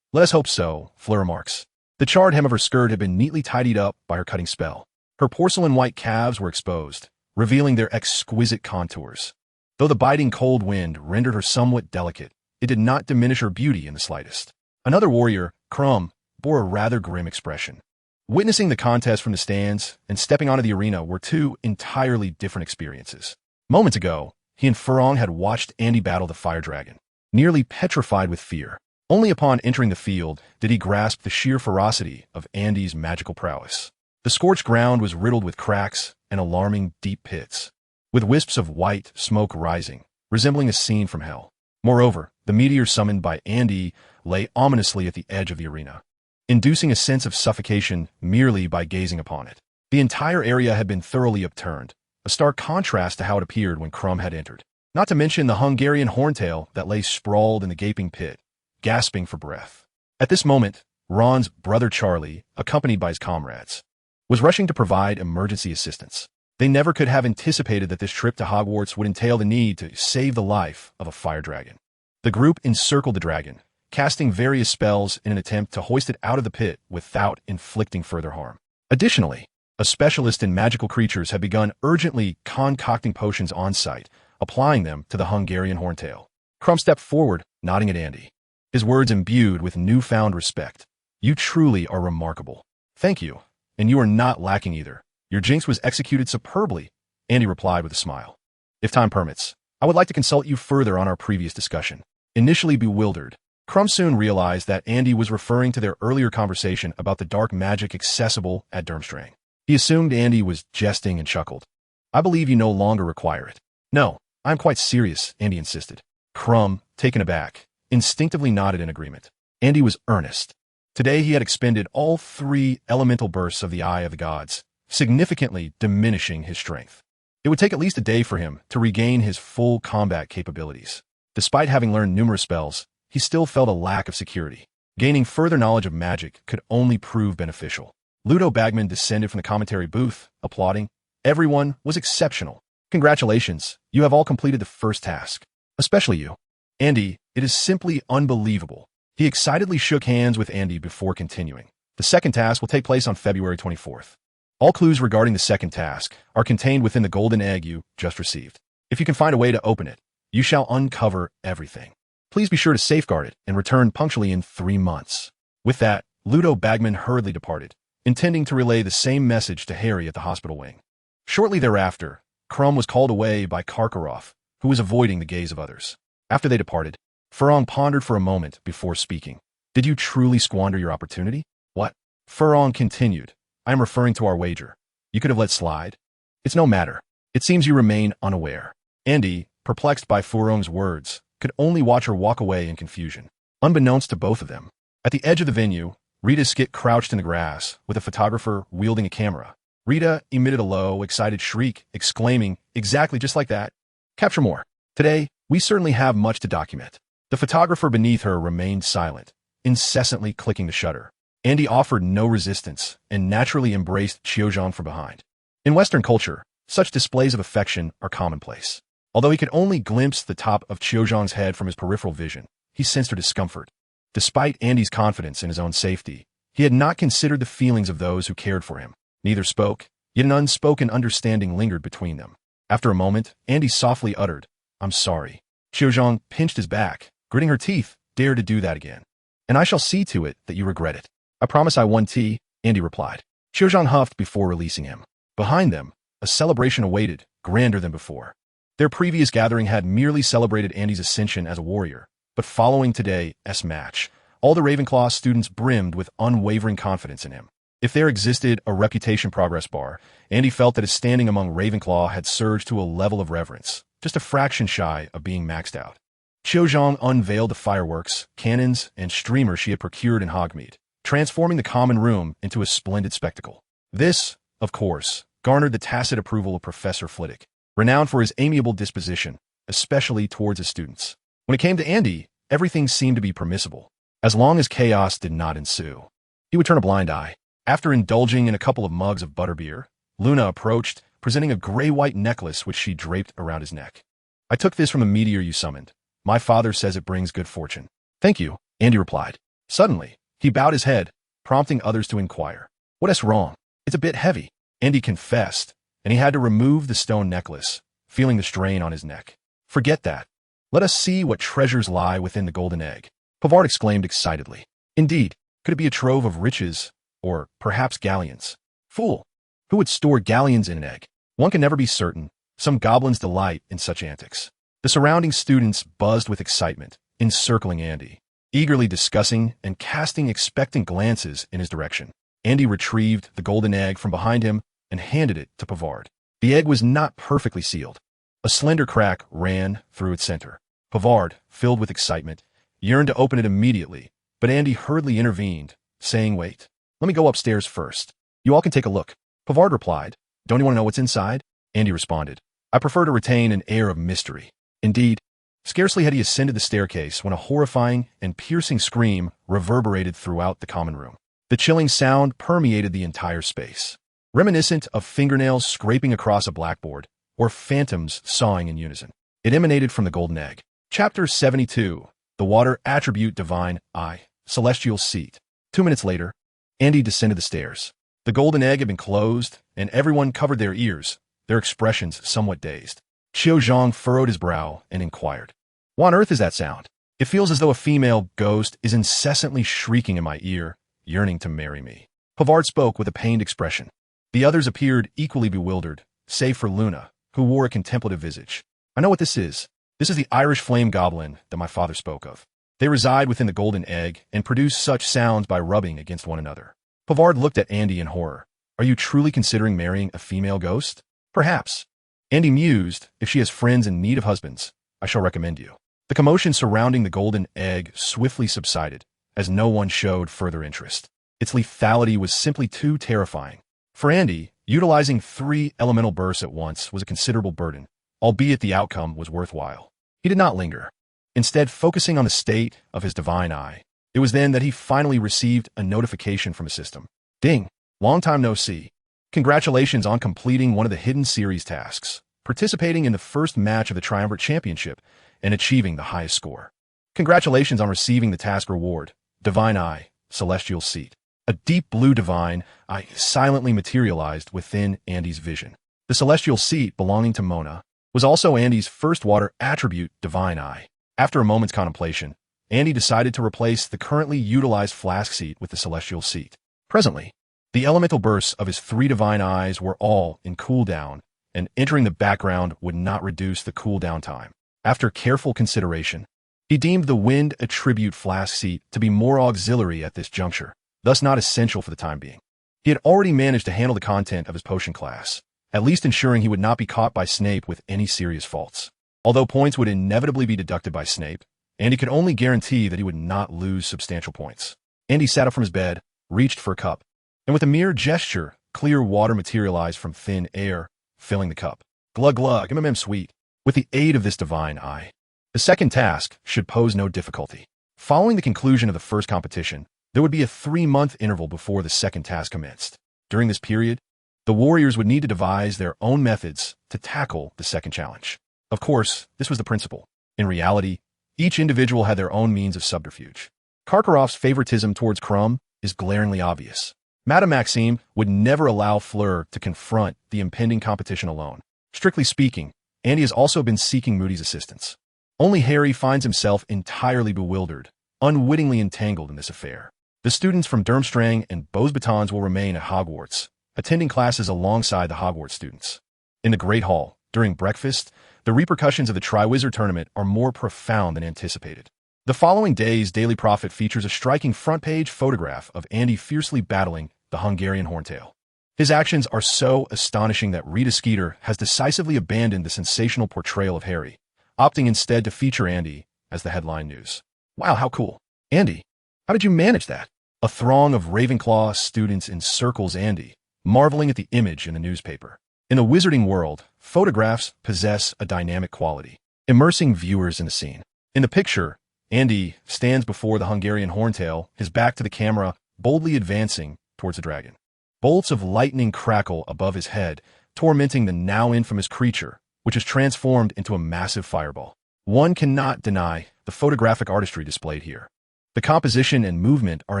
Let us hope so, Fleur remarks. The charred hem of her skirt had been neatly tidied up by her cutting spell. Her porcelain-white calves were exposed, revealing their exquisite contours. Though the biting cold wind rendered her somewhat delicate, it did not diminish her beauty in the slightest. Another warrior, Krum, bore a rather grim expression. Witnessing the contest from the stands and stepping onto the arena were two entirely different experiences. Moments ago, he and Furong had watched Andy battle the fire dragon, nearly petrified with fear. Only upon entering the field did he grasp the sheer ferocity of Andy's magical prowess. The scorched ground was riddled with cracks and alarming deep pits, with wisps of white smoke rising, resembling a scene from hell. Moreover, the meteor summoned by Andy lay ominously at the edge of the arena, inducing a sense of suffocation merely by gazing upon it. The entire area had been thoroughly upturned, a stark contrast to how it appeared when Krum had entered. Not to mention the Hungarian horntail that lay sprawled in the gaping pit, gasping for breath. At this moment, Ron's brother Charlie, accompanied by his comrades, was rushing to provide emergency assistance. They never could have anticipated that this trip to Hogwarts would entail the need to save the life of a fire dragon. The group encircled the dragon, casting various spells in an attempt to hoist it out of the pit without inflicting further harm. Additionally, a specialist in magical creatures had begun urgently concocting potions on site, applying them to the Hungarian horntail. Krum stepped forward, nodding at Andy, his words imbued with newfound respect. "You truly are remarkable." "Thank you, and you are not lacking either. Your jinx was executed superbly," Andy replied with a smile. "If time permits, I would like to consult you further on our previous discussion." Initially bewildered, Krum soon realized that Andy was referring to their earlier conversation about the dark magic accessible at Durmstrang. He assumed Andy was jesting and chuckled. "I believe you no longer require it." "No, I'm quite serious," Andy insisted. Krum, taken aback, instinctively nodded in agreement. Andy was earnest. Today he had expended all 3 elemental bursts of the Eye of the Gods, significantly diminishing his strength. It would take at least a day for him to regain his full combat capabilities. Despite having learned numerous spells, he still felt a lack of security. Gaining further knowledge of magic could only prove beneficial. Ludo Bagman descended from the commentary booth, applauding. Everyone was exceptional. Congratulations, you have all completed the first task. Especially you. Andy, it is simply unbelievable. He excitedly shook hands with Andy before continuing. The second task will take place on February 24th. All clues regarding the second task are contained within the golden egg you just received. If you can find a way to open it, you shall uncover everything. Please be sure to safeguard it and return punctually in 3 months. With that, Ludo Bagman hurriedly departed, intending to relay the same message to Harry at the hospital wing. Shortly thereafter, Crumb was called away by Karkaroff, who was avoiding the gaze of others. After they departed, Furlong pondered for a moment before speaking. Did you truly squander your opportunity? What? Furlong continued. I am referring to our wager. You could have let slide. It's no matter. It seems you remain unaware. Andy, perplexed by Furlong's words, could only watch her walk away in confusion. Unbeknownst to both of them, at the edge of the venue, Rita Skit crouched in the grass, with a photographer wielding a camera. Rita emitted a low, excited shriek, exclaiming, exactly just like that. Capture more. Today, we certainly have much to document. The photographer beneath her remained silent, incessantly clicking the shutter. Andy offered no resistance and naturally embraced Chiozhang from behind. In Western culture, such displays of affection are commonplace. Although he could only glimpse the top of Chiozhang's head from his peripheral vision, he sensed her discomfort. Despite Andy's confidence in his own safety, he had not considered the feelings of those who cared for him. Neither spoke, yet an unspoken understanding lingered between them. After a moment, Andy softly uttered, I'm sorry. Chiozhang pinched his back, gritting her teeth, dare to do that again. And I shall see to it that you regret it. I promise I won tea, Andy replied. Chiozhang huffed before releasing him. Behind them, a celebration awaited, grander than before. Their previous gathering had merely celebrated Andy's ascension as a warrior, but following today's match, all the Ravenclaw students brimmed with unwavering confidence in him. If there existed a reputation progress bar, Andy felt that his standing among Ravenclaw had surged to a level of reverence, just a fraction shy of being maxed out. Chiozhang unveiled the fireworks, cannons, and streamers she had procured in Hogsmeade, transforming the common room into a splendid spectacle. This, of course, garnered the tacit approval of Professor Flitwick, renowned for his amiable disposition, especially towards his students. When it came to Andy, everything seemed to be permissible, as long as chaos did not ensue. He would turn a blind eye. After indulging in a couple of mugs of butterbeer, Luna approached, presenting a gray-white necklace which she draped around his neck. I took this from the meteor you summoned. My father says it brings good fortune. Thank you, Andy replied. Suddenly, he bowed his head, prompting others to inquire. What is wrong? It's a bit heavy, Andy confessed, and he had to remove the stone necklace, feeling the strain on his neck. Forget that. Let us see what treasures lie within the golden egg. Pavard exclaimed excitedly. Indeed, could it be a trove of riches, or perhaps galleons? Fool! Who would store galleons in an egg? One can never be certain. Some goblins delight in such antics. The surrounding students buzzed with excitement, encircling Andy, eagerly discussing and casting expectant glances in his direction. Andy retrieved the golden egg from behind him and handed it to Pavard. The egg was not perfectly sealed. A slender crack ran through its center. Pavard, filled with excitement, yearned to open it immediately, but Andy hurriedly intervened, saying, Wait, let me go upstairs first. You all can take a look. Pavard replied. Don't you want to know what's inside? Andy responded. I prefer to retain an air of mystery. Indeed, scarcely had he ascended the staircase when a horrifying and piercing scream reverberated throughout the common room. The chilling sound permeated the entire space, reminiscent of fingernails scraping across a blackboard or phantoms sawing in unison. It emanated from the golden egg. Chapter 72, The Water Attribute Divine I, Celestial Seat. 2 minutes later, Andy descended the stairs. The golden egg had been closed, and everyone covered their ears, their expressions somewhat dazed. Chiozhang furrowed his brow and inquired, What on earth is that sound? It feels as though a female ghost is incessantly shrieking in my ear, yearning to marry me. Pavard spoke with a pained expression. The others appeared equally bewildered, save for Luna, who wore a contemplative visage. I know what this is. This is the Irish flame goblin that my father spoke of. They reside within the golden egg and produce such sounds by rubbing against one another. Pavard looked at Andy in horror. Are you truly considering marrying a female ghost? Perhaps. Andy mused, if she has friends in need of husbands, I shall recommend you. The commotion surrounding the golden egg swiftly subsided, as no one showed further interest. Its lethality was simply too terrifying. For Andy, utilizing 3 elemental bursts at once was a considerable burden, albeit the outcome was worthwhile. He did not linger, instead focusing on the state of his divine eye. It was then that he finally received a notification from his system. Ding! Long time no see. Congratulations on completing one of the hidden series tasks, participating in the first match of the Triumvirate Championship, and achieving the highest score. Congratulations on receiving the task reward, Divine Eye, Celestial Seat. A deep blue divine eye silently materialized within Andy's vision. The Celestial Seat, belonging to Mona, was also Andy's first water attribute, Divine Eye. After a moment's contemplation, Andy decided to replace the currently utilized Flask Seat with the Celestial Seat. Presently, the elemental bursts of his 3 divine eyes were all in cooldown, and entering the background would not reduce the cooldown time. After careful consideration, he deemed the Wind attribute Flask Seat to be more auxiliary at this juncture, thus not essential for the time being. He had already managed to handle the content of his potion class, at least ensuring he would not be caught by Snape with any serious faults. Although points would inevitably be deducted by Snape, Andy could only guarantee that he would not lose substantial points. Andy sat up from his bed, reached for a cup, and with a mere gesture, clear water materialized from thin air, filling the cup. Glug glug, sweet. With the aid of this divine eye, the second task should pose no difficulty. Following the conclusion of the first competition, there would be a 3-month interval before the second task commenced. During this period, the warriors would need to devise their own methods to tackle the second challenge. Of course, this was the principle. In reality, each individual had their own means of subterfuge. Karkaroff's favoritism towards Crumb is glaringly obvious. Madame Maxime would never allow Fleur to confront the impending competition alone. Strictly speaking, Andy has also been seeking Moody's assistance. Only Harry finds himself entirely bewildered, unwittingly entangled in this affair. The students from Durmstrang and Beauxbatons will remain at Hogwarts, attending classes alongside the Hogwarts students. In the Great Hall, during breakfast, the repercussions of the Triwizard Tournament are more profound than anticipated. The following day's Daily Prophet features a striking front-page photograph of Andy fiercely battling the Hungarian Horntail. His actions are so astonishing that Rita Skeeter has decisively abandoned the sensational portrayal of Harry, opting instead to feature Andy as the headline news. Wow, how cool. Andy, how did you manage that? A throng of Ravenclaw students encircles Andy, marveling at the image in the newspaper. In the wizarding world, photographs possess a dynamic quality, immersing viewers in the scene. In the picture, Andy stands before the Hungarian Horntail, his back to the camera, boldly advancing towards the dragon. Bolts of lightning crackle above his head, tormenting the now infamous creature, which is transformed into a massive fireball. One cannot deny the photographic artistry displayed here. The composition and movement are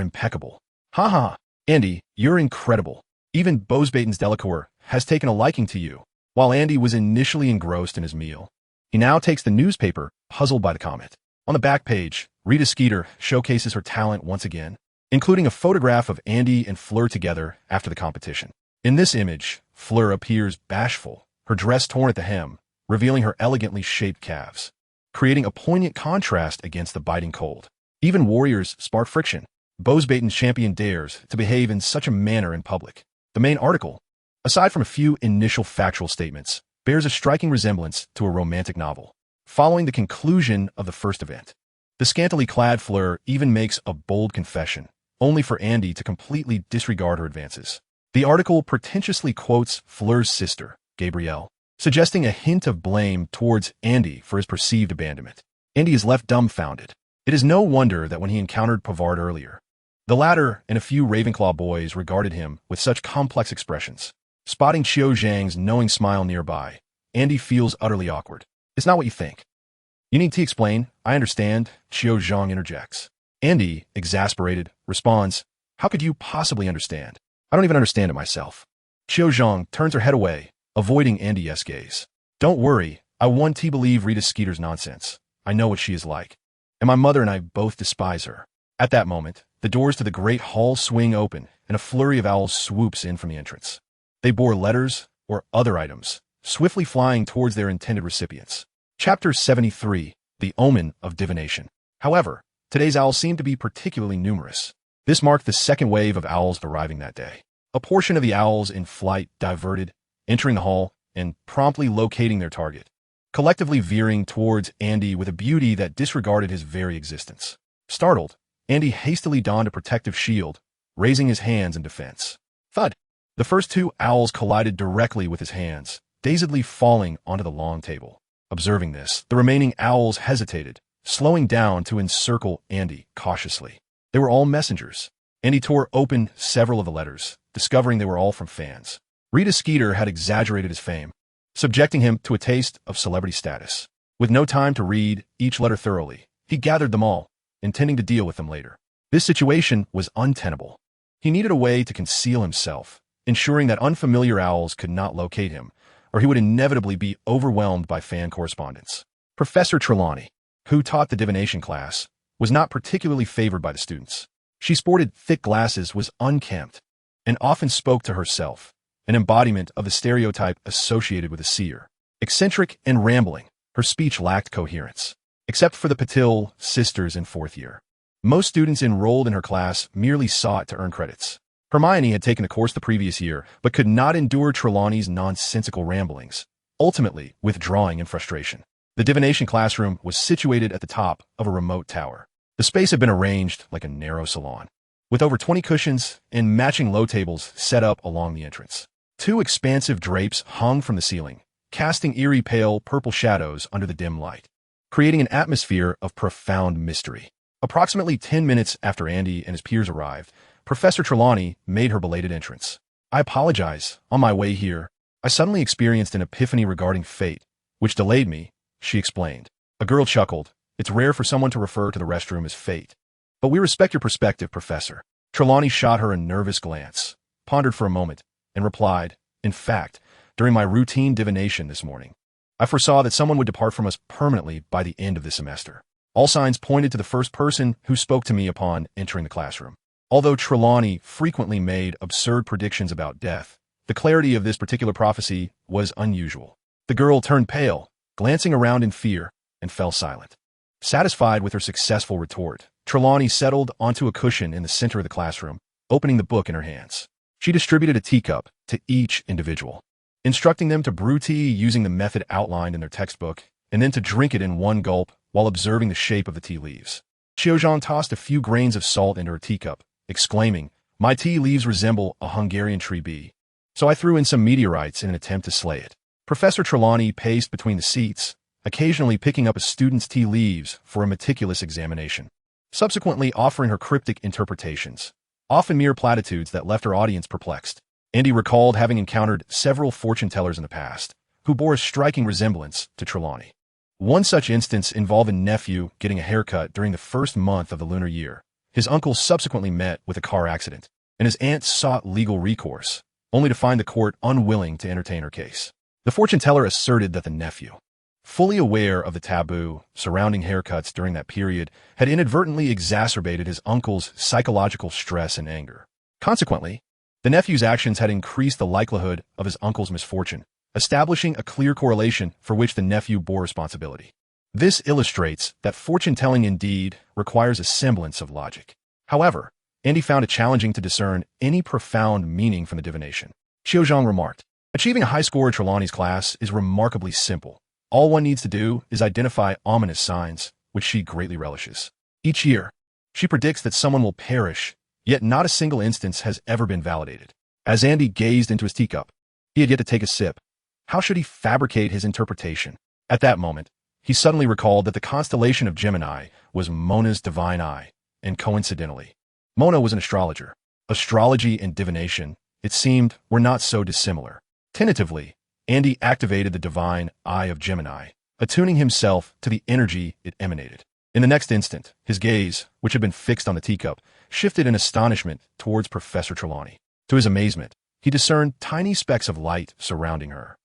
impeccable. Haha, Andy, you're incredible. Even Beauxbatons Delacour has taken a liking to you. While Andy was initially engrossed in his meal, he now takes the newspaper, puzzled by the comment. On the back page, Rita Skeeter showcases her talent once again, including a photograph of Andy and Fleur together after the competition. In this image, Fleur appears bashful, her dress torn at the hem, revealing her elegantly shaped calves, creating a poignant contrast against the biting cold. Even warriors spark friction. Beauxbatons champion dares to behave in such a manner in public. The main article, aside from a few initial factual statements, bears a striking resemblance to a romantic novel. Following the conclusion of the first event, the scantily clad Fleur even makes a bold confession, only for Andy to completely disregard her advances. The article pretentiously quotes Fleur's sister, Gabrielle, suggesting a hint of blame towards Andy for his perceived abandonment. Andy is left dumbfounded. It is no wonder that when he encountered Pavard earlier, the latter and a few Ravenclaw boys regarded him with such complex expressions. Spotting Qiu Zhang's knowing smile nearby, Andy feels utterly awkward. It's not what you think. You need to explain. I understand, Qiu Zhang interjects. Andy, exasperated, responds, how could you possibly understand? I don't even understand it myself. Qiu Zhang turns her head away, avoiding Andy's gaze. Don't worry, I want to believe Rita Skeeter's nonsense. I know what she is like. And my mother and I both despise her. At that moment, the doors to the great hall swing open, and a flurry of owls swoops in from the entrance. They bore letters, or other items, swiftly flying towards their intended recipients. Chapter 73, The Omen of Divination. However, today's owls seem to be particularly numerous. This marked the second wave of owls arriving that day. A portion of the owls in flight diverted, entering the hall, and promptly locating their target, collectively veering towards Andy with a beauty that disregarded his very existence. Startled, Andy hastily donned a protective shield, raising his hands in defense. Thud! The first 2 owls collided directly with his hands, dazedly falling onto the long table. Observing this, the remaining owls hesitated, slowing down to encircle Andy cautiously. They were all messengers. Andy tore open several of the letters, discovering they were all from fans. Rita Skeeter had exaggerated his fame, subjecting him to a taste of celebrity status. With no time to read each letter thoroughly, he gathered them all, intending to deal with them later. This situation was untenable. He needed a way to conceal himself, ensuring that unfamiliar owls could not locate him, or he would inevitably be overwhelmed by fan correspondence. Professor Trelawney, who taught the divination class, was not particularly favored by the students. She sported thick glasses, was unkempt, and often spoke to herself, an embodiment of the stereotype associated with a seer. Eccentric and rambling, her speech lacked coherence. Except for the Patil sisters in fourth year, most students enrolled in her class merely sought to earn credits. Hermione had taken a course the previous year, but could not endure Trelawney's nonsensical ramblings, ultimately withdrawing in frustration. The divination classroom was situated at the top of a remote tower. The space had been arranged like a narrow salon, with over 20 cushions and matching low tables set up along the entrance. 2 expansive drapes hung from the ceiling, casting eerie pale purple shadows under the dim light, creating an atmosphere of profound mystery. Approximately 10 minutes after Andy and his peers arrived, Professor Trelawney made her belated entrance. "I apologize. On my way here, I suddenly experienced an epiphany regarding fate, which delayed me," she explained. A girl chuckled. "It's rare for someone to refer to the restroom as fate. But we respect your perspective, Professor." Trelawney shot her a nervous glance, pondered for a moment, and replied, "In fact, during my routine divination this morning, I foresaw that someone would depart from us permanently by the end of the semester. All signs pointed to the first person who spoke to me upon entering the classroom." Although Trelawney frequently made absurd predictions about death, the clarity of this particular prophecy was unusual. The girl turned pale, glancing around in fear, and fell silent. Satisfied with her successful retort, Trelawney settled onto a cushion in the center of the classroom, opening the book in her hands. She distributed a teacup to each individual, instructing them to brew tea using the method outlined in their textbook, and then to drink it in one gulp while observing the shape of the tea leaves. Xiaozhang tossed a few grains of salt into her teacup, exclaiming, "My tea leaves resemble a Hungarian tree bee, so I threw in some meteorites in an attempt to slay it." Professor Trelawney paced between the seats, occasionally picking up a student's tea leaves for a meticulous examination, subsequently offering her cryptic interpretations, often mere platitudes that left her audience perplexed. Andy recalled having encountered several fortune-tellers in the past, who bore a striking resemblance to Trelawney. One such instance involved a nephew getting a haircut during the first month of the lunar year. His uncle subsequently met with a car accident, and his aunt sought legal recourse, only to find the court unwilling to entertain her case. The fortune-teller asserted that the nephew, fully aware of the taboo surrounding haircuts during that period, had inadvertently exacerbated his uncle's psychological stress and anger. Consequently, the nephew's actions had increased the likelihood of his uncle's misfortune, establishing a clear correlation for which the nephew bore responsibility. This illustrates that fortune-telling indeed requires a semblance of logic. However, Andy found it challenging to discern any profound meaning from the divination. Xiaozhang remarked, "Achieving a high score in Trelawney's class is remarkably simple. All one needs to do is identify ominous signs, which she greatly relishes. Each year, she predicts that someone will perish, yet not a single instance has ever been validated." As Andy gazed into his teacup, he had yet to take a sip. How should he fabricate his interpretation? At that moment, he suddenly recalled that the constellation of Gemini was Mona's divine eye, and coincidentally, Mona was an astrologer. Astrology and divination, it seemed, were not so dissimilar. Tentatively, Andy activated the divine eye of Gemini, attuning himself to the energy it emanated. In the next instant, his gaze, which had been fixed on the teacup, shifted in astonishment towards Professor Trelawney. To his amazement, he discerned tiny specks of light surrounding her,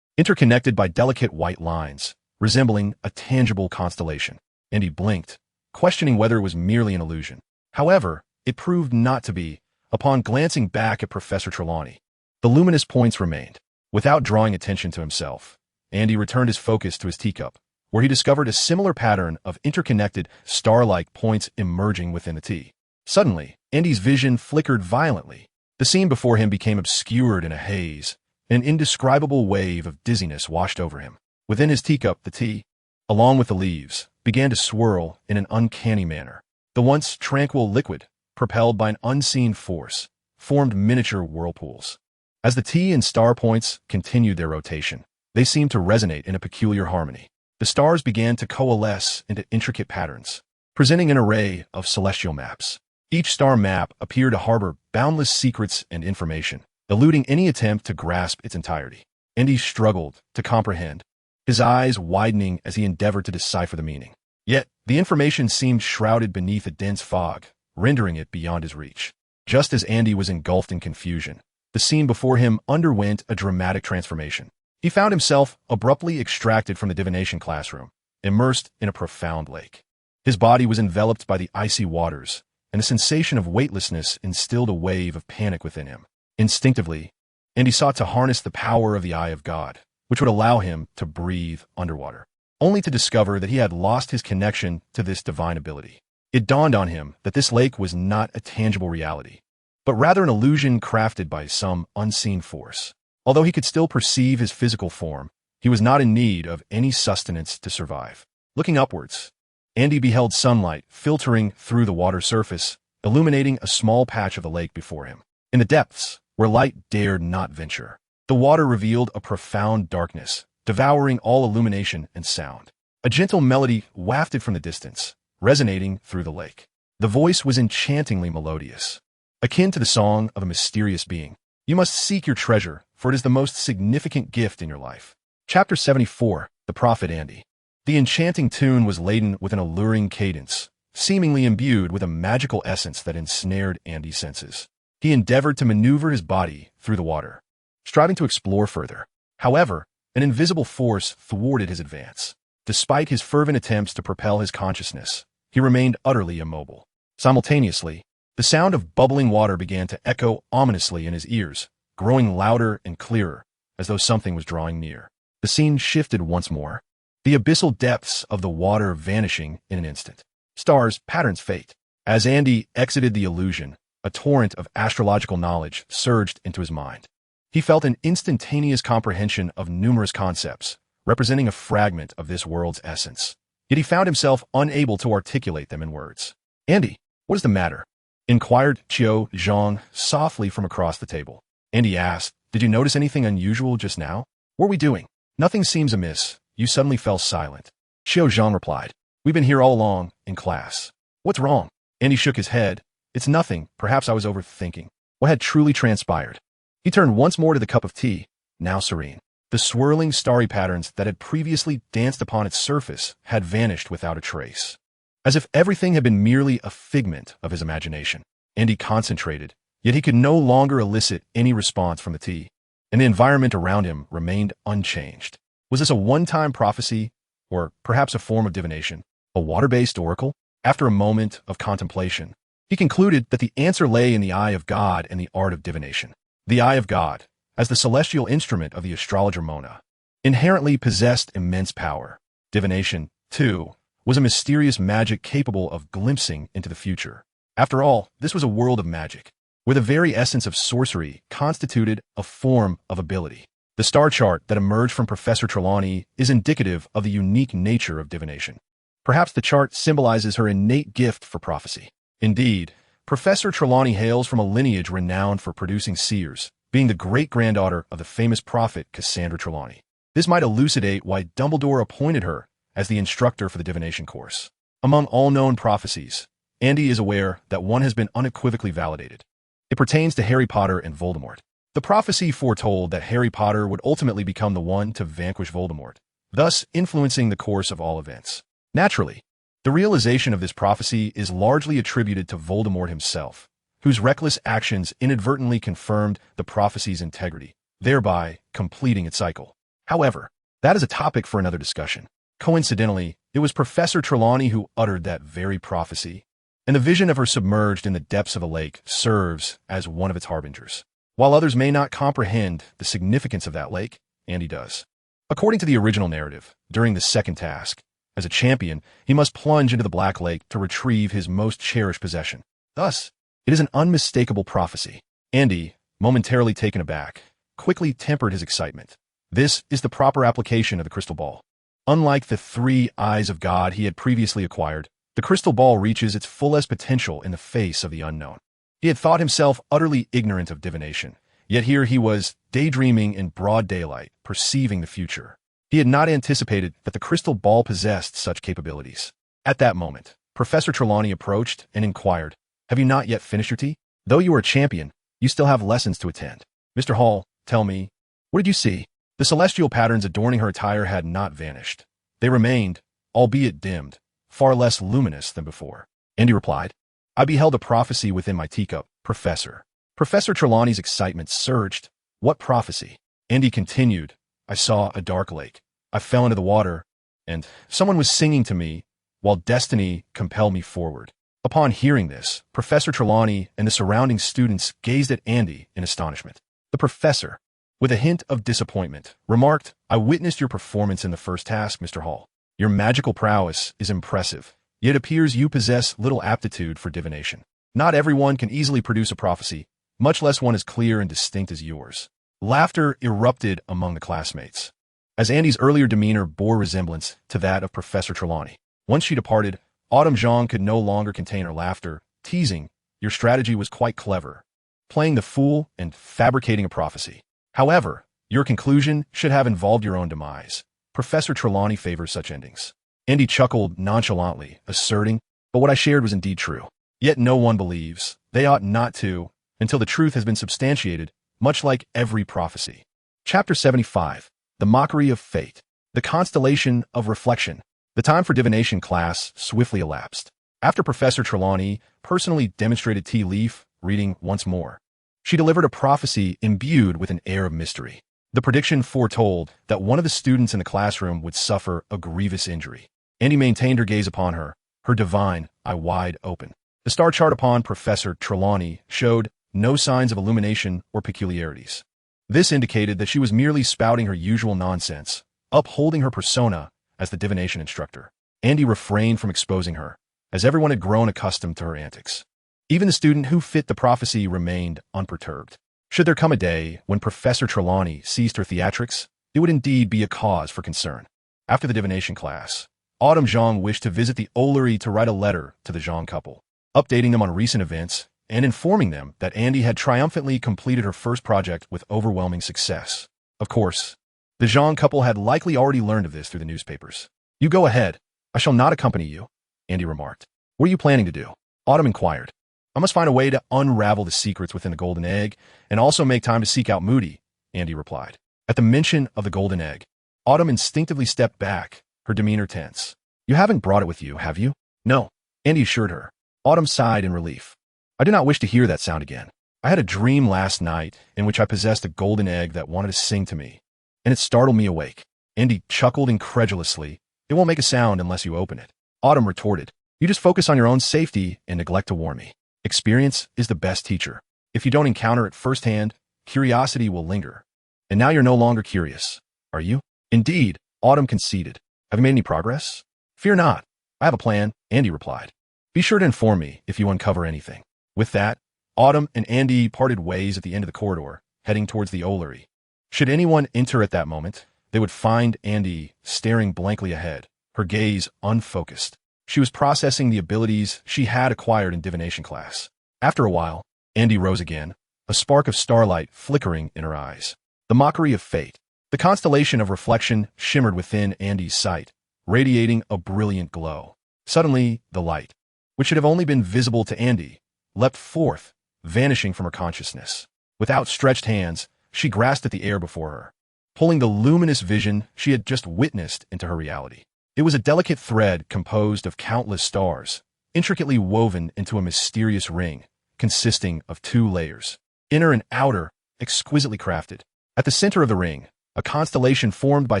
interconnected by delicate white lines, resembling a tangible constellation. And he blinked, questioning whether it was merely an illusion. However, it proved not to be. Upon glancing back at Professor Trelawney, the luminous points remained. Without drawing attention to himself, Andy returned his focus to his teacup, where he discovered a similar pattern of interconnected, star-like points emerging within the tea. Suddenly, Andy's vision flickered violently. The scene before him became obscured in a haze. An indescribable wave of dizziness washed over him. Within his teacup, the tea, along with the leaves, began to swirl in an uncanny manner. The once tranquil liquid, propelled by an unseen force, formed miniature whirlpools. As the tea and star points continued their rotation, they seemed to resonate in a peculiar harmony. The stars began to coalesce into intricate patterns, presenting an array of celestial maps. Each star map appeared to harbor boundless secrets and information, eluding any attempt to grasp its entirety. Andy struggled to comprehend, his eyes widening as he endeavored to decipher the meaning. Yet, the information seemed shrouded beneath a dense fog, rendering it beyond his reach. Just as Andy was engulfed in confusion, the scene before him underwent a dramatic transformation. He found himself abruptly extracted from the divination classroom, immersed in a profound lake. His body was enveloped by the icy waters, and the sensation of weightlessness instilled a wave of panic within him. Instinctively, Andy sought to harness the power of the Eye of God, which would allow him to breathe underwater, only to discover that he had lost his connection to this divine ability. It dawned on him that this lake was not a tangible reality, but rather an illusion crafted by some unseen force. Although he could still perceive his physical form, he was not in need of any sustenance to survive. Looking upwards, Andy beheld sunlight filtering through the water surface, illuminating a small patch of the lake before him. In the depths, where light dared not venture, the water revealed a profound darkness, devouring all illumination and sound. A gentle melody wafted from the distance, resonating through the lake. The voice was enchantingly melodious, akin to the song of a mysterious being. You must seek your treasure, for it is the most significant gift in your life. Chapter 74, The Prophet Andy. The enchanting tune was laden with an alluring cadence, seemingly imbued with a magical essence that ensnared Andy's senses. He endeavored to maneuver his body through the water, striving to explore further. However, an invisible force thwarted his advance. Despite his fervent attempts to propel his consciousness, he remained utterly immobile. Simultaneously, the sound of bubbling water began to echo ominously in his ears, growing louder and clearer, as though something was drawing near. The scene shifted once more, the abyssal depths of the water vanishing in an instant. Stars, patterns, fate. As Andy exited the illusion, a torrent of astrological knowledge surged into his mind. He felt an instantaneous comprehension of numerous concepts, representing a fragment of this world's essence. Yet he found himself unable to articulate them in words. "Andy, what is the matter?" inquired Qiu Zhang softly from across the table. Andy asked, "Did you notice anything unusual just now? What are we doing?" "Nothing seems amiss. You suddenly fell silent." Qiu Zhang replied, "We've been here all along, in class." "What's wrong?" Andy shook his head. "It's nothing. Perhaps I was overthinking." What had truly transpired? He turned once more to the cup of tea, now serene. The swirling starry patterns that had previously danced upon its surface had vanished without a trace, as if everything had been merely a figment of his imagination. Andy concentrated, yet he could no longer elicit any response from the tea, and the environment around him remained unchanged. Was this a one-time prophecy, or perhaps a form of divination, a water-based oracle? After a moment of contemplation, he concluded that the answer lay in the Eye of God and the art of divination. The Eye of God, as the celestial instrument of the astrologer Mona, inherently possessed immense power. Divination, too, was a mysterious magic capable of glimpsing into the future. After all, this was a world of magic, where the very essence of sorcery constituted a form of ability. The star chart that emerged from Professor Trelawney is indicative of the unique nature of divination. Perhaps the chart symbolizes her innate gift for prophecy. Indeed, Professor Trelawney hails from a lineage renowned for producing seers, being the great-granddaughter of the famous prophet Cassandra Trelawney. This might elucidate why Dumbledore appointed her as the instructor for the divination course. Among all known prophecies, Andy is aware that one has been unequivocally validated. It pertains to Harry Potter and Voldemort. The prophecy foretold that Harry Potter would ultimately become the one to vanquish Voldemort, thus influencing the course of all events. Naturally, the realization of this prophecy is largely attributed to Voldemort himself, whose reckless actions inadvertently confirmed the prophecy's integrity, thereby completing its cycle. However, that is a topic for another discussion. Coincidentally, it was Professor Trelawney who uttered that very prophecy, and the vision of her submerged in the depths of a lake serves as one of its harbingers. While others may not comprehend the significance of that lake, Andy does. According to the original narrative, during the second task, as a champion, he must plunge into the Black Lake to retrieve his most cherished possession. Thus, it is an unmistakable prophecy. Andy, momentarily taken aback, quickly tempered his excitement. This is the proper application of the crystal ball. Unlike the 3 eyes of God he had previously acquired, the crystal ball reaches its fullest potential in the face of the unknown. He had thought himself utterly ignorant of divination, yet here he was, daydreaming in broad daylight, perceiving the future. He had not anticipated that the crystal ball possessed such capabilities. At that moment, Professor Trelawney approached and inquired, Have you not yet finished your tea? Though you are a champion, you still have lessons to attend. Mr. Hall, tell me, what did you see? The celestial patterns adorning her attire had not vanished. They remained, albeit dimmed, far less luminous than before. Andy replied, I beheld a prophecy within my teacup, Professor. Professor Trelawney's excitement surged. What prophecy? Andy continued, I saw a dark lake. I fell into the water, and someone was singing to me, while destiny compelled me forward. Upon hearing this, Professor Trelawney and the surrounding students gazed at Andy in astonishment. The professor, with a hint of disappointment, remarked, I witnessed your performance in the first task, Mr. Hall. Your magical prowess is impressive, yet it appears you possess little aptitude for divination. Not everyone can easily produce a prophecy, much less one as clear and distinct as yours. Laughter erupted among the classmates, as Andy's earlier demeanor bore resemblance to that of Professor Trelawney. Once she departed, Autumn Zhang could no longer contain her laughter, teasing, your strategy was quite clever, playing the fool and fabricating a prophecy. However, your conclusion should have involved your own demise. Professor Trelawney favors such endings. Andy chuckled nonchalantly, asserting, but what I shared was indeed true. Yet no one believes. They ought not to, until the truth has been substantiated, much like every prophecy. Chapter 75. The Mockery of Fate. The Constellation of Reflection. The time for divination class swiftly elapsed. After Professor Trelawney personally demonstrated tea leaf reading once more, she delivered a prophecy imbued with an air of mystery. The prediction foretold that one of the students in the classroom would suffer a grievous injury. Andy maintained her gaze upon her divine eye wide open. The star chart upon Professor Trelawney showed no signs of illumination or peculiarities. This indicated that she was merely spouting her usual nonsense, upholding her persona as the divination instructor. Andy refrained from exposing her, as everyone had grown accustomed to her antics. Even the student who fit the prophecy remained unperturbed. Should there come a day when Professor Trelawney ceased her theatrics, it would indeed be a cause for concern. After the divination class, Autumn Zhang wished to visit the Ollery to write a letter to the Zhang couple, updating them on recent events and informing them that Andy had triumphantly completed her first project with overwhelming success. Of course, the Zhang couple had likely already learned of this through the newspapers. You go ahead. I shall not accompany you, Andy remarked. What are you planning to do? Autumn inquired. I must find a way to unravel the secrets within the golden egg and also make time to seek out Moody, Andy replied. At the mention of the golden egg, Autumn instinctively stepped back, her demeanor tense. You haven't brought it with you, have you? No, Andy assured her. Autumn sighed in relief. I do not wish to hear that sound again. I had a dream last night in which I possessed a golden egg that wanted to sing to me, and it startled me awake. Andy chuckled incredulously. It won't make a sound unless you open it. Autumn retorted. You just focus on your own safety and neglect to warn me. Experience is the best teacher. If you don't encounter it firsthand, curiosity will linger. And now you're no longer curious, are you? Indeed, Autumn conceded. Have you made any progress? Fear not. I have a plan, Andy replied. Be sure to inform me if you uncover anything. With that, Autumn and Andy parted ways at the end of the corridor, heading towards the Ollery. Should anyone enter at that moment, they would find Andy staring blankly ahead, her gaze unfocused. She was processing the abilities she had acquired in divination class. After a while, Andy rose again, a spark of starlight flickering in her eyes. The Mockery of Fate. The constellation of reflection shimmered within Andy's sight, radiating a brilliant glow. Suddenly, the light, which should have only been visible to Andy, leapt forth, vanishing from her consciousness. With outstretched hands, she grasped at the air before her, pulling the luminous vision she had just witnessed into her reality. It was a delicate thread composed of countless stars, intricately woven into a mysterious ring, consisting of 2 layers, inner and outer, exquisitely crafted. At the center of the ring, a constellation formed by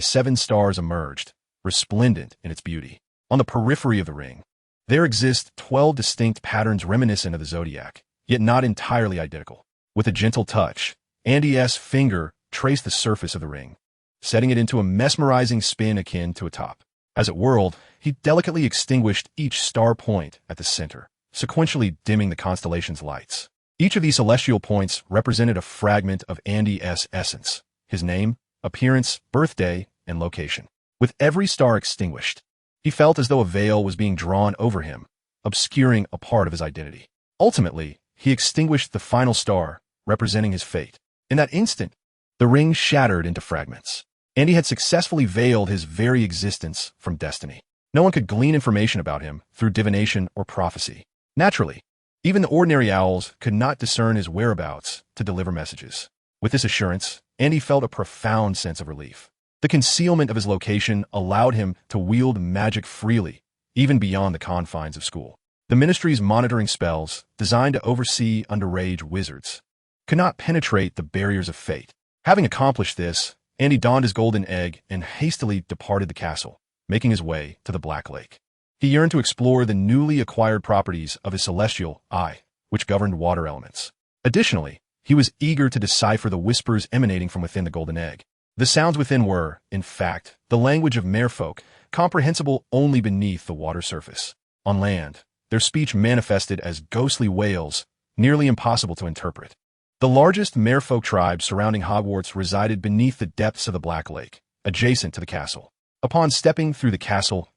7 stars emerged, resplendent in its beauty. On the periphery of the ring, there exist 12 distinct patterns reminiscent of the zodiac, yet not entirely identical. With a gentle touch, Andy's finger traced the surface of the ring, setting it into a mesmerizing spin akin to a top. As it whirled, he delicately extinguished each star point at the center, sequentially dimming the constellation's lights. Each of these celestial points represented a fragment of Andy's essence, his name, appearance, birthday, and location. With every star extinguished, he felt as though a veil was being drawn over him, obscuring a part of his identity. Ultimately, he extinguished the final star, representing his fate. In that instant, the ring shattered into fragments. Andy had successfully veiled his very existence from destiny. No one could glean information about him through divination or prophecy. Naturally, Even the ordinary owls could not discern his whereabouts to deliver messages. With this assurance, Andy felt a profound sense of relief. The concealment of his location allowed him to wield magic freely, even beyond the confines of school. The Ministry's monitoring spells, designed to oversee underage wizards, could not penetrate the barriers of fate. Having accomplished this, Andy donned his golden egg and hastily departed the castle, making his way to the Black Lake. He yearned to explore the newly acquired properties of his celestial eye, which governed water elements. Additionally, he was eager to decipher the whispers emanating from within the golden egg. The sounds within were, in fact, the language of merfolk, comprehensible only beneath the water surface. On land, their speech manifested as ghostly wails, nearly impossible to interpret. The largest merfolk tribe surrounding Hogwarts resided beneath the depths of the Black Lake, adjacent to the castle. Upon stepping through the castle's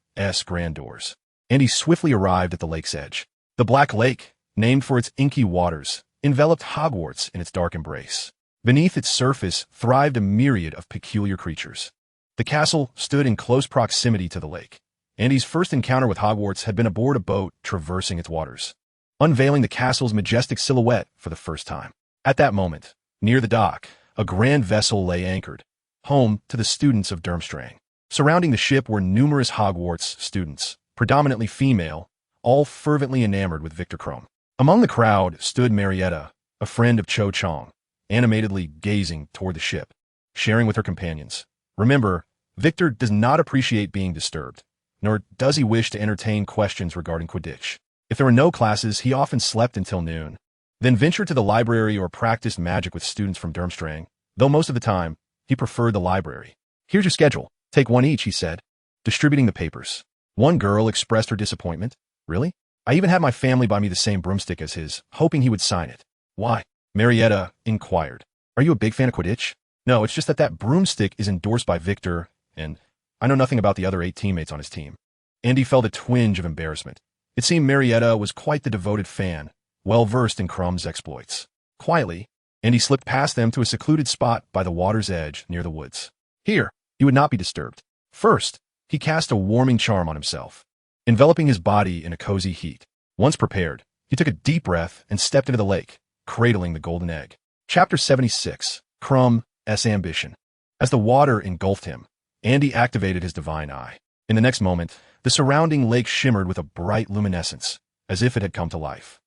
grand doors, Andy swiftly arrived at the lake's edge. The Black Lake, named for its inky waters, enveloped Hogwarts in its dark embrace. Beneath its surface thrived a myriad of peculiar creatures. The castle stood in close proximity to the lake. Andy's first encounter with Hogwarts had been aboard a boat traversing its waters, unveiling the castle's majestic silhouette for the first time. At that moment, near the dock, a grand vessel lay anchored, home to the students of Durmstrang. Surrounding the ship were numerous Hogwarts students, predominantly female, all fervently enamored with Victor Krum. Among the crowd stood Marietta, a friend of Cho Chang, animatedly gazing toward the ship, sharing with her companions. Remember, Victor does not appreciate being disturbed, nor does he wish to entertain questions regarding Quidditch. If there were no classes, he often slept until noon, then ventured to the library or practiced magic with students from Durmstrang, though most of the time, he preferred the library. "Here's your schedule. Take one each," he said, distributing the papers. One girl expressed her disappointment. "Really? I even had my family buy me the same broomstick as his, hoping he would sign it." "Why?" Marietta inquired. "Are you a big fan of Quidditch?" "No, it's just that broomstick is endorsed by Victor, and I know nothing about the other 8 teammates on his team." Andy felt a twinge of embarrassment. It seemed Marietta was quite the devoted fan, well-versed in Krum's exploits. Quietly, Andy slipped past them to a secluded spot by the water's edge near the woods. Here, he would not be disturbed. First, he cast a warming charm on himself, enveloping his body in a cozy heat. Once prepared, he took a deep breath and stepped into the lake, cradling the golden egg. Chapter 76, Krum's Ambition. As the water engulfed him, Andy activated his divine eye. In the next moment, the surrounding lake shimmered with a bright luminescence, as if it had come to life.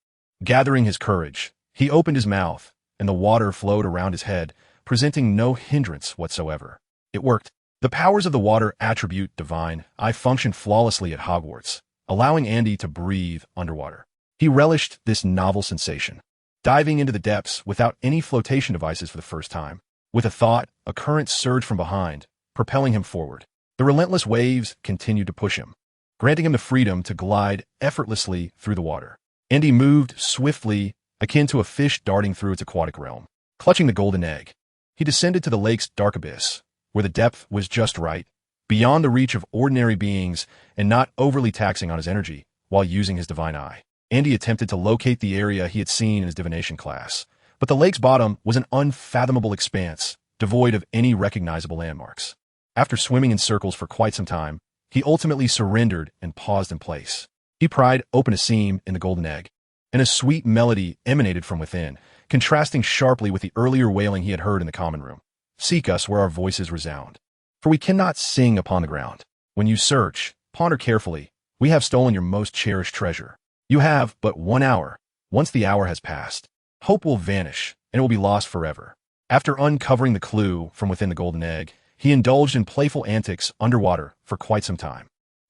Gathering his courage, he opened his mouth, and the water flowed around his head, presenting no hindrance whatsoever. It worked. The powers of the water attribute divine eye functioned flawlessly at Hogwarts, allowing Andy to breathe underwater. He relished this novel sensation, diving into the depths without any flotation devices for the first time. With a thought, a current surged from behind, propelling him forward. The relentless waves continued to push him, granting him the freedom to glide effortlessly through the water. Andy moved swiftly, akin to a fish darting through its aquatic realm. Clutching the golden egg, he descended to the lake's dark abyss, where the depth was just right, beyond the reach of ordinary beings and not overly taxing on his energy while using his divine eye. Andy attempted to locate the area he had seen in his divination class, but the lake's bottom was an unfathomable expanse, devoid of any recognizable landmarks. After swimming in circles for quite some time, he ultimately surrendered and paused in place. He pried open a seam in the golden egg, and a sweet melody emanated from within, contrasting sharply with the earlier wailing he had heard in the common room. "Seek us where our voices resound, for we cannot sing upon the ground. When you search, ponder carefully. We have stolen your most cherished treasure. You have but 1 hour. Once the hour has passed, hope will vanish, and it will be lost forever." After uncovering the clue from within the golden egg, he indulged in playful antics underwater for quite some time.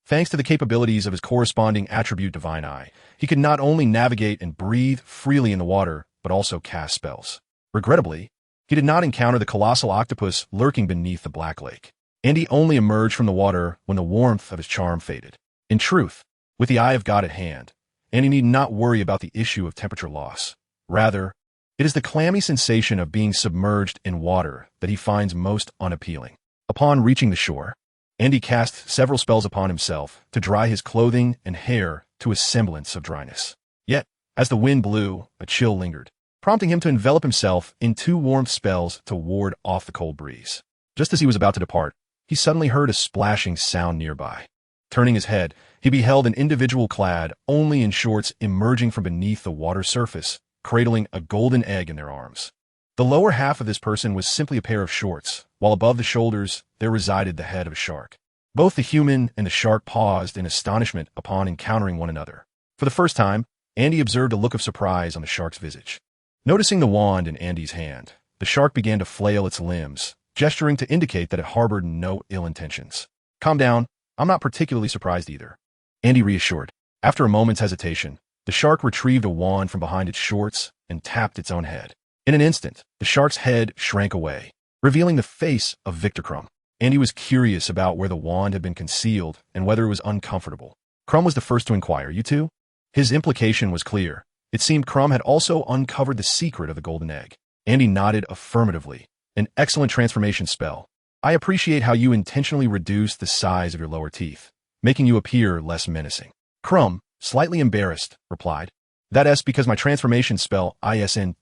Thanks to the capabilities of his corresponding attribute Divine Eye, he could not only navigate and breathe freely in the water, but also cast spells. Regrettably, he did not encounter the colossal octopus lurking beneath the Black Lake, and he only emerged from the water when the warmth of his charm faded. In truth, with the Eye of God at hand, and he need not worry about the issue of temperature loss. Rather, it is the clammy sensation of being submerged in water that he finds most unappealing. Upon reaching the shore, Andy cast several spells upon himself to dry his clothing and hair to a semblance of dryness. Yet, as the wind blew, a chill lingered, prompting him to envelop himself in 2 warmth spells to ward off the cold breeze. Just as he was about to depart, he suddenly heard a splashing sound nearby. Turning his head, He beheld an individual clad only in shorts emerging from beneath the water surface, cradling a golden egg in their arms. The lower half of this person was simply a pair of shorts, while above the shoulders there resided the head of a shark. Both the human and the shark paused in astonishment upon encountering one another. For the first time, Andy observed a look of surprise on the shark's visage. Noticing the wand in Andy's hand, the shark began to flail its limbs, gesturing to indicate that it harbored no ill intentions. "Calm down, I'm not particularly surprised either," Andy reassured. After a moment's hesitation, the shark retrieved a wand from behind its shorts and tapped its own head. In an instant, the shark's head shrank away, revealing the face of Victor Crumb. Andy was curious about where the wand had been concealed and whether it was uncomfortable. Crumb was the first to inquire, "You too?" His implication was clear. It seemed Crumb had also uncovered the secret of the golden egg. Andy nodded affirmatively. "An excellent transformation spell. I appreciate how you intentionally reduced the size of your lower teeth, making you appear less menacing." Crumb, slightly embarrassed, replied, "That's because my transformation spell isn't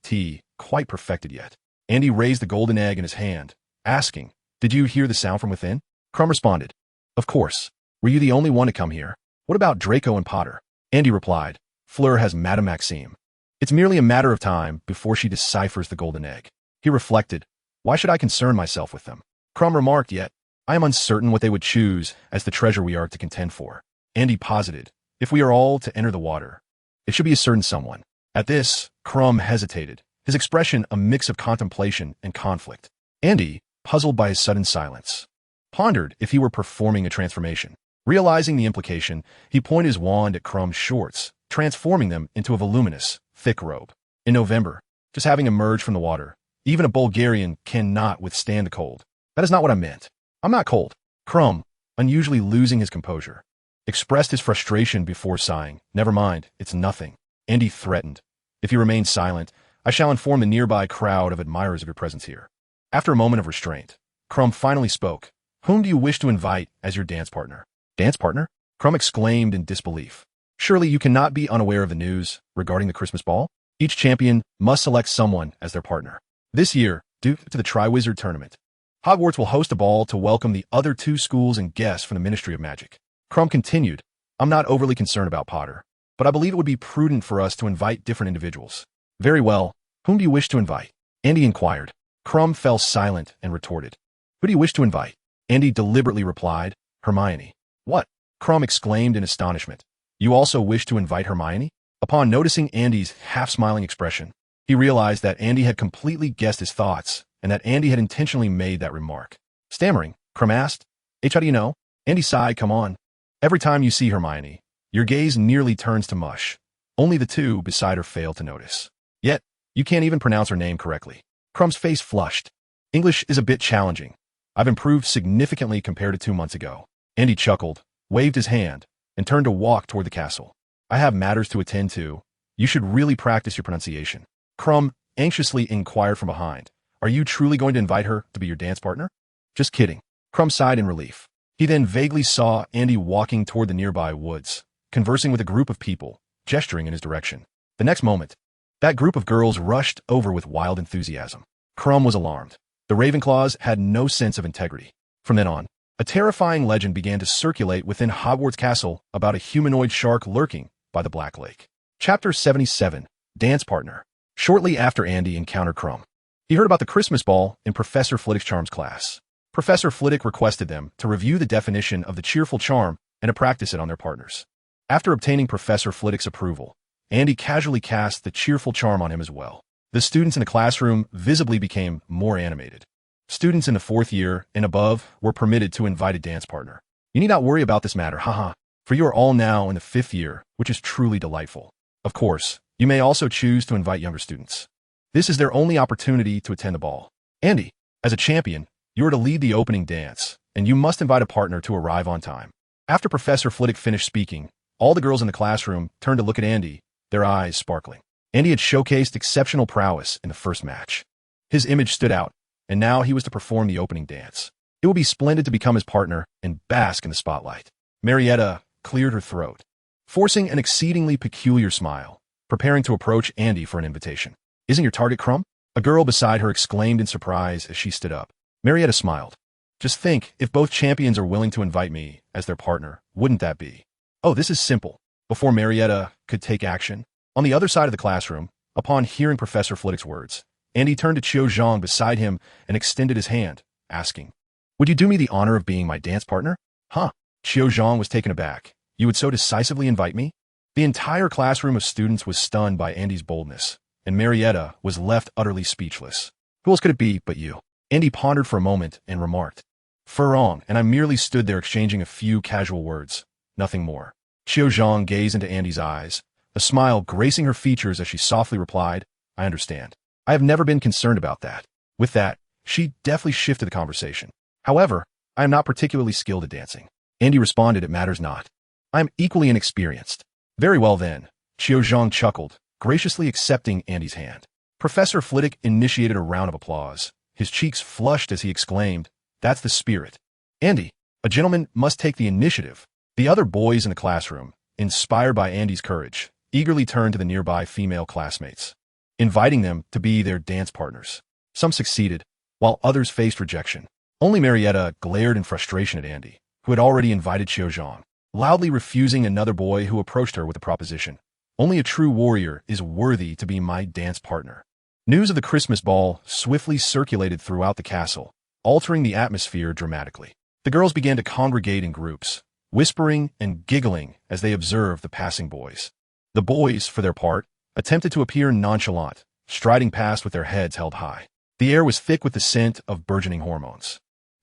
quite perfected yet." Andy raised the golden egg in his hand, asking, "Did you hear the sound from within?" Crumb responded, "Of course. Were you the only one to come here? What about Draco and Potter?" Andy replied, "Fleur has Madame Maxime. It's merely a matter of time before she deciphers the golden egg." He reflected, "Why should I concern myself with them?" Crumb remarked, "Yet, I am uncertain what they would choose as the treasure we are to contend for." Andy posited, "If we are all to enter the water, it should be a certain someone." At this, Crumb hesitated, his expression a mix of contemplation and conflict. Andy, puzzled by his sudden silence, pondered if he were performing a transformation. Realizing the implication, he pointed his wand at Crumb's shorts, transforming them into a voluminous, thick robe. In November, just having emerged from the water, even a Bulgarian cannot withstand the cold. "That is not what I meant. I'm not cold." Crumb, unusually losing his composure, expressed his frustration before sighing. "Never mind, it's nothing." Andy threatened, "If you remain silent, I shall inform the nearby crowd of admirers of your presence here." After a moment of restraint, Crumb finally spoke. "Whom do you wish to invite as your dance partner?" "Dance partner?" Crumb exclaimed in disbelief. "Surely you cannot be unaware of the news regarding the Christmas ball? Each champion must select someone as their partner. This year, due to the Triwizard Tournament, Hogwarts will host a ball to welcome the other 2 schools and guests from the Ministry of Magic." Crumb continued, "I'm not overly concerned about Potter, but I believe it would be prudent for us to invite different individuals." "Very well. Whom do you wish to invite?" Andy inquired. Crumb fell silent and retorted, "Who do you wish to invite?" Andy deliberately replied, "Hermione." "What?" Crumb exclaimed in astonishment. "You also wish to invite Hermione?" Upon noticing Andy's half-smiling expression, he realized that Andy had completely guessed his thoughts and that Andy had intentionally made that remark. Stammering, Crumb asked, "How do you know?" Andy sighed, "Come on. Every time you see Hermione, your gaze nearly turns to mush. Only the 2 beside her fail to notice. Yet, you can't even pronounce her name correctly." Crumb's face flushed. "English is a bit challenging. I've improved significantly compared to 2 months ago." Andy chuckled, waved his hand, and turned to walk toward the castle. "I have matters to attend to. You should really practice your pronunciation." Crumb anxiously inquired from behind, "Are you truly going to invite her to be your dance partner?" "Just kidding." Crumb sighed in relief. He then vaguely saw Andy walking toward the nearby woods, conversing with a group of people, gesturing in his direction. The next moment, that group of girls rushed over with wild enthusiasm. Crumb was alarmed. The Ravenclaws had no sense of integrity. From then on, a terrifying legend began to circulate within Hogwarts Castle about a humanoid shark lurking by the Black Lake. Chapter 77, Dance Partner. Shortly after Andy encountered Crumb, he heard about the Christmas ball in Professor Flitwick's charms class. Professor Flitwick requested them to review the definition of the cheerful charm and to practice it on their partners. After obtaining Professor Flitwick's approval, Andy casually cast the cheerful charm on him as well. The students in the classroom visibly became more animated. Students in the 4th year and above were permitted to invite a dance partner. "You need not worry about this matter, haha, for you are all now in the 5th year, which is truly delightful. Of course, you may also choose to invite younger students. This is their only opportunity to attend the ball. Andy, as a champion, you are to lead the opening dance, and you must invite a partner to arrive on time." After Professor Flitwick finished speaking, all the girls in the classroom turned to look at Andy, their eyes sparkling. Andy had showcased exceptional prowess in the first match. His image stood out, and now he was to perform the opening dance. It would be splendid to become his partner and bask in the spotlight. Marietta cleared her throat, forcing an exceedingly peculiar smile, preparing to approach Andy for an invitation. "Isn't your target Crumb?" A girl beside her exclaimed in surprise as she stood up. Marietta smiled. "Just think, if both champions are willing to invite me as their partner, wouldn't that be Oh, this is simple. Before Marietta could take action, on the other side of the classroom, upon hearing Professor Flitwick's words, Andy turned to Chiu Zhang beside him and extended his hand, asking, "Would you do me the honor of being my dance partner?" Huh? Chiu Zhang was taken aback. You would so decisively invite me? The entire classroom of students was stunned by Andy's boldness, and Marietta was left utterly speechless. Who else could it be but you? Andy pondered for a moment and remarked, "Furong," and I merely stood there exchanging a few casual words, nothing more. Chiu Zhang gazed into Andy's eyes, a smile gracing her features as she softly replied, "I understand. I have never been concerned about that." With that, she deftly shifted the conversation. "However, I am not particularly skilled at dancing." Andy responded, "It matters not. I am equally inexperienced." "Very well then," Chiu Zhang chuckled, graciously accepting Andy's hand. Professor Flitwick initiated a round of applause. His cheeks flushed as he exclaimed, "That's the spirit. Andy, a gentleman must take the initiative." The other boys in the classroom, inspired by Andy's courage, eagerly turned to the nearby female classmates, inviting them to be their dance partners. Some succeeded, while others faced rejection. Only Marietta glared in frustration at Andy, who had already invited Chiu Zhang, loudly refusing another boy who approached her with the proposition, "Only a true warrior is worthy to be my dance partner." News of the Christmas ball swiftly circulated throughout the castle, altering the atmosphere dramatically. The girls began to congregate in groups, whispering and giggling as they observed the passing boys. The boys, for their part, attempted to appear nonchalant, striding past with their heads held high. The air was thick with the scent of burgeoning hormones.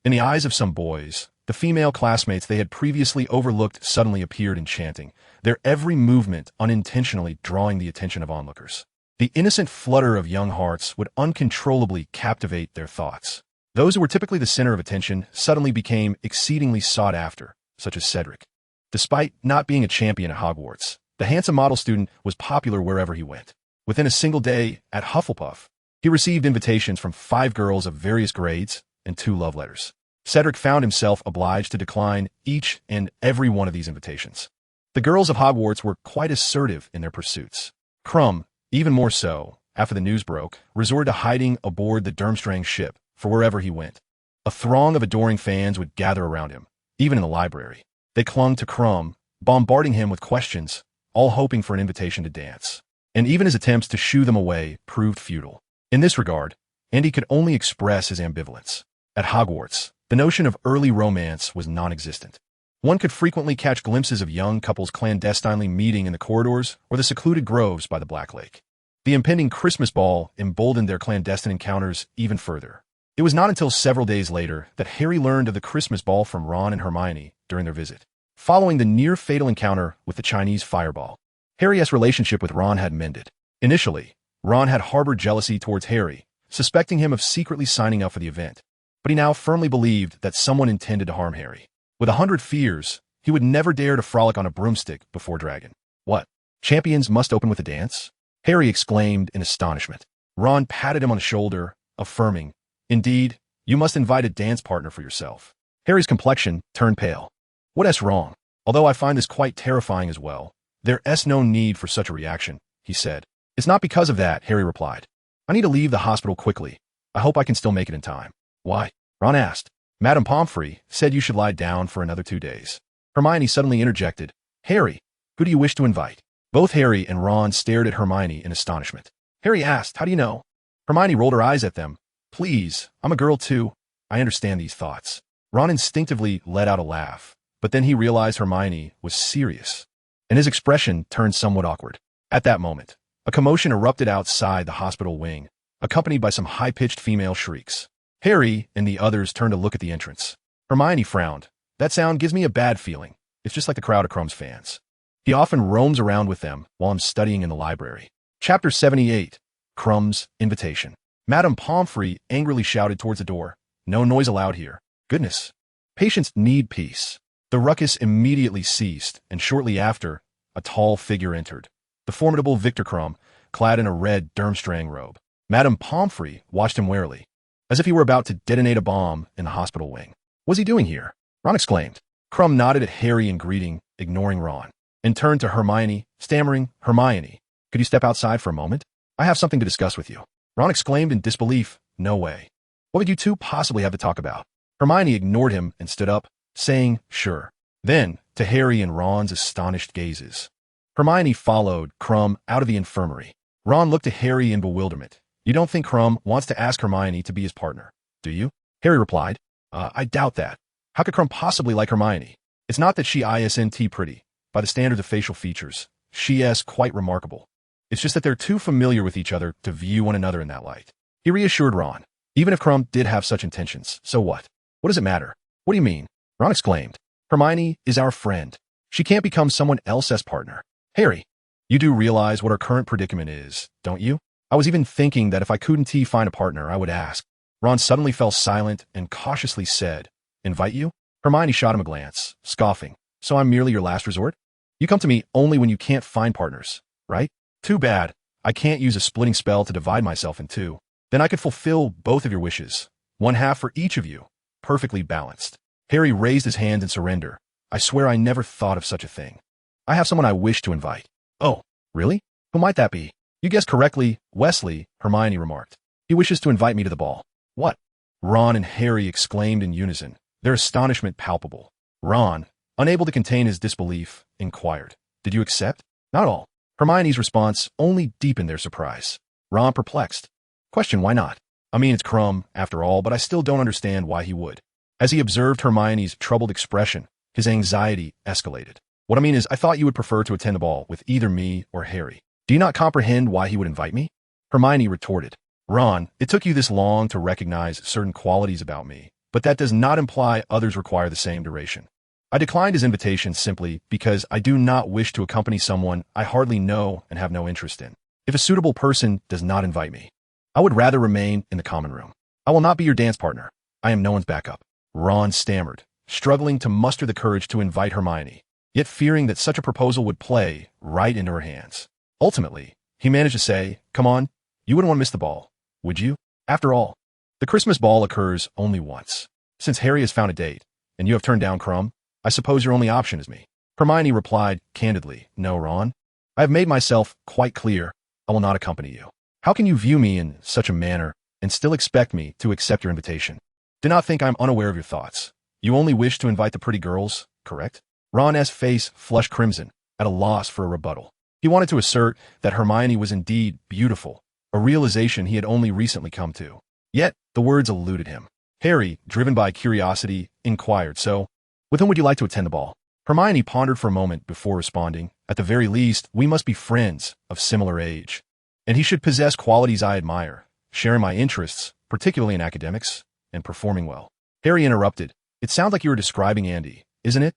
In the eyes of some boys, the female classmates they had previously overlooked suddenly appeared enchanting, their every movement unintentionally drawing the attention of onlookers. The innocent flutter of young hearts would uncontrollably captivate their thoughts. Those who were typically the center of attention suddenly became exceedingly sought after, such as Cedric. Despite not being a champion at Hogwarts, the handsome model student was popular wherever he went. Within a single day, at Hufflepuff, he received invitations from 5 girls of various grades and 2 love letters. Cedric found himself obliged to decline each and every one of these invitations. The girls of Hogwarts were quite assertive in their pursuits. Crumb, even more so, after the news broke, resorted to hiding aboard the Durmstrang ship for wherever he went. A throng of adoring fans would gather around him, even in the library. They clung to Crumb, bombarding him with questions, all hoping for an invitation to dance. And even his attempts to shoo them away proved futile. In this regard, Andy could only express his ambivalence. At Hogwarts, the notion of early romance was non-existent. One could frequently catch glimpses of young couples clandestinely meeting in the corridors or the secluded groves by the Black Lake. The impending Christmas ball emboldened their clandestine encounters even further. It was not until several days later that Harry learned of the Christmas ball from Ron and Hermione during their visit. Following the near-fatal encounter with the Chinese fireball, Harry's relationship with Ron had mended. Initially, Ron had harbored jealousy towards Harry, suspecting him of secretly signing up for the event, but he now firmly believed that someone intended to harm Harry. With 100 fears, he would never dare to frolic on a broomstick before Dragon. "What? Champions must open with a dance?" Harry exclaimed in astonishment. Ron patted him on the shoulder, affirming, "Indeed, you must invite a dance partner for yourself." Harry's complexion turned pale. "What's wrong? Although I find this quite terrifying as well, there's no need for such a reaction," he said. "It's not because of that," Harry replied. "I need to leave the hospital quickly. I hope I can still make it in time." "Why?" Ron asked. "Madame Pomfrey said you should lie down for another 2 days." Hermione suddenly interjected, "Harry, who do you wish to invite?" Both Harry and Ron stared at Hermione in astonishment. Harry asked, "How do you know?" Hermione rolled her eyes at them. "Please, I'm a girl too. I understand these thoughts." Ron instinctively let out a laugh, but then he realized Hermione was serious, and his expression turned somewhat awkward. At that moment, a commotion erupted outside the hospital wing, accompanied by some high-pitched female shrieks. Harry and the others turned to look at the entrance. Hermione frowned. "That sound gives me a bad feeling. It's just like the crowd of Crumb's fans. He often roams around with them while I'm studying in the library." Chapter 78. Crumb's Invitation. Madame Pomfrey angrily shouted towards the door, "No noise allowed here. Goodness. Patients need peace." The ruckus immediately ceased, and shortly after, a tall figure entered. The formidable Victor Crumb, clad in a red Durmstrang robe. Madame Pomfrey watched him warily, as if he were about to detonate a bomb in the hospital wing. "What's he doing here?" Ron exclaimed. Crumb nodded at Harry in greeting, ignoring Ron, and turned to Hermione, stammering, "Hermione, could you step outside for a moment? I have something to discuss with you." Ron exclaimed in disbelief, "No way. What would you two possibly have to talk about?" Hermione ignored him and stood up, saying, "Sure." Then, to Harry and Ron's astonished gazes, Hermione followed Crumb out of the infirmary. Ron looked at Harry in bewilderment. You don't think Crumb wants to ask Hermione to be his partner, do you? Harry replied, I doubt that. How could Crumb possibly like Hermione? It's not that she isn't pretty. By the standards of facial features, she is quite remarkable. It's just that they're too familiar with each other to view one another in that light. He reassured Ron. Even if Crumb did have such intentions, so what? What does it matter? What do you mean? Ron exclaimed. Hermione is our friend. She can't become someone else's partner. Harry, you do realize what our current predicament is, don't you? I was even thinking that if I couldn't find a partner, I would ask. Ron suddenly fell silent and cautiously said, Invite you? Hermione shot him a glance, scoffing. So I'm merely your last resort? You come to me only when you can't find partners, right? Too bad. I can't use a splitting spell to divide myself in two. Then I could fulfill both of your wishes. One half for each of you. Perfectly balanced. Harry raised his hand in surrender. I swear I never thought of such a thing. I have someone I wish to invite. Oh, really? Who might that be? You guessed correctly, Wesley, Hermione remarked. He wishes to invite me to the ball. What? Ron and Harry exclaimed in unison, their astonishment palpable. Ron, unable to contain his disbelief, inquired, Did you accept? Not all. Hermione's response only deepened their surprise. Ron perplexed. Question, why not? I mean, it's Crumb, after all, but I still don't understand why he would. As he observed Hermione's troubled expression, his anxiety escalated. What I mean is, I thought you would prefer to attend the ball with either me or Harry. Do you not comprehend why he would invite me? Hermione retorted. Ron, it took you this long to recognize certain qualities about me, but that does not imply others require the same duration. I declined his invitation simply because I do not wish to accompany someone I hardly know and have no interest in. If a suitable person does not invite me, I would rather remain in the common room. I will not be your dance partner. I am no one's backup. Ron stammered, struggling to muster the courage to invite Hermione, yet fearing that such a proposal would play right into her hands. Ultimately, he managed to say, Come on, you wouldn't want to miss the ball, would you? After all, the Christmas ball occurs only once. Since Harry has found a date, and you have turned down Crumb, I suppose your only option is me. Hermione replied candidly, No, Ron. I have made myself quite clear. I will not accompany you. How can you view me in such a manner and still expect me to accept your invitation? Do not think I am unaware of your thoughts. You only wish to invite the pretty girls, correct? Ron's face flushed crimson, at a loss for a rebuttal. He wanted to assert that Hermione was indeed beautiful, a realization he had only recently come to. Yet, the words eluded him. Harry, driven by curiosity, inquired, So, with whom would you like to attend the ball? Hermione pondered for a moment before responding, At the very least, we must be friends of similar age. And he should possess qualities I admire, sharing my interests, particularly in academics, and performing well. Harry interrupted. It sounds like you were describing Andy, isn't it?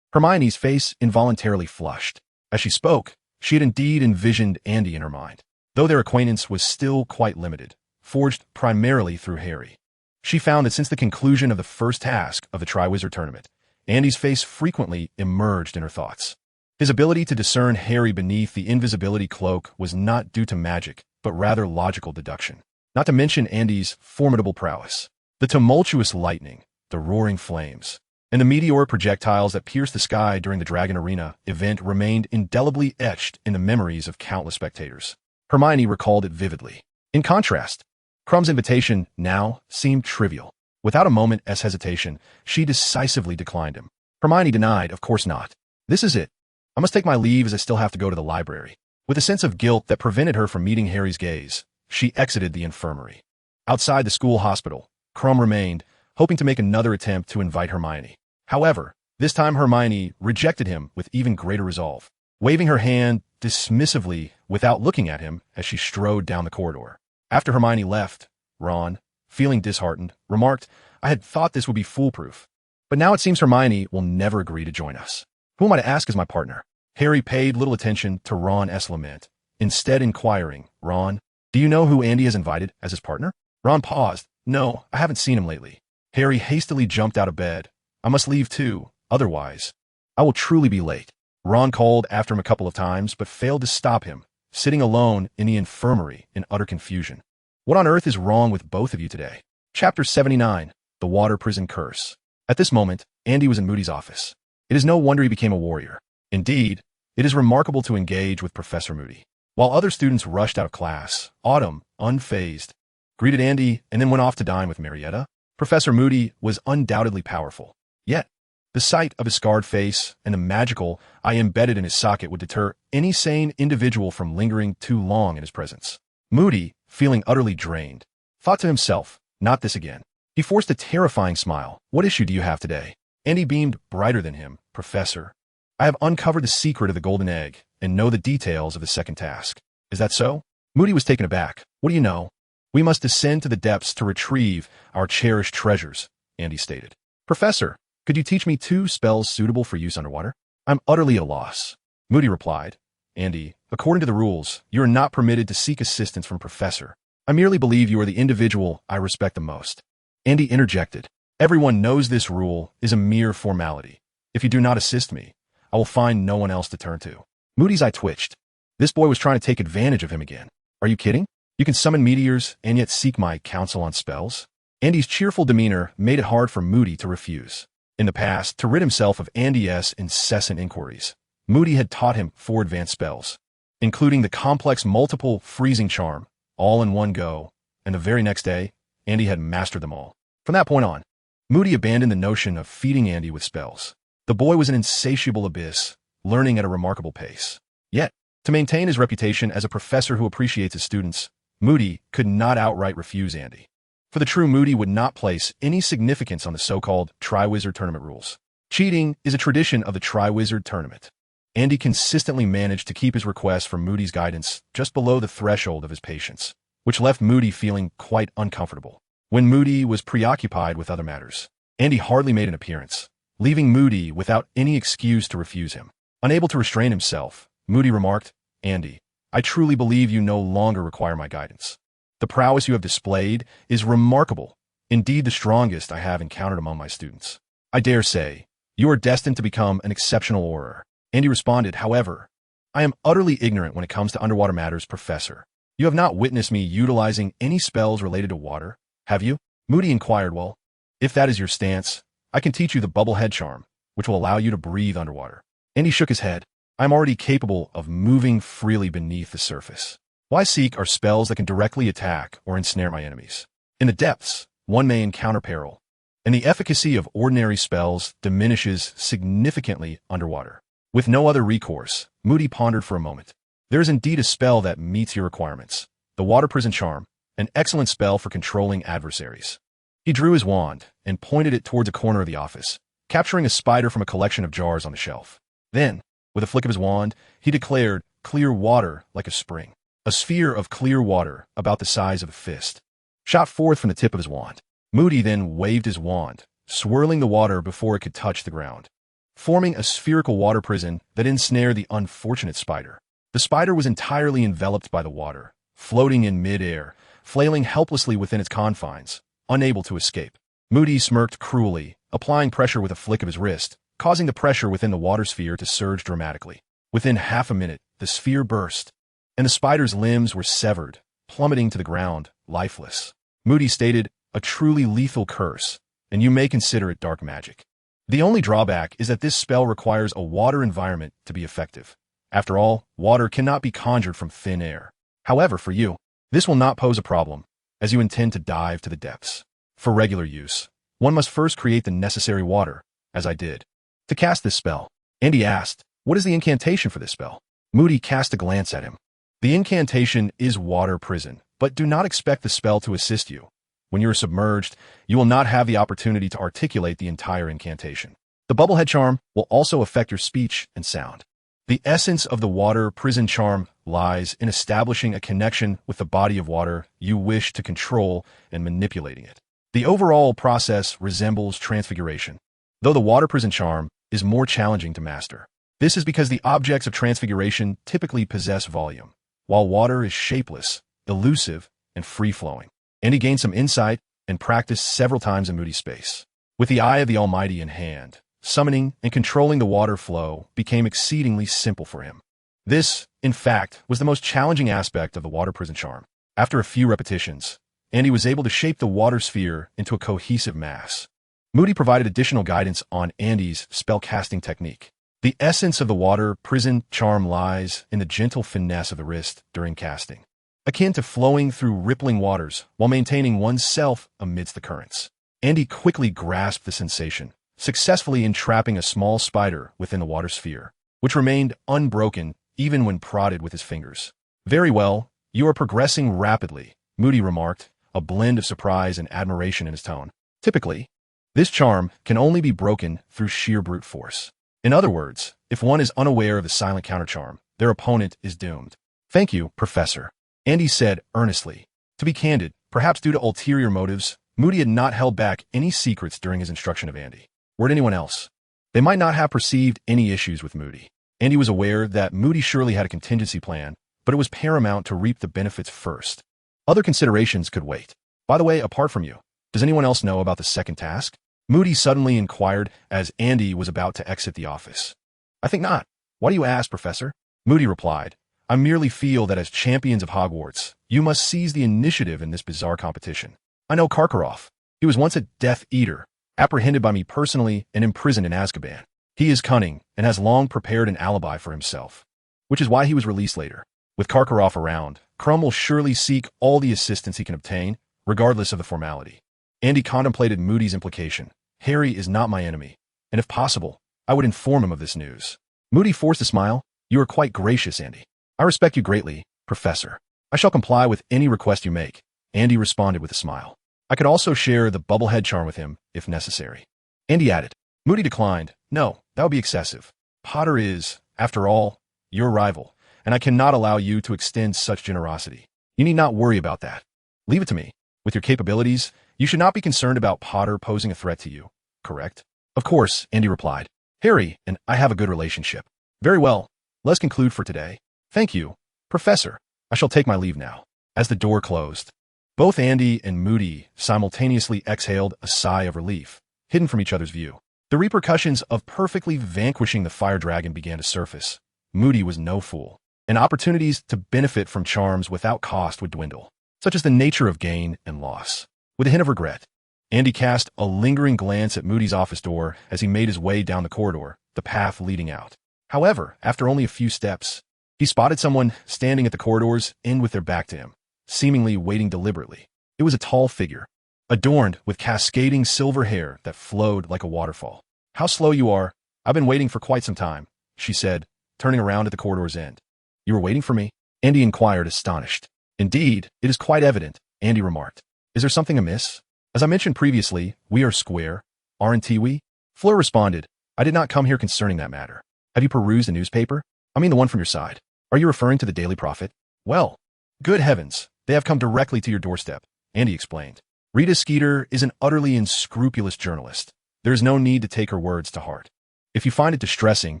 Hermione's face involuntarily flushed. As she spoke, she had indeed envisioned Andy in her mind, though their acquaintance was still quite limited, forged primarily through Harry. She found that since the conclusion of the first task of the Triwizard Tournament, Andy's face frequently emerged in her thoughts. His ability to discern Harry beneath the invisibility cloak was not due to magic, but rather logical deduction. Not to mention Andy's formidable prowess. The tumultuous lightning, the roaring flames, and the meteoric projectiles that pierced the sky during the Dragon Arena event remained indelibly etched in the memories of countless spectators. Hermione recalled it vividly. In contrast, Crumb's invitation now seemed trivial. Without a moment's hesitation, she decisively declined him. Hermione denied, Of course not. This is it. I must take my leave as I still have to go to the library. With a sense of guilt that prevented her from meeting Harry's gaze, she exited the infirmary. Outside the school hospital, Crumb remained, hoping to make another attempt to invite Hermione. However, this time Hermione rejected him with even greater resolve, waving her hand dismissively without looking at him as she strode down the corridor. After Hermione left, Ron, feeling disheartened, remarked, I had thought this would be foolproof. But now it seems Hermione will never agree to join us. Who am I to ask as my partner? Harry paid little attention to Ron's lament, instead inquiring, Ron, do you know who Andy has invited as his partner? Ron paused. No, I haven't seen him lately. Harry hastily jumped out of bed. I must leave too, otherwise I will truly be late. Ron called after him a couple of times, but failed to stop him, sitting alone in the infirmary in utter confusion. What on earth is wrong with both of you today? Chapter 79, The Water Prison Curse. At this moment, Andy was in Moody's office. It is no wonder he became a warrior. Indeed, it is remarkable to engage with Professor Moody. While other students rushed out of class, Autumn, unfazed, greeted Andy and then went off to dine with Marietta. Professor Moody was undoubtedly powerful. Yet, The sight of his scarred face and the magical eye embedded in his socket would deter any sane individual from lingering too long in his presence. Moody, feeling utterly drained, thought to himself, not this again. He forced a terrifying smile. What issue do you have today? Andy beamed brighter than him. Professor, I have uncovered the secret of the golden egg and know the details of the second task. Is that so? Moody was taken aback. What do you know? We must descend to the depths to retrieve our cherished treasures, Andy stated. Professor, could you teach me 2 spells suitable for use underwater? I'm utterly at a loss. Moody replied. Andy, according to the rules, you are not permitted to seek assistance from Professor. I merely believe you are the individual I respect the most. Andy interjected. Everyone knows this rule is a mere formality. If you do not assist me, I will find no one else to turn to. Moody's eye twitched. This boy was trying to take advantage of him again. Are you kidding? You can summon meteors and yet seek my counsel on spells? Andy's cheerful demeanor made it hard for Moody to refuse. In the past, to rid himself of Andy's incessant inquiries, Moody had taught him 4 advanced spells, including the complex multiple freezing charm, all in one go, and the very next day, Andy had mastered them all. From that point on, Moody abandoned the notion of feeding Andy with spells. The boy was an insatiable abyss, learning at a remarkable pace. Yet, to maintain his reputation as a professor who appreciates his students, Moody could not outright refuse Andy. For the true Moody would not place any significance on the so-called Triwizard Tournament rules. Cheating is a tradition of the Triwizard Tournament. Andy consistently managed to keep his requests for Moody's guidance just below the threshold of his patience, which left Moody feeling quite uncomfortable. When Moody was preoccupied with other matters, Andy hardly made an appearance, leaving Moody without any excuse to refuse him. Unable to restrain himself, Moody remarked, Andy, I truly believe you no longer require my guidance. The prowess you have displayed is remarkable, indeed the strongest I have encountered among my students. I dare say, you are destined to become an exceptional orator. Andy responded, however, I am utterly ignorant when it comes to underwater matters, Professor. You have not witnessed me utilizing any spells related to water, have you? Moody inquired. Well, if that is your stance, I can teach you the bubble head charm, which will allow you to breathe underwater. Andy shook his head. I am already capable of moving freely beneath the surface. Why seek are spells that can directly attack or ensnare my enemies? In the depths, one may encounter peril, and the efficacy of ordinary spells diminishes significantly underwater. With no other recourse, Moody pondered for a moment. There is indeed a spell that meets your requirements, the Water Prison Charm, an excellent spell for controlling adversaries. He drew his wand and pointed it towards a corner of the office, capturing a spider from a collection of jars on the shelf. Then, with a flick of his wand, he declared, clear water like a spring. A sphere of clear water, about the size of a fist, shot forth from the tip of his wand. Moody then waved his wand, swirling the water before it could touch the ground, forming a spherical water prison that ensnared the unfortunate spider. The spider was entirely enveloped by the water, floating in mid-air, flailing helplessly within its confines, unable to escape. Moody smirked cruelly, applying pressure with a flick of his wrist, causing the pressure within the water sphere to surge dramatically. Within half a minute, the sphere burst, and the spider's limbs were severed, plummeting to the ground, lifeless. Moody stated, a truly lethal curse, and you may consider it dark magic. The only drawback is that this spell requires a water environment to be effective. After all, water cannot be conjured from thin air. However, for you, this will not pose a problem, as you intend to dive to the depths. For regular use, one must first create the necessary water, as I did. To cast this spell, Andy asked, what is the incantation for this spell? Moody cast a glance at him. The incantation is Water Prison, but do not expect the spell to assist you. When you are submerged, you will not have the opportunity to articulate the entire incantation. The bubblehead charm will also affect your speech and sound. The essence of the Water Prison charm lies in establishing a connection with the body of water you wish to control and manipulating it. The overall process resembles transfiguration, though the Water Prison charm is more challenging to master. This is because the objects of transfiguration typically possess volume, while water is shapeless, elusive, and free-flowing. And he gained some insight and practiced several times in Moody's space. With the eye of the Almighty in hand, summoning and controlling the water flow became exceedingly simple for him. This, in fact, was the most challenging aspect of the Water Prison charm. After a few repetitions, Andy was able to shape the water sphere into a cohesive mass. Moody provided additional guidance on Andy's spell-casting technique. The essence of the Water Prison charm lies in the gentle finesse of the wrist during casting, akin to flowing through rippling waters while maintaining oneself amidst the currents. Andy quickly grasped the sensation, successfully entrapping a small spider within the water sphere, which remained unbroken even when prodded with his fingers. "Very well, you are progressing rapidly," Moody remarked, a blend of surprise and admiration in his tone. "Typically, this charm can only be broken through sheer brute force. In other words, if one is unaware of the silent countercharm, their opponent is doomed." "Thank you, Professor," Andy said earnestly. To be candid, perhaps due to ulterior motives, Moody had not held back any secrets during his instruction of Andy. Were it anyone else, they might not have perceived any issues with Moody. Andy was aware that Moody surely had a contingency plan, but it was paramount to reap the benefits first. Other considerations could wait. "By the way, apart from you, does anyone else know about the second task?" Moody suddenly inquired as Andy was about to exit the office. "I think not. Why do you ask, Professor?" Moody replied, "I merely feel that as champions of Hogwarts, you must seize the initiative in this bizarre competition. I know Karkaroff. He was once a Death Eater, apprehended by me personally and imprisoned in Azkaban. He is cunning and has long prepared an alibi for himself, which is why he was released later. With Karkaroff around, Crumb will surely seek all the assistance he can obtain, regardless of the formality." Andy contemplated Moody's implication. "Harry is not my enemy, and if possible, I would inform him of this news." Moody forced a smile. "You are quite gracious, Andy. I respect you greatly, Professor. I shall comply with any request you make," Andy responded with a smile. "I could also share the bubblehead charm with him, if necessary." Andy added. Moody declined. "No, that would be excessive. Potter is, after all, your rival, and I cannot allow you to extend such generosity. You need not worry about that. Leave it to me. With your capabilities, you should not be concerned about Potter posing a threat to you, correct?" "Of course," Andy replied. "Harry and I have a good relationship." "Very well. Let's conclude for today. Thank you, Professor. I shall take my leave now." As the door closed, both Andy and Moody simultaneously exhaled a sigh of relief, hidden from each other's view. The repercussions of perfectly vanquishing the fire dragon began to surface. Moody was no fool, and opportunities to benefit from charms without cost would dwindle, such as the nature of gain and loss. With a hint of regret, Andy cast a lingering glance at Moody's office door as he made his way down the corridor, the path leading out. However, after only a few steps, he spotted someone standing at the corridor's end with their back to him, seemingly waiting deliberately. It was a tall figure, adorned with cascading silver hair that flowed like a waterfall. "How slow you are. I've been waiting for quite some time," she said, turning around at the corridor's end. "You were waiting for me?" Andy inquired, astonished. "Indeed, it is quite evident," Andy remarked. "Is there something amiss? As I mentioned previously, we are square, aren't we?" Fleur responded, "I did not come here concerning that matter. Have you perused the newspaper? I mean the one from your side. Are you referring to the Daily Prophet?" "Well, good heavens, they have come directly to your doorstep," Andy explained. "Rita Skeeter is an utterly unscrupulous journalist. There is no need to take her words to heart. If you find it distressing,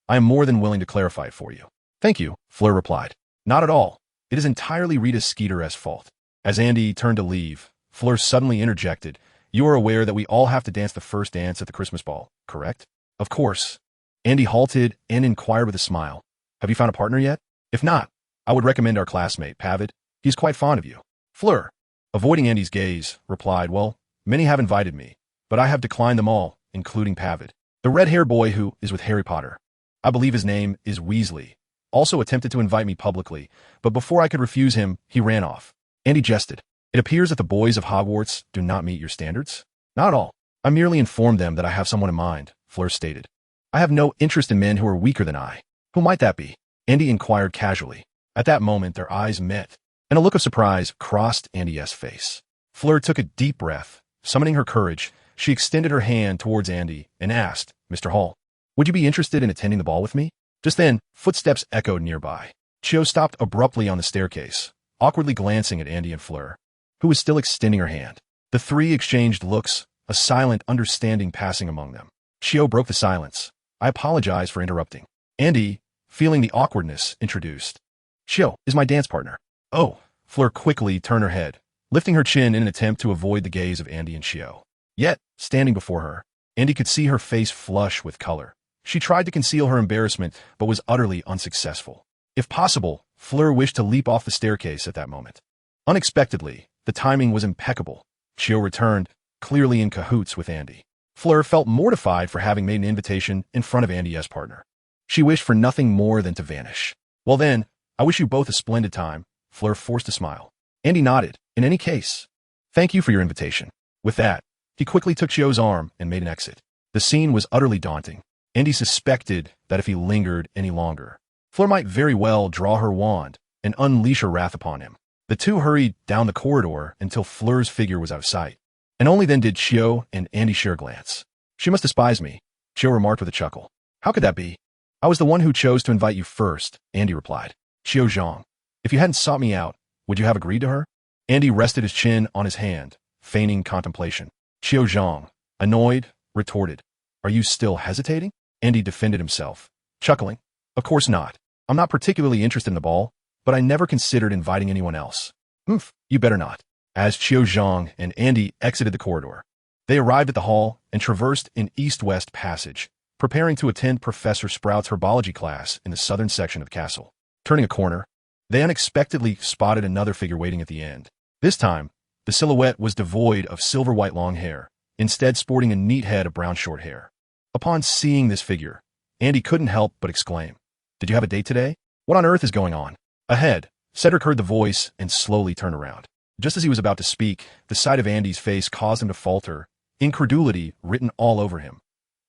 I am more than willing to clarify it for you." "Thank you," Fleur replied. "Not at all. It is entirely Rita Skeeter's fault." As Andy turned to leave, Fleur suddenly interjected, "You are aware that we all have to dance the first dance at the Christmas ball, correct?" "Of course." Andy halted and inquired with a smile, "Have you found a partner yet? If not, I would recommend our classmate, Pavid. He's quite fond of you." Fleur, avoiding Andy's gaze, replied, "Well, many have invited me, but I have declined them all, including Pavid. The red-haired boy who is with Harry Potter. I believe his name is Weasley. Also attempted to invite me publicly, but before I could refuse him, he ran off." Andy jested. "It appears that the boys of Hogwarts do not meet your standards?" "Not at all. I merely informed them that I have someone in mind," Fleur stated. "I have no interest in men who are weaker than I." "Who might that be?" Andy inquired casually. At that moment, their eyes met, and a look of surprise crossed Andy's face. Fleur took a deep breath. Summoning her courage, she extended her hand towards Andy and asked, "Mr. Hall, would you be interested in attending the ball with me?" Just then, footsteps echoed nearby. Chio stopped abruptly on the staircase, awkwardly glancing at Andy and Fleur, who was still extending her hand. The three exchanged looks, a silent understanding passing among them. Chio broke the silence. "I apologize for interrupting." Andy, feeling the awkwardness, introduced. "Chio is my dance partner." "Oh." Fleur quickly turned her head, lifting her chin in an attempt to avoid the gaze of Andy and Chio. Yet, standing before her, Andy could see her face flush with color. She tried to conceal her embarrassment, but was utterly unsuccessful. If possible, Fleur wished to leap off the staircase at that moment. Unexpectedly, the timing was impeccable. Chio returned, clearly in cahoots with Andy. Fleur felt mortified for having made an invitation in front of Andy's partner. She wished for nothing more than to vanish. "Well then, I wish you both a splendid time." Fleur forced a smile. Andy nodded. "In any case, thank you for your invitation." With that, he quickly took Chio's arm and made an exit. The scene was utterly daunting. Andy suspected that if he lingered any longer, Fleur might very well draw her wand and unleash her wrath upon him. The two hurried down the corridor until Fleur's figure was out of sight, and only then did Chiu and Andy share a glance. "She must despise me," Chiu remarked with a chuckle. "How could that be?" "I was the one who chose to invite you first," Andy replied. "Chiu Zhang, if you hadn't sought me out, would you have agreed to her?" Andy rested his chin on his hand, feigning contemplation. Chiu Zhang, annoyed, retorted, "Are you still hesitating?" Andy defended himself, chuckling. "Of course not. I'm not particularly interested in the ball, but I never considered inviting anyone else." You better not." As Chiu Zhang and Andy exited the corridor, they arrived at the hall and traversed an east-west passage, preparing to attend Professor Sprout's herbology class in the southern section of the castle. Turning a corner, they unexpectedly spotted another figure waiting at the end. This time, the silhouette was devoid of silver-white long hair, instead sporting a neat head of brown short hair. Upon seeing this figure, Andy couldn't help but exclaim, "Did you have a date today? What on earth is going on?" Ahead, Cedric heard the voice and slowly turned around. Just as he was about to speak, the sight of Andy's face caused him to falter, incredulity written all over him.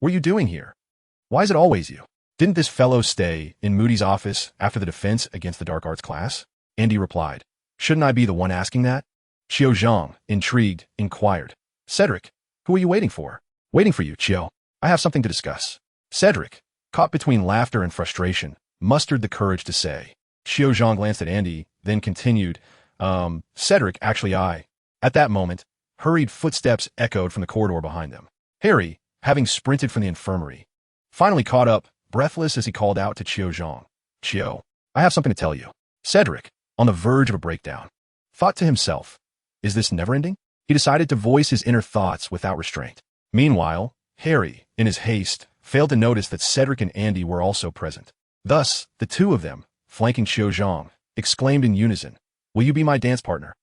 "What are you doing here? Why is it always you? Didn't this fellow stay in Moody's office after the defense against the dark arts class?" Andy replied, "Shouldn't I be the one asking that?" Chiu Zhang, intrigued, inquired, "Cedric, who are you waiting for?" "Waiting for you, Chiu. I have something to discuss." Cedric, caught between laughter and frustration, mustered the courage to say. Chiu Zhang glanced at Andy, then continued, Cedric, actually I." At that moment, hurried footsteps echoed from the corridor behind them. Harry, having sprinted from the infirmary, finally caught up, breathless as he called out to Chiu Zhang. "Chiu, I have something to tell you." Cedric, on the verge of a breakdown, thought to himself, "Is this never-ending?" He decided to voice his inner thoughts without restraint. Meanwhile, Harry, in his haste, failed to notice that Cedric and Andy were also present. Thus, the two of them, flanking Chiu Zhang, exclaimed in unison, "Will you be my dance partner?"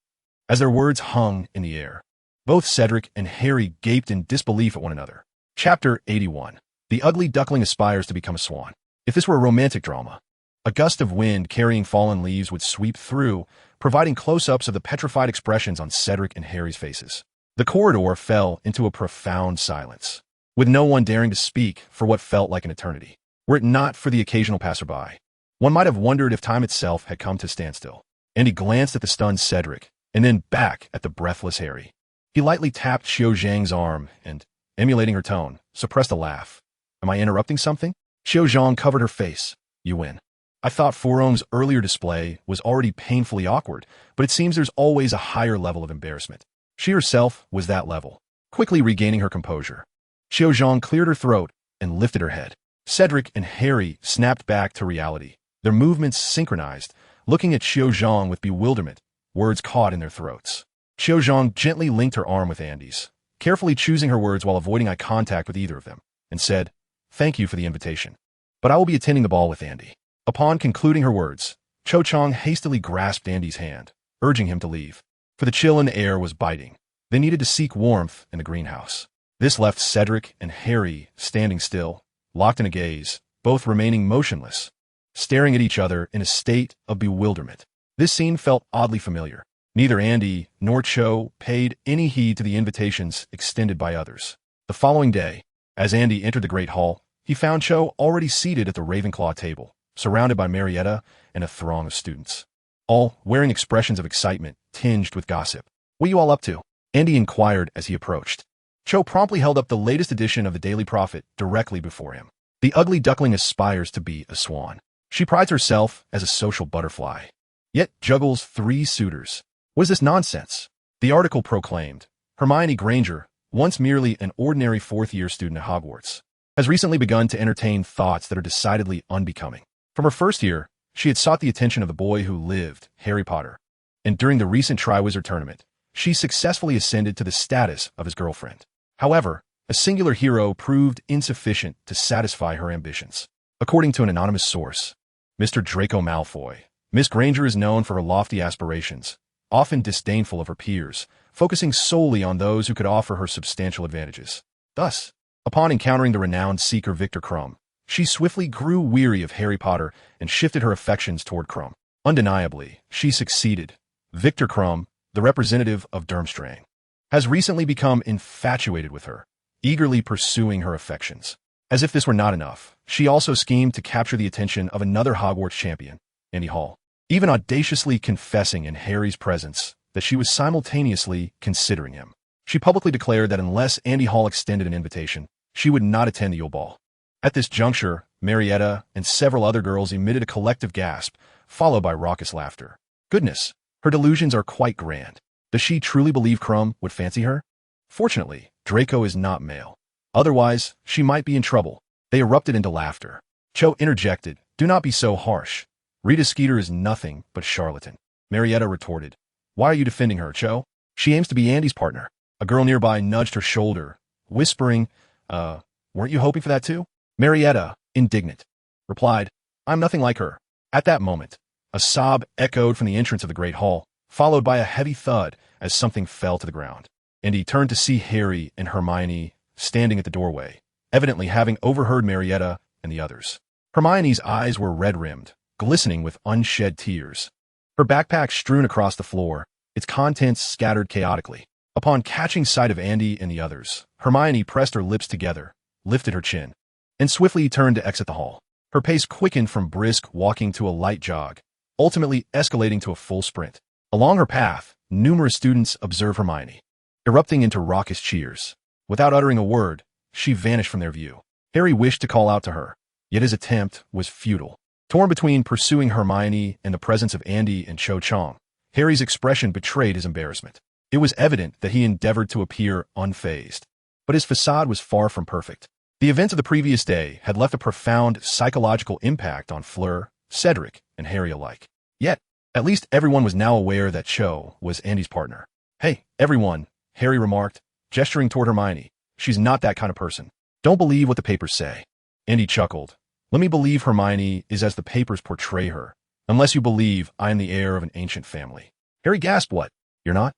As their words hung in the air, both Cedric and Harry gaped in disbelief at one another. Chapter 81. The ugly duckling aspires to become a swan. If this were a romantic drama, a gust of wind carrying fallen leaves would sweep through, providing close-ups of the petrified expressions on Cedric and Harry's faces. The corridor fell into a profound silence, with no one daring to speak for what felt like an eternity. Were it not for the occasional passerby, one might have wondered if time itself had come to standstill. And he glanced at the stunned Cedric, and then back at the breathless Harry. He lightly tapped Chiu Zhang's arm and, emulating her tone, suppressed a laugh. "Am I interrupting something?" Chiu Zhang covered her face. "You win." "I thought Furong's earlier display was already painfully awkward, but it seems there's always a higher level of embarrassment." She herself was that level. Quickly regaining her composure, Chiu Zhang cleared her throat and lifted her head. Cedric and Harry snapped back to reality, their movements synchronized, looking at Chiu Zhang with bewilderment, words caught in their throats. Chiu Zhang gently linked her arm with Andy's, carefully choosing her words while avoiding eye contact with either of them, and said, "Thank you for the invitation, but I will be attending the ball with Andy." Upon concluding her words, Cho Chang hastily grasped Andy's hand, urging him to leave. For the chill in the air was biting. They needed to seek warmth in the greenhouse. This left Cedric and Harry standing still, locked in a gaze, both remaining motionless, staring at each other in a state of bewilderment. This scene felt oddly familiar. Neither Andy nor Cho paid any heed to the invitations extended by others. The following day, as Andy entered the great hall, he found Cho already seated at the Ravenclaw table, surrounded by Marietta and a throng of students, all wearing expressions of excitement tinged with gossip. "What you all up to?" Andy inquired as he approached. Cho promptly held up the latest edition of the Daily Prophet directly before him. The ugly duckling aspires to be a swan. She prides herself as a social butterfly, yet juggles 3 suitors. What is this nonsense? The article proclaimed, Hermione Granger, once merely an ordinary 4th-year student at Hogwarts, has recently begun to entertain thoughts that are decidedly unbecoming. From her first year, she had sought the attention of the boy who lived, Harry Potter, and during the recent Triwizard Tournament, she successfully ascended to the status of his girlfriend. However, a singular hero proved insufficient to satisfy her ambitions. According to an anonymous source, Mr. Draco Malfoy, Miss Granger is known for her lofty aspirations, often disdainful of her peers, focusing solely on those who could offer her substantial advantages. Thus, upon encountering the renowned seeker Victor Crumb, she swiftly grew weary of Harry Potter and shifted her affections toward Crumb. Undeniably, she succeeded. Victor Crumb, the representative of Durmstrang, has recently become infatuated with her, eagerly pursuing her affections. As if this were not enough, she also schemed to capture the attention of another Hogwarts champion, Andy Hall, even audaciously confessing in Harry's presence that she was simultaneously considering him. She publicly declared that unless Andy Hall extended an invitation, she would not attend the Yule Ball. At this juncture, Marietta and several other girls emitted a collective gasp, followed by raucous laughter. Goodness, her delusions are quite grand. Does she truly believe Crumb would fancy her? Fortunately, Draco is not male. Otherwise, she might be in trouble. They erupted into laughter. Cho interjected, "Do not be so harsh. Rita Skeeter is nothing but charlatan." Marietta retorted, "Why are you defending her, Cho? She aims to be Andy's partner." A girl nearby nudged her shoulder, whispering, weren't you hoping for that too?" Marietta, indignant, replied, "I'm nothing like her." At that moment, a sob echoed from the entrance of the Great Hall, followed by a heavy thud as something fell to the ground. Andy turned to see Harry and Hermione standing at the doorway, evidently having overheard Marietta and the others. Hermione's eyes were red-rimmed, glistening with unshed tears. Her backpack strewn across the floor, its contents scattered chaotically. Upon catching sight of Andy and the others, Hermione pressed her lips together, lifted her chin, and swiftly turned to exit the hall. Her pace quickened from brisk walking to a light jog, ultimately escalating to a full sprint. Along her path, numerous students observed Hermione, erupting into raucous cheers. Without uttering a word, she vanished from their view. Harry wished to call out to her, yet his attempt was futile. Torn between pursuing Hermione and the presence of Andy and Cho Chang, Harry's expression betrayed his embarrassment. It was evident that he endeavored to appear unfazed, but his facade was far from perfect. The events of the previous day had left a profound psychological impact on Fleur, Cedric, and Harry alike. Yet, at least everyone was now aware that Cho was Andy's partner. "Hey, everyone," Harry remarked, gesturing toward Hermione. "She's not that kind of person. Don't believe what the papers say." Andy chuckled. "Let me believe Hermione is as the papers portray her, unless you believe I am the heir of an ancient family." Harry gasped, "What? You're not?"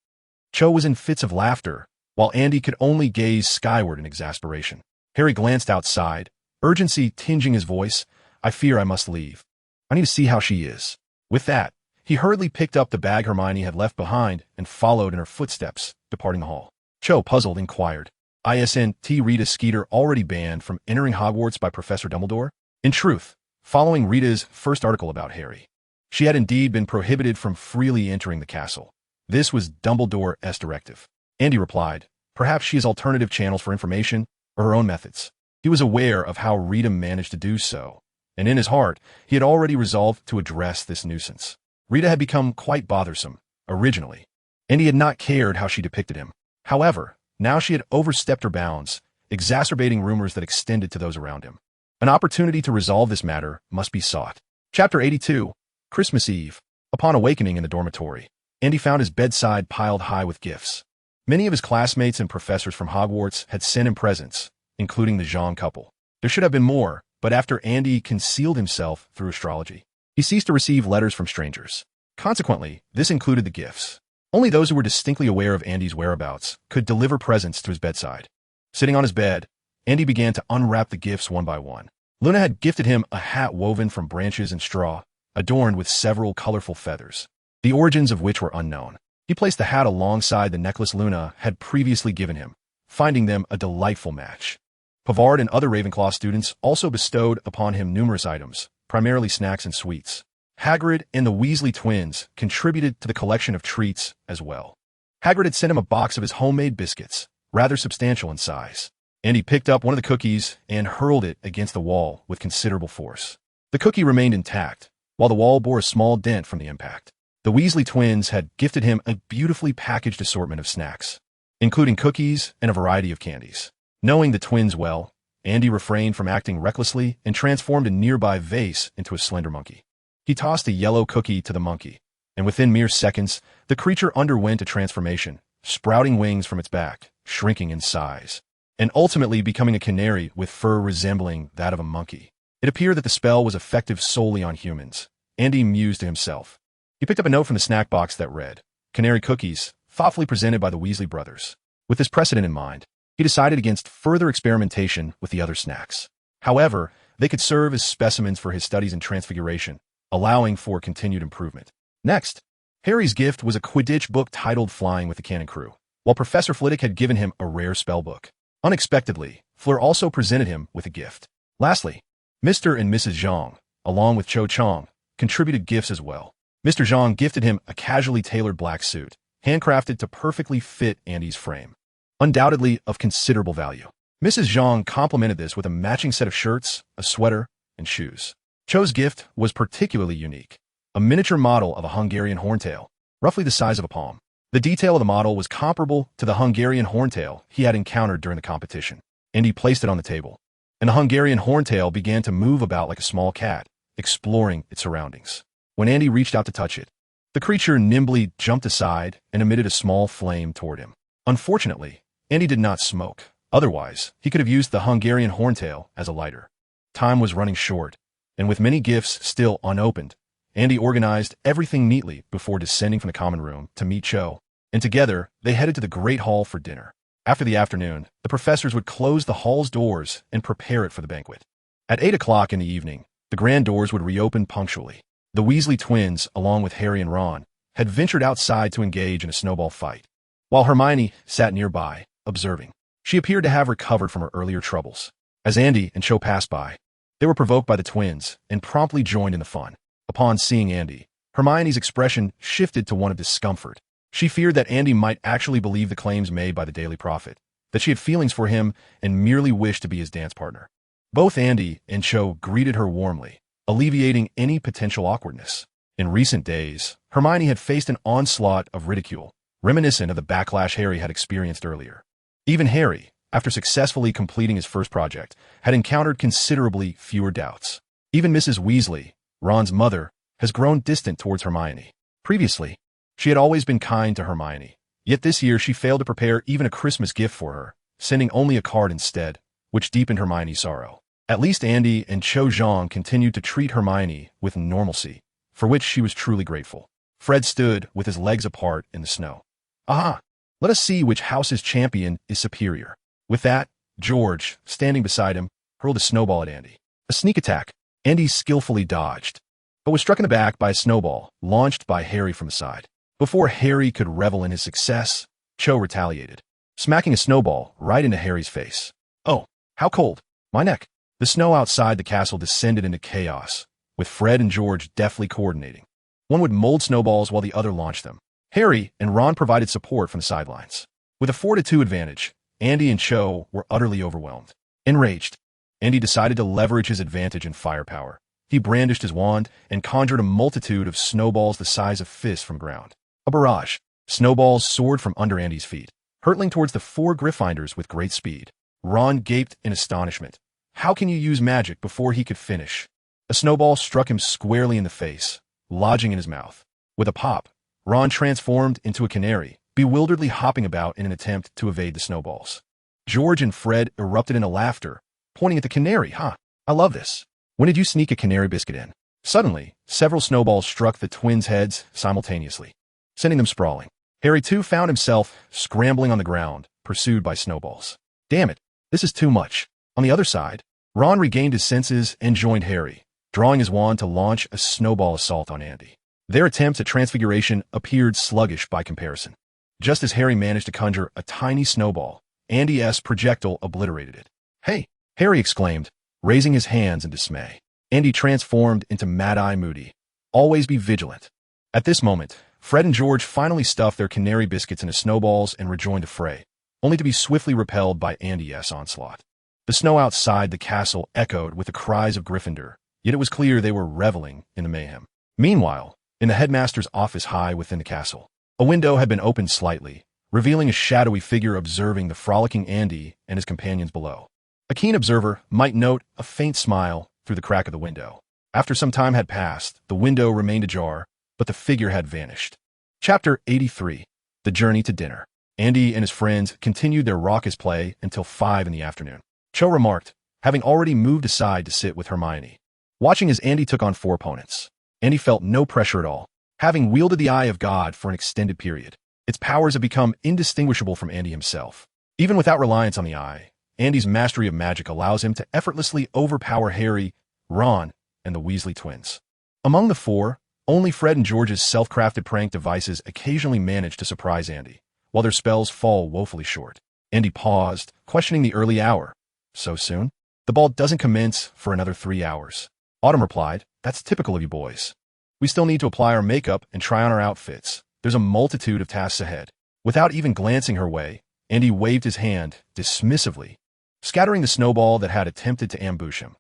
Cho was in fits of laughter, while Andy could only gaze skyward in exasperation. Harry glanced outside, urgency tinging his voice. "I fear I must leave. I need to see how she is." With that, he hurriedly picked up the bag Hermione had left behind and followed in her footsteps, departing the hall. Cho, puzzled, inquired, "Isn't Rita Skeeter already banned from entering Hogwarts by Professor Dumbledore?" In truth, following Rita's first article about Harry, she had indeed been prohibited from freely entering the castle. This was Dumbledore's directive. Andy replied, "Perhaps she has alternative channels for information or her own methods." He was aware of how Rita managed to do so, and in his heart, he had already resolved to address this nuisance. Rita had become quite bothersome, originally, and he had not cared how she depicted him. However, now she had overstepped her bounds, exacerbating rumors that extended to those around him. An opportunity to resolve this matter must be sought. Chapter 82, Christmas Eve. Upon awakening in the dormitory, Andy found his bedside piled high with gifts. Many of his classmates and professors from Hogwarts had sent him presents, including the Zhang couple. There should have been more, but after Andy concealed himself through astrology, he ceased to receive letters from strangers. Consequently, this included the gifts. Only those who were distinctly aware of Andy's whereabouts could deliver presents to his bedside. Sitting on his bed, Andy began to unwrap the gifts one by one. Luna had gifted him a hat woven from branches and straw, adorned with several colorful feathers, the origins of which were unknown. He placed the hat alongside the necklace Luna had previously given him, finding them a delightful match. Pavard and other Ravenclaw students also bestowed upon him numerous items, primarily snacks and sweets. Hagrid and the Weasley twins contributed to the collection of treats as well. Hagrid had sent him a box of his homemade biscuits, rather substantial in size, and he picked up one of the cookies and hurled it against the wall with considerable force. The cookie remained intact, while the wall bore a small dent from the impact. The Weasley twins had gifted him a beautifully packaged assortment of snacks, including cookies and a variety of candies. Knowing the twins well, Andy refrained from acting recklessly and transformed a nearby vase into a slender monkey. He tossed a yellow cookie to the monkey, and within mere seconds, the creature underwent a transformation, sprouting wings from its back, shrinking in size, and ultimately becoming a canary with fur resembling that of a monkey. It appeared that the spell was effective solely on humans. Andy mused to himself. He picked up a note from the snack box that read, "Canary cookies, thoughtfully presented by the Weasley brothers." With this precedent in mind, he decided against further experimentation with the other snacks. However, they could serve as specimens for his studies in transfiguration, allowing for continued improvement. Next, Harry's gift was a Quidditch book titled Flying with the Cannon Crew, while Professor Flitwick had given him a rare spell book. Unexpectedly, Fleur also presented him with a gift. Lastly, Mr. and Mrs. Zhang, along with Cho Chang, contributed gifts as well. Mr. Zhang gifted him a casually tailored black suit, handcrafted to perfectly fit Andy's frame. Undoubtedly of considerable value. Mrs. Zhang complimented this with a matching set of shirts, a sweater, and shoes. Cho's gift was particularly unique. A miniature model of a Hungarian horntail, roughly the size of a palm. The detail of the model was comparable to the Hungarian horntail he had encountered during the competition. Andy placed it on the table, and the Hungarian horntail began to move about like a small cat, exploring its surroundings. When Andy reached out to touch it, the creature nimbly jumped aside and emitted a small flame toward him. Unfortunately, Andy did not smoke. Otherwise, he could have used the Hungarian horntail as a lighter. Time was running short, and with many gifts still unopened, Andy organized everything neatly before descending from the common room to meet Cho, and together they headed to the Great Hall for dinner. After the afternoon, the professors would close the hall's doors and prepare it for the banquet. At 8 o'clock in the evening, the grand doors would reopen punctually. The Weasley twins, along with Harry and Ron, had ventured outside to engage in a snowball fight, while Hermione sat nearby, observing. She appeared to have recovered from her earlier troubles. As Andy and Cho passed by, they were provoked by the twins and promptly joined in the fun. Upon seeing Andy, Hermione's expression shifted to one of discomfort. She feared that Andy might actually believe the claims made by the Daily Prophet, that she had feelings for him and merely wished to be his dance partner. Both Andy and Cho greeted her warmly, alleviating any potential awkwardness. In recent days, Hermione had faced an onslaught of ridicule, reminiscent of the backlash Harry had experienced earlier. Even Harry, after successfully completing his first project, had encountered considerably fewer doubts. Even Mrs. Weasley, Ron's mother, has grown distant towards Hermione. Previously, she had always been kind to Hermione, yet this year she failed to prepare even a Christmas gift for her, sending only a card instead, which deepened Hermione's sorrow. At least Andy and Cho Zhang continued to treat Hermione with normalcy, for which she was truly grateful. Fred stood with his legs apart in the snow. Aha! Let us see which house's champion is superior. With that, George, standing beside him, hurled a snowball at Andy. A sneak attack. Andy skillfully dodged, but was struck in the back by a snowball launched by Harry from the side. Before Harry could revel in his success, Cho retaliated, smacking a snowball right into Harry's face. Oh, how cold! My neck! The snow outside the castle descended into chaos, with Fred and George deftly coordinating. One would mold snowballs while the other launched them. Harry and Ron provided support from the sidelines. With a 4-2 advantage, Andy and Cho were utterly overwhelmed. Enraged, Andy decided to leverage his advantage in firepower. He brandished his wand and conjured a multitude of snowballs the size of fists from ground. A barrage. Snowballs soared from under Andy's feet, hurtling towards the 4 Gryffindors with great speed. Ron gaped in astonishment. How can you use magic before he could finish? A snowball struck him squarely in the face, lodging in his mouth. With a pop, Ron transformed into a canary, bewilderedly hopping about in an attempt to evade the snowballs. George and Fred erupted into laughter, pointing at the canary. Huh, I love this. When did you sneak a canary biscuit in? Suddenly, several snowballs struck the twins' heads simultaneously, sending them sprawling. Harry too found himself scrambling on the ground, pursued by snowballs. Damn it, this is too much. On the other side, Ron regained his senses and joined Harry, drawing his wand to launch a snowball assault on Andy. Their attempts at transfiguration appeared sluggish by comparison. Just as Harry managed to conjure a tiny snowball, Andy's projectile obliterated it. Hey! Harry exclaimed, raising his hands in dismay. Andy transformed into Mad-Eye Moody. Always be vigilant. At this moment, Fred and George finally stuffed their canary biscuits into snowballs and rejoined the fray, only to be swiftly repelled by Andy's onslaught. The snow outside the castle echoed with the cries of Gryffindor, yet it was clear they were reveling in the mayhem. Meanwhile, in the headmaster's office high within the castle, a window had been opened slightly, revealing a shadowy figure observing the frolicking Andy and his companions below. A keen observer might note a faint smile through the crack of the window. After some time had passed, the window remained ajar, but the figure had vanished. Chapter 83. The Journey to Dinner. Andy and his friends continued their raucous play until 5 in the afternoon. Cho remarked, having already moved aside to sit with Hermione, watching as Andy took on 4 opponents. Andy felt no pressure at all, having wielded the Eye of God for an extended period. Its powers have become indistinguishable from Andy himself. Even without reliance on the Eye, Andy's mastery of magic allows him to effortlessly overpower Harry, Ron, and the Weasley twins. Among the 4, only Fred and George's self-crafted prank devices occasionally manage to surprise Andy, while their spells fall woefully short. Andy paused, questioning the early hour. So soon? The ball doesn't commence for another 3 hours. Autumn replied, that's typical of you boys. We still need to apply our makeup and try on our outfits. There's a multitude of tasks ahead. Without even glancing her way, Andy waved his hand dismissively, scattering the snowball that had attempted to ambush him.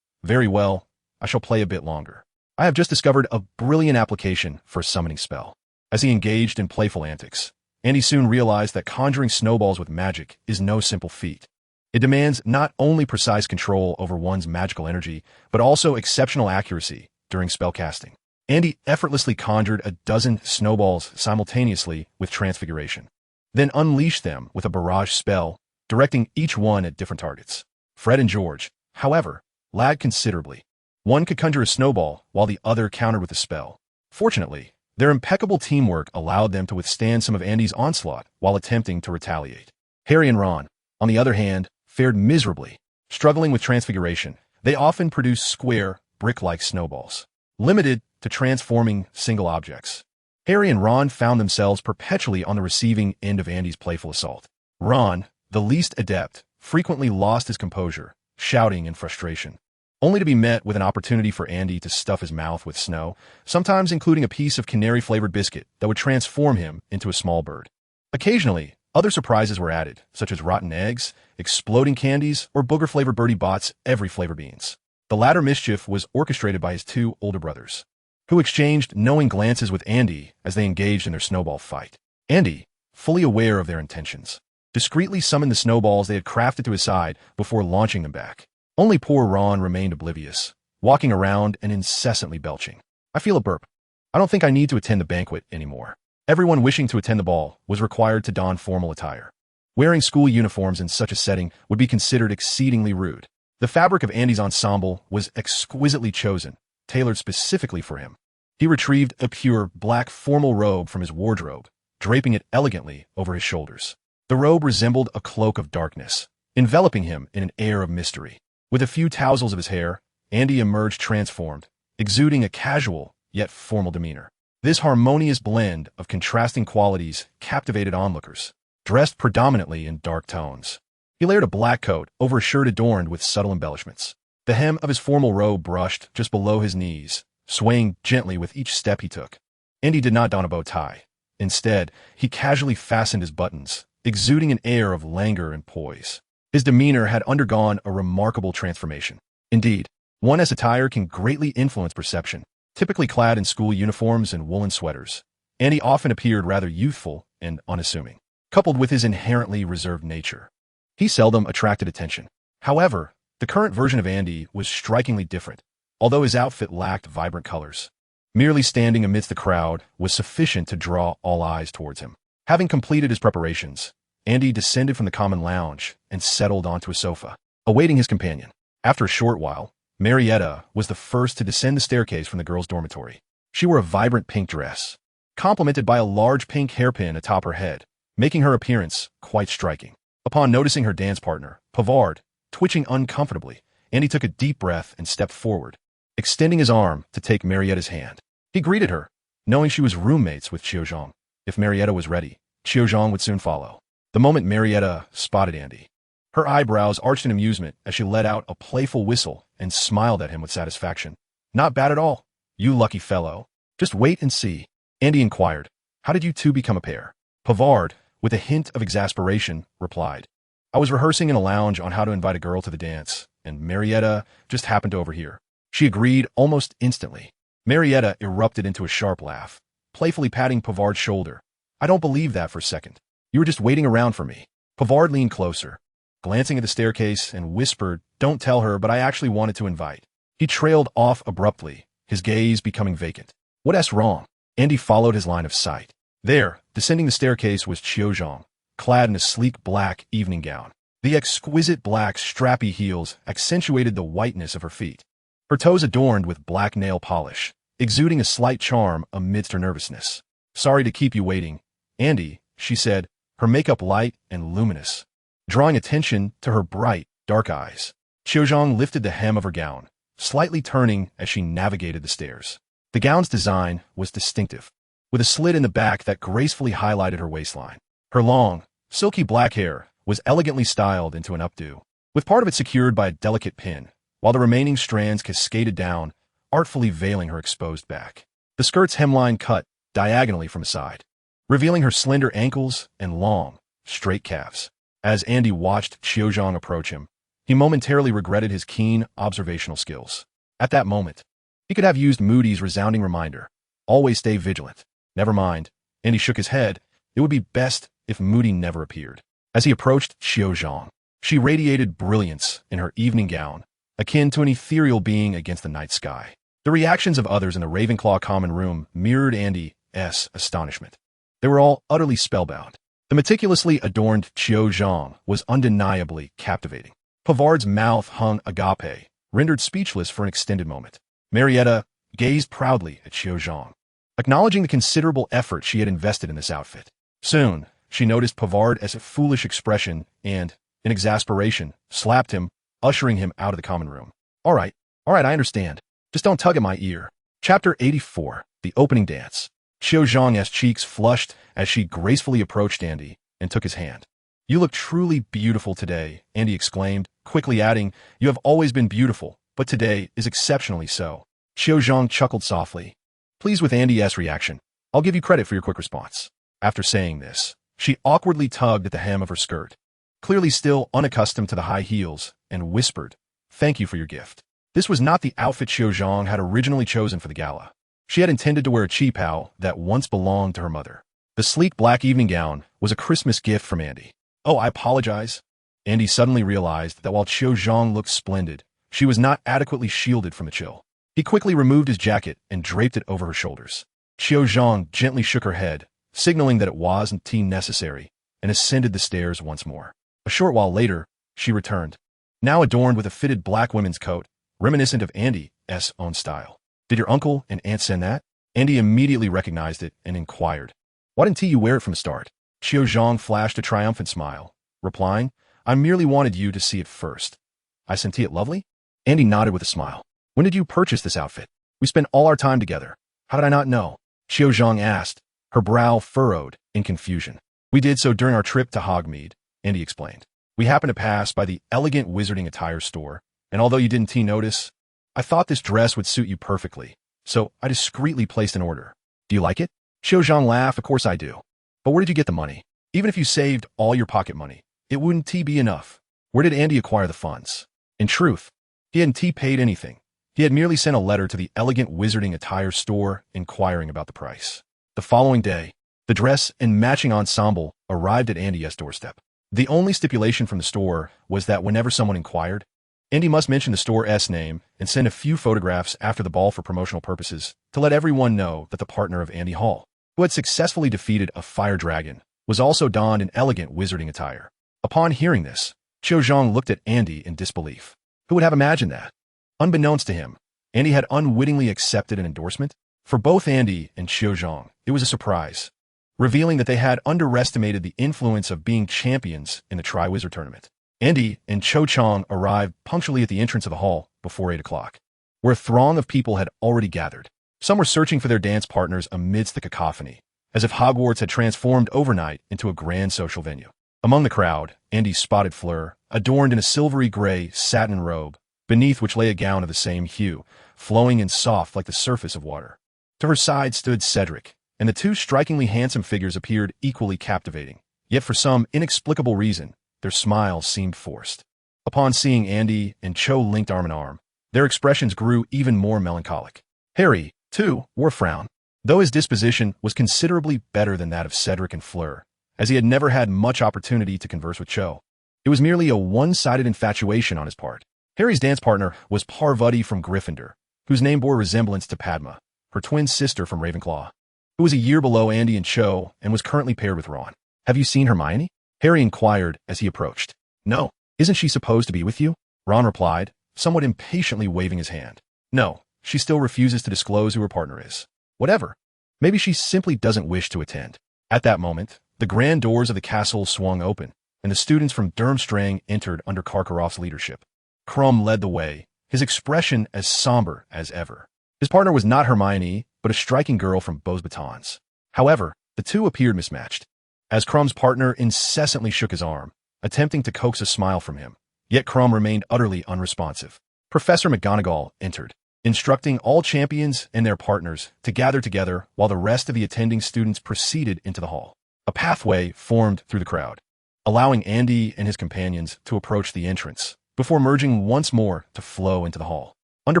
Very well, I shall play a bit longer. I have just discovered a brilliant application for a summoning spell. As he engaged in playful antics, Andy soon realized that conjuring snowballs with magic is no simple feat. It demands not only precise control over one's magical energy, but also exceptional accuracy during spellcasting. Andy effortlessly conjured a dozen snowballs simultaneously with Transfiguration, then unleashed them with a barrage spell, directing each one at different targets. Fred and George, however, lagged considerably. One could conjure a snowball while the other countered with a spell. Fortunately, their impeccable teamwork allowed them to withstand some of Andy's onslaught while attempting to retaliate. Harry and Ron, on the other hand, fared miserably. Struggling with Transfiguration, they often produced square, brick-like snowballs, limited to transforming single objects. Harry and Ron found themselves perpetually on the receiving end of Andy's playful assault. Ron, the least adept, frequently lost his composure, shouting in frustration, only to be met with an opportunity for Andy to stuff his mouth with snow, sometimes including a piece of canary-flavored biscuit that would transform him into a small bird. Occasionally, other surprises were added, such as rotten eggs, exploding candies, or booger-flavored Birdie Bott's every flavor beans. The latter mischief was orchestrated by his two older brothers, who exchanged knowing glances with Andy as they engaged in their snowball fight. Andy, fully aware of their intentions, discreetly summoned the snowballs they had crafted to his side before launching them back. Only poor Ron remained oblivious, walking around and incessantly belching. I feel a burp. I don't think I need to attend the banquet anymore. Everyone wishing to attend the ball was required to don formal attire. Wearing school uniforms in such a setting would be considered exceedingly rude. The fabric of Andy's ensemble was exquisitely chosen, tailored specifically for him. He retrieved a pure black formal robe from his wardrobe, draping it elegantly over his shoulders. The robe resembled a cloak of darkness, enveloping him in an air of mystery. With a few tousles of his hair, Andy emerged transformed, exuding a casual yet formal demeanor. This harmonious blend of contrasting qualities captivated onlookers. Dressed predominantly in dark tones, he layered a black coat over a shirt adorned with subtle embellishments. The hem of his formal robe brushed just below his knees, swaying gently with each step he took. Andy did not don a bow tie. Instead, he casually fastened his buttons, exuding an air of languor and poise. His demeanor had undergone a remarkable transformation. Indeed, one's attire can greatly influence perception. Typically clad in school uniforms and woolen sweaters, Andy often appeared rather youthful and unassuming. Coupled with his inherently reserved nature, he seldom attracted attention. However, the current version of Andy was strikingly different, although his outfit lacked vibrant colors. Merely standing amidst the crowd was sufficient to draw all eyes towards him. Having completed his preparations, Andy descended from the common lounge and settled onto a sofa, awaiting his companion. After a short while, Marietta was the first to descend the staircase from the girls' dormitory. She wore a vibrant pink dress, complemented by a large pink hairpin atop her head, making her appearance quite striking. Upon noticing her dance partner, Pavard, twitching uncomfortably, Andy took a deep breath and stepped forward, extending his arm to take Marietta's hand. He greeted her, knowing she was roommates with Qiuzhong. If Marietta was ready, Qiuzhong would soon follow. The moment Marietta spotted Andy, her eyebrows arched in amusement as she let out a playful whistle and smiled at him with satisfaction. Not bad at all, you lucky fellow. Just wait and see. Andy inquired, how did you two become a pair? Pavard, with a hint of exasperation, replied, I was rehearsing in a lounge on how to invite a girl to the dance, and Marietta just happened to overhear. She agreed almost instantly. Marietta erupted into a sharp laugh, playfully patting Pavard's shoulder. I don't believe that for a second. You were just waiting around for me. Pavard leaned closer, glancing at the staircase, and whispered, don't tell her, but I actually wanted to invite. He trailed off abruptly, his gaze becoming vacant. What's wrong? Andy followed his line of sight. There, descending the staircase, was Qiuzhong, clad in a sleek black evening gown. The exquisite black strappy heels accentuated the whiteness of her feet, her toes adorned with black nail polish, exuding a slight charm amidst her nervousness. Sorry to keep you waiting, Andy, she said, her makeup light and luminous, drawing attention to her bright, dark eyes. Qiuzhong lifted the hem of her gown, slightly turning as she navigated the stairs. The gown's design was distinctive, with a slit in the back that gracefully highlighted her waistline. Her long, silky black hair was elegantly styled into an updo, with part of it secured by a delicate pin, while the remaining strands cascaded down, artfully veiling her exposed back. The skirt's hemline cut diagonally from a side, revealing her slender ankles and long, straight calves. As Andy watched Qiuzhang approach him, he momentarily regretted his keen observational skills. At that moment, he could have used Moody's resounding reminder, always stay vigilant. Never mind. Andy shook his head. It would be best if Moody never appeared. As he approached Qiuzhang, she radiated brilliance in her evening gown, akin to an ethereal being against the night sky. The reactions of others in the Ravenclaw common room mirrored Andy's astonishment. They were all utterly spellbound. The meticulously adorned Qiuzhang was undeniably captivating. Pavard's mouth hung agape, rendered speechless for an extended moment. Marietta gazed proudly at Qiuzhang, acknowledging the considerable effort she had invested in this outfit. Soon, she noticed Pavard's foolish expression and, in exasperation, slapped him, ushering him out of the common room. All right, I understand. Just don't tug at my ear. Chapter 84, The Opening Dance. Qiuzhang's cheeks flushed as she gracefully approached Andy and took his hand. You look truly beautiful today, Andy exclaimed, quickly adding, you have always been beautiful, but today is exceptionally so. Qiuzhang chuckled softly. Pleased with Andy's reaction, I'll give you credit for your quick response. After saying this, she awkwardly tugged at the hem of her skirt, clearly still unaccustomed to the high heels, and whispered, thank you for your gift. This was not the outfit Qiuzhang had originally chosen for the gala. She had intended to wear a qipao that once belonged to her mother. The sleek black evening gown was a Christmas gift from Andy. Oh, I apologize. Andy suddenly realized that while Qiuzhang looked splendid, she was not adequately shielded from the chill. He quickly removed his jacket and draped it over her shoulders. Qiuzhang gently shook her head, signaling that it wasn't necessary, and ascended the stairs once more. A short while later, she returned, now adorned with a fitted black women's coat, reminiscent of Andy's own style. Did your uncle and aunt send that? Andy immediately recognized it and inquired, why didn't you wear it from the start? Qiuzhang flashed a triumphant smile, replying, I merely wanted you to see it first. I sent it lovely? Andy nodded with a smile. When did you purchase this outfit? We spent all our time together. How did I not know? Qiuzhang asked, her brow furrowed in confusion. We did so during our trip to Hogsmeade, Andy explained. We happened to pass by the elegant wizarding attire store, and although you didn't notice, I thought this dress would suit you perfectly, so I discreetly placed an order. Do you like it? Qiuzhang laughed. Of course I do. But where did you get the money? Even if you saved all your pocket money, it wouldn't be enough. Where did Andy acquire the funds? In truth, he hadn't paid anything. He had merely sent a letter to the elegant wizarding attire store inquiring about the price. The following day, the dress and matching ensemble arrived at Andy's doorstep. The only stipulation from the store was that whenever someone inquired, Andy must mention the store's name and send a few photographs after the ball for promotional purposes to let everyone know that the partner of Andy Hall, who had successfully defeated a fire dragon, was also donned in elegant wizarding attire. Upon hearing this, Qiuzhang looked at Andy in disbelief. Who would have imagined that? Unbeknownst to him, Andy had unwittingly accepted an endorsement. For both Andy and Qiuzhang, it was a surprise, revealing that they had underestimated the influence of being champions in the Triwizard Tournament. Andy and Cho Chang arrived punctually at the entrance of the hall before 8 o'clock, where a throng of people had already gathered. Some were searching for their dance partners amidst the cacophony, as if Hogwarts had transformed overnight into a grand social venue. Among the crowd, Andy spotted Fleur, adorned in a silvery gray satin robe, beneath which lay a gown of the same hue, flowing and soft like the surface of water. To her side stood Cedric, and the two strikingly handsome figures appeared equally captivating, yet for some inexplicable reason, their smiles seemed forced. Upon seeing Andy and Cho linked arm in arm, their expressions grew even more melancholic. Harry, too, wore a frown, though his disposition was considerably better than that of Cedric and Fleur, as he had never had much opportunity to converse with Cho. It was merely a one-sided infatuation on his part. Harry's dance partner was Parvati from Gryffindor, whose name bore resemblance to Padma, her twin sister from Ravenclaw, who was a year below Andy and Cho and was currently paired with Ron. Have you seen Hermione? Harry inquired as he approached. No. Isn't she supposed to be with you? Ron replied, somewhat impatiently waving his hand. No, she still refuses to disclose who her partner is. Whatever. Maybe she simply doesn't wish to attend. At that moment, the grand doors of the castle swung open, and the students from Durmstrang entered under Karkaroff's leadership. Krum led the way, his expression as somber as ever. His partner was not Hermione, but a striking girl from Beaux Batons. However, the two appeared mismatched. As Krum's partner incessantly shook his arm, attempting to coax a smile from him. Yet Crumb remained utterly unresponsive. Professor McGonagall entered, instructing all champions and their partners to gather together while the rest of the attending students proceeded into the hall. A pathway formed through the crowd, allowing Andy and his companions to approach the entrance, before merging once more to flow into the hall. Under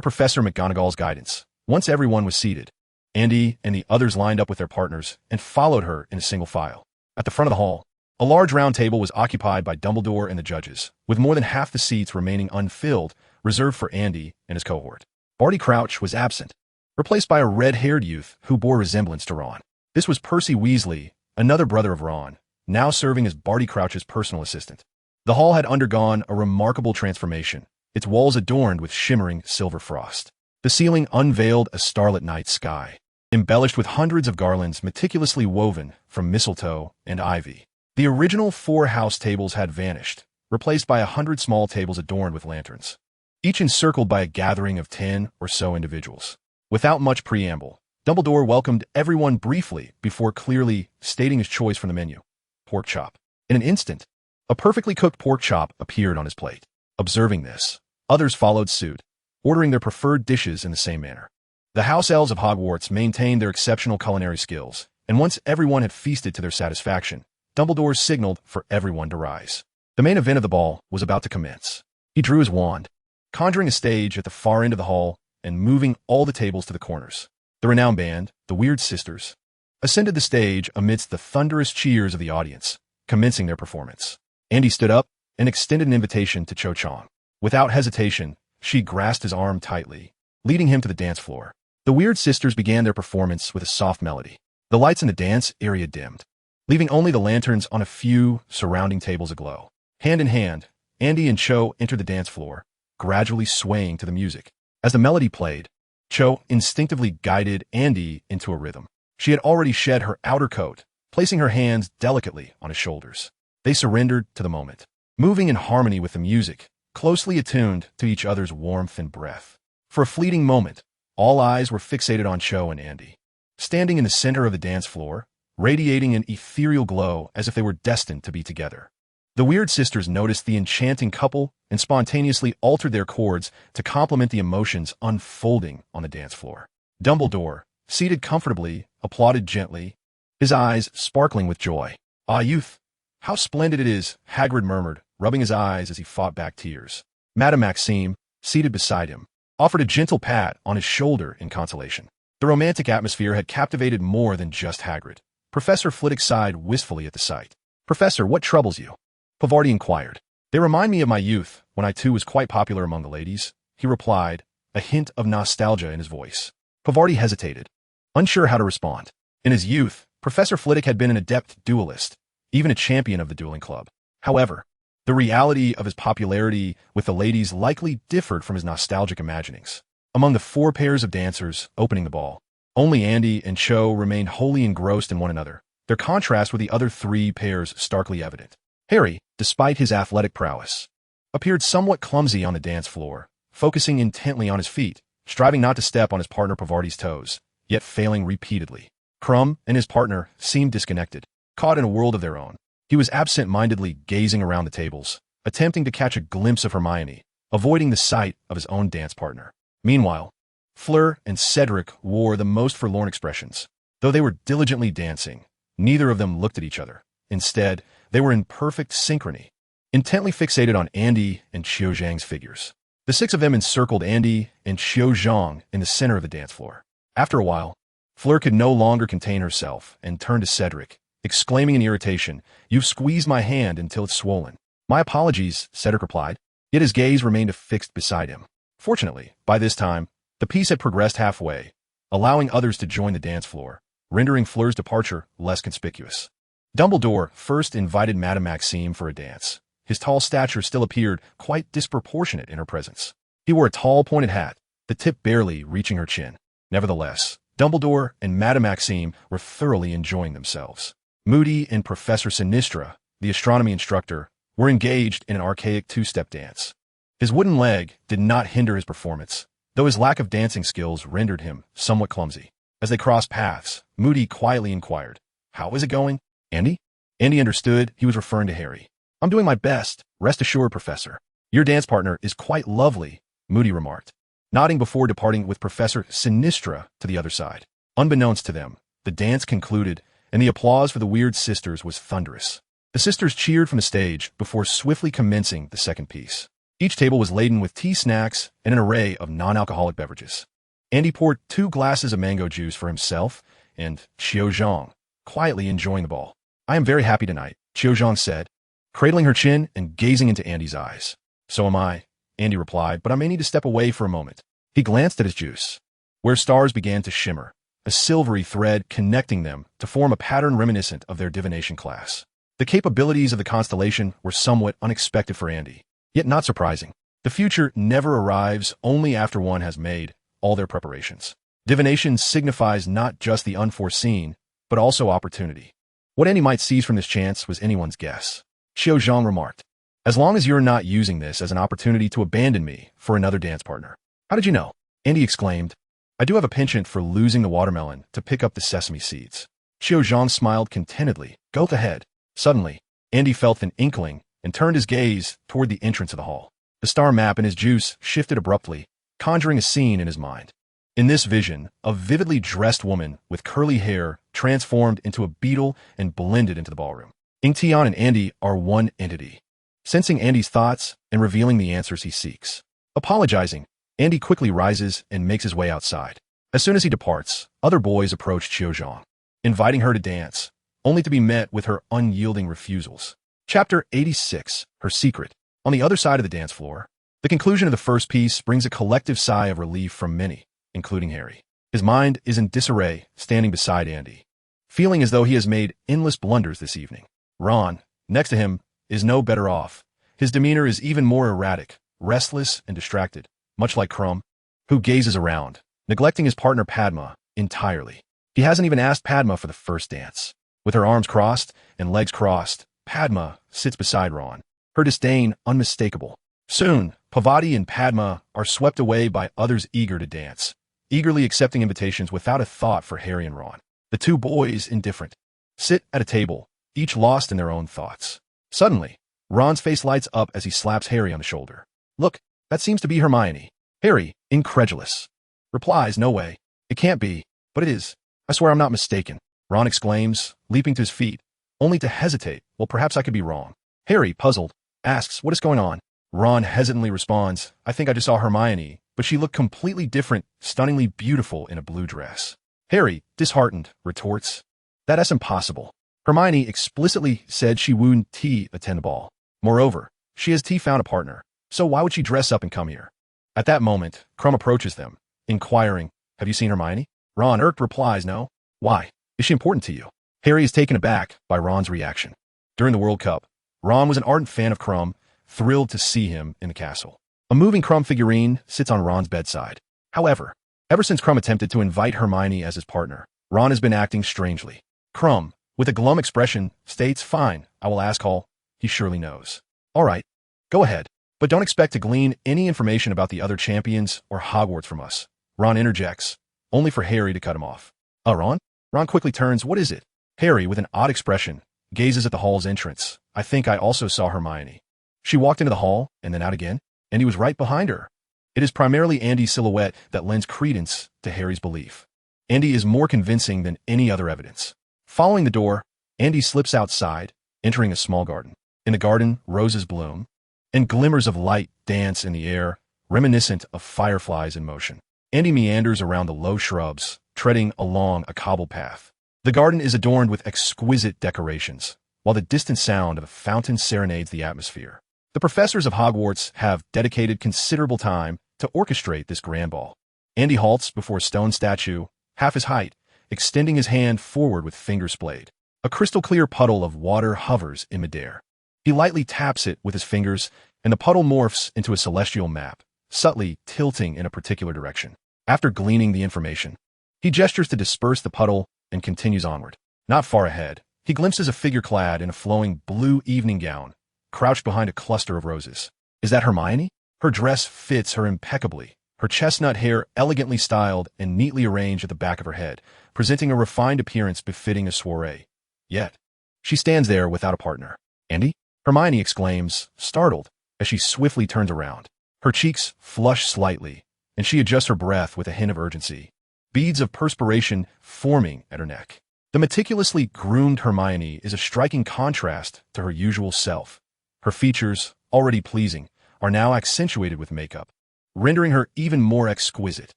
Professor McGonagall's guidance, once everyone was seated, Andy and the others lined up with their partners and followed her in a single file. At the front of the hall, a large round table was occupied by Dumbledore and the judges, with more than half the seats remaining unfilled, reserved for Andy and his cohort. Barty Crouch was absent, replaced by a red-haired youth who bore resemblance to Ron. This was Percy Weasley, another brother of Ron, now serving as Barty Crouch's personal assistant. The hall had undergone a remarkable transformation, its walls adorned with shimmering silver frost. The ceiling unveiled a starlit night sky, embellished with hundreds of garlands meticulously woven from mistletoe and ivy. The original 4 house tables had vanished, replaced by 100 small tables adorned with lanterns, each encircled by a gathering of 10 or so individuals. Without much preamble, Dumbledore welcomed everyone briefly before clearly stating his choice from the menu: pork chop. In an instant, a perfectly cooked pork chop appeared on his plate. Observing this, others followed suit, ordering their preferred dishes in the same manner. The house elves of Hogwarts maintained their exceptional culinary skills, and once everyone had feasted to their satisfaction, Dumbledore signaled for everyone to rise. The main event of the ball was about to commence. He drew his wand, conjuring a stage at the far end of the hall and moving all the tables to the corners. The renowned band, the Weird Sisters, ascended the stage amidst the thunderous cheers of the audience, commencing their performance. Andy stood up and extended an invitation to Cho Chang. Without hesitation, she grasped his arm tightly, leading him to the dance floor. The Weird Sisters began their performance with a soft melody. The lights in the dance area dimmed, leaving only the lanterns on a few surrounding tables aglow. Hand in hand, Andy and Cho entered the dance floor, gradually swaying to the music. As the melody played, Cho instinctively guided Andy into a rhythm. She had already shed her outer coat, placing her hands delicately on his shoulders. They surrendered to the moment, moving in harmony with the music, closely attuned to each other's warmth and breath. For a fleeting moment, all eyes were fixated on Cho and Andy, standing in the center of the dance floor, radiating an ethereal glow as if they were destined to be together. The Weird Sisters noticed the enchanting couple and spontaneously altered their chords to complement the emotions unfolding on the dance floor. Dumbledore, seated comfortably, applauded gently, his eyes sparkling with joy. "Ah, youth, how splendid it is," Hagrid murmured, rubbing his eyes as he fought back tears. Madame Maxime, seated beside him, offered a gentle pat on his shoulder in consolation. The romantic atmosphere had captivated more than just Hagrid. Professor Flitwick sighed wistfully at the sight. "Professor, what troubles you?" Pavarti inquired. "They remind me of my youth, when I too was quite popular among the ladies," he replied, a hint of nostalgia in his voice. Pavarti hesitated, unsure how to respond. In his youth, Professor Flitwick had been an adept duelist, even a champion of the dueling club. However, the reality of his popularity with the ladies likely differed from his nostalgic imaginings. Among the 4 pairs of dancers opening the ball, only Andy and Cho remained wholly engrossed in one another, their contrast with the other 3 pairs starkly evident. Harry, despite his athletic prowess, appeared somewhat clumsy on the dance floor, focusing intently on his feet, striving not to step on his partner Pavarti's toes, yet failing repeatedly. Crumb and his partner seemed disconnected, caught in a world of their own. He was absent-mindedly gazing around the tables, attempting to catch a glimpse of Hermione, avoiding the sight of his own dance partner. Meanwhile, Fleur and Cedric wore the most forlorn expressions. Though they were diligently dancing, neither of them looked at each other. Instead, they were in perfect synchrony, intently fixated on Andy and Xiao Zhang's figures. The 6 of them encircled Andy and Xiao Zhang in the center of the dance floor. After a while, Fleur could no longer contain herself and turned to Cedric, exclaiming in irritation, "You've squeezed my hand until it's swollen." "My apologies," Cedric replied, yet his gaze remained affixed beside him. Fortunately, by this time, the piece had progressed halfway, allowing others to join the dance floor, rendering Fleur's departure less conspicuous. Dumbledore first invited Madame Maxime for a dance. His tall stature still appeared quite disproportionate in her presence. He wore a tall pointed hat, the tip barely reaching her chin. Nevertheless, Dumbledore and Madame Maxime were thoroughly enjoying themselves. Moody and Professor Sinistra, the astronomy instructor, were engaged in an archaic 2-step dance. His wooden leg did not hinder his performance, though his lack of dancing skills rendered him somewhat clumsy. As they crossed paths, Moody quietly inquired, "How is it going, Andy?" Andy understood he was referring to Harry. I'm doing my best. Rest assured, Professor. Your dance partner is quite lovely, Moody remarked, nodding before departing with Professor Sinistra to the other side. Unbeknownst to them, the dance concluded, and the applause for the weird sisters was thunderous. The sisters cheered from the stage before swiftly commencing the second piece. Each table was laden with tea, snacks, and an array of non-alcoholic beverages. Andy poured 2 glasses of mango juice for himself and Qiu Zhang, quietly enjoying the ball. I am very happy tonight, Qiu Zhang said, cradling her chin and gazing into Andy's eyes. So am I, Andy replied, but I may need to step away for a moment. He glanced at his juice, where stars began to shimmer, a silvery thread connecting them to form a pattern reminiscent of their divination class. The capabilities of the constellation were somewhat unexpected for Andy, yet not surprising. The future never arrives only after one has made all their preparations. Divination signifies not just the unforeseen, but also opportunity. What Andy might seize from this chance was anyone's guess. Qiu Zhang remarked, as long as you're not using this as an opportunity to abandon me for another dance partner. How did you know? Andy exclaimed, I do have a penchant for losing the watermelon to pick up the sesame seeds. Qiu Zhang smiled contentedly. Go ahead. Suddenly, Andy felt an inkling and turned his gaze toward the entrance of the hall. The star map in his juice shifted abruptly, conjuring a scene in his mind. In this vision, a vividly dressed woman with curly hair transformed into a beetle and blended into the ballroom. Ingtian and Andy are one entity, sensing Andy's thoughts and revealing the answers he seeks. Apologizing, Andy quickly rises and makes his way outside. As soon as he departs, other boys approach Qiu Zhang, inviting her to dance, only to be met with her unyielding refusals. Chapter 86, Her Secret. On the other side of the dance floor, the conclusion of the first piece brings a collective sigh of relief from many, including Harry. His mind is in disarray, standing beside Andy, feeling as though he has made endless blunders this evening. Ron, next to him, is no better off. His demeanor is even more erratic, restless, and distracted, much like Crumb, who gazes around, neglecting his partner Padma entirely. He hasn't even asked Padma for the first dance. With her arms crossed and legs crossed, Padma sits beside Ron, her disdain unmistakable. Soon, Pavati and Padma are swept away by others eager to dance, eagerly accepting invitations without a thought for Harry and Ron. The two boys, indifferent, sit at a table, each lost in their own thoughts. Suddenly, Ron's face lights up as he slaps Harry on the shoulder. Look, that seems to be Hermione. Harry, incredulous, replies, no way. It can't be, but it is. I swear I'm not mistaken. Ron exclaims, leaping to his feet, only to hesitate. Well, perhaps I could be wrong. Harry, puzzled, asks, what is going on? Ron hesitantly responds, I think I just saw Hermione, but she looked completely different, stunningly beautiful in a blue dress. Harry, disheartened, retorts, that's impossible. Hermione explicitly said she wouldn't attend the ball. Moreover, she has found a partner, so why would she dress up and come here? At that moment, Crumb approaches them, inquiring, have you seen Hermione? Ron irked replies, no. Why? Is she important to you? Harry is taken aback by Ron's reaction. During the World Cup, Ron was an ardent fan of Crumb, thrilled to see him in the castle. A moving Crumb figurine sits on Ron's bedside. However, ever since Crumb attempted to invite Hermione as his partner, Ron has been acting strangely. Crumb, with a glum expression, states, fine, I will ask all. He surely knows. All right, go ahead, but don't expect to glean any information about the other champions or Hogwarts from us. Ron interjects, only for Harry to cut him off. Ron? Ron quickly turns, what is it? Harry, with an odd expression, gazes at the hall's entrance. I think I also saw Hermione. She walked into the hall, and then out again, and he was right behind her. It is primarily Andy's silhouette that lends credence to Harry's belief. Andy is more convincing than any other evidence. Following the door, Andy slips outside, entering a small garden. In the garden, roses bloom, and glimmers of light dance in the air, reminiscent of fireflies in motion. Andy meanders around the low shrubs, treading along a cobbled path. The garden is adorned with exquisite decorations, while the distant sound of a fountain serenades the atmosphere. The professors of Hogwarts have dedicated considerable time to orchestrate this grand ball. Andy halts before a stone statue, half his height, extending his hand forward with fingers splayed. A crystal-clear puddle of water hovers in midair. He lightly taps it with his fingers, and the puddle morphs into a celestial map, subtly tilting in a particular direction. After gleaning the information, he gestures to disperse the puddle and continues onward. Not far ahead, he glimpses a figure clad in a flowing blue evening gown, crouched behind a cluster of roses. Is that Hermione? Her dress fits her impeccably, her chestnut hair elegantly styled and neatly arranged at the back of her head, presenting a refined appearance befitting a soiree. Yet, she stands there without a partner. Andy? Hermione exclaims, startled, as she swiftly turns around. Her cheeks flush slightly, and she adjusts her breath with a hint of urgency, beads of perspiration forming at her neck. The meticulously groomed Hermione is a striking contrast to her usual self. Her features, already pleasing, are now accentuated with makeup, rendering her even more exquisite.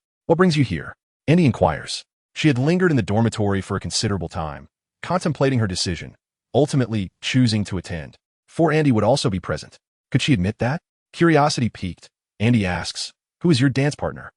"What brings you here?" Andy inquires. She had lingered in the dormitory for a considerable time, contemplating her decision, ultimately choosing to attend. For Andy would also be present. Could she admit that? Curiosity piqued, Andy asks, "Who is your dance partner?"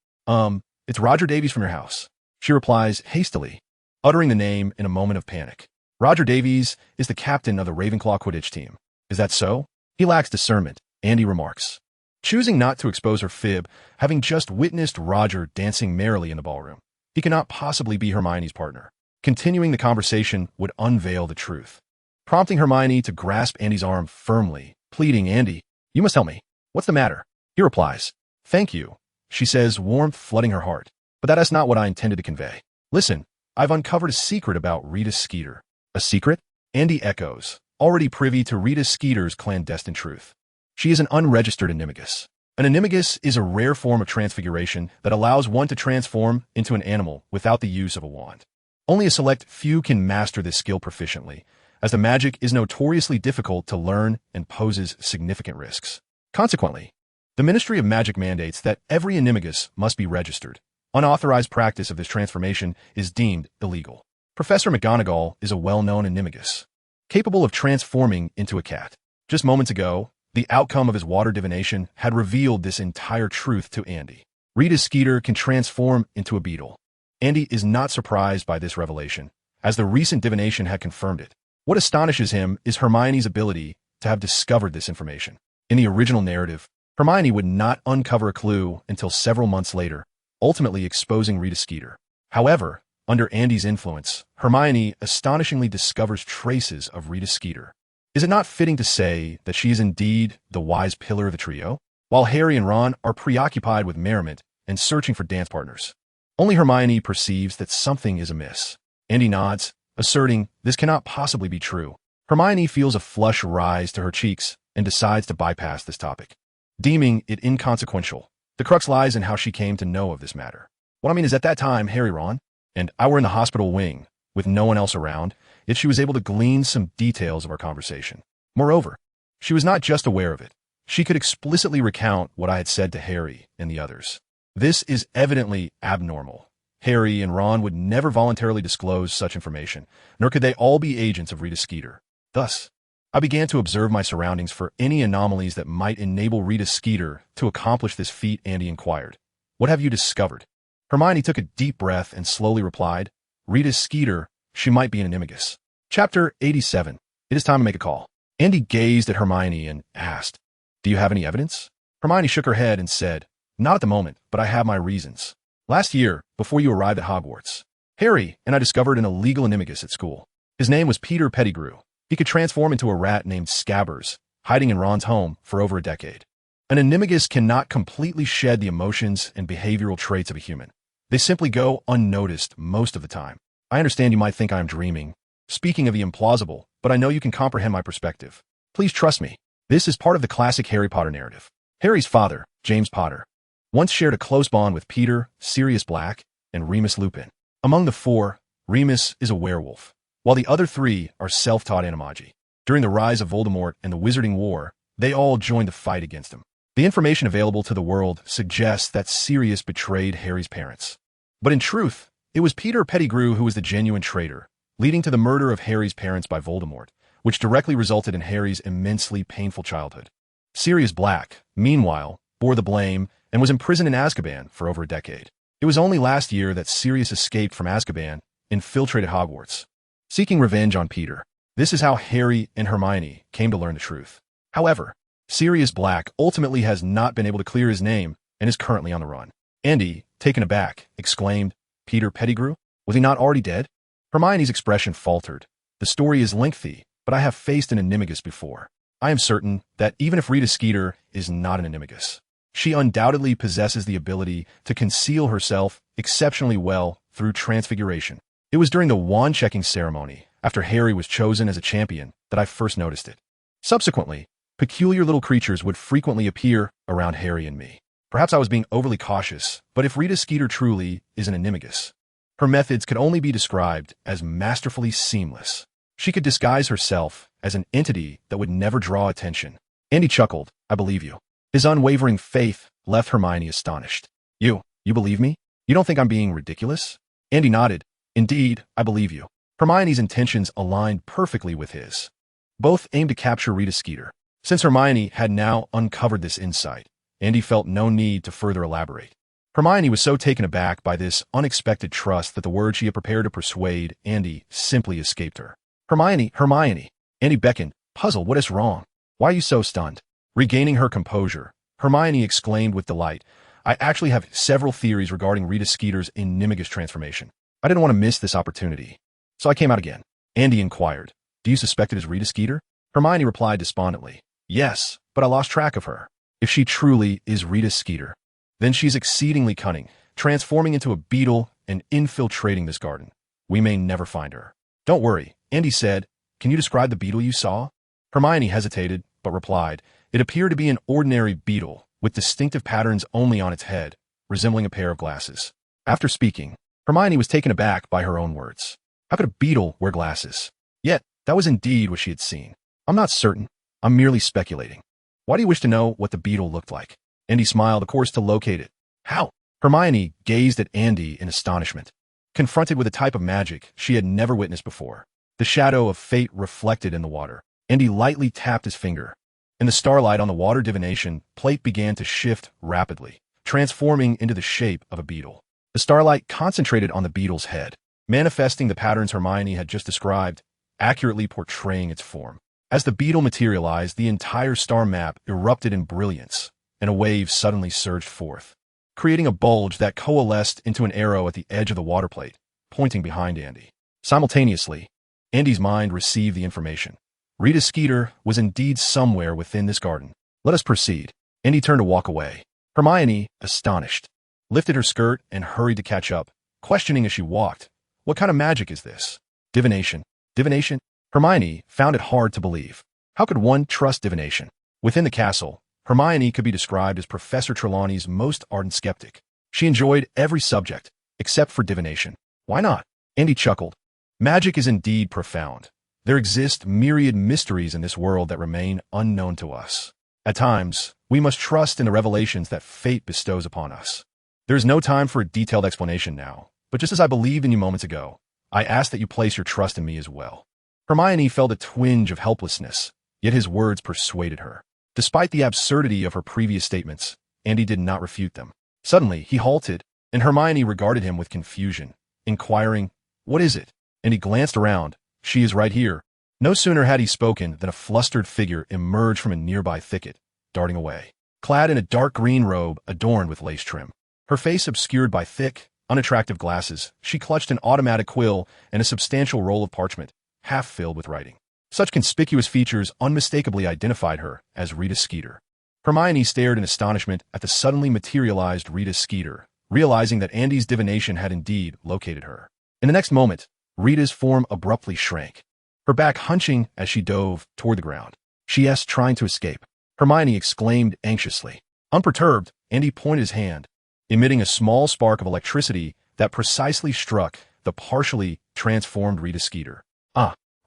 It's Roger Davies from your house." She replies hastily, uttering the name in a moment of panic. Roger Davies is the captain of the Ravenclaw Quidditch team. "Is that so?" "He lacks discernment," Andy remarks, choosing not to expose her fib, having just witnessed Roger dancing merrily in the ballroom. He cannot possibly be Hermione's partner. Continuing the conversation would unveil the truth, prompting Hermione to grasp Andy's arm firmly, pleading, "Andy, you must tell me. What's the matter?" He replies, "Thank you," she says, warmth flooding her heart. "But that is not what I intended to convey. Listen, I've uncovered a secret about Rita Skeeter." "A secret?" Andy echoes, already privy to Rita Skeeter's clandestine truth. She is an unregistered animagus. An animagus is a rare form of transfiguration that allows one to transform into an animal without the use of a wand. Only a select few can master this skill proficiently, as the magic is notoriously difficult to learn and poses significant risks. Consequently, the Ministry of Magic mandates that every animagus must be registered. Unauthorized practice of this transformation is deemed illegal. Professor McGonagall is a well-known animagus, capable of transforming into a cat. Just moments ago, the outcome of his water divination had revealed this entire truth to Andy. Rita Skeeter can transform into a beetle. Andy is not surprised by this revelation, as the recent divination had confirmed it. What astonishes him is Hermione's ability to have discovered this information. In the original narrative, Hermione would not uncover a clue until several months later, ultimately exposing Rita Skeeter. However, under Andy's influence, Hermione astonishingly discovers traces of Rita Skeeter. Is it not fitting to say that she is indeed the wise pillar of the trio? While Harry and Ron are preoccupied with merriment and searching for dance partners, only Hermione perceives that something is amiss. Andy nods, asserting this cannot possibly be true. Hermione feels a flush rise to her cheeks and decides to bypass this topic, deeming it inconsequential. The crux lies in how she came to know of this matter. What I mean is at that time, Harry, Ron, and I were in the hospital wing, with no one else around, yet she was able to glean some details of our conversation. Moreover, she was not just aware of it. She could explicitly recount what I had said to Harry and the others. This is evidently abnormal. Harry and Ron would never voluntarily disclose such information, nor could they all be agents of Rita Skeeter. Thus, I began to observe my surroundings for any anomalies that might enable Rita Skeeter to accomplish this feat. Andy inquired. "What have you discovered?" Hermione took a deep breath and slowly replied, "Rita Skeeter, she might be an animagus." Chapter 87. It is time to make a call. Andy gazed at Hermione and asked, "Do you have any evidence?" Hermione shook her head and said, "Not at the moment, but I have my reasons. Last year, before you arrived at Hogwarts, Harry and I discovered an illegal animagus at school. His name was Peter Pettigrew. He could transform into a rat named Scabbers, hiding in Ron's home for over a decade. An animagus cannot completely shed the emotions and behavioral traits of a human. They simply go unnoticed most of the time. I understand you might think I am dreaming, speaking of the implausible, but I know you can comprehend my perspective. Please trust me. This is part of the classic Harry Potter narrative. Harry's father, James Potter, once shared a close bond with Peter, Sirius Black, and Remus Lupin. Among the four, Remus is a werewolf, while the other three are self-taught animagi. During the rise of Voldemort and the Wizarding War, they all joined the fight against him. The information available to the world suggests that Sirius betrayed Harry's parents. But in truth, it was Peter Pettigrew who was the genuine traitor, leading to the murder of Harry's parents by Voldemort, which directly resulted in Harry's immensely painful childhood. Sirius Black, meanwhile, bore the blame and was imprisoned in Azkaban for over a decade. It was only last year that Sirius escaped from Azkaban, infiltrated Hogwarts, seeking revenge on Peter. This is how Harry and Hermione came to learn the truth. However, Sirius Black ultimately has not been able to clear his name and is currently on the run. Andy, taken aback, exclaimed, "Peter Pettigrew? Was he not already dead?" Hermione's expression faltered. "The story is lengthy, but I have faced an animagus before. I am certain that even if Rita Skeeter is not an animagus, she undoubtedly possesses the ability to conceal herself exceptionally well through transfiguration. It was during the wand-checking ceremony, after Harry was chosen as a champion, that I first noticed it." Subsequently, peculiar little creatures would frequently appear around Harry and me. Perhaps I was being overly cautious, but if Rita Skeeter truly is an animagus, her methods could only be described as masterfully seamless. She could disguise herself as an entity that would never draw attention. Andy chuckled. I believe you. His unwavering faith left Hermione astonished. You believe me? You don't think I'm being ridiculous? Andy nodded. Indeed, I believe you. Hermione's intentions aligned perfectly with his. Both aimed to capture Rita Skeeter. Since Hermione had now uncovered this insight, Andy felt no need to further elaborate. Hermione was so taken aback by this unexpected trust that the words she had prepared to persuade Andy simply escaped her. Hermione. Andy beckoned, puzzled. What is wrong? Why are you so stunned? Regaining her composure, Hermione exclaimed with delight, I actually have several theories regarding Rita Skeeter's animagus transformation. I didn't want to miss this opportunity, so I came out again. Andy inquired, do you suspect it is Rita Skeeter? Hermione replied despondently, yes, but I lost track of her. If she truly is Rita Skeeter, then she's exceedingly cunning, transforming into a beetle and infiltrating this garden. We may never find her. Don't worry, Andy said. Can you describe the beetle you saw? Hermione hesitated, but replied, it appeared to be an ordinary beetle, with distinctive patterns only on its head, resembling a pair of glasses. After speaking, Hermione was taken aback by her own words. How could a beetle wear glasses? Yet, that was indeed what she had seen. I'm not certain. I'm merely speculating. Why do you wish to know what the beetle looked like? Andy smiled, of course, to locate it. How? Hermione gazed at Andy in astonishment, confronted with a type of magic she had never witnessed before. The shadow of fate reflected in the water. Andy lightly tapped his finger. In the starlight on the water divination plate began to shift rapidly, transforming into the shape of a beetle. The starlight concentrated on the beetle's head, manifesting the patterns Hermione had just described, accurately portraying its form. As the beetle materialized, the entire star map erupted in brilliance, and a wave suddenly surged forth, creating a bulge that coalesced into an arrow at the edge of the water plate, pointing behind Andy. Simultaneously, Andy's mind received the information. Rita Skeeter was indeed somewhere within this garden. Let us proceed. Andy turned to walk away. Hermione, astonished, lifted her skirt and hurried to catch up, questioning as she walked, what kind of magic is this? Divination. Divination? Hermione found it hard to believe. How could one trust divination? Within the castle, Hermione could be described as Professor Trelawney's most ardent skeptic. She enjoyed every subject, except for divination. Why not? Andy chuckled. Magic is indeed profound. There exist myriad mysteries in this world that remain unknown to us. At times, we must trust in the revelations that fate bestows upon us. There is no time for a detailed explanation now, but just as I believed in you moments ago, I ask that you place your trust in me as well. Hermione felt a twinge of helplessness, yet his words persuaded her. Despite the absurdity of her previous statements, Andy did not refute them. Suddenly, he halted, and Hermione regarded him with confusion, inquiring, what is it? And he glanced around. She is right here. No sooner had he spoken than a flustered figure emerged from a nearby thicket, darting away. Clad in a dark green robe adorned with lace trim, her face obscured by thick, unattractive glasses, she clutched an automatic quill and a substantial roll of parchment, half filled with writing. Such conspicuous features unmistakably identified her as Rita Skeeter. Hermione stared in astonishment at the suddenly materialized Rita Skeeter, realizing that Andy's divination had indeed located her. In the next moment, Rita's form abruptly shrank, her back hunching as she dove toward the ground. She asked, trying to escape. Hermione exclaimed anxiously. Unperturbed, Andy pointed his hand, emitting a small spark of electricity that precisely struck the partially transformed Rita Skeeter.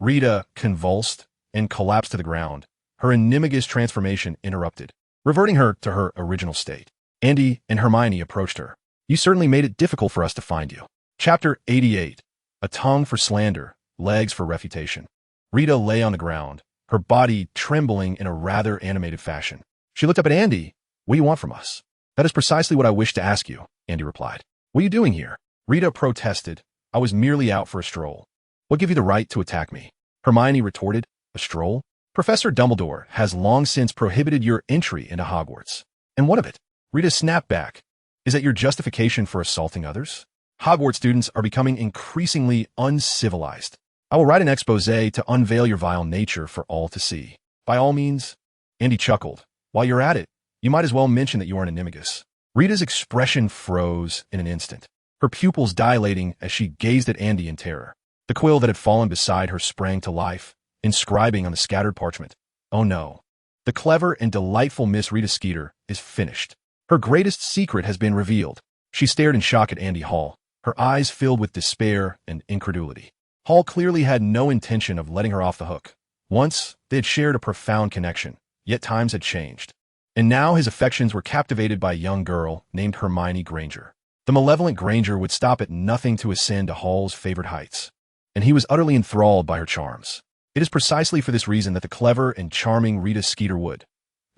Rita convulsed and collapsed to the ground, her animagus transformation interrupted, reverting her to her original state. Andy and Hermione approached her. You certainly made it difficult for us to find you. Chapter 88. A tongue for slander, legs for refutation. Rita lay on the ground, her body trembling in a rather animated fashion. She looked up at Andy. What do you want from us? That is precisely what I wish to ask you, Andy replied. What are you doing here? Rita protested. I was merely out for a stroll. What gave you the right to attack me? Hermione retorted. A stroll? Professor Dumbledore has long since prohibited your entry into Hogwarts. And what of it? Rita snapped back. Is that your justification for assaulting others? Hogwarts students are becoming increasingly uncivilized. I will write an expose to unveil your vile nature for all to see. By all means. Andy chuckled. While you're at it, you might as well mention that you are an animagus. Rita's expression froze in an instant, her pupils dilating as she gazed at Andy in terror. The quill that had fallen beside her sprang to life, inscribing on the scattered parchment, Oh no. The clever and delightful Miss Rita Skeeter is finished. Her greatest secret has been revealed. She stared in shock at Andy Hall, her eyes filled with despair and incredulity. Hall clearly had no intention of letting her off the hook. Once, they had shared a profound connection, yet times had changed. And now his affections were captivated by a young girl named Hermione Granger. The malevolent Granger would stop at nothing to ascend to Hall's favorite heights, and he was utterly enthralled by her charms. It is precisely for this reason that the clever and charming Rita Skeeter would.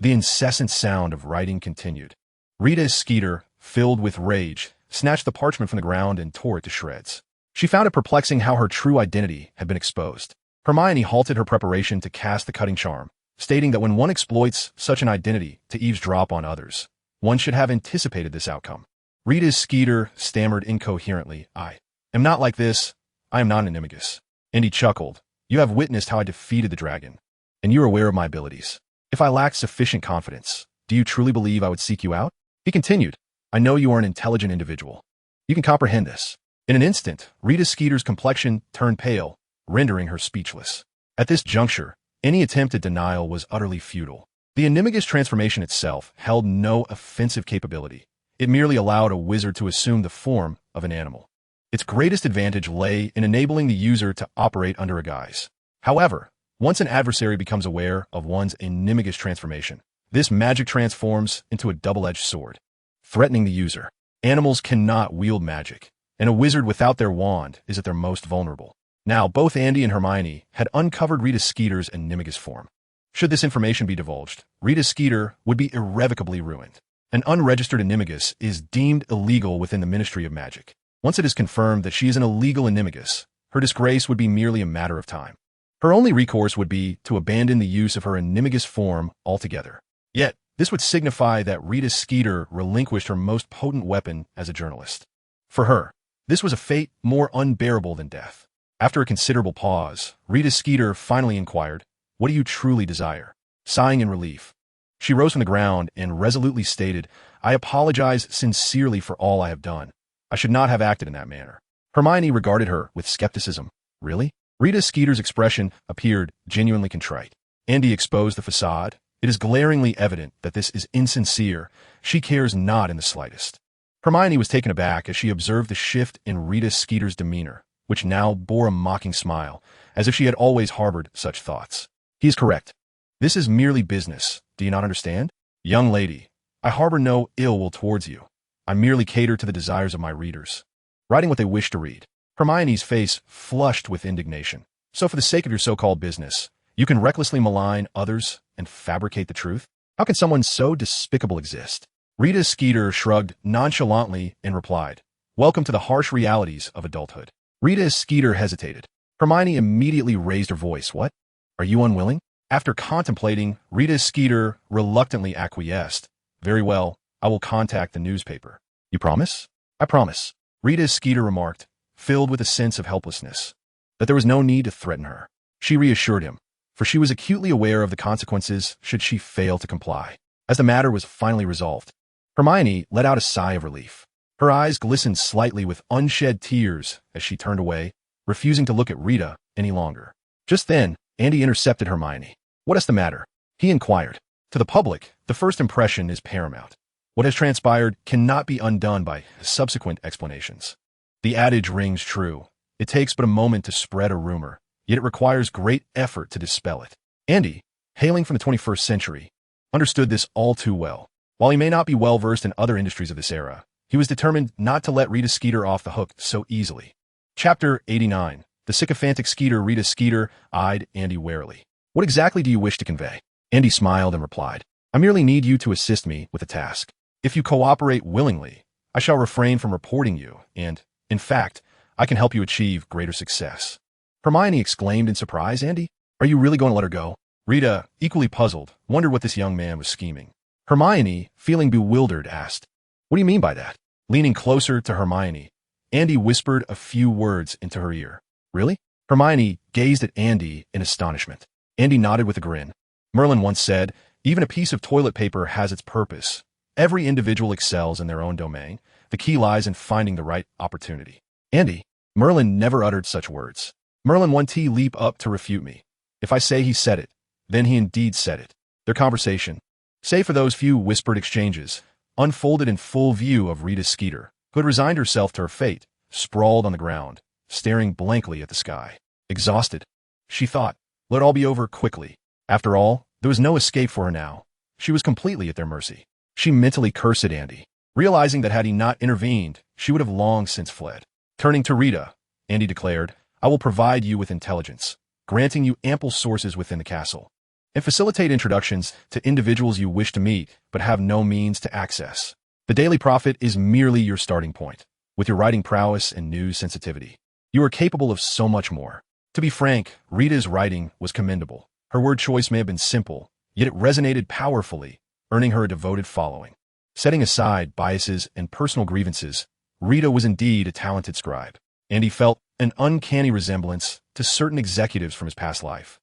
The incessant sound of writing continued. Rita Skeeter, filled with rage, snatched the parchment from the ground and tore it to shreds. She found it perplexing how her true identity had been exposed. Hermione halted her preparation to cast the cutting charm, stating that when one exploits such an identity to eavesdrop on others, one should have anticipated this outcome. Rita Skeeter stammered incoherently, I am not like this. I am not an animagus. And he chuckled. You have witnessed how I defeated the dragon, and you are aware of my abilities. If I lacked sufficient confidence, do you truly believe I would seek you out? He continued, I know you are an intelligent individual. You can comprehend this. In an instant, Rita Skeeter's complexion turned pale, rendering her speechless. At this juncture, any attempt at denial was utterly futile. The animagus transformation itself held no offensive capability. It merely allowed a wizard to assume the form of an animal. Its greatest advantage lay in enabling the user to operate under a guise. However, once an adversary becomes aware of one's animagus transformation, this magic transforms into a double-edged sword, threatening the user. Animals cannot wield magic, and a wizard without their wand is at their most vulnerable. Now, both Andy and Hermione had uncovered Rita Skeeter's animagus form. Should this information be divulged, Rita Skeeter would be irrevocably ruined. An unregistered animagus is deemed illegal within the Ministry of Magic. Once it is confirmed that she is an illegal animagus, her disgrace would be merely a matter of time. Her only recourse would be to abandon the use of her animagus form altogether. Yet, this would signify that Rita Skeeter relinquished her most potent weapon as a journalist. For her, this was a fate more unbearable than death. After a considerable pause, Rita Skeeter finally inquired, What do you truly desire? Sighing in relief, she rose from the ground and resolutely stated, I apologize sincerely for all I have done. I should not have acted in that manner. Hermione regarded her with skepticism. Really? Rita Skeeter's expression appeared genuinely contrite. Andy exposed the facade. It is glaringly evident that this is insincere. She cares not in the slightest. Hermione was taken aback as she observed the shift in Rita Skeeter's demeanor, which now bore a mocking smile, as if she had always harbored such thoughts. He is correct. This is merely business. Do you not understand? Young lady, I harbor no ill will towards you. I merely cater to the desires of my readers, writing what they wish to read. Hermione's face flushed with indignation. So for the sake of your so-called business, you can recklessly malign others and fabricate the truth? How can someone so despicable exist? Rita Skeeter shrugged nonchalantly and replied, Welcome to the harsh realities of adulthood. Rita Skeeter hesitated. Hermione immediately raised her voice. What? Are you unwilling? After contemplating, Rita Skeeter reluctantly acquiesced. Very well, I will contact the newspaper. You promise? I promise. Rita Skeeter remarked, filled with a sense of helplessness, that there was no need to threaten her. She reassured him, for she was acutely aware of the consequences should she fail to comply. As the matter was finally resolved, Hermione let out a sigh of relief. Her eyes glistened slightly with unshed tears as she turned away, refusing to look at Rita any longer. Just then, Andy intercepted Hermione. What is the matter? He inquired. To the public, the first impression is paramount. What has transpired cannot be undone by subsequent explanations. The adage rings true. It takes but a moment to spread a rumor, yet it requires great effort to dispel it. Andy, hailing from the 21st century, understood this all too well. While he may not be well versed in other industries of this era, he was determined not to let Rita Skeeter off the hook so easily. Chapter 89. The sycophantic Skeeter. Rita Skeeter eyed Andy warily. What exactly do you wish to convey? Andy smiled and replied, I merely need you to assist me with a task. If you cooperate willingly, I shall refrain from reporting you, and, in fact, I can help you achieve greater success. Hermione exclaimed in surprise, Andy, are you really going to let her go? Rita, equally puzzled, wondered what this young man was scheming. Hermione, feeling bewildered, asked, What do you mean by that? Leaning closer to Hermione, Andy whispered a few words into her ear. Really? Hermione gazed at Andy in astonishment. Andy nodded with a grin. Merlin once said, even a piece of toilet paper has its purpose. Every individual excels in their own domain. The key lies in finding the right opportunity. Andy, Merlin never uttered such words. Merlin 1T leap up to refute me. If I say he said it, Then he indeed said it. Their conversation, save for those few whispered exchanges, unfolded in full view of Rita Skeeter, who had resigned herself to her fate, sprawled on the ground, staring blankly at the sky. Exhausted, she thought, let it all be over quickly. After all, there was no escape for her now. She was completely at their mercy. She mentally cursed Andy, realizing that had he not intervened, she would have long since fled. Turning to Rita, Andy declared, I will provide you with intelligence, granting you ample sources within the castle, and facilitate introductions to individuals you wish to meet but have no means to access. The Daily Prophet is merely your starting point. With your writing prowess and news sensitivity, you are capable of so much more. To be frank, Rita's writing was commendable. Her word choice may have been simple, yet it resonated powerfully, earning her a devoted following. Setting aside biases and personal grievances, Rita was indeed a talented scribe, and he felt an uncanny resemblance to certain executives from his past life,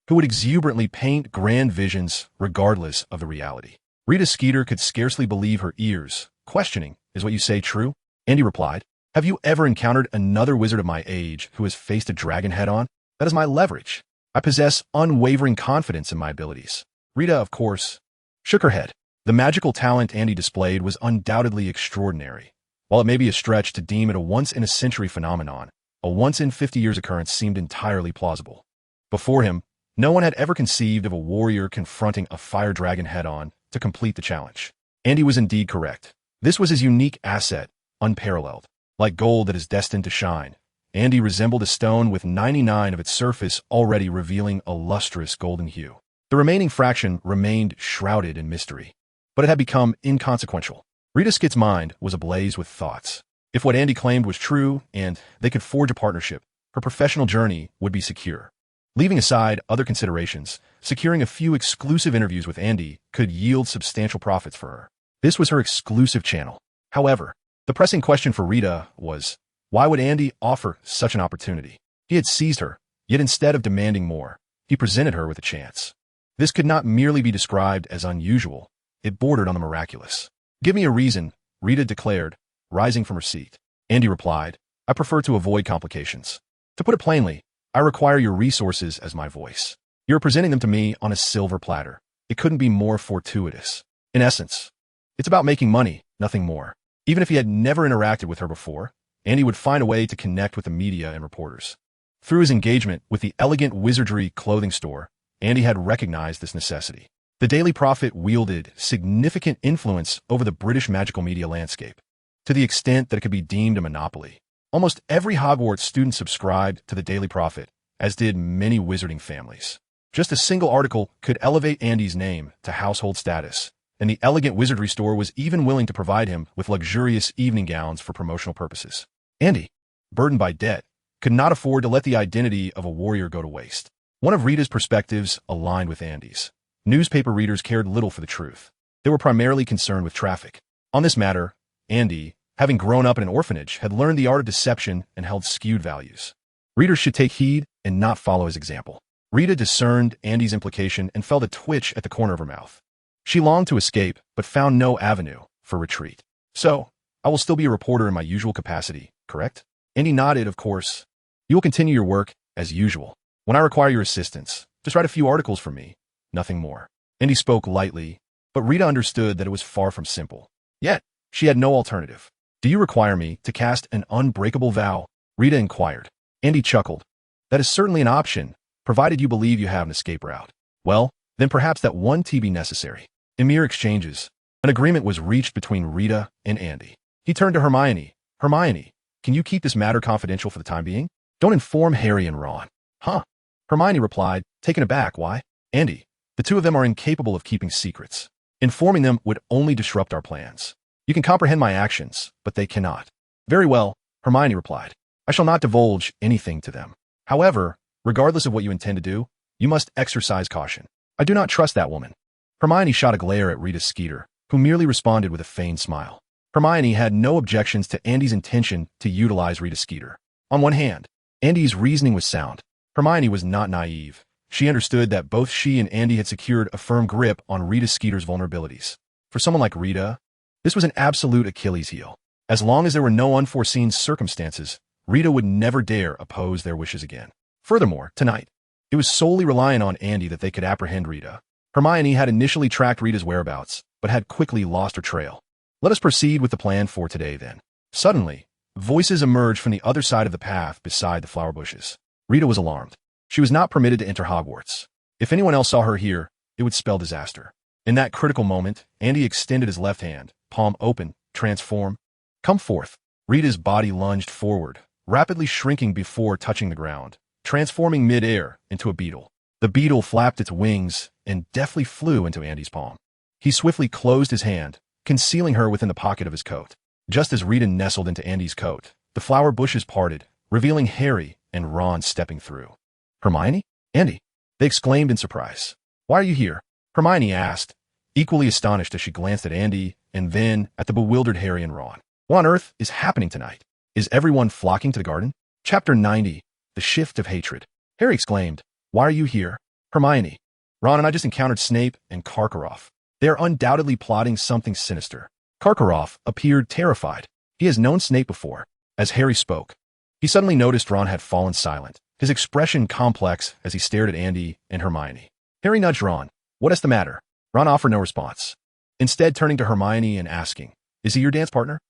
who would exuberantly paint grand visions regardless of the reality. Rita Skeeter could scarcely believe her ears, questioning, is what you say true? Andy replied, have you ever encountered another wizard of my age who has faced a dragon head-on? That is my leverage. I possess unwavering confidence in my abilities. Rita, of course, shook her head. The magical talent Andy displayed was undoubtedly extraordinary. While it may be a stretch to deem it a once-in-a-century phenomenon, a once-in-50 years occurrence seemed entirely plausible. Before him, no one had ever conceived of a warrior confronting a fire dragon head-on to complete the challenge. Andy was indeed correct. This was his unique asset, unparalleled. Like gold that is destined to shine, Andy resembled a stone with 99% of its surface already revealing a lustrous golden hue. The remaining fraction remained shrouded in mystery, but it had become inconsequential. Rita Skeeter's mind was ablaze with thoughts. If what Andy claimed was true and they could forge a partnership, her professional journey would be secure. Leaving aside other considerations, securing a few exclusive interviews with Andy could yield substantial profits for her. This was her exclusive channel. However, the pressing question for Rita was, why would Andy offer such an opportunity? He had seized her, yet instead of demanding more, he presented her with a chance. This could not merely be described as unusual, it bordered on the miraculous. Give me a reason, Rita declared, rising from her seat. Andy replied, I prefer to avoid complications. To put it plainly, I require your resources as my voice. You're presenting them to me on a silver platter. It couldn't be more fortuitous. In essence, it's about making money, nothing more. Even if he had never interacted with her before, Andy would find a way to connect with the media and reporters. Through his engagement with the elegant wizardry clothing store, Andy had recognized this necessity. The Daily Prophet wielded significant influence over the British magical media landscape, to the extent that it could be deemed a monopoly. Almost every Hogwarts student subscribed to the Daily Prophet, as did many wizarding families. Just a single article could elevate Andy's name to household status, and the elegant wizardry store was even willing to provide him with luxurious evening gowns for promotional purposes. Andy, burdened by debt, could not afford to let the identity of a warrior go to waste. One of Rita's perspectives aligned with Andy's. Newspaper readers cared little for the truth. They were primarily concerned with traffic. On this matter, Andy, having grown up in an orphanage, had learned the art of deception and held skewed values. Readers should take heed and not follow his example. Rita discerned Andy's implication and felt a twitch at the corner of her mouth. She longed to escape, but found no avenue for retreat. So, I will still be a reporter in my usual capacity, correct? Andy nodded, of course. You will continue your work, as usual. When I require your assistance, just write a few articles for me, nothing more. Andy spoke lightly, but Rita understood that it was far from simple. Yet, she had no alternative. Do you require me to cast an unbreakable vow? Rita inquired. Andy chuckled. That is certainly an option, provided you believe you have an escape route. Well, then perhaps that one be necessary. In mere exchanges, an agreement was reached between Rita and Andy. He turned to Hermione. Hermione, can you keep this matter confidential for the time being? Don't inform Harry and Ron. Huh? Hermione replied, taken aback. Why? Andy, the two of them are incapable of keeping secrets. Informing them would only disrupt our plans. You can comprehend my actions, but they cannot. Very well, Hermione replied. I shall not divulge anything to them. However, regardless of what you intend to do, you must exercise caution. I do not trust that woman. Hermione shot a glare at Rita Skeeter, who merely responded with a feigned smile. Hermione had no objections to Andy's intention to utilize Rita Skeeter. On one hand, Andy's reasoning was sound. Hermione was not naive. She understood that both she and Andy had secured a firm grip on Rita Skeeter's vulnerabilities. For someone like Rita, this was an absolute Achilles heel. As long as there were no unforeseen circumstances, Rita would never dare oppose their wishes again. Furthermore, tonight, It was solely reliant on Andy that they could apprehend Rita. Hermione had initially tracked Rita's whereabouts, but had quickly lost her trail. Let us proceed with the plan for today, then. Suddenly, voices emerged from the other side of the path beside the flower bushes. Rita was alarmed. She was not permitted to enter Hogwarts. If anyone else saw her here, it would spell disaster. In that critical moment, Andy extended his left hand, palm open, transform. Come forth. Rita's body lunged forward, rapidly shrinking before touching the ground, transforming mid-air into a beetle. The beetle flapped its wings and deftly flew into Andy's palm. He swiftly closed his hand, concealing her within the pocket of his coat. Just as Rita nestled into Andy's coat, the flower bushes parted, revealing Harry and Ron stepping through. Hermione? Andy? They exclaimed in surprise. Why are you here? Hermione asked, equally astonished as she glanced at Andy and then at the bewildered Harry and Ron. What on earth is happening tonight? Is everyone flocking to the garden? Chapter 90. The Shift of Hatred. Harry exclaimed, Why are you here? Hermione. Ron and I just encountered Snape and Karkaroff. They are undoubtedly plotting something sinister. Karkaroff appeared terrified. He has known Snape before. As Harry spoke, he suddenly noticed Ron had fallen silent, his expression complex as he stared at Andy and Hermione. Harry nudged Ron. What is the matter? Ron offered no response, instead turning to Hermione and asking, Is he your dance partner?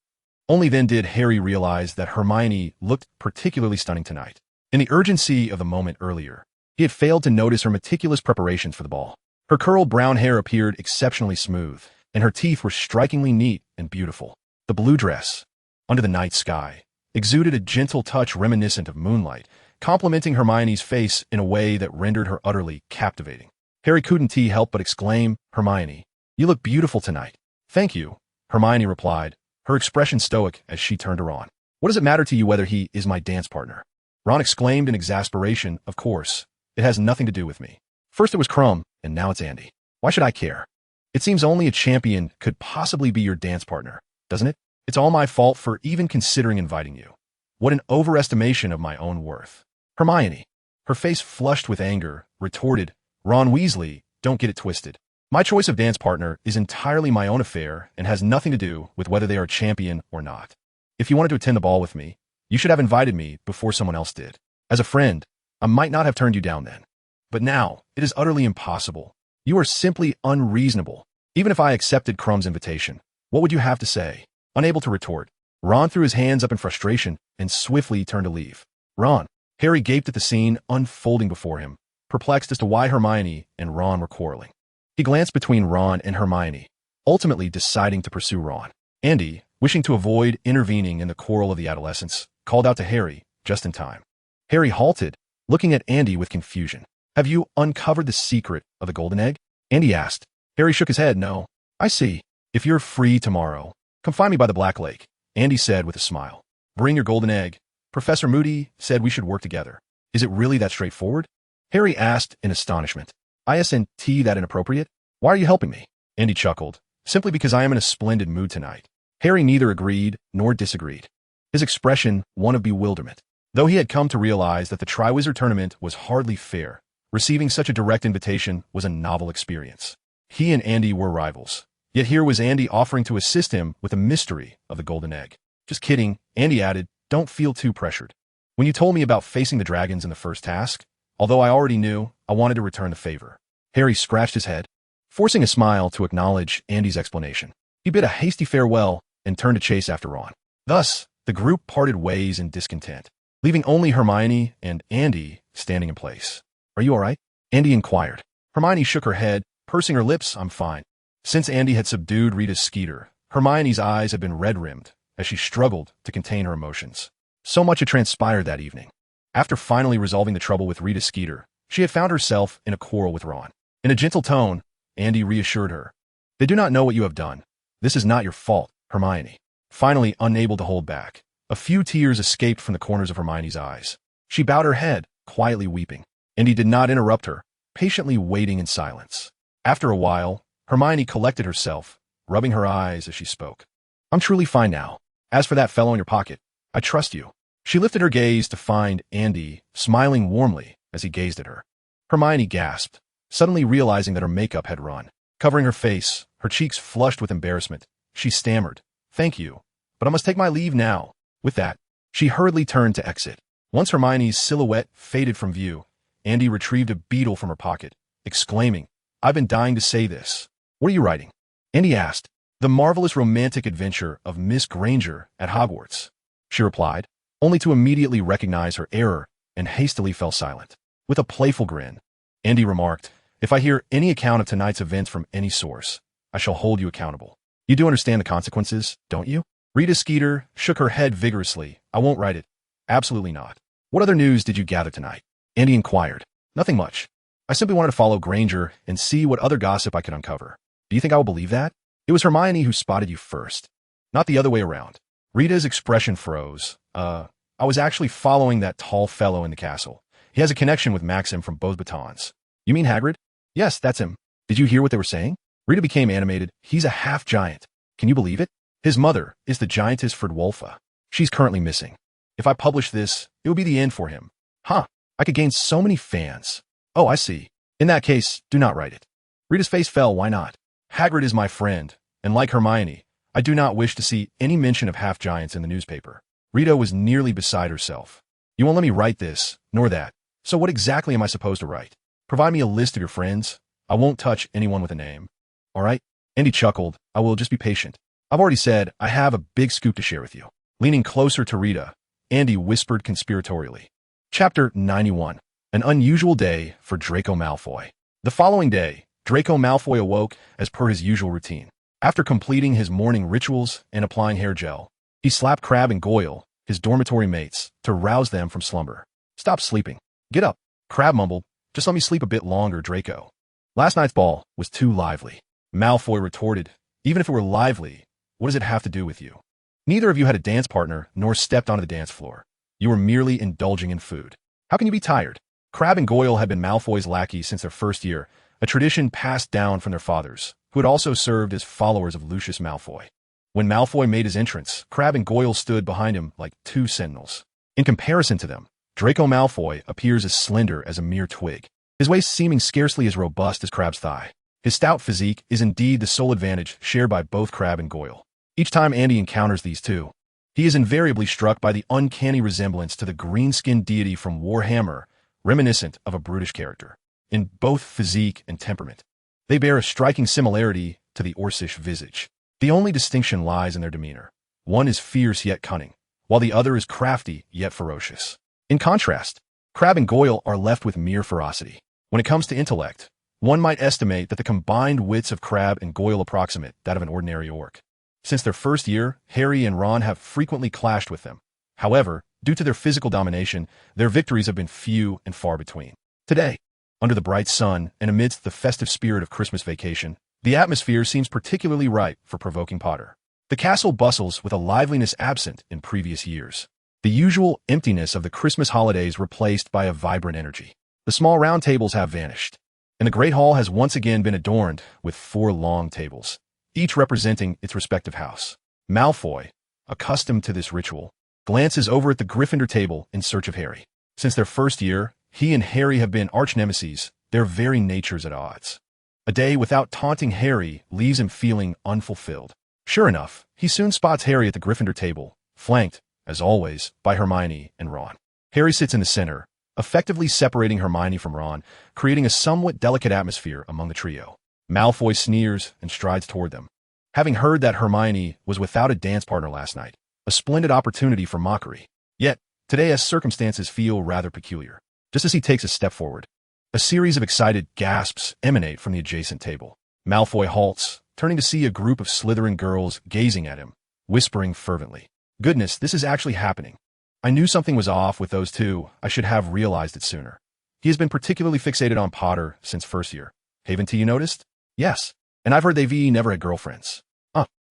Only then did Harry realize that Hermione looked particularly stunning tonight. In the urgency of the moment earlier, he had failed to notice her meticulous preparations for the ball. Her curled brown hair appeared exceptionally smooth, and her teeth were strikingly neat and beautiful. The blue dress, under the night sky, exuded a gentle touch reminiscent of moonlight, complementing Hermione's face in a way that rendered her utterly captivating. Harry couldn't help but exclaim, Hermione, you look beautiful tonight. Thank you, Hermione replied, her expression stoic as she turned to Ron. What does it matter to you whether he is my dance partner? Ron exclaimed in exasperation, Of course, it has nothing to do with me. First it was Crumb, and now it's Andy. Why should I care? It seems only a champion could possibly be your dance partner, doesn't it? It's all my fault for even considering inviting you. What an overestimation of my own worth. Hermione, her face flushed with anger, retorted, Ron Weasley, don't get it twisted. My choice of dance partner is entirely my own affair and has nothing to do with whether they are a champion or not. If you wanted to attend the ball with me, you should have invited me before someone else did. As a friend, I might not have turned you down then. But now, it is utterly impossible. You are simply unreasonable. Even if I accepted Crumb's invitation, what would you have to say? Unable to retort, Ron threw his hands up in frustration and swiftly turned to leave. Ron. Harry gaped at the scene unfolding before him, perplexed as to why Hermione and Ron were quarreling. He glanced between Ron and Hermione, ultimately deciding to pursue Ron. Andy, wishing to avoid intervening in the quarrel of the adolescents, called out to Harry, just in time. Harry halted, looking at Andy with confusion. Have you uncovered the secret of the golden egg? Andy asked. Harry shook his head. No. I see. If you're free tomorrow, come find me by the Black Lake, Andy said with a smile. Bring your golden egg. Professor Moody said we should work together. Is it really that straightforward? Harry asked in astonishment. Isn't that inappropriate? Why are you helping me? Andy chuckled. Simply because I am in a splendid mood tonight. Harry neither agreed nor disagreed, his expression one of bewilderment. Though he had come to realize that the Triwizard Tournament was hardly fair, receiving such a direct invitation was a novel experience. He and Andy were rivals, yet here was Andy offering to assist him with the mystery of the golden egg. Just kidding, Andy added, don't feel too pressured. When you told me about facing the dragons in the first task, although I already knew, I wanted to return the favor. Harry scratched his head, forcing a smile to acknowledge Andy's explanation. He bid a hasty farewell and turned to chase after Ron. Thus, the group parted ways in discontent, leaving only Hermione and Andy standing in place. Are you all right? Andy inquired. Hermione shook her head, pursing her lips. I'm fine. Since Andy had subdued Rita's Skeeter, Hermione's eyes had been red-rimmed as she struggled to contain her emotions. So much had transpired that evening. After finally resolving the trouble with Rita Skeeter, she had found herself in a quarrel with Ron. In a gentle tone, Andy reassured her. They do not know what you have done. This is not your fault, Hermione. Finally, unable to hold back, a few tears escaped from the corners of Hermione's eyes. She bowed her head, quietly weeping. Andy did not interrupt her, patiently waiting in silence. After a while, Hermione collected herself, rubbing her eyes as she spoke. I'm truly fine now. As for that fellow in your pocket, I trust you. She lifted her gaze to find Andy, smiling warmly as he gazed at her. Hermione gasped, suddenly realizing that her makeup had run. Covering her face, her cheeks flushed with embarrassment, she stammered, Thank you, but I must take my leave now. With that, she hurriedly turned to exit. Once Hermione's silhouette faded from view, Andy retrieved a beetle from her pocket, exclaiming, "I've been dying to say this." "What are you writing?" Andy asked. "The marvelous romantic adventure of Miss Granger at Hogwarts," she replied, only to immediately recognize her error and hastily fell silent. With a playful grin, Andy remarked, "If I hear any account of tonight's events from any source, I shall hold you accountable. You do understand the consequences, don't you?" Rita Skeeter shook her head vigorously. "I won't write it. Absolutely not." "What other news did you gather tonight?" Andy inquired. "Nothing much. I simply wanted to follow Granger and see what other gossip I could uncover." "Do you think I will believe that? It was Hermione who spotted you first, not the other way around." Rita's expression froze. I was actually following that tall fellow in the castle. He has a connection with Maxim from both batons." "You mean Hagrid?" "Yes, that's him. Did you hear what they were saying?" Rita became animated. "He's a half-giant. Can you believe it? His mother is the giantess Ferdwulfa. She's currently missing. If I publish this, it will be the end for him." "Huh. I could gain so many fans." "Oh, I see. In that case, do not write it." Rita's face fell. "Why not?" "Hagrid is my friend, and like Hermione, I do not wish to see any mention of half-giants in the newspaper." Rita was nearly beside herself. "You won't let me write this, nor that. So what exactly am I supposed to write? Provide me a list of your friends. I won't touch anyone with a name." "All right." Andy chuckled. "I will just be patient. I've already said I have a big scoop to share with you." Leaning closer to Rita, Andy whispered conspiratorially. Chapter 91. An unusual day for Draco Malfoy. The following day, Draco Malfoy awoke as per his usual routine. After completing his morning rituals and applying hair gel, he slapped Crabbe and Goyle, his dormitory mates, to rouse them from slumber. "Stop sleeping. Get up." Crabbe mumbled. "Just let me sleep a bit longer, Draco." "Last night's ball was too lively." Malfoy retorted. "Even if it were lively, what does it have to do with you? Neither of you had a dance partner nor stepped onto the dance floor. You were merely indulging in food. How can you be tired?" Crabbe and Goyle had been Malfoy's lackeys since their first year, a tradition passed down from their fathers, who had also served as followers of Lucius Malfoy. When Malfoy made his entrance, Crabbe and Goyle stood behind him like two sentinels. In comparison to them, Draco Malfoy appears as slender as a mere twig, his waist seeming scarcely as robust as Crabbe's thigh. His stout physique is indeed the sole advantage shared by both Crabbe and Goyle. Each time Andy encounters these two, he is invariably struck by the uncanny resemblance to the green-skinned deity from Warhammer, reminiscent of a brutish character. In both physique and temperament, they bear a striking similarity to the Orcish visage. The only distinction lies in their demeanor. One is fierce yet cunning, while the other is crafty yet ferocious. In contrast, Crabbe and Goyle are left with mere ferocity. When it comes to intellect, one might estimate that the combined wits of Crabbe and Goyle approximate that of an ordinary orc. Since their first year, Harry and Ron have frequently clashed with them. However, due to their physical domination, their victories have been few and far between. Today, under the bright sun and amidst the festive spirit of Christmas vacation, the atmosphere seems particularly ripe for provoking Potter. The castle bustles with a liveliness absent in previous years. The usual emptiness of the Christmas holidays replaced by a vibrant energy. The small round tables have vanished, and the Great Hall has once again been adorned with 4 long tables, each representing its respective house. Malfoy, accustomed to this ritual, glances over at the Gryffindor table in search of Harry. Since their first year, he and Harry have been arch-nemeses, their very natures at odds. A day without taunting Harry leaves him feeling unfulfilled. Sure enough, he soon spots Harry at the Gryffindor table, flanked, as always, by Hermione and Ron. Harry sits in the center, effectively separating Hermione from Ron, creating a somewhat delicate atmosphere among the trio. Malfoy sneers and strides toward them. Having heard that Hermione was without a dance partner last night, a splendid opportunity for mockery. Yet, today as circumstances feel rather peculiar. Just as he takes a step forward, a series of excited gasps emanate from the adjacent table. Malfoy halts, turning to see a group of Slytherin girls gazing at him, whispering fervently. "Goodness, this is actually happening. I knew something was off with those two. I should have realized it sooner." He has been particularly fixated on Potter since first year. "Haven't you noticed?" "Yes, and I've heard they've never had girlfriends."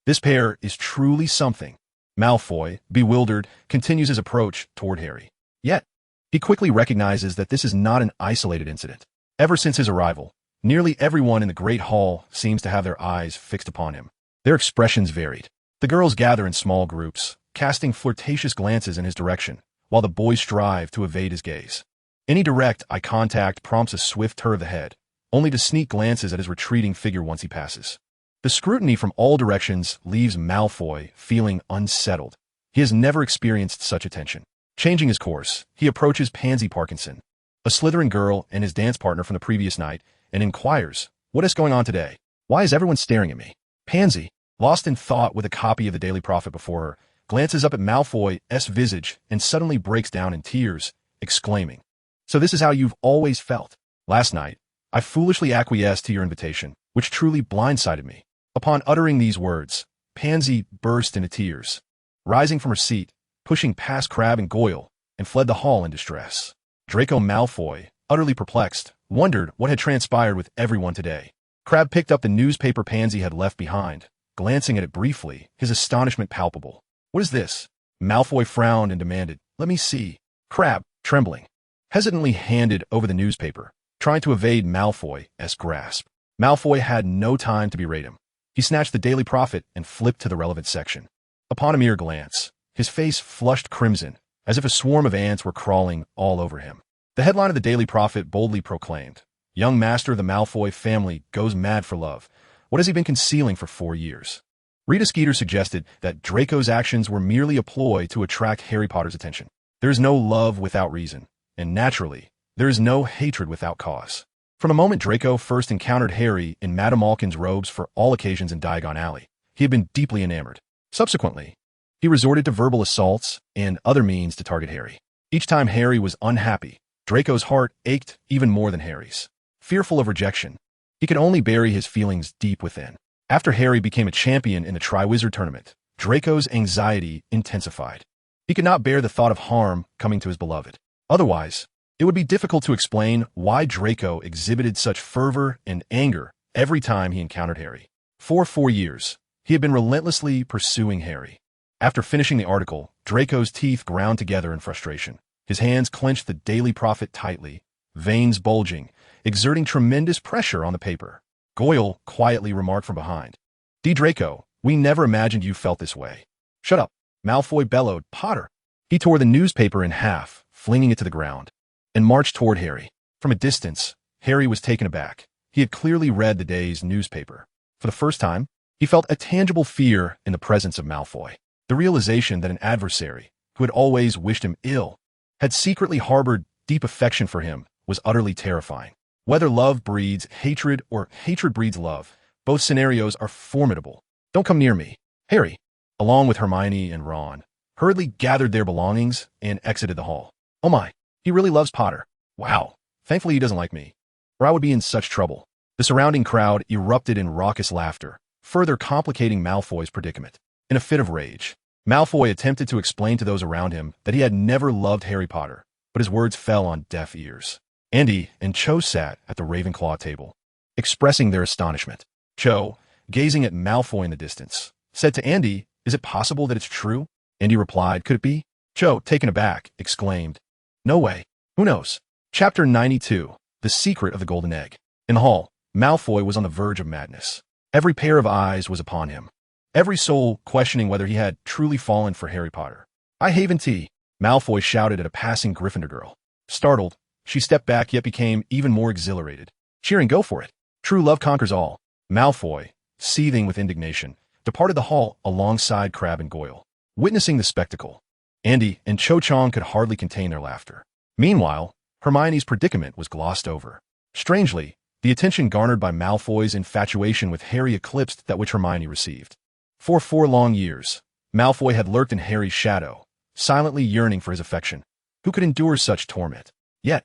This pair is truly something." Malfoy, bewildered, continues his approach toward Harry. Yet, he quickly recognizes that this is not an isolated incident. Ever since his arrival, nearly everyone in the Great Hall seems to have their eyes fixed upon him. Their expressions varied. The girls gather in small groups, casting flirtatious glances in his direction, while the boys strive to evade his gaze. Any direct eye contact prompts a swift turn of the head, only to sneak glances at his retreating figure once he passes. The scrutiny from all directions leaves Malfoy feeling unsettled. He has never experienced such attention. Changing his course, he approaches Pansy Parkinson, a Slytherin girl and his dance partner from the previous night, and inquires, "What is going on today? Why is everyone staring at me?" Pansy, lost in thought with a copy of the Daily Prophet before her, glances up at Malfoy's visage and suddenly breaks down in tears, exclaiming, "So this is how you've always felt. Last night, I foolishly acquiesced to your invitation, which truly blindsided me." Upon uttering these words, Pansy burst into tears, rising from her seat, pushing past Crabbe and Goyle, and fled the hall in distress. Draco Malfoy, utterly perplexed, wondered what had transpired with everyone today. Crabbe picked up the newspaper Pansy had left behind, glancing at it briefly, his astonishment palpable. "What is this?" Malfoy frowned and demanded, "Let me see." Crabbe, trembling, hesitantly handed over the newspaper, trying to evade Malfoy's grasp. Malfoy had no time to berate him. He snatched the Daily Prophet and flipped to the relevant section. Upon a mere glance, his face flushed crimson, as if a swarm of ants were crawling all over him. The headline of the Daily Prophet boldly proclaimed, "Young master of the Malfoy family goes mad for love. What has he been concealing for 4 years?" Rita Skeeter suggested that Draco's actions were merely a ploy to attract Harry Potter's attention. There is no love without reason, and naturally, there is no hatred without cause. From the moment Draco first encountered Harry in Madame Malkin's robes for all occasions in Diagon Alley, he had been deeply enamored. Subsequently, he resorted to verbal assaults and other means to target Harry. Each time Harry was unhappy, Draco's heart ached even more than Harry's. Fearful of rejection, he could only bury his feelings deep within. After Harry became a champion in the Triwizard Tournament, Draco's anxiety intensified. He could not bear the thought of harm coming to his beloved. Otherwise, it would be difficult to explain why Draco exhibited such fervor and anger every time he encountered Harry. For 4 years, he had been relentlessly pursuing Harry. After finishing the article, Draco's teeth ground together in frustration. His hands clenched the Daily Prophet tightly, veins bulging, exerting tremendous pressure on the paper. Goyle quietly remarked from behind, "D. Draco, we never imagined you felt this way." "Shut up," Malfoy bellowed. "Potter." He tore the newspaper in half, flinging it to the ground, and marched toward Harry. From a distance, Harry was taken aback. He had clearly read the day's newspaper. For the first time, he felt a tangible fear in the presence of Malfoy. The realization that an adversary, who had always wished him ill, had secretly harbored deep affection for him was utterly terrifying. Whether love breeds hatred or hatred breeds love, both scenarios are formidable. "Don't come near me." Harry, along with Hermione and Ron, hurriedly gathered their belongings and exited the hall. "Oh my, he really loves Potter. Wow, thankfully he doesn't like me, or I would be in such trouble." The surrounding crowd erupted in raucous laughter, further complicating Malfoy's predicament. In a fit of rage, Malfoy attempted to explain to those around him that he had never loved Harry Potter, but his words fell on deaf ears. Andy and Cho sat at the Ravenclaw table, expressing their astonishment. Cho, gazing at Malfoy in the distance, said to Andy, "Is it possible that it's true?" Andy replied, "Could it be?" Cho, taken aback, exclaimed, "No way. Who knows?" Chapter 92, The Secret of the Golden Egg. In the hall, Malfoy was on the verge of madness. Every pair of eyes was upon him, every soul questioning whether he had truly fallen for Harry Potter. "I haven tea," Malfoy shouted at a passing Gryffindor girl. Startled, she stepped back yet became even more exhilarated. "Cheering, go for it. True love conquers all." Malfoy, seething with indignation, departed the hall alongside Crabbe and Goyle. Witnessing the spectacle, Andy and Cho Chang could hardly contain their laughter. Meanwhile, Hermione's predicament was glossed over. Strangely, the attention garnered by Malfoy's infatuation with Harry eclipsed that which Hermione received. For 4 long years, Malfoy had lurked in Harry's shadow, silently yearning for his affection. Who could endure such torment? Yet,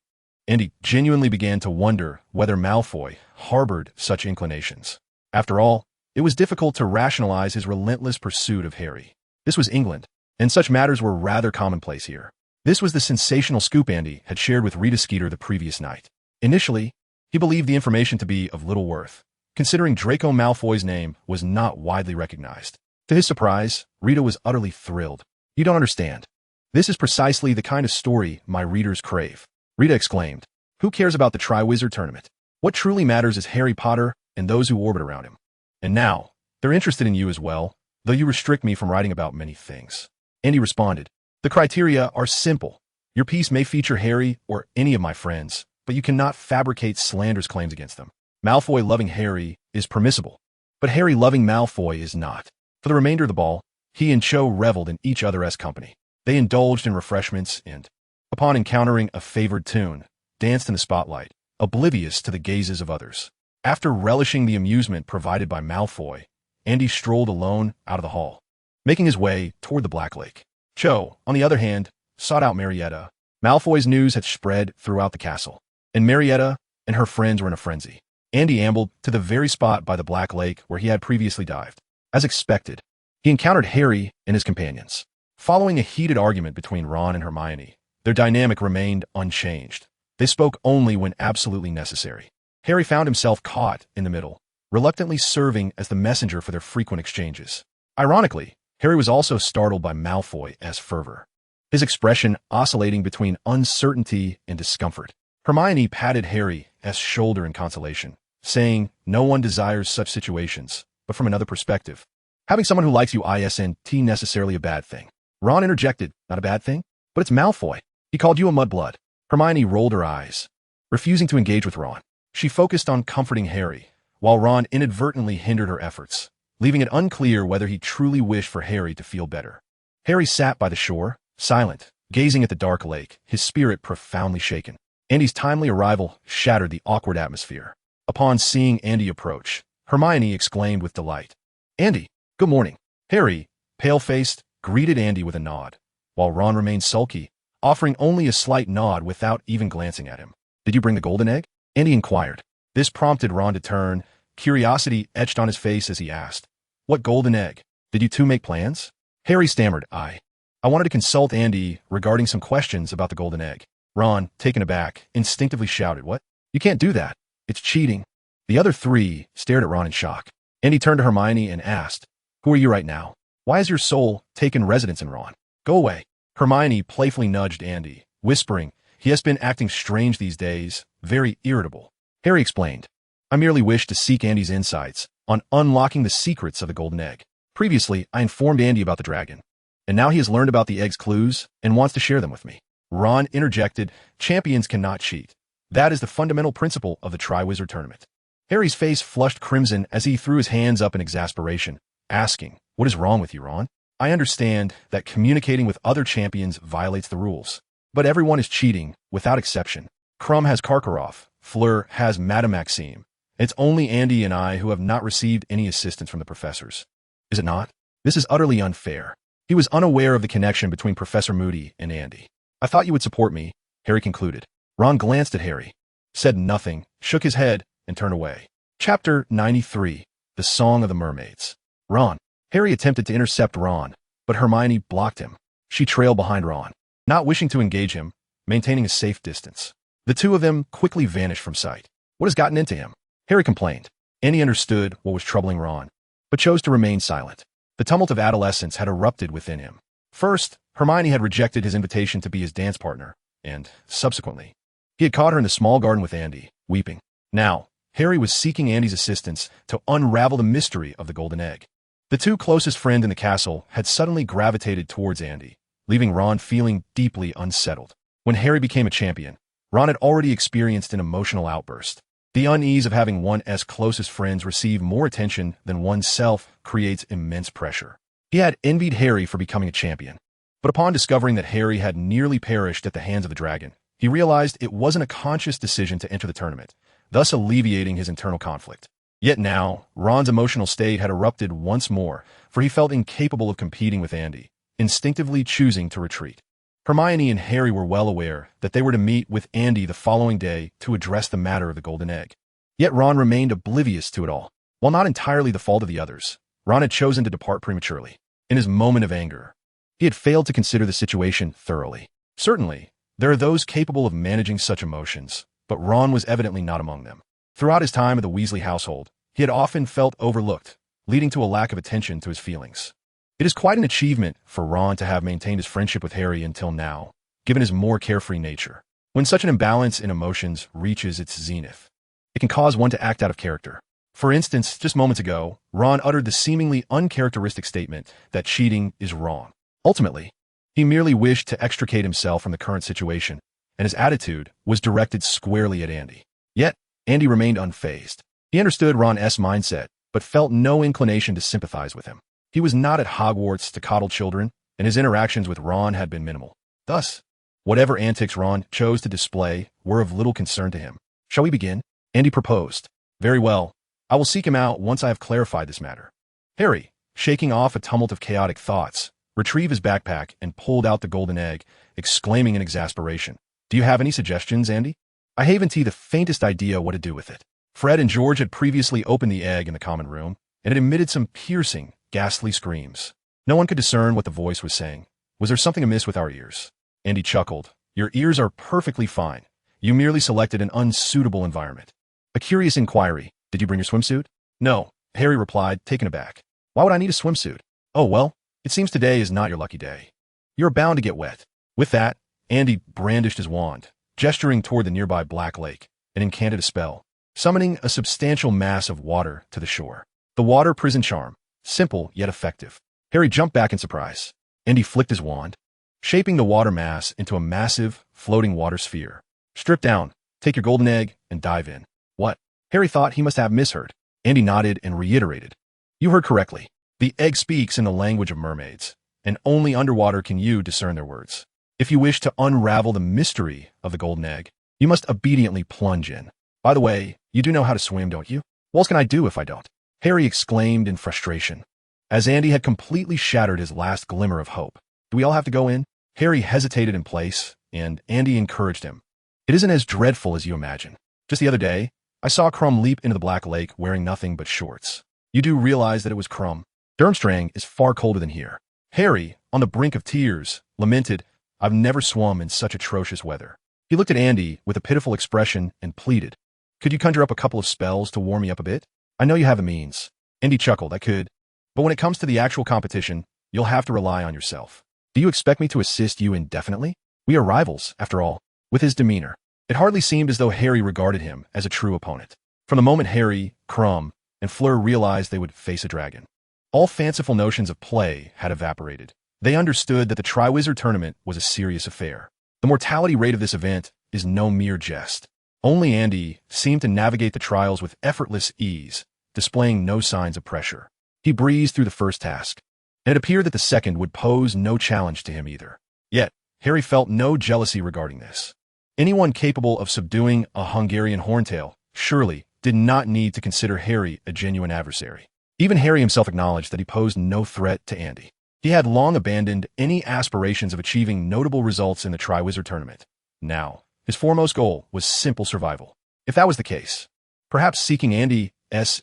Andy genuinely began to wonder whether Malfoy harbored such inclinations. After all, it was difficult to rationalize his relentless pursuit of Harry. This was England, and such matters were rather commonplace here. This was the sensational scoop Andy had shared with Rita Skeeter the previous night. Initially, he believed the information to be of little worth, considering Draco Malfoy's name was not widely recognized. To his surprise, Rita was utterly thrilled. "You don't understand. This is precisely the kind of story my readers crave," Rita exclaimed. "Who cares about the Triwizard Tournament? What truly matters is Harry Potter and those who orbit around him. And now, they're interested in you as well, though you restrict me from writing about many things." Andy responded, "The criteria are simple. Your piece may feature Harry or any of my friends, but you cannot fabricate slanderous claims against them. Malfoy loving Harry is permissible, but Harry loving Malfoy is not." For the remainder of the ball, he and Cho reveled in each other's company. They indulged in refreshments and, upon encountering a favored tune, danced in the spotlight, oblivious to the gazes of others. After relishing the amusement provided by Malfoy, Andy strolled alone out of the hall, making his way toward the Black Lake. Cho, on the other hand, sought out Marietta. Malfoy's news had spread throughout the castle, and Marietta and her friends were in a frenzy. Andy ambled to the very spot by the Black Lake where he had previously dived. As expected, he encountered Harry and his companions. Following a heated argument between Ron and Hermione, their dynamic remained unchanged. They spoke only when absolutely necessary. Harry found himself caught in the middle, reluctantly serving as the messenger for their frequent exchanges. Ironically, Harry was also startled by Malfoy's fervor, his expression oscillating between uncertainty and discomfort. Hermione patted Harry's shoulder in consolation, saying, "No one desires such situations, but from another perspective. Having someone who likes you isn't necessarily a bad thing." Ron interjected, "Not a bad thing? But it's Malfoy. He called you a mudblood." Hermione rolled her eyes, refusing to engage with Ron. She focused on comforting Harry, while Ron inadvertently hindered her efforts, leaving it unclear whether he truly wished for Harry to feel better. Harry sat by the shore, silent, gazing at the dark lake, his spirit profoundly shaken. Andy's timely arrival shattered the awkward atmosphere. Upon seeing Andy approach, Hermione exclaimed with delight, "Andy, good morning." Harry, pale-faced, greeted Andy with a nod, while Ron remained sulky, offering only a slight nod without even glancing at him. "Did you bring the golden egg?" Andy inquired. This prompted Ron to turn, curiosity etched on his face as he asked, "What golden egg? Did you two make plans?" Harry stammered, I wanted to consult Andy regarding some questions about the golden egg." Ron, taken aback, instinctively shouted, "What? You can't do that. It's cheating." The other three stared at Ron in shock. Andy turned to Hermione and asked, "Who are you right now? Why has your soul taken residence in Ron? Go away." Hermione playfully nudged Andy, whispering, "He has been acting strange these days, very irritable." Harry explained, "I merely wished to seek Andy's insights on unlocking the secrets of the golden egg. Previously, I informed Andy about the dragon, and now he has learned about the egg's clues and wants to share them with me." Ron interjected, "Champions cannot cheat. That is the fundamental principle of the Triwizard Tournament." Harry's face flushed crimson as he threw his hands up in exasperation, asking, "What is wrong with you, Ron? I understand that communicating with other champions violates the rules, but everyone is cheating, without exception. Krum has Karkaroff, Fleur has Madame Maxime. It's only Andy and I who have not received any assistance from the professors. Is it not? This is utterly unfair." He was unaware of the connection between Professor Moody and Andy. "I thought you would support me," Harry concluded. Ron glanced at Harry, said nothing, shook his head, and turned away. Chapter 93, The Song of the Mermaids. Ron. Harry attempted to intercept Ron, but Hermione blocked him. She trailed behind Ron, not wishing to engage him, maintaining a safe distance. The two of them quickly vanished from sight. "What has gotten into him?" Harry complained. Andy understood what was troubling Ron, but chose to remain silent. The tumult of adolescence had erupted within him. First, Hermione had rejected his invitation to be his dance partner, and, subsequently, he had caught her in the small garden with Andy, weeping. Now, Harry was seeking Andy's assistance to unravel the mystery of the golden egg. The two closest friends in the castle had suddenly gravitated towards Andy, leaving Ron feeling deeply unsettled. When Harry became a champion, Ron had already experienced an emotional outburst. The unease of having one's closest friends receive more attention than oneself creates immense pressure. He had envied Harry for becoming a champion, but upon discovering that Harry had nearly perished at the hands of the dragon, he realized it wasn't a conscious decision to enter the tournament, thus alleviating his internal conflict. Yet now, Ron's emotional state had erupted once more, for he felt incapable of competing with Andy, instinctively choosing to retreat. Hermione and Harry were well aware that they were to meet with Andy the following day to address the matter of the golden egg. Yet Ron remained oblivious to it all. While not entirely the fault of the others, Ron had chosen to depart prematurely. In his moment of anger, he had failed to consider the situation thoroughly. Certainly, there are those capable of managing such emotions, but Ron was evidently not among them. Throughout his time at the Weasley household, he had often felt overlooked, leading to a lack of attention to his feelings. It is quite an achievement for Ron to have maintained his friendship with Harry until now, given his more carefree nature. When such an imbalance in emotions reaches its zenith, it can cause one to act out of character. For instance, just moments ago, Ron uttered the seemingly uncharacteristic statement that cheating is wrong. Ultimately, he merely wished to extricate himself from the current situation, and his attitude was directed squarely at Andy. Yet, Andy remained unfazed. He understood Ron's mindset, but felt no inclination to sympathize with him. He was not at Hogwarts to coddle children, and his interactions with Ron had been minimal. Thus, whatever antics Ron chose to display were of little concern to him. "Shall we begin?" Andy proposed. "Very well. I will seek him out once I have clarified this matter." Harry, shaking off a tumult of chaotic thoughts, retrieved his backpack and pulled out the golden egg, exclaiming in exasperation, "Do you have any suggestions, Andy?" "I haven't the faintest idea what to do with it." Fred and George had previously opened the egg in the common room, and it emitted some piercing, ghastly screams. No one could discern what the voice was saying. Was there something amiss with our ears? Andy chuckled. "Your ears are perfectly fine. You merely selected an unsuitable environment." A curious inquiry. "Did you bring your swimsuit?" "No," Harry replied, taken aback. "Why would I need a swimsuit?" "Oh, well, it seems today is not your lucky day. You're bound to get wet." With that, Andy brandished his wand, gesturing toward the nearby Black Lake, and incanted a spell, summoning a substantial mass of water to the shore. The water prison charm, simple yet effective. Harry jumped back in surprise. Andy flicked his wand, shaping the water mass into a massive, floating water sphere. "Strip down, take your golden egg, and dive in." "What?" Harry thought he must have misheard. Andy nodded and reiterated. "You heard correctly. The egg speaks in the language of mermaids, and only underwater can you discern their words. If you wish to unravel the mystery of the golden egg, you must obediently plunge in. By the way, you do know how to swim, don't you?" "What else can I do if I don't?" Harry exclaimed in frustration, as Andy had completely shattered his last glimmer of hope. "Do we all have to go in?" Harry hesitated in place, and Andy encouraged him. "It isn't as dreadful as you imagine. Just the other day, I saw Crumb leap into the Black Lake wearing nothing but shorts. You do realize that it was Crumb. Durmstrang is far colder than here." Harry, on the brink of tears, lamented, "I've never swum in such atrocious weather." He looked at Andy with a pitiful expression and pleaded, "Could you conjure up a couple of spells to warm me up a bit? I know you have the means." Andy chuckled. "I could. But when it comes to the actual competition, you'll have to rely on yourself." "Do you expect me to assist you indefinitely? We are rivals, after all." With his demeanor, it hardly seemed as though Harry regarded him as a true opponent. From the moment Harry, Crumb, and Fleur realized they would face a dragon, all fanciful notions of play had evaporated. They understood that the Triwizard Tournament was a serious affair. The mortality rate of this event is no mere jest. Only Andy seemed to navigate the trials with effortless ease, displaying no signs of pressure. He breezed through the first task, and it appeared that the second would pose no challenge to him either. Yet, Harry felt no jealousy regarding this. Anyone capable of subduing a Hungarian horntail surely did not need to consider Harry a genuine adversary. Even Harry himself acknowledged that he posed no threat to Andy. He had long abandoned any aspirations of achieving notable results in the Triwizard Tournament. Now, his foremost goal was simple survival. If that was the case, perhaps seeking Andy's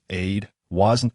aid wasn't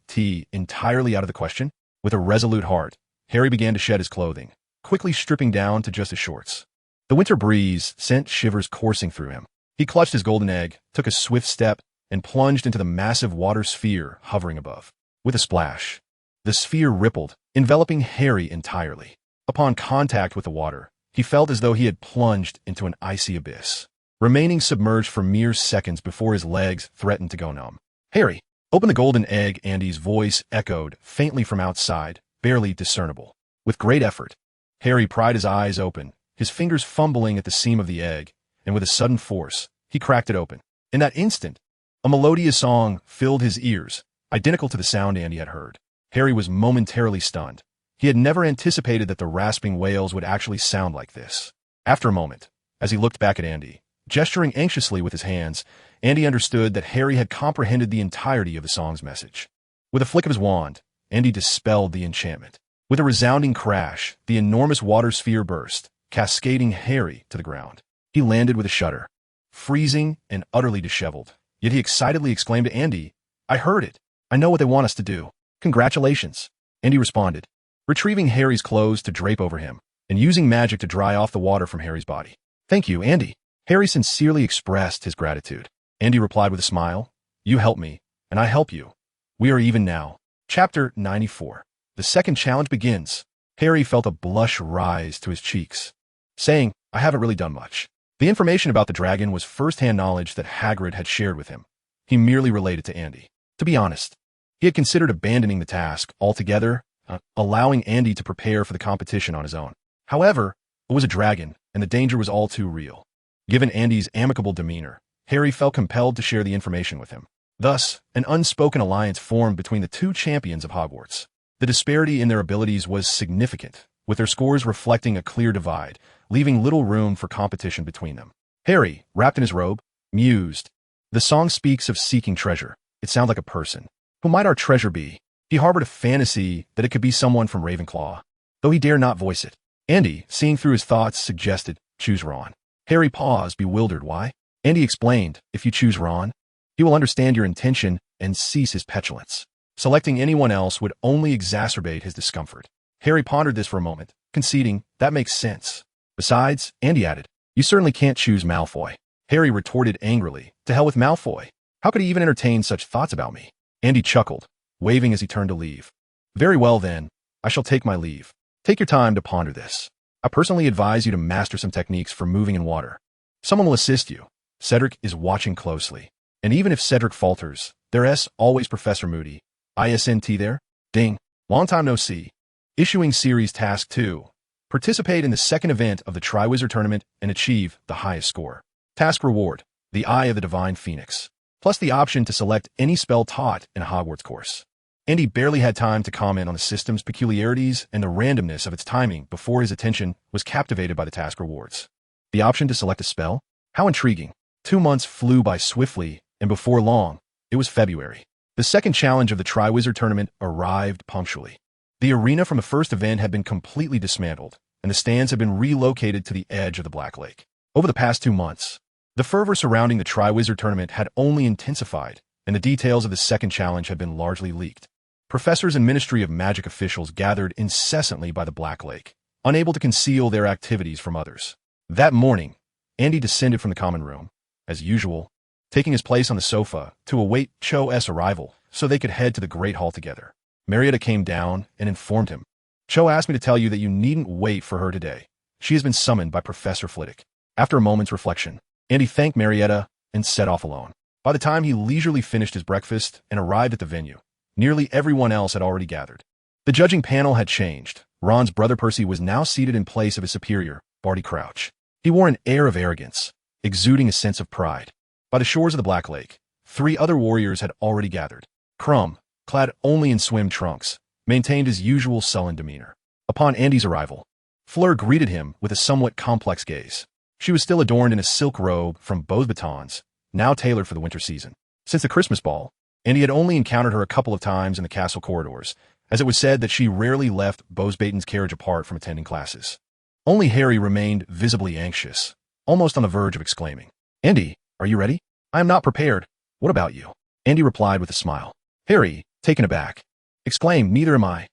entirely out of the question. With a resolute heart, Harry began to shed his clothing, quickly stripping down to just his shorts. The winter breeze sent shivers coursing through him. He clutched his golden egg, took a swift step, and plunged into the massive water sphere hovering above. With a splash, the sphere rippled, enveloping Harry entirely. Upon contact with the water, he felt as though he had plunged into an icy abyss, remaining submerged for mere seconds before his legs threatened to go numb. "Harry, open the golden egg," Andy's voice echoed faintly from outside, barely discernible. With great effort, Harry pried his eyes open, his fingers fumbling at the seam of the egg, and with a sudden force, he cracked it open. In that instant, a melodious song filled his ears, identical to the sound Andy had heard. Harry was momentarily stunned. He had never anticipated that the rasping wails would actually sound like this. After a moment, as he looked back at Andy, gesturing anxiously with his hands, Andy understood that Harry had comprehended the entirety of the song's message. With a flick of his wand, Andy dispelled the enchantment. With a resounding crash, the enormous water sphere burst, cascading Harry to the ground. He landed with a shudder, freezing and utterly disheveled. Yet he excitedly exclaimed to Andy, "I heard it. I know what they want us to do. Congratulations." Andy responded, retrieving Harry's clothes to drape over him, and using magic to dry off the water from Harry's body. "Thank you, Andy." Harry sincerely expressed his gratitude. Andy replied with a smile, "You help me, and I help you. We are even now." Chapter 94. The second challenge begins. Harry felt a blush rise to his cheeks, saying, "I haven't really done much." The information about the dragon was first-hand knowledge that Hagrid had shared with him. He merely related to Andy. To be honest, he had considered abandoning the task altogether, allowing Andy to prepare for the competition on his own. However, it was a dragon, and the danger was all too real. Given Andy's amicable demeanor, Harry felt compelled to share the information with him. Thus, an unspoken alliance formed between the two champions of Hogwarts. The disparity in their abilities was significant, with their scores reflecting a clear divide, leaving little room for competition between them. Harry, wrapped in his robe, mused. The song speaks of seeking treasure. It sounds like a person. Who might our treasure be? He harbored a fantasy that it could be someone from Ravenclaw, though he dare not voice it. Andy, seeing through his thoughts, suggested, choose Ron. Harry paused, bewildered. Why? Andy explained, if you choose Ron, he will understand your intention and cease his petulance. Selecting anyone else would only exacerbate his discomfort. Harry pondered this for a moment, conceding, that makes sense. Besides, Andy added, you certainly can't choose Malfoy. Harry retorted angrily, to hell with Malfoy. How could he even entertain such thoughts about me? Andy chuckled, waving as he turned to leave. Very well then, I shall take my leave. Take your time to ponder this. I personally advise you to master some techniques for moving in water. Someone will assist you. Cedric is watching closely. And even if Cedric falters, there's always Professor Moody. ISNT there? Ding. Long time no see. Issuing Series Task 2. Participate in the second event of the Triwizard Tournament and achieve the highest score. Task Reward, the Eye of the Divine Phoenix, plus the option to select any spell taught in a Hogwarts course. Andy barely had time to comment on the system's peculiarities and the randomness of its timing before his attention was captivated by the task rewards. The option to select a spell? How intriguing. 2 months flew by swiftly, and before long, it was February. The second challenge of the Triwizard Tournament arrived punctually. The arena from the first event had been completely dismantled, and the stands had been relocated to the edge of the Black Lake. Over the past 2 months, the fervor surrounding the Triwizard Tournament had only intensified, and the details of the second challenge had been largely leaked. Professors and Ministry of Magic officials gathered incessantly by the Black Lake, unable to conceal their activities from others. That morning, Andy descended from the common room, as usual, taking his place on the sofa to await Cho's arrival so they could head to the Great Hall together. Marietta came down and informed him. Cho asked me to tell you that you needn't wait for her today. She has been summoned by Professor Flitwick. After a moment's reflection, Andy thanked Marietta and set off alone. By the time he leisurely finished his breakfast and arrived at the venue, nearly everyone else had already gathered. The judging panel had changed. Ron's brother Percy was now seated in place of his superior, Barty Crouch. He wore an air of arrogance, exuding a sense of pride. By the shores of the Black Lake, 3 other warriors had already gathered. Crumb, clad only in swim trunks, maintained his usual sullen demeanor. Upon Andy's arrival, Fleur greeted him with a somewhat complex gaze. She was still adorned in a silk robe from Beauxbatons, now tailored for the winter season. Since the Christmas ball, Andy had only encountered her a couple of times in the castle corridors, as it was said that she rarely left Beauxbaton's carriage apart from attending classes. Only Harry remained visibly anxious, almost on the verge of exclaiming, Andy, are you ready? I am not prepared. What about you? Andy replied with a smile. Harry, taken aback, exclaimed, neither am I.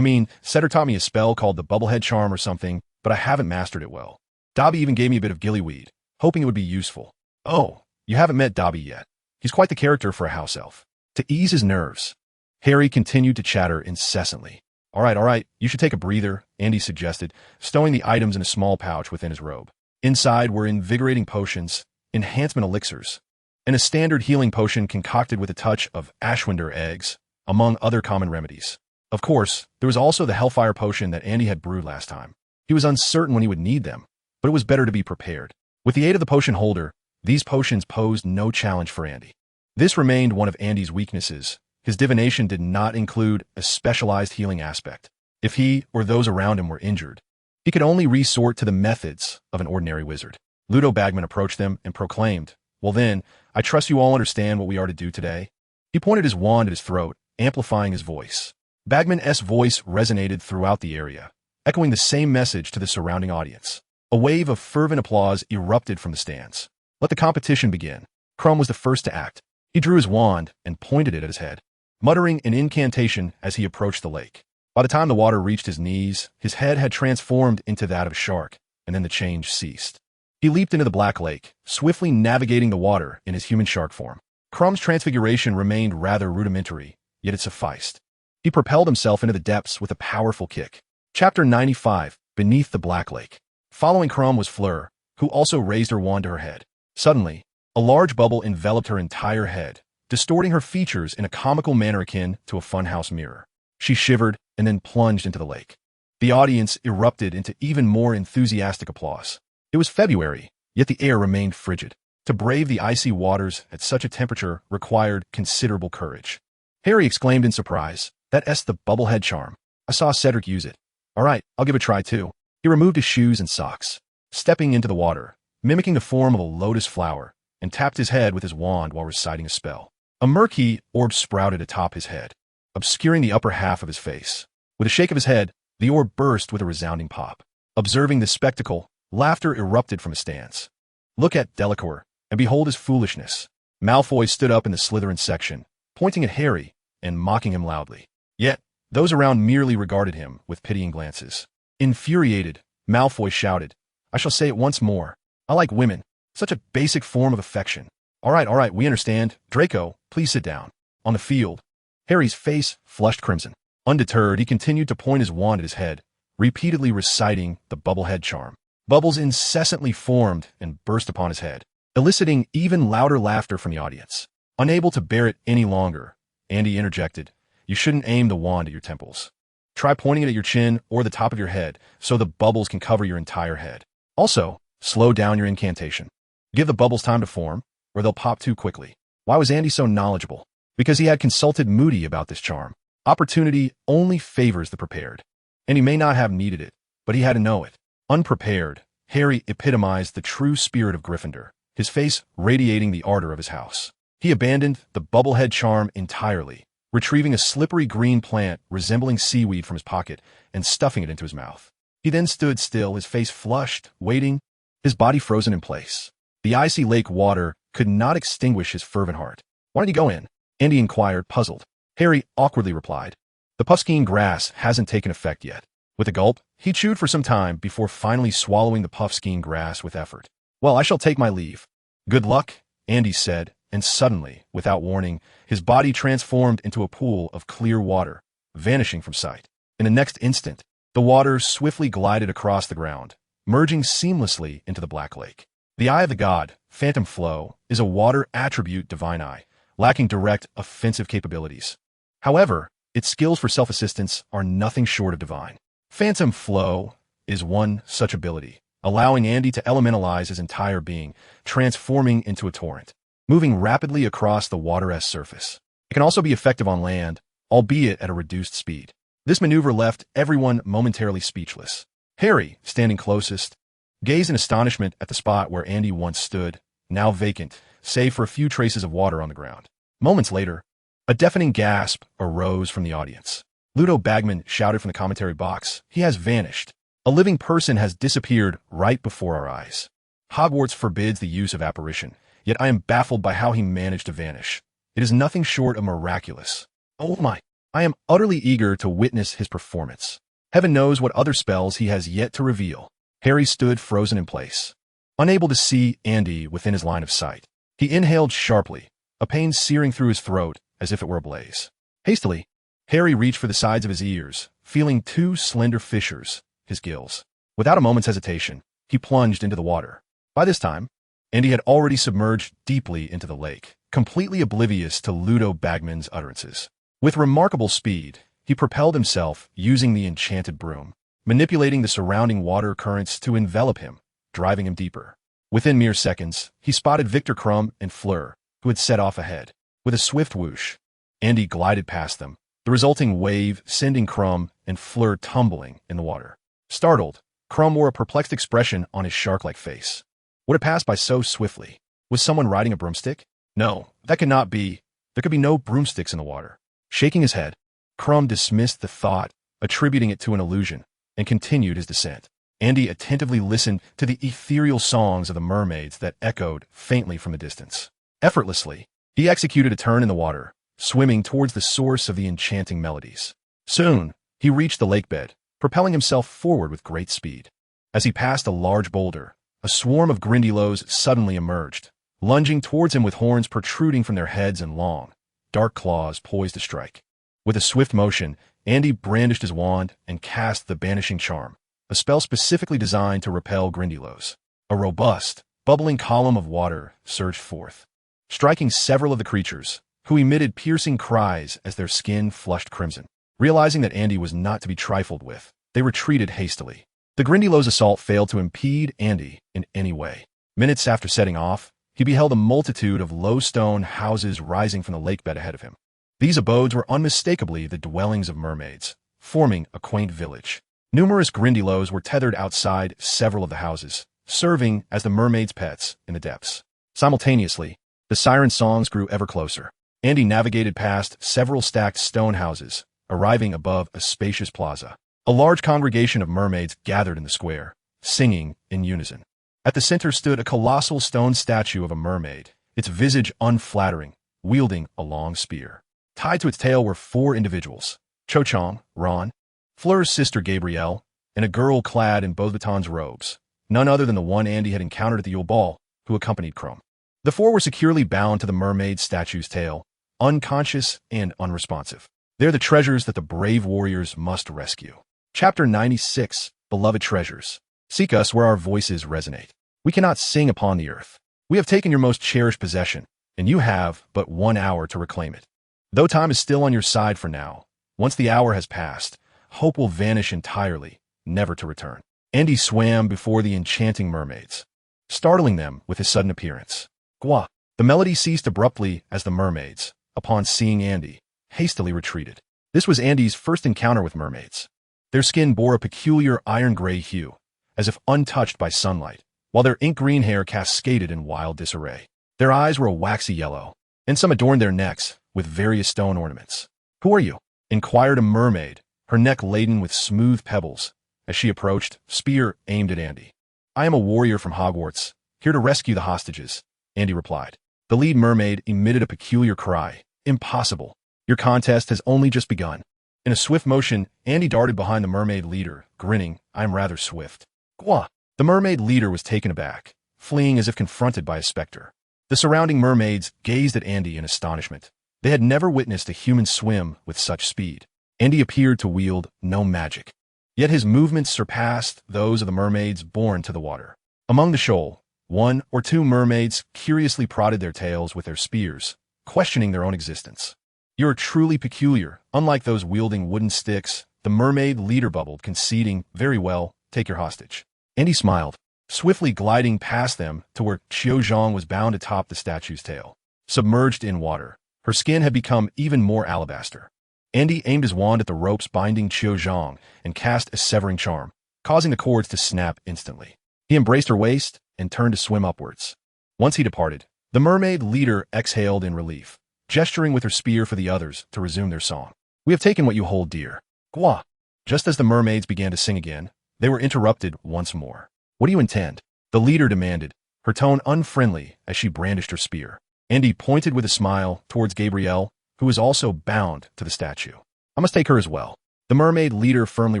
Cedric taught me a spell called the Bubblehead Charm or something, but I haven't mastered it well. Dobby even gave me a bit of gillyweed, hoping it would be useful. Oh, you haven't met Dobby yet. He's quite the character for a house elf. To ease his nerves, Harry continued to chatter incessantly. All right, you should take a breather, Andy suggested, stowing the items in a small pouch within his robe. Inside were invigorating potions, enhancement elixirs, and a standard healing potion concocted with a touch of Ashwinder eggs, among other common remedies. Of course, there was also the Hellfire potion that Andy had brewed last time. He was uncertain when he would need them, but it was better to be prepared. With the aid of the potion holder, these potions posed no challenge for Andy. This remained one of Andy's weaknesses. His divination did not include a specialized healing aspect. If he or those around him were injured, he could only resort to the methods of an ordinary wizard. Ludo Bagman approached them and proclaimed, Well then, I trust you all understand what we are to do today. He pointed his wand at his throat, amplifying his voice. Bagman's voice resonated throughout the area, echoing the same message to the surrounding audience. A wave of fervent applause erupted from the stands. Let the competition begin. Crumb was the first to act. He drew his wand and pointed it at his head, muttering an incantation as he approached the lake. By the time the water reached his knees, his head had transformed into that of a shark, and then the change ceased. He leaped into the Black Lake, swiftly navigating the water in his human shark form. Crumb's transfiguration remained rather rudimentary, yet it sufficed. He propelled himself into the depths with a powerful kick. Chapter 95, Beneath the Black Lake. Following Crumb was Fleur, who also raised her wand to her head. Suddenly, a large bubble enveloped her entire head, distorting her features in a comical manner akin to a funhouse mirror. She shivered and then plunged into the lake. The audience erupted into even more enthusiastic applause. It was February, yet the air remained frigid. To brave the icy waters at such a temperature required considerable courage. Harry exclaimed in surprise, That's the Bubblehead Charm. I saw Cedric use it. All right, I'll give it a try too. He removed his shoes and socks. Stepping into the water, mimicking the form of a lotus flower, and tapped his head with his wand while reciting a spell. A murky orb sprouted atop his head, obscuring the upper half of his face. With a shake of his head, the orb burst with a resounding pop. Observing this spectacle, laughter erupted from a stance. "Look at Delacour, and behold his foolishness." Malfoy stood up in the Slytherin section, pointing at Harry and mocking him loudly. Yet, those around merely regarded him with pitying glances. Infuriated, Malfoy shouted, "I shall say it once more. I like women. Such a basic form of affection." All right, we understand. Draco, please sit down." On the field, Harry's face flushed crimson. Undeterred, he continued to point his wand at his head, repeatedly reciting the bubblehead charm. Bubbles incessantly formed and burst upon his head, eliciting even louder laughter from the audience. Unable to bear it any longer, Andy interjected, "You shouldn't aim the wand at your temples. Try pointing it at your chin or the top of your head so the bubbles can cover your entire head. Also, slow down your incantation. Give the bubbles time to form, or they'll pop too quickly." Why was Andy so knowledgeable? Because he had consulted Moody about this charm. Opportunity only favors the prepared. And he may not have needed it, but he had to know it. Unprepared, Harry epitomized the true spirit of Gryffindor, his face radiating the ardor of his house. He abandoned the bubblehead charm entirely, retrieving a slippery green plant resembling seaweed from his pocket and stuffing it into his mouth. He then stood still, his face flushed, waiting, his body frozen in place. The icy lake water could not extinguish his fervent heart. "Why don't you go in?" Andy inquired, puzzled. Harry awkwardly replied, "The puffskein grass hasn't taken effect yet." With a gulp, he chewed for some time before finally swallowing the puffskein grass with effort. "Well, I shall take my leave." "Good luck," Andy said, and suddenly, without warning, his body transformed into a pool of clear water, vanishing from sight. In the next instant, the water swiftly glided across the ground, merging seamlessly into the Black Lake. The Eye of the God, Phantom Flow, is a water attribute divine eye, lacking direct offensive capabilities. However, its skills for self-assistance are nothing short of divine. Phantom Flow is one such ability, allowing Andy to elementalize his entire being, transforming into a torrent, moving rapidly across the water-esque surface. It can also be effective on land, albeit at a reduced speed. This maneuver left everyone momentarily speechless. Harry, standing closest, gazed in astonishment at the spot where Andy once stood, now vacant, save for a few traces of water on the ground. Moments later, a deafening gasp arose from the audience. Ludo Bagman shouted from the commentary box, "He has vanished. A living person has disappeared right before our eyes. Hogwarts forbids the use of apparition, yet I am baffled by how he managed to vanish. It is nothing short of miraculous. Oh my, I am utterly eager to witness his performance. Heaven knows what other spells he has yet to reveal." Harry stood frozen in place, unable to see Andy within his line of sight. He inhaled sharply, a pain searing through his throat as if it were ablaze. Hastily, Harry reached for the sides of his ears, feeling two slender fissures, his gills. Without a moment's hesitation, he plunged into the water. By this time, Andy had already submerged deeply into the lake, completely oblivious to Ludo Bagman's utterances. With remarkable speed, he propelled himself using the enchanted broom, manipulating the surrounding water currents to envelop him, driving him deeper. Within mere seconds, he spotted Victor Crumb and Fleur, who had set off ahead. With a swift whoosh, Andy glided past them, the resulting wave sending Crumb and Fleur tumbling in the water. Startled, Crumb wore a perplexed expression on his shark-like face. Would it pass by so swiftly? Was someone riding a broomstick? No, that could not be. There could be no broomsticks in the water. Shaking his head, Crumb dismissed the thought, attributing it to an illusion, and continued his descent. Andy attentively listened to the ethereal songs of the mermaids that echoed faintly from the distance. Effortlessly, he executed a turn in the water, swimming towards the source of the enchanting melodies. Soon, he reached the lake bed, propelling himself forward with great speed. As he passed a large boulder, a swarm of Grindylows suddenly emerged, lunging towards him with horns protruding from their heads and long, dark claws poised to strike. With a swift motion, Andy brandished his wand and cast the Banishing Charm, a spell specifically designed to repel Grindylows. A robust, bubbling column of water surged forth, striking several of the creatures, who emitted piercing cries as their skin flushed crimson. Realizing that Andy was not to be trifled with, they retreated hastily. The Grindylows' assault failed to impede Andy in any way. Minutes after setting off, he beheld a multitude of low stone houses rising from the lake bed ahead of him. These abodes were unmistakably the dwellings of mermaids, forming a quaint village. Numerous Grindylows were tethered outside several of the houses, serving as the mermaids' pets in the depths. Simultaneously, the siren songs grew ever closer. Andy navigated past several stacked stone houses, arriving above a spacious plaza. A large congregation of mermaids gathered in the square, singing in unison. At the center stood a colossal stone statue of a mermaid, its visage unflattering, wielding a long spear. Tied to its tail were 4 individuals: Cho Chong, Ron, Fleur's sister Gabrielle, and a girl clad in Beauxbatons robes, none other than the one Andy had encountered at the Yule Ball, who accompanied Chrome. The 4 were securely bound to the mermaid statue's tail, unconscious and unresponsive. They're the treasures that the brave warriors must rescue. Chapter 96, Beloved Treasures. Seek us where our voices resonate. We cannot sing upon the earth. We have taken your most cherished possession, and you have but 1 hour to reclaim it. Though time is still on your side for now, once the hour has passed, hope will vanish entirely, never to return. Andy swam before the enchanting mermaids, startling them with his sudden appearance. Gwa! The melody ceased abruptly as the mermaids, upon seeing Andy, hastily retreated. This was Andy's first encounter with mermaids. Their skin bore a peculiar iron-gray hue, as if untouched by sunlight, while their ink-green hair cascaded in wild disarray. Their eyes were a waxy yellow, and some adorned their necks with various stone ornaments. "Who are you?" inquired a mermaid, her neck laden with smooth pebbles, as she approached, spear aimed at Andy. "I am a warrior from Hogwarts, here to rescue the hostages," Andy replied. The lead mermaid emitted a peculiar cry. "Impossible. Your contest has only just begun." In a swift motion, Andy darted behind the mermaid leader, grinning, "I am rather swift." Gwa! The mermaid leader was taken aback, fleeing as if confronted by a specter. The surrounding mermaids gazed at Andy in astonishment. They had never witnessed a human swim with such speed. Andy appeared to wield no magic, yet his movements surpassed those of the mermaids born to the water. Among the shoal, 1 or 2 mermaids curiously prodded their tails with their spears, questioning their own existence. "You are truly peculiar, unlike those wielding wooden sticks," the mermaid leader bubbled, conceding, "Very well, take your hostage." Andy smiled, swiftly gliding past them to where Qiu Zhang was bound atop the statue's tail. Submerged in water, her skin had become even more alabaster. Andy aimed his wand at the ropes binding Qiu Zhang and cast a severing charm, causing the cords to snap instantly. He embraced her waist and turned to swim upwards. Once he departed, the mermaid leader exhaled in relief, gesturing with her spear for the others to resume their song. "We have taken what you hold dear." Gwa! Just as the mermaids began to sing again, they were interrupted once more. "What do you intend?" the leader demanded, her tone unfriendly as she brandished her spear. Andy pointed with a smile towards Gabrielle, who was also bound to the statue. "I must take her as well." The mermaid leader firmly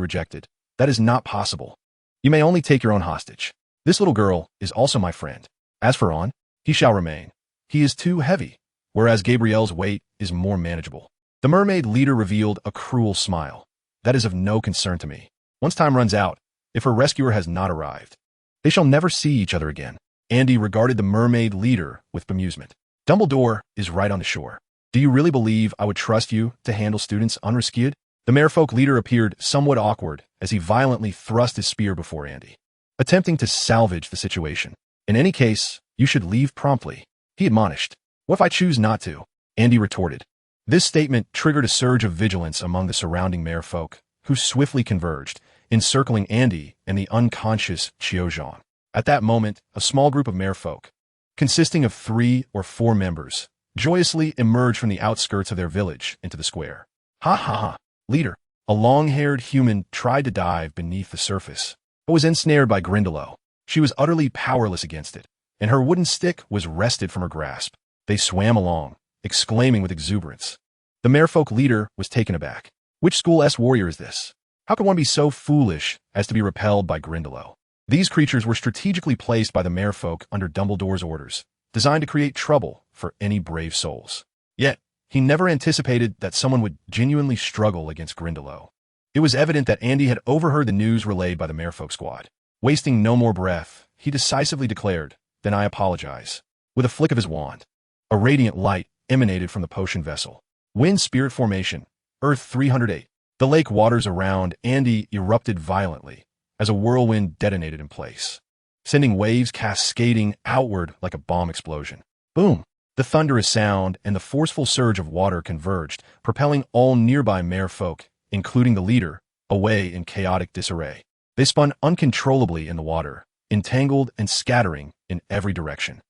rejected. "That is not possible. You may only take your own hostage. This little girl is also my friend. As for Ron, he shall remain. He is too heavy, whereas Gabrielle's weight is more manageable." The mermaid leader revealed a cruel smile. "That is of no concern to me. Once time runs out, if her rescuer has not arrived, they shall never see each other again." Andy regarded the mermaid leader with bemusement. "Dumbledore is right on the shore. Do you really believe I would trust you to handle students unrescued?" The merfolk leader appeared somewhat awkward as he violently thrust his spear before Andy, attempting to salvage the situation. "In any case, you should leave promptly," he admonished. "What if I choose not to?" Andy retorted. This statement triggered a surge of vigilance among the surrounding merfolk, who swiftly converged, encircling Andy and the unconscious Qiu Zhang. At that moment, a small group of merfolk, consisting of 3 or 4 members, joyously emerged from the outskirts of their village into the square. "Ha ha ha, leader!" A long-haired human tried to dive beneath the surface, but was ensnared by Grindylow. She was utterly powerless against it, and her wooden stick was wrested from her grasp. They swam along, exclaiming with exuberance. The merfolk leader was taken aback. Which school-S warrior is this? How could one be so foolish as to be repelled by Grindylow? These creatures were strategically placed by the merfolk under Dumbledore's orders, designed to create trouble for any brave souls. Yet, he never anticipated that someone would genuinely struggle against Grindylow. It was evident that Andy had overheard the news relayed by the merfolk squad. Wasting no more breath, he decisively declared, "Then I apologize." With a flick of his wand, a radiant light emanated from the potion vessel. Wind Spirit Formation, Earth 308. The lake waters around Andy erupted violently as a whirlwind detonated in place, sending waves cascading outward like a bomb explosion. Boom! The thunderous sound and the forceful surge of water converged, propelling all nearby merfolk, including the leader, away in chaotic disarray. They spun uncontrollably in the water, entangled and scattering in every direction.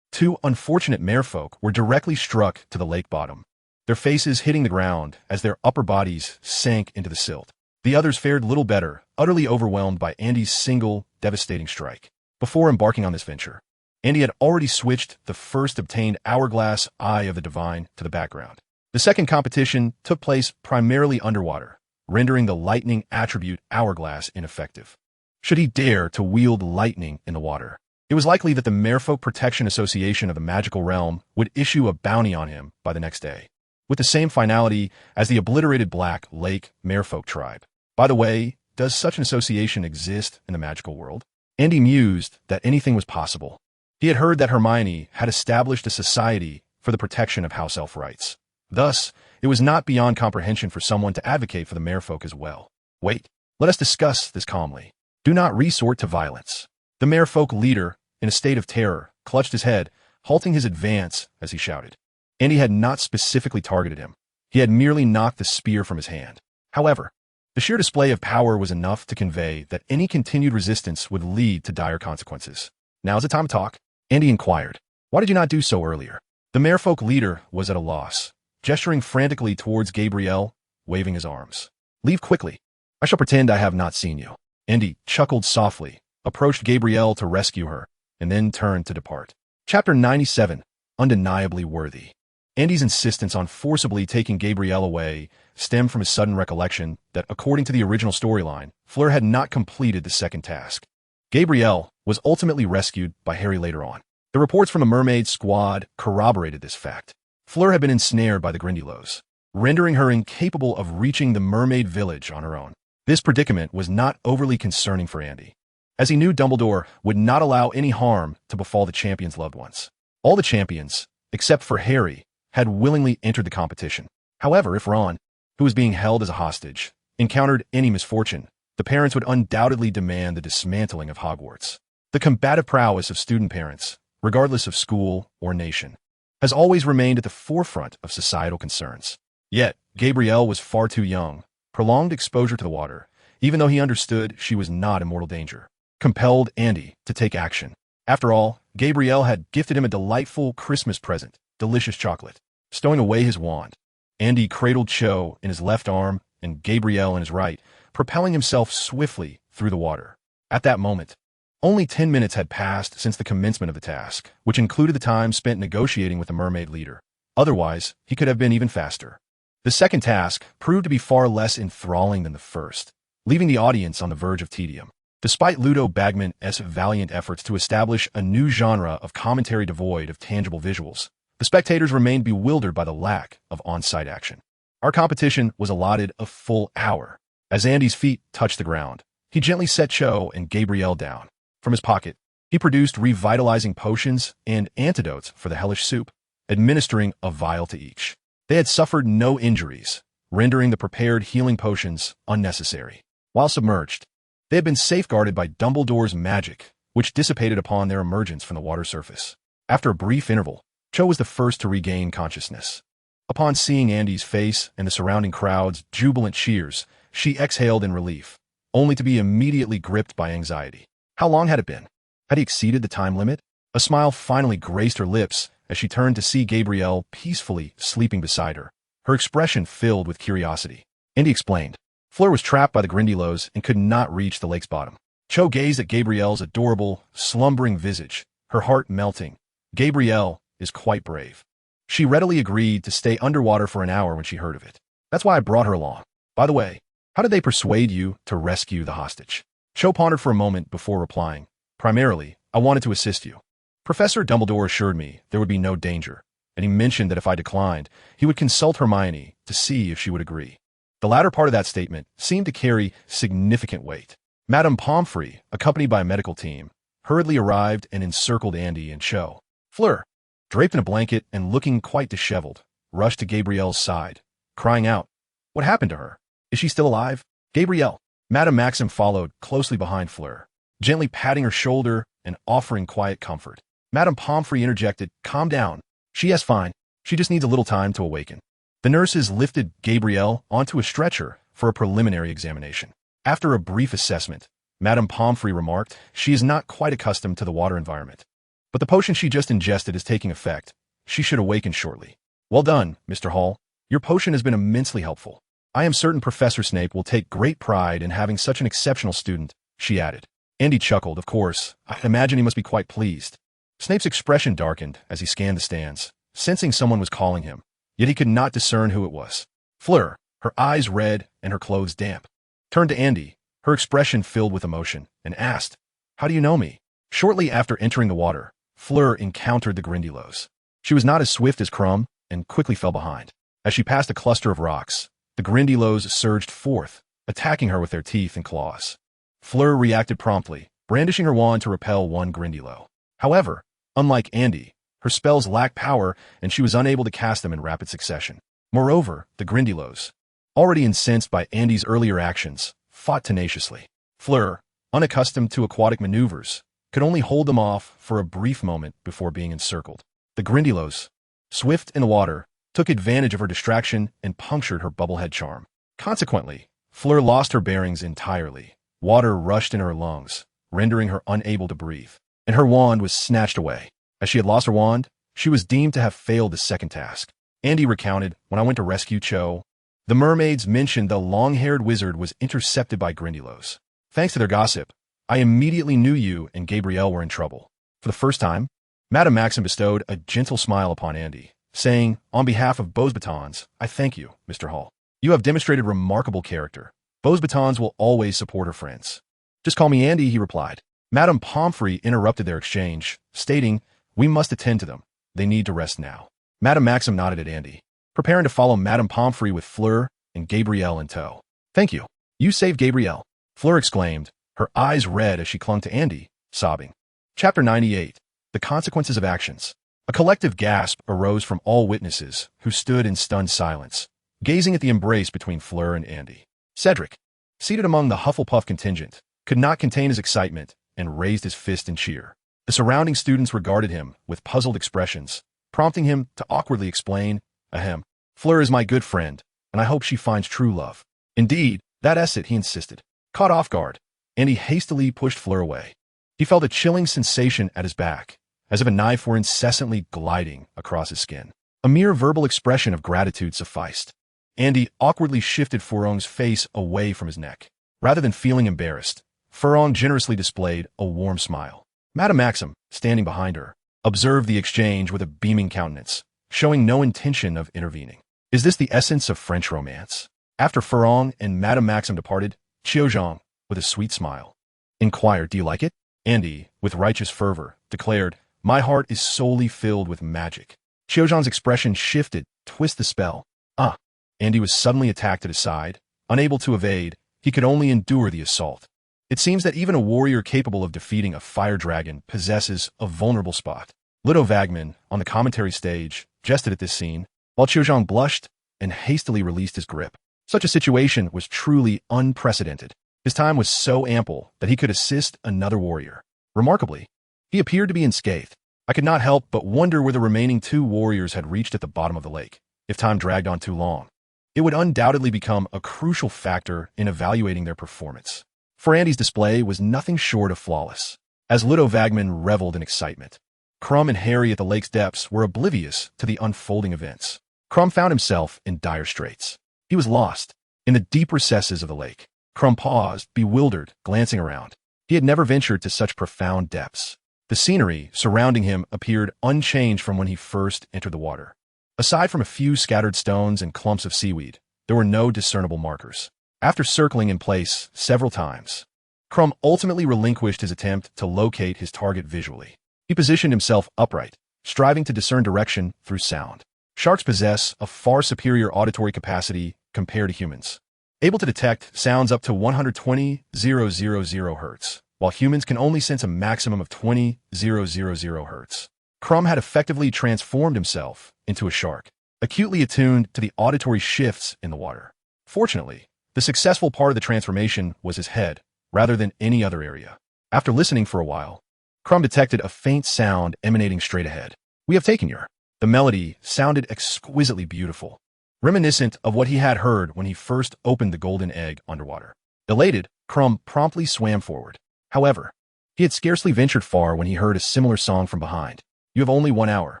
Two unfortunate merfolk were directly struck to the lake bottom, their faces hitting the ground as their upper bodies sank into the silt. The others fared little better, utterly overwhelmed by Andy's single, devastating strike. Before embarking on this venture, Andy had already switched the first obtained Hourglass Eye of the Divine to the background. The second competition took place primarily underwater, rendering the lightning attribute Hourglass ineffective. Should he dare to wield lightning in the water, it was likely that the Merfolk Protection Association of the Magical Realm would issue a bounty on him by the next day, with the same finality as the obliterated Black Lake Merfolk tribe. By the way, does such an association exist in the magical world? Andy mused that anything was possible. He had heard that Hermione had established a society for the protection of house elf rights. Thus, it was not beyond comprehension for someone to advocate for the merfolk as well. Wait, let us discuss this calmly. Do not resort to violence. The merfolk leader, in a state of terror, clutched his head, halting his advance as he shouted. Andy had not specifically targeted him. He had merely knocked the spear from his hand. However, the sheer display of power was enough to convey that any continued resistance would lead to dire consequences. Now's the time to talk, Andy inquired. Why did you not do so earlier? The merfolk leader was at a loss, gesturing frantically towards Gabrielle, waving his arms. Leave quickly. I shall pretend I have not seen you. Andy chuckled softly, approached Gabrielle to rescue her, and then turned to depart. Chapter 97, Undeniably Worthy. Andy's insistence on forcibly taking Gabrielle away stemmed from his sudden recollection that, according to the original storyline, Fleur had not completed the second task. Gabrielle was ultimately rescued by Harry later on. The reports from the mermaid squad corroborated this fact. Fleur had been ensnared by the Grindylows, rendering her incapable of reaching the mermaid village on her own. This predicament was not overly concerning for Andy, as he knew Dumbledore would not allow any harm to befall the champions' loved ones. All the champions, except for Harry, had willingly entered the competition. However, if Ron, who was being held as a hostage, encountered any misfortune, the parents would undoubtedly demand the dismantling of Hogwarts. The combative prowess of student parents, regardless of school or nation, has always remained at the forefront of societal concerns. Yet, Gabrielle was far too young. Prolonged exposure to the water, even though he understood she was not in mortal danger, compelled Andy to take action. After all, Gabrielle had gifted him a delightful Christmas present, delicious chocolate. Stowing away his wand, Andy cradled Cho in his left arm and Gabrielle in his right, propelling himself swiftly through the water. At that moment, only 10 minutes had passed since the commencement of the task, which included the time spent negotiating with the mermaid leader. Otherwise, he could have been even faster. The second task proved to be far less enthralling than the first, leaving the audience on the verge of tedium. Despite Ludo Bagman's valiant efforts to establish a new genre of commentary devoid of tangible visuals, the spectators remained bewildered by the lack of on-site action. Our competition was allotted a full hour. As Andy's feet touched the ground, he gently set Cho and Gabrielle down. From his pocket, he produced revitalizing potions and antidotes for the hellish soup, administering a vial to each. They had suffered no injuries, rendering the prepared healing potions unnecessary. While submerged, they had been safeguarded by Dumbledore's magic, which dissipated upon their emergence from the water surface. After a brief interval, Cho was the first to regain consciousness. Upon seeing Andy's face and the surrounding crowd's jubilant cheers, she exhaled in relief, only to be immediately gripped by anxiety. How long had it been? Had he exceeded the time limit? A smile finally graced her lips as she turned to see Gabrielle peacefully sleeping beside her, her expression filled with curiosity. Andy explained. Fleur was trapped by the Grindylows and could not reach the lake's bottom. Cho gazed at Gabrielle's adorable, slumbering visage, her heart melting. Gabrielle is quite brave. She readily agreed to stay underwater for an hour when she heard of it. That's why I brought her along. By the way, how did they persuade you to rescue the hostage? Cho pondered for a moment before replying. Primarily, I wanted to assist you. Professor Dumbledore assured me there would be no danger, and he mentioned that if I declined, he would consult Hermione to see if she would agree. The latter part of that statement seemed to carry significant weight. Madame Pomfrey, accompanied by a medical team, hurriedly arrived and encircled Andy and Cho. Fleur, draped in a blanket and looking quite disheveled, rushed to Gabrielle's side, crying out, "What happened to her? Is she still alive?" Gabrielle. Madame Maxim followed closely behind Fleur, gently patting her shoulder and offering quiet comfort. Madame Pomfrey interjected, "Calm down. She is fine. She just needs a little time to awaken." The nurses lifted Gabrielle onto a stretcher for a preliminary examination. After a brief assessment, Madame Pomfrey remarked. She is not quite accustomed to the water environment. But the potion she just ingested is taking effect. She should awaken shortly. Well done, Mr. Hall. Your potion has been immensely helpful. I am certain Professor Snape will take great pride in having such an exceptional student, she added. Andy chuckled. Of course, I imagine he must be quite pleased. Snape's expression darkened as he scanned the stands, sensing someone was calling him, yet he could not discern who it was. Fleur, her eyes red and her clothes damp, turned to Andy, her expression filled with emotion, and asked, "How do you know me?" Shortly after entering the water, Fleur encountered the Grindylows. She was not as swift as Crumb and quickly fell behind. As she passed a cluster of rocks, the Grindylows surged forth, attacking her with their teeth and claws. Fleur reacted promptly, brandishing her wand to repel one Grindylow. However, unlike Andy, her spells lacked power and she was unable to cast them in rapid succession. Moreover, the Grindylows, already incensed by Andy's earlier actions, fought tenaciously. Fleur, unaccustomed to aquatic maneuvers, could only hold them off for a brief moment before being encircled. The Grindylows, swift in the water, took advantage of her distraction and punctured her bubblehead charm. Consequently, Fleur lost her bearings entirely. Water rushed in her lungs, rendering her unable to breathe, and her wand was snatched away. As she had lost her wand, she was deemed to have failed the second task. Andy recounted, "When I went to rescue Cho, the mermaids mentioned the long-haired wizard was intercepted by Grindylows. Thanks to their gossip, I immediately knew you and Gabrielle were in trouble." For the first time, Madame Maxim bestowed a gentle smile upon Andy, saying, "On behalf of Beauxbatons, I thank you, Mr. Hall. You have demonstrated remarkable character. Beauxbatons will always support her friends." "Just call me Andy," he replied. Madame Pomfrey interrupted their exchange, stating, "We must attend to them. They need to rest now." Madame Maxim nodded at Andy, preparing to follow Madame Pomfrey with Fleur and Gabrielle in tow. "Thank you. You saved Gabrielle," Fleur exclaimed, her eyes red as she clung to Andy, sobbing. Chapter 98. The Consequences of Actions. A collective gasp arose from all witnesses, who stood in stunned silence, gazing at the embrace between Fleur and Andy. Cedric, seated among the Hufflepuff contingent, could not contain his excitement and raised his fist in cheer. The surrounding students regarded him with puzzled expressions, prompting him to awkwardly explain, "Ahem, Fleur is my good friend, and I hope she finds true love." "Indeed, that's it," he insisted. Caught off guard, Andy hastily pushed Fleur away. He felt a chilling sensation at his back, as if a knife were incessantly gliding across his skin. A mere verbal expression of gratitude sufficed. Andy awkwardly shifted Furong's face away from his neck. Rather than feeling embarrassed, Furong generously displayed a warm smile. Madame Maxim, standing behind her, observed the exchange with a beaming countenance, showing no intention of intervening. Is this the essence of French romance? After Furong and Madame Maxim departed, Qiuzhang, with a sweet smile, inquired, "Do you like it?" Andy, with righteous fervor, declared, "My heart is solely filled with magic." Qiuzhang's expression shifted, twist the spell. "Ah." Andy was suddenly attacked at his side. Unable to evade, he could only endure the assault. It seems that even a warrior capable of defeating a fire dragon possesses a vulnerable spot. Lido Vagman, on the commentary stage, jested at this scene, while Qiuzhang blushed and hastily released his grip. Such a situation was truly unprecedented. His time was so ample that he could assist another warrior. Remarkably, he appeared to be unscathed. I could not help but wonder where the remaining two warriors had reached at the bottom of the lake. If time dragged on too long, it would undoubtedly become a crucial factor in evaluating their performance. For Andy's display was nothing short of flawless. As Lido Vagman reveled in excitement, Crumb and Harry at the lake's depths were oblivious to the unfolding events. Crumb found himself in dire straits. He was lost in the deep recesses of the lake. Crumb paused, bewildered, glancing around. He had never ventured to such profound depths. The scenery surrounding him appeared unchanged from when he first entered the water. Aside from a few scattered stones and clumps of seaweed, there were no discernible markers. After circling in place several times, Crumb ultimately relinquished his attempt to locate his target visually. He positioned himself upright, striving to discern direction through sound. Sharks possess a far superior auditory capacity compared to humans, able to detect sounds up to 120,000 Hz, while humans can only sense a maximum of 20,000 Hz. Crumb had effectively transformed himself into a shark, acutely attuned to the auditory shifts in the water. Fortunately, the successful part of the transformation was his head, rather than any other area. After listening for a while, Crumb detected a faint sound emanating straight ahead. "We have taken you." The melody sounded exquisitely beautiful, reminiscent of what he had heard when he first opened the golden egg underwater. Elated, Crumb promptly swam forward. However, he had scarcely ventured far when he heard a similar song from behind. You have only 1 hour.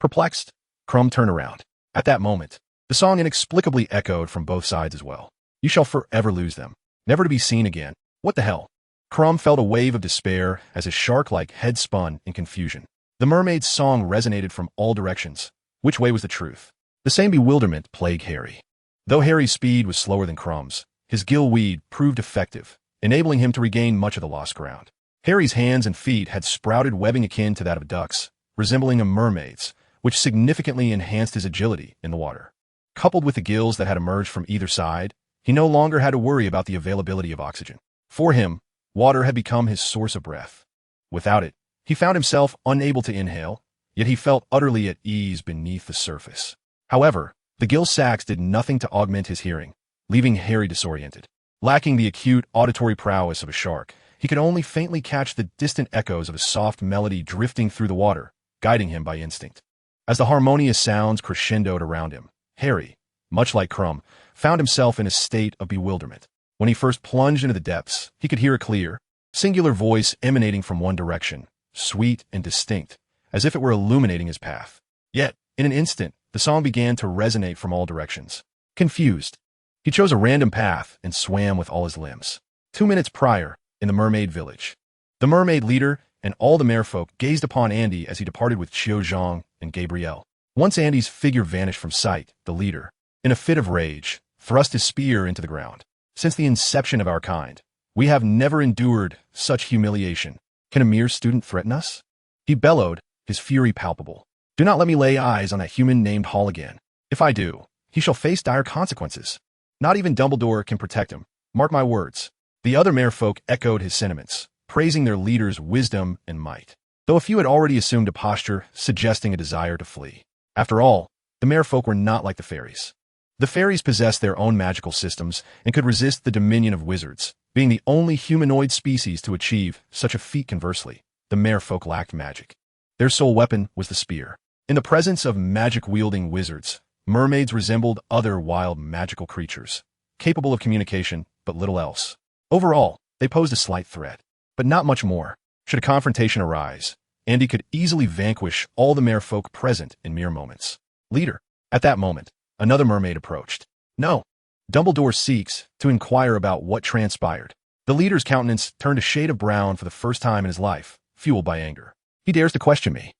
Perplexed, Crumb turned around. At that moment, the song inexplicably echoed from both sides as well. You shall forever lose them, never to be seen again. What the hell? Crumb felt a wave of despair as his shark-like head spun in confusion. The mermaid's song resonated from all directions. Which way was the truth? The same bewilderment plagued Harry. Though Harry's speed was slower than Crumb's, his gill weed proved effective, enabling him to regain much of the lost ground. Harry's hands and feet had sprouted webbing akin to that of ducks, resembling a mermaid's, which significantly enhanced his agility in the water. Coupled with the gills that had emerged from either side, he no longer had to worry about the availability of oxygen. For him, water had become his source of breath. Without it, he found himself unable to inhale, yet he felt utterly at ease beneath the surface. However, the gill sacs did nothing to augment his hearing, leaving Harry disoriented. Lacking the acute auditory prowess of a shark, he could only faintly catch the distant echoes of a soft melody drifting through the water, guiding him by instinct. As the harmonious sounds crescendoed around him, Harry, much like Crumb, found himself in a state of bewilderment. When he first plunged into the depths, he could hear a clear, singular voice emanating from one direction, sweet and distinct, as if it were illuminating his path. Yet, in an instant, the song began to resonate from all directions. Confused, he chose a random path and swam with all his limbs. 2 minutes prior, in the mermaid village, the mermaid leader and all the merfolk gazed upon Andy as he departed with Qiu Zhang and Gabrielle. Once Andy's figure vanished from sight, the leader, in a fit of rage, thrust his spear into the ground. Since the inception of our kind, we have never endured such humiliation. Can a mere student threaten us? He bellowed, his fury palpable. Do not let me lay eyes on that human named Hall again. If I do, he shall face dire consequences. Not even Dumbledore can protect him. Mark my words. The other merfolk echoed his sentiments, praising their leader's wisdom and might, though a few had already assumed a posture suggesting a desire to flee. After all, the merfolk were not like the fairies. The fairies possessed their own magical systems and could resist the dominion of wizards, being the only humanoid species to achieve such a feat. Conversely, the merfolk lacked magic. Their sole weapon was the spear. In the presence of magic-wielding wizards, mermaids resembled other wild magical creatures, capable of communication, but little else. Overall, they posed a slight threat, but not much more. Should a confrontation arise, Andy could easily vanquish all the merfolk present in mere moments. Leader. At that moment, another mermaid approached. No. Dumbledore seeks to inquire about what transpired. The leader's countenance turned a shade of brown for the first time in his life, fueled by anger. He dares to question me.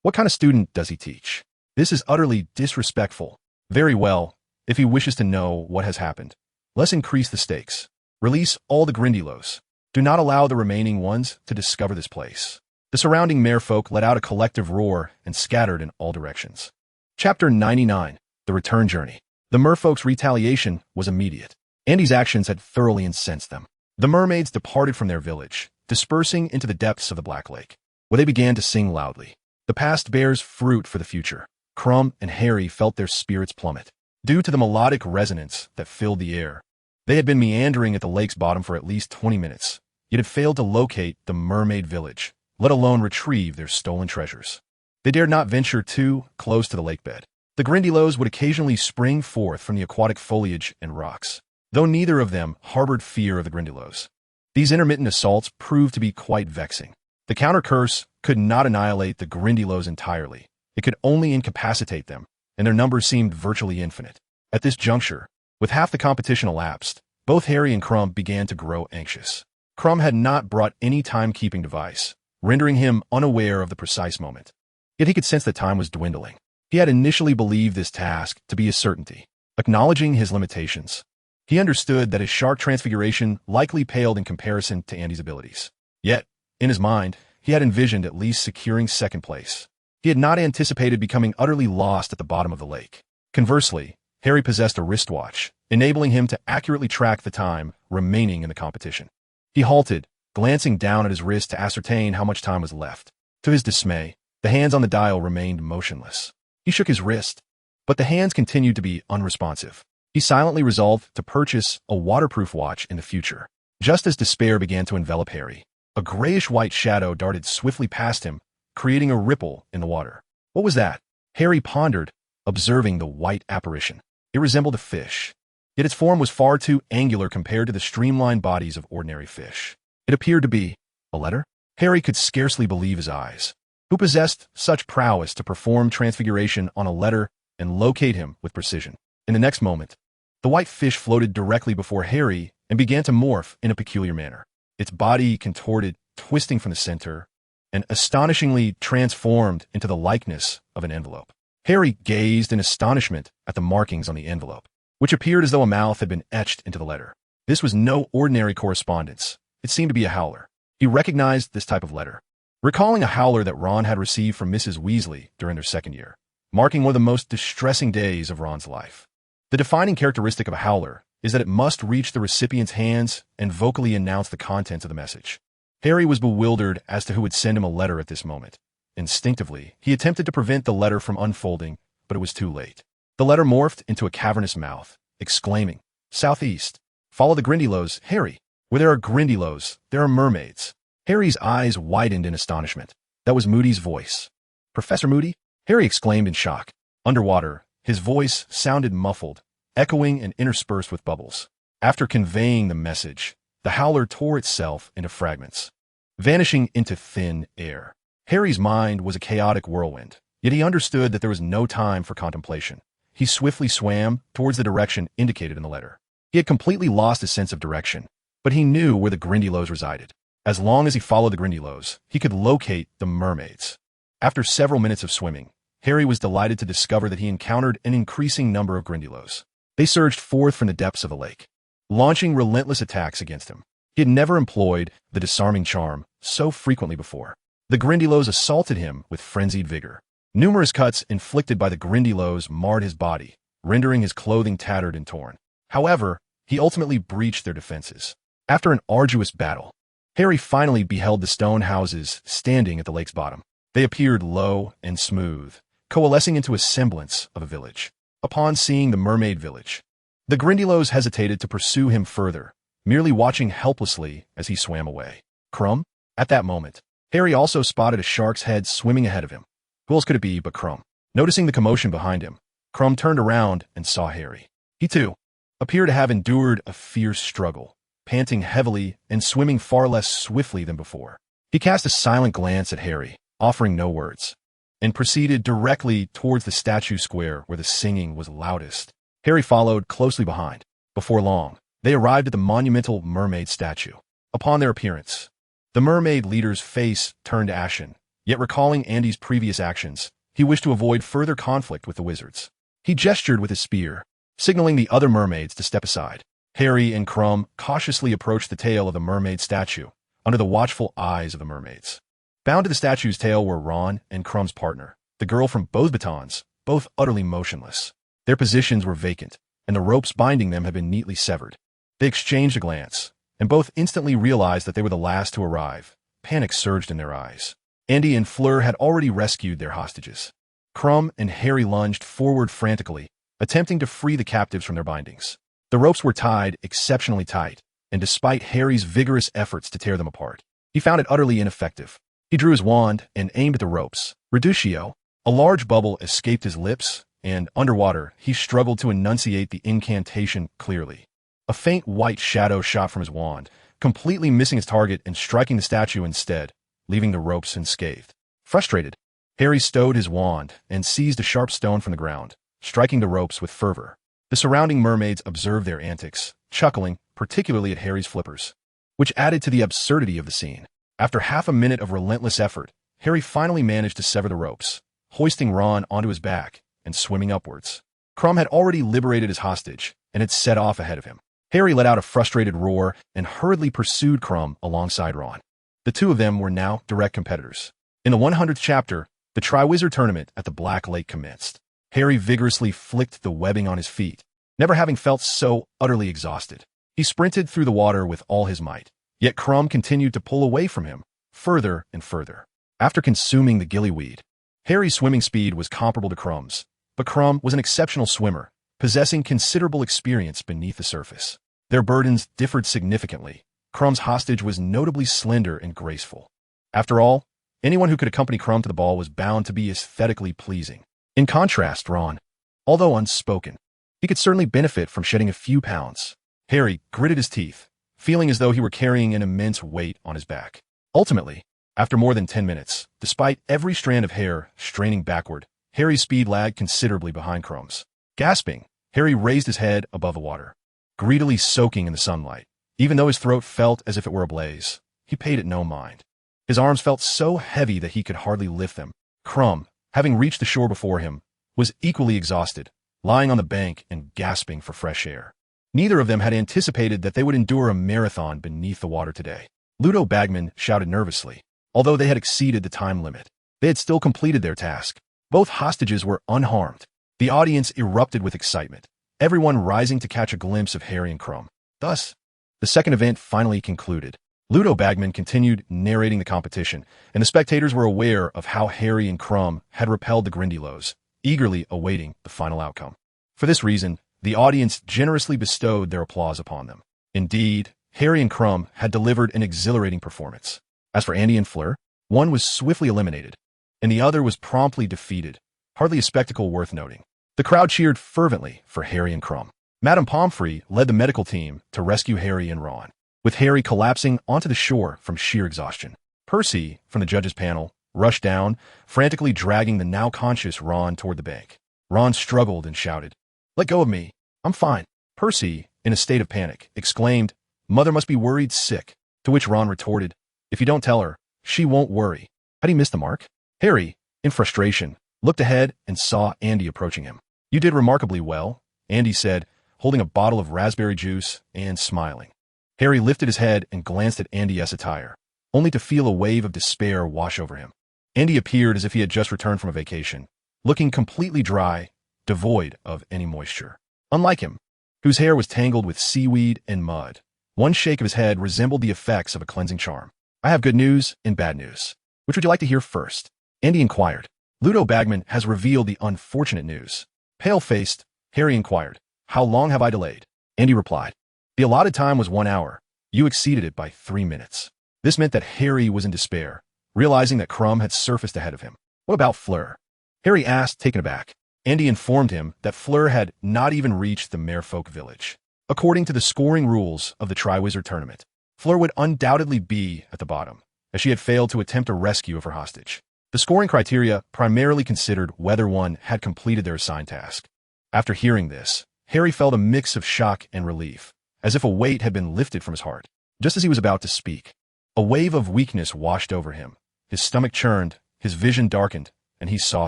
What kind of student does he teach? This is utterly disrespectful. Very well, if he wishes to know what has happened, let's increase the stakes. Release all the Grindylows. Do not allow the remaining ones to discover this place. The surrounding merfolk let out a collective roar and scattered in all directions. Chapter 99. The Return Journey. The merfolk's retaliation was immediate. Andy's actions had thoroughly incensed them. The mermaids departed from their village, dispersing into the depths of the Black Lake, where they began to sing loudly. The past bears fruit for the future. Crumb and Harry felt their spirits plummet. Due to the melodic resonance that filled the air, they had been meandering at the lake's bottom for at least 20 minutes, yet had failed to locate the mermaid village, let alone retrieve their stolen treasures. They dared not venture too close to the lake bed. The Grindylows would occasionally spring forth from the aquatic foliage and rocks, though neither of them harbored fear of the Grindylows. These intermittent assaults proved to be quite vexing. The counter curse could not annihilate the Grindylows entirely. It could only incapacitate them, and their numbers seemed virtually infinite. At this juncture, with half the competition elapsed, both Harry and Crumb began to grow anxious. Crumb had not brought any timekeeping device, rendering him unaware of the precise moment. Yet he could sense that time was dwindling. He had initially believed this task to be a certainty. Acknowledging his limitations, he understood that his shark transfiguration likely paled in comparison to Andy's abilities. Yet, in his mind, he had envisioned at least securing second place. He had not anticipated becoming utterly lost at the bottom of the lake. Conversely, Harry possessed a wristwatch, enabling him to accurately track the time remaining in the competition. He halted, glancing down at his wrist to ascertain how much time was left. To his dismay, the hands on the dial remained motionless. He shook his wrist, but the hands continued to be unresponsive. He silently resolved to purchase a waterproof watch in the future. Just as despair began to envelop Harry, a grayish-white shadow darted swiftly past him, creating a ripple in the water. What was that? Harry pondered, observing the white apparition. It resembled a fish. yet its form was far too angular compared to the streamlined bodies of ordinary fish. It appeared to be a letter? Harry could scarcely believe his eyes. Who possessed such prowess to perform transfiguration on a letter and locate him with precision? In the next moment, the white fish floated directly before Harry and began to morph in a peculiar manner. Its body contorted, twisting from the center, and astonishingly transformed into the likeness of an envelope. Harry gazed in astonishment at the markings on the envelope, which appeared as though a mouth had been etched into the letter. This was no ordinary correspondence. It seemed to be a howler. He recognized this type of letter, recalling a howler that Ron had received from Mrs. Weasley during their second year, marking one of the most distressing days of Ron's life. The defining characteristic of a howler is that it must reach the recipient's hands and vocally announce the contents of the message. Harry was bewildered as to who would send him a letter at this moment. Instinctively, he attempted to prevent the letter from unfolding, but it was too late. The letter morphed into a cavernous mouth, exclaiming, "Southeast. Follow the Grindylows, Harry. Where there are Grindylows, there are mermaids." Harry's eyes widened in astonishment. That was Moody's voice. "Professor Moody?" Harry exclaimed in shock. Underwater, his voice sounded muffled, echoing and interspersed with bubbles. After conveying the message, the howler tore itself into fragments, vanishing into thin air. Harry's mind was a chaotic whirlwind, yet he understood that there was no time for contemplation. He swiftly swam towards the direction indicated in the letter. He had completely lost his sense of direction, but he knew where the Grindylows resided. As long as he followed the Grindylows, he could locate the mermaids. After several minutes of swimming, Harry was delighted to discover that he encountered an increasing number of Grindylows. They surged forth from the depths of the lake, launching relentless attacks against him. He had never employed the disarming charm so frequently before. The Grindylows assaulted him with frenzied vigor. Numerous cuts inflicted by the Grindylows marred his body, rendering his clothing tattered and torn. However, he ultimately breached their defenses. After an arduous battle, Harry finally beheld the stone houses standing at the lake's bottom. They appeared low and smooth, coalescing into a semblance of a village. Upon seeing the mermaid village, the Grindylows hesitated to pursue him further, merely watching helplessly as he swam away. Crumb? At that moment, Harry also spotted a shark's head swimming ahead of him. Who else could it be but Crumb? Noticing the commotion behind him, Crumb turned around and saw Harry. He, too, appeared to have endured a fierce struggle, panting heavily and swimming far less swiftly than before. He cast a silent glance at Harry, offering no words, and proceeded directly towards the statue square where the singing was loudest. Harry followed closely behind. Before long, they arrived at the monumental mermaid statue. Upon their appearance, the mermaid leader's face turned ashen, yet recalling Andy's previous actions, he wished to avoid further conflict with the wizards. He gestured with his spear, signaling the other mermaids to step aside. Harry and Crumb cautiously approached the tail of the mermaid statue, under the watchful eyes of the mermaids. Bound to the statue's tail were Ron and Crumb's partner, the girl from both batons, both utterly motionless. Their positions were vacant, and the ropes binding them had been neatly severed. They exchanged a glance, and both instantly realized that they were the last to arrive. Panic surged in their eyes. Andy and Fleur had already rescued their hostages. Crumb and Harry lunged forward frantically, attempting to free the captives from their bindings. The ropes were tied exceptionally tight, and despite Harry's vigorous efforts to tear them apart, he found it utterly ineffective. He drew his wand and aimed at the ropes. Reducio! A large bubble escaped his lips, and underwater, he struggled to enunciate the incantation clearly. A faint white shadow shot from his wand, completely missing its target and striking the statue instead, leaving the ropes unscathed. Frustrated, Harry stowed his wand and seized a sharp stone from the ground, striking the ropes with fervor. The surrounding mermaids observed their antics, chuckling, particularly at Harry's flippers, which added to the absurdity of the scene. After half a minute of relentless effort, Harry finally managed to sever the ropes, hoisting Ron onto his back and swimming upwards. Crumb had already liberated his hostage and had set off ahead of him. Harry let out a frustrated roar and hurriedly pursued Crumb alongside Ron. The two of them were now direct competitors. In the 100th chapter, the Triwizard Tournament at the Black Lake commenced. Harry vigorously flicked the webbing on his feet, never having felt so utterly exhausted. He sprinted through the water with all his might, yet Crumb continued to pull away from him, further and further. After consuming the gillyweed, Harry's swimming speed was comparable to Crumb's, but Crumb was an exceptional swimmer, possessing considerable experience beneath the surface. Their burdens differed significantly. Crumb's hostage was notably slender and graceful. After all, anyone who could accompany Crumb to the ball was bound to be aesthetically pleasing. In contrast, Ron, although unspoken, He could certainly benefit from shedding a few pounds. Harry gritted his teeth, feeling as though he were carrying an immense weight on his back. Ultimately, after more than 10 minutes, despite every strand of hair straining backward, Harry's speed lagged considerably behind Chrome's. Gasping, Harry raised his head above the water, greedily soaking in the sunlight. Even though his throat felt as if it were ablaze, he paid it no mind. His arms felt so heavy that he could hardly lift them. Crumb, having reached the shore before him, was equally exhausted, lying on the bank and gasping for fresh air. Neither of them had anticipated that they would endure a marathon beneath the water today. Ludo Bagman shouted nervously. Although they had exceeded the time limit, they had still completed their task. Both hostages were unharmed. The audience erupted with excitement, everyone rising to catch a glimpse of Harry and Crumb. Thus, the second event finally concluded. Ludo Bagman continued narrating the competition, and the spectators were aware of how Harry and Crumb had repelled the Grindylows, eagerly awaiting the final outcome. For this reason, the audience generously bestowed their applause upon them. Indeed, Harry and Crumb had delivered an exhilarating performance. As for Andy and Fleur, one was swiftly eliminated, and the other was promptly defeated, hardly a spectacle worth noting. The crowd cheered fervently for Harry and Crumb. Madame Pomfrey led the medical team to rescue Harry and Ron, with Harry collapsing onto the shore from sheer exhaustion. Percy, from the judges' panel, rushed down, frantically dragging the now conscious Ron toward the bank. Ron struggled and shouted, "Let go of me. I'm fine." Percy, in a state of panic, exclaimed, "Mother must be worried sick," to which Ron retorted, "If you don't tell her, she won't worry." Had he missed the mark? Harry, in frustration, looked ahead and saw Andy approaching him. "You did remarkably well," Andy said, holding a bottle of raspberry juice and smiling. Harry lifted his head and glanced at Andy's attire, only to feel a wave of despair wash over him. Andy appeared as if he had just returned from a vacation, looking completely dry, devoid of any moisture. Unlike him, whose hair was tangled with seaweed and mud, one shake of his head resembled the effects of a cleansing charm. "I have good news and bad news. Which would you like to hear first?" Andy inquired. Ludo Bagman has revealed the unfortunate news. Pale-faced, Harry inquired, "How long have I delayed?" Andy replied, "The allotted time was 1 hour. You exceeded it by 3 minutes." This meant that Harry was in despair, realizing that Crumb had surfaced ahead of him. "What about Fleur?" Harry asked, taken aback. Andy informed him that Fleur had not even reached the Merfolk village. According to the scoring rules of the Triwizard Tournament, Fleur would undoubtedly be at the bottom, as she had failed to attempt a rescue of her hostage. The scoring criteria primarily considered whether one had completed their assigned task. After hearing this, Harry felt a mix of shock and relief, as if a weight had been lifted from his heart. Just as he was about to speak, a wave of weakness washed over him. His stomach churned, his vision darkened, and he saw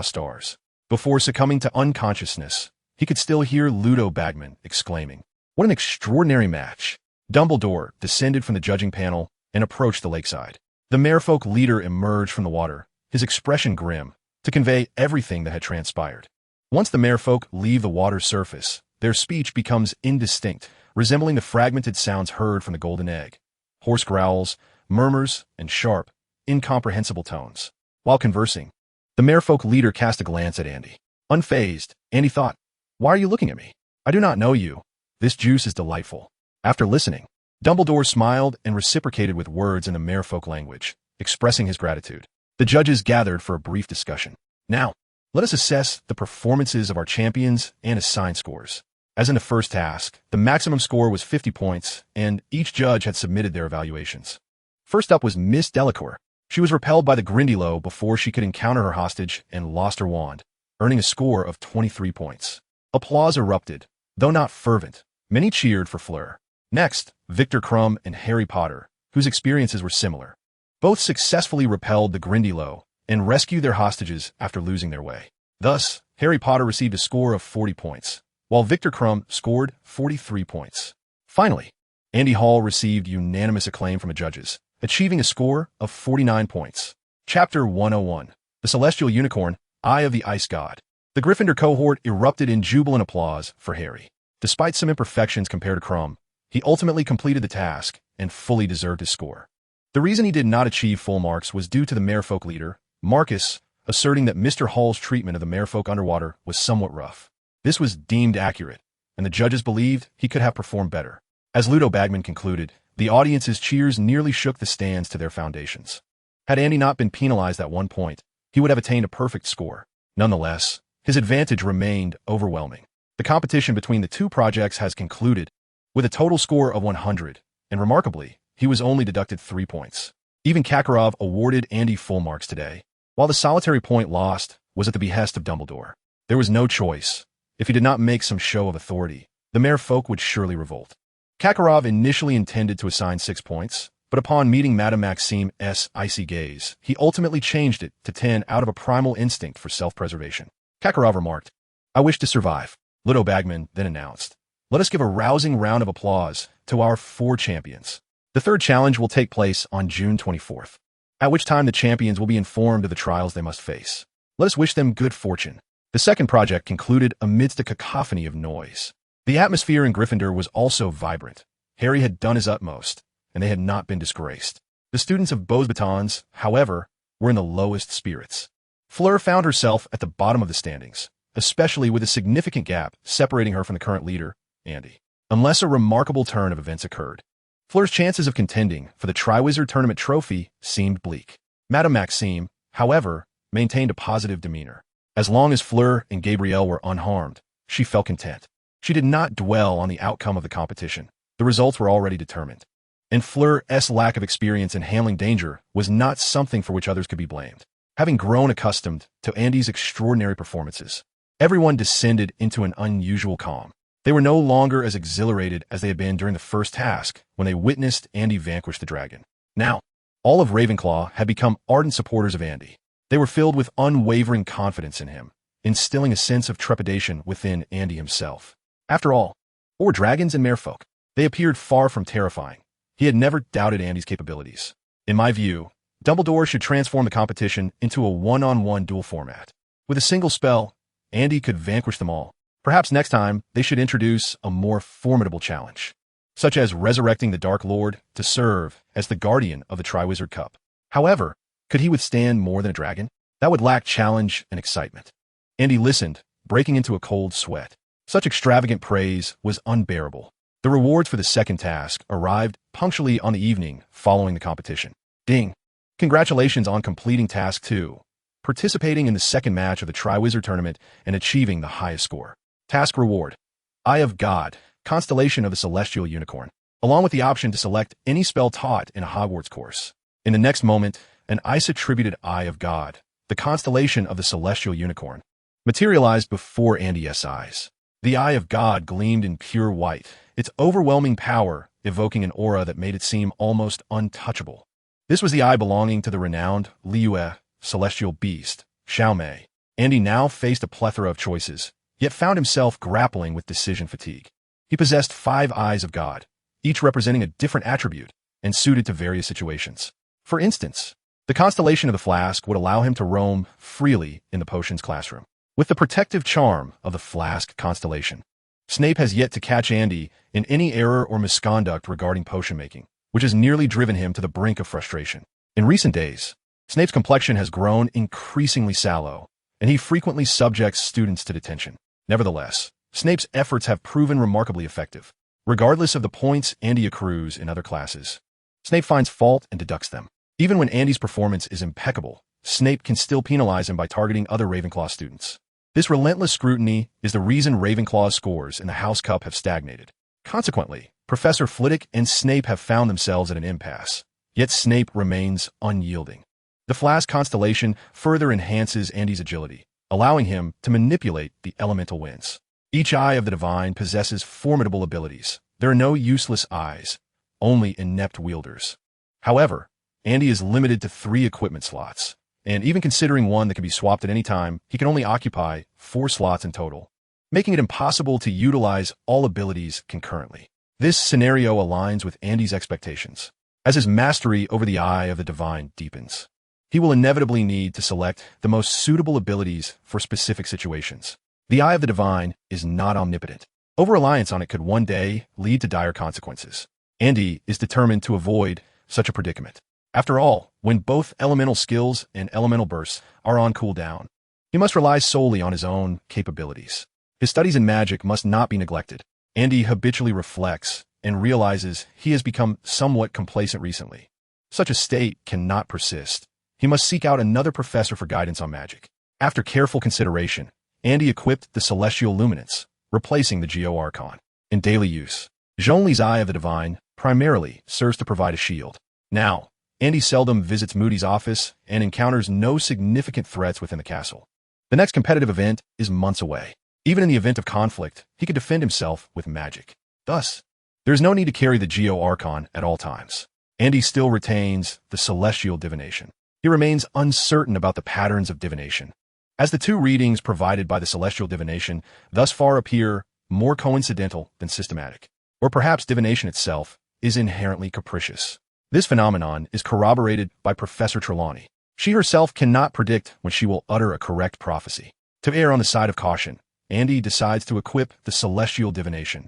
stars. Before succumbing to unconsciousness, he could still hear Ludo Bagman exclaiming, "What an extraordinary match!" Dumbledore descended from the judging panel and approached the lakeside. The Merfolk leader emerged from the water, his expression grim, to convey everything that had transpired. Once the Merfolk leave the water's surface, their speech becomes indistinct, resembling the fragmented sounds heard from the Golden Egg. Hoarse growls, murmurs, and sharp, incomprehensible tones. While conversing, the Merfolk leader cast a glance at Andy. Unfazed, Andy thought, "Why are you looking at me? I do not know you. This juice is delightful." After listening, Dumbledore smiled and reciprocated with words in the Merfolk language, expressing his gratitude. The judges gathered for a brief discussion. "Now, let us assess the performances of our champions and assign scores." As in the first task, the maximum score was 50 points, and each judge had submitted their evaluations. First up was Miss Delacour. She was repelled by the Grindylow before she could encounter her hostage and lost her wand, earning a score of 23 points. Applause erupted, though not fervent. Many cheered for Fleur. Next, Victor Crumb and Harry Potter, whose experiences were similar. Both successfully repelled the Grindylow and rescued their hostages after losing their way. Thus, Harry Potter received a score of 40 points, while Victor Crumb scored 43 points. Finally, Andy Hall received unanimous acclaim from the judges, achieving a score of 49 points. Chapter 101, The Celestial Unicorn, Eye of the Ice God. The Gryffindor cohort erupted in jubilant applause for Harry. Despite some imperfections compared to Crumb, he ultimately completed the task and fully deserved his score. The reason he did not achieve full marks was due to the Merfolk leader, Marcus, asserting that Mr. Hall's treatment of the Merfolk underwater was somewhat rough. This was deemed accurate, and the judges believed he could have performed better. As Ludo Bagman concluded, the audience's cheers nearly shook the stands to their foundations. Had Andy not been penalized at 1 point, he would have attained a perfect score. Nonetheless, his advantage remained overwhelming. The competition between the two projects has concluded with a total score of 100, and remarkably, he was only deducted 3 points. Even Kakarov awarded Andy full marks today, while the solitary point lost was at the behest of Dumbledore. There was no choice. If he did not make some show of authority, the merfolk would surely revolt. Kakarov initially intended to assign 6 points, but upon meeting Madame Maxime's icy gaze, he ultimately changed it to 10 out of a primal instinct for self-preservation. Kakarov remarked, "I wish to survive." Ludo Bagman then announced, "Let us give a rousing round of applause to our 4 champions. The third challenge will take place on June 24th, at which time the champions will be informed of the trials they must face. Let us wish them good fortune." The second project concluded amidst a cacophony of noise. The atmosphere in Gryffindor was also vibrant. Harry had done his utmost, and they had not been disgraced. The students of Beauxbatons, however, were in the lowest spirits. Fleur found herself at the bottom of the standings, especially with a significant gap separating her from the current leader, Andy. Unless a remarkable turn of events occurred, Fleur's chances of contending for the Triwizard Tournament trophy seemed bleak. Madame Maxime, however, maintained a positive demeanor. As long as Fleur and Gabrielle were unharmed, she felt content. She did not dwell on the outcome of the competition. The results were already determined. And Fleur's lack of experience in handling danger was not something for which others could be blamed. Having grown accustomed to Andy's extraordinary performances, everyone descended into an unusual calm. They were no longer as exhilarated as they had been during the first task when they witnessed Andy vanquish the dragon. Now, all of Ravenclaw had become ardent supporters of Andy. They were filled with unwavering confidence in him, instilling a sense of trepidation within Andy himself. After all, or dragons and merfolk, they appeared far from terrifying. He had never doubted Andy's capabilities. In my view, Dumbledore should transform the competition into a one-on-one duel format. With a single spell, Andy could vanquish them all. Perhaps next time, they should introduce a more formidable challenge, such as resurrecting the Dark Lord to serve as the guardian of the Triwizard Cup. However, could he withstand more than a dragon? That would lack challenge and excitement. Andy listened, breaking into a cold sweat. Such extravagant praise was unbearable. The rewards for the second task arrived punctually on the evening following the competition. Ding! Congratulations on completing Task 2, participating in the second match of the Triwizard Tournament and achieving the highest score. Task Reward: Eye of God, Constellation of the Celestial Unicorn, along with the option to select any spell taught in a Hogwarts course. In the next moment, an ice-attributed Eye of God, the Constellation of the Celestial Unicorn, materialized before Andy's eyes. The Eye of God gleamed in pure white, its overwhelming power evoking an aura that made it seem almost untouchable. This was the eye belonging to the renowned Liyue celestial beast, Xiaomei. Andy now faced a plethora of choices, yet found himself grappling with decision fatigue. He possessed 5 Eyes of God, each representing a different attribute and suited to various situations. For instance, the constellation of the flask would allow him to roam freely in the potions classroom. With the protective charm of the flask constellation, Snape has yet to catch Andy in any error or misconduct regarding potion making, which has nearly driven him to the brink of frustration. In recent days, Snape's complexion has grown increasingly sallow, and he frequently subjects students to detention. Nevertheless, Snape's efforts have proven remarkably effective. Regardless of the points Andy accrues in other classes, Snape finds fault and deducts them. Even when Andy's performance is impeccable, Snape can still penalize him by targeting other Ravenclaw students. This relentless scrutiny is the reason Ravenclaw's scores in the House Cup have stagnated. Consequently, Professor Flitwick and Snape have found themselves at an impasse, yet Snape remains unyielding. The Flask constellation further enhances Andy's agility, allowing him to manipulate the elemental winds. Each eye of the divine possesses formidable abilities. There are no useless eyes, only inept wielders. However, Andy is limited to 3 equipment slots, and even considering one that can be swapped at any time, he can only occupy 4 slots in total, making it impossible to utilize all abilities concurrently. This scenario aligns with Andy's expectations. As his mastery over the Eye of the Divine deepens, he will inevitably need to select the most suitable abilities for specific situations. The Eye of the Divine is not omnipotent. Over-reliance on it could one day lead to dire consequences. Andy is determined to avoid such a predicament. After all, when both elemental skills and elemental bursts are on cooldown, he must rely solely on his own capabilities. His studies in magic must not be neglected. Andy habitually reflects and realizes he has become somewhat complacent recently. Such a state cannot persist. He must seek out another professor for guidance on magic. After careful consideration, Andy equipped the Celestial Luminance, replacing the Geo Archon. In daily use, Zhongli's Eye of the Divine primarily serves to provide a shield. Now, Andy seldom visits Moody's office and encounters no significant threats within the castle. The next competitive event is months away. Even in the event of conflict, he could defend himself with magic. Thus, there is no need to carry the Geo Archon at all times. Andy still retains the celestial divination. He remains uncertain about the patterns of divination, as the two readings provided by the celestial divination thus far appear more coincidental than systematic. Or perhaps divination itself is inherently capricious. This phenomenon is corroborated by Professor Trelawney. She herself cannot predict when she will utter a correct prophecy. To err on the side of caution, Andy decides to equip the celestial divination.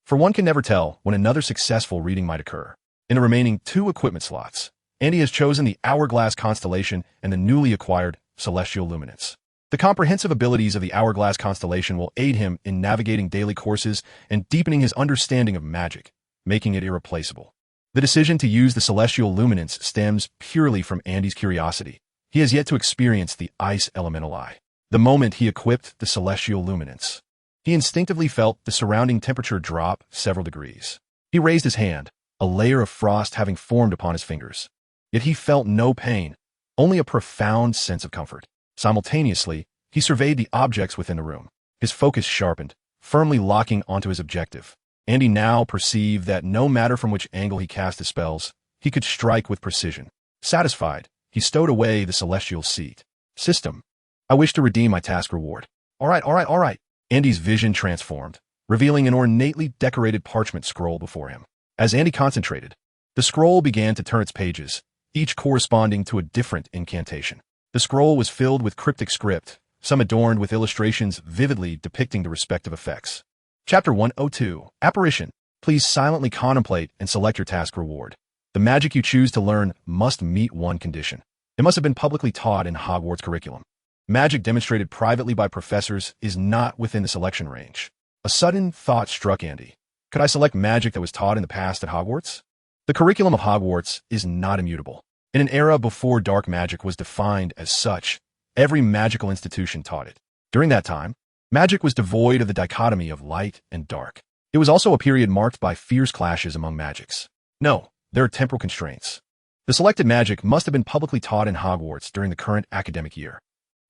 For one can never tell when another successful reading might occur. In the remaining 2 equipment slots, Andy has chosen the Hourglass constellation and the newly acquired celestial luminance. The comprehensive abilities of the Hourglass constellation will aid him in navigating daily courses and deepening his understanding of magic, making it irreplaceable. The decision to use the celestial luminance stems purely from Andy's curiosity. He has yet to experience the ice elemental eye. The moment he equipped the celestial luminance, he instinctively felt the surrounding temperature drop several degrees. He raised his hand, a layer of frost having formed upon his fingers. Yet he felt no pain, only a profound sense of comfort. Simultaneously, he surveyed the objects within the room. His focus sharpened, firmly locking onto his objective. Andy now perceived that no matter from which angle he cast his spells, he could strike with precision. Satisfied, he stowed away the celestial seat. System. I wish to redeem my task reward. All right. Andy's vision transformed, revealing an ornately decorated parchment scroll before him. As Andy concentrated, the scroll began to turn its pages, each corresponding to a different incantation. The scroll was filled with cryptic script, some adorned with illustrations vividly depicting the respective effects. Chapter 102, Apparition. Please silently contemplate and select your task reward. The magic you choose to learn must meet one condition. It must have been publicly taught in Hogwarts curriculum. Magic demonstrated privately by professors is not within the selection range. A sudden thought struck Andy. Could I select magic that was taught in the past at Hogwarts? The curriculum of Hogwarts is not immutable. In an era before dark magic was defined as such, every magical institution taught it. During that time, magic was devoid of the dichotomy of light and dark. It was also a period marked by fierce clashes among magics. No, there are temporal constraints. The selected magic must have been publicly taught in Hogwarts during the current academic year.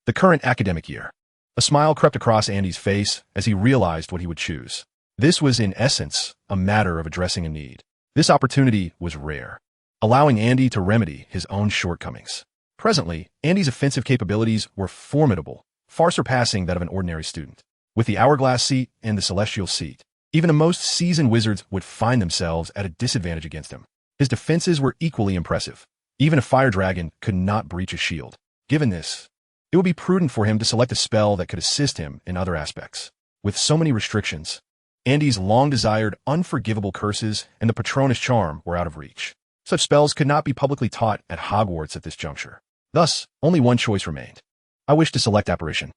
The current academic year. A smile crept across Andy's face as he realized what he would choose. This was in essence a matter of addressing a need. This opportunity was rare, allowing Andy to remedy his own shortcomings. Presently, Andy's offensive capabilities were formidable, far surpassing that of an ordinary student. With the Hourglass Seat and the Celestial Seat, even the most seasoned wizards would find themselves at a disadvantage against him. His defenses were equally impressive. Even a fire dragon could not breach a shield. Given this, it would be prudent for him to select a spell that could assist him in other aspects. With so many restrictions, Andy's long-desired unforgivable curses and the Patronus charm were out of reach. Such spells could not be publicly taught at Hogwarts at this juncture. Thus, only one choice remained. I wish to select Apparition.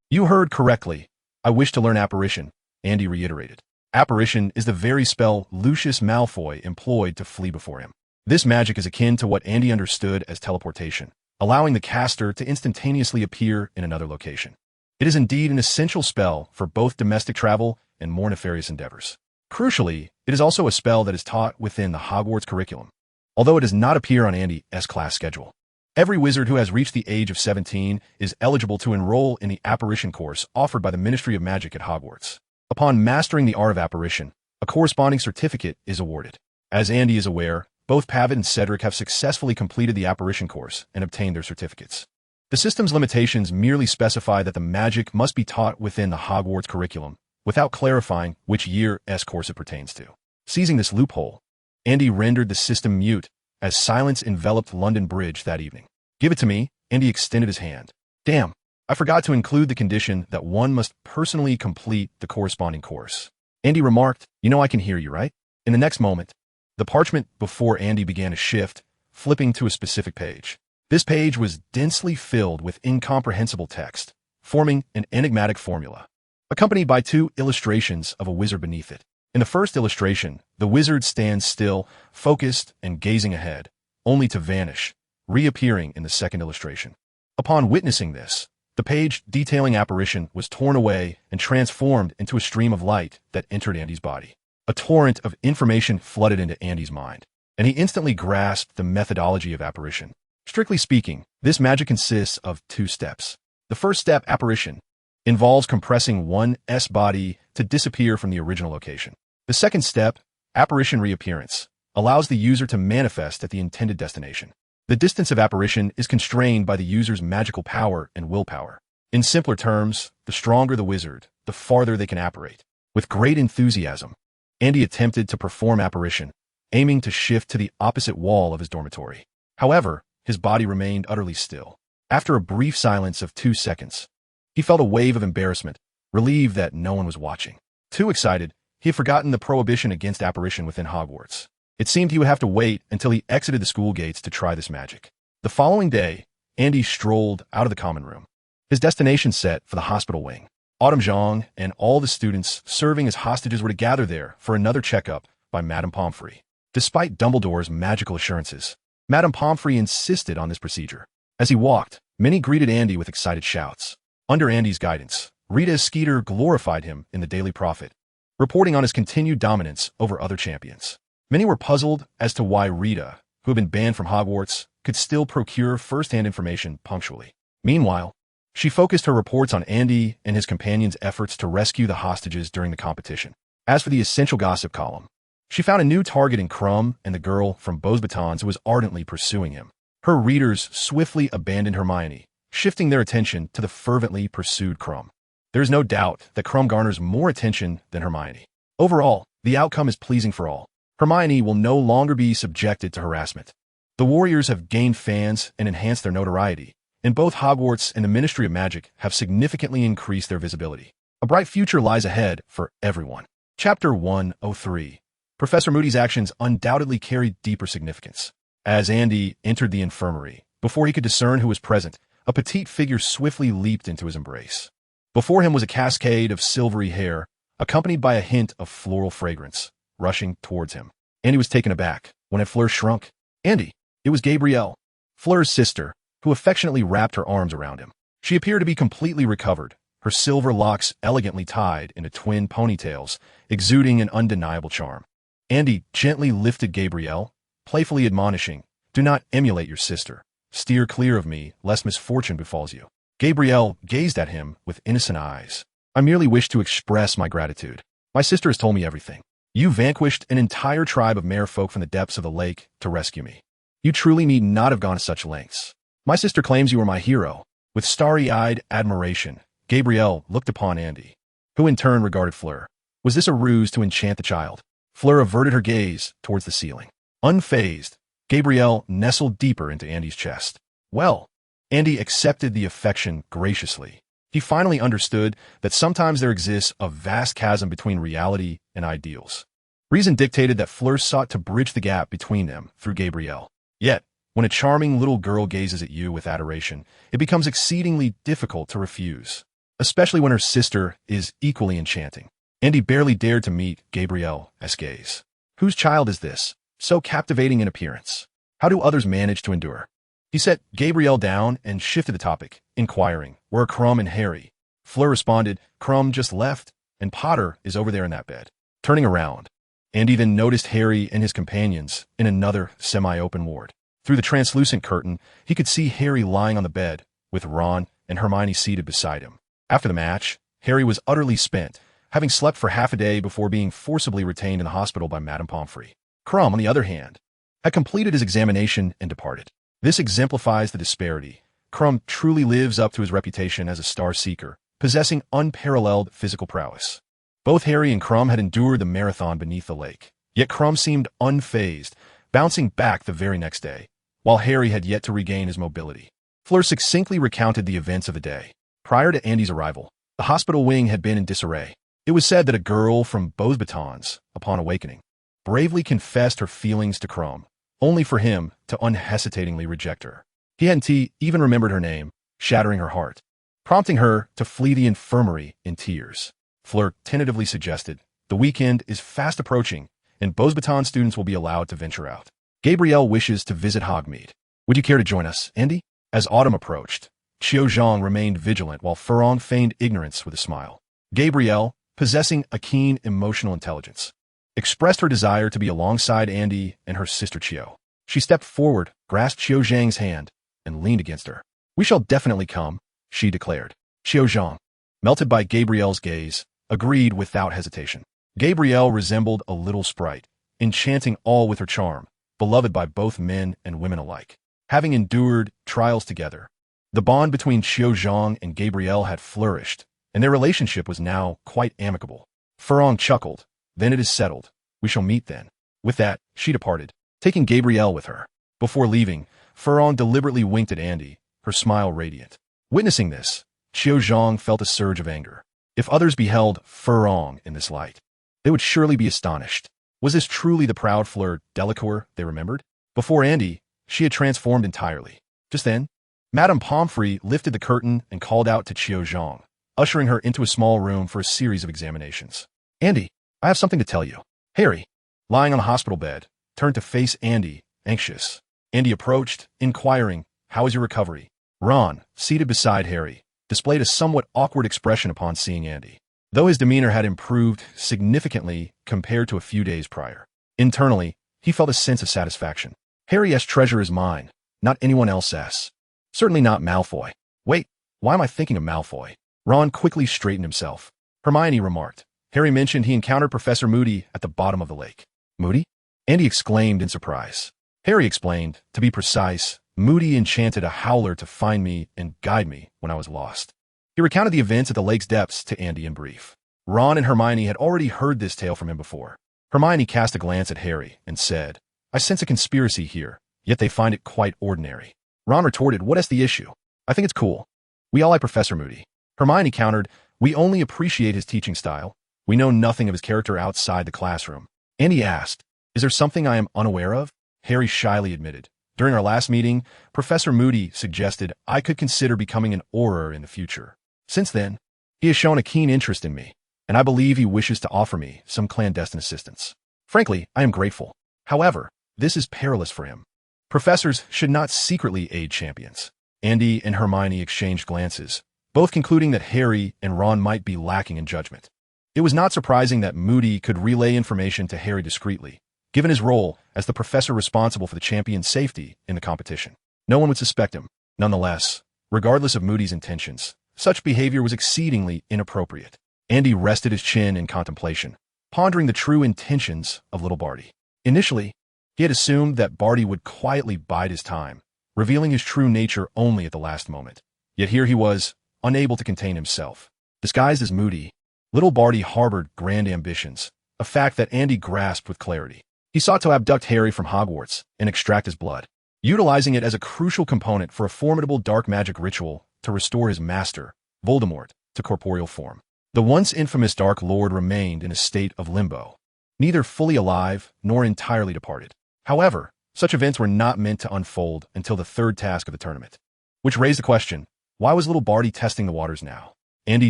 You heard correctly. I wish to learn Apparition, Andy reiterated. Apparition is the very spell Lucius Malfoy employed to flee before him. This magic is akin to what Andy understood as teleportation, allowing the caster to instantaneously appear in another location. It is indeed an essential spell for both domestic travel and more nefarious endeavors. Crucially, it is also a spell that is taught within the Hogwarts curriculum, although it does not appear on Andy's class schedule. Every wizard who has reached the age of 17 is eligible to enroll in the Apparition course offered by the Ministry of Magic at Hogwarts. Upon mastering the art of apparition, a corresponding certificate is awarded. As Andy is aware, both Pavitt and Cedric have successfully completed the apparition course and obtained their certificates. The system's limitations merely specify that the magic must be taught within the Hogwarts curriculum, without clarifying which year's course it pertains to. Seizing this loophole, Andy rendered the system mute as silence enveloped London Bridge that evening. Give it to me, Andy extended his hand. Damn, I forgot to include the condition that one must personally complete the corresponding course. Andy remarked, you know I can hear you, right? In the next moment, the parchment before Andy began to shift, flipping to a specific page. This page was densely filled with incomprehensible text, forming an enigmatic formula, accompanied by 2 illustrations of a wizard beneath it. In the first illustration, the wizard stands still, focused and gazing ahead, only to vanish, reappearing in the second illustration. Upon witnessing this, The page detailing apparition was torn away and transformed into a stream of light that entered Andy's body. A torrent of information flooded into Andy's mind, and he instantly grasped the methodology of apparition. Strictly speaking, this magic consists of 2 steps. The first step, apparition, involves compressing one S-body to disappear from the original location. The second step, apparition reappearance, allows the user to manifest at the intended destination. The distance of apparition is constrained by the user's magical power and willpower. In simpler terms, the stronger the wizard, the farther they can apparate. With great enthusiasm, Andy attempted to perform apparition, aiming to shift to the opposite wall of his dormitory. However, his body remained utterly still. After a brief silence of 2 seconds, he felt a wave of embarrassment, relieved that no one was watching. Too excited, he had forgotten the prohibition against apparition within Hogwarts. It seemed he would have to wait until he exited the school gates to try this magic. The following day, Andy strolled out of the common room, his destination set for the hospital wing. Autumn Zhang and all the students serving as hostages were to gather there for another checkup by Madame Pomfrey. Despite Dumbledore's magical assurances, Madame Pomfrey insisted on this procedure. As he walked, many greeted Andy with excited shouts. Under Andy's guidance, Rita Skeeter glorified him in the Daily Prophet, reporting on his continued dominance over other champions. Many were puzzled as to why Rita, who had been banned from Hogwarts, could still procure first-hand information punctually. Meanwhile, she focused her reports on Andy and his companions' efforts to rescue the hostages during the competition. As for the essential gossip column, she found a new target in Crumb and the girl from Beauxbatons who was ardently pursuing him. Her readers swiftly abandoned Hermione, shifting their attention to the fervently pursued Crumb. There is no doubt that Crumb garners more attention than Hermione. Overall, the outcome is pleasing for all. Hermione will no longer be subjected to harassment. The Warriors have gained fans and enhanced their notoriety, and both Hogwarts and the Ministry of Magic have significantly increased their visibility. A bright future lies ahead for everyone. Chapter 103. Professor Moody's actions undoubtedly carried deeper significance. As Andy entered the infirmary, before he could discern who was present, a petite figure swiftly leaped into his embrace. Before him was a cascade of silvery hair, accompanied by a hint of floral fragrance, rushing towards him. Andy was taken aback when Fleur shrunk. Andy! It was Gabrielle, Fleur's sister, who affectionately wrapped her arms around him. She appeared to be completely recovered, her silver locks elegantly tied into twin ponytails, exuding an undeniable charm. Andy gently lifted Gabrielle, playfully admonishing, "Do not emulate your sister. Steer clear of me, lest misfortune befalls you." Gabrielle gazed at him with innocent eyes. "I merely wish to express my gratitude. My sister has told me everything. You vanquished an entire tribe of merfolk from the depths of the lake to rescue me. You truly need not have gone to such lengths. My sister claims you are my hero." With starry-eyed admiration, Gabrielle looked upon Andy, who in turn regarded Fleur. Was this a ruse to enchant the child? Fleur averted her gaze towards the ceiling. Unfazed, Gabrielle nestled deeper into Andy's chest. Well, Andy accepted the affection graciously. He finally understood that sometimes there exists a vast chasm between reality and ideals. Reason dictated that Fleur sought to bridge the gap between them through Gabrielle. Yet, when a charming little girl gazes at you with adoration, it becomes exceedingly difficult to refuse, especially when her sister is equally enchanting. Andy barely dared to meet Gabrielle's gaze. Whose child is this, so captivating in appearance? How do others manage to endure? He set Gabrielle down and shifted the topic, inquiring, "Where are Crumb and Harry?" Fleur responded, "Crumb just left, and Potter is over there in that bed." Turning around, Andy then noticed Harry and his companions in another semi-open ward. Through the translucent curtain, he could see Harry lying on the bed, with Ron and Hermione seated beside him. After the match, Harry was utterly spent, having slept for half a day before being forcibly retained in the hospital by Madame Pomfrey. Crumb, on the other hand, had completed his examination and departed. This exemplifies the disparity. Crumb truly lives up to his reputation as a star seeker, possessing unparalleled physical prowess. Both Harry and Crumb had endured the marathon beneath the lake, yet Crumb seemed unfazed, bouncing back the very next day, while Harry had yet to regain his mobility. Fleur succinctly recounted the events of the day. Prior to Andy's arrival, the hospital wing had been in disarray. It was said that a girl from Beauxbatons, upon awakening, bravely confessed her feelings to Crumb, only for him to unhesitatingly reject her. He hadn't even remembered her name, shattering her heart, prompting her to flee the infirmary in tears. Fleur tentatively suggested, "The weekend is fast approaching, and Beauxbatons students will be allowed to venture out. Gabrielle wishes to visit Hogsmeade. Would you care to join us, Andy?" As autumn approached, Qiu Zhang remained vigilant while Furong feigned ignorance with a smile. Gabrielle, possessing a keen emotional intelligence, expressed her desire to be alongside Andy and her sister Qiu. She stepped forward, grasped Qiu Zhang's hand, and leaned against her. "We shall definitely come," she declared. Qiu Zhang, melted by Gabrielle's gaze, agreed without hesitation. Gabrielle resembled a little sprite, enchanting all with her charm, beloved by both men and women alike. Having endured trials together, the bond between Qiu Zhang and Gabrielle had flourished, and their relationship was now quite amicable. Furong chuckled. "Then it is settled. We shall meet then." With that, she departed, taking Gabrielle with her. Before leaving, Furong deliberately winked at Andy, her smile radiant. Witnessing this, Qiu Zhang felt a surge of anger. If others beheld Furong in this light, they would surely be astonished. Was this truly the proud Fleur Delacour they remembered? Before Andy, she had transformed entirely. Just then, Madame Pomfrey lifted the curtain and called out to Qiu Zhang, ushering her into a small room for a series of examinations. "Andy, I have something to tell you." Harry, lying on a hospital bed, turned to face Andy, anxious. Andy approached, inquiring, "How is your recovery?" Ron, seated beside Harry, displayed a somewhat awkward expression upon seeing Andy, though his demeanor had improved significantly compared to a few days prior. Internally, he felt a sense of satisfaction. Harry's treasure is mine, not anyone else's. Certainly not Malfoy. Wait, why am I thinking of Malfoy? Ron quickly straightened himself. Hermione remarked. Harry mentioned he encountered Professor Moody at the bottom of the lake. Moody? Andy exclaimed in surprise. Harry explained, to be precise, Moody enchanted a howler to find me and guide me when I was lost. He recounted the events at the lake's depths to Andy in brief. Ron and Hermione had already heard this tale from him before. Hermione cast a glance at Harry and said, "I sense a conspiracy here, yet they find it quite ordinary." Ron retorted, "What is the issue? I think it's cool. We all like Professor Moody." Hermione countered, "We only appreciate his teaching style. We know nothing of his character outside the classroom." Andy asked, "Is there something I am unaware of?" Harry shyly admitted, "During our last meeting, Professor Moody suggested I could consider becoming an Auror in the future. Since then, he has shown a keen interest in me, and I believe he wishes to offer me some clandestine assistance. Frankly, I am grateful. However, this is perilous for him. Professors should not secretly aid champions." Andy and Hermione exchanged glances, both concluding that Harry and Ron might be lacking in judgment. It was not surprising that Moody could relay information to Harry discreetly, given his role as the professor responsible for the champion's safety in the competition. No one would suspect him. Nonetheless, regardless of Moody's intentions, such behavior was exceedingly inappropriate. Andy rested his chin in contemplation, pondering the true intentions of little Barty. Initially, he had assumed that Barty would quietly bide his time, revealing his true nature only at the last moment. Yet here he was, unable to contain himself. Disguised as Moody, little Barty harbored grand ambitions, a fact that Andy grasped with clarity. He sought to abduct Harry from Hogwarts and extract his blood, utilizing it as a crucial component for a formidable dark magic ritual to restore his master, Voldemort, to corporeal form. The once infamous Dark Lord remained in a state of limbo, neither fully alive nor entirely departed. However, such events were not meant to unfold until the third task of the tournament, which raised the question, why was little Barty testing the waters now? Andy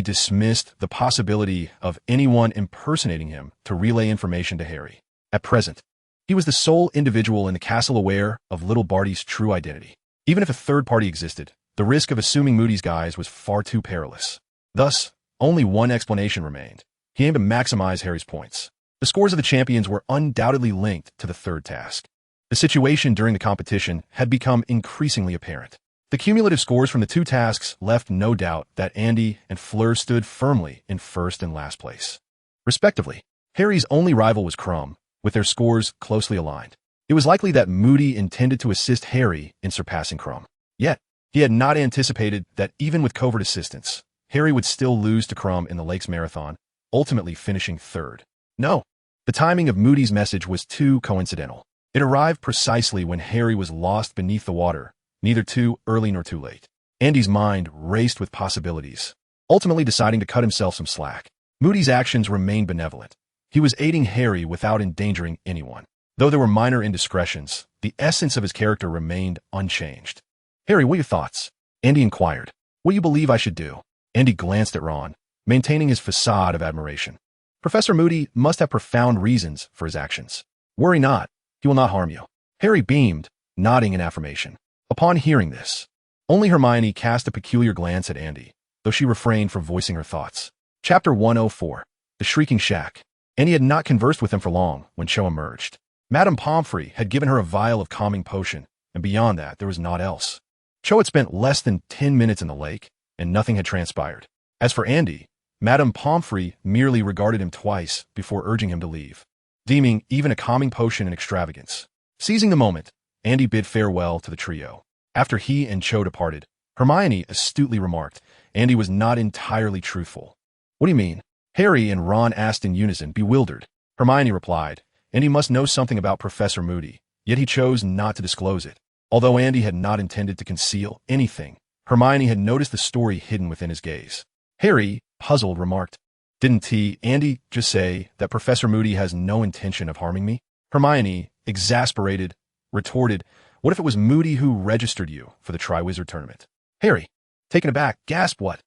dismissed the possibility of anyone impersonating him to relay information to Harry. At present, he was the sole individual in the castle aware of little Barty's true identity. Even if a third party existed, the risk of assuming Moody's guise was far too perilous. Thus, only one explanation remained. He aimed to maximize Harry's points. The scores of the champions were undoubtedly linked to the third task. The situation during the competition had become increasingly apparent. The cumulative scores from the two tasks left no doubt that Andy and Fleur stood firmly in first and last place, respectively. Harry's only rival was Crumb, with their scores closely aligned. It was likely that Moody intended to assist Harry in surpassing Crumb. Yet, he had not anticipated that even with covert assistance, Harry would still lose to Crumb in the Lakes Marathon, ultimately finishing third. No, the timing of Moody's message was too coincidental. It arrived precisely when Harry was lost beneath the water, neither too early nor too late. Andy's mind raced with possibilities, ultimately deciding to cut himself some slack. Moody's actions remained benevolent. He was aiding Harry without endangering anyone. Though there were minor indiscretions, the essence of his character remained unchanged. "Harry, what are your thoughts?" Andy inquired. "What do you believe I should do?" Andy glanced at Ron, maintaining his facade of admiration. "Professor Moody must have profound reasons for his actions. Worry not. He will not harm you." Harry beamed, nodding in affirmation. Upon hearing this, Only Hermione cast a peculiar glance at Andy, though she refrained from voicing her thoughts. Chapter 104. The Shrieking Shack. Andy had not conversed with him for long when Cho emerged. Madame Pomfrey had given her a vial of calming potion, and beyond that there was naught else. Cho had spent less than 10 minutes in the lake, and nothing had transpired. As for Andy, Madame Pomfrey merely regarded him twice before urging him to leave, deeming even a calming potion an extravagance. Seizing the moment, Andy bid farewell to the trio. After he and Cho departed, Hermione astutely remarked Andy was not entirely truthful. "What do you mean?" Harry and Ron asked in unison, bewildered. Hermione replied, Andy must know something about Professor Moody, yet he chose not to disclose it. Although Andy had not intended to conceal anything, Hermione had noticed the story hidden within his gaze. Harry, puzzled, remarked, "Didn't Andy just say that Professor Moody has no intention of harming me?" Hermione, exasperated, retorted, "What if it was Moody who registered you for the Triwizard Tournament?" Harry, taken aback, gasped, "What?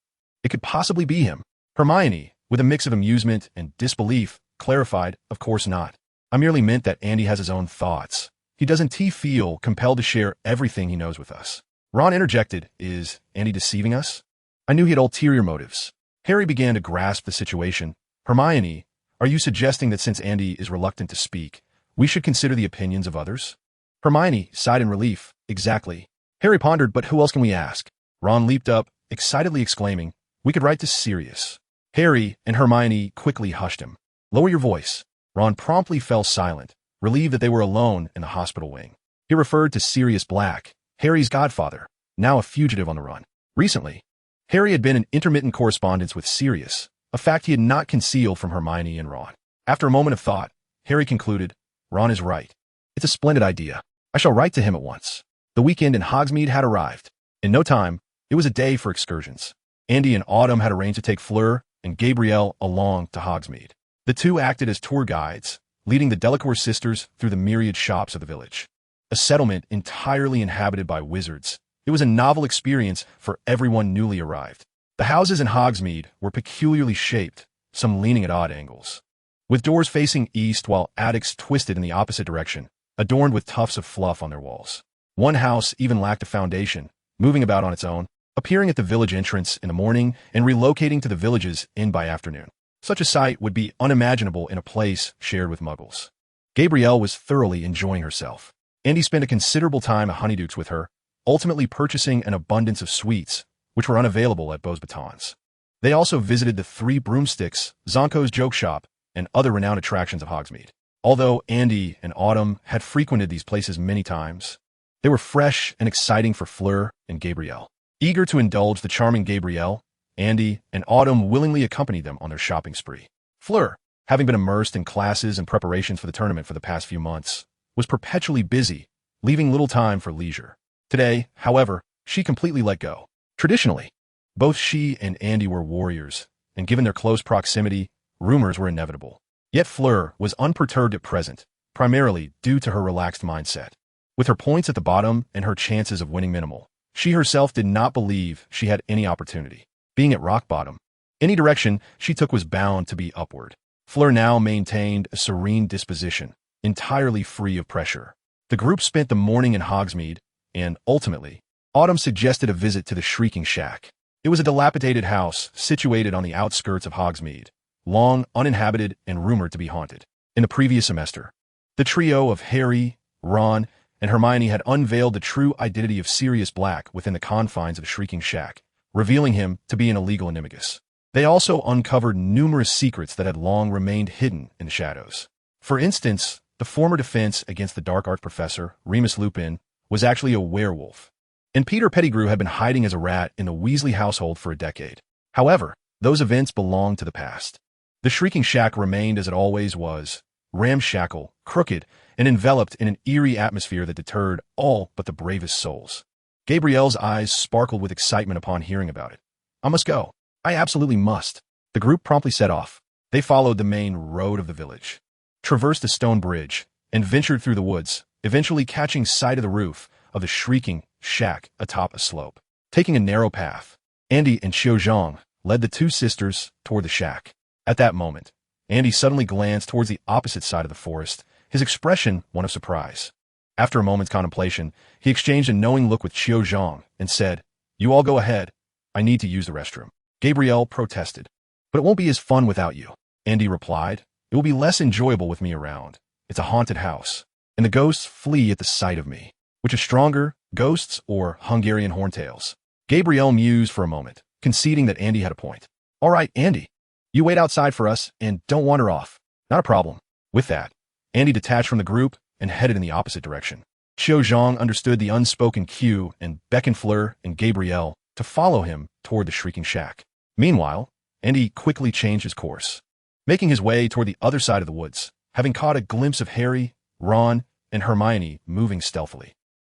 It could possibly be him." Hermione, with a mix of amusement and disbelief, clarified, "Of course not. I merely meant that Andy has his own thoughts. He doesn't feel compelled to share everything he knows with us." Ron interjected, "Is Andy deceiving us? I knew he had ulterior motives." Harry began to grasp the situation. "Hermione, are you suggesting that since Andy is reluctant to speak, we should consider the opinions of others?" Hermione sighed in relief. "Exactly." Harry pondered, "But who else can we ask?" Ron leaped up, excitedly exclaiming, "We could write to Sirius." Harry and Hermione quickly hushed him. "Lower your voice." Ron promptly fell silent, relieved that they were alone in the hospital wing. He referred to Sirius Black, Harry's godfather, now a fugitive on the run. Recently, Harry had been in intermittent correspondence with Sirius, a fact he had not concealed from Hermione and Ron. After a moment of thought, Harry concluded, "Ron is right. It's a splendid idea. I shall write to him at once." The weekend in Hogsmeade had arrived. In no time, it was a day for excursions. Andy and Autumn had arranged to take Fleur and Gabrielle along to Hogsmeade. The two acted as tour guides, leading the Delacour sisters through the myriad shops of the village. A settlement entirely inhabited by wizards, it was a novel experience for everyone newly arrived. The houses in Hogsmeade were peculiarly shaped, some leaning at odd angles, with doors facing east while attics twisted in the opposite direction, adorned with tufts of fluff on their walls. One house even lacked a foundation, moving about on its own, appearing at the village entrance in the morning and relocating to the village's inn by afternoon. Such a sight would be unimaginable in a place shared with muggles. Gabrielle was thoroughly enjoying herself. Andy spent a considerable time at Honeyduke's with her, ultimately purchasing an abundance of sweets, which were unavailable at Beau's Batons. They also visited the Three Broomsticks, Zonko's joke shop, and other renowned attractions of Hogsmeade. Although Andy and Autumn had frequented these places many times, they were fresh and exciting for Fleur and Gabrielle. Eager to indulge the charming Gabrielle, Andy and Autumn willingly accompanied them on their shopping spree. Fleur, having been immersed in classes and preparations for the tournament for the past few months, was perpetually busy, leaving little time for leisure. Today, however, she completely let go. Traditionally, both she and Andy were warriors, and given their close proximity, rumors were inevitable. Yet Fleur was unperturbed at present, primarily due to her relaxed mindset. With her points at the bottom and her chances of winning minimal, she herself did not believe she had any opportunity. Being at rock bottom, any direction she took was bound to be upward. Fleur now maintained a serene disposition, entirely free of pressure. The group spent the morning in Hogsmeade, and, ultimately, Autumn suggested a visit to the Shrieking Shack. It was a dilapidated house situated on the outskirts of Hogsmeade, long uninhabited and rumored to be haunted. In the previous semester, the trio of Harry, Ron, and Hermione had unveiled the true identity of Sirius Black within the confines of the Shrieking Shack, revealing him to be an illegal animagus. They also uncovered numerous secrets that had long remained hidden in the shadows. For instance, the former defense against the dark arts professor, Remus Lupin, was actually a werewolf, and Peter Pettigrew had been hiding as a rat in the Weasley household for a decade. However, those events belonged to the past. The Shrieking Shack remained as it always was, ramshackle, crooked, and enveloped in an eerie atmosphere that deterred all but the bravest souls. Gabrielle's eyes sparkled with excitement upon hearing about it. "I must go. I absolutely must." The group promptly set off. They followed the main road of the village, traversed a stone bridge, and ventured through the woods, eventually catching sight of the roof of the Shrieking Shack atop a slope. Taking a narrow path, Andy and Xiao Zhang led the two sisters toward the shack. At that moment, Andy suddenly glanced towards the opposite side of the forest, his expression one of surprise. After a moment's contemplation, he exchanged a knowing look with Xiao Zhang and said, You all go ahead. I need to use the restroom. Gabrielle protested. But it won't be as fun without you, Andy replied. It will be less enjoyable with me around. It's a haunted house, and the ghosts flee at the sight of me. Which is stronger, ghosts or Hungarian horntails? Gabrielle mused for a moment, conceding that Andy had a point. All right, Andy. You wait outside for us and don't wander off. Not a problem. With that, Andy detached from the group and headed in the opposite direction. Xiao Zhang understood the unspoken cue and beckoned Fleur and Gabrielle to follow him toward the shrieking shack. Meanwhile, Andy quickly changed his course, making his way toward the other side of the woods, having caught a glimpse of Harry, Ron, and Hermione moving stealthily.